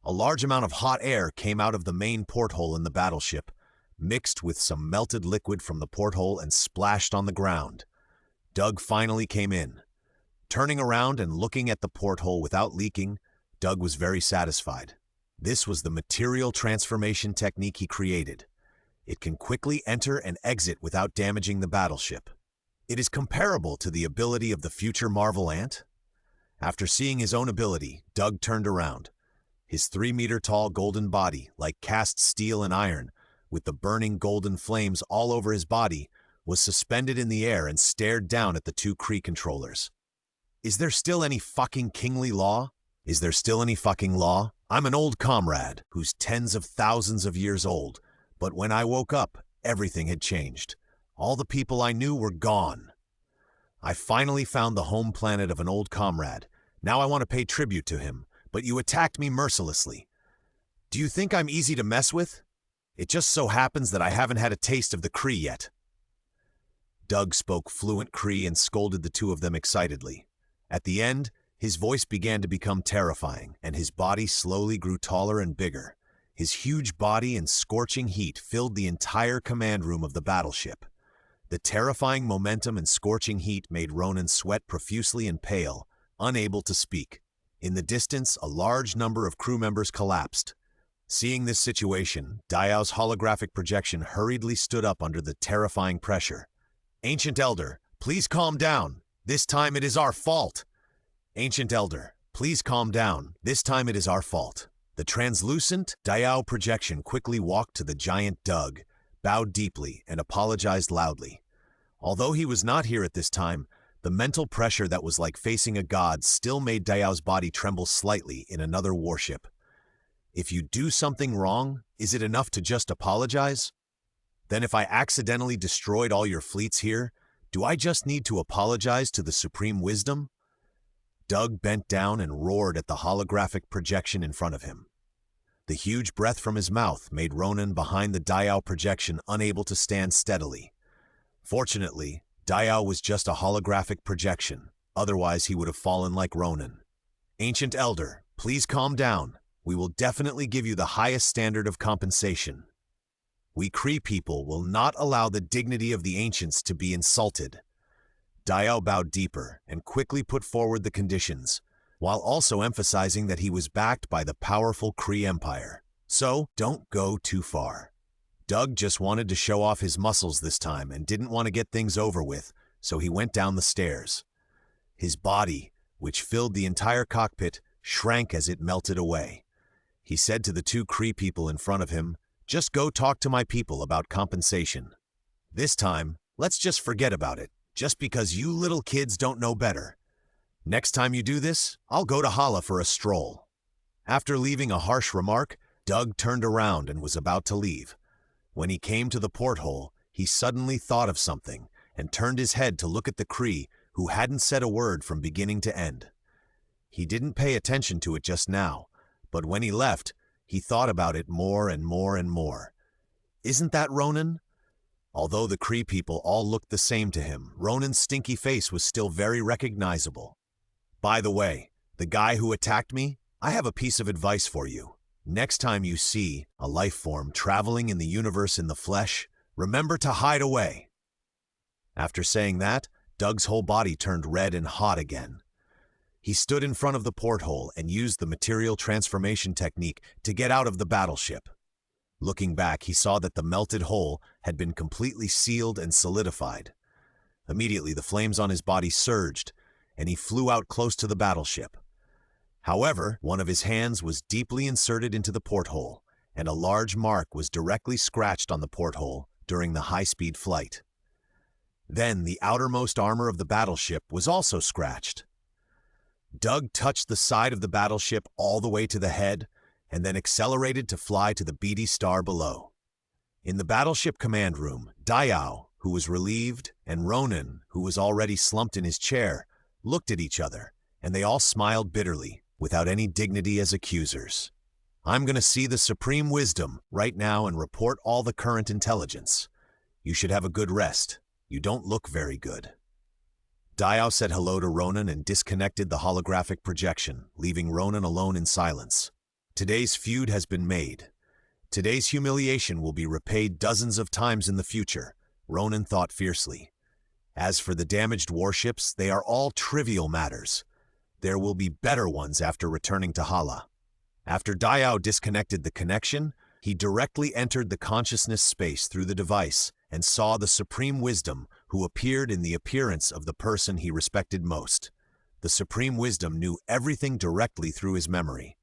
[SPEAKER 1] A large amount of hot air came out of the main porthole in the battleship, mixed with some melted liquid from the porthole and splashed on the ground. Doug finally came in. Turning around and looking at the porthole without leaking, Doug was very satisfied. This was the material transformation technique he created. It can quickly enter and exit without damaging the battleship. It is comparable to the ability of the future Marvel Ant. After seeing his own ability, Doug turned around. His 3-meter-tall golden body, like cast steel and iron, with the burning golden flames all over his body, was suspended in the air and stared down at the two Kree controllers. Is there still any fucking kingly law? Is there still any fucking law? I'm an old comrade who's tens of thousands of years old, but when I woke up, everything had changed. All the people I knew were gone. I finally found the home planet of an old comrade. Now I want to pay tribute to him, but you attacked me mercilessly. Do you think I'm easy to mess with? It just so happens that I haven't had a taste of the Kree yet. Doug spoke fluent Kree and scolded the two of them excitedly. At the end, his voice began to become terrifying, and his body slowly grew taller and bigger. His huge body and scorching heat filled the entire command room of the battleship. The terrifying momentum and scorching heat made Ronin sweat profusely and pale, unable to speak. In the distance, a large number of crew members collapsed. Seeing this situation, Dao's holographic projection hurriedly stood up under the terrifying pressure. Ancient Elder, please calm down. This time it is our fault. Ancient Elder, please calm down. This time it is our fault. The translucent Dao projection quickly walked to the giant Doug, bowed deeply, and apologized loudly. Although he was not here at this time, the mental pressure that was like facing a god still made Dao's body tremble slightly in another warship. If you do something wrong, is it enough to just apologize? Then if I accidentally destroyed all your fleets here, do I just need to apologize to the Supreme Wisdom? Doug bent down and roared at the holographic projection in front of him. The huge breath from his mouth made Ronin behind the Dao projection unable to stand steadily. Fortunately, Dao was just a holographic projection, otherwise he would have fallen like Ronin. Ancient Elder, please calm down. We will definitely give you the highest standard of compensation. We Kree people will not allow the dignity of the ancients to be insulted. Dao bowed deeper and quickly put forward the conditions, while also emphasizing that he was backed by the powerful Kree Empire. So, don't go too far. Doug just wanted to show off his muscles this time and didn't want to get things over with, so he went down the stairs. His body, which filled the entire cockpit, shrank as it melted away. He said to the two Kree people in front of him, "Just go talk to my people about compensation. This time, let's just forget about it, just because you little kids don't know better. Next time you do this, I'll go to Hala for a stroll." After leaving a harsh remark, Doug turned around and was about to leave. When he came to the porthole, he suddenly thought of something and turned his head to look at the Kree, who hadn't said a word from beginning to end. He didn't pay attention to it just now, but when he left, he thought about it more and more and more. Isn't that Ronin? Although the Kree people all looked the same to him, Ronin's stinky face was still very recognizable. By the way, the guy who attacked me, I have a piece of advice for you. Next time you see a life form traveling in the universe in the flesh, remember to hide away. After saying that, Doug's whole body turned red and hot again. He stood in front of the porthole and used the material transformation technique to get out of the battleship. Looking back, he saw that the melted hole had been completely sealed and solidified. Immediately, the flames on his body surged, and he flew out close to the battleship. However, one of his hands was deeply inserted into the porthole, and a large mark was directly scratched on the porthole during the high-speed flight. Then the outermost armor of the battleship was also scratched. Doug touched the side of the battleship all the way to the head, and then accelerated to fly to the Biddy star below. In the battleship command room, Dao, who was relieved, and Ronin, who was already slumped in his chair, looked at each other, and they all smiled bitterly, without any dignity as accusers. I'm going to see the Supreme Wisdom right now and report all the current intelligence. You should have a good rest. You don't look very good. Dao said hello to Ronin and disconnected the holographic projection, leaving Ronin alone in silence. Today's feud has been made. Today's humiliation will be repaid dozens of times in the future, Ronin thought fiercely. As for the damaged warships, they are all trivial matters. There will be better ones after returning to Hala. After Diao disconnected the connection, he directly entered the consciousness space through the device and saw the Supreme Wisdom, who appeared in the appearance of the person he respected most. The Supreme Wisdom knew everything directly through his memory.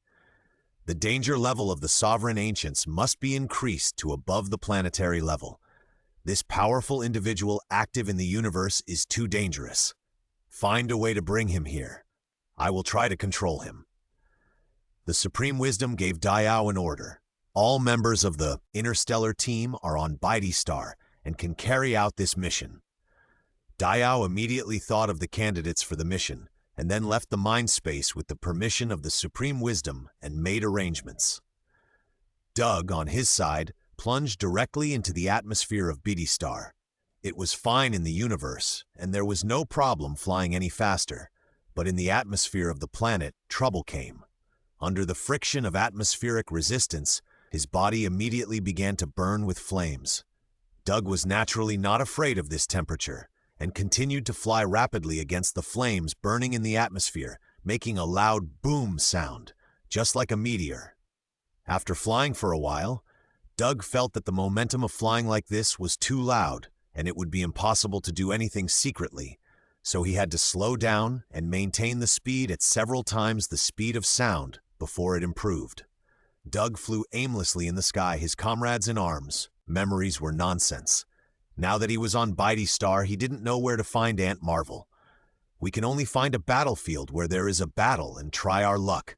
[SPEAKER 1] The danger level of the sovereign ancients must be increased to above the planetary level. This powerful individual active in the universe is too dangerous. Find a way to bring him here. I will try to control him. The Supreme Wisdom gave Diao an order. All members of the interstellar team are on Biddy star and can carry out this mission. Diao immediately thought of the candidates for the mission, and then left the mind space with the permission of the Supreme Wisdom and made arrangements. Doug, on his side, plunged directly into the atmosphere of Biddy star. It was fine in the universe, and there was no problem flying any faster, but in the atmosphere of the planet, trouble came. Under the friction of atmospheric resistance, his body immediately began to burn with flames. Doug was naturally not afraid of this temperature, and continued to fly rapidly against the flames burning in the atmosphere, making a loud boom sound, just like a meteor. After flying for a while, Doug felt that the momentum of flying like this was too loud, and it would be impossible to do anything secretly, so he had to slow down and maintain the speed at several times the speed of sound before it improved. Doug flew aimlessly in the sky, his comrades in arms. Memories were nonsense. Now that he was on Biddy star, he didn't know where to find Aunt Marvel. We can only find a battlefield where there is a battle and try our luck.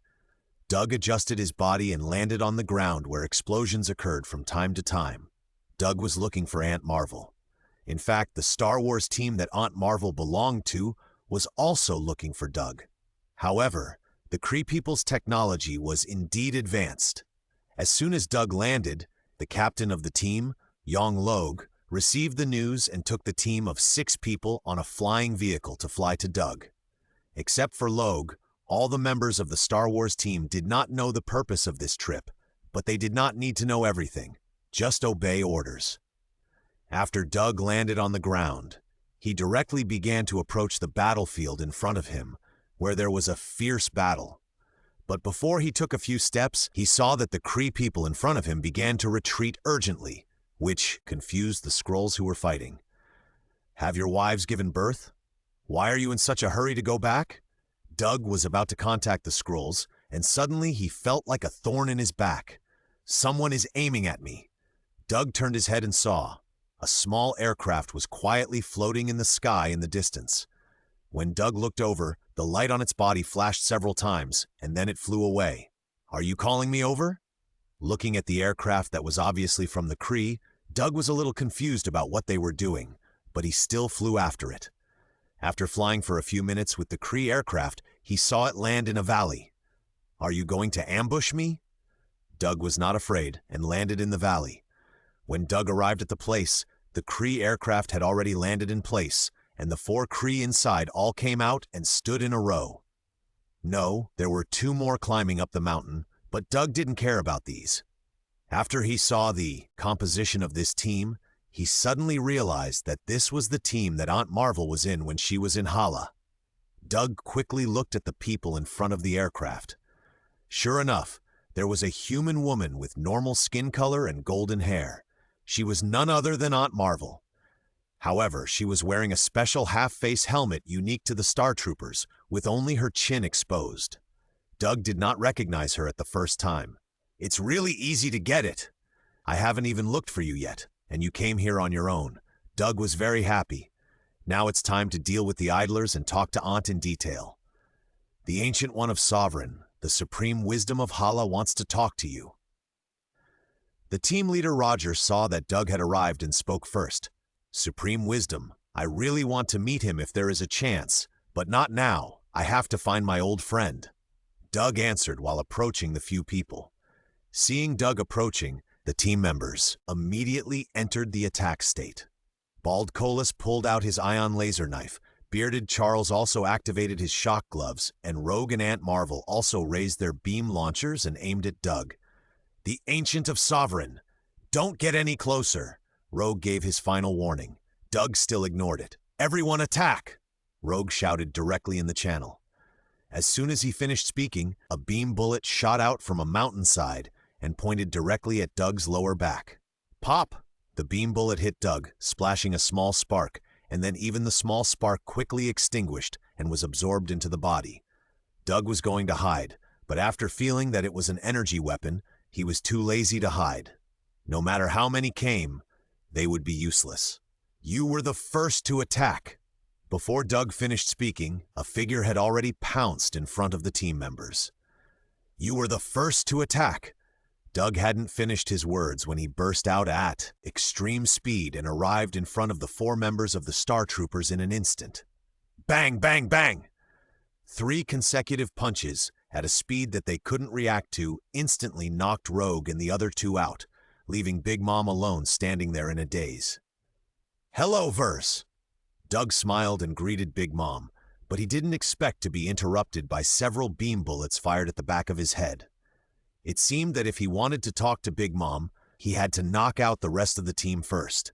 [SPEAKER 1] Doug adjusted his body and landed on the ground where explosions occurred from time to time. Doug was looking for Aunt Marvel. In fact, the Star Wars team that Aunt Marvel belonged to was also looking for Doug. However, the Kree people's technology was indeed advanced. As soon as Doug landed, the captain of the team, Yong Log, received the news and took the team of 6 people on a flying vehicle to fly to Doug. Except for Log, all the members of the Star Wars team did not know the purpose of this trip, but they did not need to know everything. Just obey orders. After Doug landed on the ground, he directly began to approach the battlefield in front of him, where there was a fierce battle. But before he took a few steps, he saw that the Kree people in front of him began to retreat urgently, which confused the Skrulls who were fighting. Have your wives given birth? Why are you in such a hurry to go back? Doug was about to contact the Skrulls, and suddenly he felt like a thorn in his back. Someone is aiming at me. Doug turned his head and saw. A small aircraft was quietly floating in the sky in the distance. When Doug looked over, the light on its body flashed several times, and then it flew away. Are you calling me over? Looking at the aircraft that was obviously from the Kree, Doug was a little confused about what they were doing, but he still flew after it. After flying for a few minutes with the Kree aircraft, he saw it land in a valley. Are you going to ambush me? Doug was not afraid and landed in the valley. When Doug arrived at the place, the Kree aircraft had already landed in place, and the 4 Kree inside all came out and stood in a row. No, there were 2 more climbing up the mountain, but Doug didn't care about these. After he saw the composition of this team, he suddenly realized that this was the team that Aunt Marvel was in when she was in Hala. Doug quickly looked at the people in front of the aircraft. Sure enough, there was a human woman with normal skin color and golden hair. She was none other than Aunt Marvel. However, she was wearing a special half-face helmet unique to the Star Troopers, with only her chin exposed. Doug did not recognize her at the first time. It's really easy to get it. I haven't even looked for you yet, and you came here on your own. Doug was very happy. Now it's time to deal with the idlers and talk to Aunt in detail. The Ancient One of Sovereign, the Supreme Wisdom of Hala, wants to talk to you. The team leader Roger saw that Doug had arrived and spoke first. Supreme Wisdom, I really want to meet him if there is a chance, but not now. I have to find my old friend. Doug answered while approaching the few people. Seeing Doug approaching, the team members immediately entered the attack state. Bald Colas pulled out his ion laser knife, Bearded Charles also activated his shock gloves, and Rogue and Aunt Marvel also raised their beam launchers and aimed at Doug. The Ancient of Sovereign! Don't get any closer! Rogue gave his final warning. Doug still ignored it. Everyone attack! Rogue shouted directly in the channel. As soon as he finished speaking, a beam bullet shot out from a mountainside and pointed directly at Doug's lower back. Pop! The beam bullet hit Doug, splashing a small spark, and then even the small spark quickly extinguished and was absorbed into the body. Doug was going to hide, but after feeling that it was an energy weapon, he was too lazy to hide. No matter how many came, they would be useless. You were the first to attack. Before Doug finished speaking, a figure had already pounced in front of the team members. You were the first to attack. Doug hadn't finished his words when he burst out at extreme speed and arrived in front of the 4 members of the Star Troopers in an instant. Bang, bang, bang! 3 consecutive punches, at a speed that they couldn't react to, instantly knocked Rogue and the other 2 out, leaving Big Mom alone standing there in a daze. Hello, Verse! Doug smiled and greeted Big Mom, but he didn't expect to be interrupted by several beam bullets fired at the back of his head. It seemed that if he wanted to talk to Big Mom, he had to knock out the rest of the team first.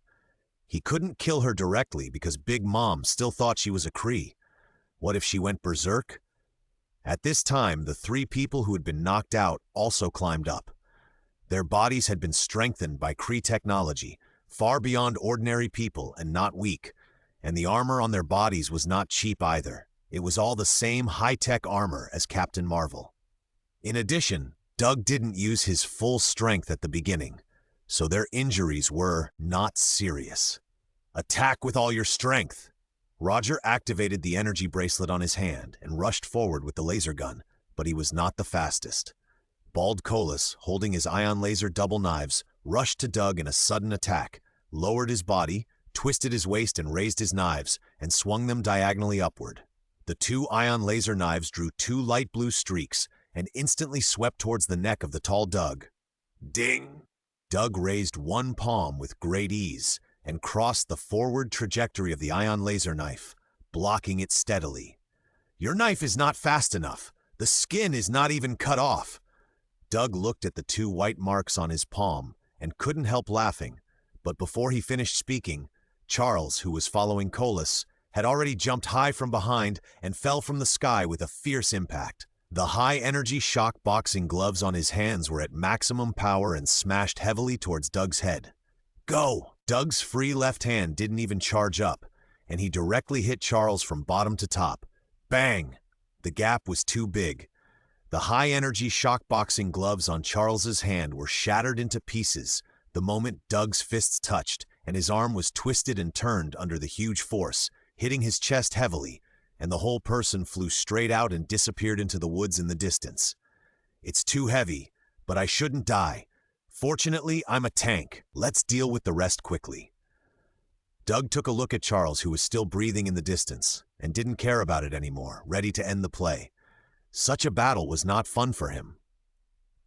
[SPEAKER 1] He couldn't kill her directly because Big Mom still thought she was a Kree. What if she went berserk? At this time, the 3 people who had been knocked out also climbed up. Their bodies had been strengthened by Kree technology, far beyond ordinary people and not weak, and the armor on their bodies was not cheap either. It was all the same high-tech armor as Captain Marvel. In addition, Doug didn't use his full strength at the beginning, so their injuries were not serious. Attack with all your strength! Roger activated the energy bracelet on his hand and rushed forward with the laser gun, but he was not the fastest. Bald Colas, holding his ion laser double knives, rushed to Doug in a sudden attack, lowered his body, twisted his waist and raised his knives, and swung them diagonally upward. The 2 ion laser knives drew 2 light blue streaks and instantly swept towards the neck of the tall Doug. Ding! Doug raised one palm with great ease and crossed the forward trajectory of the ion laser knife, blocking it steadily. Your knife is not fast enough. The skin is not even cut off. Doug looked at the 2 white marks on his palm and couldn't help laughing, but before he finished speaking, Charles, who was following Colas, had already jumped high from behind and fell from the sky with a fierce impact. The high-energy shock boxing gloves on his hands were at maximum power and smashed heavily towards Doug's head. Go! Doug's free left hand didn't even charge up, and he directly hit Charles from bottom to top. Bang! The gap was too big. The high-energy shock boxing gloves on Charles's hand were shattered into pieces the moment Doug's fists touched, and his arm was twisted and turned under the huge force, hitting his chest heavily, and the whole person flew straight out and disappeared into the woods in the distance. It's too heavy, but I shouldn't die. Fortunately, I'm a tank. Let's deal with the rest quickly. Doug took a look at Charles, who was still breathing in the distance, and didn't care about it anymore, ready to end the play. Such a battle was not fun for him.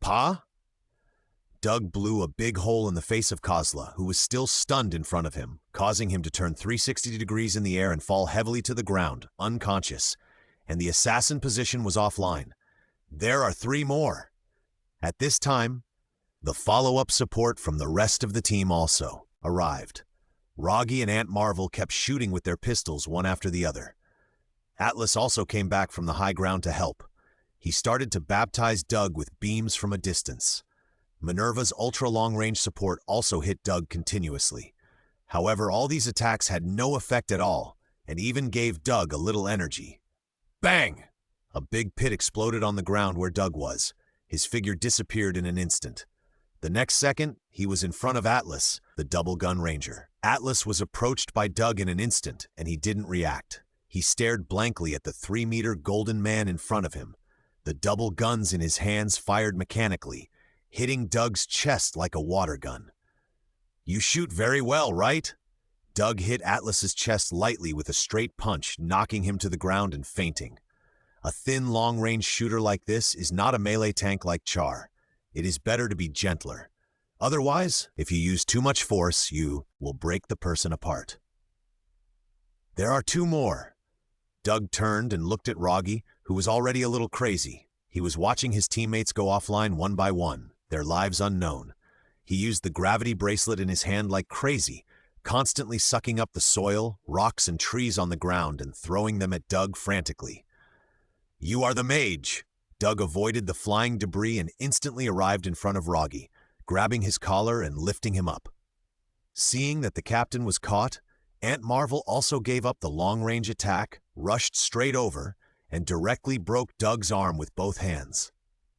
[SPEAKER 1] Pa? Doug blew a big hole in the face of Kozla, who was still stunned in front of him, causing him to turn 360 degrees in the air and fall heavily to the ground, unconscious, and the assassin position was offline. There are 3 more. At this time, the follow-up support from the rest of the team also arrived. Roggy and Aunt Marvel kept shooting with their pistols one after the other. Atlas also came back from the high ground to help. He started to baptize Doug with beams from a distance. Minerva's ultra-long-range support also hit Doug continuously. However, all these attacks had no effect at all, and even gave Doug a little energy. Bang! A big pit exploded on the ground where Doug was. His figure disappeared in an instant. The next second, he was in front of Atlas, the double-gun ranger. Atlas was approached by Doug in an instant, and he didn't react. He stared blankly at the 3-meter golden man in front of him. The double guns in his hands fired mechanically, hitting Doug's chest like a water gun. You shoot very well, right? Doug hit Atlas's chest lightly with a straight punch, knocking him to the ground and fainting. A thin, long-range shooter like this is not a melee tank like Char. It is better to be gentler. Otherwise, if you use too much force, you will break the person apart. There are 2 more. Doug turned and looked at Roggy, who was already a little crazy. He was watching his teammates go offline one by one, their lives unknown. He used the gravity bracelet in his hand like crazy, constantly sucking up the soil, rocks, and trees on the ground and throwing them at Doug frantically. You are the mage. Doug avoided the flying debris and instantly arrived in front of Roggy, grabbing his collar and lifting him up. Seeing that the captain was caught, Aunt Marvel also gave up the long-range attack, rushed straight over, and directly broke Doug's arm with both hands.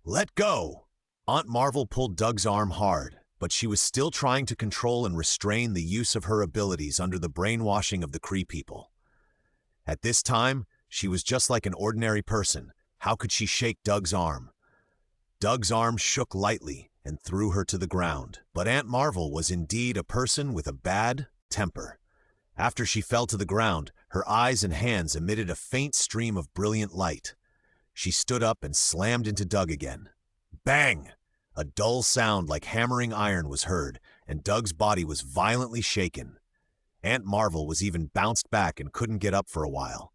[SPEAKER 1] Let go! Aunt Marvel pulled Doug's arm hard, but she was still trying to control and restrain the use of her abilities under the brainwashing of the Kree people. At this time, she was just like an ordinary person. How could she shake Doug's arm? Doug's arm shook lightly and threw her to the ground, but Aunt Marvel was indeed a person with a bad temper. After she fell to the ground, her eyes and hands emitted a faint stream of brilliant light. She stood up and slammed into Doug again. Bang! A dull sound like hammering iron was heard, and Doug's body was violently shaken. Aunt Marvel was even bounced back and couldn't get up for a while.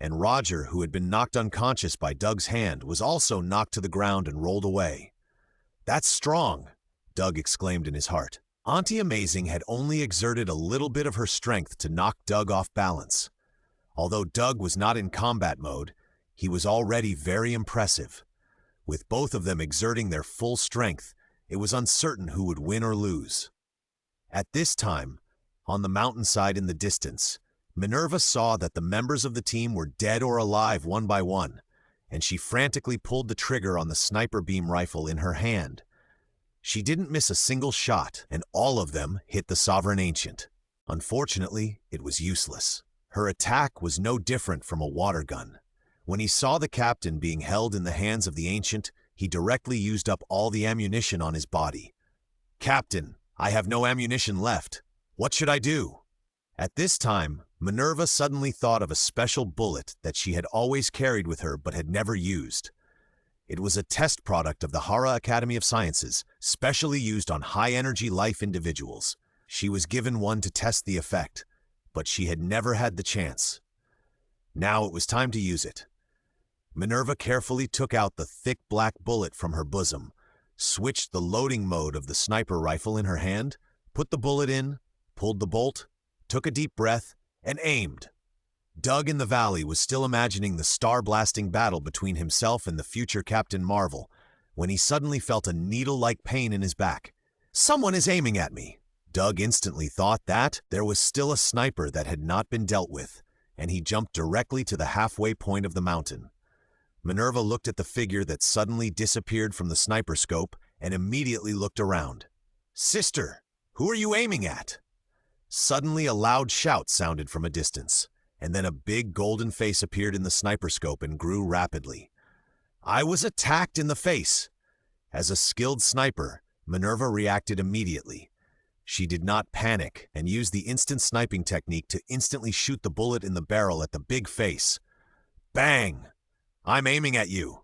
[SPEAKER 1] And Roger, who had been knocked unconscious by Doug's hand, was also knocked to the ground and rolled away. That's strong, Doug exclaimed in his heart. Auntie Amazing had only exerted a little bit of her strength to knock Doug off balance. Although Doug was not in combat mode, he was already very impressive. With both of them exerting their full strength, it was uncertain who would win or lose. At this time, on the mountainside in the distance, Minerva saw that the members of the team were dead or alive one by one, and she frantically pulled the trigger on the sniper beam rifle in her hand. She didn't miss a single shot, and all of them hit the Sovereign Ancient. Unfortunately, it was useless. Her attack was no different from a water gun. When he saw the captain being held in the hands of the Ancient, he directly used up all the ammunition on his body. Captain, I have no ammunition left. What should I do? At this time, Minerva suddenly thought of a special bullet that she had always carried with her but had never used. It was a test product of the Hara Academy of Sciences, specially used on high-energy life individuals. She was given one to test the effect, but she had never had the chance. Now it was time to use it. Minerva carefully took out the thick black bullet from her bosom, switched the loading mode of the sniper rifle in her hand, put the bullet in, pulled the bolt, took a deep breath, and aimed. Doug in the valley was still imagining the star-blasting battle between himself and the future Captain Marvel, when he suddenly felt a needle-like pain in his back. Someone is aiming at me. Doug instantly thought that there was still a sniper that had not been dealt with, and he jumped directly to the halfway point of the mountain. Minerva looked at the figure that suddenly disappeared from the sniper scope and immediately looked around. Sister, who are you aiming at? Suddenly a loud shout sounded from a distance, and then a big golden face appeared in the sniper scope and grew rapidly. I was attacked in the face. As a skilled sniper, Minerva reacted immediately. She did not panic and used the instant sniping technique to instantly shoot the bullet in the barrel at the big face. Bang! I'm aiming at you.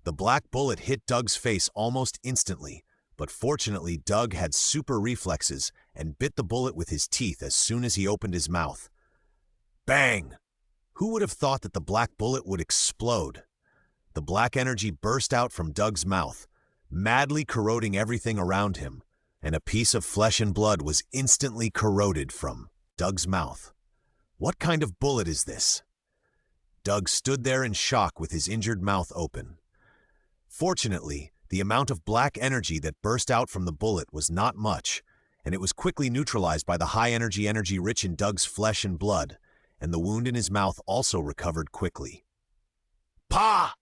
[SPEAKER 1] The black bullet hit Doug's face almost instantly, but fortunately Doug had super reflexes and bit the bullet with his teeth as soon as he opened his mouth. Bang! Who would have thought that the black bullet would explode? The black energy burst out from Doug's mouth, madly corroding everything around him, and a piece of flesh and blood was instantly corroded from Doug's mouth. What kind of bullet is this? Doug stood there in shock with his injured mouth open. Fortunately, the amount of black energy that burst out from the bullet was not much, and it was quickly neutralized by the high energy rich in Doug's flesh and blood, and the wound in his mouth also recovered quickly. Pah!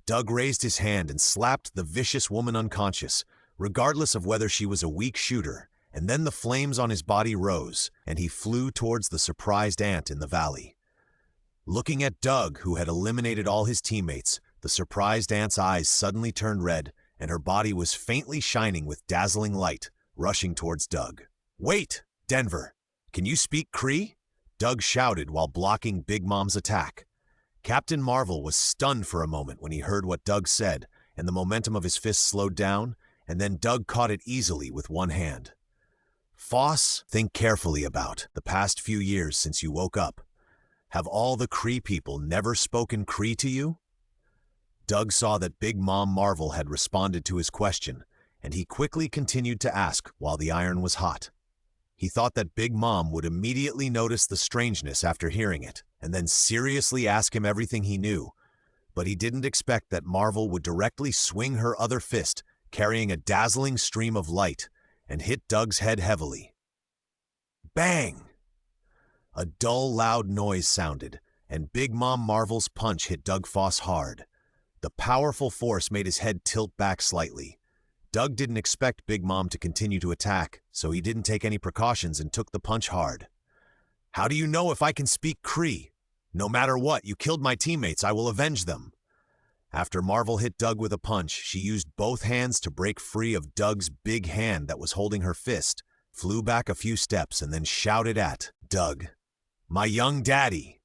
[SPEAKER 1] Doug raised his hand and slapped the vicious woman unconscious, regardless of whether she was a weak shooter, and then the flames on his body rose, and he flew towards the surprised ant in the valley. Looking at Doug, who had eliminated all his teammates, the surprised ant's eyes suddenly turned red, and her body was faintly shining with dazzling light, rushing towards Doug. Wait, Denver! Can you speak Kree? Doug shouted while blocking Big Mom's attack. Captain Marvel was stunned for a moment when he heard what Doug said, and the momentum of his fist slowed down, and then Doug caught it easily with one hand. Foss, think carefully about the past few years since you woke up. Have all the Kree people never spoken Kree to you? Doug saw that Big Mom Marvel had responded to his question, and he quickly continued to ask while the iron was hot. He thought that Big Mom would immediately notice the strangeness after hearing it, and then seriously ask him everything he knew. but he didn't expect that Marvel would directly swing her other fist, carrying a dazzling stream of light, and hit Doug's head heavily. Bang! A dull, loud noise sounded, and Big Mom Marvel's punch hit Doug Foss hard. The powerful force made his head tilt back slightly. Doug didn't expect Big Mom to continue to attack, so he didn't take any precautions and took the punch hard. How do you know if I can speak Cree? No matter what, you killed my teammates, I will avenge them. After Marvel hit Doug with a punch, she used both hands to break free of Doug's big hand that was holding her fist, flew back a few steps, and then shouted at Doug, "My young daddy!"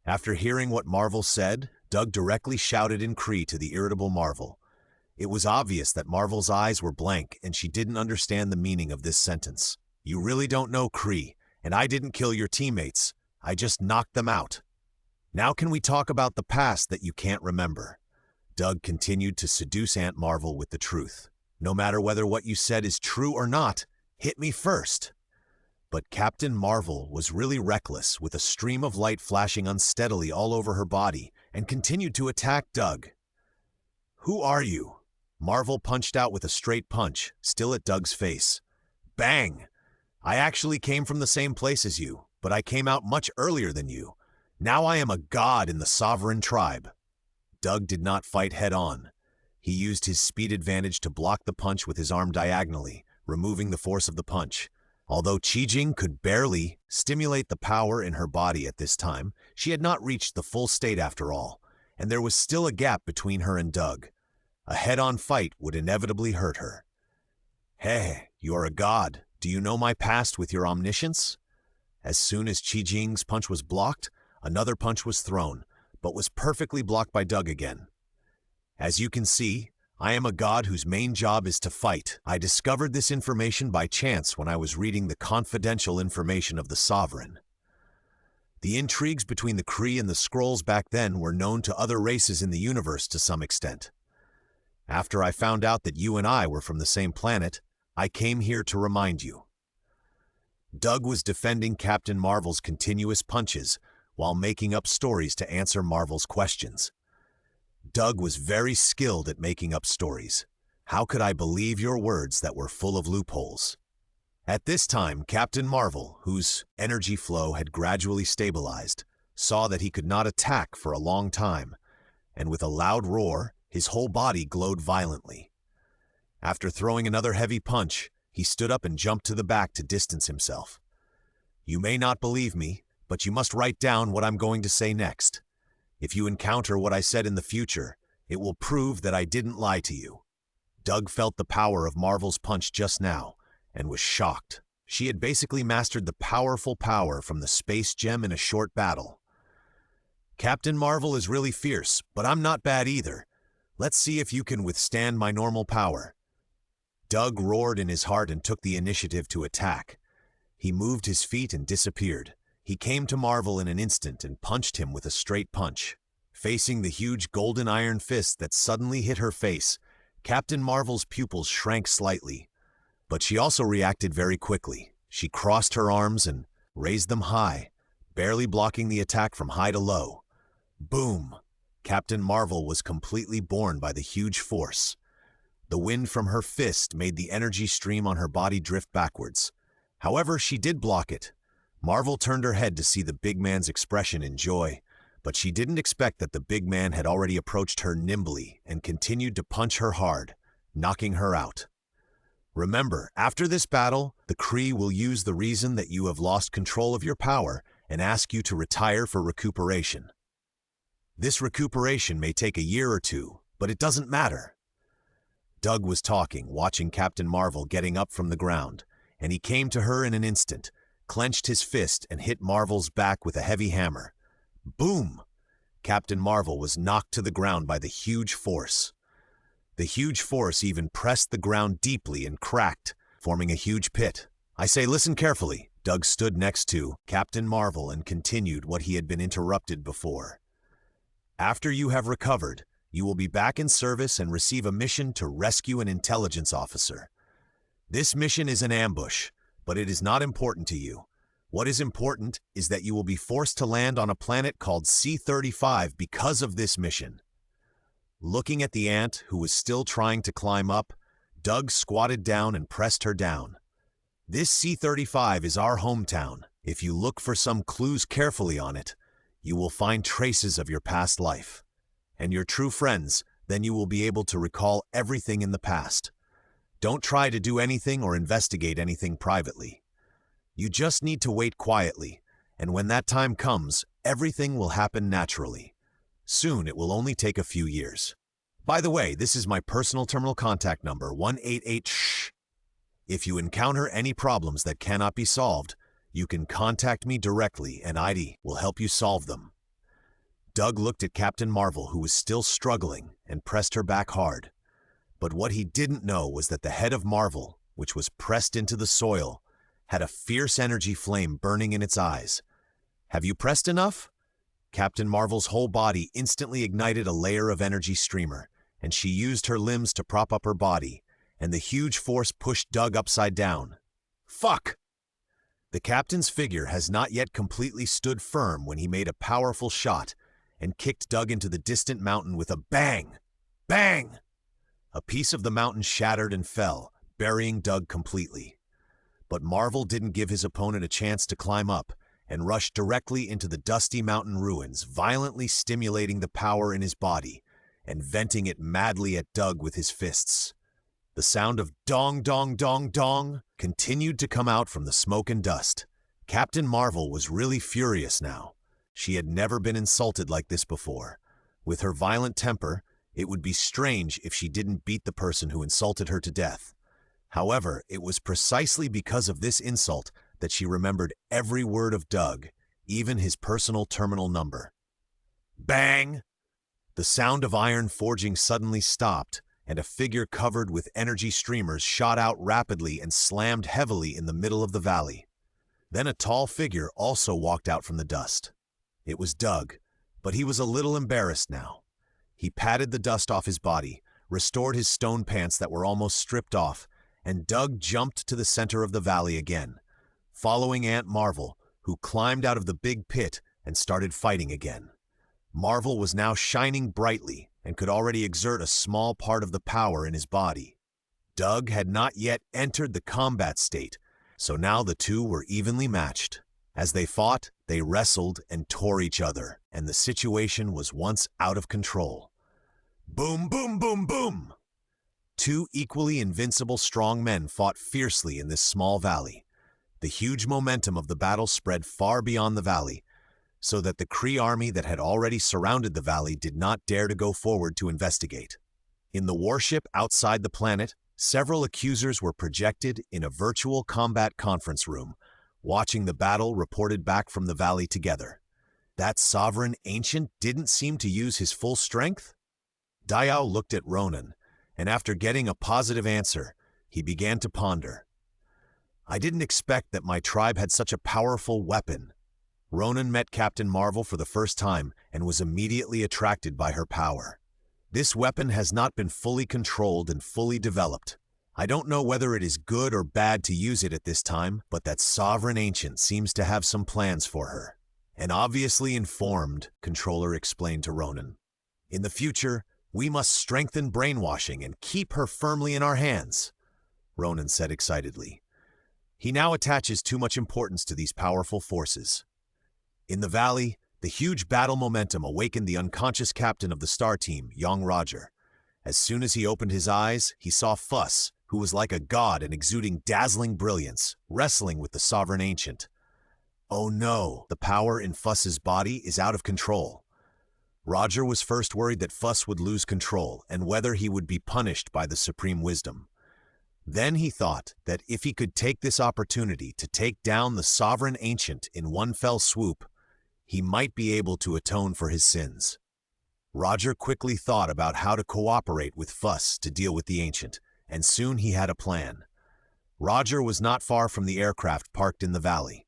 [SPEAKER 1] After hearing what Marvel said, Doug directly shouted in Cree to the irritable Marvel. It was obvious that Marvel's eyes were blank and she didn't understand the meaning of this sentence. You really don't know Cree, and I didn't kill your teammates. I just knocked them out. Now can we talk about the past that you can't remember? Doug continued to seduce Aunt Marvel with the truth. No matter whether what you said is true or not, hit me first. But Captain Marvel was really reckless, with a stream of light flashing unsteadily all over her body, and continued to attack Doug. Who are you? Marvel punched out with a straight punch, still at Doug's face. Bang! I actually came from the same place as you, but I came out much earlier than you. Now I am a god in the sovereign tribe. Doug did not fight head-on. He used his speed advantage to block the punch with his arm diagonally, removing the force of the punch. Although Qijing could barely stimulate the power in her body at this time, she had not reached the full state after all, and there was still a gap between her and Doug. A head-on fight would inevitably hurt her. Hey, you are a god. Do you know my past with your omniscience? As soon as Qijing's punch was blocked, another punch was thrown, but was perfectly blocked by Doug again. As you can see, I am a god whose main job is to fight. I discovered this information by chance when I was reading the confidential information of the Sovereign. The intrigues between the Kree and the Skrulls back then were known to other races in the universe to some extent. After I found out that you and I were from the same planet, I came here to remind you. Doug was defending Captain Marvel's continuous punches while making up stories to answer Marvel's questions. Doug was very skilled at making up stories. How could I believe your words that were full of loopholes? At this time, Captain Marvel, whose energy flow had gradually stabilized, saw that he could not attack for a long time, and with a loud roar, his whole body glowed violently. After throwing another heavy punch, he stood up and jumped to the back to distance himself. You may not believe me, but you must write down what I'm going to say next. If you encounter what I said in the future, it will prove that I didn't lie to you. Doug felt the power of Marvel's punch just now, and was shocked. She had basically mastered the powerful power from the space gem in a short battle. Captain Marvel is really fierce, but I'm not bad either. Let's see if you can withstand my normal power. Doug roared in his heart and took the initiative to attack. He moved his feet and disappeared. He came to Marvel in an instant and punched him with a straight punch. Facing the huge golden iron fist that suddenly hit her face, Captain Marvel's pupils shrank slightly. But she also reacted very quickly. She crossed her arms and raised them high, barely blocking the attack from high to low. Boom! Captain Marvel was completely borne by the huge force. The wind from her fist made the energy stream on her body drift backwards. However, she did block it. Marvel turned her head to see the big man's expression in joy, but she didn't expect that the big man had already approached her nimbly and continued to punch her hard, knocking her out. Remember, after this battle, the Kree will use the reason that you have lost control of your power and ask you to retire for recuperation. This recuperation may take a year or two, but it doesn't matter. Doug was talking, watching Captain Marvel getting up from the ground, and he came to her in an instant, clenched his fist and hit Marvel's back with a heavy hammer. Boom! Captain Marvel was knocked to the ground by the huge force. The huge force even pressed the ground deeply and cracked, forming a huge pit. I say, listen carefully. Doug stood next to Captain Marvel and continued what he had been interrupted before. After you have recovered, you will be back in service and receive a mission to rescue an intelligence officer. This mission is an ambush, but it is not important to you. What is important is that you will be forced to land on a planet called C-35 because of this mission. Looking at the ant who was still trying to climb up, Doug squatted down and pressed her down. This C-35 is our hometown. If you look for some clues carefully on it, you will find traces of your past life. And your true friends, then you will be able to recall everything in the past. Don't try to do anything or investigate anything privately. You just need to wait quietly, and when that time comes, everything will happen naturally. Soon it will only take a few years. By the way, this is my personal terminal contact number, 188 . If you encounter any problems that cannot be solved, you can contact me directly and I will help you solve them. Doug looked at Captain Marvel, who was still struggling, and pressed her back hard. But what he didn't know was that the head of Marvel, which was pressed into the soil, had a fierce energy flame burning in its eyes. Have you pressed enough? Captain Marvel's whole body instantly ignited a layer of energy streamer, and she used her limbs to prop up her body, and the huge force pushed Doug upside down. Fuck! The captain's figure has not yet completely stood firm when he made a powerful shot and kicked Doug into the distant mountain with a bang! Bang! A piece of the mountain shattered and fell, burying Doug completely. But Marvel didn't give his opponent a chance to climb up and rushed directly into the dusty mountain ruins, violently stimulating the power in his body and venting it madly at Doug with his fists. The sound of dong, dong, dong, dong continued to come out from the smoke and dust. Captain Marvel was really furious now. She had never been insulted like this before. With her violent temper, it would be strange if she didn't beat the person who insulted her to death. However, it was precisely because of this insult that she remembered every word of Doug, even his personal terminal number. Bang! The sound of iron forging suddenly stopped, and a figure covered with energy streamers shot out rapidly and slammed heavily in the middle of the valley. Then a tall figure also walked out from the dust. It was Doug, but he was a little embarrassed now. He patted the dust off his body, restored his stone pants that were almost stripped off, and Doug jumped to the center of the valley again, following Aunt Marvel, who climbed out of the big pit and started fighting again. Marvel was now shining brightly and could already exert a small part of the power in his body. Doug had not yet entered the combat state, so now the two were evenly matched. As they fought, they wrestled and tore each other, and the situation was once out of control. Boom, boom, boom, boom! Two equally invincible strong men fought fiercely in this small valley. The huge momentum of the battle spread far beyond the valley, so that the Kree army that had already surrounded the valley did not dare to go forward to investigate. In the warship outside the planet, several accusers were projected in a virtual combat conference room, watching the battle reported back from the valley together. That sovereign ancient didn't seem to use his full strength? Xiao looked at Ronin, and after getting a positive answer, he began to ponder. I didn't expect that my tribe had such a powerful weapon. Ronin met Captain Marvel for the first time and was immediately attracted by her power. This weapon has not been fully controlled and fully developed. I don't know whether it is good or bad to use it at this time, but that sovereign ancient seems to have some plans for her. An obviously informed controller explained to Ronin. In the future, we must strengthen brainwashing and keep her firmly in our hands, Ronin said excitedly. He now attaches too much importance to these powerful forces. In the valley, the huge battle momentum awakened the unconscious captain of the star team, young Roger. As soon as he opened his eyes, he saw Fuss, who was like a god and exuding dazzling brilliance, wrestling with the sovereign ancient. Oh no, the power in Fuss's body is out of control. Roger was first worried that Fuss would lose control and whether he would be punished by the supreme wisdom. Then he thought that if he could take this opportunity to take down the sovereign ancient in one fell swoop, he might be able to atone for his sins. Roger quickly thought about how to cooperate with Fuss to deal with the ancient, and soon he had a plan. Roger was not far from the aircraft parked in the valley.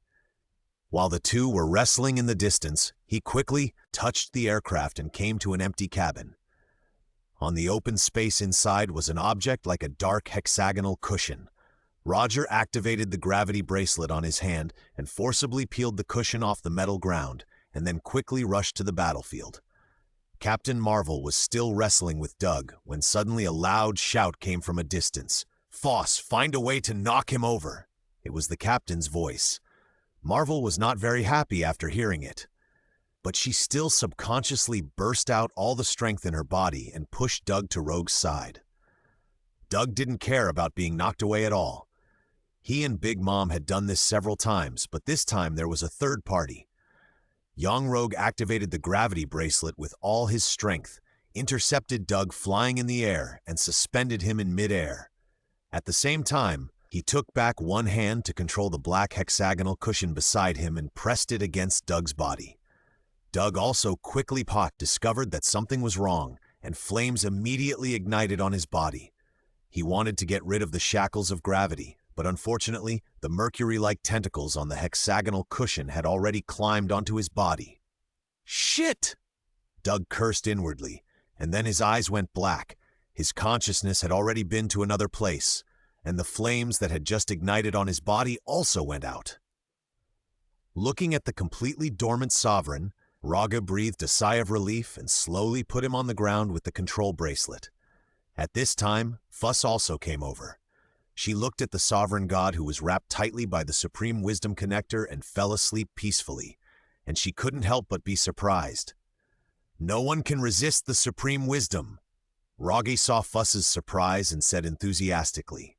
[SPEAKER 1] While the two were wrestling in the distance, he quickly touched the aircraft and came to an empty cabin. On the open space inside was an object like a dark hexagonal cushion. Roger activated the gravity bracelet on his hand and forcibly peeled the cushion off the metal ground, and then quickly rushed to the battlefield. Captain Marvel was still wrestling with Doug when suddenly a loud shout came from a distance. "Foss, find a way to knock him over." It was the captain's voice. Marvel was not very happy after hearing it, but she still subconsciously burst out all the strength in her body and pushed Doug to Rogue's side. Doug didn't care about being knocked away at all. He and Big Mom had done this several times, but this time there was a third party. Young Rogue activated the gravity bracelet with all his strength, intercepted Doug flying in the air, and suspended him in midair. At the same time, he took back one hand to control the black hexagonal cushion beside him and pressed it against Doug's body. Doug also quickly discovered that something was wrong, and flames immediately ignited on his body. He wanted to get rid of the shackles of gravity, but unfortunately, the mercury-like tentacles on the hexagonal cushion had already climbed onto his body. "Shit!" Doug cursed inwardly, and then his eyes went black. His consciousness had already been to another place, and the flames that had just ignited on his body also went out. Looking at the completely dormant Sovereign, Raga breathed a sigh of relief and slowly put him on the ground with the control bracelet. At this time, Fuss also came over. She looked at the Sovereign God who was wrapped tightly by the Supreme Wisdom Connector and fell asleep peacefully, and she couldn't help but be surprised. "No one can resist the Supreme Wisdom." Rogge saw Fuss's surprise and said enthusiastically,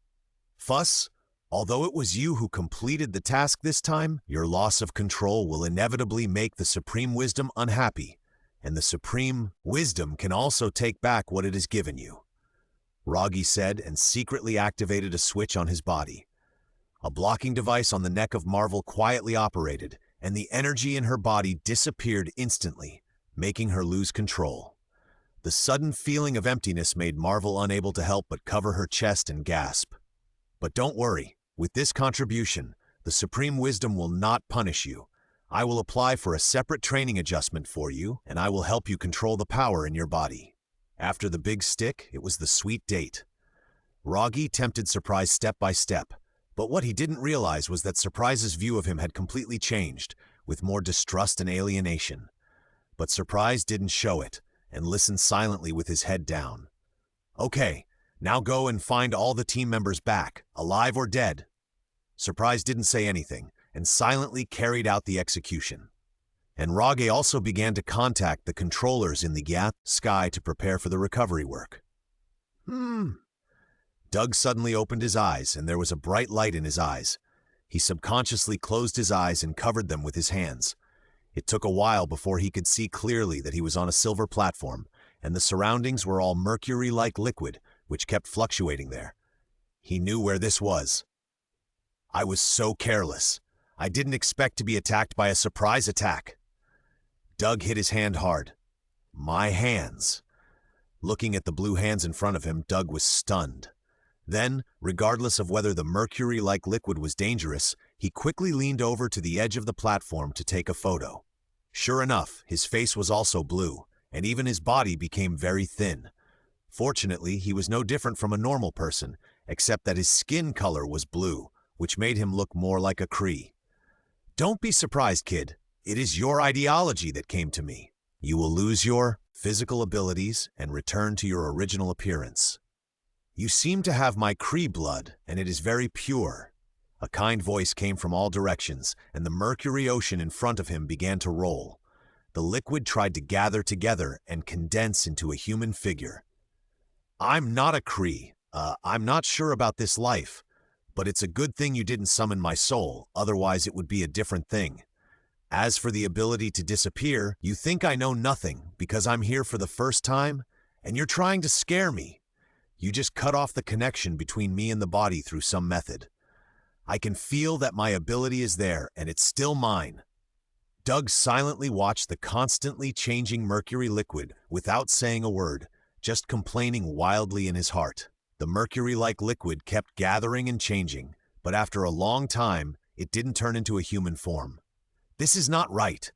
[SPEAKER 1] "Fuss, although it was you who completed the task this time, your loss of control will inevitably make the Supreme Wisdom unhappy, and the Supreme Wisdom can also take back what it has given you." Rogge said and secretly activated a switch on his body. A blocking device on the neck of Marvel quietly operated, and the energy in her body disappeared instantly, making her lose control. The sudden feeling of emptiness made Marvel unable to help but cover her chest and gasp. "But don't worry, with this contribution, the Supreme Wisdom will not punish you. I will apply for a separate training adjustment for you, and I will help you control the power in your body." After the big stick, it was the sweet date. Rogge tempted Surprise step by step, but what he didn't realize was that Surprise's view of him had completely changed, with more distrust and alienation. But Surprise didn't show it, and listened silently with his head down. "Okay, now go and find all the team members back, alive or dead." Surprise didn't say anything, and silently carried out the execution. And Rogge also began to contact the controllers in the sky to prepare for the recovery work. Doug suddenly opened his eyes, and there was a bright light in his eyes. He subconsciously closed his eyes and covered them with his hands. It took a while before he could see clearly that he was on a silver platform, and the surroundings were all mercury-like liquid, which kept fluctuating there. He knew where this was. "I was so careless. I didn't expect to be attacked by a surprise attack." Doug hit his hand hard. "My hands." Looking at the blue hands in front of him, Doug was stunned. Then, regardless of whether the mercury-like liquid was dangerous, he quickly leaned over to the edge of the platform to take a photo. Sure enough, his face was also blue, and even his body became very thin. Fortunately, he was no different from a normal person, except that his skin color was blue, which made him look more like a Kree. "Don't be surprised, kid. It is your ideology that came to me. You will lose your physical abilities and return to your original appearance. You seem to have my Kree blood, and it is very pure." A kind voice came from all directions, and the mercury ocean in front of him began to roll. The liquid tried to gather together and condense into a human figure. "I'm not a Kree. I'm not sure about this life, but it's a good thing you didn't summon my soul, otherwise it would be a different thing. As for the ability to disappear, you think I know nothing because I'm here for the first time, and you're trying to scare me. You just cut off the connection between me and the body through some method. I can feel that my ability is there, and it's still mine." Doug silently watched the constantly changing mercury liquid without saying a word, just complaining wildly in his heart. The mercury-like liquid kept gathering and changing, but after a long time, it didn't turn into a human form. "This is not right.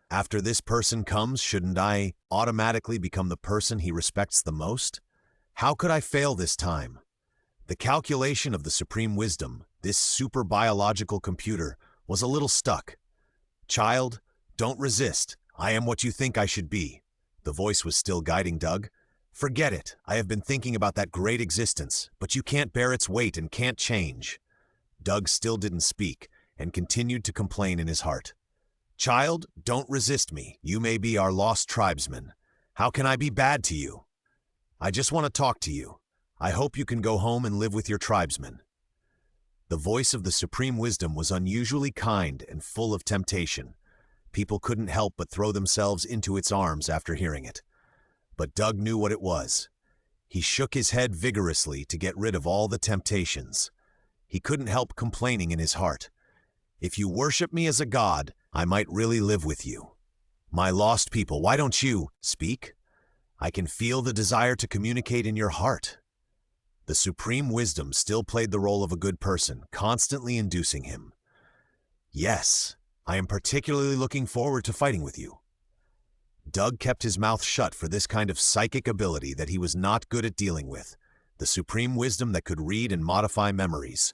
[SPEAKER 1] After this person comes, shouldn't I automatically become the person he respects the most? How could I fail this time?" The calculation of the Supreme Wisdom, this super biological computer, was a little stuck. "Child, don't resist. I am what you think I should be. The voice was still guiding Doug. "Forget it. I have been thinking about that great existence, but you can't bear its weight and can't change." Doug still didn't speak and continued to complain in his heart. "Child, don't resist me. You may be our lost tribesman. How can I be bad to you? I just want to talk to you. I hope you can go home and live with your tribesmen." The voice of the Supreme Wisdom was unusually kind and full of temptation. People couldn't help but throw themselves into its arms after hearing it. But Doug knew what it was. He shook his head vigorously to get rid of all the temptations. He couldn't help complaining in his heart. "If you worship me as a god, I might really live with you. My lost people, why don't you speak? I can feel the desire to communicate in your heart." The Supreme Wisdom still played the role of a good person, constantly inducing him. "Yes, I am particularly looking forward to fighting with you." Doug kept his mouth shut for this kind of psychic ability that he was not good at dealing with, the Supreme Wisdom that could read and modify memories.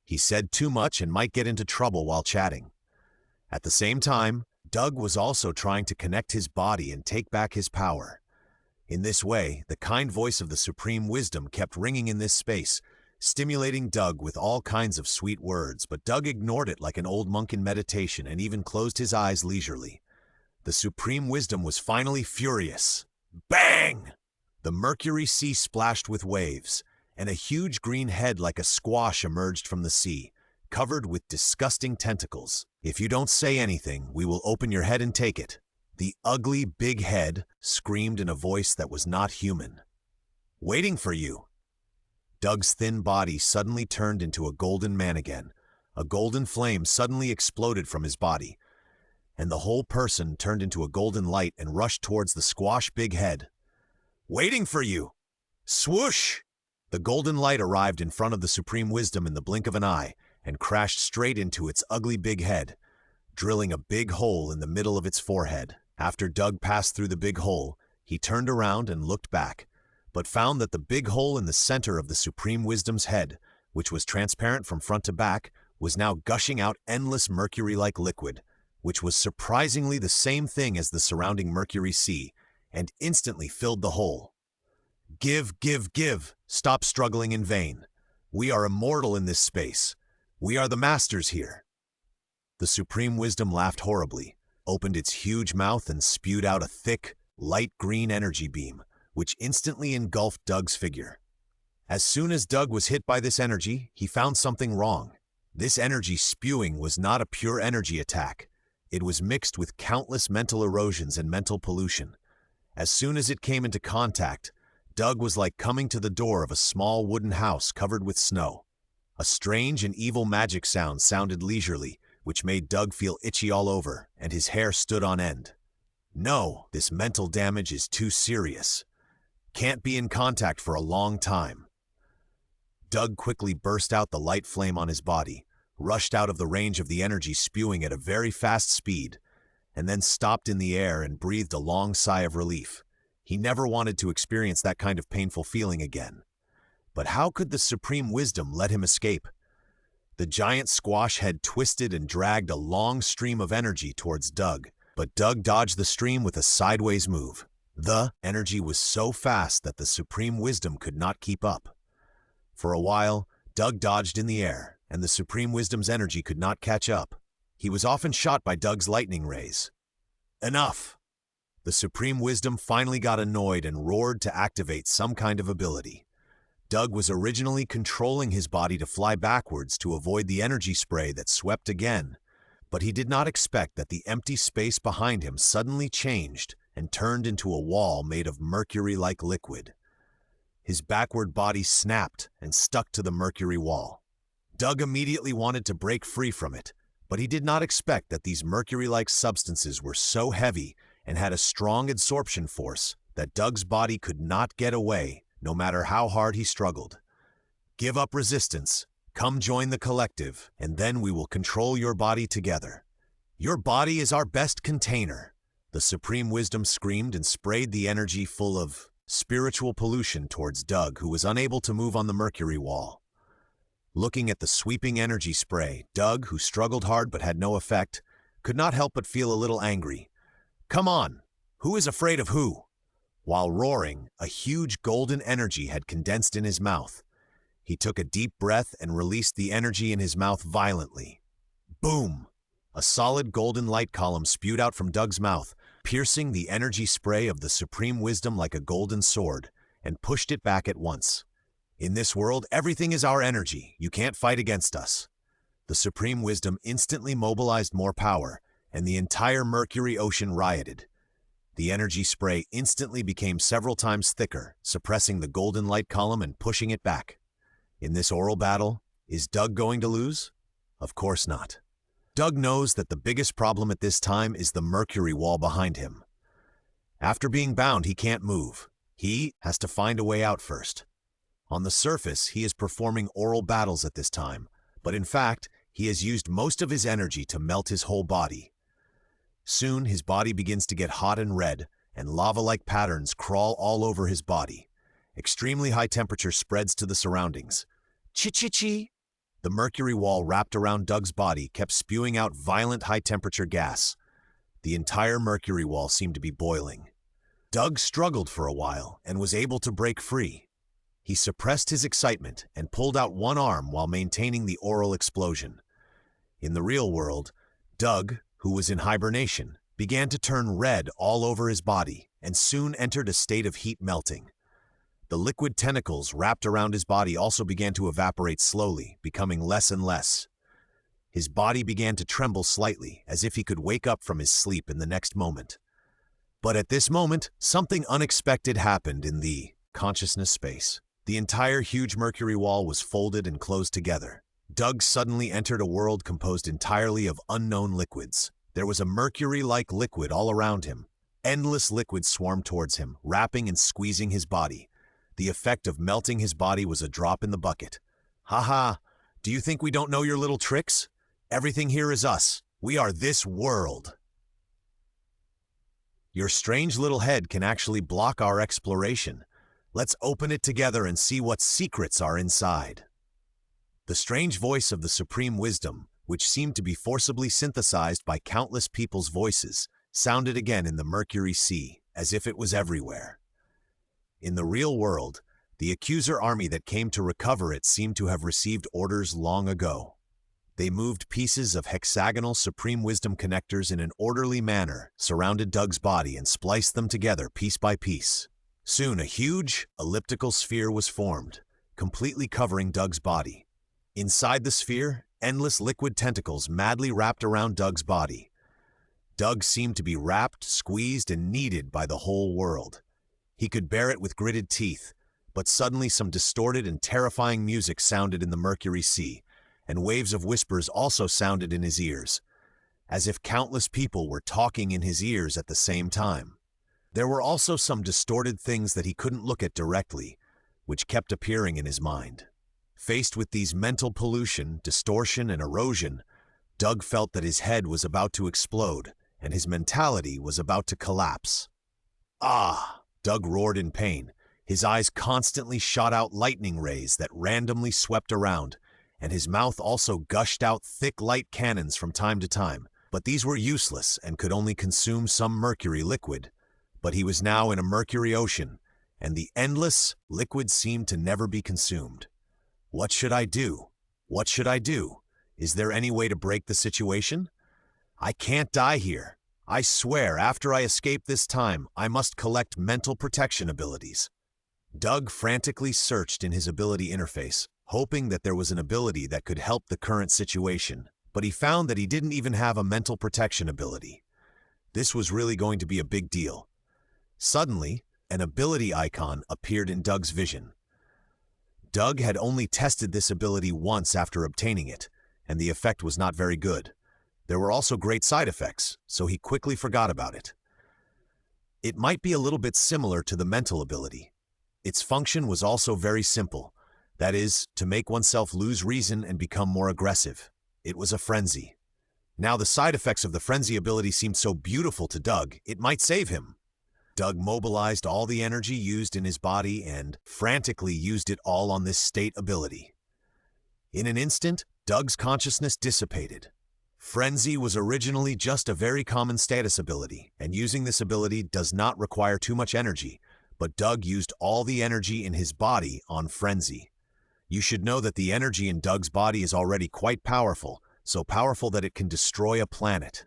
[SPEAKER 1] He said too much and might get into trouble while chatting. At the same time, Doug was also trying to connect his body and take back his power. In this way, the kind voice of the Supreme Wisdom kept ringing in this space, stimulating Doug with all kinds of sweet words, but Doug ignored it like an old monk in meditation and even closed his eyes leisurely. The Supreme Wisdom was finally furious. Bang! The Mercury Sea splashed with waves, and a huge green head like a squash emerged from the sea, covered with disgusting tentacles. "If you don't say anything, we will open your head and take it." The ugly big head screamed in a voice that was not human. "Waiting for you." Doug's thin body suddenly turned into a golden man again. A golden flame suddenly exploded from his body, and the whole person turned into a golden light and rushed towards the squash big head. "Waiting for you." Swoosh! The golden light arrived in front of the Supreme Wisdom in the blink of an eye and crashed straight into its ugly big head, drilling a big hole in the middle of its forehead. After Doug passed through the big hole, he turned around and looked back, but found that the big hole in the center of the Supreme Wisdom's head, which was transparent from front to back, was now gushing out endless mercury-like liquid, which was surprisingly the same thing as the surrounding Mercury Sea, and instantly filled the hole. "Give, give, give! Stop struggling in vain. We are immortal in this space. We are the masters here." The Supreme Wisdom laughed horribly, opened its huge mouth and spewed out a thick, light green energy beam, which instantly engulfed Doug's figure. As soon as Doug was hit by this energy, he found something wrong. This energy spewing was not a pure energy attack. It was mixed with countless mental erosions and mental pollution. As soon as it came into contact, Doug was like coming to the door of a small wooden house covered with snow. A strange and evil magic sound sounded leisurely, which made Doug feel itchy all over, and his hair stood on end. "No, this mental damage is too serious. Can't be in contact for a long time." Doug quickly burst out the light flame on his body, rushed out of the range of the energy spewing at a very fast speed, and then stopped in the air and breathed a long sigh of relief. He never wanted to experience that kind of painful feeling again. But how could the Supreme Wisdom let him escape? The giant squash head twisted and dragged a long stream of energy towards Doug, but Doug dodged the stream with a sideways move. The energy was so fast that the Supreme Wisdom could not keep up. For a while, Doug dodged in the air, and the Supreme Wisdom's energy could not catch up. He was often shot by Doug's lightning rays. Enough! The Supreme Wisdom finally got annoyed and roared to activate some kind of ability. Doug was originally controlling his body to fly backwards to avoid the energy spray that swept again, but he did not expect that the empty space behind him suddenly changed and turned into a wall made of mercury-like liquid. His backward body snapped and stuck to the mercury wall. Doug immediately wanted to break free from it, but he did not expect that these mercury-like substances were so heavy and had a strong absorption force that Doug's body could not get away no matter how hard he struggled. "Give up resistance, come join the collective, and then we will control your body together. Your body is our best container." The Supreme Wisdom screamed and sprayed the energy full of spiritual pollution towards Doug, who was unable to move on the mercury wall. Looking at the sweeping energy spray, Doug, who struggled hard but had no effect, could not help but feel a little angry. "Come on, Who is afraid of who? While roaring, a huge golden energy had condensed in his mouth. He took a deep breath and released the energy in his mouth violently. Boom! A solid golden light column spewed out from Doug's mouth, piercing the energy spray of the supreme wisdom like a golden sword, and pushed it back at once. In this world, everything is our energy. You can't fight against us. The supreme wisdom instantly mobilized more power, and the entire Mercury Ocean rioted. The energy spray instantly became several times thicker, suppressing the golden light column and pushing it back. In this oral battle, is Doug going to lose? Of course not. Doug knows that the biggest problem at this time is the Mercury wall behind him. After being bound, he can't move. He has to find a way out first. On the surface, he is performing oral battles at this time, but in fact, he has used most of his energy to melt his whole body. Soon, his body begins to get hot and red, and lava-like patterns crawl all over his body. Extremely high temperature spreads to the surroundings. Chi-chi-chi! The mercury wall wrapped around Doug's body kept spewing out violent high-temperature gas. The entire mercury wall seemed to be boiling. Doug struggled for a while and was able to break free. He suppressed his excitement and pulled out one arm while maintaining the oral explosion. In the real world, Doug, who was in hibernation, began to turn red all over his body and soon entered a state of heat melting. The liquid tentacles wrapped around his body also began to evaporate slowly, becoming less and less. His body began to tremble slightly, as if he could wake up from his sleep in the next moment. But at this moment, something unexpected happened in the consciousness space. The entire huge mercury wall was folded and closed together. Doug suddenly entered a world composed entirely of unknown liquids. There was a mercury-like liquid all around him. Endless liquids swarmed towards him, wrapping and squeezing his body. The effect of melting his body was a drop in the bucket. Haha, do you think we don't know your little tricks? Everything here is us. We are this world. Your strange little head can actually block our exploration. Let's open it together and see what secrets are inside. The strange voice of the supreme wisdom, which seemed to be forcibly synthesized by countless people's voices, sounded again in the Mercury Sea, as if it was everywhere. In the real world, the accuser army that came to recover it seemed to have received orders long ago. They moved pieces of hexagonal supreme wisdom connectors in an orderly manner, surrounded Doug's body and spliced them together piece by piece. Soon a huge, elliptical sphere was formed, completely covering Doug's body. Inside the sphere, endless liquid tentacles madly wrapped around Doug's body. Doug seemed to be wrapped, squeezed, and kneaded by the whole world. He could bear it with gritted teeth, but suddenly some distorted and terrifying music sounded in the Mercury Sea, and waves of whispers also sounded in his ears, as if countless people were talking in his ears at the same time. There were also some distorted things that he couldn't look at directly, which kept appearing in his mind. Faced with these mental pollution, distortion, and erosion, Doug felt that his head was about to explode, and his mentality was about to collapse. Ah! Doug roared in pain. His eyes constantly shot out lightning rays that randomly swept around, and his mouth also gushed out thick light cannons from time to time. But these were useless and could only consume some mercury liquid. But he was now in a mercury ocean, and the endless liquid seemed to never be consumed. What should I do? What should I do? Is there any way to break the situation? I can't die here. I swear, after I escape this time, I must collect mental protection abilities. Doug frantically searched in his ability interface, hoping that there was an ability that could help the current situation, but he found that he didn't even have a mental protection ability. This was really going to be a big deal. Suddenly, an ability icon appeared in Doug's vision. Doug had only tested this ability once after obtaining it, and the effect was not very good. There were also great side effects, so he quickly forgot about it. It might be a little bit similar to the mental ability. Its function was also very simple, that is, to make oneself lose reason and become more aggressive. It was a frenzy. Now the side effects of the frenzy ability seemed so beautiful to Doug, it might save him. Doug mobilized all the energy used in his body and frantically used it all on this state ability. In an instant, Doug's consciousness dissipated. Frenzy was originally just a very common status ability, and using this ability does not require too much energy, but Doug used all the energy in his body on Frenzy. You should know that the energy in Doug's body is already quite powerful, so powerful that it can destroy a planet.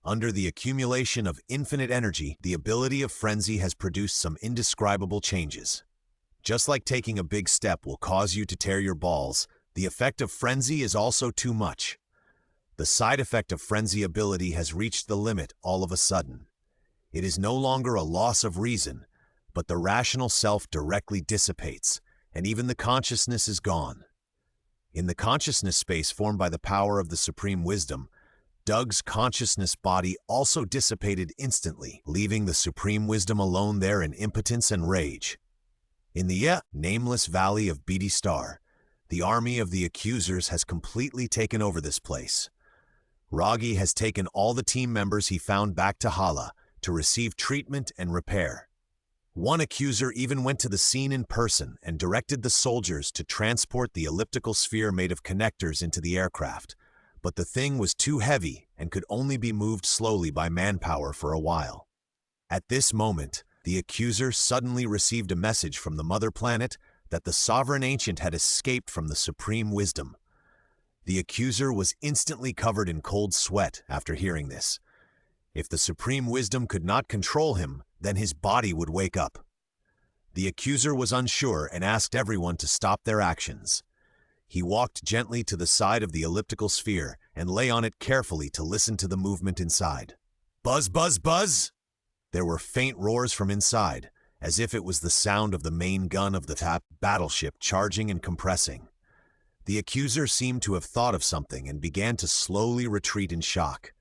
[SPEAKER 1] Under the accumulation of infinite energy, the ability of Frenzy has produced some indescribable changes. Just like taking a big step will cause you to tear your balls, the effect of Frenzy is also too much. The side effect of Frenzy ability has reached the limit all of a sudden. It is no longer a loss of reason, but the rational self directly dissipates, and even the consciousness is gone. In the consciousness space formed by the power of the Supreme Wisdom, Doug's consciousness body also dissipated instantly, leaving the Supreme Wisdom alone there in impotence and rage. In the nameless valley of Biddy Star, the army of the accusers has completely taken over this place. Ragi has taken all the team members he found back to Hala to receive treatment and repair. One accuser even went to the scene in person and directed the soldiers to transport the elliptical sphere made of connectors into the aircraft, but the thing was too heavy and could only be moved slowly by manpower for a while. At this moment, the accuser suddenly received a message from the mother planet that the sovereign ancient had escaped from the Supreme Wisdom. The accuser was instantly covered in cold sweat after hearing this. If the Supreme Wisdom could not control him, then his body would wake up. The accuser was unsure and asked everyone to stop their actions. He walked gently to the side of the elliptical sphere and lay on it carefully to listen to the movement inside. Buzz, buzz, buzz! There were faint roars from inside, as if it was the sound of the main gun of the battleship charging and compressing. The accuser seemed to have thought of something and began to slowly retreat in shock.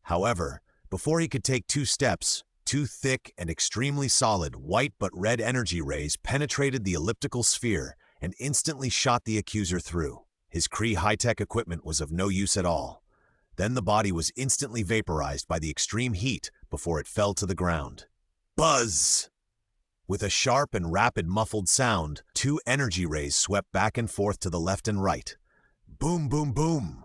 [SPEAKER 1] However, before he could take 2 steps, 2 thick and extremely solid white but red energy rays penetrated the elliptical sphere and instantly shot the accuser through. His Kree high-tech equipment was of no use at all. Then the body was instantly vaporized by the extreme heat before it fell to the ground. Buzz! With a sharp and rapid muffled sound, 2 energy rays swept back and forth to the left and right. Boom, boom, boom!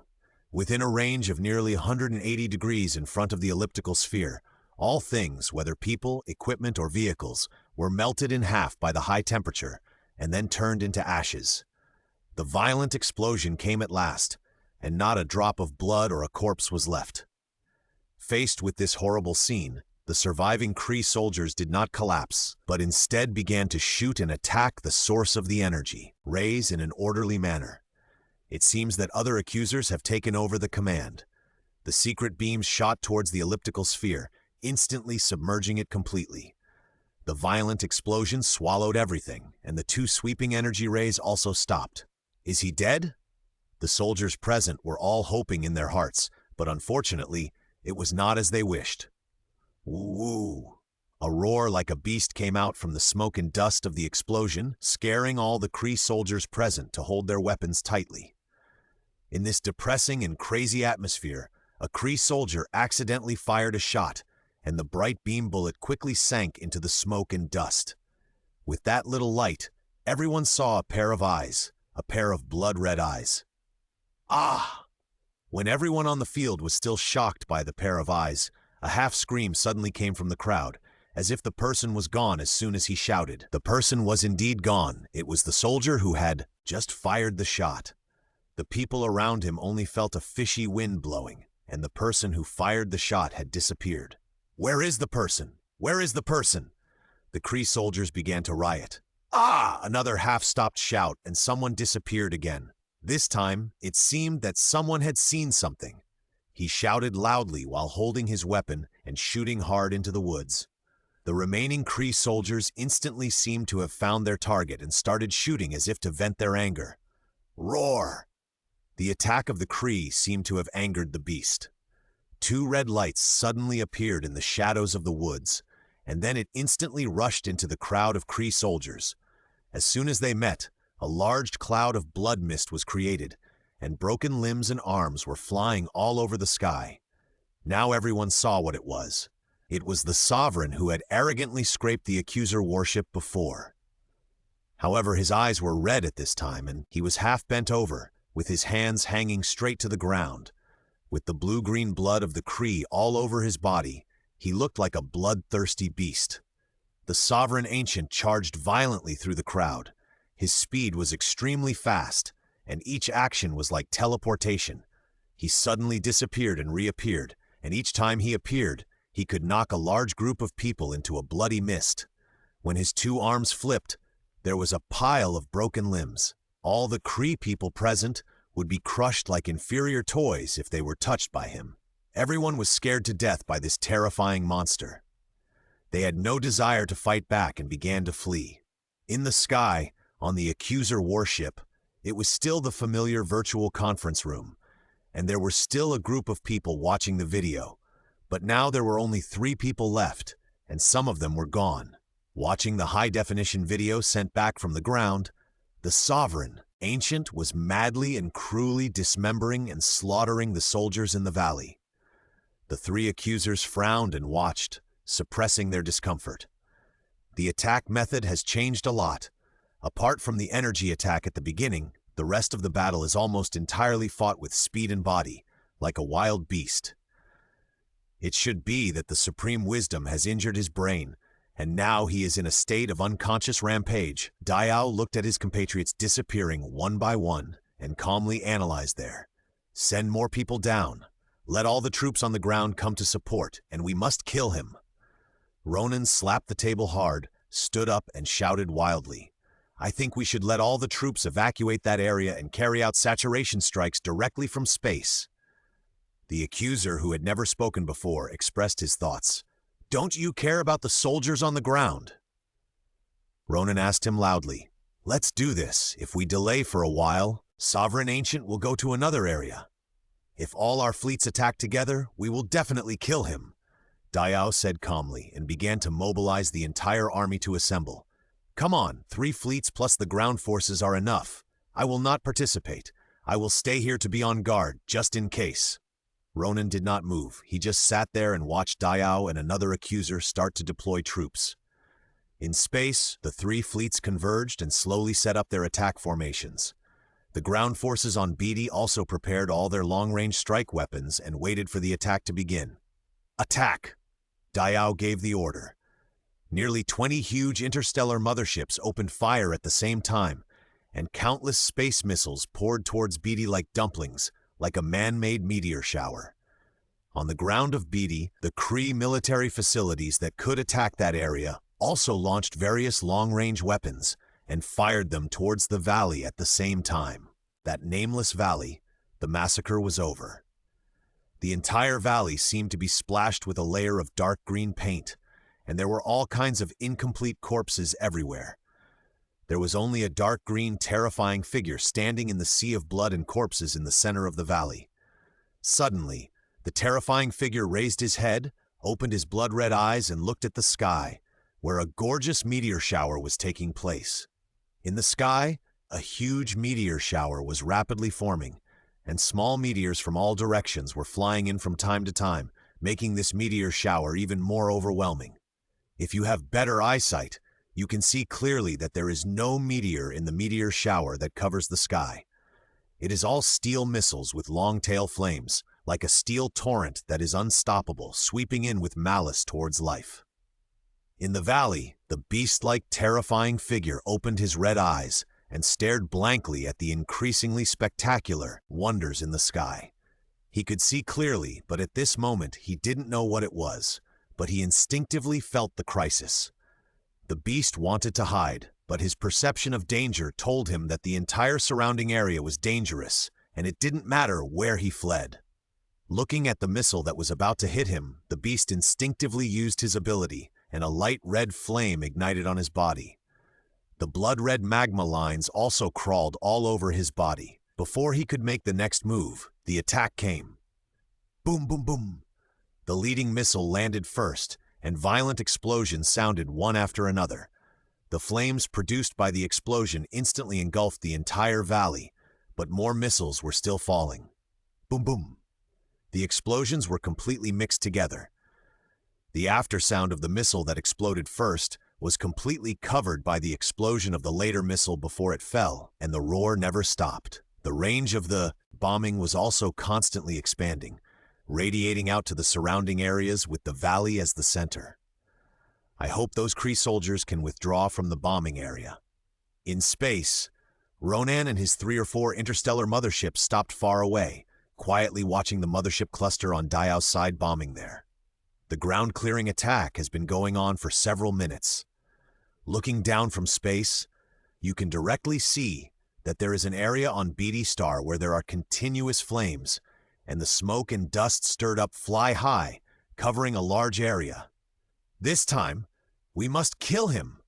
[SPEAKER 1] Within a range of nearly 180 degrees in front of the elliptical sphere, all things, whether people, equipment, or vehicles, were melted in half by the high temperature and then turned into ashes. The violent explosion came at last, and not a drop of blood or a corpse was left. Faced with this horrible scene, the surviving Kree soldiers did not collapse, but instead began to shoot and attack the source of the energy, rays in an orderly manner. It seems that other accusers have taken over the command. The secret beams shot towards the elliptical sphere, instantly submerging it completely. The violent explosion swallowed everything, and the 2 sweeping energy rays also stopped. Is he dead? The soldiers present were all hoping in their hearts, but unfortunately, it was not as they wished. Woo! A roar like a beast came out from the smoke and dust of the explosion, scaring all the Kree soldiers present to hold their weapons tightly. In this depressing and crazy atmosphere, a Kree soldier accidentally fired a shot, and the bright beam bullet quickly sank into the smoke and dust. With that little light, everyone saw a pair of eyes, a pair of blood-red eyes. Ah! When everyone on the field was still shocked by the pair of eyes, a half-scream suddenly came from the crowd, as if the person was gone as soon as he shouted. The person was indeed gone. It was the soldier who had just fired the shot. The people around him only felt a fishy wind blowing, and the person who fired the shot had disappeared. Where is the person? Where is the person? The Kree soldiers began to riot. Ah! Another half-stopped shout, and someone disappeared again. This time, it seemed that someone had seen something. He shouted loudly while holding his weapon and shooting hard into the woods. The remaining Kree soldiers instantly seemed to have found their target and started shooting as if to vent their anger. Roar! The attack of the Kree seemed to have angered the beast. 2 red lights suddenly appeared in the shadows of the woods, and then it instantly rushed into the crowd of Kree soldiers. As soon as they met, a large cloud of blood mist was created, and broken limbs and arms were flying all over the sky. Now everyone saw what it was. It was the Sovereign who had arrogantly scraped the accuser warship before. However, his eyes were red at this time, and he was half bent over, with his hands hanging straight to the ground. With the blue-green blood of the Kree all over his body, he looked like a bloodthirsty beast. The Sovereign Ancient charged violently through the crowd. His speed was extremely fast, and each action was like teleportation. He suddenly disappeared and reappeared, and each time he appeared, he could knock a large group of people into a bloody mist. When his two arms flipped, there was a pile of broken limbs. All the Kree people present would be crushed like inferior toys if they were touched by him. Everyone was scared to death by this terrifying monster. They had no desire to fight back and began to flee. In the sky, on the Accuser warship, it was still the familiar virtual conference room, and there were still a group of people watching the video. But now there were only 3 people left, and some of them were gone. Watching the high-definition video sent back from the ground, the Sovereign Ancient was madly and cruelly dismembering and slaughtering the soldiers in the valley. The 3 accusers frowned and watched, suppressing their discomfort. The attack method has changed a lot. Apart from the energy attack at the beginning, the rest of the battle is almost entirely fought with speed and body, like a wild beast. It should be that the Supreme Wisdom has injured his brain, and now he is in a state of unconscious rampage. Dao looked at his compatriots disappearing one by one and calmly analyzed there. Send more people down. Let all the troops on the ground come to support, and we must kill him. Ronin slapped the table hard, stood up, and shouted wildly. I think we should let all the troops evacuate that area and carry out saturation strikes directly from space. The accuser, who had never spoken before, expressed his thoughts. Don't you care about the soldiers on the ground? Ronin asked him loudly. Let's do this. If we delay for a while, Sovereign Ancient will go to another area. If all our fleets attack together, we will definitely kill him. Dao said calmly and began to mobilize the entire army to assemble. Come on, 3 fleets plus the ground forces are enough. I will not participate. I will stay here to be on guard, just in case. Ronin did not move. He just sat there and watched Dao and another accuser start to deploy troops. In space, the 3 fleets converged and slowly set up their attack formations. The ground forces on Biddy also prepared all their long-range strike weapons and waited for the attack to begin. Attack! Dao gave the order. Nearly 20 huge interstellar motherships opened fire at the same time, and countless space missiles poured towards Biddy like dumplings, like a man-made meteor shower. On the ground of Biddy, the Kree military facilities that could attack that area also launched various long-range weapons and fired them towards the valley at the same time. That nameless valley, the massacre was over. The entire valley seemed to be splashed with a layer of dark green paint, and there were all kinds of incomplete corpses everywhere. There was only a dark green, terrifying figure standing in the sea of blood and corpses in the center of the valley. Suddenly, the terrifying figure raised his head, opened his blood-red eyes, and looked at the sky, where a gorgeous meteor shower was taking place. In the sky, a huge meteor shower was rapidly forming, and small meteors from all directions were flying in from time to time, making this meteor shower even more overwhelming. If you have better eyesight, you can see clearly that there is no meteor in the meteor shower that covers the sky. It is all steel missiles with long-tail flames, like a steel torrent that is unstoppable, sweeping in with malice towards life. In the valley, the beast-like, terrifying figure opened his red eyes and stared blankly at the increasingly spectacular wonders in the sky. He could see clearly, but at this moment he didn't know what it was, but he instinctively felt the crisis. The beast wanted to hide, but his perception of danger told him that the entire surrounding area was dangerous, and it didn't matter where he fled. Looking at the missile that was about to hit him, the beast instinctively used his ability, and a light red flame ignited on his body. The blood-red magma lines also crawled all over his body. Before he could make the next move, the attack came. Boom, boom, boom. The leading missile landed first, and violent explosions sounded one after another. The flames produced by the explosion instantly engulfed the entire valley, but more missiles were still falling. Boom, boom. The explosions were completely mixed together. The aftersound of the missile that exploded first was completely covered by the explosion of the later missile before it fell, and the roar never stopped. The range of the bombing was also constantly expanding, radiating out to the surrounding areas with the valley as the center. I hope those Kree soldiers can withdraw from the bombing area. In space, Ronin and his 3 or 4 interstellar motherships stopped far away, quietly watching the mothership cluster on Dao's side bombing there. The ground-clearing attack has been going on for several minutes. Looking down from space, you can directly see that there is an area on Biddy star where there are continuous flames, and the smoke and dust stirred up fly high, covering a large area. This time, we must kill him.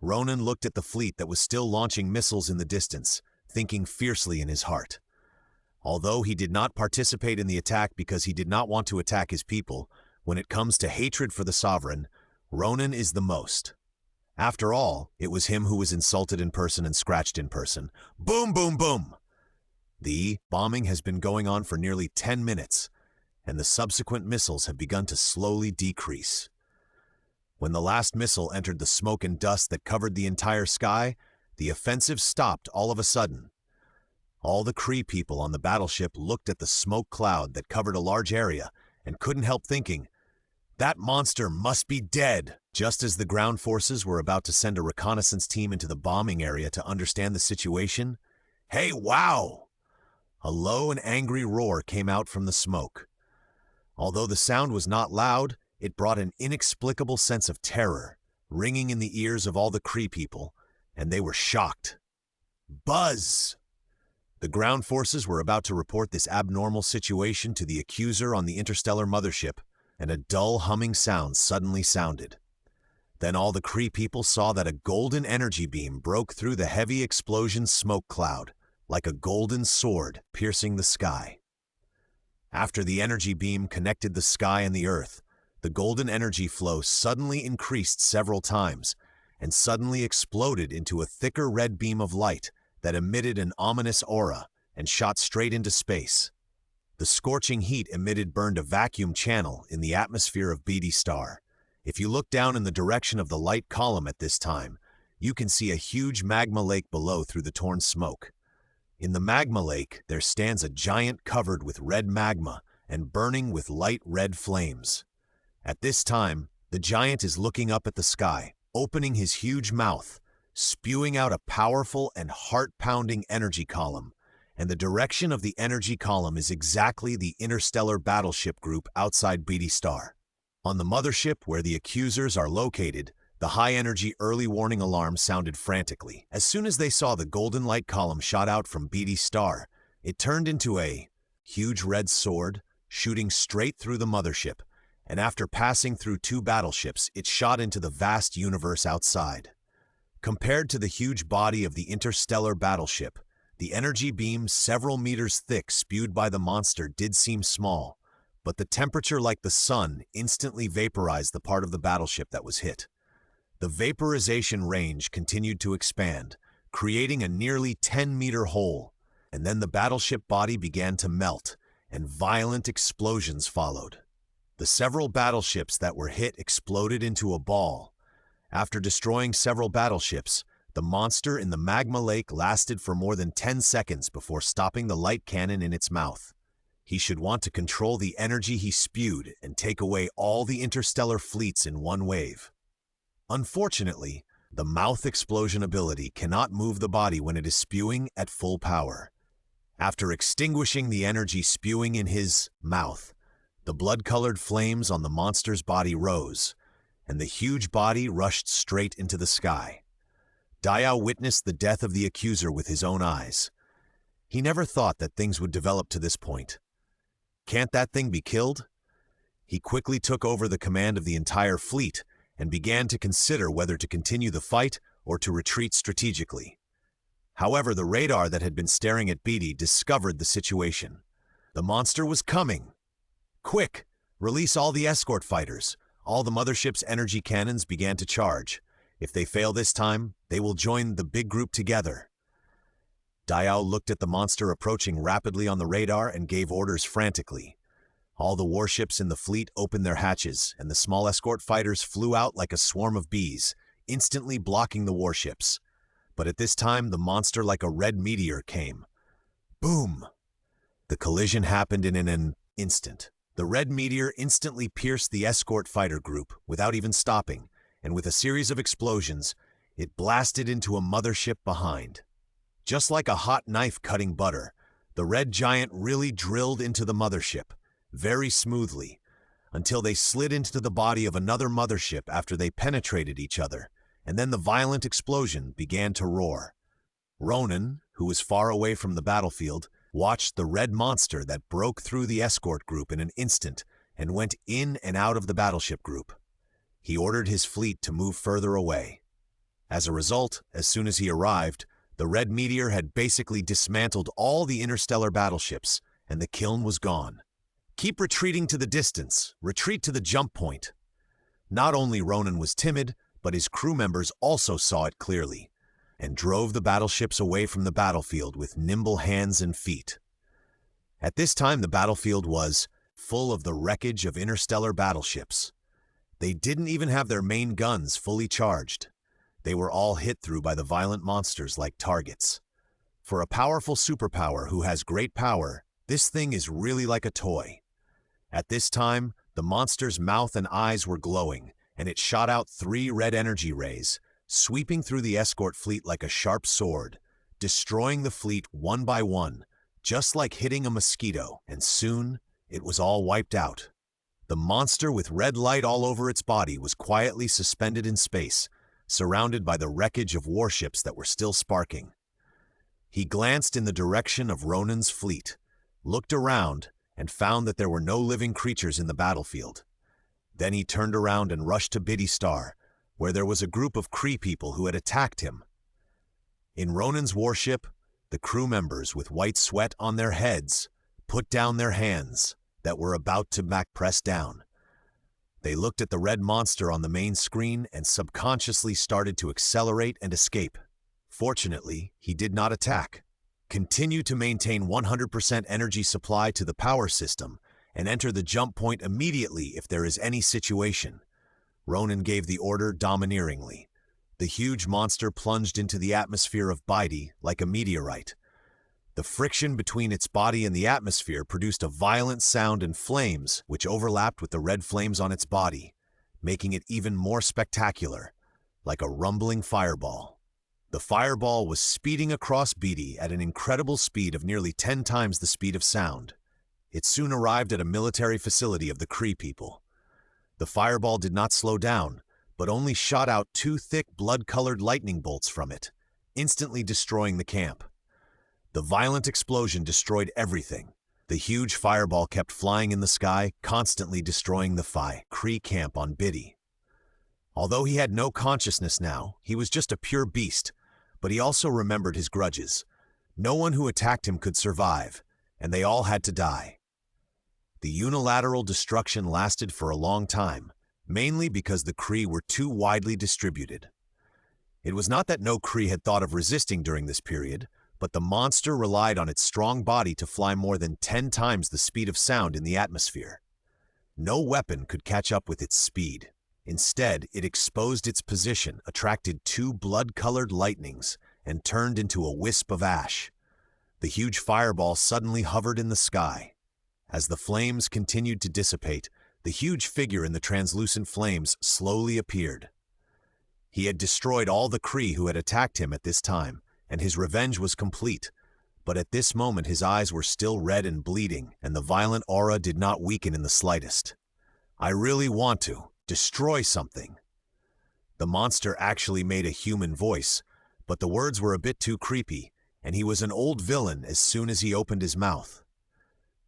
[SPEAKER 1] Ronin looked at the fleet that was still launching missiles in the distance, thinking fiercely in his heart. Although he did not participate in the attack because he did not want to attack his people, when it comes to hatred for the Sovereign, Ronin is the most. After all, it was him who was insulted in person and scratched in person. Boom, boom, boom! The bombing has been going on for nearly 10 minutes, and the subsequent missiles have begun to slowly decrease. When the last missile entered the smoke and dust that covered the entire sky, the offensive stopped all of a sudden. All the Kree people on the battleship looked at the smoke cloud that covered a large area and couldn't help thinking, "That monster must be dead." Just as the ground forces were about to send a reconnaissance team into the bombing area to understand the situation, "Hey, wow!" A low and angry roar came out from the smoke. Although the sound was not loud, it brought an inexplicable sense of terror, ringing in the ears of all the Kree people, and they were shocked. Buzz! The ground forces were about to report this abnormal situation to the accuser on the interstellar mothership, and a dull humming sound suddenly sounded. Then all the Kree people saw that a golden energy beam broke through the heavy explosion smoke cloud, like a golden sword piercing the sky. After the energy beam connected the sky and the earth, the golden energy flow suddenly increased several times, and suddenly exploded into a thicker red beam of light that emitted an ominous aura and shot straight into space. The scorching heat emitted burned a vacuum channel in the atmosphere of Biddy star. If you look down in the direction of the light column at this time, you can see a huge magma lake below through the torn smoke. In the magma lake, there stands a giant covered with red magma and burning with light red flames. At this time, the giant is looking up at the sky, opening his huge mouth, spewing out a powerful and heart-pounding energy column, and the direction of the energy column is exactly the interstellar battleship group outside Biddy star. On the mothership where the accusers are located, the high-energy early warning alarm sounded frantically. As soon as they saw the golden light column shot out from Biddy star, it turned into a huge red sword, shooting straight through the mothership, and after passing through 2 battleships, it shot into the vast universe outside. Compared to the huge body of the interstellar battleship, the energy beam several meters thick spewed by the monster did seem small, but the temperature like the sun instantly vaporized the part of the battleship that was hit. The vaporization range continued to expand, creating a nearly 10-meter hole, and then the battleship body began to melt, and violent explosions followed. The several battleships that were hit exploded into a ball. After destroying several battleships, the monster in the magma lake lasted for more than 10 seconds before stopping the light cannon in its mouth. He should want to control the energy he spewed and take away all the interstellar fleets in one wave. Unfortunately, the mouth explosion ability cannot move the body when it is spewing at full power. After extinguishing the energy spewing in his mouth, the blood-colored flames on the monster's body rose, and the huge body rushed straight into the sky. Dao witnessed the death of the accuser with his own eyes. He never thought that things would develop to this point. Can't that thing be killed? He quickly took over the command of the entire fleet and began to consider whether to continue the fight or to retreat strategically. However, the radar that had been staring at Biddy discovered the situation. The monster was coming. Quick! Release all the escort fighters. All the mothership's energy cannons began to charge. If they fail this time, they will join the big group together. Dao looked at the monster approaching rapidly on the radar and gave orders frantically. All the warships in the fleet opened their hatches, and the small escort fighters flew out like a swarm of bees, instantly blocking the warships. But at this time, the monster like a red meteor came. Boom! The collision happened in an instant. The red meteor instantly pierced the escort fighter group without even stopping, and with a series of explosions, it blasted into a mothership behind. Just like a hot knife cutting butter, the red giant really drilled into the mothership, very smoothly, until they slid into the body of another mothership after they penetrated each other, and then the violent explosion began to roar. Ronin, who was far away from the battlefield, watched the red monster that broke through the escort group in an instant and went in and out of the battleship group. He ordered his fleet to move further away. As a result, as soon as he arrived, the red meteor had basically dismantled all the interstellar battleships, and the kiln was gone. Keep retreating to the distance. Retreat to the jump point. Not only Ronin was timid, but his crew members also saw it clearly, and drove the battleships away from the battlefield with nimble hands and feet. At this time, the battlefield was full of the wreckage of interstellar battleships. They didn't even have their main guns fully charged. They were all hit through by the violent monsters like targets. For a powerful superpower who has great power, this thing is really like a toy. At this time, the monster's mouth and eyes were glowing, and it shot out 3 red energy rays, sweeping through the escort fleet like a sharp sword, destroying the fleet one by one, just like hitting a mosquito, and soon it was all wiped out. The monster with red light all over its body was quietly suspended in space, surrounded by the wreckage of warships that were still sparking. He glanced in the direction of Ronin's fleet, looked around, and found that there were no living creatures in the battlefield. Then he turned around and rushed to Biddy Star, where there was a group of Kree people who had attacked him. In Ronin's warship, the crew members with white sweat on their heads put down their hands that were about to press down. They looked at the red monster on the main screen and subconsciously started to accelerate and escape. Fortunately, he did not attack. Continue to maintain 100% energy supply to the power system and enter the jump point immediately if there is any situation. Ronin gave the order domineeringly. The huge monster plunged into the atmosphere of Biddy like a meteorite. The friction between its body and the atmosphere produced a violent sound and flames which overlapped with the red flames on its body, making it even more spectacular, like a rumbling fireball. The fireball was speeding across Biddy at an incredible speed of nearly 10 times the speed of sound. It soon arrived at a military facility of the Kree people. The fireball did not slow down, but only shot out 2 thick blood-colored lightning bolts from it, instantly destroying the camp. The violent explosion destroyed everything. The huge fireball kept flying in the sky, constantly destroying the Kree camp on Biddy. Although he had no consciousness now, he was just a pure beast, but he also remembered his grudges. No one who attacked him could survive, and they all had to die. The unilateral destruction lasted for a long time, mainly because the Kree were too widely distributed. It was not that no Kree had thought of resisting during this period, but the monster relied on its strong body to fly more than 10 times the speed of sound in the atmosphere. No weapon could catch up with its speed. Instead, it exposed its position, attracted 2 blood-colored lightnings, and turned into a wisp of ash. The huge fireball suddenly hovered in the sky. As the flames continued to dissipate, the huge figure in the translucent flames slowly appeared. He had destroyed all the Kree who had attacked him at this time, and his revenge was complete, but at this moment his eyes were still red and bleeding, and the violent aura did not weaken in the slightest. "I really want to destroy something." The monster actually made a human voice, but the words were a bit too creepy, and he was an old villain as soon as he opened his mouth.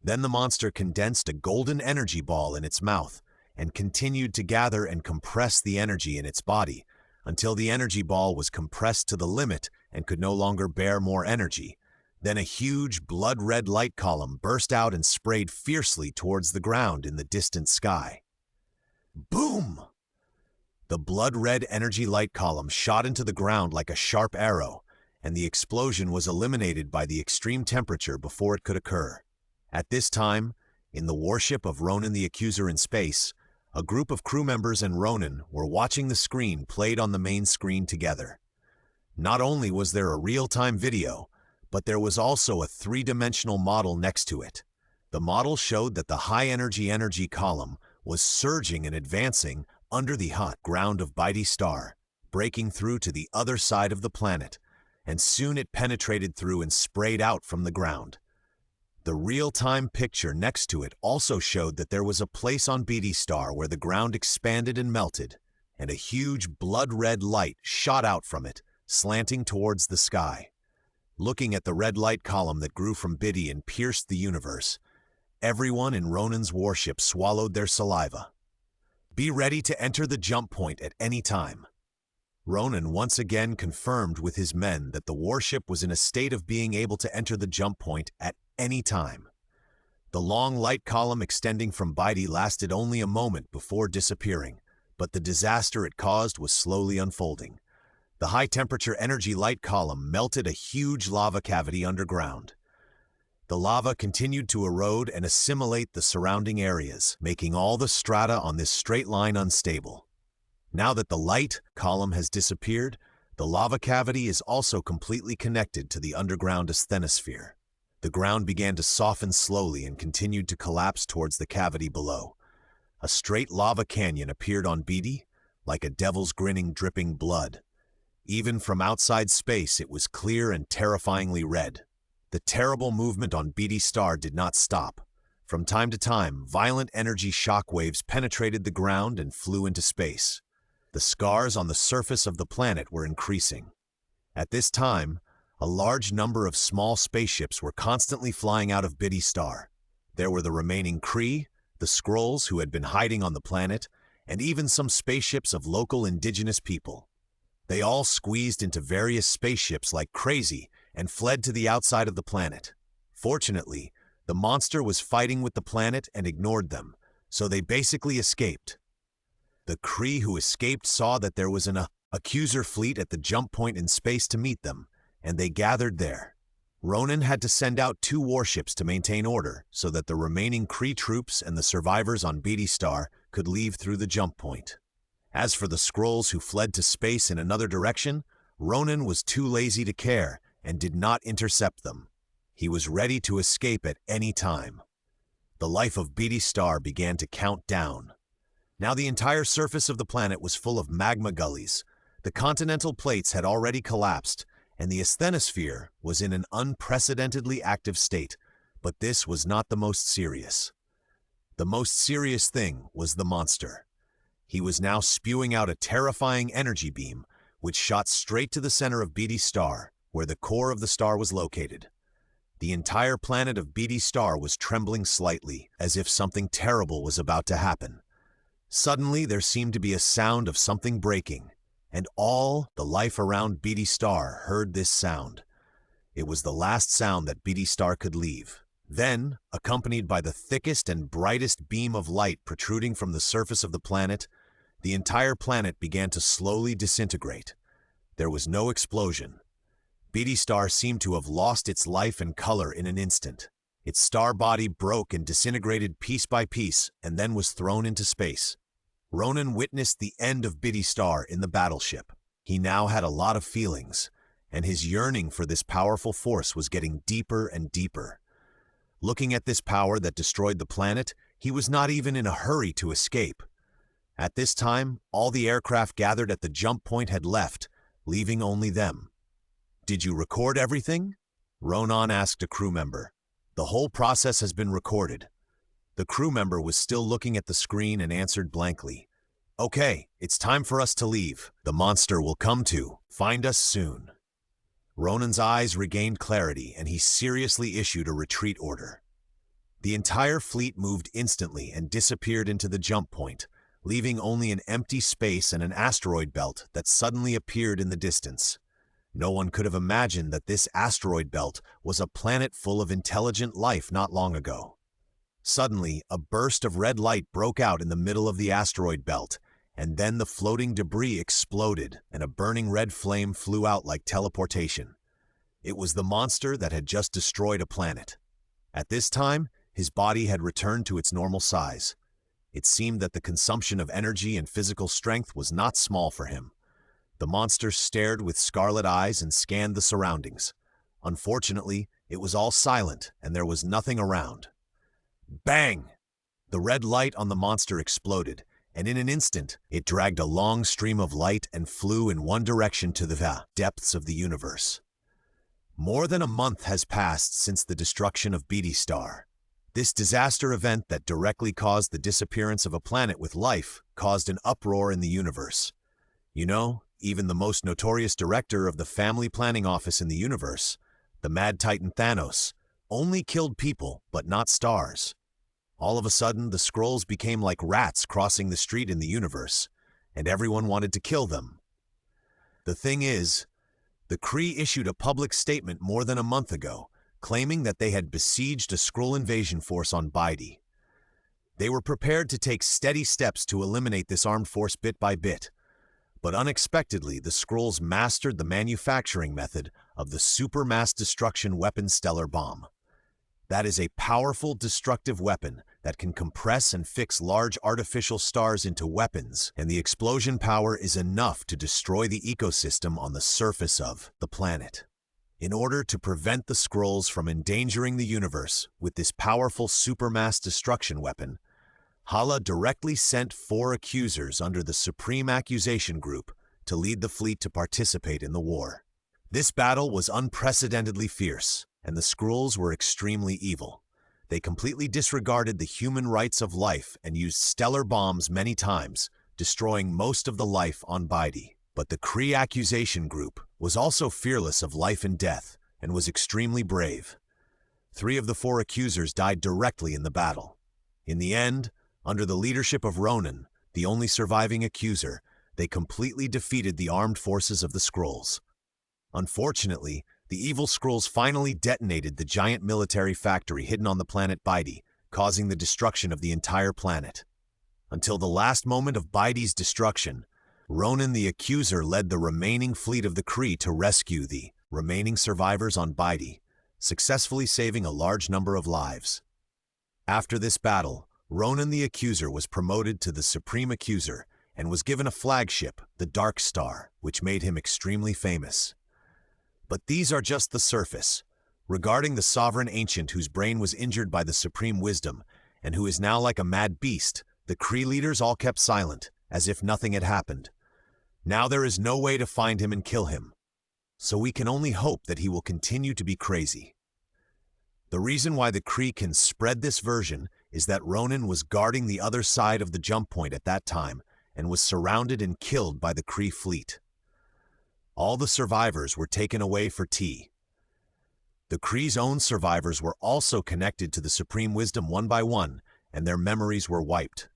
[SPEAKER 1] Then the monster condensed a golden energy ball in its mouth and continued to gather and compress the energy in its body until the energy ball was compressed to the limit and could no longer bear more energy. Then a huge blood-red light column burst out and sprayed fiercely towards the ground in the distant sky. Boom! The blood-red energy light column shot into the ground like a sharp arrow, and the explosion was eliminated by the extreme temperature before it could occur. At this time, in the warship of Ronin the Accuser in space, a group of crew members and Ronin were watching the screen played on the main screen together. Not only was there a real-time video, But there was also a three-dimensional model next to it. The model showed that the high-energy column was surging and advancing under the hot ground of Biddy star, breaking through to the other side of the planet, and soon it penetrated through and sprayed out from the ground. The real-time picture next to it also showed that there was a place on Biddy star where the ground expanded and melted, and a huge blood-red light shot out from it, slanting towards the sky. Looking at the red light column that grew from Biddy and pierced the universe, everyone in Ronin's warship swallowed their saliva. Be ready to enter the jump point at any time. Ronin once again confirmed with his men that the warship was in a state of being able to enter the jump point at any time. The long light column extending from Biddy lasted only a moment before disappearing, but the disaster it caused was slowly unfolding. The high-temperature energy light column melted a huge lava cavity underground. The lava continued to erode and assimilate the surrounding areas, making all the strata on this straight line unstable. Now that the light column has disappeared, the lava cavity is also completely connected to the underground asthenosphere. The ground began to soften slowly and continued to collapse towards the cavity below. A straight lava canyon appeared on Biddy, like a devil's grinning dripping blood. Even from outside space, it was clear and terrifyingly red. The terrible movement on Biddy star did not stop. From time to time, violent energy shock waves penetrated the ground and flew into space. The scars on the surface of the planet were increasing. At this time, a large number of small spaceships were constantly flying out of Biddy star. There were the remaining Kree, the Skrulls who had been hiding on the planet, and even some spaceships of local indigenous people. They all squeezed into various spaceships like crazy and fled to the outside of the planet. Fortunately, the monster was fighting with the planet and ignored them, so they basically escaped. The Kree who escaped saw that there was an accuser fleet at the jump point in space to meet them, and they gathered there. Ronin had to send out 2 warships to maintain order so that the remaining Kree troops and the survivors on Biddy star could leave through the jump point. As for the Skrulls who fled to space in another direction, Ronin was too lazy to care and did not intercept them. He was ready to escape at any time. The life of Biddy star began to count down. Now the entire surface of the planet was full of magma gullies. The continental plates had already collapsed, and the asthenosphere was in an unprecedentedly active state, but this was not the most serious. The most serious thing was the monster. He was now spewing out a terrifying energy beam, which shot straight to the center of Biddy star, where the core of the star was located. The entire planet of Biddy star was trembling slightly, as if something terrible was about to happen. Suddenly, there seemed to be a sound of something breaking, and all the life around Biddy star heard this sound. It was the last sound that Biddy star could leave. Then, accompanied by the thickest and brightest beam of light protruding from the surface of the planet, the entire planet began to slowly disintegrate. There was no explosion. Biddy star seemed to have lost its life and color in an instant. Its star body broke and disintegrated piece by piece and then was thrown into space. Ronin witnessed the end of Biddy star in the battleship. He now had a lot of feelings, and his yearning for this powerful force was getting deeper and deeper. Looking at this power that destroyed the planet, he was not even in a hurry to escape. At this time, all the aircraft gathered at the jump point had left, leaving only them. "Did you record everything?" Ronin asked a crew member. "The whole process has been recorded." The crew member was still looking at the screen and answered blankly. "Okay, it's time for us to leave. The monster will come to find us soon." Ronin's eyes regained clarity, and he seriously issued a retreat order. The entire fleet moved instantly and disappeared into the jump point, leaving only an empty space and an asteroid belt that suddenly appeared in the distance. No one could have imagined that this asteroid belt was a planet full of intelligent life not long ago. Suddenly, a burst of red light broke out in the middle of the asteroid belt, and then the floating debris exploded and a burning red flame flew out like teleportation. It was the monster that had just destroyed a planet. At this time, his body had returned to its normal size. It seemed that the consumption of energy and physical strength was not small for him. The monster stared with scarlet eyes and scanned the surroundings. Unfortunately, it was all silent and there was nothing around. Bang! The red light on the monster exploded, and in an instant, it dragged a long stream of light and flew in one direction to the depths of the universe. More than a month has passed since the destruction of Biddy Star. This disaster event that directly caused the disappearance of a planet with life caused an uproar in the universe. You know, even the most notorious director of the family planning office in the universe, the Mad Titan Thanos, only killed people but not stars. All of a sudden, the Skrulls became like rats crossing the street in the universe, and everyone wanted to kill them. The thing is, the Kree issued a public statement more than a month ago, claiming that they had besieged a Skrull invasion force on Biddy. They were prepared to take steady steps to eliminate this armed force bit by bit, but unexpectedly the Skrulls mastered the manufacturing method of the super mass destruction weapon Stellar Bomb. That is a powerful destructive weapon that can compress and fix large artificial stars into weapons, and the explosion power is enough to destroy the ecosystem on the surface of the planet. In order to prevent the Skrulls from endangering the universe with this powerful supermass destruction weapon, Hala directly sent 4 accusers under the Supreme Accusation Group to lead the fleet to participate in the war. This battle was unprecedentedly fierce, and the Skrulls were extremely evil. They completely disregarded the human rights of life and used stellar bombs many times, destroying most of the life on Biddy. But the Kree Accusation Group was also fearless of life and death and was extremely brave. 3 of the 4 accusers died directly in the battle. In the end, under the leadership of Ronin, the only surviving accuser, they completely defeated the armed forces of the Skrulls. Unfortunately, the evil Skrulls finally detonated the giant military factory hidden on the planet Biddy, causing the destruction of the entire planet. Until the last moment of Biddy's destruction, Ronin the Accuser led the remaining fleet of the Kree to rescue the remaining survivors on Biddy, successfully saving a large number of lives. After this battle, Ronin the Accuser was promoted to the Supreme Accuser and was given a flagship, the Dark Star, which made him extremely famous. But these are just the surface. Regarding the sovereign ancient whose brain was injured by the supreme wisdom, and who is now like a mad beast, the Kree leaders all kept silent, as if nothing had happened. Now there is no way to find him and kill him, so we can only hope that he will continue to be crazy. The reason why the Kree can spread this version is that Ronin was guarding the other side of the jump point at that time, and was surrounded and killed by the Kree fleet. All the survivors were taken away for tea. The Kree's own survivors were also connected to the Supreme Wisdom one by one, and their memories were wiped.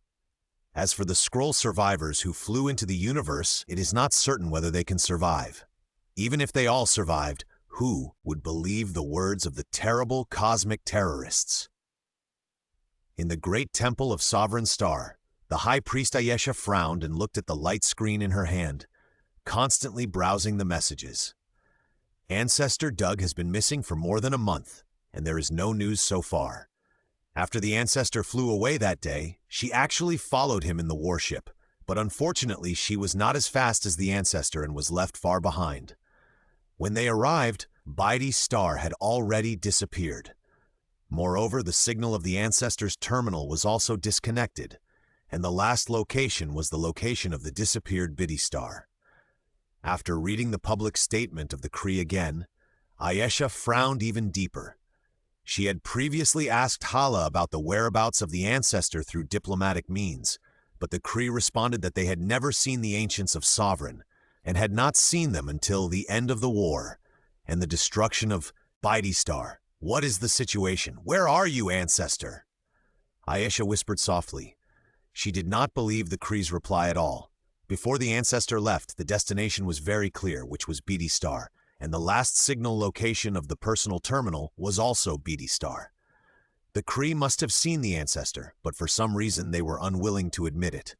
[SPEAKER 1] As for the Skrull survivors who flew into the universe, it is not certain whether they can survive. Even if they all survived, who would believe the words of the terrible cosmic terrorists? In the great temple of Sovereign Star, the High Priest Ayesha frowned and looked at the light screen in her hand, constantly browsing the messages. Ancestor Doug has been missing for more than a month, and there is no news so far. After the Ancestor flew away that day, she actually followed him in the warship, but unfortunately she was not as fast as the Ancestor and was left far behind. When they arrived, Biddy Star had already disappeared. Moreover, the signal of the Ancestor's terminal was also disconnected, and the last location was the location of the disappeared Biddy Star. After reading the public statement of the Kree again, Ayesha frowned even deeper. She had previously asked Hala about the whereabouts of the Ancestor through diplomatic means, but the Kree responded that they had never seen the Ancients of Sovereign, and had not seen them until the end of the war and the destruction of Biddy Star. What is the situation? Where are you, Ancestor? Ayesha whispered softly. She did not believe the Kree's reply at all. Before the Ancestor left, the destination was very clear, which was Biddy Star, and the last signal location of the personal terminal was also Biddy Star. The Kree must have seen the Ancestor, but for some reason they were unwilling to admit it.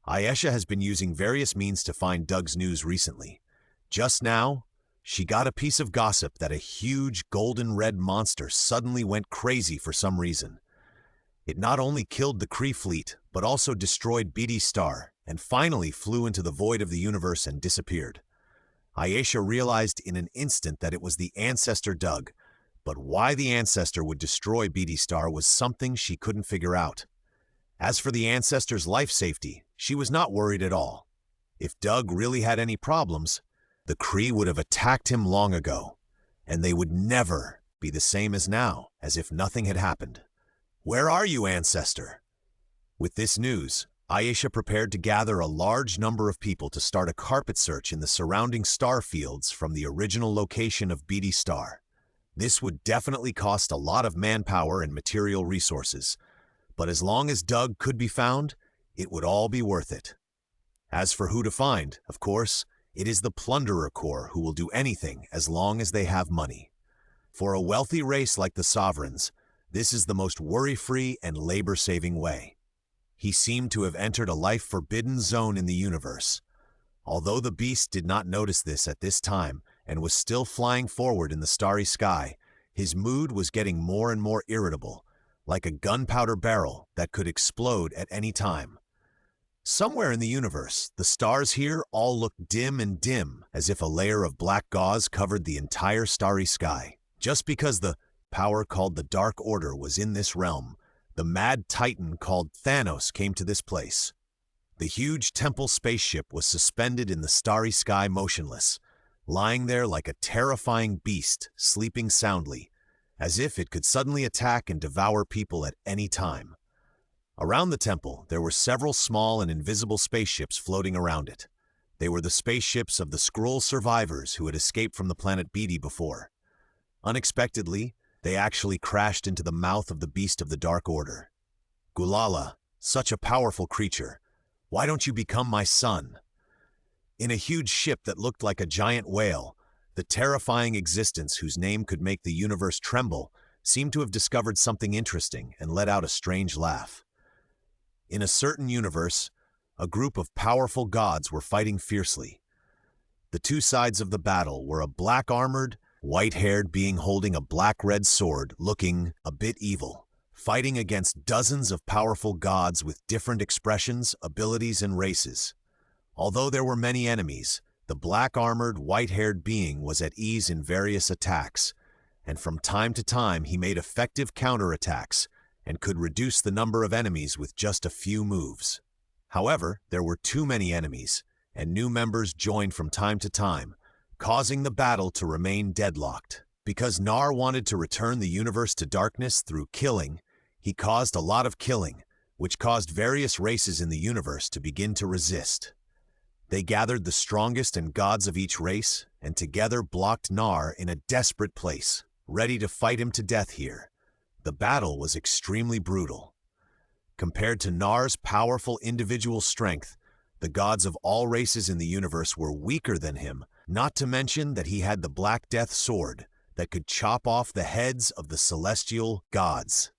[SPEAKER 1] Ayesha has been using various means to find Doug's news recently. Just now, she got a piece of gossip that a huge golden red monster suddenly went crazy for some reason. It not only killed the Kree fleet, but also destroyed Biddy Star, and finally flew into the void of the universe and disappeared. Ayesha realized in an instant that it was the ancestor Doug, but why the ancestor would destroy Biddy Star was something she couldn't figure out. As for the ancestor's life safety, she was not worried at all. If Doug really had any problems, the Kree would have attacked him long ago, and they would never be the same as now, as if nothing had happened. "Where are you, ancestor?" With this news, Ayesha prepared to gather a large number of people to start a carpet search in the surrounding star fields from the original location of Biddy Star. This would definitely cost a lot of manpower and material resources, but as long as Doug could be found, it would all be worth it. As for who to find, of course, it is the Plunderer Corps who will do anything as long as they have money. For a wealthy race like the Sovereigns, this is the most worry-free and labor-saving way. He seemed to have entered a life-forbidden zone in the universe. Although the beast did not notice this at this time and was still flying forward in the starry sky, his mood was getting more and more irritable, like a gunpowder barrel that could explode at any time. Somewhere in the universe, the stars here all looked dim and dim, as if a layer of black gauze covered the entire starry sky. Just because the power called the Dark Order was in this realm, the mad titan called Thanos came to this place. The huge temple spaceship was suspended in the starry sky motionless, lying there like a terrifying beast sleeping soundly, as if it could suddenly attack and devour people at any time. Around the temple, there were several small and invisible spaceships floating around it. They were the spaceships of the Skrull survivors who had escaped from the planet Biddy before. Unexpectedly, they actually crashed into the mouth of the beast of the Dark Order. "Gulala, such a powerful creature. Why don't you become my son?" In a huge ship that looked like a giant whale, the terrifying existence whose name could make the universe tremble seemed to have discovered something interesting and let out a strange laugh. In a certain universe, a group of powerful gods were fighting fiercely. The two sides of the battle were a black-armored, white-haired being holding a black-red sword looking a bit evil, fighting against dozens of powerful gods with different expressions, abilities, and races. Although there were many enemies, the black-armored, white-haired being was at ease in various attacks, and from time to time he made effective counterattacks and could reduce the number of enemies with just a few moves. However, there were too many enemies, and new members joined from time to time, causing the battle to remain deadlocked. Because Nar wanted to return the universe to darkness through killing, he caused a lot of killing, which caused various races in the universe to begin to resist. They gathered the strongest and gods of each race, and together blocked Nar in a desperate place, ready to fight him to death here. The battle was extremely brutal. Compared to Nar's powerful individual strength, the gods of all races in the universe were weaker than him, not to mention that he had the Black Death sword that could chop off the heads of the celestial gods.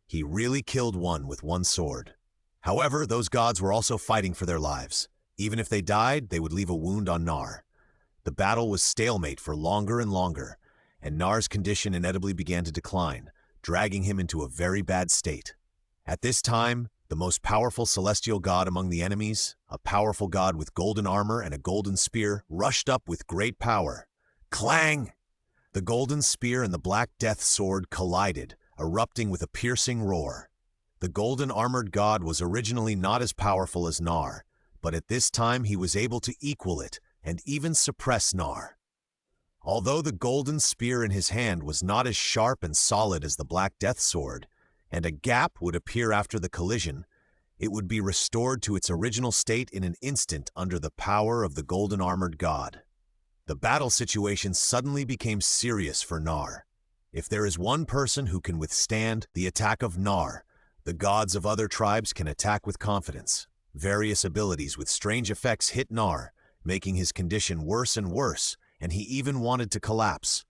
[SPEAKER 1] He really killed one with one sword. However, those gods were also fighting for their lives. Even if they died, they would leave a wound on Nar. The battle was stalemate for longer and longer, and Nar's condition inevitably began to decline, dragging him into a very bad state. At this time, the most powerful celestial god among the enemies, a powerful god with golden armor and a golden spear, rushed up with great power. Clang! The golden spear and the Black Death sword collided, erupting with a piercing roar. The golden armored god was originally not as powerful as Nar, but at this time he was able to equal it and even suppress Nar. Although the golden spear in his hand was not as sharp and solid as the Black Death sword, and a gap would appear after the collision, it would be restored to its original state in an instant under the power of the golden armored god. The battle situation suddenly became serious for Nar. If there is one person who can withstand the attack of Nar, the gods of other tribes can attack with confidence. Various abilities with strange effects hit Nar, making his condition worse and worse, and he even wanted to collapse.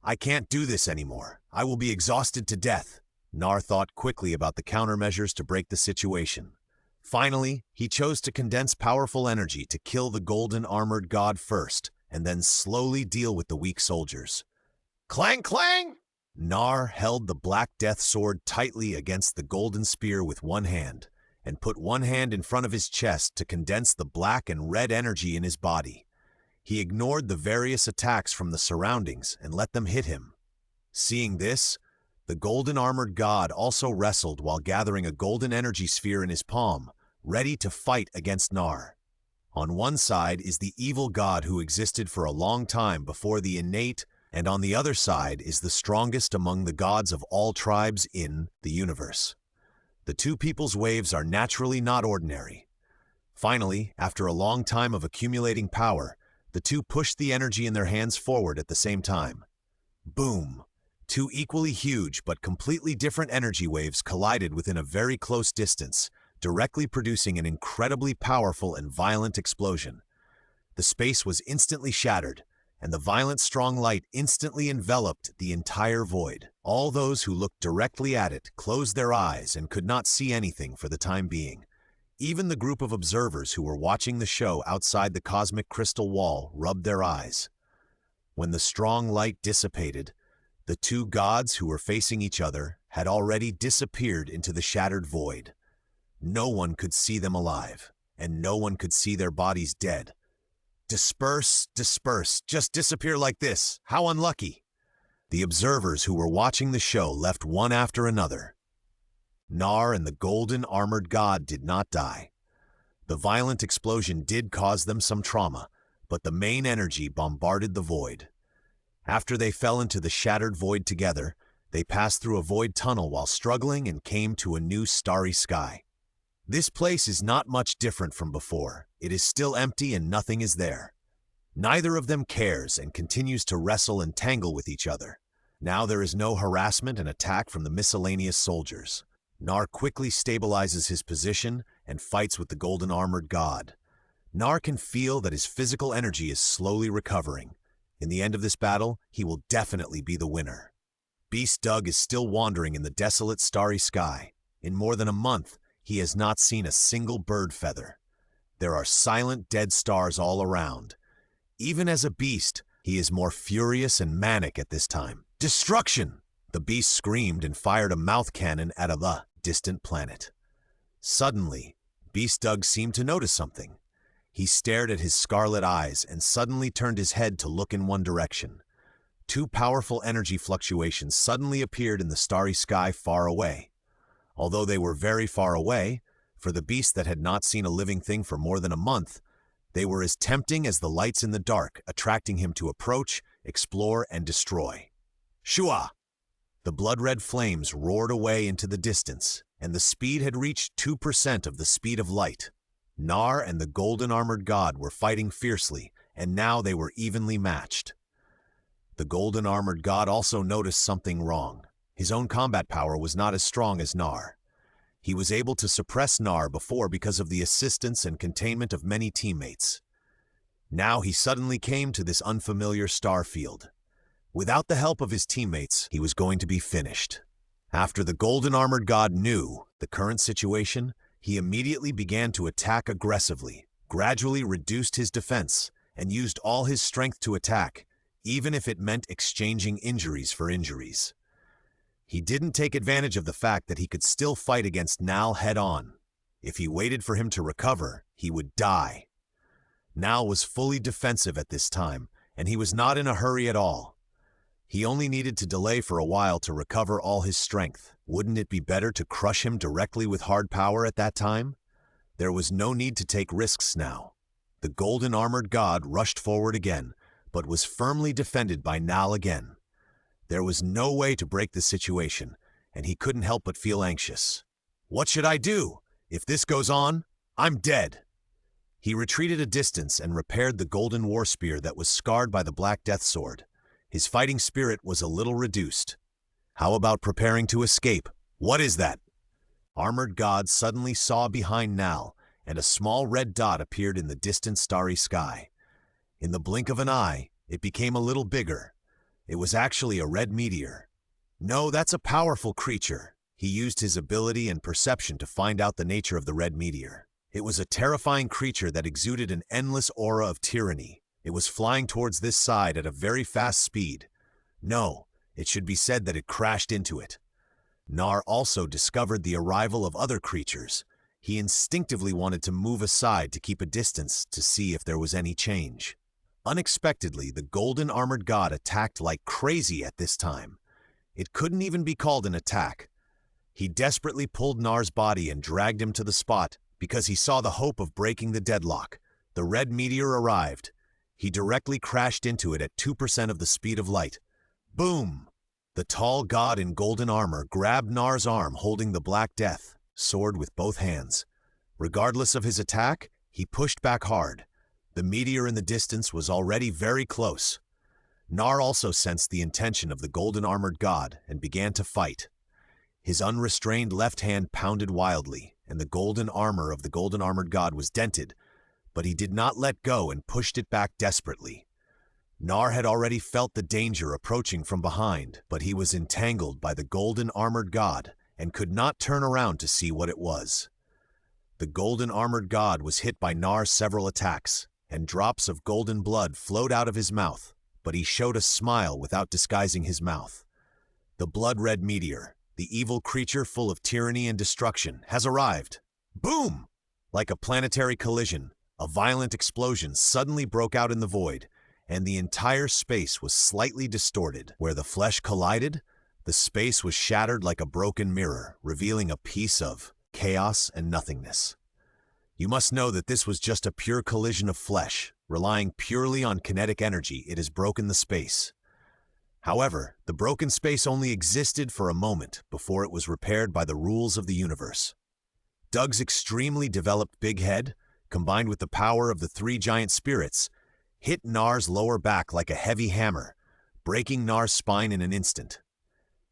[SPEAKER 1] "I can't do this anymore. I will be exhausted to death." Nar thought quickly about the countermeasures to break the situation. Finally, he chose to condense powerful energy to kill the golden armored god first, and then slowly deal with the weak soldiers. Clang, clang! Nar held the Black Death sword tightly against the golden spear with one hand, and put one hand in front of his chest to condense the black and red energy in his body. He ignored the various attacks from the surroundings and let them hit him. Seeing this, the golden armored god also wrestled while gathering a golden energy sphere in his palm, ready to fight against Nar. On one side is the evil god who existed for a long time before the innate, and on the other side is the strongest among the gods of all tribes in the universe. The two people's waves are naturally not ordinary. Finally, after a long time of accumulating power, the two pushed the energy in their hands forward at the same time. Boom! Two equally huge but completely different energy waves collided within a very close distance, directly producing an incredibly powerful and violent explosion. The space was instantly shattered, and the violent strong light instantly enveloped the entire void. All those who looked directly at it closed their eyes and could not see anything for the time being. Even the group of observers who were watching the show outside the cosmic crystal wall rubbed their eyes. When the strong light dissipated, the two gods who were facing each other had already disappeared into the shattered void. No one could see them alive, and no one could see their bodies dead. Disperse, disperse, just disappear like this. How unlucky. The observers who were watching the show left one after another. Nar and the golden armored god did not die. The violent explosion did cause them some trauma, but the main energy bombarded the void. After they fell into the shattered void together, they passed through a void tunnel while struggling and came to a new starry sky. This place is not much different from before. It is still empty and nothing is there. Neither of them cares and continues to wrestle and tangle with each other. Now there is no harassment and attack from the miscellaneous soldiers. Nar quickly stabilizes his position and fights with the golden armored god. Nar can feel that his physical energy is slowly recovering. In the end of this battle, he will definitely be the winner. Beast Doug is still wandering in the desolate starry sky. In more than a month, he has not seen a single bird feather. There are silent dead stars all around. Even as a beast, he is more furious and manic at this time. Destruction! The beast screamed and fired a mouth cannon at a distant planet. Suddenly, Beast Doug seemed to notice something. He stared at his scarlet eyes and suddenly turned his head to look in one direction. Two powerful energy fluctuations suddenly appeared in the starry sky far away. Although they were very far away, for the beast that had not seen a living thing for more than a month, they were as tempting as the lights in the dark, attracting him to approach, explore, and destroy. Shua! The blood-red flames roared away into the distance, and the speed had reached 2% of the speed of light. Nar and the golden armored god were fighting fiercely, and now they were evenly matched. The golden armored god also noticed something wrong. His own combat power was not as strong as Nar. He was able to suppress Nar before because of the assistance and containment of many teammates. Now he suddenly came to this unfamiliar star field. Without the help of his teammates, he was going to be finished. After the golden armored god knew the current situation, he immediately began to attack aggressively, gradually reduced his defense, and used all his strength to attack, even if it meant exchanging injuries for injuries. He didn't take advantage of the fact that he could still fight against Nal head-on. If he waited for him to recover, he would die. Nal was fully defensive at this time, and he was not in a hurry at all. He only needed to delay for a while to recover all his strength. Wouldn't it be better to crush him directly with hard power at that time? There was no need to take risks now. The golden armored god rushed forward again, but was firmly defended by Nal again. There was no way to break the situation, and he couldn't help but feel anxious. What should I do? If this goes on, I'm dead. He retreated a distance and repaired the golden war spear that was scarred by the Black Death Sword. His fighting spirit was a little reduced. How about preparing to escape? What is that? Armored God suddenly saw behind Nal, and a small red dot appeared in the distant starry sky. In the blink of an eye, it became a little bigger. It was actually a red meteor. No, that's a powerful creature. He used his ability and perception to find out the nature of the red meteor. It was a terrifying creature that exuded an endless aura of tyranny. It was flying towards this side at a very fast speed. No, it should be said that it crashed into it. Nar also discovered the arrival of other creatures. He instinctively wanted to move aside to keep a distance to see if there was any change. Unexpectedly, the golden armored god attacked like crazy at this time. It couldn't even be called an attack. He desperately pulled Nar's body and dragged him to the spot because he saw the hope of breaking the deadlock. The red meteor arrived. He directly crashed into it at 2% of the speed of light. Boom! The tall god in golden armor grabbed Nar's arm holding the Black Death sword with both hands. Regardless of his attack, he pushed back hard. The meteor in the distance was already very close. Nar also sensed the intention of the golden armored god and began to fight. His unrestrained left hand pounded wildly, and the golden armor of the golden armored god was dented, but he did not let go and pushed it back desperately. Nar had already felt the danger approaching from behind, but he was entangled by the golden armored god and could not turn around to see what it was. The golden armored god was hit by Nar's several attacks, and drops of golden blood flowed out of his mouth, but he showed a smile without disguising his mouth. The blood-red meteor, the evil creature full of tyranny and destruction, has arrived. Boom! Like a planetary collision, a violent explosion suddenly broke out in the void, and the entire space was slightly distorted. Where the flesh collided, the space was shattered like a broken mirror, revealing a piece of chaos and nothingness. You must know that this was just a pure collision of flesh. Relying purely on kinetic energy, it has broken the space. However, the broken space only existed for a moment before it was repaired by the rules of the universe. Doug's extremely developed big head, combined with the power of the three giant spirits, hit Nar's lower back like a heavy hammer, breaking Nar's spine in an instant.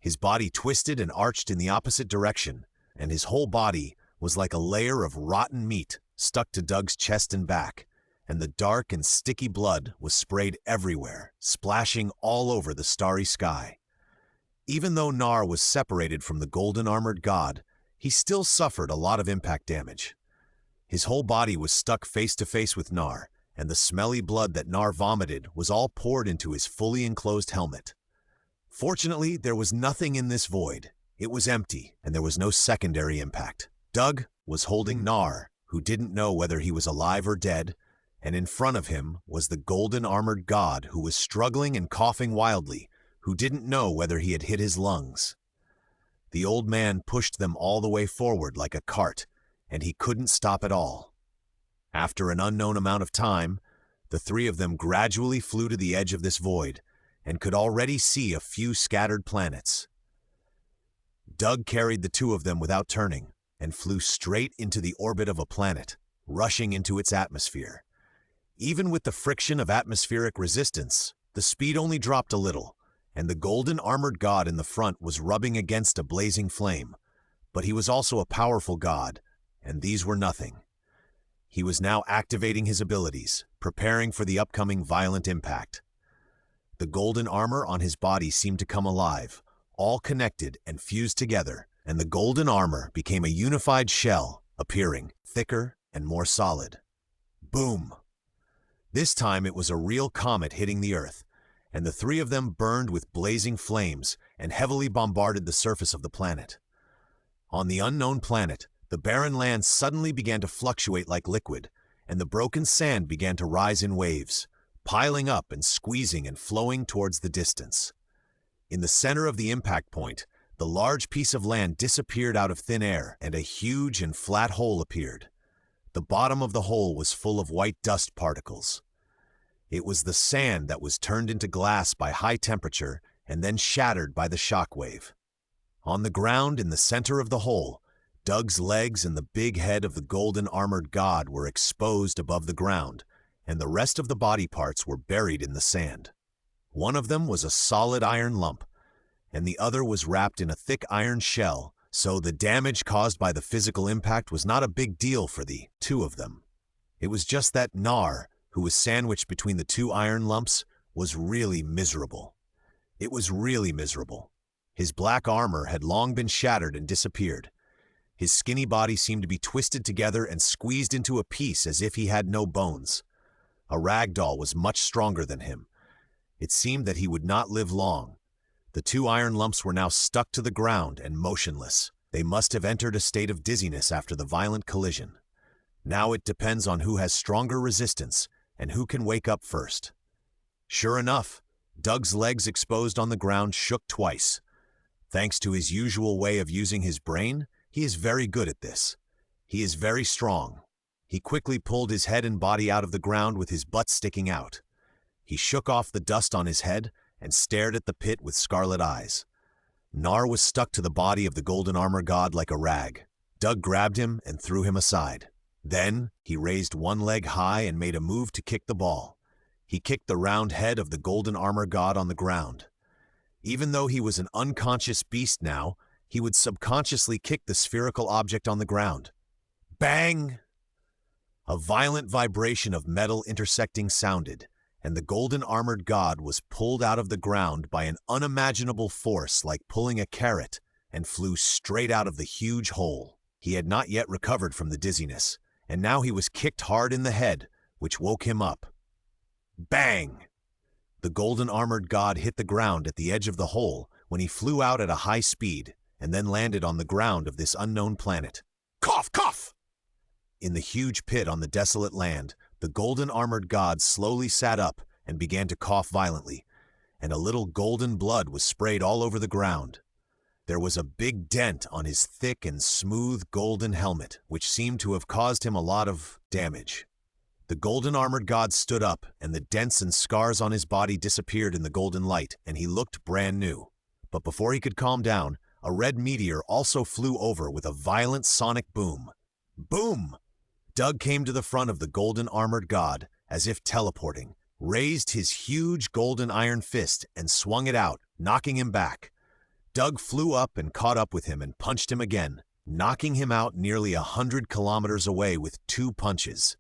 [SPEAKER 1] His body twisted and arched in the opposite direction, and his whole body was like a layer of rotten meat stuck to Doug's chest and back, and the dark and sticky blood was sprayed everywhere, splashing all over the starry sky. Even though Nar was separated from the golden armored god, he still suffered a lot of impact damage. His whole body was stuck face to face with Nar, and the smelly blood that Nar vomited was all poured into his fully enclosed helmet. Fortunately, there was nothing in this void. It was empty, and there was no secondary impact. Doug was holding Nar, who didn't know whether he was alive or dead, and in front of him was the golden armored god who was struggling and coughing wildly, who didn't know whether he had hit his lungs. The old man pushed them all the way forward like a cart, and he couldn't stop at all. After an unknown amount of time, the three of them gradually flew to the edge of this void, and could already see a few scattered planets. Doug carried the two of them without turning, and flew straight into the orbit of a planet, rushing into its atmosphere. Even with the friction of atmospheric resistance, the speed only dropped a little, and the golden armored god in the front was rubbing against a blazing flame. But he was also a powerful god, and these were nothing. He was now activating his abilities, preparing for the upcoming violent impact. The golden armor on his body seemed to come alive, all connected and fused together, and the golden armor became a unified shell, appearing thicker and more solid. Boom! This time it was a real comet hitting the Earth, and the three of them burned with blazing flames and heavily bombarded the surface of the planet. On the unknown planet, the barren land suddenly began to fluctuate like liquid, and the broken sand began to rise in waves, piling up and squeezing and flowing towards the distance. In the center of the impact point, the large piece of land disappeared out of thin air, and a huge and flat hole appeared. The bottom of the hole was full of white dust particles. It was the sand that was turned into glass by high temperature and then shattered by the shock wave. On the ground in the center of the hole, Doug's legs and the big head of the golden armored god were exposed above the ground, and the rest of the body parts were buried in the sand. One of them was a solid iron lump, and the other was wrapped in a thick iron shell, so the damage caused by the physical impact was not a big deal for the two of them. It was just that Nar, who was sandwiched between the two iron lumps, was really miserable. It was really miserable. His black armor had long been shattered and disappeared. His skinny body seemed to be twisted together and squeezed into a piece as if he had no bones. A rag doll was much stronger than him. It seemed that he would not live long. The two iron lumps were now stuck to the ground and motionless. They must have entered a state of dizziness after the violent collision. Now it depends on who has stronger resistance and who can wake up first. Sure enough, Doug's legs exposed on the ground shook twice. Thanks to his usual way of using his brain, he is very good at this. He is very strong. He quickly pulled his head and body out of the ground with his butt sticking out. He shook off the dust on his head and stared at the pit with scarlet eyes. Nar was stuck to the body of the golden armor god like a rag. Doug grabbed him and threw him aside. Then, he raised one leg high and made a move to kick the ball. He kicked the round head of the golden armor god on the ground. Even though he was an unconscious beast now, he would subconsciously kick the spherical object on the ground. Bang! A violent vibration of metal intersecting sounded, and the golden armored god was pulled out of the ground by an unimaginable force like pulling a carrot and flew straight out of the huge hole. He had not yet recovered from the dizziness, and now he was kicked hard in the head, which woke him up. Bang! The golden armored god hit the ground at the edge of the hole when he flew out at a high speed and then landed on the ground of this unknown planet. Cough, cough! In the huge pit on the desolate land, the golden armored god slowly sat up and began to cough violently, and a little golden blood was sprayed all over the ground. There was a big dent on his thick and smooth golden helmet, which seemed to have caused him a lot of damage. The golden armored god stood up, and the dents and scars on his body disappeared in the golden light, and he looked brand new. But before he could calm down, a red meteor also flew over with a violent sonic boom. Boom! Doug came to the front of the golden armored god, as if teleporting, raised his huge golden iron fist and swung it out, knocking him back. Doug flew up and caught up with him and punched him again, knocking him out nearly 100 kilometers away with 2 punches.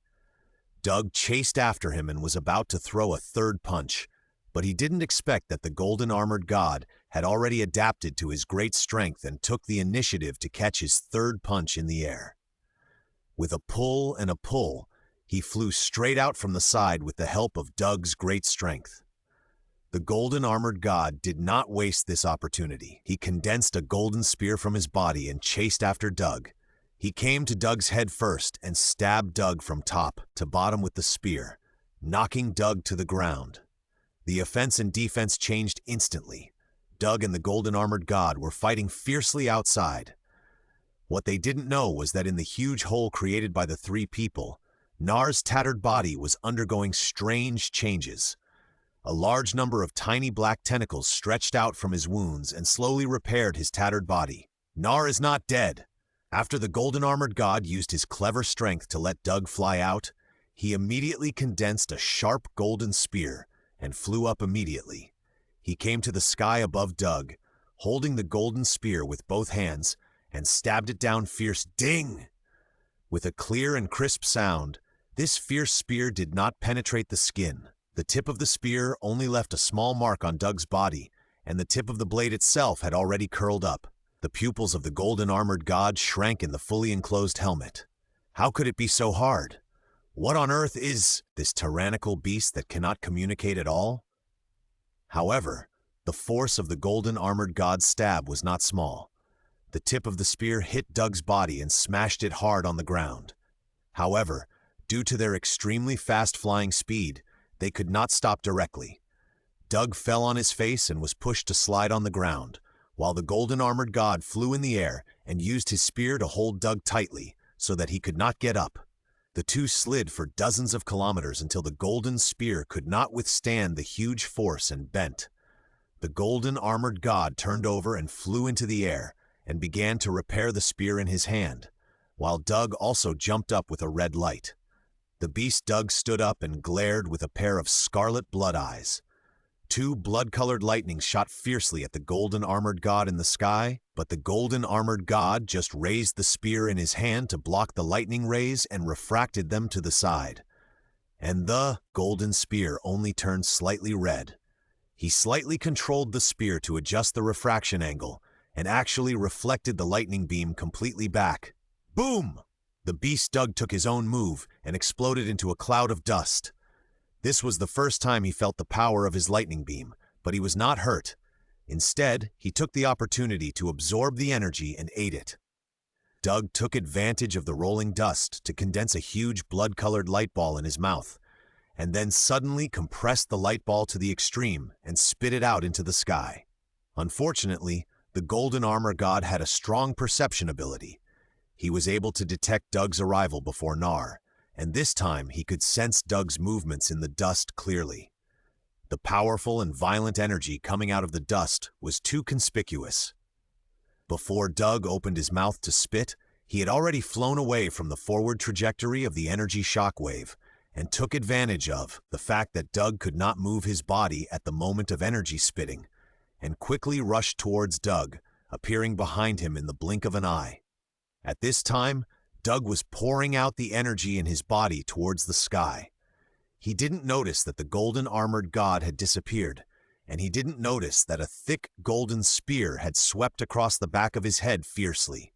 [SPEAKER 1] Doug chased after him and was about to throw a third punch, but he didn't expect that the golden armored god had already adapted to his great strength and took the initiative to catch his third punch in the air. With a pull and a pull, he flew straight out from the side with the help of Doug's great strength. The golden armored god did not waste this opportunity. He condensed a golden spear from his body and chased after Doug. He came to Doug's head first and stabbed Doug from top to bottom with the spear, knocking Doug to the ground. The offense and defense changed instantly. Doug and the golden armored god were fighting fiercely outside. What they didn't know was that in the huge hole created by the 3 people, Nar's tattered body was undergoing strange changes. A large number of tiny black tentacles stretched out from his wounds and slowly repaired his tattered body. Nar is not dead. After the golden armored god used his clever strength to let Doug fly out, he immediately condensed a sharp golden spear and flew up immediately. He came to the sky above Doug, holding the golden spear with both hands, and stabbed it down fierce ding! With a clear and crisp sound, this fierce spear did not penetrate the skin. The tip of the spear only left a small mark on Doug's body, and the tip of the blade itself had already curled up. The pupils of the golden armored god shrank in the fully enclosed helmet. How could it be so hard? What on earth is this tyrannical beast that cannot communicate at all? However, the force of the golden armored god's stab was not small. The tip of the spear hit Doug's body and smashed it hard on the ground. However, due to their extremely fast-flying speed, they could not stop directly. Doug fell on his face and was pushed to slide on the ground, while the golden armored god flew in the air and used his spear to hold Doug tightly so that he could not get up. The two slid for dozens of kilometers until the golden spear could not withstand the huge force and bent. The golden armored god turned over and flew into the air and began to repair the spear in his hand, while Doug also jumped up with a red light. The beast Doug stood up and glared with a pair of scarlet blood eyes. 2 blood-colored lightnings shot fiercely at the golden armored god in the sky, but the golden armored god just raised the spear in his hand to block the lightning rays and refracted them to the side. And the golden spear only turned slightly red. He slightly controlled the spear to adjust the refraction angle, and actually reflected the lightning beam completely back. Boom! The beast Doug took his own move and exploded into a cloud of dust. This was the first time he felt the power of his lightning beam, but he was not hurt. Instead, he took the opportunity to absorb the energy and ate it. Doug took advantage of the rolling dust to condense a huge blood-colored light ball in his mouth, and then suddenly compressed the light ball to the extreme and spit it out into the sky. Unfortunately, the golden armor god had a strong perception ability. He was able to detect Doug's arrival before Nar, and this time he could sense Doug's movements in the dust clearly. The powerful and violent energy coming out of the dust was too conspicuous. Before Doug opened his mouth to spit, he had already flown away from the forward trajectory of the energy shockwave and took advantage of the fact that Doug could not move his body at the moment of energy spitting, and quickly rushed towards Doug, appearing behind him in the blink of an eye. At this time, Doug was pouring out the energy in his body towards the sky. He didn't notice that the golden armored god had disappeared, and he didn't notice that a thick golden spear had swept across the back of his head fiercely.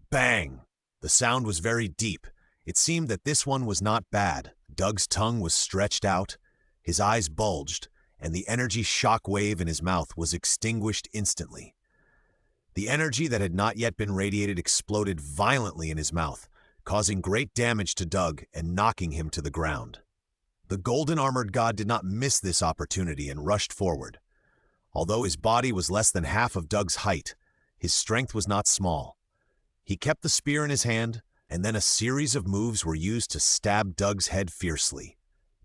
[SPEAKER 1] Bang! The sound was very deep. It seemed that this one was not bad. Doug's tongue was stretched out, his eyes bulged, and the energy shock wave in his mouth was extinguished instantly. The energy that had not yet been radiated exploded violently in his mouth, causing great damage to Doug and knocking him to the ground. The golden armored god did not miss this opportunity and rushed forward. Although his body was less than half of Doug's height, his strength was not small. He kept the spear in his hand, and then a series of moves were used to stab Doug's head fiercely.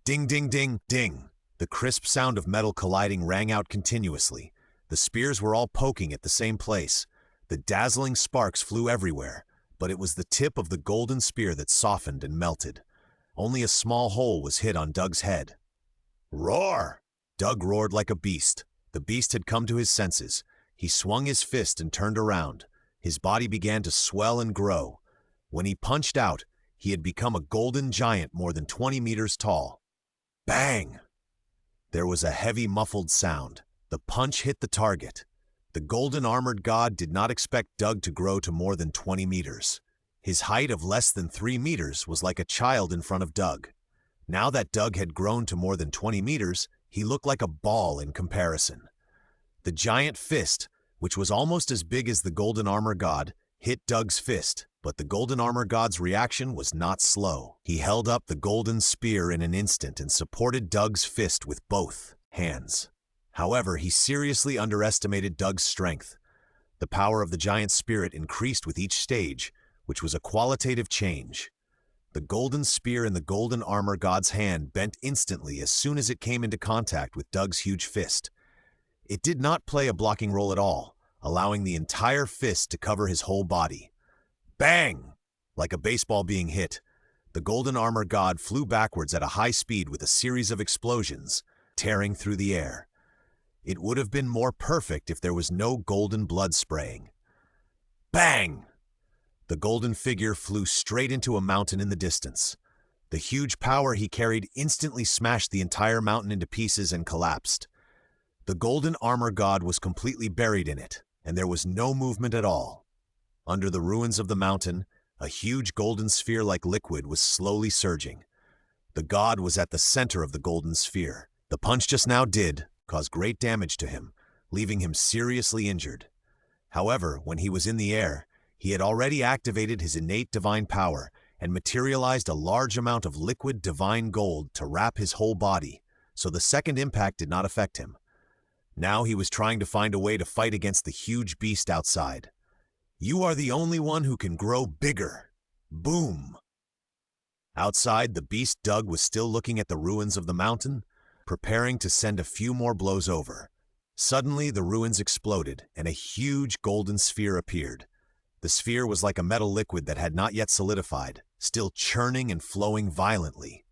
[SPEAKER 1] Ding, ding, ding, ding! The crisp sound of metal colliding rang out continuously. The spears were all poking at the same place. The dazzling sparks flew everywhere, but it was the tip of the golden spear that softened and melted. Only a small hole was hit on Doug's head. Roar! Doug roared like a beast. The beast had come to his senses. He swung his fist and turned around. His body began to swell and grow. When he punched out, he had become a golden giant more than 20 meters tall. Bang! There was a heavy muffled sound. The punch hit the target. The golden armored god did not expect Doug to grow to more than 20 meters. His height of less than 3 meters was like a child in front of Doug. Now that Doug had grown to more than 20 meters, he looked like a ball in comparison. The giant fist, which was almost as big as the golden armor god, hit Doug's fist, but the golden armor god's reaction was not slow. He held up the golden spear in an instant and supported Doug's fist with both hands. However, he seriously underestimated Doug's strength. The power of the giant spirit increased with each stage, which was a qualitative change. The golden spear in the golden armor god's hand bent instantly as soon as it came into contact with Doug's huge fist. It did not play a blocking role at all, allowing the entire fist to cover his whole body. Bang! Like a baseball being hit, the golden armor god flew backwards at a high speed with a series of explosions, tearing through the air. It would have been more perfect if there was no golden blood spraying. Bang! The golden figure flew straight into a mountain in the distance. The huge power he carried instantly smashed the entire mountain into pieces and collapsed. The golden armor god was completely buried in it, and there was no movement at all. Under the ruins of the mountain, a huge golden sphere-like liquid was slowly surging. The god was at the center of the golden sphere. The punch just now did cause great damage to him, leaving him seriously injured. However, when he was in the air, he had already activated his innate divine power and materialized a large amount of liquid divine gold to wrap his whole body, so the second impact did not affect him. Now he was trying to find a way to fight against the huge beast outside. You are the only one who can grow bigger. Boom! Outside, the beast Doug was still looking at the ruins of the mountain, preparing to send a few more blows over. Suddenly, the ruins exploded, and a huge golden sphere appeared. The sphere was like a metal liquid that had not yet solidified, still churning and flowing violently.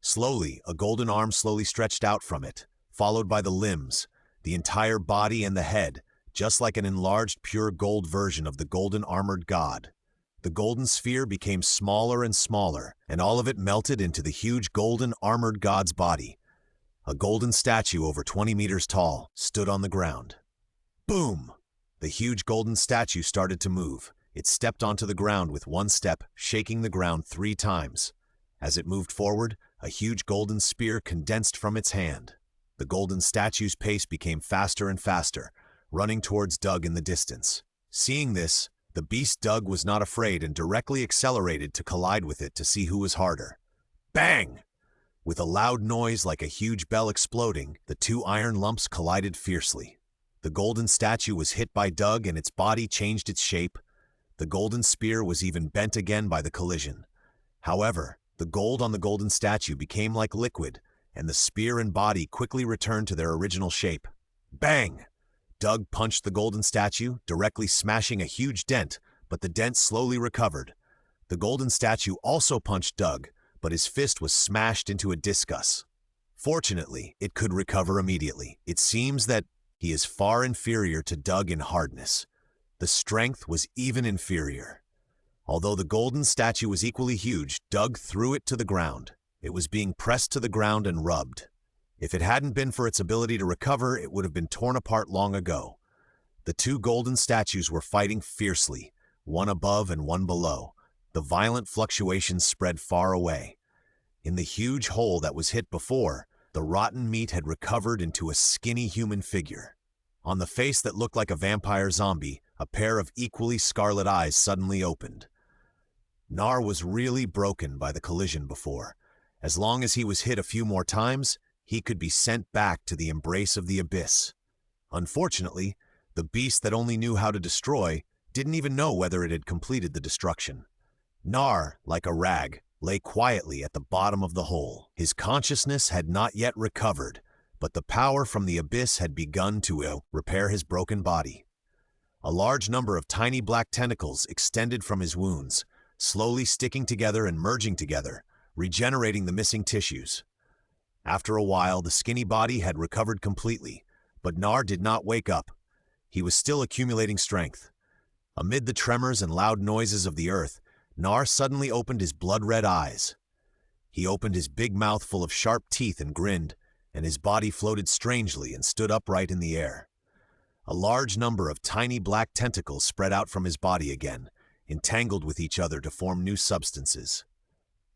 [SPEAKER 1] Slowly, a golden arm slowly stretched out from it, followed by the limbs, the entire body and the head, just like an enlarged pure gold version of the golden armored god. The golden sphere became smaller and smaller, and all of it melted into the huge golden armored god's body. A golden statue over 20 meters tall stood on the ground. Boom! The huge golden statue started to move. It stepped onto the ground with one step, shaking the ground 3 times. As it moved forward, a huge golden spear condensed from its hand. The golden statue's pace became faster and faster, running towards Doug in the distance. Seeing this, the beast Doug was not afraid and directly accelerated to collide with it to see who was harder. Bang! With a loud noise like a huge bell exploding, the two iron lumps collided fiercely. The golden statue was hit by Doug and its body changed its shape. The golden spear was even bent again by the collision. However, the gold on the golden statue became like liquid, and the spear and body quickly returned to their original shape. Bang! Doug punched the golden statue, directly smashing a huge dent, but the dent slowly recovered. The golden statue also punched Doug, but his fist was smashed into a discus. Fortunately, it could recover immediately. It seems that he is far inferior to Doug in hardness. The strength was even inferior. Although the golden statue was equally huge, Doug threw it to the ground. It was being pressed to the ground and rubbed. If it hadn't been for its ability to recover, it would have been torn apart long ago. The two golden statues were fighting fiercely, one above and one below. The violent fluctuations spread far away. In the huge hole that was hit before, the rotten meat had recovered into a skinny human figure. On the face that looked like a vampire zombie, a pair of equally scarlet eyes suddenly opened. Nar was really broken by the collision before. As long as he was hit a few more times, he could be sent back to the embrace of the abyss. Unfortunately, the beast that only knew how to destroy didn't even know whether it had completed the destruction. Nar, like a rag, lay quietly at the bottom of the hole. His consciousness had not yet recovered, but the power from the abyss had begun to repair his broken body. A large number of tiny black tentacles extended from his wounds, slowly sticking together and merging together, regenerating the missing tissues. After a while, the skinny body had recovered completely, but Nar did not wake up. He was still accumulating strength. Amid the tremors and loud noises of the earth, Nar suddenly opened his blood-red eyes. He opened his big mouth full of sharp teeth and grinned, and his body floated strangely and stood upright in the air. A large number of tiny black tentacles spread out from his body again, entangled with each other to form new substances.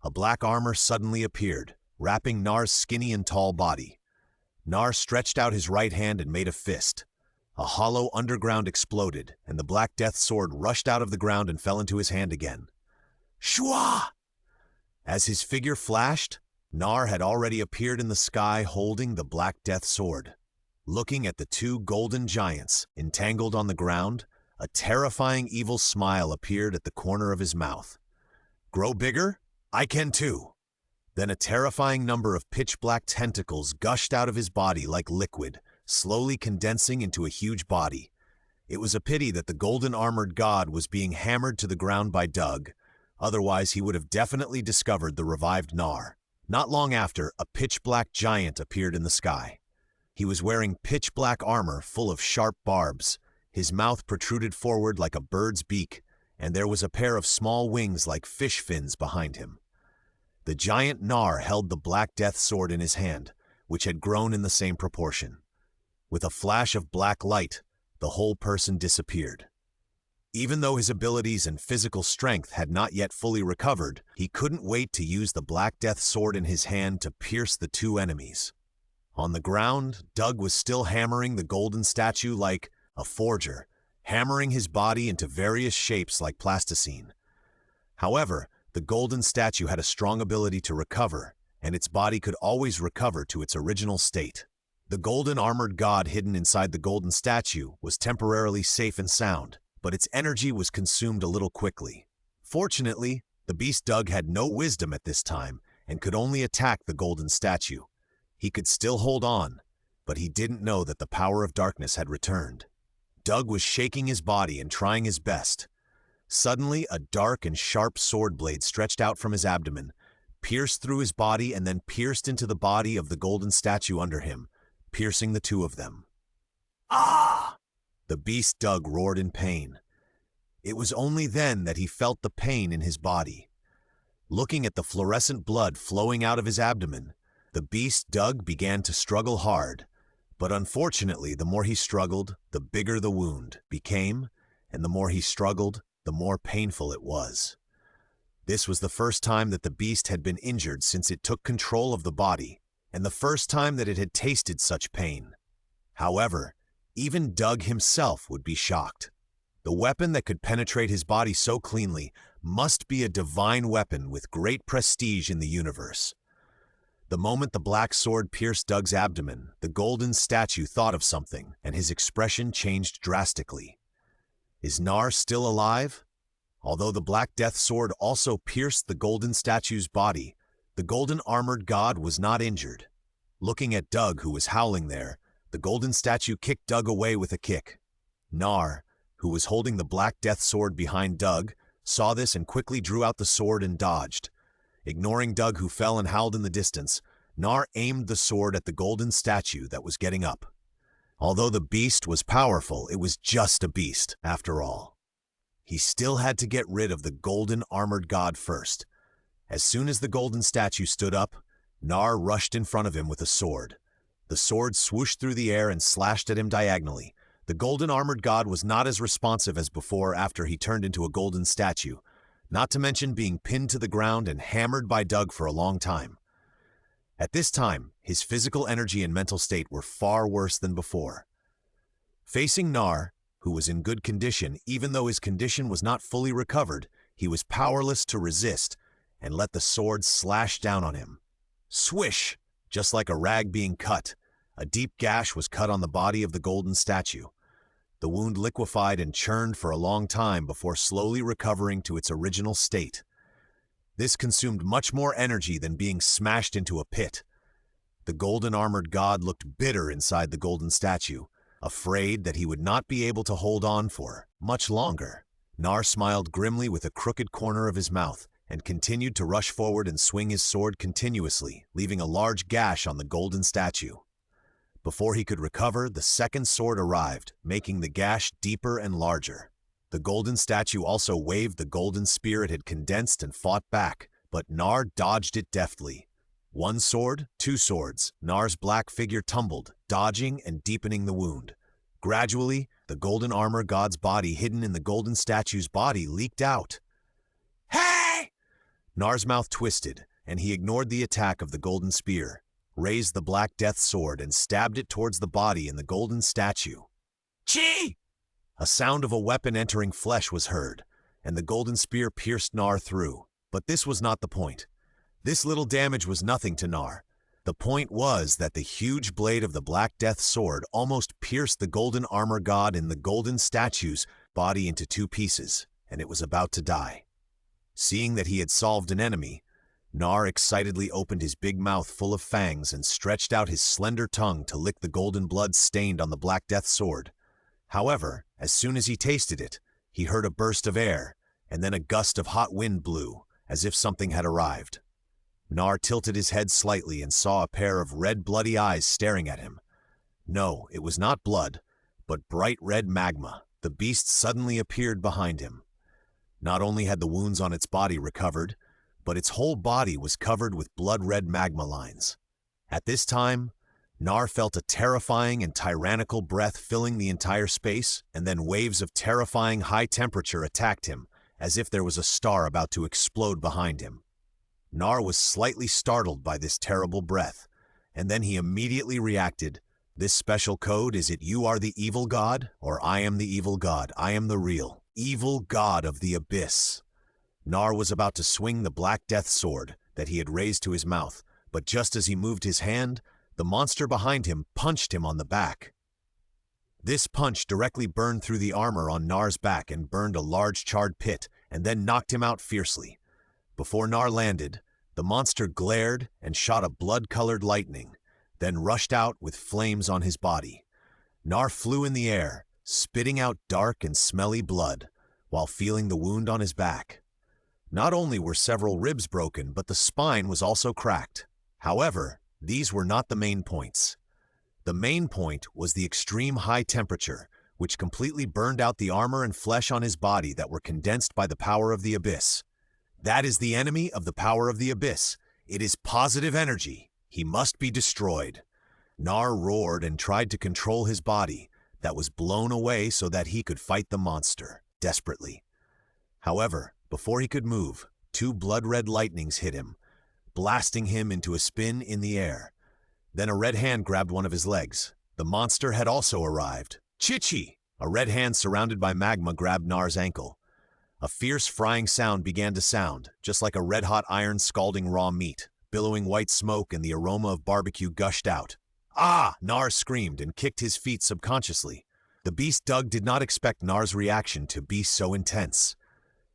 [SPEAKER 1] A black armor suddenly appeared, wrapping Nar's skinny and tall body. Nar stretched out his right hand and made a fist. A hollow underground exploded, and the Black Death sword rushed out of the ground and fell into his hand again. Shua! As his figure flashed, Nar had already appeared in the sky holding the Black Death sword. Looking at the two golden giants entangled on the ground, a terrifying evil smile appeared at the corner of his mouth. Grow bigger? I can too. Then a terrifying number of pitch-black tentacles gushed out of his body like liquid, slowly condensing into a huge body. It was a pity that the golden-armored god was being hammered to the ground by Doug. Otherwise, he would have definitely discovered the revived Nar. Not long after, a pitch-black giant appeared in the sky. He was wearing pitch-black armor full of sharp barbs. His mouth protruded forward like a bird's beak, and there was a pair of small wings like fish fins behind him. The giant Nar held the Black Death sword in his hand, which had grown in the same proportion. With a flash of black light, the whole person disappeared. Even though his abilities and physical strength had not yet fully recovered, he couldn't wait to use the Black Death sword in his hand to pierce the two enemies. On the ground, Doug was still hammering the golden statue like a forger, hammering his body into various shapes like plasticine. However, the golden statue had a strong ability to recover, and its body could always recover to its original state. The golden armored god hidden inside the golden statue was temporarily safe and sound, but its energy was consumed a little quickly. Fortunately, the beast Doug had no wisdom at this time and could only attack the golden statue. He could still hold on, but he didn't know that the power of darkness had returned. Doug was shaking his body and trying his best. Suddenly, a dark and sharp sword blade stretched out from his abdomen, pierced through his body and then pierced into the body of the golden statue under him, piercing the two of them. Ah! The beast Doug roared in pain. It was only then that he felt the pain in his body. Looking at the fluorescent blood flowing out of his abdomen, the beast Doug began to struggle hard. But unfortunately, the more he struggled, the bigger the wound became, and the more he struggled, the more painful it was. This was the first time that the beast had been injured since it took control of the body, and the first time that it had tasted such pain. However, even Doug himself would be shocked. The weapon that could penetrate his body so cleanly must be a divine weapon with great prestige in the universe. The moment the black sword pierced Doug's abdomen, the golden statue thought of something, and his expression changed drastically. Is Nar still alive? Although the Black Death sword also pierced the golden statue's body, the golden armored god was not injured. Looking at Doug, who was howling there, the golden statue kicked Doug away with a kick. Nar, who was holding the Black Death sword behind Doug, saw this and quickly drew out the sword and dodged. Ignoring Doug, who fell and howled in the distance, Nar aimed the sword at the golden statue that was getting up. Although the beast was powerful, it was just a beast, after all. He still had to get rid of the golden armored god first. As soon as the golden statue stood up, Nar rushed in front of him with a sword. The sword swooshed through the air and slashed at him diagonally. The golden armored god was not as responsive as before after he turned into a golden statue, not to mention being pinned to the ground and hammered by Doug for a long time. At this time, his physical energy and mental state were far worse than before. Facing Nar, who was in good condition, even though his condition was not fully recovered, he was powerless to resist and let the sword slash down on him. Swish! Just like a rag being cut, a deep gash was cut on the body of the golden statue. The wound liquefied and churned for a long time before slowly recovering to its original state. This consumed much more energy than being smashed into a pit. The golden armored god looked bitter inside the golden statue, afraid that he would not be able to hold on for much longer. Nar smiled grimly with a crooked corner of his mouth and continued to rush forward and swing his sword continuously, leaving a large gash on the golden statue. Before he could recover, the second sword arrived, making the gash deeper and larger. The golden statue also waved the golden spear it had condensed and fought back, but Nar dodged it deftly. One sword, two swords, Nar's black figure tumbled, dodging and deepening the wound. Gradually, the golden armor god's body hidden in the golden statue's body leaked out. Hey! Nar's mouth twisted, and he ignored the attack of the golden spear, raised the Black Death sword and stabbed it towards the body in the golden statue. Chi! A sound of a weapon entering flesh was heard, and the golden spear pierced Nar through. But this was not the point. This little damage was nothing to Nar. The point was that the huge blade of the Black Death sword almost pierced the golden armor god in the golden statue's body into two pieces, and it was about to die. Seeing that he had solved an enemy, Nar excitedly opened his big mouth full of fangs and stretched out his slender tongue to lick the golden blood stained on the Black Death sword. However, as soon as he tasted it, he heard a burst of air, and then a gust of hot wind blew, as if something had arrived. Nar tilted his head slightly and saw a pair of red bloody eyes staring at him. No, it was not blood, but bright red magma. The beast suddenly appeared behind him. Not only had the wounds on its body recovered, but its whole body was covered with blood-red magma lines. At this time, Nar felt a terrifying and tyrannical breath filling the entire space, and then waves of terrifying high temperature attacked him, as if there was a star about to explode behind him. Nar was slightly startled by this terrible breath, and then he immediately reacted, "This special code, is it you are the evil god, or I am the evil god? I am the real evil god of the abyss." Nar was about to swing the Black Death sword that he had raised to his mouth, but just as he moved his hand, the monster behind him punched him on the back. This punch directly burned through the armor on Nar's back and burned a large charred pit, and then knocked him out fiercely. Before Nar landed, the monster glared and shot a blood-colored lightning, then rushed out with flames on his body. Nar flew in the air, spitting out dark and smelly blood, while feeling the wound on his back. Not only were several ribs broken, but the spine was also cracked. However, these were not the main points. The main point was the extreme high temperature, which completely burned out the armor and flesh on his body that were condensed by the power of the abyss. That is the enemy of the power of the abyss. It is positive energy. He must be destroyed. Nar roared and tried to control his body, that was blown away so that he could fight the monster, desperately. However, before he could move, two blood-red lightnings hit him, blasting him into a spin in the air. Then a red hand grabbed one of his legs. The monster had also arrived. Chichi! A red hand surrounded by magma grabbed Nar's ankle. A fierce frying sound began to sound, just like a red-hot iron scalding raw meat. billowing white smoke and the aroma of barbecue gushed out. Ah! Nar screamed and kicked his feet subconsciously. The beast Doug did not expect Nar's reaction to be so intense.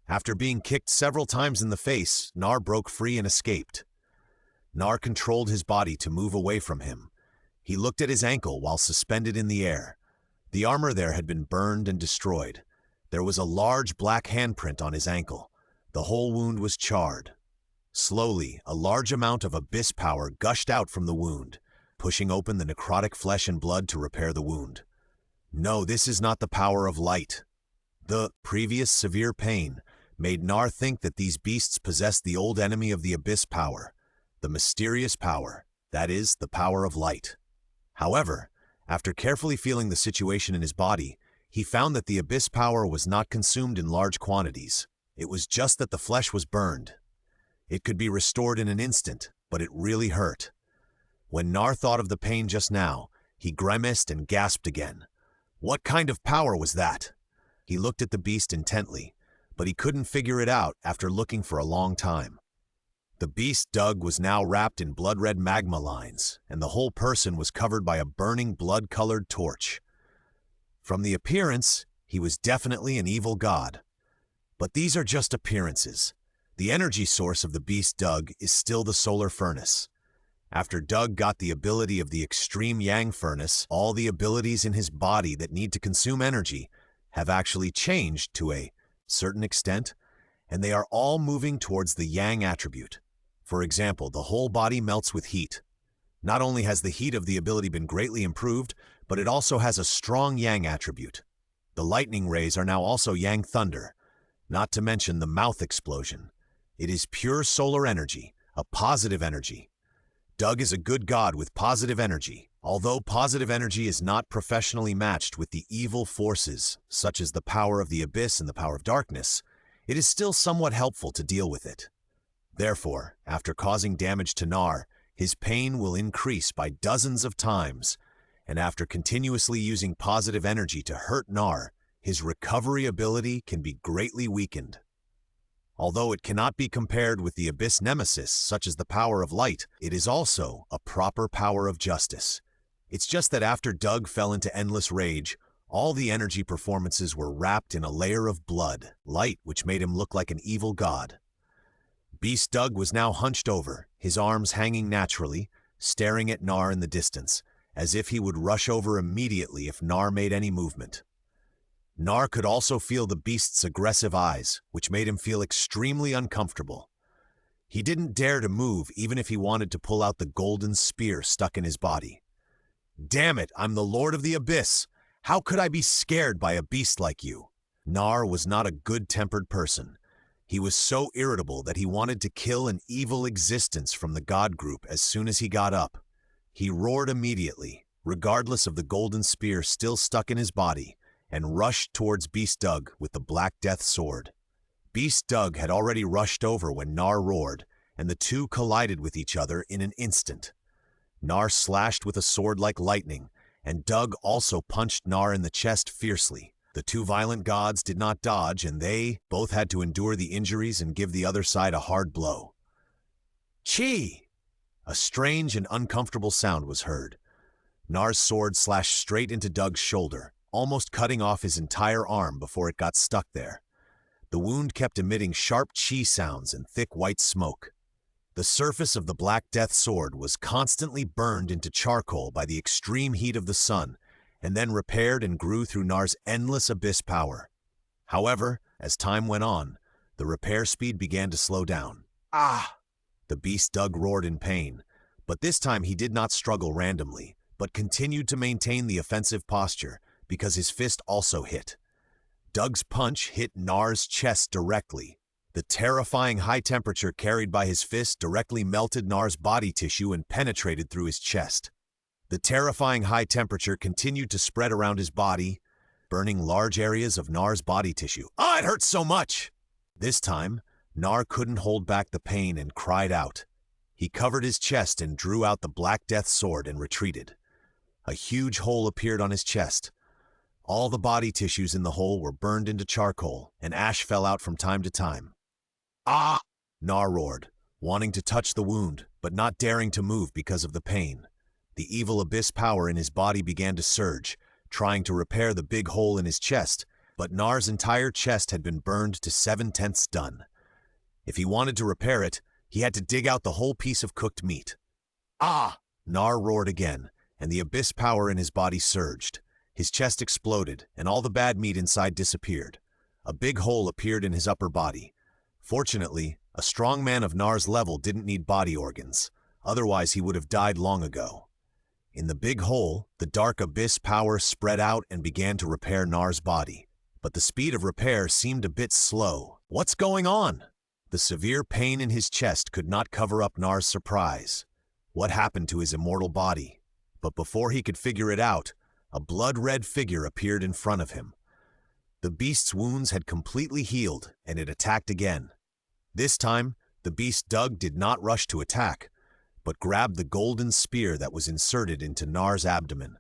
[SPEAKER 1] After being kicked several times in the face, Nar broke free and escaped. Nar controlled his body to move away from him. He looked at his ankle while suspended in the air. The armor there had been burned and destroyed. There was a large black handprint on his ankle. The whole wound was charred. Slowly, a large amount of abyss power gushed out from the wound, pushing open the necrotic flesh and blood to repair the wound. No, this is not the power of light. The previous severe pain made Nar think that these beasts possessed the old enemy of the abyss power, the mysterious power, that is, the power of light. However, after carefully feeling the situation in his body, he found that the abyss power was not consumed in large quantities. It was just that the flesh was burned. It could be restored in an instant, but it really hurt. When Nar thought of the pain just now, he grimaced and gasped again. What kind of power was that? He looked at the beast intently, but he couldn't figure it out after looking for a long time. The beast Doug was now wrapped in blood-red magma lines, and the whole person was covered by a burning blood-colored torch. From the appearance, he was definitely an evil god. But these are just appearances. The energy source of the beast Doug is still the solar furnace. After Doug got the ability of the extreme yang furnace, all the abilities in his body that need to consume energy have actually changed to a certain extent, and they are all moving towards the yang attribute. For example, the whole body melts with heat. Not only has the heat of the ability been greatly improved, but it also has a strong yang attribute. The lightning rays are now also yang thunder, not to mention the mouth explosion. It is pure solar energy, a positive energy. Doug is a good god with positive energy. Although positive energy is not professionally matched with the evil forces, such as the power of the abyss and the power of darkness, it is still somewhat helpful to deal with it. Therefore, after causing damage to Nar, his pain will increase by dozens of times, and after continuously using positive energy to hurt Nar, his recovery ability can be greatly weakened. Although it cannot be compared with the abyss nemesis, such as the power of light, it is also a proper power of justice. It's just that after Doug fell into endless rage, all the energy performances were wrapped in a layer of blood, light which made him look like an evil god. Beast Doug was now hunched over, his arms hanging naturally, staring at Nar in the distance, as if he would rush over immediately if Nar made any movement. Nar could also feel the beast's aggressive eyes, which made him feel extremely uncomfortable. He didn't dare to move even if he wanted to pull out the golden spear stuck in his body. Damn it, I'm the Lord of the Abyss! How could I be scared by a beast like you? Nar was not a good-tempered person. He was so irritable that he wanted to kill an evil existence from the god group as soon as he got up. He roared immediately, regardless of the golden spear still stuck in his body, and rushed towards Beast Doug with the Black Death sword. Beast Doug had already rushed over when Nar roared, and the two collided with each other in an instant. Nar slashed with a sword like lightning, and Doug also punched Nar in the chest fiercely. The two violent gods did not dodge, and they both had to endure the injuries and give the other side a hard blow. Chi! A strange and uncomfortable sound was heard. Nar's sword slashed straight into Doug's shoulder, almost cutting off his entire arm before it got stuck there. The wound kept emitting sharp chi sounds and thick white smoke. The surface of the Black Death sword was constantly burned into charcoal by the extreme heat of the sun, and then repaired and grew through Nar's endless abyss power. However, as time went on, the repair speed began to slow down. Ah! The beast Doug roared in pain, but this time he did not struggle randomly, but continued to maintain the offensive posture, because his fist also hit. Doug's punch hit Nar's chest directly. The terrifying high temperature carried by his fist directly melted Nar's body tissue and penetrated through his chest. The terrifying high temperature continued to spread around his body, burning large areas of Nar's body tissue. Ah, it hurts so much! This time, Nar couldn't hold back the pain and cried out. He covered his chest and drew out the Black Death sword and retreated. A huge hole appeared on his chest. All the body tissues in the hole were burned into charcoal, and ash fell out from time to time. Ah! Nar roared, wanting to touch the wound, but not daring to move because of the pain. The evil abyss power in his body began to surge, trying to repair the big hole in his chest, but Nar's entire chest had been burned to 7/10 done. If he wanted to repair it, he had to dig out the whole piece of cooked meat. Ah! Nar roared again, and the abyss power in his body surged. His chest exploded, and all the bad meat inside disappeared. A big hole appeared in his upper body. Fortunately, a strong man of Nar's level didn't need body organs, otherwise he would have died long ago. In the big hole, the dark abyss power spread out and began to repair Nar's body. But the speed of repair seemed a bit slow. What's going on? The severe pain in his chest could not cover up Nar's surprise. What happened to his immortal body? But before he could figure it out, a blood-red figure appeared in front of him. The beast's wounds had completely healed, and it attacked again. This time, the beast Doug did not rush to attack, but grabbed the golden spear that was inserted into Nar's abdomen.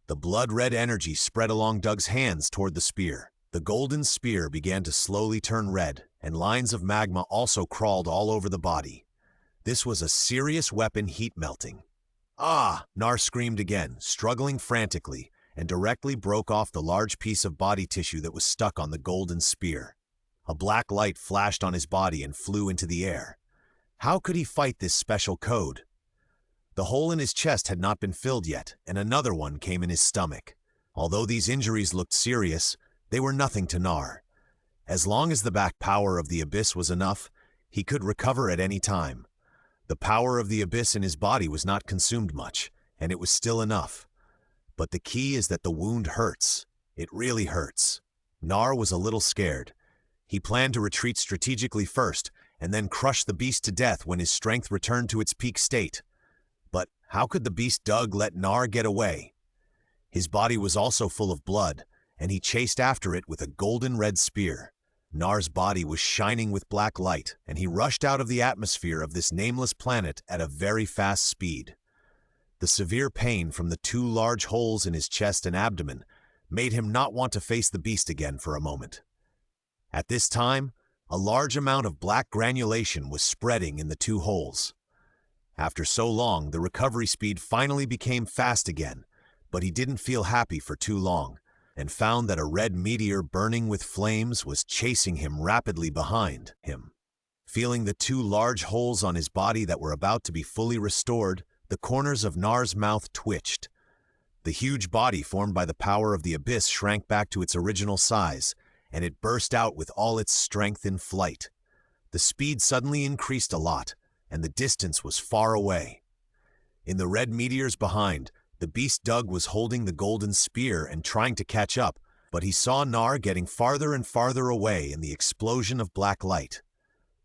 [SPEAKER 1] The blood-red energy spread along Doug's hands toward the spear. The golden spear began to slowly turn red, and lines of magma also crawled all over the body. This was a serious weapon heat melting. Ah! Nar screamed again, struggling frantically, and directly broke off the large piece of body tissue that was stuck on the golden spear. A black light flashed on his body and flew into the air. How could he fight this special code? The hole in his chest had not been filled yet, and another one came in his stomach. Although these injuries looked serious, they were nothing to Nar. As long as the back power of the abyss was enough, he could recover at any time. The power of the abyss in his body was not consumed much, and it was still enough. But the key is that the wound hurts. It really hurts. Nar was a little scared. He planned to retreat strategically first, and then crush the beast to death when his strength returned to its peak state. But how could the beast Doug let Nar get away? His body was also full of blood, and he chased after it with a golden red spear. Nar's body was shining with black light, and he rushed out of the atmosphere of this nameless planet at a very fast speed. The severe pain from the two large holes in his chest and abdomen made him not want to face the beast again for a moment. At this time, a large amount of black granulation was spreading in the two holes. After so long, the recovery speed finally became fast again, but he didn't feel happy for too long, and found that a red meteor burning with flames was chasing him rapidly behind him. Feeling the two large holes on his body that were about to be fully restored, the corners of Nar's mouth twitched. The huge body formed by the power of the abyss shrank back to its original size, and it burst out with all its strength in flight. The speed suddenly increased a lot, and the distance was far away. In the red meteors behind, the beast Doug was holding the golden spear and trying to catch up, but he saw Nar getting farther and farther away in the explosion of black light.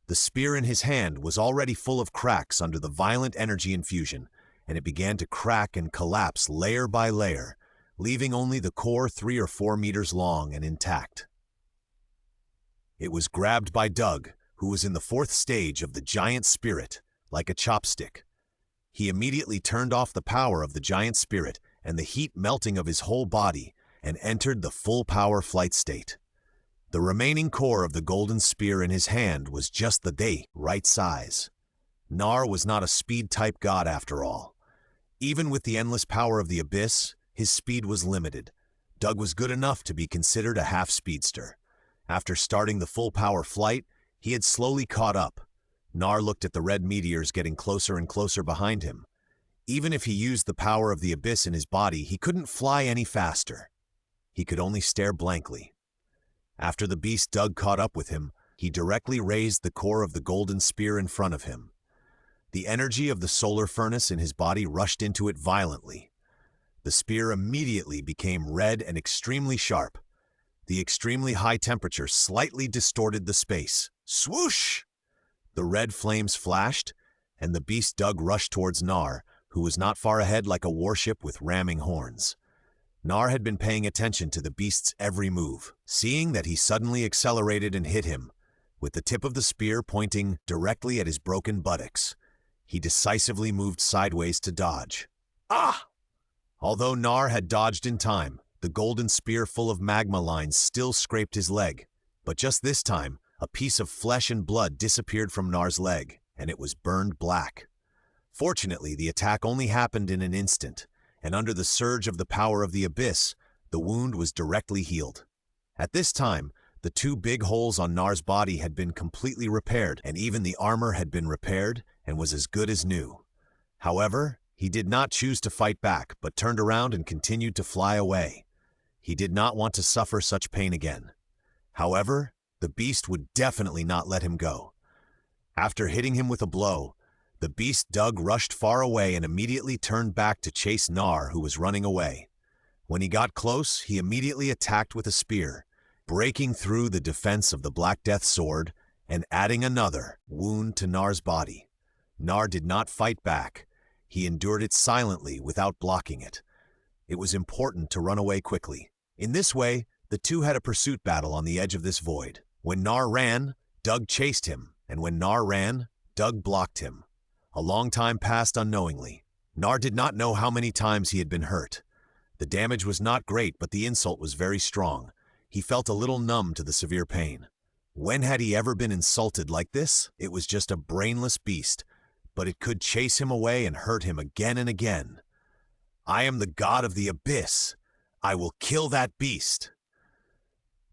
[SPEAKER 1] The spear in his hand was already full of cracks under the violent energy infusion, and it began to crack and collapse layer by layer, leaving only the core 3 or 4 meters long and intact. It was grabbed by Doug, who was in the 4th stage of the giant spirit, like a chopstick. He immediately turned off the power of the giant spirit and the heat melting of his whole body, and entered the full power flight state. The remaining core of the golden spear in his hand was just the right size. Nar was not a speed-type god after all. Even with the endless power of the abyss, his speed was limited. Doug was good enough to be considered a half-speedster. After starting the full-power flight, he had slowly caught up. Nar looked at the red meteors getting closer and closer behind him. Even if he used the power of the abyss in his body, he couldn't fly any faster. He could only stare blankly. After the beast Doug caught up with him, he directly raised the core of the golden spear in front of him. The energy of the solar furnace in his body rushed into it violently. The spear immediately became red and extremely sharp. The extremely high temperature slightly distorted the space. Swoosh! The red flames flashed, and the beast Doug rushed towards Nar, who was not far ahead like a warship with ramming horns. Nar had been paying attention to the beast's every move, seeing that he suddenly accelerated and hit him, with the tip of the spear pointing directly at his broken buttocks. He decisively moved sideways to dodge. Ah! Although Nar had dodged in time, the golden spear full of magma lines still scraped his leg, but just this time, a piece of flesh and blood disappeared from Nar's leg, and it was burned black. Fortunately, the attack only happened in an instant, and under the surge of the power of the abyss, the wound was directly healed. At this time, the two big holes on Nar's body had been completely repaired, and even the armor had been repaired and was as good as new. However, he did not choose to fight back, but turned around and continued to fly away. He did not want to suffer such pain again. However, the beast would definitely not let him go. After hitting him with a blow, the beast Doug rushed far away and immediately turned back to chase Nar, who was running away. When he got close, he immediately attacked with a spear, breaking through the defense of the Black Death sword and adding another wound to Nar's body. Nar did not fight back. He endured it silently without blocking it. It was important to run away quickly. In this way, the two had a pursuit battle on the edge of this void. When Nar ran, Doug chased him, and when Nar ran, Doug blocked him. A long time passed unknowingly. Nar did not know how many times he had been hurt. The damage was not great, but the insult was very strong. He felt a little numb to the severe pain. When had he ever been insulted like this? It was just a brainless beast, but it could chase him away and hurt him again and again. I am the god of the abyss. I will kill that beast.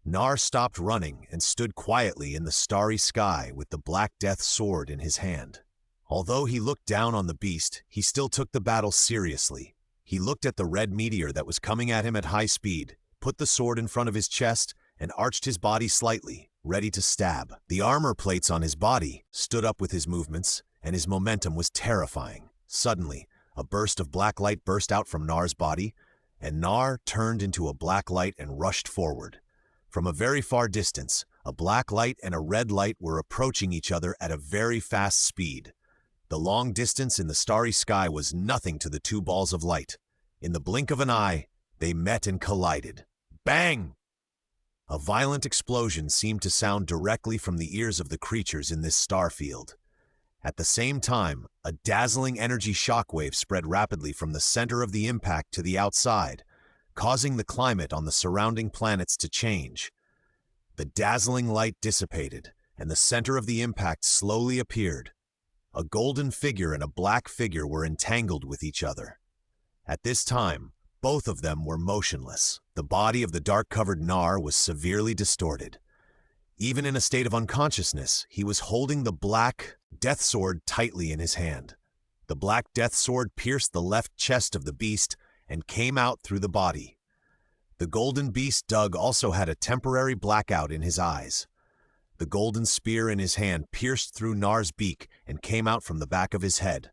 [SPEAKER 1] Nar stopped running and stood quietly in the starry sky with the Black Death sword in his hand. Although he looked down on the beast, he still took the battle seriously. He looked at the red meteor that was coming at him at high speed, put the sword in front of his chest, and arched his body slightly, ready to stab. The armor plates on his body stood up with his movements, and his momentum was terrifying. Suddenly, a burst of black light burst out from Nar's body, and Nar turned into a black light and rushed forward. From a very far distance, a black light and a red light were approaching each other at a very fast speed. The long distance in the starry sky was nothing to the two balls of light. In the blink of an eye, they met and collided. Bang! A violent explosion seemed to sound directly from the ears of the creatures in this star field. At the same time, a dazzling energy shockwave spread rapidly from the center of the impact to the outside, causing the climate on the surrounding planets to change. The dazzling light dissipated, and the center of the impact slowly appeared. A golden figure and a black figure were entangled with each other. At this time, both of them were motionless. The body of the dark-covered Nar was severely distorted. Even in a state of unconsciousness, he was holding the Black Death sword tightly in his hand. The Black Death sword pierced the left chest of the beast and came out through the body. The golden beast Doug also had a temporary blackout in his eyes. The golden spear in his hand pierced through Nar's beak and came out from the back of his head.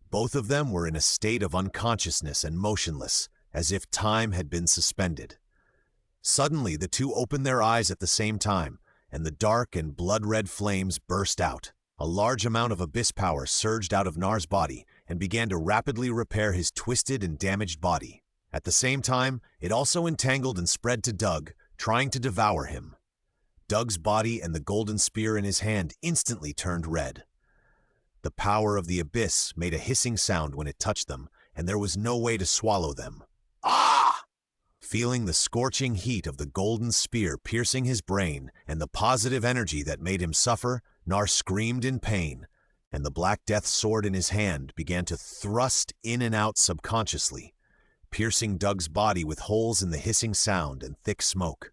[SPEAKER 1] Both of them were in a state of unconsciousness and motionless, as if time had been suspended. Suddenly, the two opened their eyes at the same time, and the dark and blood-red flames burst out. A large amount of abyss power surged out of Nar's body and began to rapidly repair his twisted and damaged body. At the same time, it also entangled and spread to Doug, trying to devour him. Doug's body and the golden spear in his hand instantly turned red. The power of the abyss made a hissing sound when it touched them, and there was no way to swallow them. Ah! Feeling the scorching heat of the golden spear piercing his brain and the positive energy that made him suffer, Nar screamed in pain, and the Black Death sword in his hand began to thrust in and out subconsciously, piercing Doug's body with holes in the hissing sound and thick smoke.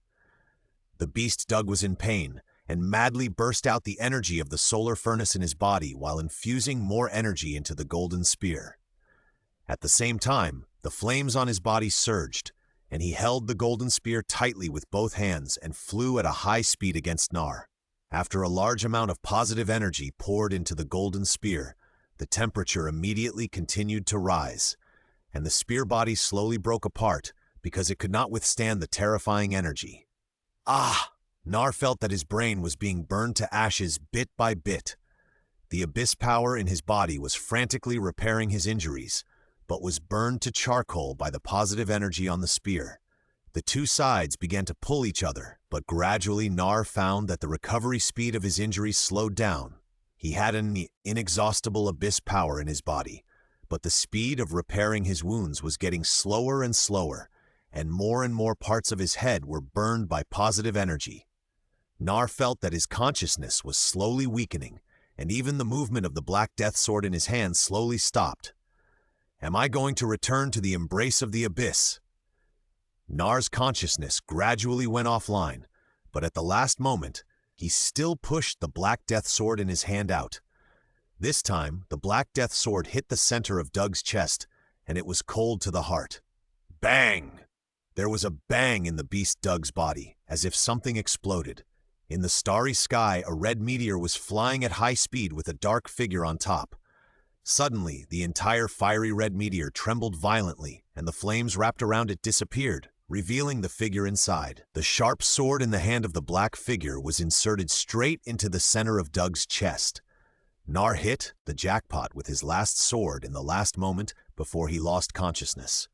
[SPEAKER 1] The beast Doug was in pain and madly burst out the energy of the solar furnace in his body while infusing more energy into the golden spear. At the same time, the flames on his body surged, and he held the golden spear tightly with both hands and flew at a high speed against Nar. After a large amount of positive energy poured into the golden spear, the temperature immediately continued to rise, and the spear body slowly broke apart because it could not withstand the terrifying energy. Ah! Nar felt that his brain was being burned to ashes bit by bit. The abyss power in his body was frantically repairing his injuries, but was burned to charcoal by the positive energy on the spear. The two sides began to pull each other, but gradually Nar found that the recovery speed of his injuries slowed down. He had an inexhaustible abyss power in his body, but the speed of repairing his wounds was getting slower and slower, and more parts of his head were burned by positive energy. Nar felt that his consciousness was slowly weakening, and even the movement of the Black Death sword in his hand slowly stopped. Am I going to return to the embrace of the abyss? Nar's consciousness gradually went offline, but at the last moment, he still pushed the Black Death sword in his hand out. This time, the Black Death sword hit the center of Doug's chest, and it was cold to the heart. Bang! There was a bang in the beast Doug's body, as if something exploded. In the starry sky, a red meteor was flying at high speed with a dark figure on top. Suddenly, the entire fiery red meteor trembled violently, and the flames wrapped around it disappeared, revealing the figure inside. The sharp sword in the hand of the black figure was inserted straight into the center of Doug's chest. Nar hit the jackpot with his last sword in the last moment before he lost consciousness.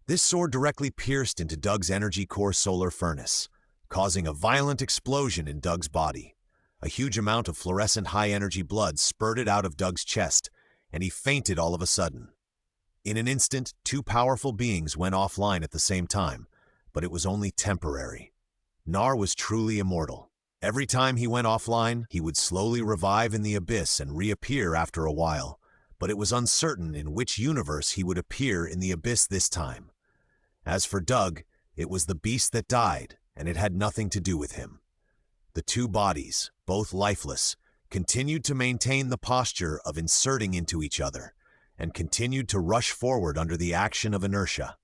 [SPEAKER 1] This sword directly pierced into Doug's energy core solar furnace, causing a violent explosion in Doug's body. A huge amount of fluorescent high-energy blood spurted out of Doug's chest, and he fainted all of a sudden. In an instant, two powerful beings went offline at the same time, but it was only temporary. Nar was truly immortal. Every time he went offline, he would slowly revive in the abyss and reappear after a while, but it was uncertain in which universe he would appear in the abyss this time. As for Doug, it was the beast that died, and it had nothing to do with him. The two bodies, both lifeless, continued to maintain the posture of inserting into each other, and continued to rush forward under the action of inertia.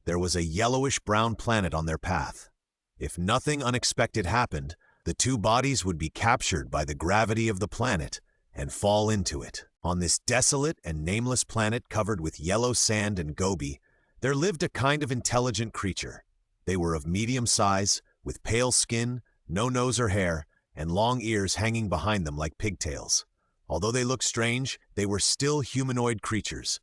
[SPEAKER 1] There was a yellowish-brown planet on their path. If nothing unexpected happened, the two bodies would be captured by the gravity of the planet and fall into it. On this desolate and nameless planet covered with yellow sand and gobi, there lived a kind of intelligent creature. They were of medium size, with pale skin, no nose or hair, and long ears hanging behind them like pigtails. Although they looked strange, they were still humanoid creatures.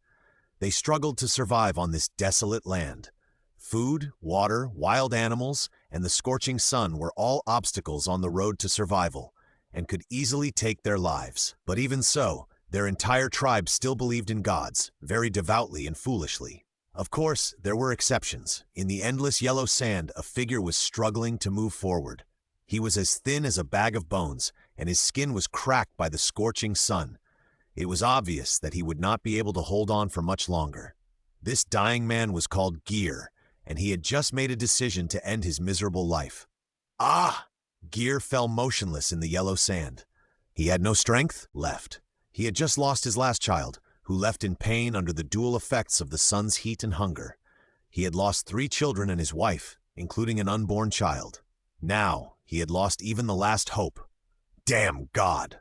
[SPEAKER 1] They struggled to survive on this desolate land. Food, water, wild animals, and the scorching sun were all obstacles on the road to survival, and could easily take their lives. But even so, their entire tribe still believed in gods, very devoutly and foolishly. Of course, there were exceptions. In the endless yellow sand, a figure was struggling to move forward. He was as thin as a bag of bones, and his skin was cracked by the scorching sun. It was obvious that he would not be able to hold on for much longer. This dying man was called Gear, and he had just made a decision to end his miserable life. Ah! Gear fell motionless in the yellow sand. He had no strength left. He had just lost his last child, who left in pain under the dual effects of the sun's heat and hunger. He had lost 3 children and his wife, including an unborn child. Now, he had lost even the last hope. Damn God!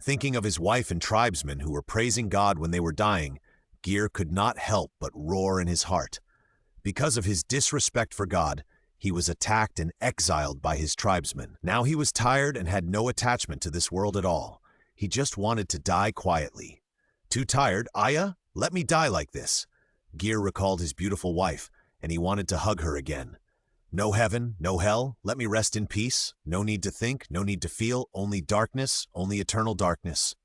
[SPEAKER 1] Thinking of his wife and tribesmen who were praising God when they were dying, Gear could not help but roar in his heart. Because of his disrespect for God, he was attacked and exiled by his tribesmen. Now he was tired and had no attachment to this world at all. He just wanted to die quietly. Too tired, Aya? Let me die like this. Gear recalled his beautiful wife, and he wanted to hug her again. No heaven, no hell, let me rest in peace. No need to think, no need to feel, only darkness, only eternal darkness.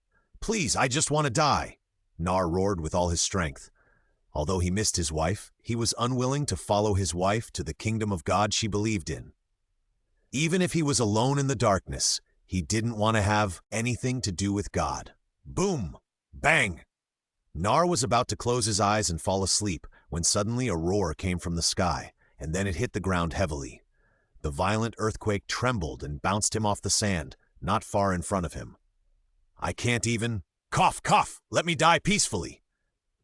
[SPEAKER 1] Please, I just want to die, Nar roared with all his strength. Although he missed his wife, he was unwilling to follow his wife to the kingdom of God she believed in. Even if he was alone in the darkness, he didn't want to have anything to do with God. Boom! Bang! Nar was about to close his eyes and fall asleep when suddenly a roar came from the sky, and then it hit the ground heavily. The violent earthquake trembled and bounced him off the sand, not far in front of him. I can't even... Cough, cough! Let me die peacefully!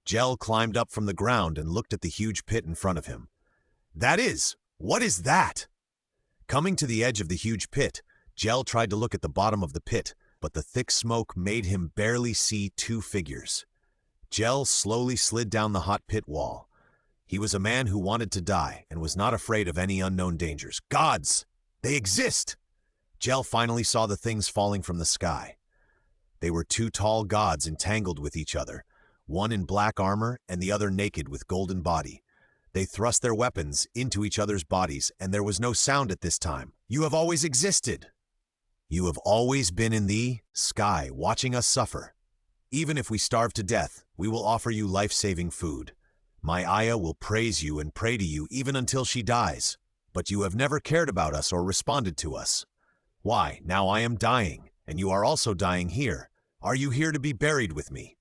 [SPEAKER 1] Gel climbed up from the ground and looked at the huge pit in front of him. What is that? Coming to the edge of the huge pit, Gel tried to look at the bottom of the pit, but the thick smoke made him barely see 2 figures. Gel slowly slid down the hot pit wall. He was a man who wanted to die and was not afraid of any unknown dangers. Gods! They exist! Gel finally saw the things falling from the sky. They were 2 tall gods entangled with each other, one in black armor and the other naked with golden body. They thrust their weapons into each other's bodies, and there was no sound at this time. You have always existed. You have always been in the sky, watching us suffer. Even if we starve to death, we will offer you life-saving food. My Aya will praise you and pray to you even until she dies. But you have never cared about us or responded to us. Why, now I am dying, And you are also dying here. Are you here to be buried with me?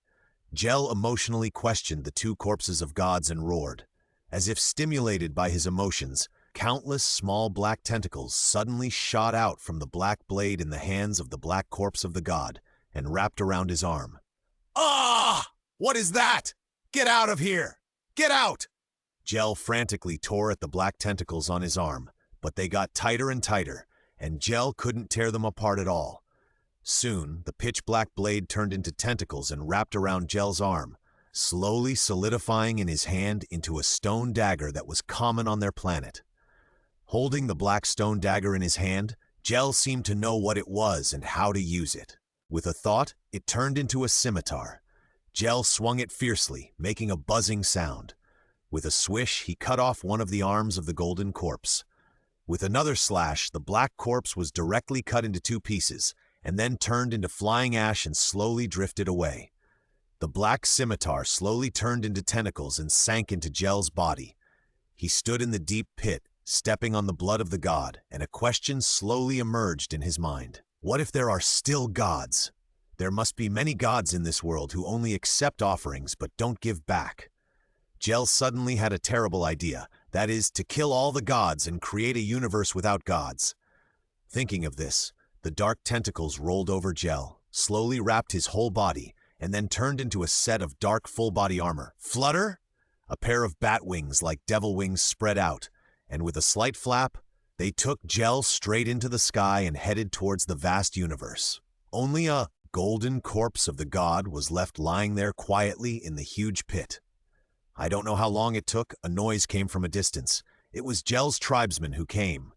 [SPEAKER 1] Gel emotionally questioned the two corpses of gods and roared. As if stimulated by his emotions, countless small black tentacles suddenly shot out from the black blade in the hands of the black corpse of the god and wrapped around his arm. Ah! What is that? Get out of here! Get out! Gel frantically tore at the black tentacles on his arm, but they got tighter and tighter, and Gel couldn't tear them apart at all. Soon, the pitch-black blade turned into tentacles and wrapped around Gel's arm, slowly solidifying in his hand into a stone dagger that was common on their planet. Holding the black stone dagger in his hand, Gel seemed to know what it was and how to use it. With a thought, it turned into a scimitar. Gel swung it fiercely, making a buzzing sound. With a swish, he cut off one of the arms of the golden corpse. With another slash, the black corpse was directly cut into two pieces, and then turned into flying ash and slowly drifted away. The black scimitar slowly turned into tentacles and sank into Gel's body. He stood in the deep pit, stepping on the blood of the god, and a question slowly emerged in his mind. What if there are still gods? There must be many gods in this world who only accept offerings but don't give back. Gel suddenly had a terrible idea, that is, to kill all the gods and create a universe without gods. Thinking of this, the dark tentacles rolled over Gel, slowly wrapped his whole body, and then turned into a set of dark full-body armor. Flutter? A pair of bat wings like devil wings spread out, and with a slight flap, they took Gel straight into the sky and headed towards the vast universe. Only a golden corpse of the god was left lying there quietly in the huge pit. I don't know how long it took, a noise came from a distance. It was Gel's tribesmen who came.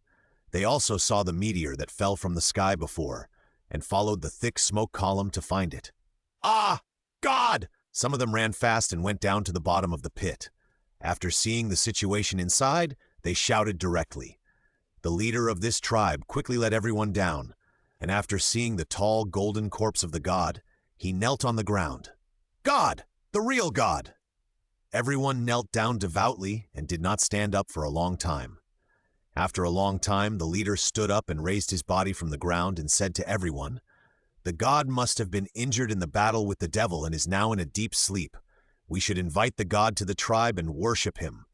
[SPEAKER 1] They also saw the meteor that fell from the sky before, and followed the thick smoke column to find it. Ah! God! Some of them ran fast and went down to the bottom of the pit. After seeing the situation inside, they shouted directly. The leader of this tribe quickly let everyone down, and after seeing the tall golden corpse of the god, he knelt on the ground. God! The real God! Everyone knelt down devoutly and did not stand up for a long time. After a long time, the leader stood up and raised his body from the ground and said to everyone, "The god must have been injured in the battle with the devil and is now in a deep sleep. We should invite the god to the tribe and worship him.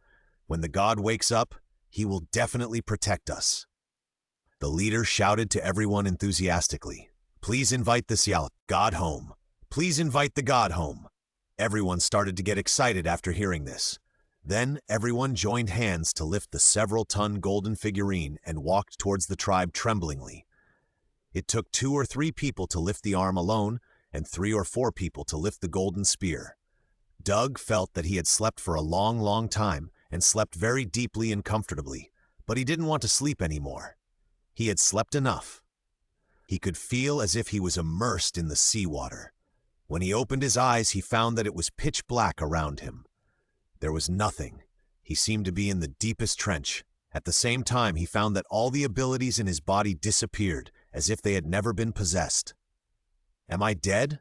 [SPEAKER 1] When the god wakes up, he will definitely protect us." The leader shouted to everyone enthusiastically, "Please invite the Xiao God home. Please invite the god home." Everyone started to get excited after hearing this. Then everyone joined hands to lift the several-ton golden figurine and walked towards the tribe tremblingly. It took 2 or 3 people to lift the arm alone and 3 or 4 people to lift the golden spear. Doug felt that he had slept for a long, long time and slept very deeply and comfortably, but he didn't want to sleep anymore. He had slept enough. He could feel as if he was immersed in the seawater. When he opened his eyes, he found that it was pitch black around him. There was nothing. He seemed to be in the deepest trench. At the same time, he found that all the abilities in his body disappeared, as if they had never been possessed. Am I dead?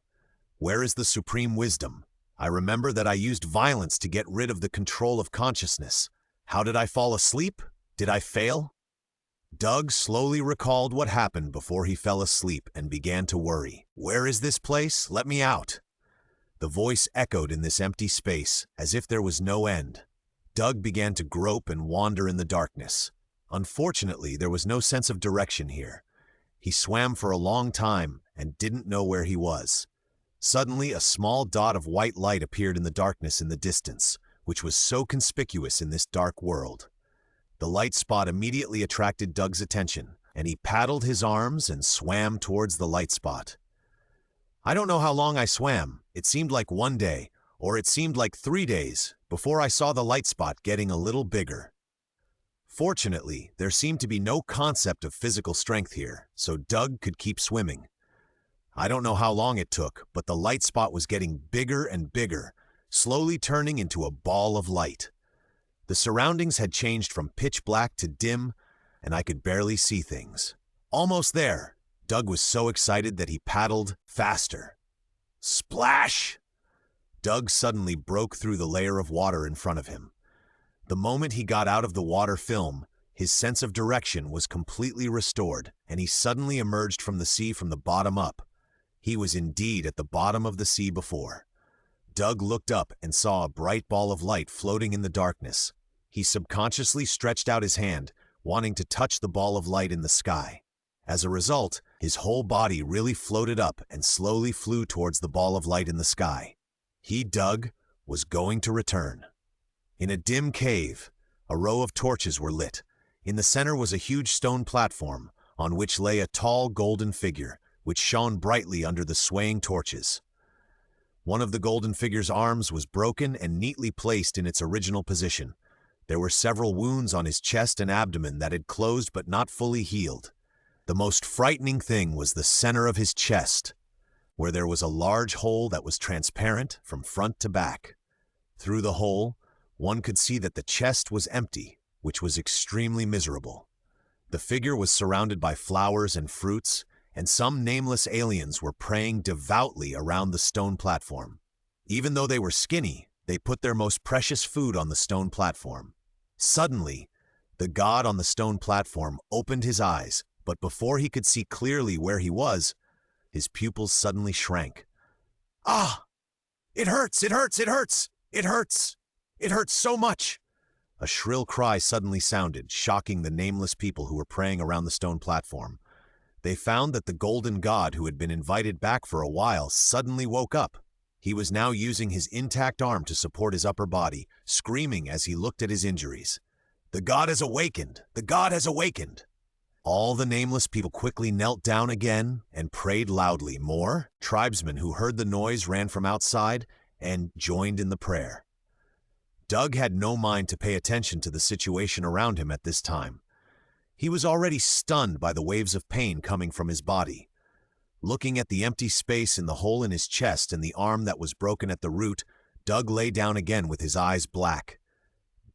[SPEAKER 1] Where is the supreme wisdom? I remember that I used violence to get rid of the control of consciousness. How did I fall asleep? Did I fail? Doug slowly recalled what happened before he fell asleep and began to worry. Where is this place? Let me out. The voice echoed in this empty space, as if there was no end. Doug began to grope and wander in the darkness. Unfortunately, there was no sense of direction here. He swam for a long time and didn't know where he was. Suddenly, a small dot of white light appeared in the darkness in the distance, which was so conspicuous in this dark world. The light spot immediately attracted Doug's attention, and he paddled his arms and swam towards the light spot. I don't know how long I swam. It seemed like 1 day, or it seemed like 3 days, before I saw the light spot getting a little bigger. Fortunately, there seemed to be no concept of physical strength here, so Doug could keep swimming. I don't know how long it took, but the light spot was getting bigger and bigger, slowly turning into a ball of light. The surroundings had changed from pitch black to dim, and I could barely see things. Almost there. Doug was so excited that he paddled faster. Splash! Doug suddenly broke through the layer of water in front of him. The moment he got out of the water film, His sense of direction was completely restored, and he suddenly emerged from the sea from the bottom up. He was indeed at the bottom of the sea before. Doug looked up and saw a bright ball of light floating in the darkness. He subconsciously stretched out his hand, wanting to touch the ball of light in the sky. As a result, his whole body really floated up and slowly flew towards the ball of light in the sky. He, Doug, was going to return. In a dim cave, a row of torches were lit. In the center was a huge stone platform, on which lay a tall golden figure, which shone brightly under the swaying torches. One of the golden figure's arms was broken and neatly placed in its original position. There were several wounds on his chest and abdomen that had closed but not fully healed. The most frightening thing was the center of his chest, where there was a large hole that was transparent from front to back. Through the hole, one could see that the chest was empty, which was extremely miserable. The figure was surrounded by flowers and fruits, and some nameless aliens were praying devoutly around the stone platform. Even though they were skinny, they put their most precious food on the stone platform. Suddenly, the god on the stone platform opened his eyes, but before he could see clearly where he was, his pupils suddenly shrank. "Ah! It hurts! It hurts! It hurts! It hurts! It hurts so much!" A shrill cry suddenly sounded, shocking the nameless people who were praying around the stone platform. They found that the golden god who had been invited back for a while suddenly woke up. He was now using his intact arm to support his upper body, screaming as he looked at his injuries. "The god has awakened! The god has awakened!" All the nameless people quickly knelt down again and prayed loudly. More tribesmen who heard the noise ran from outside and joined in the prayer. Doug had no mind to pay attention to the situation around him at this time. He was already stunned by the waves of pain coming from his body. Looking at the empty space in the hole in his chest and the arm that was broken at the root, Doug lay down again with his eyes black.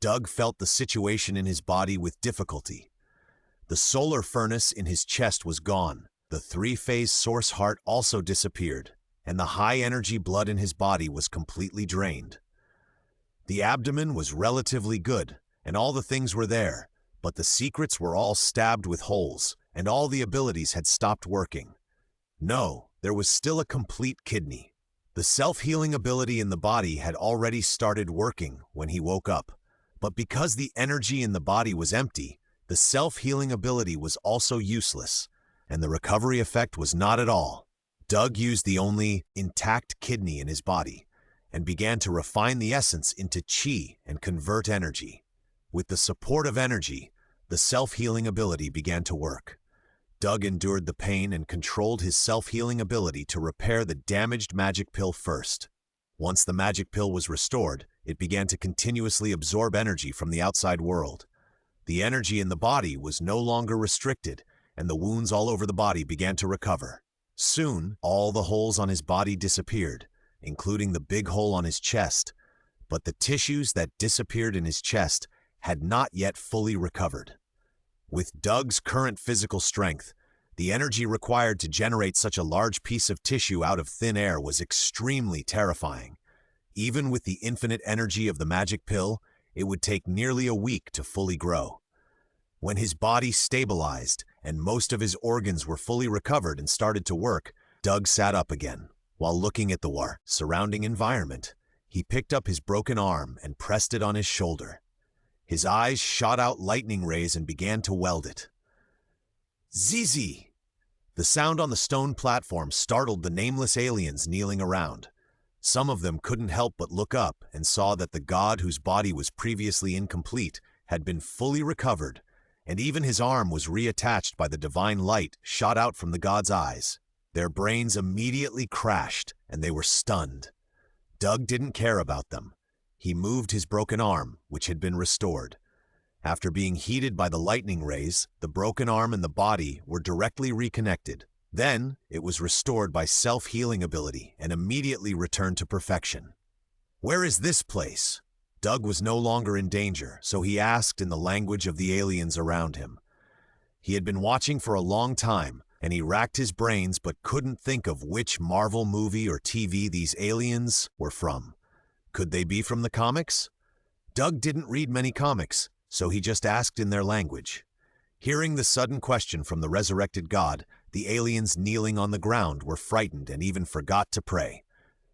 [SPEAKER 1] Doug felt the situation in his body with difficulty. The solar furnace in his chest was gone. The three-phase source heart also disappeared, and the high-energy blood in his body was completely drained. The abdomen was relatively good, and all the things were there, but the secrets were all stabbed with holes, and all the abilities had stopped working. No, there was still a complete kidney. The self-healing ability in the body had already started working when he woke up, but because the energy in the body was empty, the self-healing ability was also useless, and the recovery effect was not at all. Doug used the only intact kidney in his body, and began to refine the essence into chi and convert energy. With the support of energy, the self-healing ability began to work. Doug endured the pain and controlled his self-healing ability to repair the damaged magic pill first. Once the magic pill was restored, it began to continuously absorb energy from the outside world. The energy in the body was no longer restricted, and the wounds all over the body began to recover. Soon, all the holes on his body disappeared, including the big hole on his chest, but the tissues that disappeared in his chest had not yet fully recovered. With Doug's current physical strength, the energy required to generate such a large piece of tissue out of thin air was extremely terrifying. Even with the infinite energy of the magic pill, it would take nearly a week to fully grow. When his body stabilized and most of his organs were fully recovered and started to work, Doug sat up again. While looking at the surrounding environment, he picked up his broken arm and pressed it on his shoulder. His eyes shot out lightning rays and began to weld it. Zizi! The sound on the stone platform startled the nameless aliens kneeling around. Some of them couldn't help but look up and saw that the god whose body was previously incomplete had been fully recovered, and even his arm was reattached by the divine light shot out from the god's eyes. Their brains immediately crashed, and they were stunned. Doug didn't care about them. He moved his broken arm, which had been restored. After being heated by the lightning rays, the broken arm and the body were directly reconnected. Then, it was restored by self-healing ability and immediately returned to perfection. "Where is this place?" Doug was no longer in danger, so he asked in the language of the aliens around him. He had been watching for a long time, and he racked his brains but couldn't think of which Marvel movie or TV these aliens were from. Could they be from the comics? Doug didn't read many comics, so he just asked in their language. Hearing the sudden question from the resurrected god, the aliens kneeling on the ground were frightened and even forgot to pray.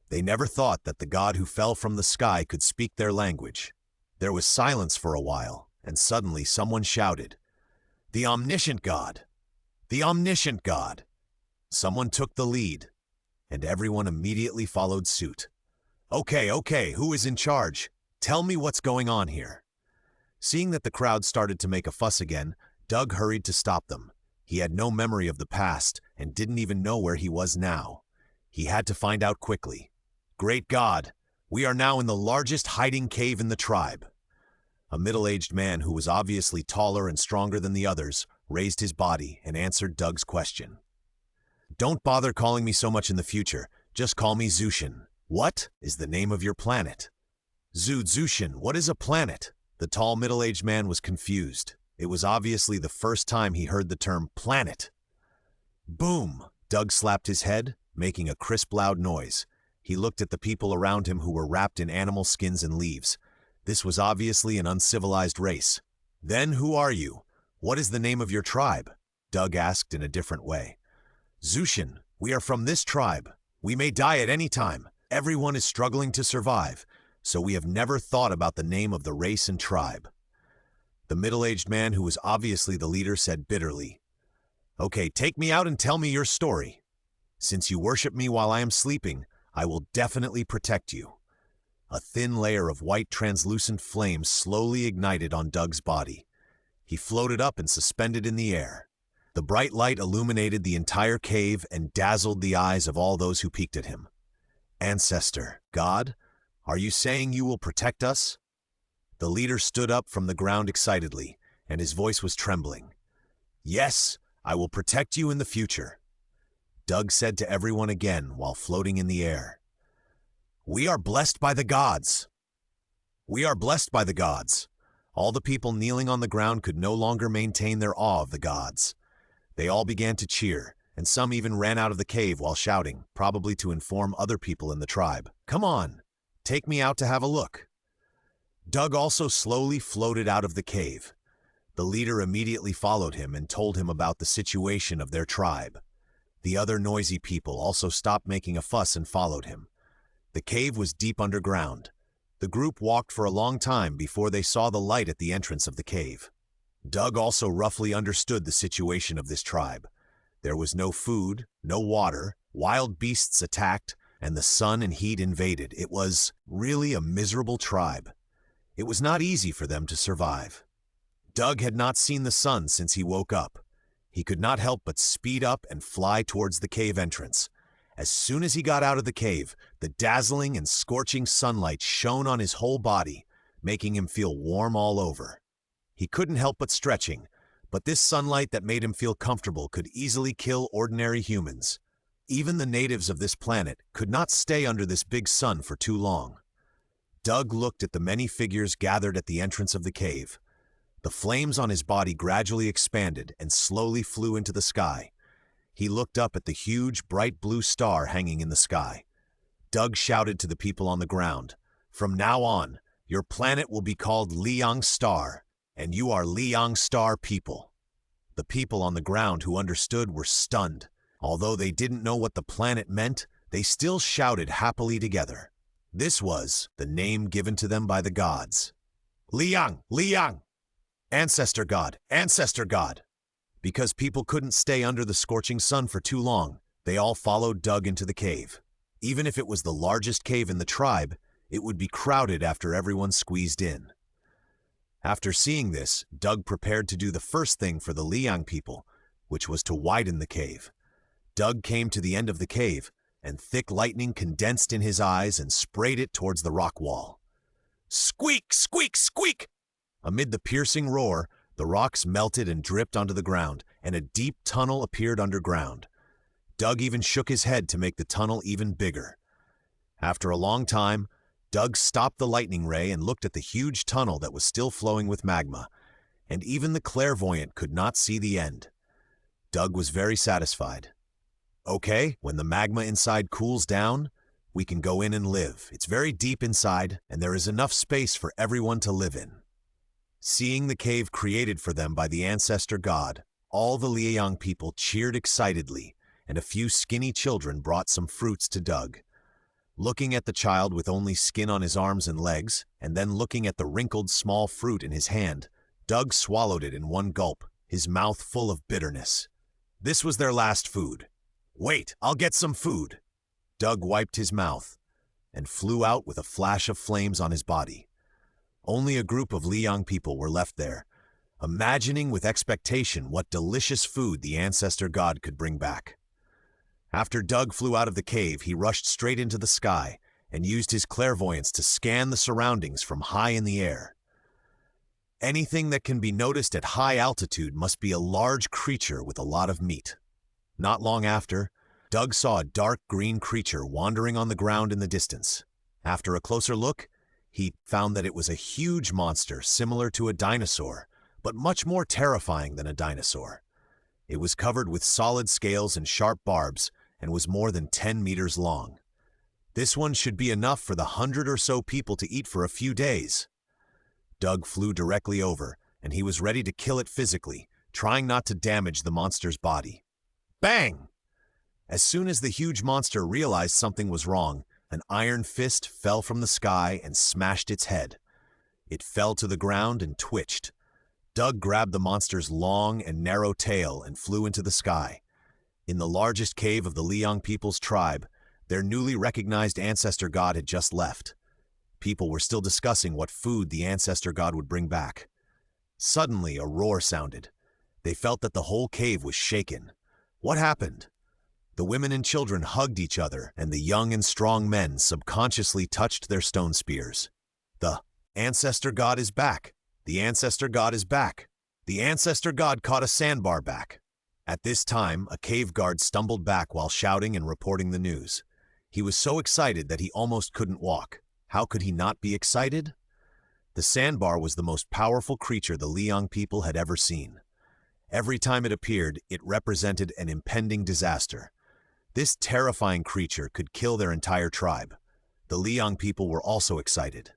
[SPEAKER 1] They never thought that the god who fell from the sky could speak their language. There was silence for a while, and suddenly someone shouted, "The omniscient god! The omniscient god!" Someone took the lead, and everyone immediately followed suit. Okay, who is in charge? Tell me what's going on here." Seeing that the crowd started to make a fuss again, Doug hurried to stop them. He had no memory of the past and didn't even know where he was now. He had to find out quickly. "Great God, we are now in the largest hiding cave in the tribe." A middle-aged man who was obviously taller and stronger than the others raised his body and answered Doug's question. "Don't bother calling me so much in the future. Just call me Zushin. What is the name of your planet?" Zushin, what is a planet?" The tall middle-aged man was confused. It was obviously the first time he heard the term planet. Boom! Doug slapped his head, making a crisp, loud noise. He looked at the people around him who were wrapped in animal skins and leaves. This was obviously an uncivilized race. "Then who are you? What is the name of your tribe?" Doug asked in a different way. "Zushin, we are from this tribe. We may die at any time. Everyone is struggling to survive, so we have never thought about the name of the race and tribe." The middle-aged man, who was obviously the leader, said bitterly, "Okay, take me out and tell me your story. Since you worship me while I am sleeping, I will definitely protect you." A thin layer of white translucent flame slowly ignited on Doug's body. He floated up and suspended in the air. The bright light illuminated the entire cave and dazzled the eyes of all those who peeked at him. "Ancestor, God, are you saying you will protect us?" The leader stood up from the ground excitedly, and his voice was trembling. "Yes, I will protect you in the future." Doug said to everyone again while floating in the air, "We are blessed by the gods. We are blessed by the gods." All the people kneeling on the ground could no longer maintain their awe of the gods. They all began to cheer, and some even ran out of the cave while shouting, probably to inform other people in the tribe. "Come on, take me out to have a look." Doug also slowly floated out of the cave. The leader immediately followed him and told him about the situation of their tribe. The other noisy people also stopped making a fuss and followed him. The cave was deep underground. The group walked for a long time before they saw the light at the entrance of the cave. Doug also roughly understood the situation of this tribe. There was no food, no water, wild beasts attacked, and the sun and heat invaded. It was really a miserable tribe. It was not easy for them to survive. Doug had not seen the sun since he woke up. He could not help but speed up and fly towards the cave entrance. As soon as he got out of the cave, the dazzling and scorching sunlight shone on his whole body, making him feel warm all over. He couldn't help but stretching, but this sunlight that made him feel comfortable could easily kill ordinary humans. Even the natives of this planet could not stay under this big sun for too long. Doug looked at the many figures gathered at the entrance of the cave. The flames on his body gradually expanded and slowly flew into the sky. He looked up at the huge, bright blue star hanging in the sky. Doug shouted to the people on the ground, "From now on, your planet will be called Liang Star, and you are Liang Star people." The people on the ground who understood were stunned. Although they didn't know what the planet meant, they still shouted happily together. This was the name given to them by the gods. "Liang! Liang! Ancestor God! Ancestor God!" Because people couldn't stay under the scorching sun for too long, they all followed Doug into the cave. Even if it was the largest cave in the tribe, it would be crowded after everyone squeezed in. After seeing this, Doug prepared to do the first thing for the Liang people, which was to widen the cave. Doug came to the end of the cave, and thick lightning condensed in his eyes and sprayed it towards the rock wall. Squeak! Squeak! Squeak! Amid the piercing roar, the rocks melted and dripped onto the ground, and a deep tunnel appeared underground. Doug even shook his head to make the tunnel even bigger. After a long time, Doug stopped the lightning ray and looked at the huge tunnel that was still flowing with magma, and even the clairvoyant could not see the end. Doug was very satisfied. Okay, when the magma inside cools down, we can go in and live. It's very deep inside, and there is enough space for everyone to live in. Seeing the cave created for them by the ancestor god, all the Liang people cheered excitedly, and a few skinny children brought some fruits to Doug. Looking at the child with only skin on his arms and legs, and then looking at the wrinkled small fruit in his hand, Doug swallowed it in one gulp, his mouth full of bitterness. This was their last food. "Wait, I'll get some food." Doug wiped his mouth and flew out with a flash of flames on his body. Only a group of Liang people were left there, imagining with expectation what delicious food the ancestor god could bring back. After Doug flew out of the cave, he rushed straight into the sky and used his clairvoyance to scan the surroundings from high in the air. Anything that can be noticed at high altitude must be a large creature with a lot of meat. Not long after, Doug saw a dark green creature wandering on the ground in the distance. After a closer look, he found that it was a huge monster similar to a dinosaur, but much more terrifying than a dinosaur. It was covered with solid scales and sharp barbs and was more than 10 meters long. This one should be enough for the 100 or so people to eat for a few days. Doug flew directly over, and he was ready to kill it physically, trying not to damage the monster's body. Bang! As soon as the huge monster realized something was wrong, an iron fist fell from the sky and smashed its head. It fell to the ground and twitched. Doug grabbed the monster's long and narrow tail and flew into the sky. In the largest cave of the Liang people's tribe, their newly recognized ancestor god had just left. People were still discussing what food the ancestor god would bring back. Suddenly, a roar sounded. They felt that the whole cave was shaken. What happened? The women and children hugged each other, and the young and strong men subconsciously touched their stone spears. The ancestor god is back. The ancestor god is back. The ancestor god caught a sandbar back. At this time, a cave guard stumbled back while shouting and reporting the news. He was so excited that he almost couldn't walk. How could he not be excited? The sandbar was the most powerful creature the Liang people had ever seen. Every time it appeared, it represented an impending disaster. This terrifying creature could kill their entire tribe. The Liang people were also excited.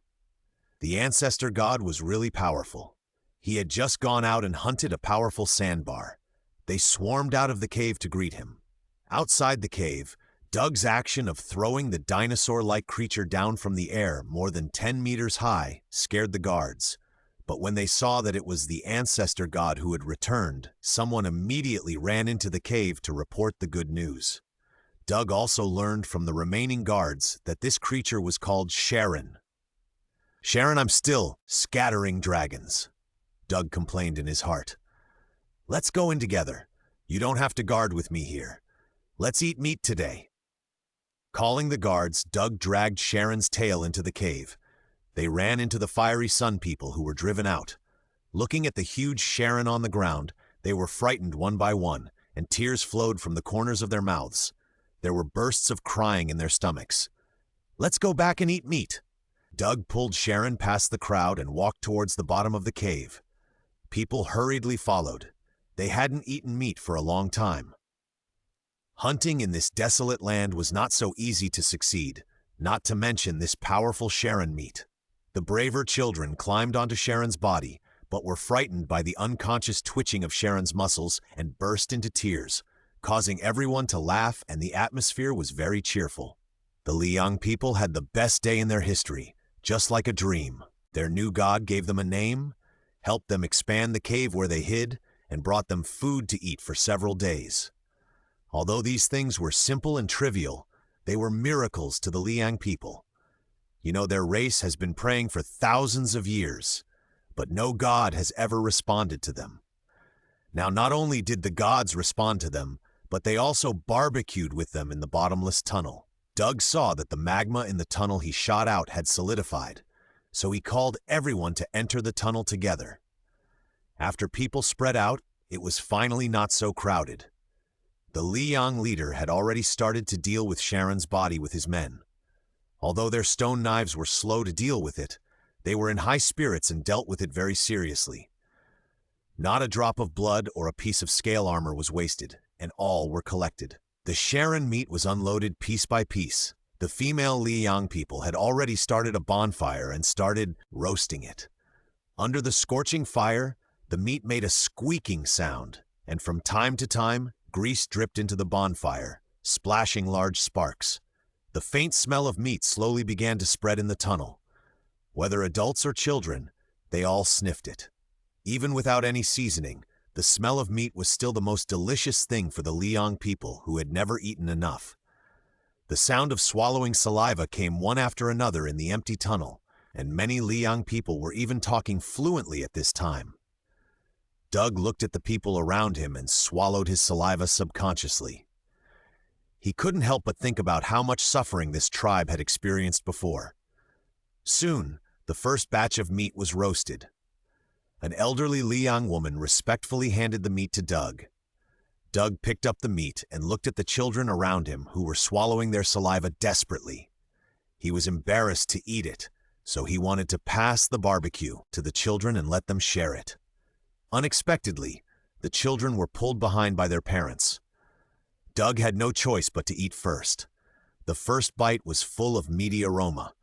[SPEAKER 1] The ancestor god was really powerful. He had just gone out and hunted a powerful sandbar. They swarmed out of the cave to greet him. Outside the cave, Doug's action of throwing the dinosaur-like creature down from the air more than 10 meters high scared the guards. But when they saw that it was the ancestor god who had returned, someone immediately ran into the cave to report the good news. Doug also learned from the remaining guards that this creature was called Sharon. "Sharon, I'm still scattering dragons," Doug complained in his heart. "Let's go in together. You don't have to guard with me here. Let's eat meat today." Calling the guards, Doug dragged Sharon's tail into the cave. They ran into the fiery sun people who were driven out. Looking at the huge Sharon on the ground, they were frightened one by one, and tears flowed from the corners of their mouths. There were bursts of crying in their stomachs. "Let's go back and eat meat." Doug pulled Sharon past the crowd and walked towards the bottom of the cave. People hurriedly followed. They hadn't eaten meat for a long time. Hunting in this desolate land was not so easy to succeed, not to mention this powerful Sharon meat. The braver children climbed onto Sharon's body, but were frightened by the unconscious twitching of Sharon's muscles and burst into tears, causing everyone to laugh, and the atmosphere was very cheerful. The Liang people had the best day in their history, just like a dream. Their new god gave them a name, helped them expand the cave where they hid, and brought them food to eat for several days. Although these things were simple and trivial, they were miracles to the Liang people. You know, their race has been praying for thousands of years, but no god has ever responded to them. Now, not only did the gods respond to them, but they also barbecued with them in the bottomless tunnel. Doug saw that the magma in the tunnel he shot out had solidified, so he called everyone to enter the tunnel together. After people spread out, it was finally not so crowded. The Liang leader had already started to deal with Sharon's body with his men. Although their stone knives were slow to deal with it, they were in high spirits and dealt with it very seriously. Not a drop of blood or a piece of scale armor was wasted, and all were collected. The Sharon meat was unloaded piece by piece. The female Liang people had already started a bonfire and started roasting it. Under the scorching fire, the meat made a squeaking sound, and from time to time, grease dripped into the bonfire, splashing large sparks. The faint smell of meat slowly began to spread in the tunnel. Whether adults or children, they all sniffed it. Even without any seasoning, the smell of meat was still the most delicious thing for the Liang people who had never eaten enough. The sound of swallowing saliva came one after another in the empty tunnel, and many Liang people were even talking fluently at this time. Doug looked at the people around him and swallowed his saliva subconsciously. He couldn't help but think about how much suffering this tribe had experienced before. Soon, the first batch of meat was roasted. An elderly Liang woman respectfully handed the meat to Doug. Doug picked up the meat and looked at the children around him who were swallowing their saliva desperately. He was embarrassed to eat it, so he wanted to pass the barbecue to the children and let them share it. Unexpectedly, the children were pulled behind by their parents. Doug had no choice but to eat first. The first bite was full of meaty aroma.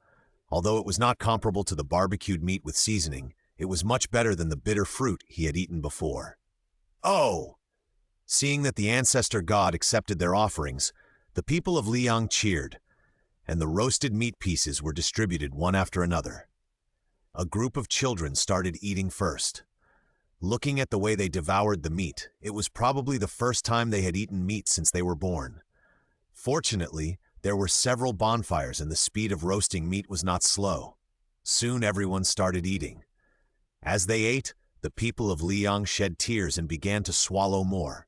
[SPEAKER 1] Although it was not comparable to the barbecued meat with seasoning, it was much better than the bitter fruit he had eaten before. Oh! Seeing that the ancestor god accepted their offerings, the people of Liang cheered, and the roasted meat pieces were distributed one after another. A group of children started eating first. Looking at the way they devoured the meat, it was probably the first time they had eaten meat since they were born. Fortunately, there were several bonfires and the speed of roasting meat was not slow. Soon everyone started eating. As they ate, the people of Liang shed tears and began to swallow more.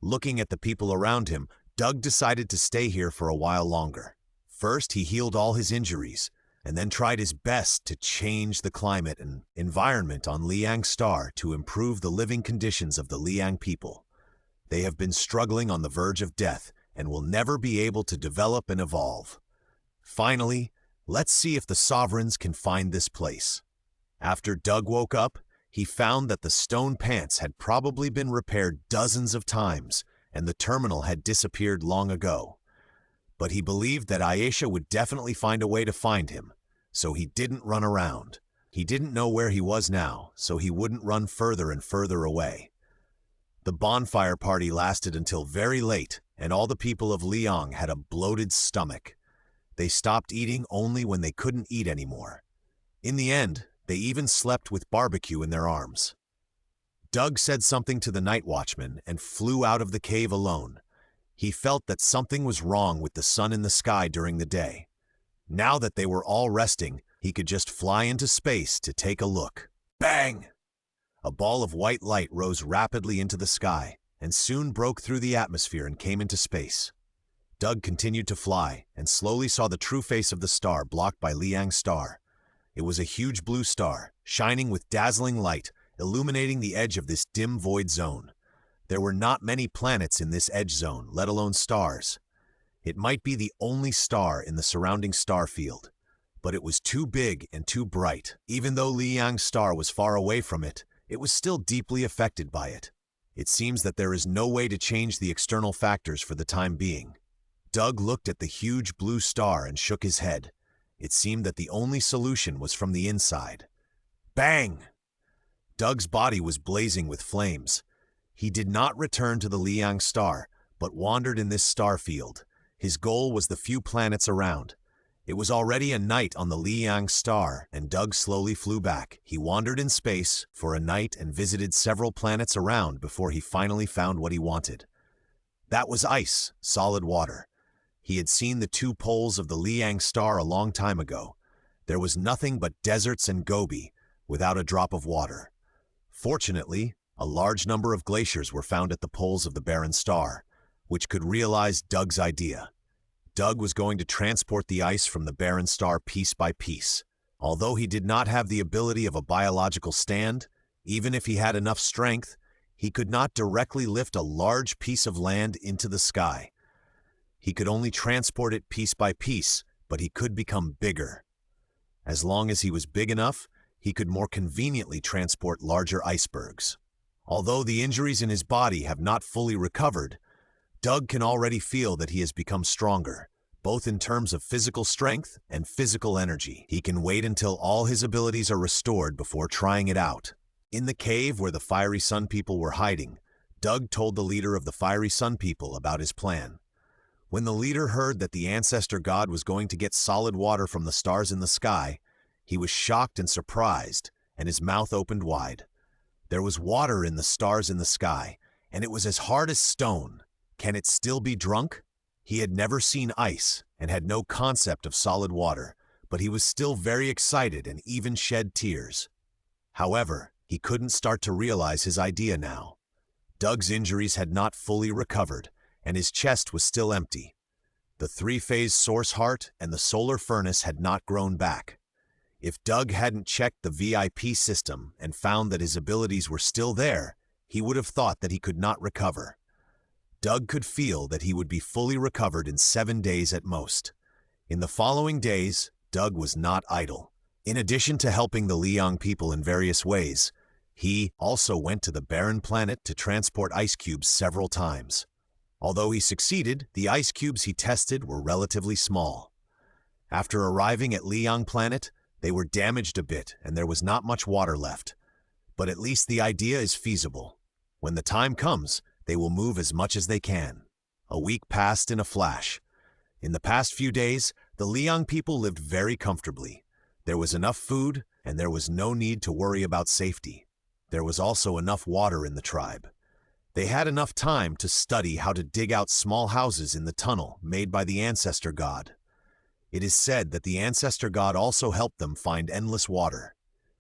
[SPEAKER 1] Looking at the people around him, Doug decided to stay here for a while longer. First, he healed all his injuries, and then tried his best to change the climate and environment on Liang Star to improve the living conditions of the Liang people. They have been struggling on the verge of death and will never be able to develop and evolve. Finally, let's see if the sovereigns can find this place. After Doug woke up, he found that the stone pants had probably been repaired dozens of times and the terminal had disappeared long ago. But he believed that Ayesha would definitely find a way to find him, so he didn't run around. He didn't know where he was now, so he wouldn't run further and further away. The bonfire party lasted until very late, and all the people of Liang had a bloated stomach. They stopped eating only when they couldn't eat anymore. In the end, they even slept with barbecue in their arms. Doug said something to the night watchman and flew out of the cave alone. He felt that something was wrong with the sun in the sky during the day. Now that they were all resting, he could just fly into space to take a look. Bang! A ball of white light rose rapidly into the sky and soon broke through the atmosphere and came into space. Doug continued to fly and slowly saw the true face of the star blocked by Liang Star. It was a huge blue star, shining with dazzling light, illuminating the edge of this dim void zone. There were not many planets in this edge zone, let alone stars. It might be the only star in the surrounding star field, but it was too big and too bright. Even though Liang's star was far away from it, it was still deeply affected by it. It seems that there is no way to change the external factors for the time being. Doug looked at the huge blue star and shook his head. It seemed that the only solution was from the inside. Bang! Doug's body was blazing with flames. He did not return to the Liang star, but wandered in this star field. His goal was the few planets around. It was already a night on the Liang star, and Doug slowly flew back. He wandered in space for a night and visited several planets around before he finally found what he wanted. That was ice, solid water. He had seen the two poles of the Liang star a long time ago. There was nothing but deserts and Gobi, without a drop of water. Fortunately, a large number of glaciers were found at the poles of the barren star, which could realize Doug's idea. Doug was going to transport the ice from the barren star piece by piece. Although he did not have the ability of a biological stand, even if he had enough strength, he could not directly lift a large piece of land into the sky. He could only transport it piece by piece, but he could become bigger. As long as he was big enough, he could more conveniently transport larger icebergs. Although the injuries in his body have not fully recovered, Doug can already feel that he has become stronger, both in terms of physical strength and physical energy. He can wait until all his abilities are restored before trying it out. In the cave where the Fiery Sun People were hiding, Doug told the leader of the Fiery Sun People about his plan. When the leader heard that the ancestor god was going to get solid water from the stars in the sky, he was shocked and surprised, and his mouth opened wide. There was water in the stars in the sky, and it was as hard as stone. Can it still be drunk? He had never seen ice and had no concept of solid water, but he was still very excited and even shed tears. However, he couldn't start to realize his idea now. Doug's injuries had not fully recovered, and his chest was still empty. The three-phase source heart and the solar furnace had not grown back. If Doug hadn't checked the VIP system and found that his abilities were still there, he would have thought that he could not recover. Doug could feel that he would be fully recovered in 7 days at most. In the following days, Doug was not idle. In addition to helping the Liang people in various ways, he also went to the barren planet to transport ice cubes several times. Although he succeeded, the ice cubes he tested were relatively small. After arriving at Liang planet, they were damaged a bit and there was not much water left. But at least the idea is feasible. When the time comes, they will move as much as they can. A week passed in a flash. In the past few days, the Liang people lived very comfortably. There was enough food, and there was no need to worry about safety. There was also enough water in the tribe. They had enough time to study how to dig out small houses in the tunnel made by the ancestor god. It is said that the ancestor god also helped them find endless water.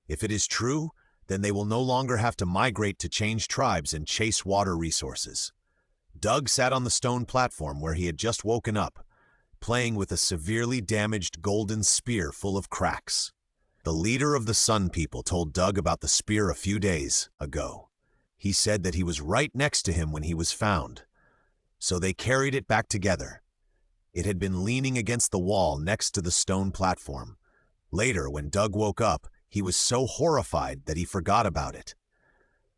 [SPEAKER 1] If it is true, then they will no longer have to migrate to change tribes and chase water resources. Doug sat on the stone platform where he had just woken up, playing with a severely damaged golden spear full of cracks. The leader of the Sun People told Doug about the spear a few days ago. He said that he was right next to him when he was found. So they carried it back together. It had been leaning against the wall next to the stone platform. Later, when Doug woke up, he was so horrified that he forgot about it.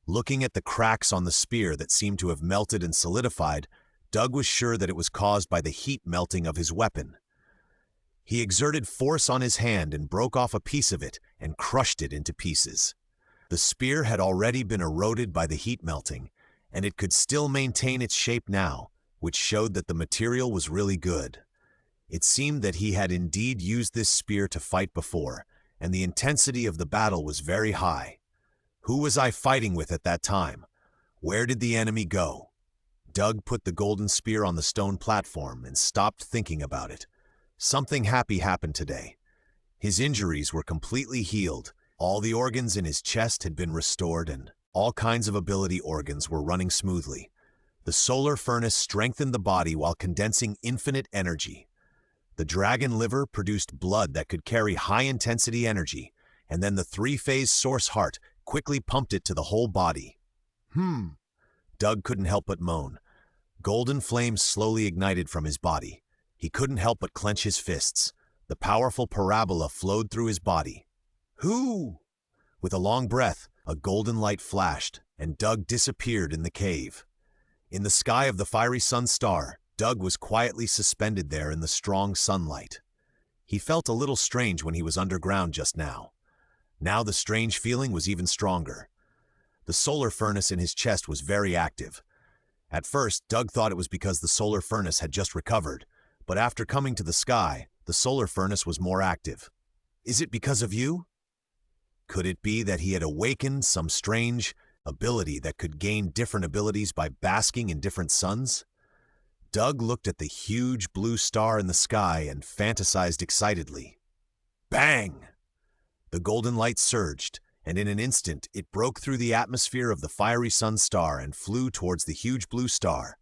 [SPEAKER 1] Looking at the cracks on the spear that seemed to have melted and solidified, Doug was sure that it was caused by the heat melting of his weapon. He exerted force on his hand and broke off a piece of it and crushed it into pieces. The spear had already been eroded by the heat melting, and it could still maintain its shape now, which showed that the material was really good. It seemed that he had indeed used this spear to fight before, and the intensity of the battle was very high. Who was I fighting with at that time? Where did the enemy go? Doug put the golden spear on the stone platform and stopped thinking about it. Something happy happened today. His injuries were completely healed, all the organs in his chest had been restored, and all kinds of ability organs were running smoothly. The solar furnace strengthened the body while condensing infinite energy. The dragon liver produced blood that could carry high-intensity energy, and then the three-phase source heart quickly pumped it to the whole body. Doug couldn't help but moan. Golden flames slowly ignited from his body. He couldn't help but clench his fists. The powerful parabola flowed through his body. Hoo! With a long breath, a golden light flashed, and Doug disappeared in the cave. In the sky of the fiery sun star, Doug was quietly suspended there in the strong sunlight. He felt a little strange when he was underground just now. Now the strange feeling was even stronger. The solar furnace in his chest was very active. At first, Doug thought it was because the solar furnace had just recovered, but after coming to the sky, the solar furnace was more active. Is it because of you? Could it be that he had awakened some strange ability that could gain different abilities by basking in different suns? Doug looked at the huge blue star in the sky and fantasized excitedly. Bang! The golden light surged, and in an instant it broke through the atmosphere of the fiery sun star and flew towards the huge blue star.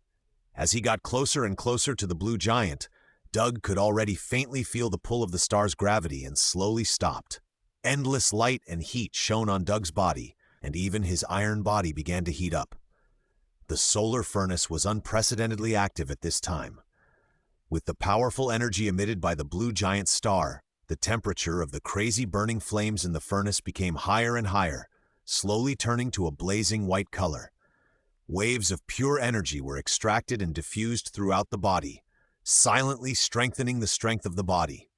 [SPEAKER 1] As he got closer and closer to the blue giant, Doug could already faintly feel the pull of the star's gravity and slowly stopped. Endless light and heat shone on Doug's body, and even his iron body began to heat up. The solar furnace was unprecedentedly active at this time. With the powerful energy emitted by the blue giant star, the temperature of the crazy burning flames in the furnace became higher and higher, slowly turning to a blazing white color. Waves of pure energy were extracted and diffused throughout the body. silently strengthening the strength of the body.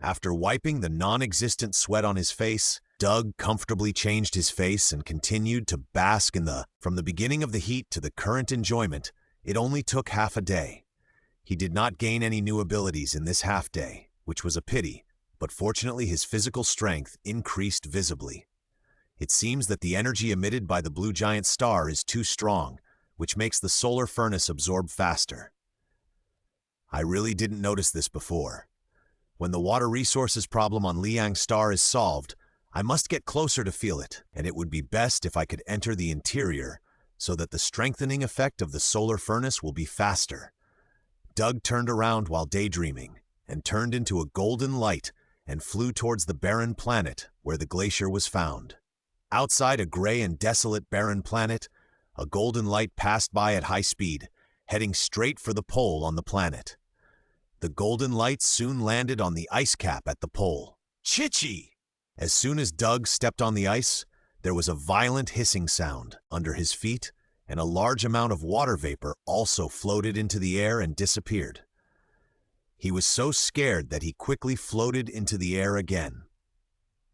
[SPEAKER 1] After wiping the non-existent sweat on his face, Doug comfortably changed his face and continued to bask in the... From the beginning of the heat to the current enjoyment, it only took half a day. He did not gain any new abilities in this half day, which was a pity, but fortunately his physical strength increased visibly. It seems that the energy emitted by the blue giant star is too strong, which makes the solar furnace absorb faster. I really didn't notice this before. When the water resources problem on Liang Star is solved, I must get closer to feel it, and it would be best if I could enter the interior so that the strengthening effect of the solar furnace will be faster. Doug turned around while daydreaming and turned into a golden light and flew towards the barren planet where the glacier was found. Outside a gray and desolate barren planet, a golden light passed by at high speed, heading straight for the pole on the planet. The golden light soon landed on the ice cap at the pole. Chichi! As soon as Doug stepped on the ice, there was a violent hissing sound under his feet, and a large amount of water vapor also floated into the air and disappeared. He was so scared that he quickly floated into the air again.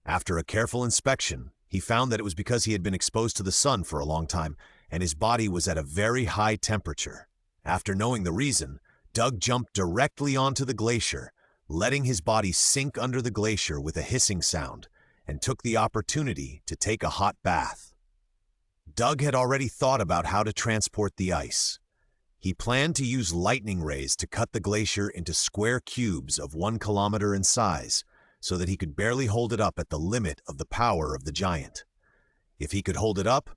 [SPEAKER 1] After a careful inspection, he found that it was because he had been exposed to the sun for a long time, and his body was at a very high temperature. After knowing the reason, Doug jumped directly onto the glacier, letting his body sink under the glacier with a hissing sound, and took the opportunity to take a hot bath. Doug had already thought about how to transport the ice. He planned to use lightning rays to cut the glacier into square cubes of 1 kilometer in size, so that he could barely hold it up at the limit of the power of the giant. If he could hold it up,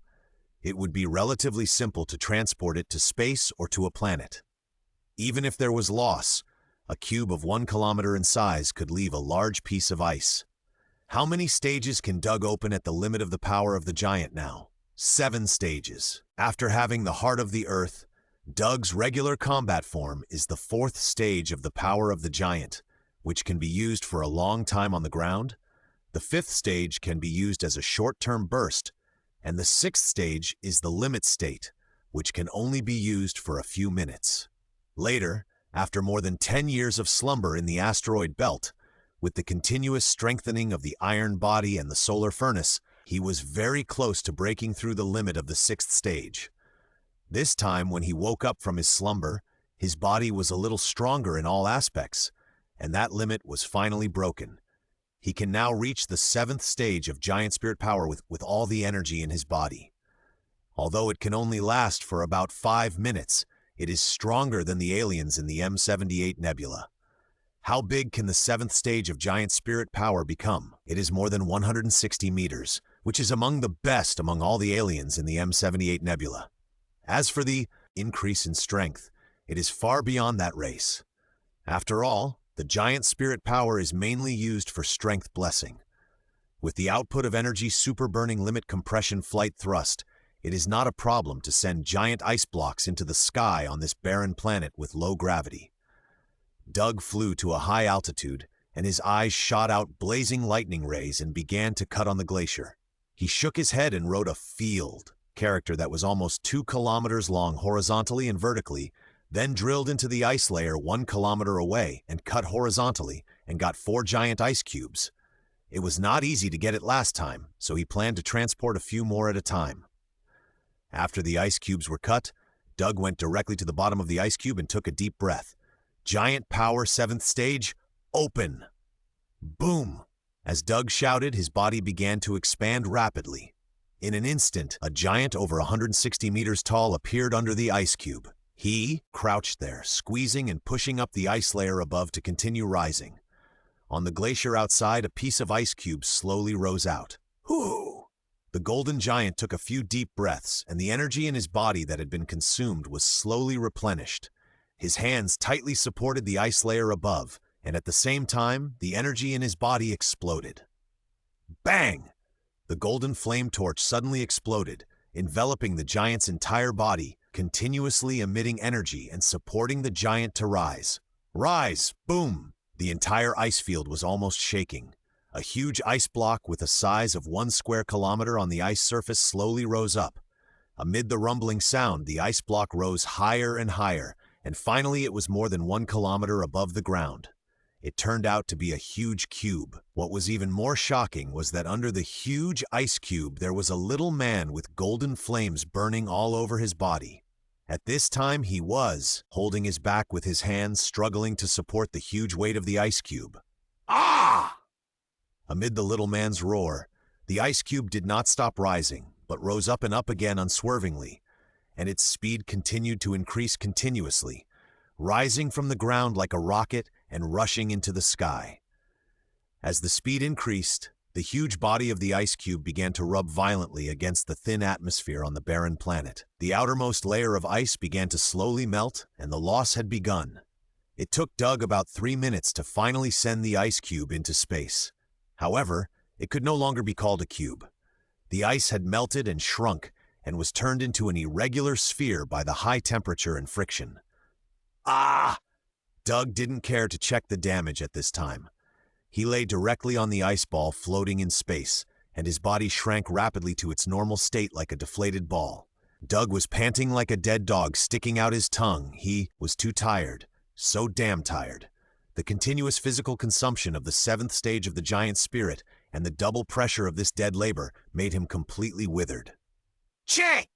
[SPEAKER 1] it would be relatively simple to transport it to space or to a planet. Even if there was loss, a cube of 1 kilometer in size could leave a large piece of ice. How many stages can Doug open at the limit of the power of the giant now? 7 stages. After having the heart of the earth, Doug's regular combat form is the 4th stage of the power of the giant, which can be used for a long time on the ground. The 5th stage can be used as a short-term burst, and the 6th stage is the limit state, which can only be used for a few minutes. Later, after more than 10 years of slumber in the asteroid belt, with the continuous strengthening of the iron body and the solar furnace, he was very close to breaking through the limit of the 6th stage. This time, when he woke up from his slumber, his body was a little stronger in all aspects, and that limit was finally broken. He can now reach the 7th stage of giant spirit power with all the energy in his body. Although it can only last for about 5 minutes, it is stronger than the aliens in the M78 nebula. How big can the 7th stage of giant spirit power become? It is more than 160 meters, which is among the best among all the aliens in the M78 nebula. As for the increase in strength, it is far beyond that race. After all, the giant spirit power is mainly used for strength blessing. With the output of energy super burning limit compression flight thrust, it is not a problem to send giant ice blocks into the sky on this barren planet with low gravity. Doug flew to a high altitude, and his eyes shot out blazing lightning rays and began to cut on the glacier. He shook his head and wrote a field character that was almost 2 kilometers long horizontally and vertically, then drilled into the ice layer 1 kilometer away and cut horizontally and got 4 giant ice cubes. It was not easy to get it last time, so he planned to transport a few more at a time. After the ice cubes were cut, Doug went directly to the bottom of the ice cube and took a deep breath. Giant power 7th stage, open! Boom! As Doug shouted, his body began to expand rapidly. In an instant, a giant over 160 meters tall appeared under the ice cube. He crouched there, squeezing and pushing up the ice layer above to continue rising. On the glacier outside, a piece of ice cube slowly rose out. Whew! The golden giant took a few deep breaths, and the energy in his body that had been consumed was slowly replenished. His hands tightly supported the ice layer above, and at the same time, the energy in his body exploded. Bang! The golden flame torch suddenly exploded, enveloping the giant's entire body, continuously emitting energy and supporting the giant to rise. Rise! Boom! The entire ice field was almost shaking. A huge ice block with a size of 1 square kilometer on the ice surface slowly rose up. Amid the rumbling sound, the ice block rose higher and higher, and finally it was more than 1 kilometer above the ground. It turned out to be a huge cube. What was even more shocking was that under the huge ice cube there was a little man with golden flames burning all over his body. At this time he was holding his back with his hands, struggling to support the huge weight of the ice cube. Ah! Amid the little man's roar, the ice cube did not stop rising, but rose up and up again unswervingly, and its speed continued to increase continuously, rising from the ground like a rocket and rushing into the sky. As the speed increased, the huge body of the ice cube began to rub violently against the thin atmosphere on the barren planet. The outermost layer of ice began to slowly melt, and the loss had begun. It took Doug about 3 minutes to finally send the ice cube into space. However, it could no longer be called a cube. The ice had melted and shrunk, and was turned into an irregular sphere by the high temperature and friction. Ah! Doug didn't care to check the damage at this time. He lay directly on the ice ball floating in space, and his body shrank rapidly to its normal state like a deflated ball. Doug was panting like a dead dog, sticking out his tongue. He was too tired, so damn tired. The continuous physical consumption of the 7th stage of the giant spirit and the double pressure of this dead labor made him completely withered. Che!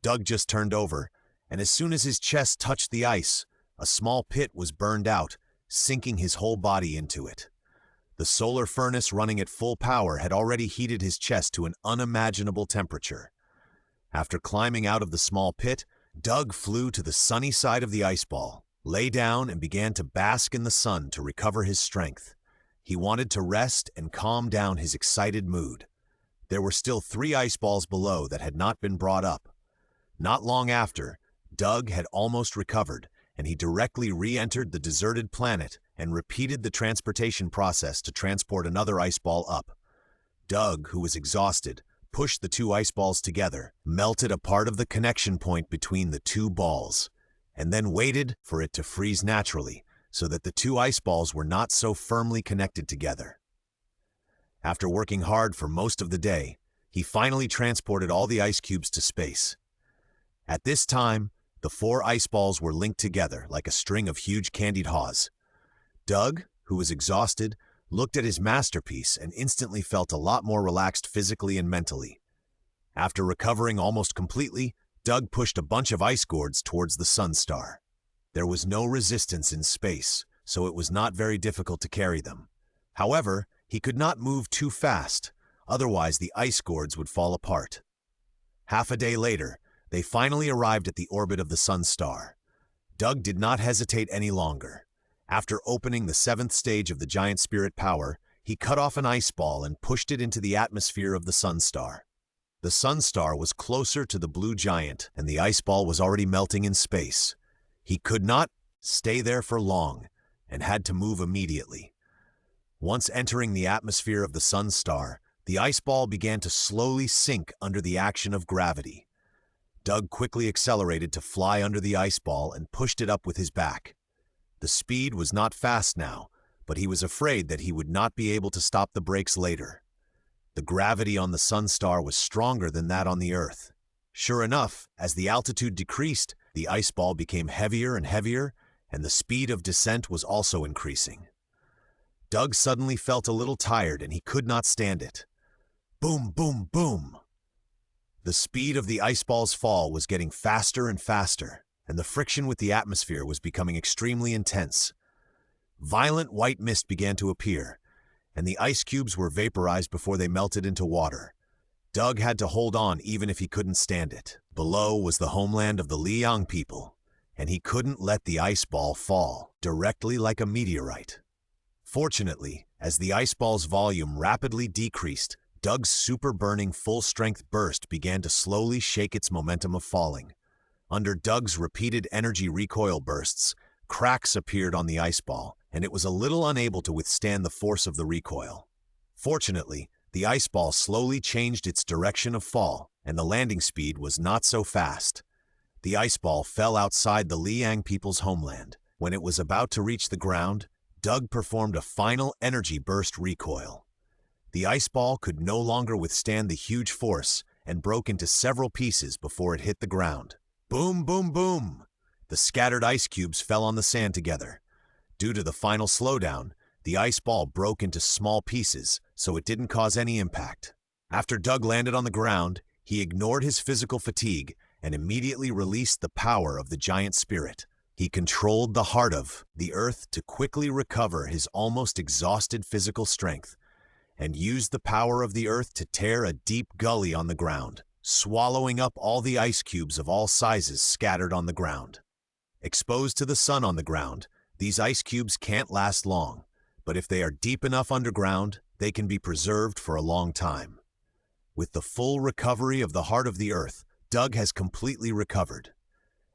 [SPEAKER 1] Doug just turned over, and as soon as his chest touched the ice, a small pit was burned out, sinking his whole body into it. The solar furnace running at full power had already heated his chest to an unimaginable temperature. After climbing out of the small pit, Doug flew to the sunny side of the ice ball, lay down and began to bask in the sun to recover his strength. He wanted to rest and calm down his excited mood. There were still 3 ice balls below that had not been brought up. Not long after, Doug had almost recovered, and he directly re-entered the deserted planet and repeated the transportation process to transport another ice ball up. Doug, who was exhausted, pushed the 2 ice balls together, melted a part of the connection point between the 2 balls, and then waited for it to freeze naturally so that the 2 ice balls were not so firmly connected together. After working hard for most of the day, he finally transported all the ice cubes to space. At this time, the 4 ice balls were linked together like a string of huge candied haws. Doug, who was exhausted, looked at his masterpiece and instantly felt a lot more relaxed physically and mentally. After recovering almost completely, Doug pushed a bunch of ice gourds towards the sun star. There was no resistance in space, so it was not very difficult to carry them. However, he could not move too fast, otherwise the ice gourds would fall apart. Half a day later, they finally arrived at the orbit of the sun star. Doug did not hesitate any longer. After opening the 7th stage of the giant spirit power, he cut off an ice ball and pushed it into the atmosphere of the sun star. The sun star was closer to the blue giant, and the ice ball was already melting in space. He could not stay there for long and had to move immediately. Once entering the atmosphere of the sun star, the ice ball began to slowly sink under the action of gravity. Doug quickly accelerated to fly under the ice ball and pushed it up with his back. The speed was not fast now, but he was afraid that he would not be able to stop the brakes later. The gravity on the sun star was stronger than that on the Earth. Sure enough, as the altitude decreased, the ice ball became heavier and heavier, and the speed of descent was also increasing. Doug suddenly felt a little tired and he could not stand it. Boom, boom, boom! The speed of the ice ball's fall was getting faster and faster, and the friction with the atmosphere was becoming extremely intense. Violent white mist began to appear, and the ice cubes were vaporized before they melted into water. Doug had to hold on even if he couldn't stand it. Below was the homeland of the Liang people, and he couldn't let the ice ball fall directly like a meteorite. Fortunately, as the ice ball's volume rapidly decreased, Doug's super-burning full-strength burst began to slowly shake its momentum of falling. Under Doug's repeated energy recoil bursts, cracks appeared on the ice ball, and it was a little unable to withstand the force of the recoil. Fortunately, the ice ball slowly changed its direction of fall, and the landing speed was not so fast. The ice ball fell outside the Liang people's homeland. When it was about to reach the ground, Doug performed a final energy burst recoil. The ice ball could no longer withstand the huge force and broke into several pieces before it hit the ground. Boom, boom, boom! The scattered ice cubes fell on the sand together. Due to the final slowdown, the ice ball broke into small pieces, so it didn't cause any impact. After Doug landed on the ground, he ignored his physical fatigue and immediately released the power of the giant spirit. He controlled the heart of the earth to quickly recover his almost exhausted physical strength, and used the power of the earth to tear a deep gully on the ground, swallowing up all the ice cubes of all sizes scattered on the ground. Exposed to the sun on the ground, these ice cubes can't last long, but if they are deep enough underground, they can be preserved for a long time. With the full recovery of the heart of the earth, Doug has completely recovered.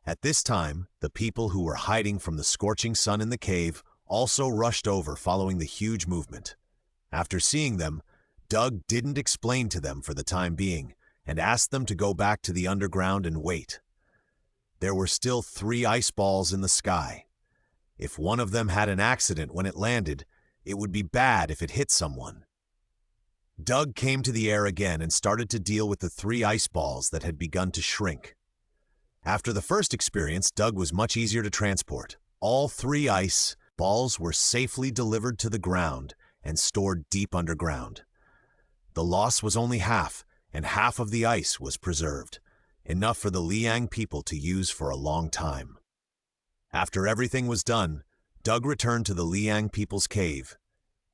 [SPEAKER 1] At this time, the people who were hiding from the scorching sun in the cave also rushed over following the huge movement. After seeing them, Doug didn't explain to them for the time being and asked them to go back to the underground and wait. There were still 3 ice balls in the sky. If one of them had an accident when it landed, it would be bad if it hit someone. Doug came to the air again and started to deal with the 3 ice balls that had begun to shrink. After the first experience, Doug was much easier to transport. All 3 ice balls were safely delivered to the ground and stored deep underground. The loss was only half, and half of the ice was preserved, enough for the Liang people to use for a long time. After everything was done, Doug returned to the Liang people's cave.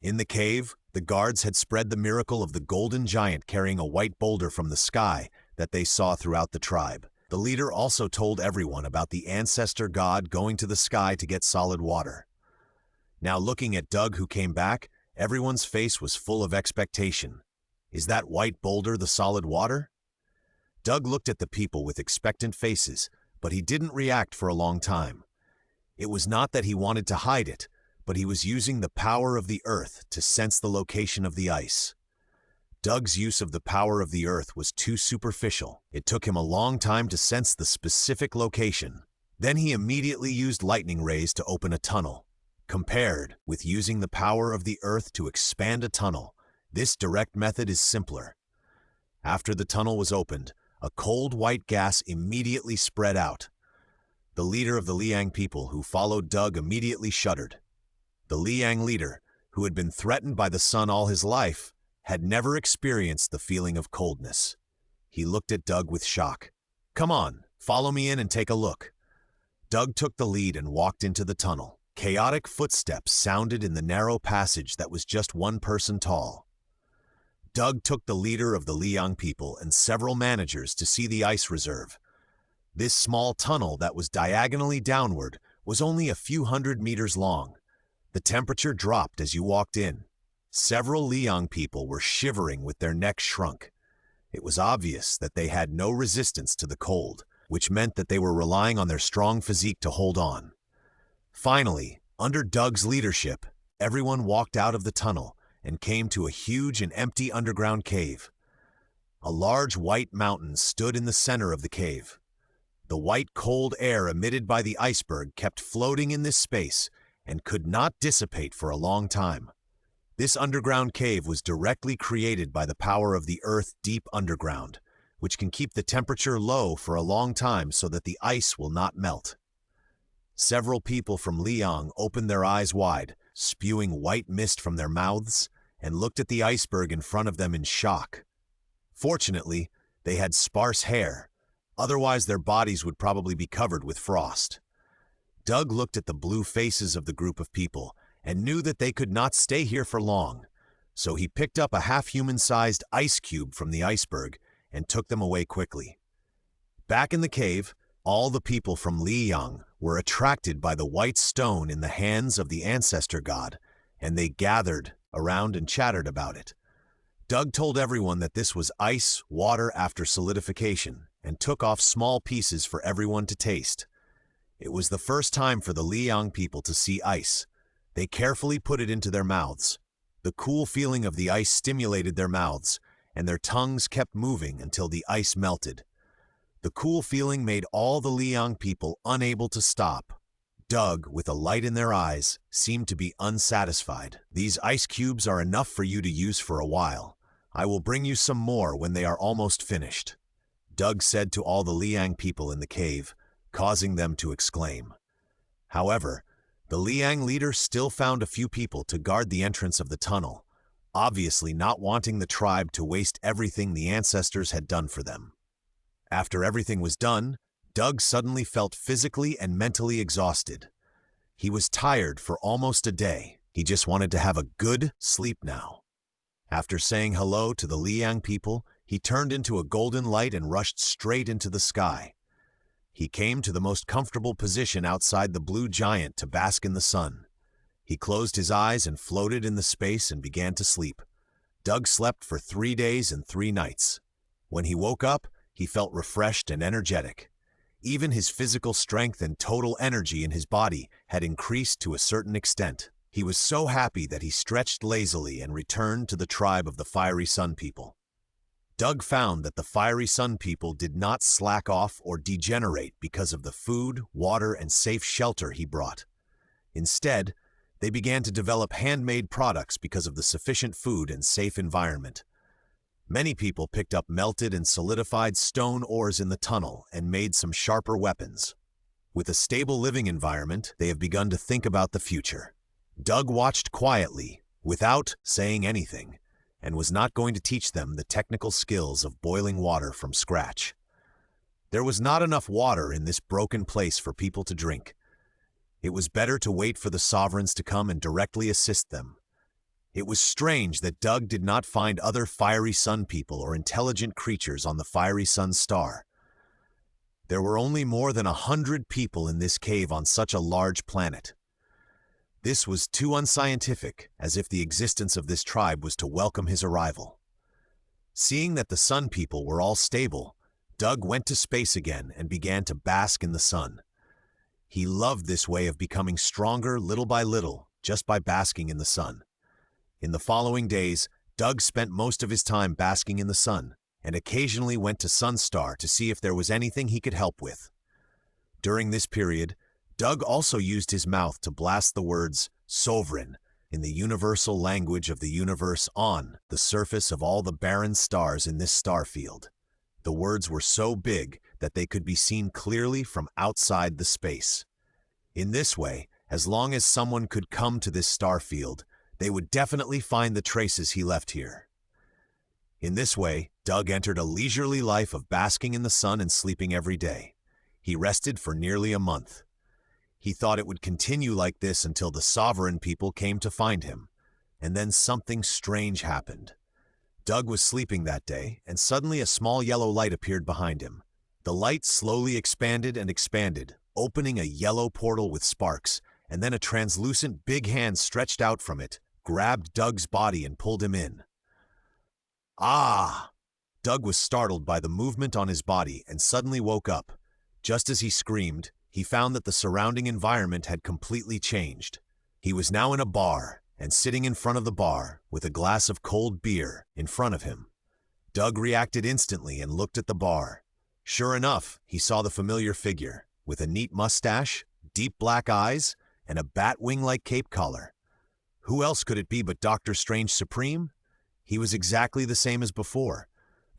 [SPEAKER 1] In the cave, the guards had spread the miracle of the golden giant carrying a white boulder from the sky that they saw throughout the tribe. The leader also told everyone about the ancestor god going to the sky to get solid water. Now looking at Doug who came back, everyone's face was full of expectation. Is that white boulder the solid water? Doug looked at the people with expectant faces, but he didn't react for a long time. It was not that he wanted to hide it, but he was using the power of the earth to sense the location of the ice. Doug's use of the power of the earth was too superficial. It took him a long time to sense the specific location. Then he immediately used lightning rays to open a tunnel. Compared with using the power of the earth to expand a tunnel, this direct method is simpler. After the tunnel was opened, a cold white gas immediately spread out. The leader of the Liang people who followed Doug immediately shuddered. The Liang leader, who had been threatened by the sun all his life, had never experienced the feeling of coldness. He looked at Doug with shock. "Come on, follow me in and take a look." Doug took the lead and walked into the tunnel. Chaotic footsteps sounded in the narrow passage that was just 1 person tall. Doug took the leader of the Liang people and several managers to see the ice reserve. This small tunnel that was diagonally downward was only a few hundred meters long. The temperature dropped as you walked in. Several Liang people were shivering with their necks shrunk. It was obvious that they had no resistance to the cold, which meant that they were relying on their strong physique to hold on. Finally, under Doug's leadership, everyone walked out of the tunnel and came to a huge and empty underground cave. A large white mountain stood in the center of the cave. The white cold air emitted by the iceberg kept floating in this space and could not dissipate for a long time. This underground cave was directly created by the power of the earth deep underground, which can keep the temperature low for a long time so that the ice will not melt. Several people from Liang opened their eyes wide, spewing white mist from their mouths, and looked at the iceberg in front of them in shock. Fortunately, they had sparse hair, otherwise their bodies would probably be covered with frost. Doug looked at the blue faces of the group of people and knew that they could not stay here for long, so he picked up a half-human-sized ice cube from the iceberg and took them away quickly. Back in the cave, all the people from Liang were attracted by the white stone in the hands of the ancestor god, and they gathered around and chattered about it. Doug told everyone that this was ice water after solidification and took off small pieces for everyone to taste. It was the first time for the Liang people to see ice. They carefully put it into their mouths. The cool feeling of the ice stimulated their mouths, and their tongues kept moving until the ice melted. The cool feeling made all the Liang people unable to stop. Doug, with a light in their eyes, seemed to be unsatisfied. "These ice cubes are enough for you to use for a while. I will bring you some more when they are almost finished," Doug said to all the Liang people in the cave, causing them to exclaim. However, the Liang leader still found a few people to guard the entrance of the tunnel, obviously not wanting the tribe to waste everything the ancestors had done for them. After everything was done, Doug suddenly felt physically and mentally exhausted. He was tired for almost a day. He just wanted to have a good sleep now. After saying hello to the Liang people, he turned into a golden light and rushed straight into the sky. He came to the most comfortable position outside the blue giant to bask in the sun. He closed his eyes and floated in the space and began to sleep. Doug slept for 3 days and 3 nights. When he woke up, he felt refreshed and energetic. Even his physical strength and total energy in his body had increased to a certain extent. He was so happy that he stretched lazily and returned to the tribe of the Fiery Sun People. Doug found that the Fiery Sun People did not slack off or degenerate because of the food, water, and safe shelter he brought. Instead, they began to develop handmade products because of the sufficient food and safe environment. Many people picked up melted and solidified stone ores in the tunnel and made some sharper weapons. With a stable living environment, they have begun to think about the future. Doug watched quietly, without saying anything, and was not going to teach them the technical skills of boiling water from scratch. There was not enough water in this broken place for people to drink. It was better to wait for the sovereigns to come and directly assist them. It was strange that Doug did not find other Fiery Sun people or intelligent creatures on the Fiery Sun star. There were only more than 100 people in this cave on such a large planet. This was too unscientific, as if the existence of this tribe was to welcome his arrival. Seeing that the Sun people were all stable, Doug went to space again and began to bask in the sun. He loved this way of becoming stronger little by little, just by basking in the sun. In the following days, Doug spent most of his time basking in the sun, and occasionally went to Sunstar to see if there was anything he could help with. During this period, Doug also used his mouth to blast the words "sovereign" in the universal language of the universe on the surface of all the barren stars in this star field. The words were so big that they could be seen clearly from outside the space. In this way, as long as someone could come to this star field, they would definitely find the traces he left here. In this way, Doug entered a leisurely life of basking in the sun and sleeping every day. He rested for nearly a month. He thought it would continue like this until the sovereign people came to find him. And then something strange happened. Doug was sleeping that day, and suddenly a small yellow light appeared behind him. The light slowly expanded and expanded, opening a yellow portal with sparks, and then a translucent big hand stretched out from it, grabbed Doug's body and pulled him in. Ah! Doug was startled by the movement on his body and suddenly woke up. Just as he screamed, he found that the surrounding environment had completely changed. He was now in a bar, and sitting in front of the bar, with a glass of cold beer in front of him. Doug reacted instantly and looked at the bar. Sure enough, he saw the familiar figure, with a neat mustache, deep black eyes, and a bat wing-like cape collar. Who else could it be but Dr. Strange Supreme? He was exactly the same as before.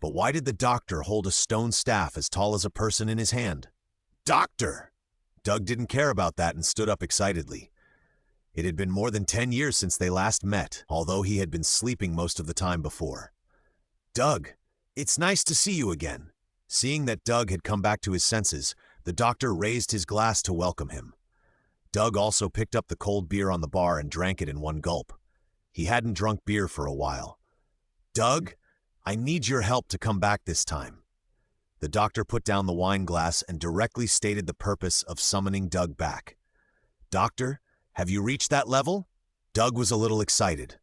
[SPEAKER 1] But why did the doctor hold a stone staff as tall as a person in his hand? Doctor! Doug didn't care about that and stood up excitedly. It had been more than 10 years since they last met, although he had been sleeping most of the time before. Doug, it's nice to see you again. Seeing that Doug had come back to his senses, the doctor raised his glass to welcome him. Doug also picked up the cold beer on the bar and drank it in one gulp. He hadn't drunk beer for a while. Doug, I need your help to come back this time. The doctor put down the wine glass and directly stated the purpose of summoning Doug back. Doctor, have you reached that level? Doug was a little excited.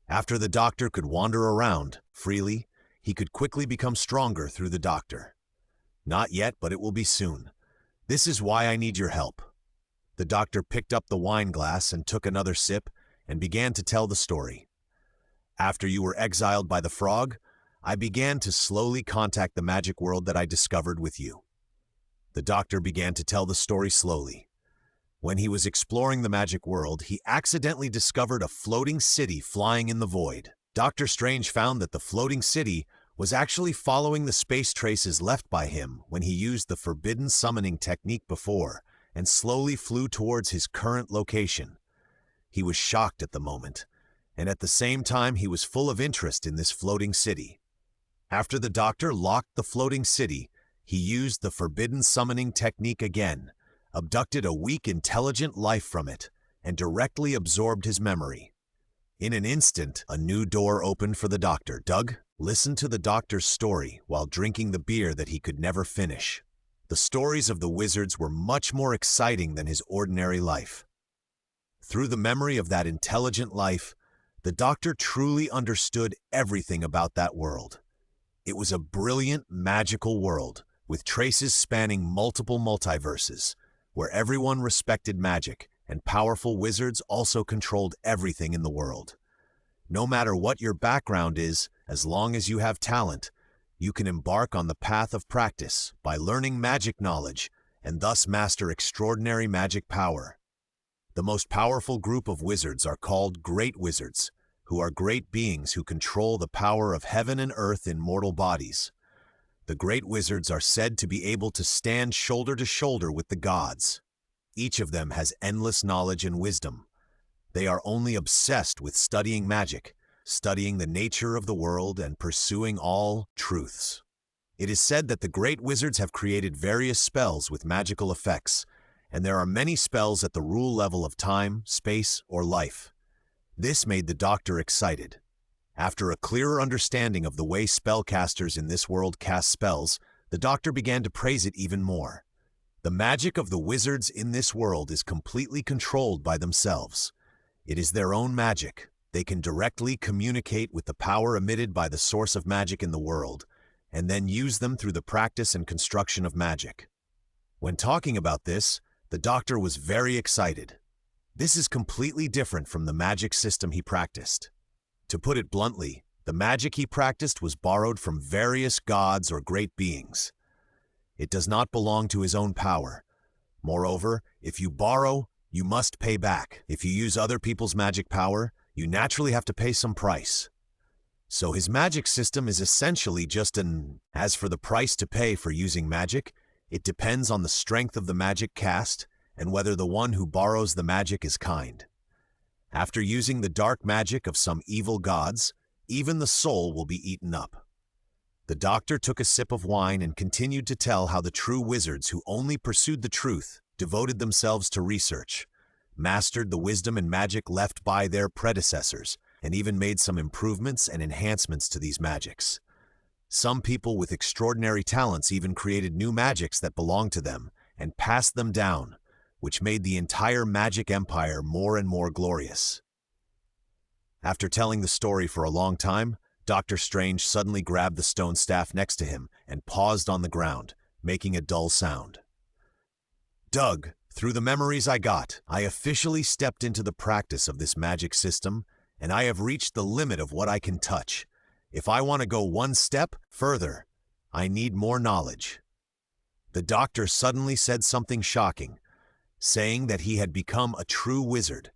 [SPEAKER 1] After the doctor could wander around freely, he could quickly become stronger through the doctor. Not yet, but it will be soon. This is why I need your help. The doctor picked up the wine glass and took another sip and began to tell the story. After you were exiled by the frog, I began to slowly contact the magic world that I discovered with you. The doctor began to tell the story slowly. When he was exploring the magic world, he accidentally discovered a floating city flying in the void. Dr. Strange found that the floating city was actually following the space traces left by him when he used the forbidden summoning technique before and slowly flew towards his current location. He was shocked at the moment, and at the same time he was full of interest in this floating city. After the doctor locked the floating city, he used the forbidden summoning technique again, abducted a weak, intelligent life from it, and directly absorbed his memory. In an instant, a new door opened for the doctor. Doug listened to the doctor's story while drinking the beer that he could never finish. The stories of the wizards were much more exciting than his ordinary life. Through the memory of that intelligent life, the doctor truly understood everything about that world. It was a brilliant, magical world, with traces spanning multiple multiverses, where everyone respected magic, and powerful wizards also controlled everything in the world. No matter what your background is, as long as you have talent, you can embark on the path of practice by learning magic knowledge and thus master extraordinary magic power. The most powerful group of wizards are called Great Wizards, who are great beings who control the power of heaven and earth in mortal bodies. The Great Wizards are said to be able to stand shoulder to shoulder with the gods. Each of them has endless knowledge and wisdom. They are only obsessed with studying magic, studying the nature of the world, and pursuing all truths. It is said that the Great Wizards have created various spells with magical effects, and there are many spells at the rule level of time, space, or life. This made the doctor excited. After a clearer understanding of the way spellcasters in this world cast spells, the doctor began to praise it even more. The magic of the wizards in this world is completely controlled by themselves. It is their own magic. They can directly communicate with the power emitted by the source of magic in the world, and then use them through the practice and construction of magic. When talking about this, the doctor was very excited. This is completely different from the magic system he practiced. To put it bluntly, the magic he practiced was borrowed from various gods or great beings. It does not belong to his own power. Moreover, if you borrow, you must pay back. If you use other people's magic power, you naturally have to pay some price. So his magic system is essentially just As for the price to pay for using magic, it depends on the strength of the magic cast and whether the one who borrows the magic is kind. After using the dark magic of some evil gods, even the soul will be eaten up. The doctor took a sip of wine and continued to tell how the true wizards who only pursued the truth devoted themselves to research, mastered the wisdom and magic left by their predecessors, and even made some improvements and enhancements to these magics. Some people with extraordinary talents even created new magics that belonged to them and passed them down, which made the entire magic empire more and more glorious. After telling the story for a long time, Dr. Strange suddenly grabbed the stone staff next to him and paused on the ground, making a dull sound. Doug, through the memories I got, I officially stepped into the practice of this magic system, and I have reached the limit of what I can touch. If I want to go one step further, I need more knowledge. The doctor suddenly said something shocking, saying that he had become a true wizard.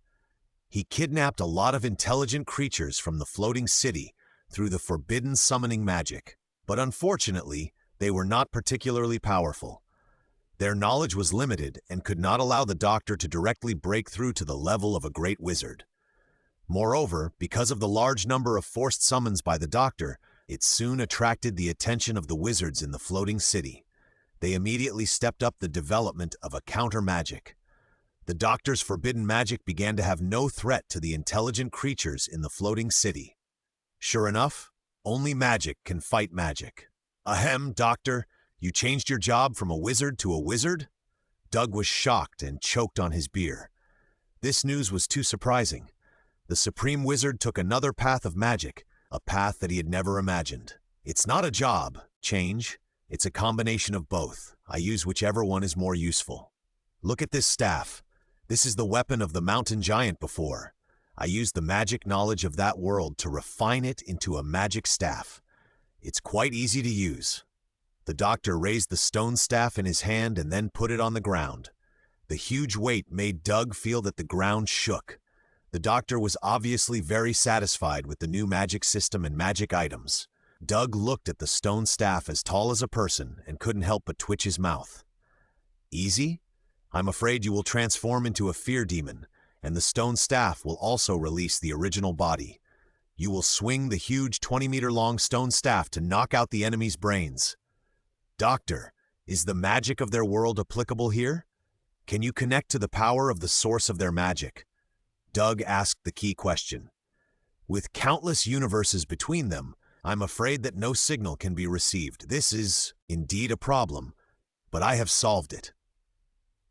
[SPEAKER 1] He kidnapped a lot of intelligent creatures from the floating city through the forbidden summoning magic, but unfortunately, they were not particularly powerful. Their knowledge was limited and could not allow the doctor to directly break through to the level of a great wizard. Moreover, because of the large number of forced summons by the doctor, it soon attracted the attention of the wizards in the floating city. They immediately stepped up the development of a counter-magic. The doctor's forbidden magic began to have no threat to the intelligent creatures in the floating city. Sure enough, only magic can fight magic. Ahem, doctor, you changed your job from a wizard to a wizard? Doug was shocked and choked on his beer. This news was too surprising. The Supreme Wizard took another path of magic, a path that he had never imagined. It's not a job change, it's a combination of both. I use whichever one is more useful. Look at this staff. This is the weapon of the mountain giant before. I used the magic knowledge of that world to refine it into a magic staff. It's quite easy to use. The doctor raised the stone staff in his hand and then put it on the ground. The huge weight made Doug feel that the ground shook. The doctor was obviously very satisfied with the new magic system and magic items. Doug looked at the stone staff as tall as a person and couldn't help but twitch his mouth. Easy? I'm afraid you will transform into a fear demon, and the stone staff will also release the original body. You will swing the huge 20-meter-long stone staff to knock out the enemy's brains. Doctor, is the magic of their world applicable here? Can you connect to the power of the source of their magic? Doug asked the key question. With countless universes between them, I'm afraid that no signal can be received. This is indeed a problem, but I have solved it,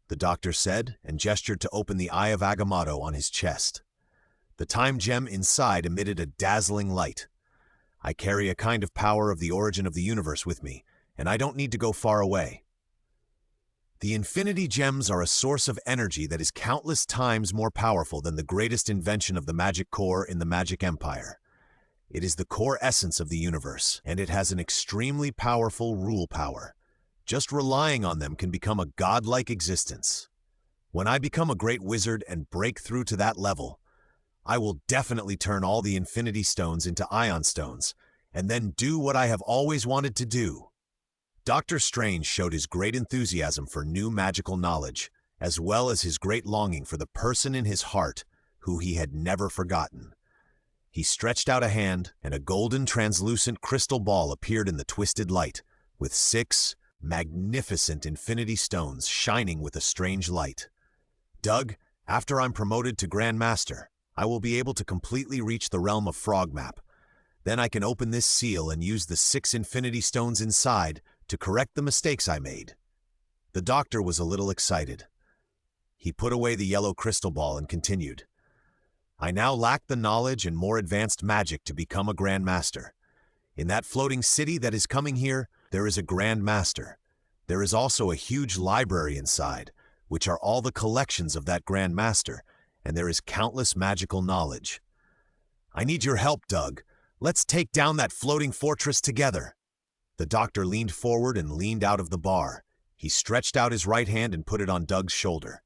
[SPEAKER 1] the doctor said and gestured to open the Eye of Agamotto on his chest. The time gem inside emitted a dazzling light. I carry a kind of power of the origin of the universe with me, and I don't need to go far away. The infinity gems are a source of energy that is countless times more powerful than the greatest invention of the magic core in the Magic Empire. It is the core essence of the universe, and it has an extremely powerful rule power. Just relying on them can become a godlike existence. When I become a great wizard and break through to that level, I will definitely turn all the infinity stones into ion stones, and then do what I have always wanted to do. Doctor Strange showed his great enthusiasm for new magical knowledge, as well as his great longing for the person in his heart who he had never forgotten. He stretched out a hand, and a golden translucent crystal ball appeared in the twisted light, with 6 magnificent infinity stones shining with a strange light. Doug, after I'm promoted to Grand Master, I will be able to completely reach the realm of Frog Map. Then I can open this seal and use the 6 infinity stones inside to correct the mistakes I made. The doctor was a little excited. He put away the yellow crystal ball and continued. I now lack the knowledge and more advanced magic to become a Grand Master. In that floating city that is coming here, there is a Grand Master. There is also a huge library inside, which are all the collections of that Grand Master, and there is countless magical knowledge. I need your help, Doug. Let's take down that floating fortress together. The doctor leaned forward and leaned out of the bar. He stretched out his right hand and put it on Doug's shoulder.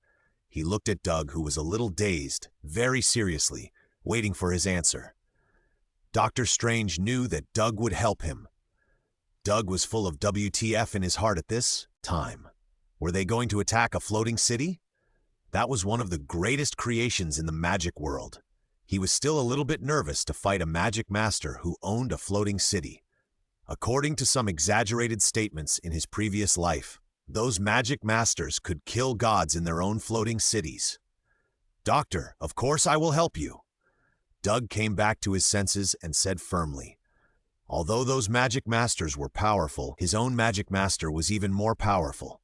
[SPEAKER 1] He looked at Doug, who was a little dazed, very seriously, waiting for his answer. Doctor Strange knew that Doug would help him. Doug was full of WTF in his heart at this time. Were they going to attack a floating city? That was one of the greatest creations in the magic world. He was still a little bit nervous to fight a magic master who owned a floating city. According to some exaggerated statements in his previous life, those magic masters could kill gods in their own floating cities. Doctor, of course I will help you. Doug came back to his senses and said firmly, although those magic masters were powerful, his own magic master was even more powerful.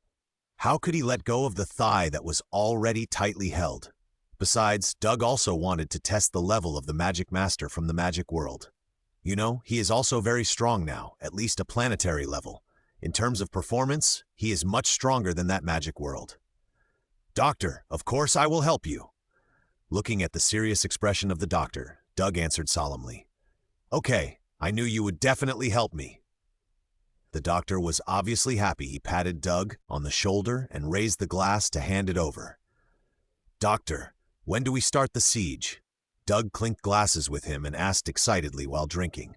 [SPEAKER 1] How could he let go of the thigh that was already tightly held? Besides, Doug also wanted to test the level of the magic master from the magic world. You know, he is also very strong now, at least a planetary level. In terms of performance, he is much stronger than that magic world. Doctor, of course I will help you. Looking at the serious expression of the doctor, Doug answered solemnly, Okay, I knew you would definitely help me. The doctor was obviously happy. He patted Doug on the shoulder and raised the glass to hand it over. Doctor, when do we start the siege? Doug clinked glasses with him and asked excitedly while drinking.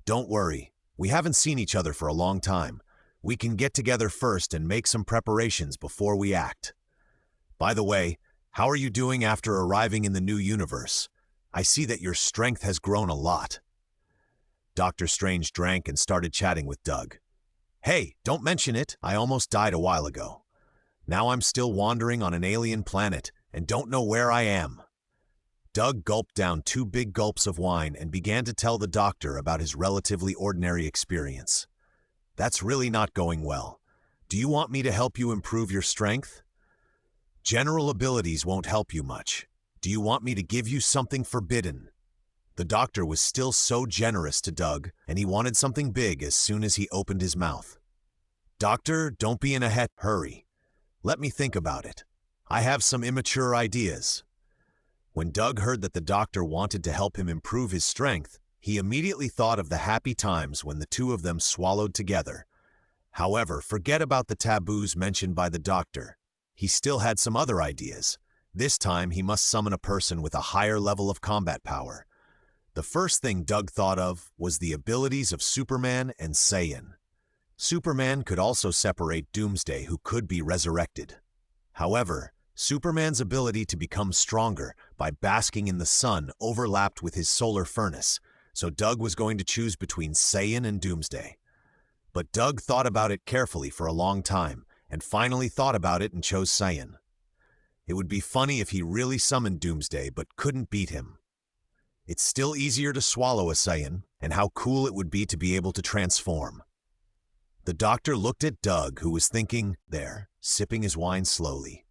[SPEAKER 1] Don't worry, we haven't seen each other for a long time. We can get together first and make some preparations before we act. By the way, how are you doing after arriving in the new universe? I see that your strength has grown a lot. Doctor Strange drank and started chatting with Doug. Hey, don't mention it. I almost died a while ago. Now I'm still wandering on an alien planet and don't know where I am. Doug gulped down 2 big gulps of wine and began to tell the doctor about his relatively ordinary experience. That's really not going well. Do you want me to help you improve your strength? General abilities won't help you much. Do you want me to give you something forbidden? The doctor was still so generous to Doug, and he wanted something big as soon as he opened his mouth. Doctor, don't be in a hurry. Let me think about it. I have some immature ideas. When Doug heard that the doctor wanted to help him improve his strength, he immediately thought of the happy times when the two of them swallowed together. However, forget about the taboos mentioned by the doctor. He still had some other ideas. This time he must summon a person with a higher level of combat power. The first thing Doug thought of was the abilities of Superman and Saiyan. Superman could also separate Doomsday, who could be resurrected. However, Superman's ability to become stronger by basking in the sun overlapped with his solar furnace, so Doug was going to choose between Saiyan and Doomsday. But Doug thought about it carefully for a long time, and finally thought about it and chose Saiyan. It would be funny if he really summoned Doomsday but couldn't beat him. It's still easier to swallow a Saiyan, and how cool it would be to be able to transform. The doctor looked at Doug, who was thinking there, sipping his wine slowly.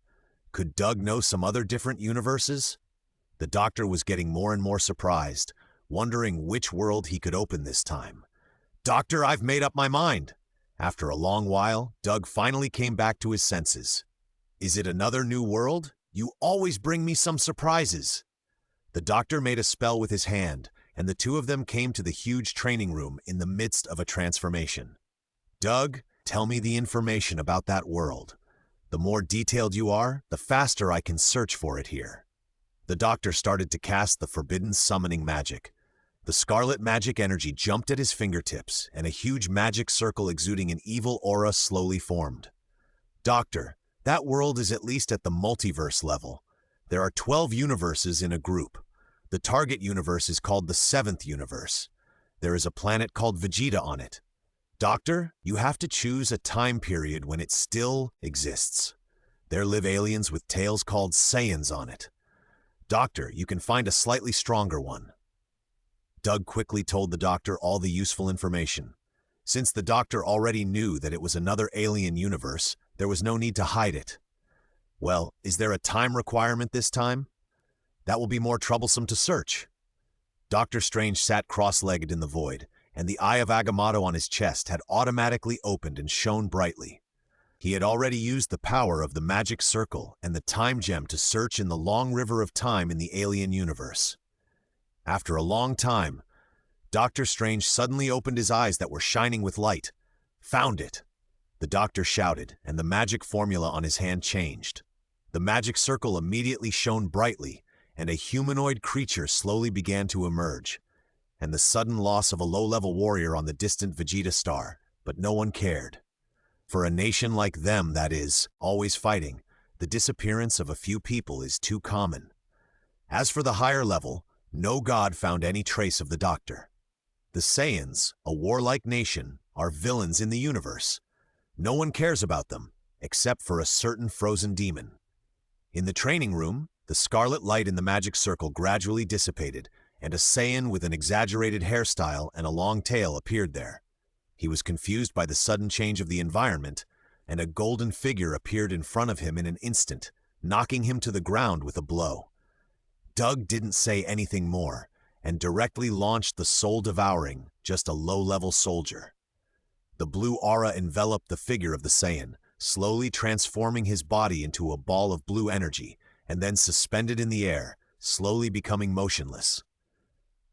[SPEAKER 1] Could Doug know some other different universes? The doctor was getting more and more surprised, wondering which world he could open this time. "Doctor, I've made up my mind." After a long while, Doug finally came back to his senses. "Is it another new world? You always bring me some surprises." The doctor made a spell with his hand, and the two of them came to the huge training room in the midst of a transformation. "Doug, tell me the information about that world. The more detailed you are, the faster I can search for it here." The doctor started to cast the forbidden summoning magic. The scarlet magic energy jumped at his fingertips, and a huge magic circle exuding an evil aura slowly formed. "Doctor, that world is at least at the multiverse level. There are 12 universes in a group. The target universe is called the 7th universe. There is a planet called Vegeta on it. Doctor, you have to choose a time period when it still exists. There live aliens with tails called Saiyans on it. Doctor, you can find a slightly stronger one." Doug quickly told the doctor all the useful information. Since the doctor already knew that it was another alien universe, there was no need to hide it. "Well, is there a time requirement this time? That will be more troublesome to search." Doctor Strange sat cross-legged in the void, and the eye of Agamotto on his chest had automatically opened and shone brightly. He had already used the power of the magic circle and the time gem to search in the long river of time in the alien universe. After a long time, Doctor Strange suddenly opened his eyes that were shining with light. "Found it!" The doctor shouted, and the magic formula on his hand changed. The magic circle immediately shone brightly, and a humanoid creature slowly began to emerge, and the sudden loss of a low-level warrior on the distant Vegeta star, but no one cared. For a nation like them, that is, always fighting, the disappearance of a few people is too common. As for the higher level, no god found any trace of the doctor. The Saiyans, a warlike nation, are villains in the universe. No one cares about them, except for a certain frozen demon. In the training room, the scarlet light in the magic circle gradually dissipated, and a Saiyan with an exaggerated hairstyle and a long tail appeared there. He was confused by the sudden change of the environment, and a golden figure appeared in front of him in an instant, knocking him to the ground with a blow. Doug didn't say anything more, and directly launched the soul-devouring, just a low-level soldier. The blue aura enveloped the figure of the Saiyan, slowly transforming his body into a ball of blue energy, and then suspended in the air, slowly becoming motionless.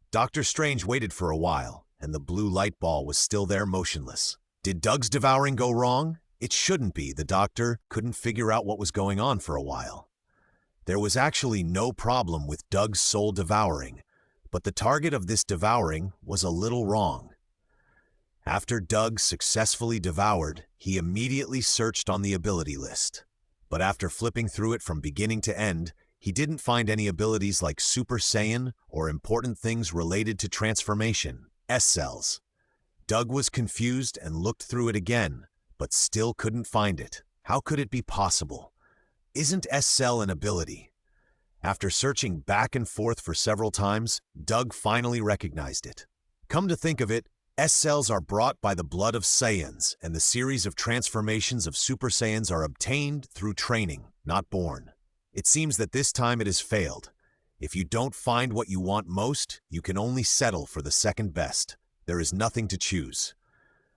[SPEAKER 1] Doctor Strange waited for a while, and the blue light ball was still there motionless. Did Doug's devouring go wrong? It shouldn't be. The doctor couldn't figure out what was going on for a while. There was actually no problem with Doug's soul devouring, but the target of this devouring was a little wrong. After Doug successfully devoured, he immediately searched on the ability list. But after flipping through it from beginning to end, he didn't find any abilities like Super Saiyan or important things related to transformation, S-cells. Doug was confused and looked through it again, but still couldn't find it. How could it be possible? Isn't S-cell an ability? After searching back and forth for several times, Doug finally recognized it. Come to think of it, S-cells are brought by the blood of Saiyans, and the series of transformations of Super Saiyans are obtained through training, not born. It seems that this time it has failed. If you don't find what you want most, you can only settle for the second best. There is nothing to choose.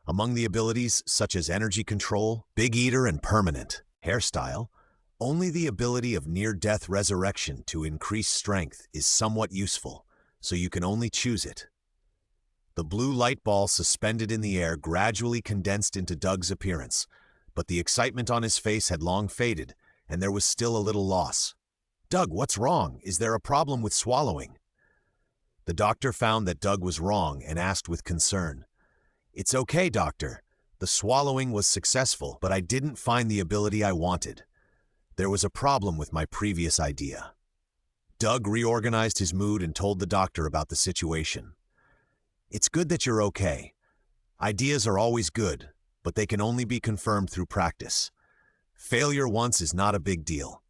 [SPEAKER 1] Among the abilities such as energy control, Big Eater, and permanent hairstyle, only the ability of near-death resurrection to increase strength is somewhat useful, so you can only choose it. The blue light ball suspended in the air gradually condensed into Doug's appearance, but the excitement on his face had long faded, and there was still a little loss. "Doug, what's wrong? Is there a problem with swallowing?" The doctor found that Doug was wrong and asked with concern, "It's okay, doctor. The swallowing was successful, but I didn't find the ability I wanted. There was a problem with my previous idea." Doug reorganized his mood and told the doctor about the situation. "It's good that you're okay. Ideas are always good, but they can only be confirmed through practice. Failure once is not a big deal.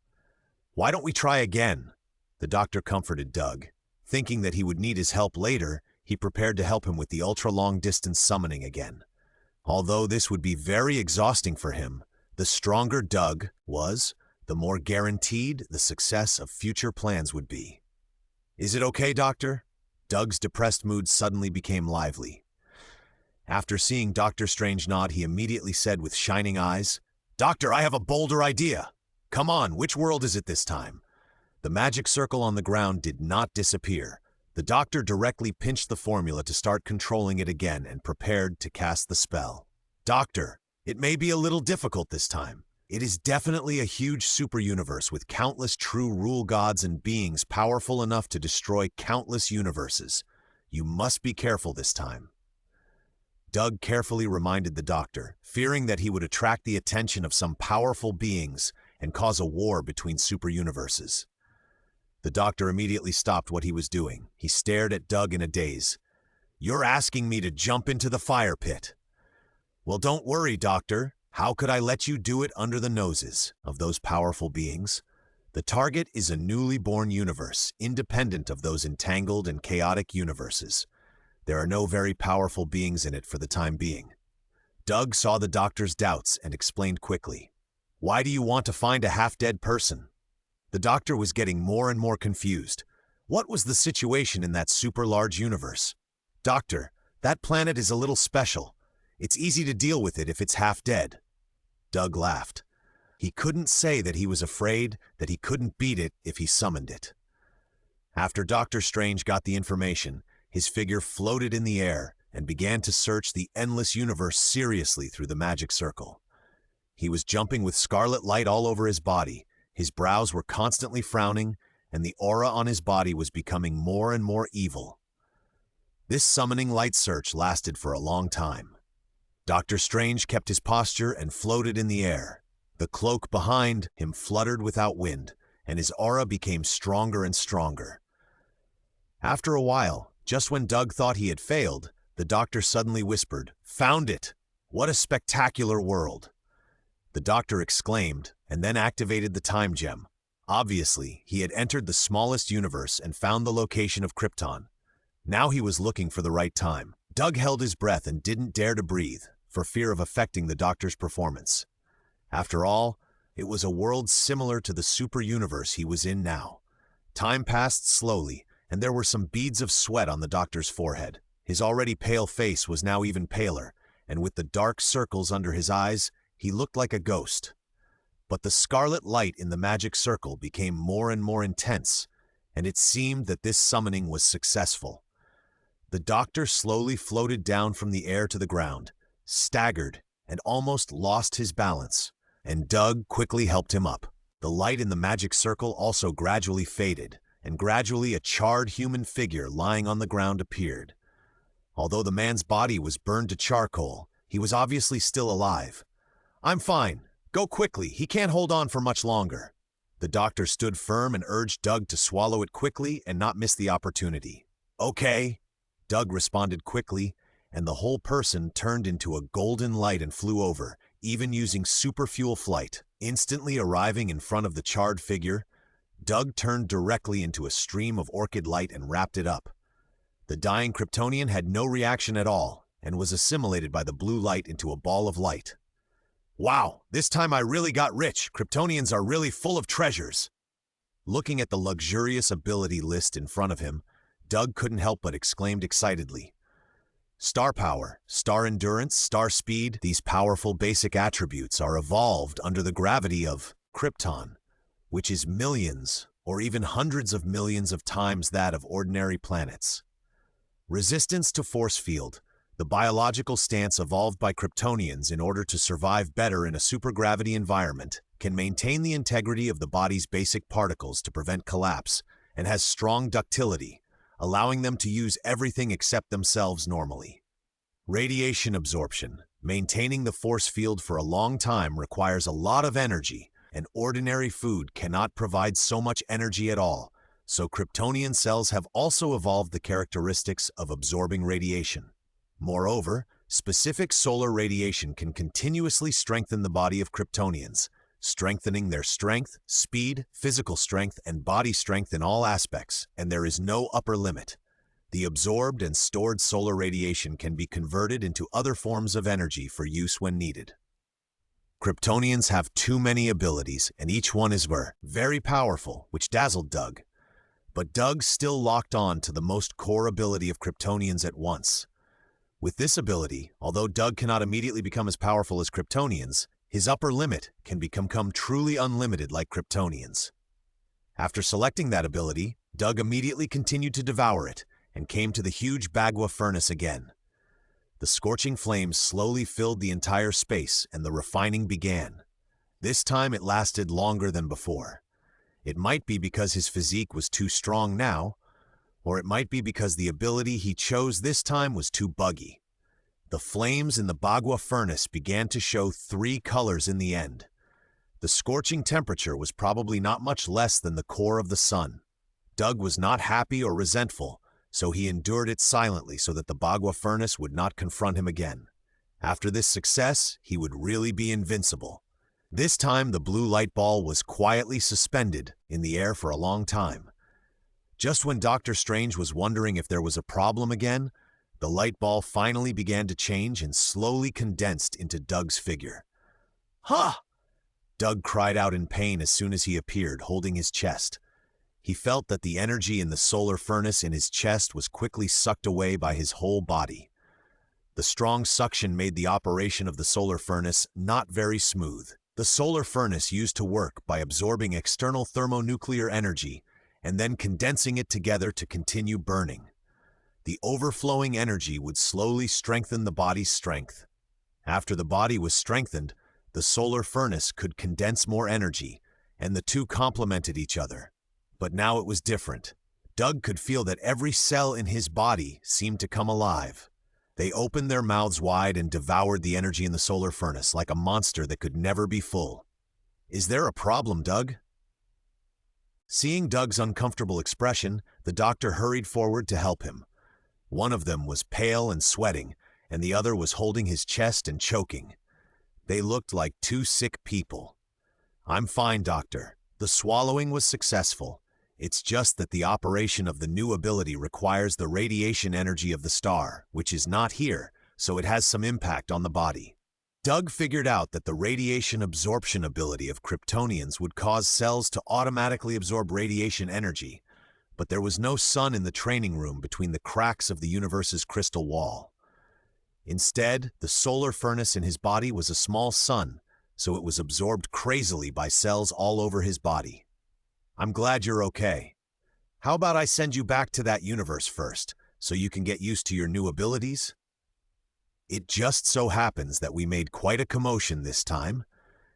[SPEAKER 1] Why don't we try again?" The doctor comforted Doug. Thinking that he would need his help later, he prepared to help him with the ultra-long-distance summoning again. Although this would be very exhausting for him, the stronger Doug was, the more guaranteed the success of future plans would be. "Is it okay, doctor?" Doug's depressed mood suddenly became lively. After seeing Dr. Strange nod, he immediately said with shining eyes, "Doctor, I have a bolder idea. Come on, which world is it this time?" The magic circle on the ground did not disappear. The doctor directly pinched the formula to start controlling it again and prepared to cast the spell. "Doctor, it may be a little difficult this time. It is definitely a huge super-universe with countless true rule gods and beings powerful enough to destroy countless universes. You must be careful this time." Doug carefully reminded the doctor, fearing that he would attract the attention of some powerful beings and cause a war between super-universes. The doctor immediately stopped what he was doing. He stared at Doug in a daze. "You're asking me to jump into the fire pit." "Well, don't worry, doctor. How could I let you do it under the noses of those powerful beings? The target is a newly born universe, independent of those entangled and chaotic universes. There are no very powerful beings in it for the time being." Doug saw the doctor's doubts and explained quickly, "Why do you want to find a half-dead person?" The doctor was getting more and more confused. What was the situation in that super-large universe? "Doctor, that planet is a little special. It's easy to deal with it if it's half-dead." Doug laughed. He couldn't say that he was afraid that he couldn't beat it if he summoned it. After Doctor Strange got the information, his figure floated in the air and began to search the endless universe seriously through the magic circle. He was jumping with scarlet light all over his body. His brows were constantly frowning, and the aura on his body was becoming more and more evil. This summoning light search lasted for a long time. Doctor Strange kept his posture and floated in the air. The cloak behind him fluttered without wind, and his aura became stronger and stronger. After a while, just when Doug thought he had failed, the doctor suddenly whispered, "Found it! What a spectacular world!" The doctor exclaimed, and then activated the time gem. Obviously, he had entered the smallest universe and found the location of Krypton. Now he was looking for the right time. Doug held his breath and didn't dare to breathe, for fear of affecting the doctor's performance. After all, it was a world similar to the super-universe he was in now. Time passed slowly, and there were some beads of sweat on the doctor's forehead. His already pale face was now even paler, and with the dark circles under his eyes, he looked like a ghost. But the scarlet light in the magic circle became more and more intense, and it seemed that this summoning was successful. The doctor slowly floated down from the air to the ground, staggered, and almost lost his balance, and Doug quickly helped him up. The light in the magic circle also gradually faded, and gradually a charred human figure lying on the ground appeared. Although the man's body was burned to charcoal, he was obviously still alive. "I'm fine. Go quickly. He can't hold on for much longer." The doctor stood firm and urged Doug to swallow it quickly and not miss the opportunity. "Okay." Doug responded quickly, and the whole person turned into a golden light and flew over, even using superfuel flight. Instantly arriving in front of the charred figure, Doug turned directly into a stream of orchid light and wrapped it up. The dying Kryptonian had no reaction at all and was assimilated by the blue light into a ball of light. "Wow, this time I really got rich. Kryptonians are really full of treasures." Looking at the luxurious ability list in front of him, Doug couldn't help but exclaim excitedly. Star power, star endurance, star speed, these powerful basic attributes are evolved under the gravity of Krypton, which is millions or even hundreds of millions of times that of ordinary planets. Resistance to force field, the biological stance evolved by Kryptonians in order to survive better in a supergravity environment, can maintain the integrity of the body's basic particles to prevent collapse, and has strong ductility, allowing them to use everything except themselves normally. Radiation absorption. Maintaining the force field for a long time requires a lot of energy, and ordinary food cannot provide so much energy at all, so Kryptonian cells have also evolved the characteristics of absorbing radiation. Moreover, specific solar radiation can continuously strengthen the body of Kryptonians, strengthening their strength, speed, physical strength, and body strength in all aspects, and there is no upper limit. The absorbed and stored solar radiation can be converted into other forms of energy for use when needed. Kryptonians have too many abilities, and each one is very powerful, which dazzled Doug. But Doug still locked on to the most core ability of Kryptonians at once. With this ability, although Doug cannot immediately become as powerful as Kryptonians, his upper limit can become truly unlimited like Kryptonians. After selecting that ability, Doug immediately continued to devour it, and came to the huge Bagua furnace again. The scorching flames slowly filled the entire space, and the refining began. This time it lasted longer than before. It might be because his physique was too strong now, or it might be because the ability he chose this time was too buggy. The flames in the Bagua furnace began to show 3 colors in the end. The scorching temperature was probably not much less than the core of the sun. Doug was not happy or resentful, so he endured it silently so that the Bagua furnace would not confront him again. After this success, he would really be invincible. This time, the blue light ball was quietly suspended in the air for a long time. Just when Doctor Strange was wondering if there was a problem again, the light ball finally began to change and slowly condensed into Doug's figure. "Huh!" Doug cried out in pain as soon as he appeared, holding his chest. He felt that the energy in the solar furnace in his chest was quickly sucked away by his whole body. The strong suction made the operation of the solar furnace not very smooth. The solar furnace used to work by absorbing external thermonuclear energy and then condensing it together to continue burning. The overflowing energy would slowly strengthen the body's strength. After the body was strengthened, the solar furnace could condense more energy, and the two complemented each other. But now it was different. Doug could feel that every cell in his body seemed to come alive. They opened their mouths wide and devoured the energy in the solar furnace like a monster that could never be full. "Is there a problem, Doug?" Seeing Doug's uncomfortable expression, the doctor hurried forward to help him. One of them was pale and sweating, and the other was holding his chest and choking. They looked like 2 sick people. "I'm fine, doctor. The swallowing was successful. It's just that the operation of the new ability requires the radiation energy of the star, which is not here, so it has some impact on the body." Doug figured out that the radiation absorption ability of Kryptonians would cause cells to automatically absorb radiation energy, but there was no sun in the training room between the cracks of the universe's crystal wall. Instead, the solar furnace in his body was a small sun, so it was absorbed crazily by cells all over his body. "I'm glad you're okay. How about I send you back to that universe first, so you can get used to your new abilities?" It just so happens that we made quite a commotion this time,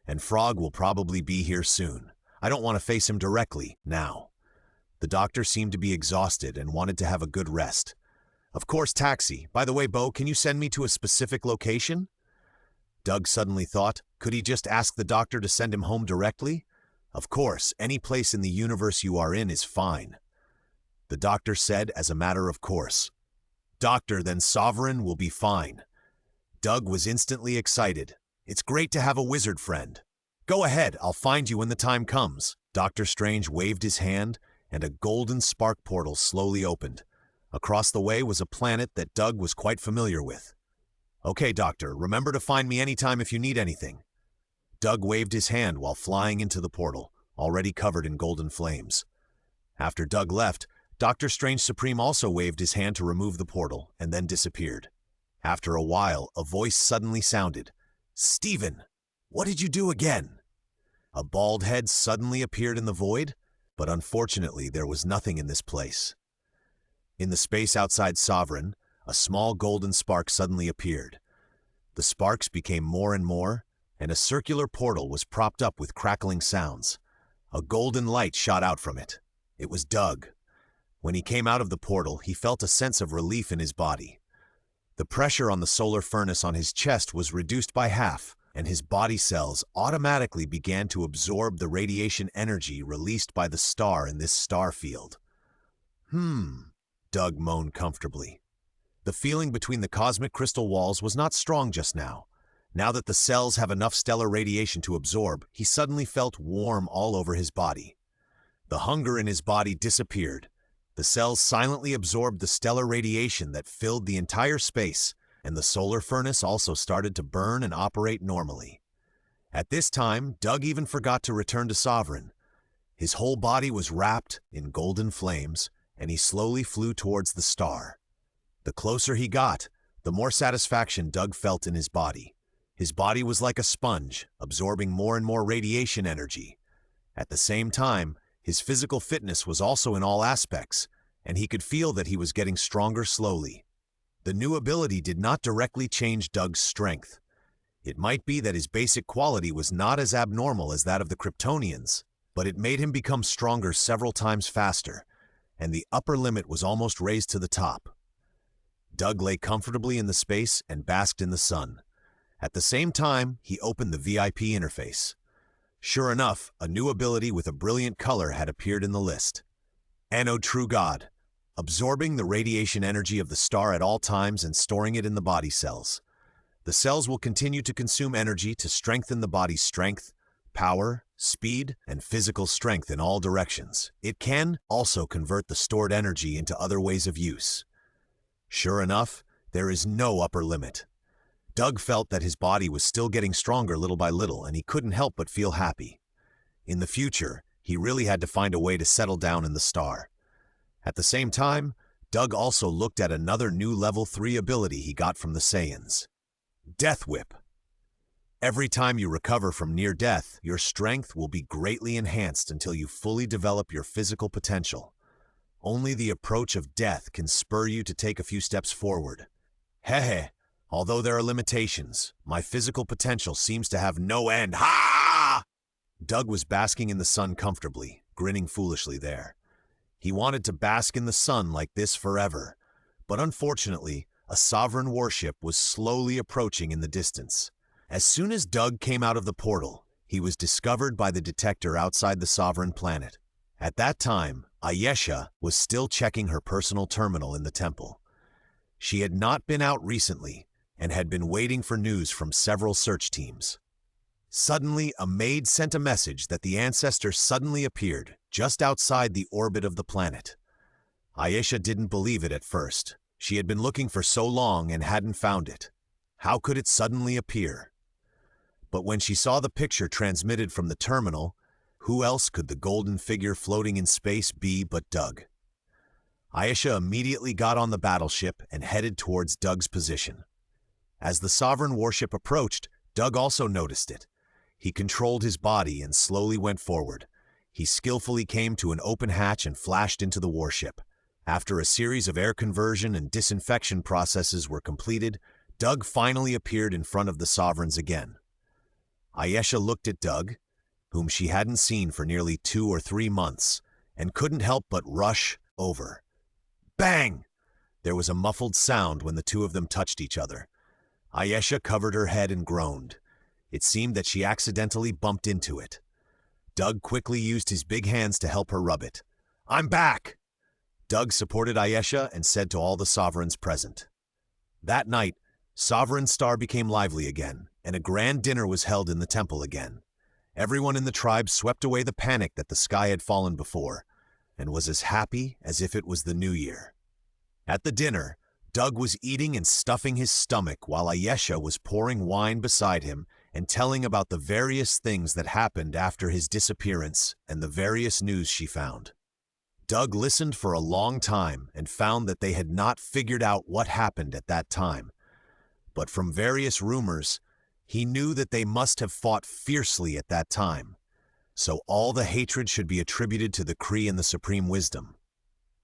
[SPEAKER 1] and Frog will probably be here soon. I don't want to face him directly now. The doctor seemed to be exhausted and wanted to have a good rest. "Of course, taxi. By the way, Bo, can you send me to a specific location?" Doug suddenly thought, could he just ask the doctor to send him home directly? "Of course, any place in the universe you are in is fine." The doctor said as a matter of course. "Doctor, then Sovereign will be fine." Doug was instantly excited. "It's great to have a wizard friend. Go ahead, I'll find you when the time comes." Doctor Strange waved his hand, and a golden spark portal slowly opened. Across the way was a planet that Doug was quite familiar with. "Okay, Doctor, remember to find me anytime if you need anything." Doug waved his hand while flying into the portal, already covered in golden flames. After Doug left, Doctor Strange Supreme also waved his hand to remove the portal, and then disappeared. After a while, a voice suddenly sounded. "Steven, what did you do again?" A bald head suddenly appeared in the void, but unfortunately there was nothing in this place. In the space outside Sovereign, a small golden spark suddenly appeared. The sparks became more and more, and a circular portal was propped up with crackling sounds. A golden light shot out from it. It was Doug. When he came out of the portal, he felt a sense of relief in his body. The pressure on the solar furnace on his chest was reduced by half, and his body cells automatically began to absorb the radiation energy released by the star in this star field. Doug moaned comfortably. The feeling between the cosmic crystal walls was not strong just now. Now that the cells have enough stellar radiation to absorb, he suddenly felt warm all over his body. The hunger in his body disappeared. The cells silently absorbed the stellar radiation that filled the entire space, and the solar furnace also started to burn and operate normally. At this time, Doug even forgot to return to Sovereign. His whole body was wrapped in golden flames, and he slowly flew towards the star. The closer he got, the more satisfaction Doug felt in his body. His body was like a sponge, absorbing more and more radiation energy. At the same time, his physical fitness was also in all aspects, and he could feel that he was getting stronger slowly. The new ability did not directly change Doug's strength. It might be that his basic quality was not as abnormal as that of the Kryptonians, but it made him become stronger several times faster, and the upper limit was almost raised to the top. Doug lay comfortably in the space and basked in the sun. At the same time, he opened the VIP interface. Sure enough, a new ability with a brilliant color had appeared in the list. Anode True God, absorbing the radiation energy of the star at all times and storing it in the body cells. The cells will continue to consume energy to strengthen the body's strength, power, speed, and physical strength in all directions. It can also convert the stored energy into other ways of use. Sure enough, there is no upper limit. Doug felt that his body was still getting stronger little by little, and he couldn't help but feel happy. In the future, he really had to find a way to settle down in the star. At the same time, Doug also looked at another new level 3 ability he got from the Saiyans. Death Whip. Every time you recover from near death, your strength will be greatly enhanced until you fully develop your physical potential. Only the approach of death can spur you to take a few steps forward. Hehe, although there are limitations, my physical potential seems to have no end. Ha! Doug was basking in the sun comfortably, grinning foolishly there. He wanted to bask in the sun like this forever, but unfortunately, a sovereign warship was slowly approaching in the distance. As soon as Doug came out of the portal, he was discovered by the detector outside the sovereign planet. At that time, Ayesha was still checking her personal terminal in the temple. She had not been out recently and had been waiting for news from several search teams. Suddenly, a maid sent a message that the ancestor suddenly appeared just outside the orbit of the planet. Ayesha didn't believe it at first. She had been looking for so long and hadn't found it. How could it suddenly appear? But when she saw the picture transmitted from the terminal, who else could the golden figure floating in space be but Doug? Ayesha immediately got on the battleship and headed towards Doug's position. As the sovereign warship approached, Doug also noticed it. He controlled his body and slowly went forward. He skillfully came to an open hatch and flashed into the warship. After a series of air conversion and disinfection processes were completed, Doug finally appeared in front of the sovereigns again. Ayesha looked at Doug, whom she hadn't seen for nearly 2 or 3 months, and couldn't help but rush over. Bang! There was a muffled sound when the two of them touched each other. Ayesha covered her head and groaned. It seemed that she accidentally bumped into it. Doug quickly used his big hands to help her rub it. I'm back! Doug supported Ayesha and said to all the sovereigns present. That night, Sovereign Star became lively again, and a grand dinner was held in the temple again. Everyone in the tribe swept away the panic that the sky had fallen before, and was as happy as if it was the new year. At the dinner, Doug was eating and stuffing his stomach while Ayesha was pouring wine beside him and telling about the various things that happened after his disappearance and the various news she found. Doug listened for a long time and found that they had not figured out what happened at that time. But from various rumors, he knew that they must have fought fiercely at that time. So all the hatred should be attributed to the Kree and the Supreme Wisdom.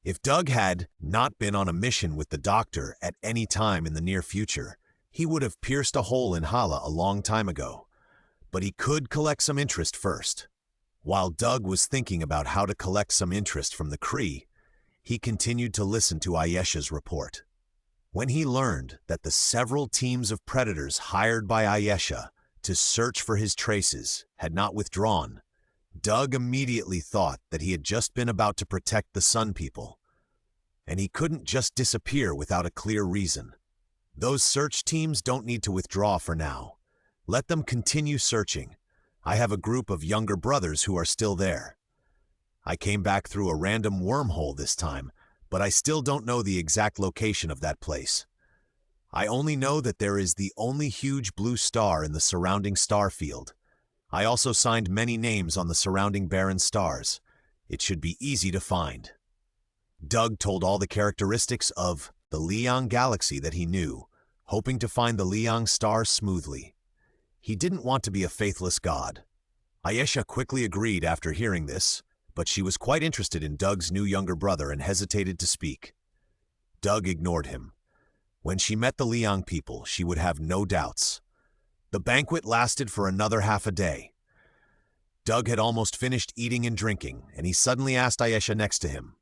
[SPEAKER 1] If Doug had not been on a mission with the Doctor at any time in the near future, he would have pierced a hole in Hala a long time ago. But he could collect some interest first. While Doug was thinking about how to collect some interest from the Kree, he continued to listen to Ayesha's report. When he learned that the several teams of predators hired by Ayesha to search for his traces had not withdrawn, Doug immediately thought that he had just been about to protect the Sun People, and he couldn't just disappear without a clear reason. Those search teams don't need to withdraw for now. Let them continue searching. I have a group of younger brothers who are still there. I came back through a random wormhole this time, but I still don't know the exact location of that place. I only know that there is the only huge blue star in the surrounding star field. I also signed many names on the surrounding barren stars. It should be easy to find. Doug told all the characteristics of the Liang galaxy that he knew, hoping to find the Liang star smoothly. He didn't want to be a faithless god. Ayesha quickly agreed after hearing this, but she was quite interested in Doug's new younger brother and hesitated to speak. Doug ignored him. When she met the Liang people, she would have no doubts. The banquet lasted for another half a day. Doug had almost finished eating and drinking, and he suddenly asked Ayesha next to him,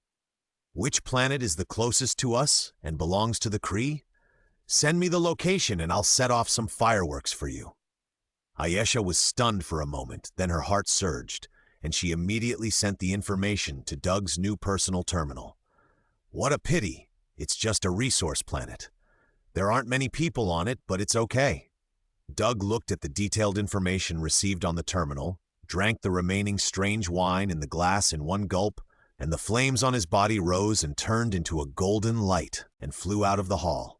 [SPEAKER 1] "Which planet is the closest to us and belongs to the Kree? Send me the location and I'll set off some fireworks for you." Ayesha was stunned for a moment, then her heart surged, and she immediately sent the information to Doug's new personal terminal. What a pity. It's just a resource planet. There aren't many people on it, but it's okay. Doug looked at the detailed information received on the terminal, drank the remaining strange wine in the glass in one gulp, and the flames on his body rose and turned into a golden light and flew out of the hall.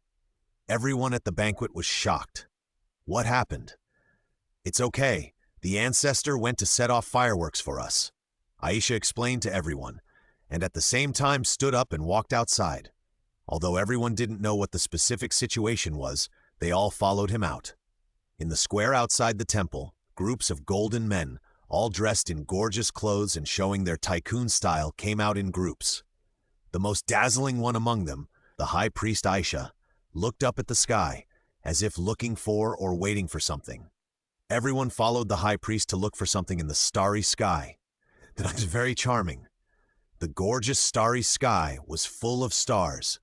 [SPEAKER 1] Everyone at the banquet was shocked. What happened? "It's okay. The ancestor went to set off fireworks for us," Ayesha explained to everyone, and at the same time stood up and walked outside. Although everyone didn't know what the specific situation was, they all followed him out. In the square outside the temple, groups of golden men, all dressed in gorgeous clothes and showing their tycoon style, came out in groups. The most dazzling one among them, the high priest Aisha, looked up at the sky, as if looking for or waiting for something. Everyone followed the high priest to look for something in the starry sky. That was very charming. The gorgeous starry sky was full of stars.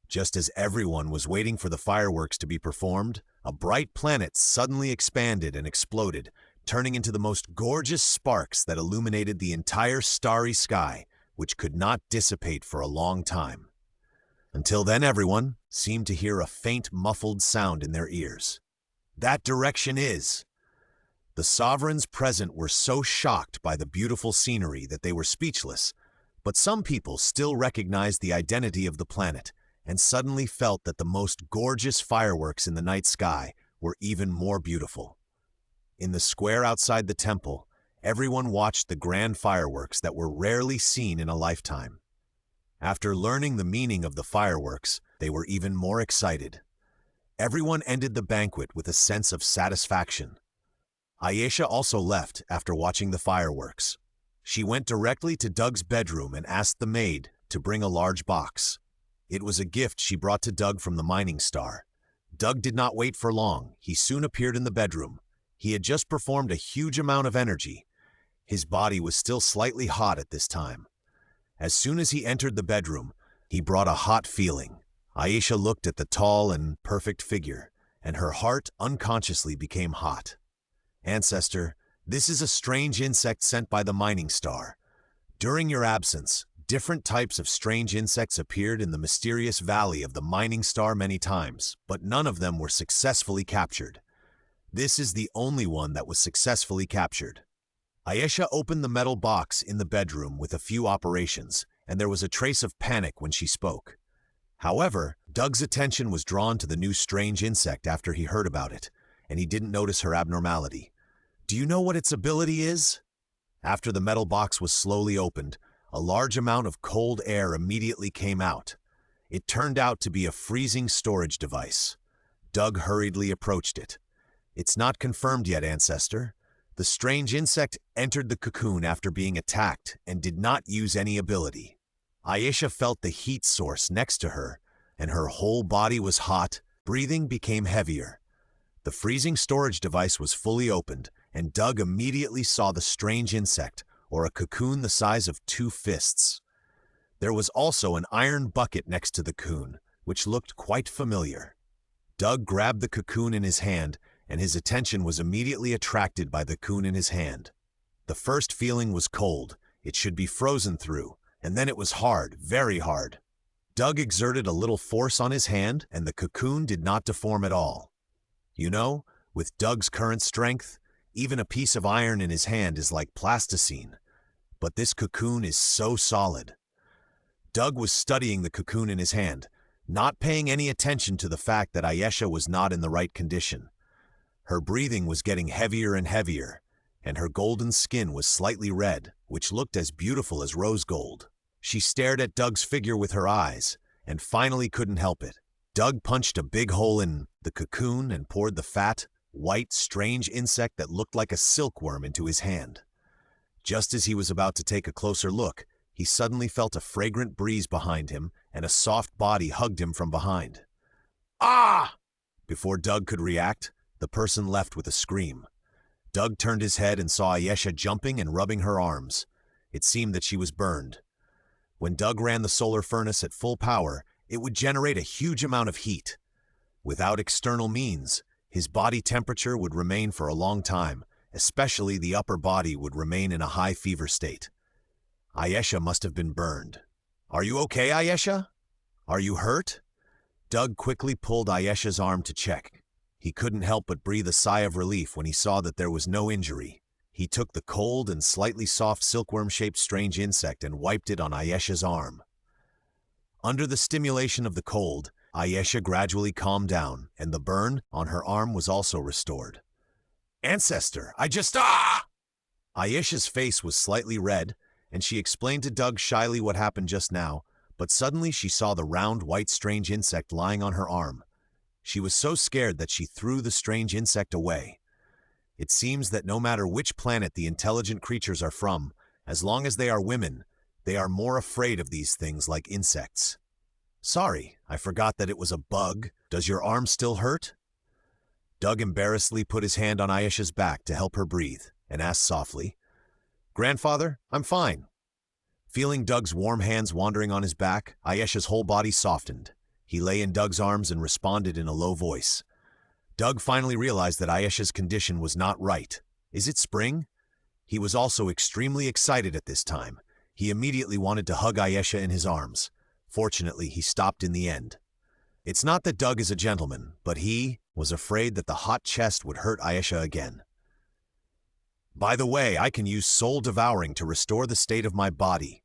[SPEAKER 1] Just as everyone was waiting for the fireworks to be performed, a bright planet suddenly expanded and exploded, turning into the most gorgeous sparks that illuminated the entire starry sky, which could not dissipate for a long time. Until then, everyone seemed to hear a faint, muffled sound in their ears. "That direction is..." The sovereigns present were so shocked by the beautiful scenery that they were speechless, but some people still recognized the identity of the planet and suddenly felt that the most gorgeous fireworks in the night sky were even more beautiful. In the square outside the temple, everyone watched the grand fireworks that were rarely seen in a lifetime. After learning the meaning of the fireworks, they were even more excited. Everyone ended the banquet with a sense of satisfaction. Ayesha also left after watching the fireworks. She went directly to Doug's bedroom and asked the maid to bring a large box. It was a gift she brought to Doug from the mining star. Doug did not wait for long. He soon appeared in the bedroom. He had just performed a huge amount of energy. His body was still slightly hot at this time. As soon as he entered the bedroom, he brought a hot feeling. Ayesha looked at the tall and perfect figure, and her heart unconsciously became hot. "Ancestor, this is a strange insect sent by the mining star. During your absence, different types of strange insects appeared in the mysterious valley of the mining star many times, but none of them were successfully captured. This is the only one that was successfully captured." Ayesha opened the metal box in the bedroom with a few operations, and there was a trace of panic when she spoke. However, Doug's attention was drawn to the new strange insect after he heard about it, and he didn't notice her abnormality. "Do you know what its ability is?" After the metal box was slowly opened, a large amount of cold air immediately came out. It turned out to be a freezing storage device. Doug hurriedly approached it. "It's not confirmed yet, Ancestor. The strange insect entered the cocoon after being attacked and did not use any ability." Ayesha felt the heat source next to her, and her whole body was hot. Breathing became heavier. The freezing storage device was fully opened, and Doug immediately saw the strange insect, or a cocoon the size of 2 fists. There was also an iron bucket next to the cocoon, which looked quite familiar. Doug grabbed the cocoon in his hand, and his attention was immediately attracted by the cocoon in his hand. The first feeling was cold. It should be frozen through, and then it was hard, very hard. Doug exerted a little force on his hand, and the cocoon did not deform at all. You know, with Doug's current strength, even a piece of iron in his hand is like plasticine. But this cocoon is so solid. Doug was studying the cocoon in his hand, not paying any attention to the fact that Ayesha was not in the right condition. Her breathing was getting heavier and heavier, and her golden skin was slightly red, which looked as beautiful as rose gold. She stared at Doug's figure with her eyes, and finally couldn't help it. Doug punched a big hole in the cocoon and poured the fat, white, strange insect that looked like a silkworm into his hand. Just as he was about to take a closer look, he suddenly felt a fragrant breeze behind him, and a soft body hugged him from behind. Ah! Before Doug could react, the person left with a scream. Doug turned his head and saw Ayesha jumping and rubbing her arms. It seemed that she was burned. When Doug ran the solar furnace at full power, it would generate a huge amount of heat. Without external means, his body temperature would remain for a long time, especially the upper body would remain in a high fever state. Ayesha must have been burned. Are you okay, Ayesha? Are you hurt? Doug quickly pulled Ayesha's arm to check. He couldn't help but breathe a sigh of relief when he saw that there was no injury. He took the cold and slightly soft silkworm-shaped strange insect and wiped it on Ayesha's arm. Under the stimulation of the cold, Ayesha gradually calmed down, and the burn on her arm was also restored. Ancestor, Ayesha's face was slightly red, and she explained to Doug shyly what happened just now, but suddenly she saw the round, white, strange insect lying on her arm. She was so scared that she threw the strange insect away. It seems that no matter which planet the intelligent creatures are from, as long as they are women, they are more afraid of these things like insects. Sorry, I forgot that it was a bug. Does your arm still hurt? Doug embarrassedly put his hand on Ayesha's back to help her breathe, and asked softly, Grandfather, I'm fine. Feeling Doug's warm hands wandering on his back, Ayesha's whole body softened. He lay in Doug's arms and responded in a low voice. Doug finally realized that Ayesha's condition was not right. Is it spring? He was also extremely excited at this time. He immediately wanted to hug Ayesha in his arms. Fortunately, he stopped in the end. It's not that Doug is a gentleman, but he was afraid that the hot chest would hurt Ayesha again. By the way, I can use soul devouring to restore the state of my body.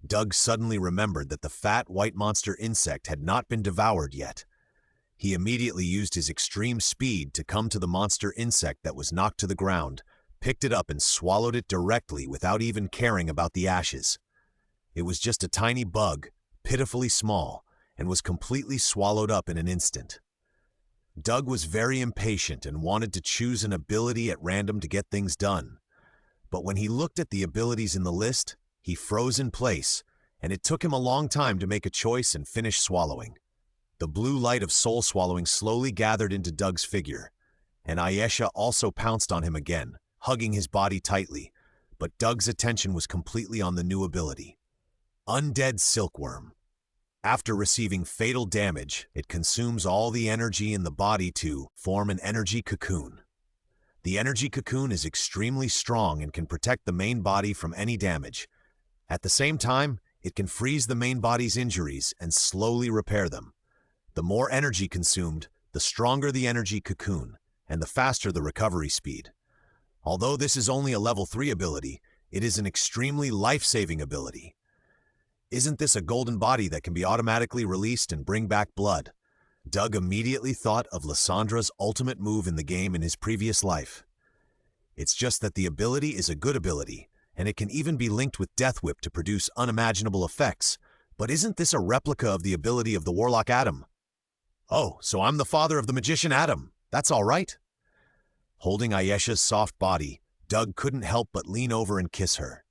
[SPEAKER 1] Doug suddenly remembered that the fat white monster insect had not been devoured yet. He immediately used his extreme speed to come to the monster insect that was knocked to the ground, picked it up and swallowed it directly without even caring about the ashes. It was just a tiny bug, pitifully small, and was completely swallowed up in an instant. Doug was very impatient and wanted to choose an ability at random to get things done. But when he looked at the abilities in the list, he froze in place, and it took him a long time to make a choice and finish swallowing. The blue light of soul swallowing slowly gathered into Doug's figure, and Ayesha also pounced on him again, hugging his body tightly, but Doug's attention was completely on the new ability. Undead Silkworm. After receiving fatal damage, it consumes all the energy in the body to form an energy cocoon. The energy cocoon is extremely strong and can protect the main body from any damage. At the same time, it can freeze the main body's injuries and slowly repair them. The more energy consumed, the stronger the energy cocoon, and the faster the recovery speed. Although this is only a level 3 ability, it is an extremely life-saving ability. Isn't this a golden body that can be automatically released and bring back blood? Doug immediately thought of Lissandra's ultimate move in the game in his previous life. It's just that the ability is a good ability, and it can even be linked with Death Whip to produce unimaginable effects. But isn't this a replica of the ability of the Warlock Adam? Oh, so I'm the father of the magician Adam. That's all right. Holding Ayesha's soft body, Doug couldn't help but lean over and kiss her.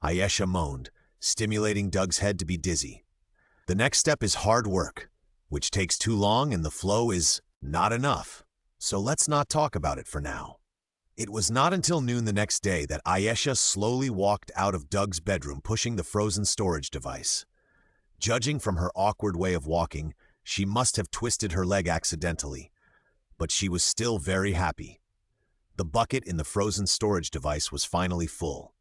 [SPEAKER 1] Ayesha moaned, stimulating Doug's head to be dizzy. The next step is hard work, which takes too long and the flow is not enough. So let's not talk about it for now. It was not until noon the next day that Ayesha slowly walked out of Doug's bedroom pushing the frozen storage device. Judging from her awkward way of walking, she must have twisted her leg accidentally, but she was still very happy. The bucket in the frozen storage device was finally full.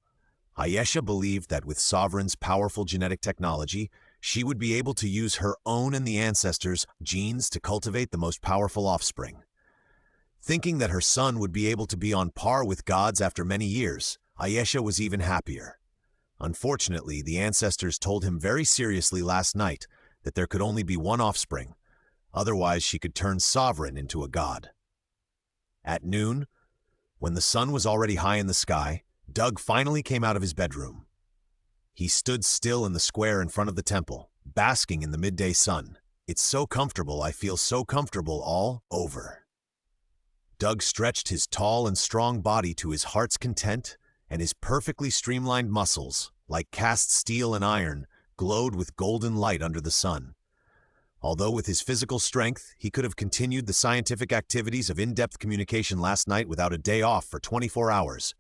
[SPEAKER 1] Ayesha believed that with Sovereign's powerful genetic technology, she would be able to use her own and the ancestors' genes to cultivate the most powerful offspring. Thinking that her son would be able to be on par with gods after many years, Ayesha was even happier. Unfortunately, the ancestors told him very seriously last night that there could only be one offspring, otherwise she could turn Sovereign into a god. At noon, when the sun was already high in the sky, Doug finally came out of his bedroom. He stood still in the square in front of the temple, basking in the midday sun. "It's so comfortable, I feel so comfortable all over." Doug stretched his tall and strong body to his heart's content, and his perfectly streamlined muscles, like cast steel and iron, glowed with golden light under the sun. Although with his physical strength, he could have continued the scientific activities of in-depth communication last night without a day off for 24 hours.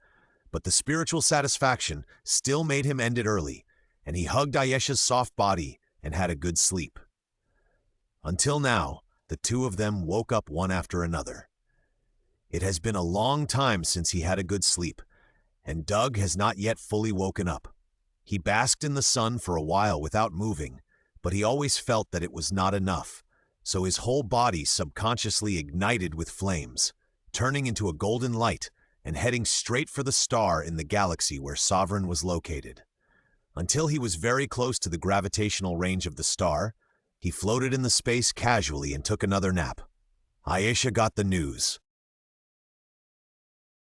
[SPEAKER 1] But the spiritual satisfaction still made him end it early, and he hugged Ayesha's soft body and had a good sleep. Until now, the two of them woke up one after another. It has been a long time since he had a good sleep, and Doug has not yet fully woken up. He basked in the sun for a while without moving, but he always felt that it was not enough, so his whole body subconsciously ignited with flames, turning into a golden light and heading straight for the star in the galaxy where Sovereign was located. Until he was very close to the gravitational range of the star, he floated in the space casually and took another nap. Ayesha got the news.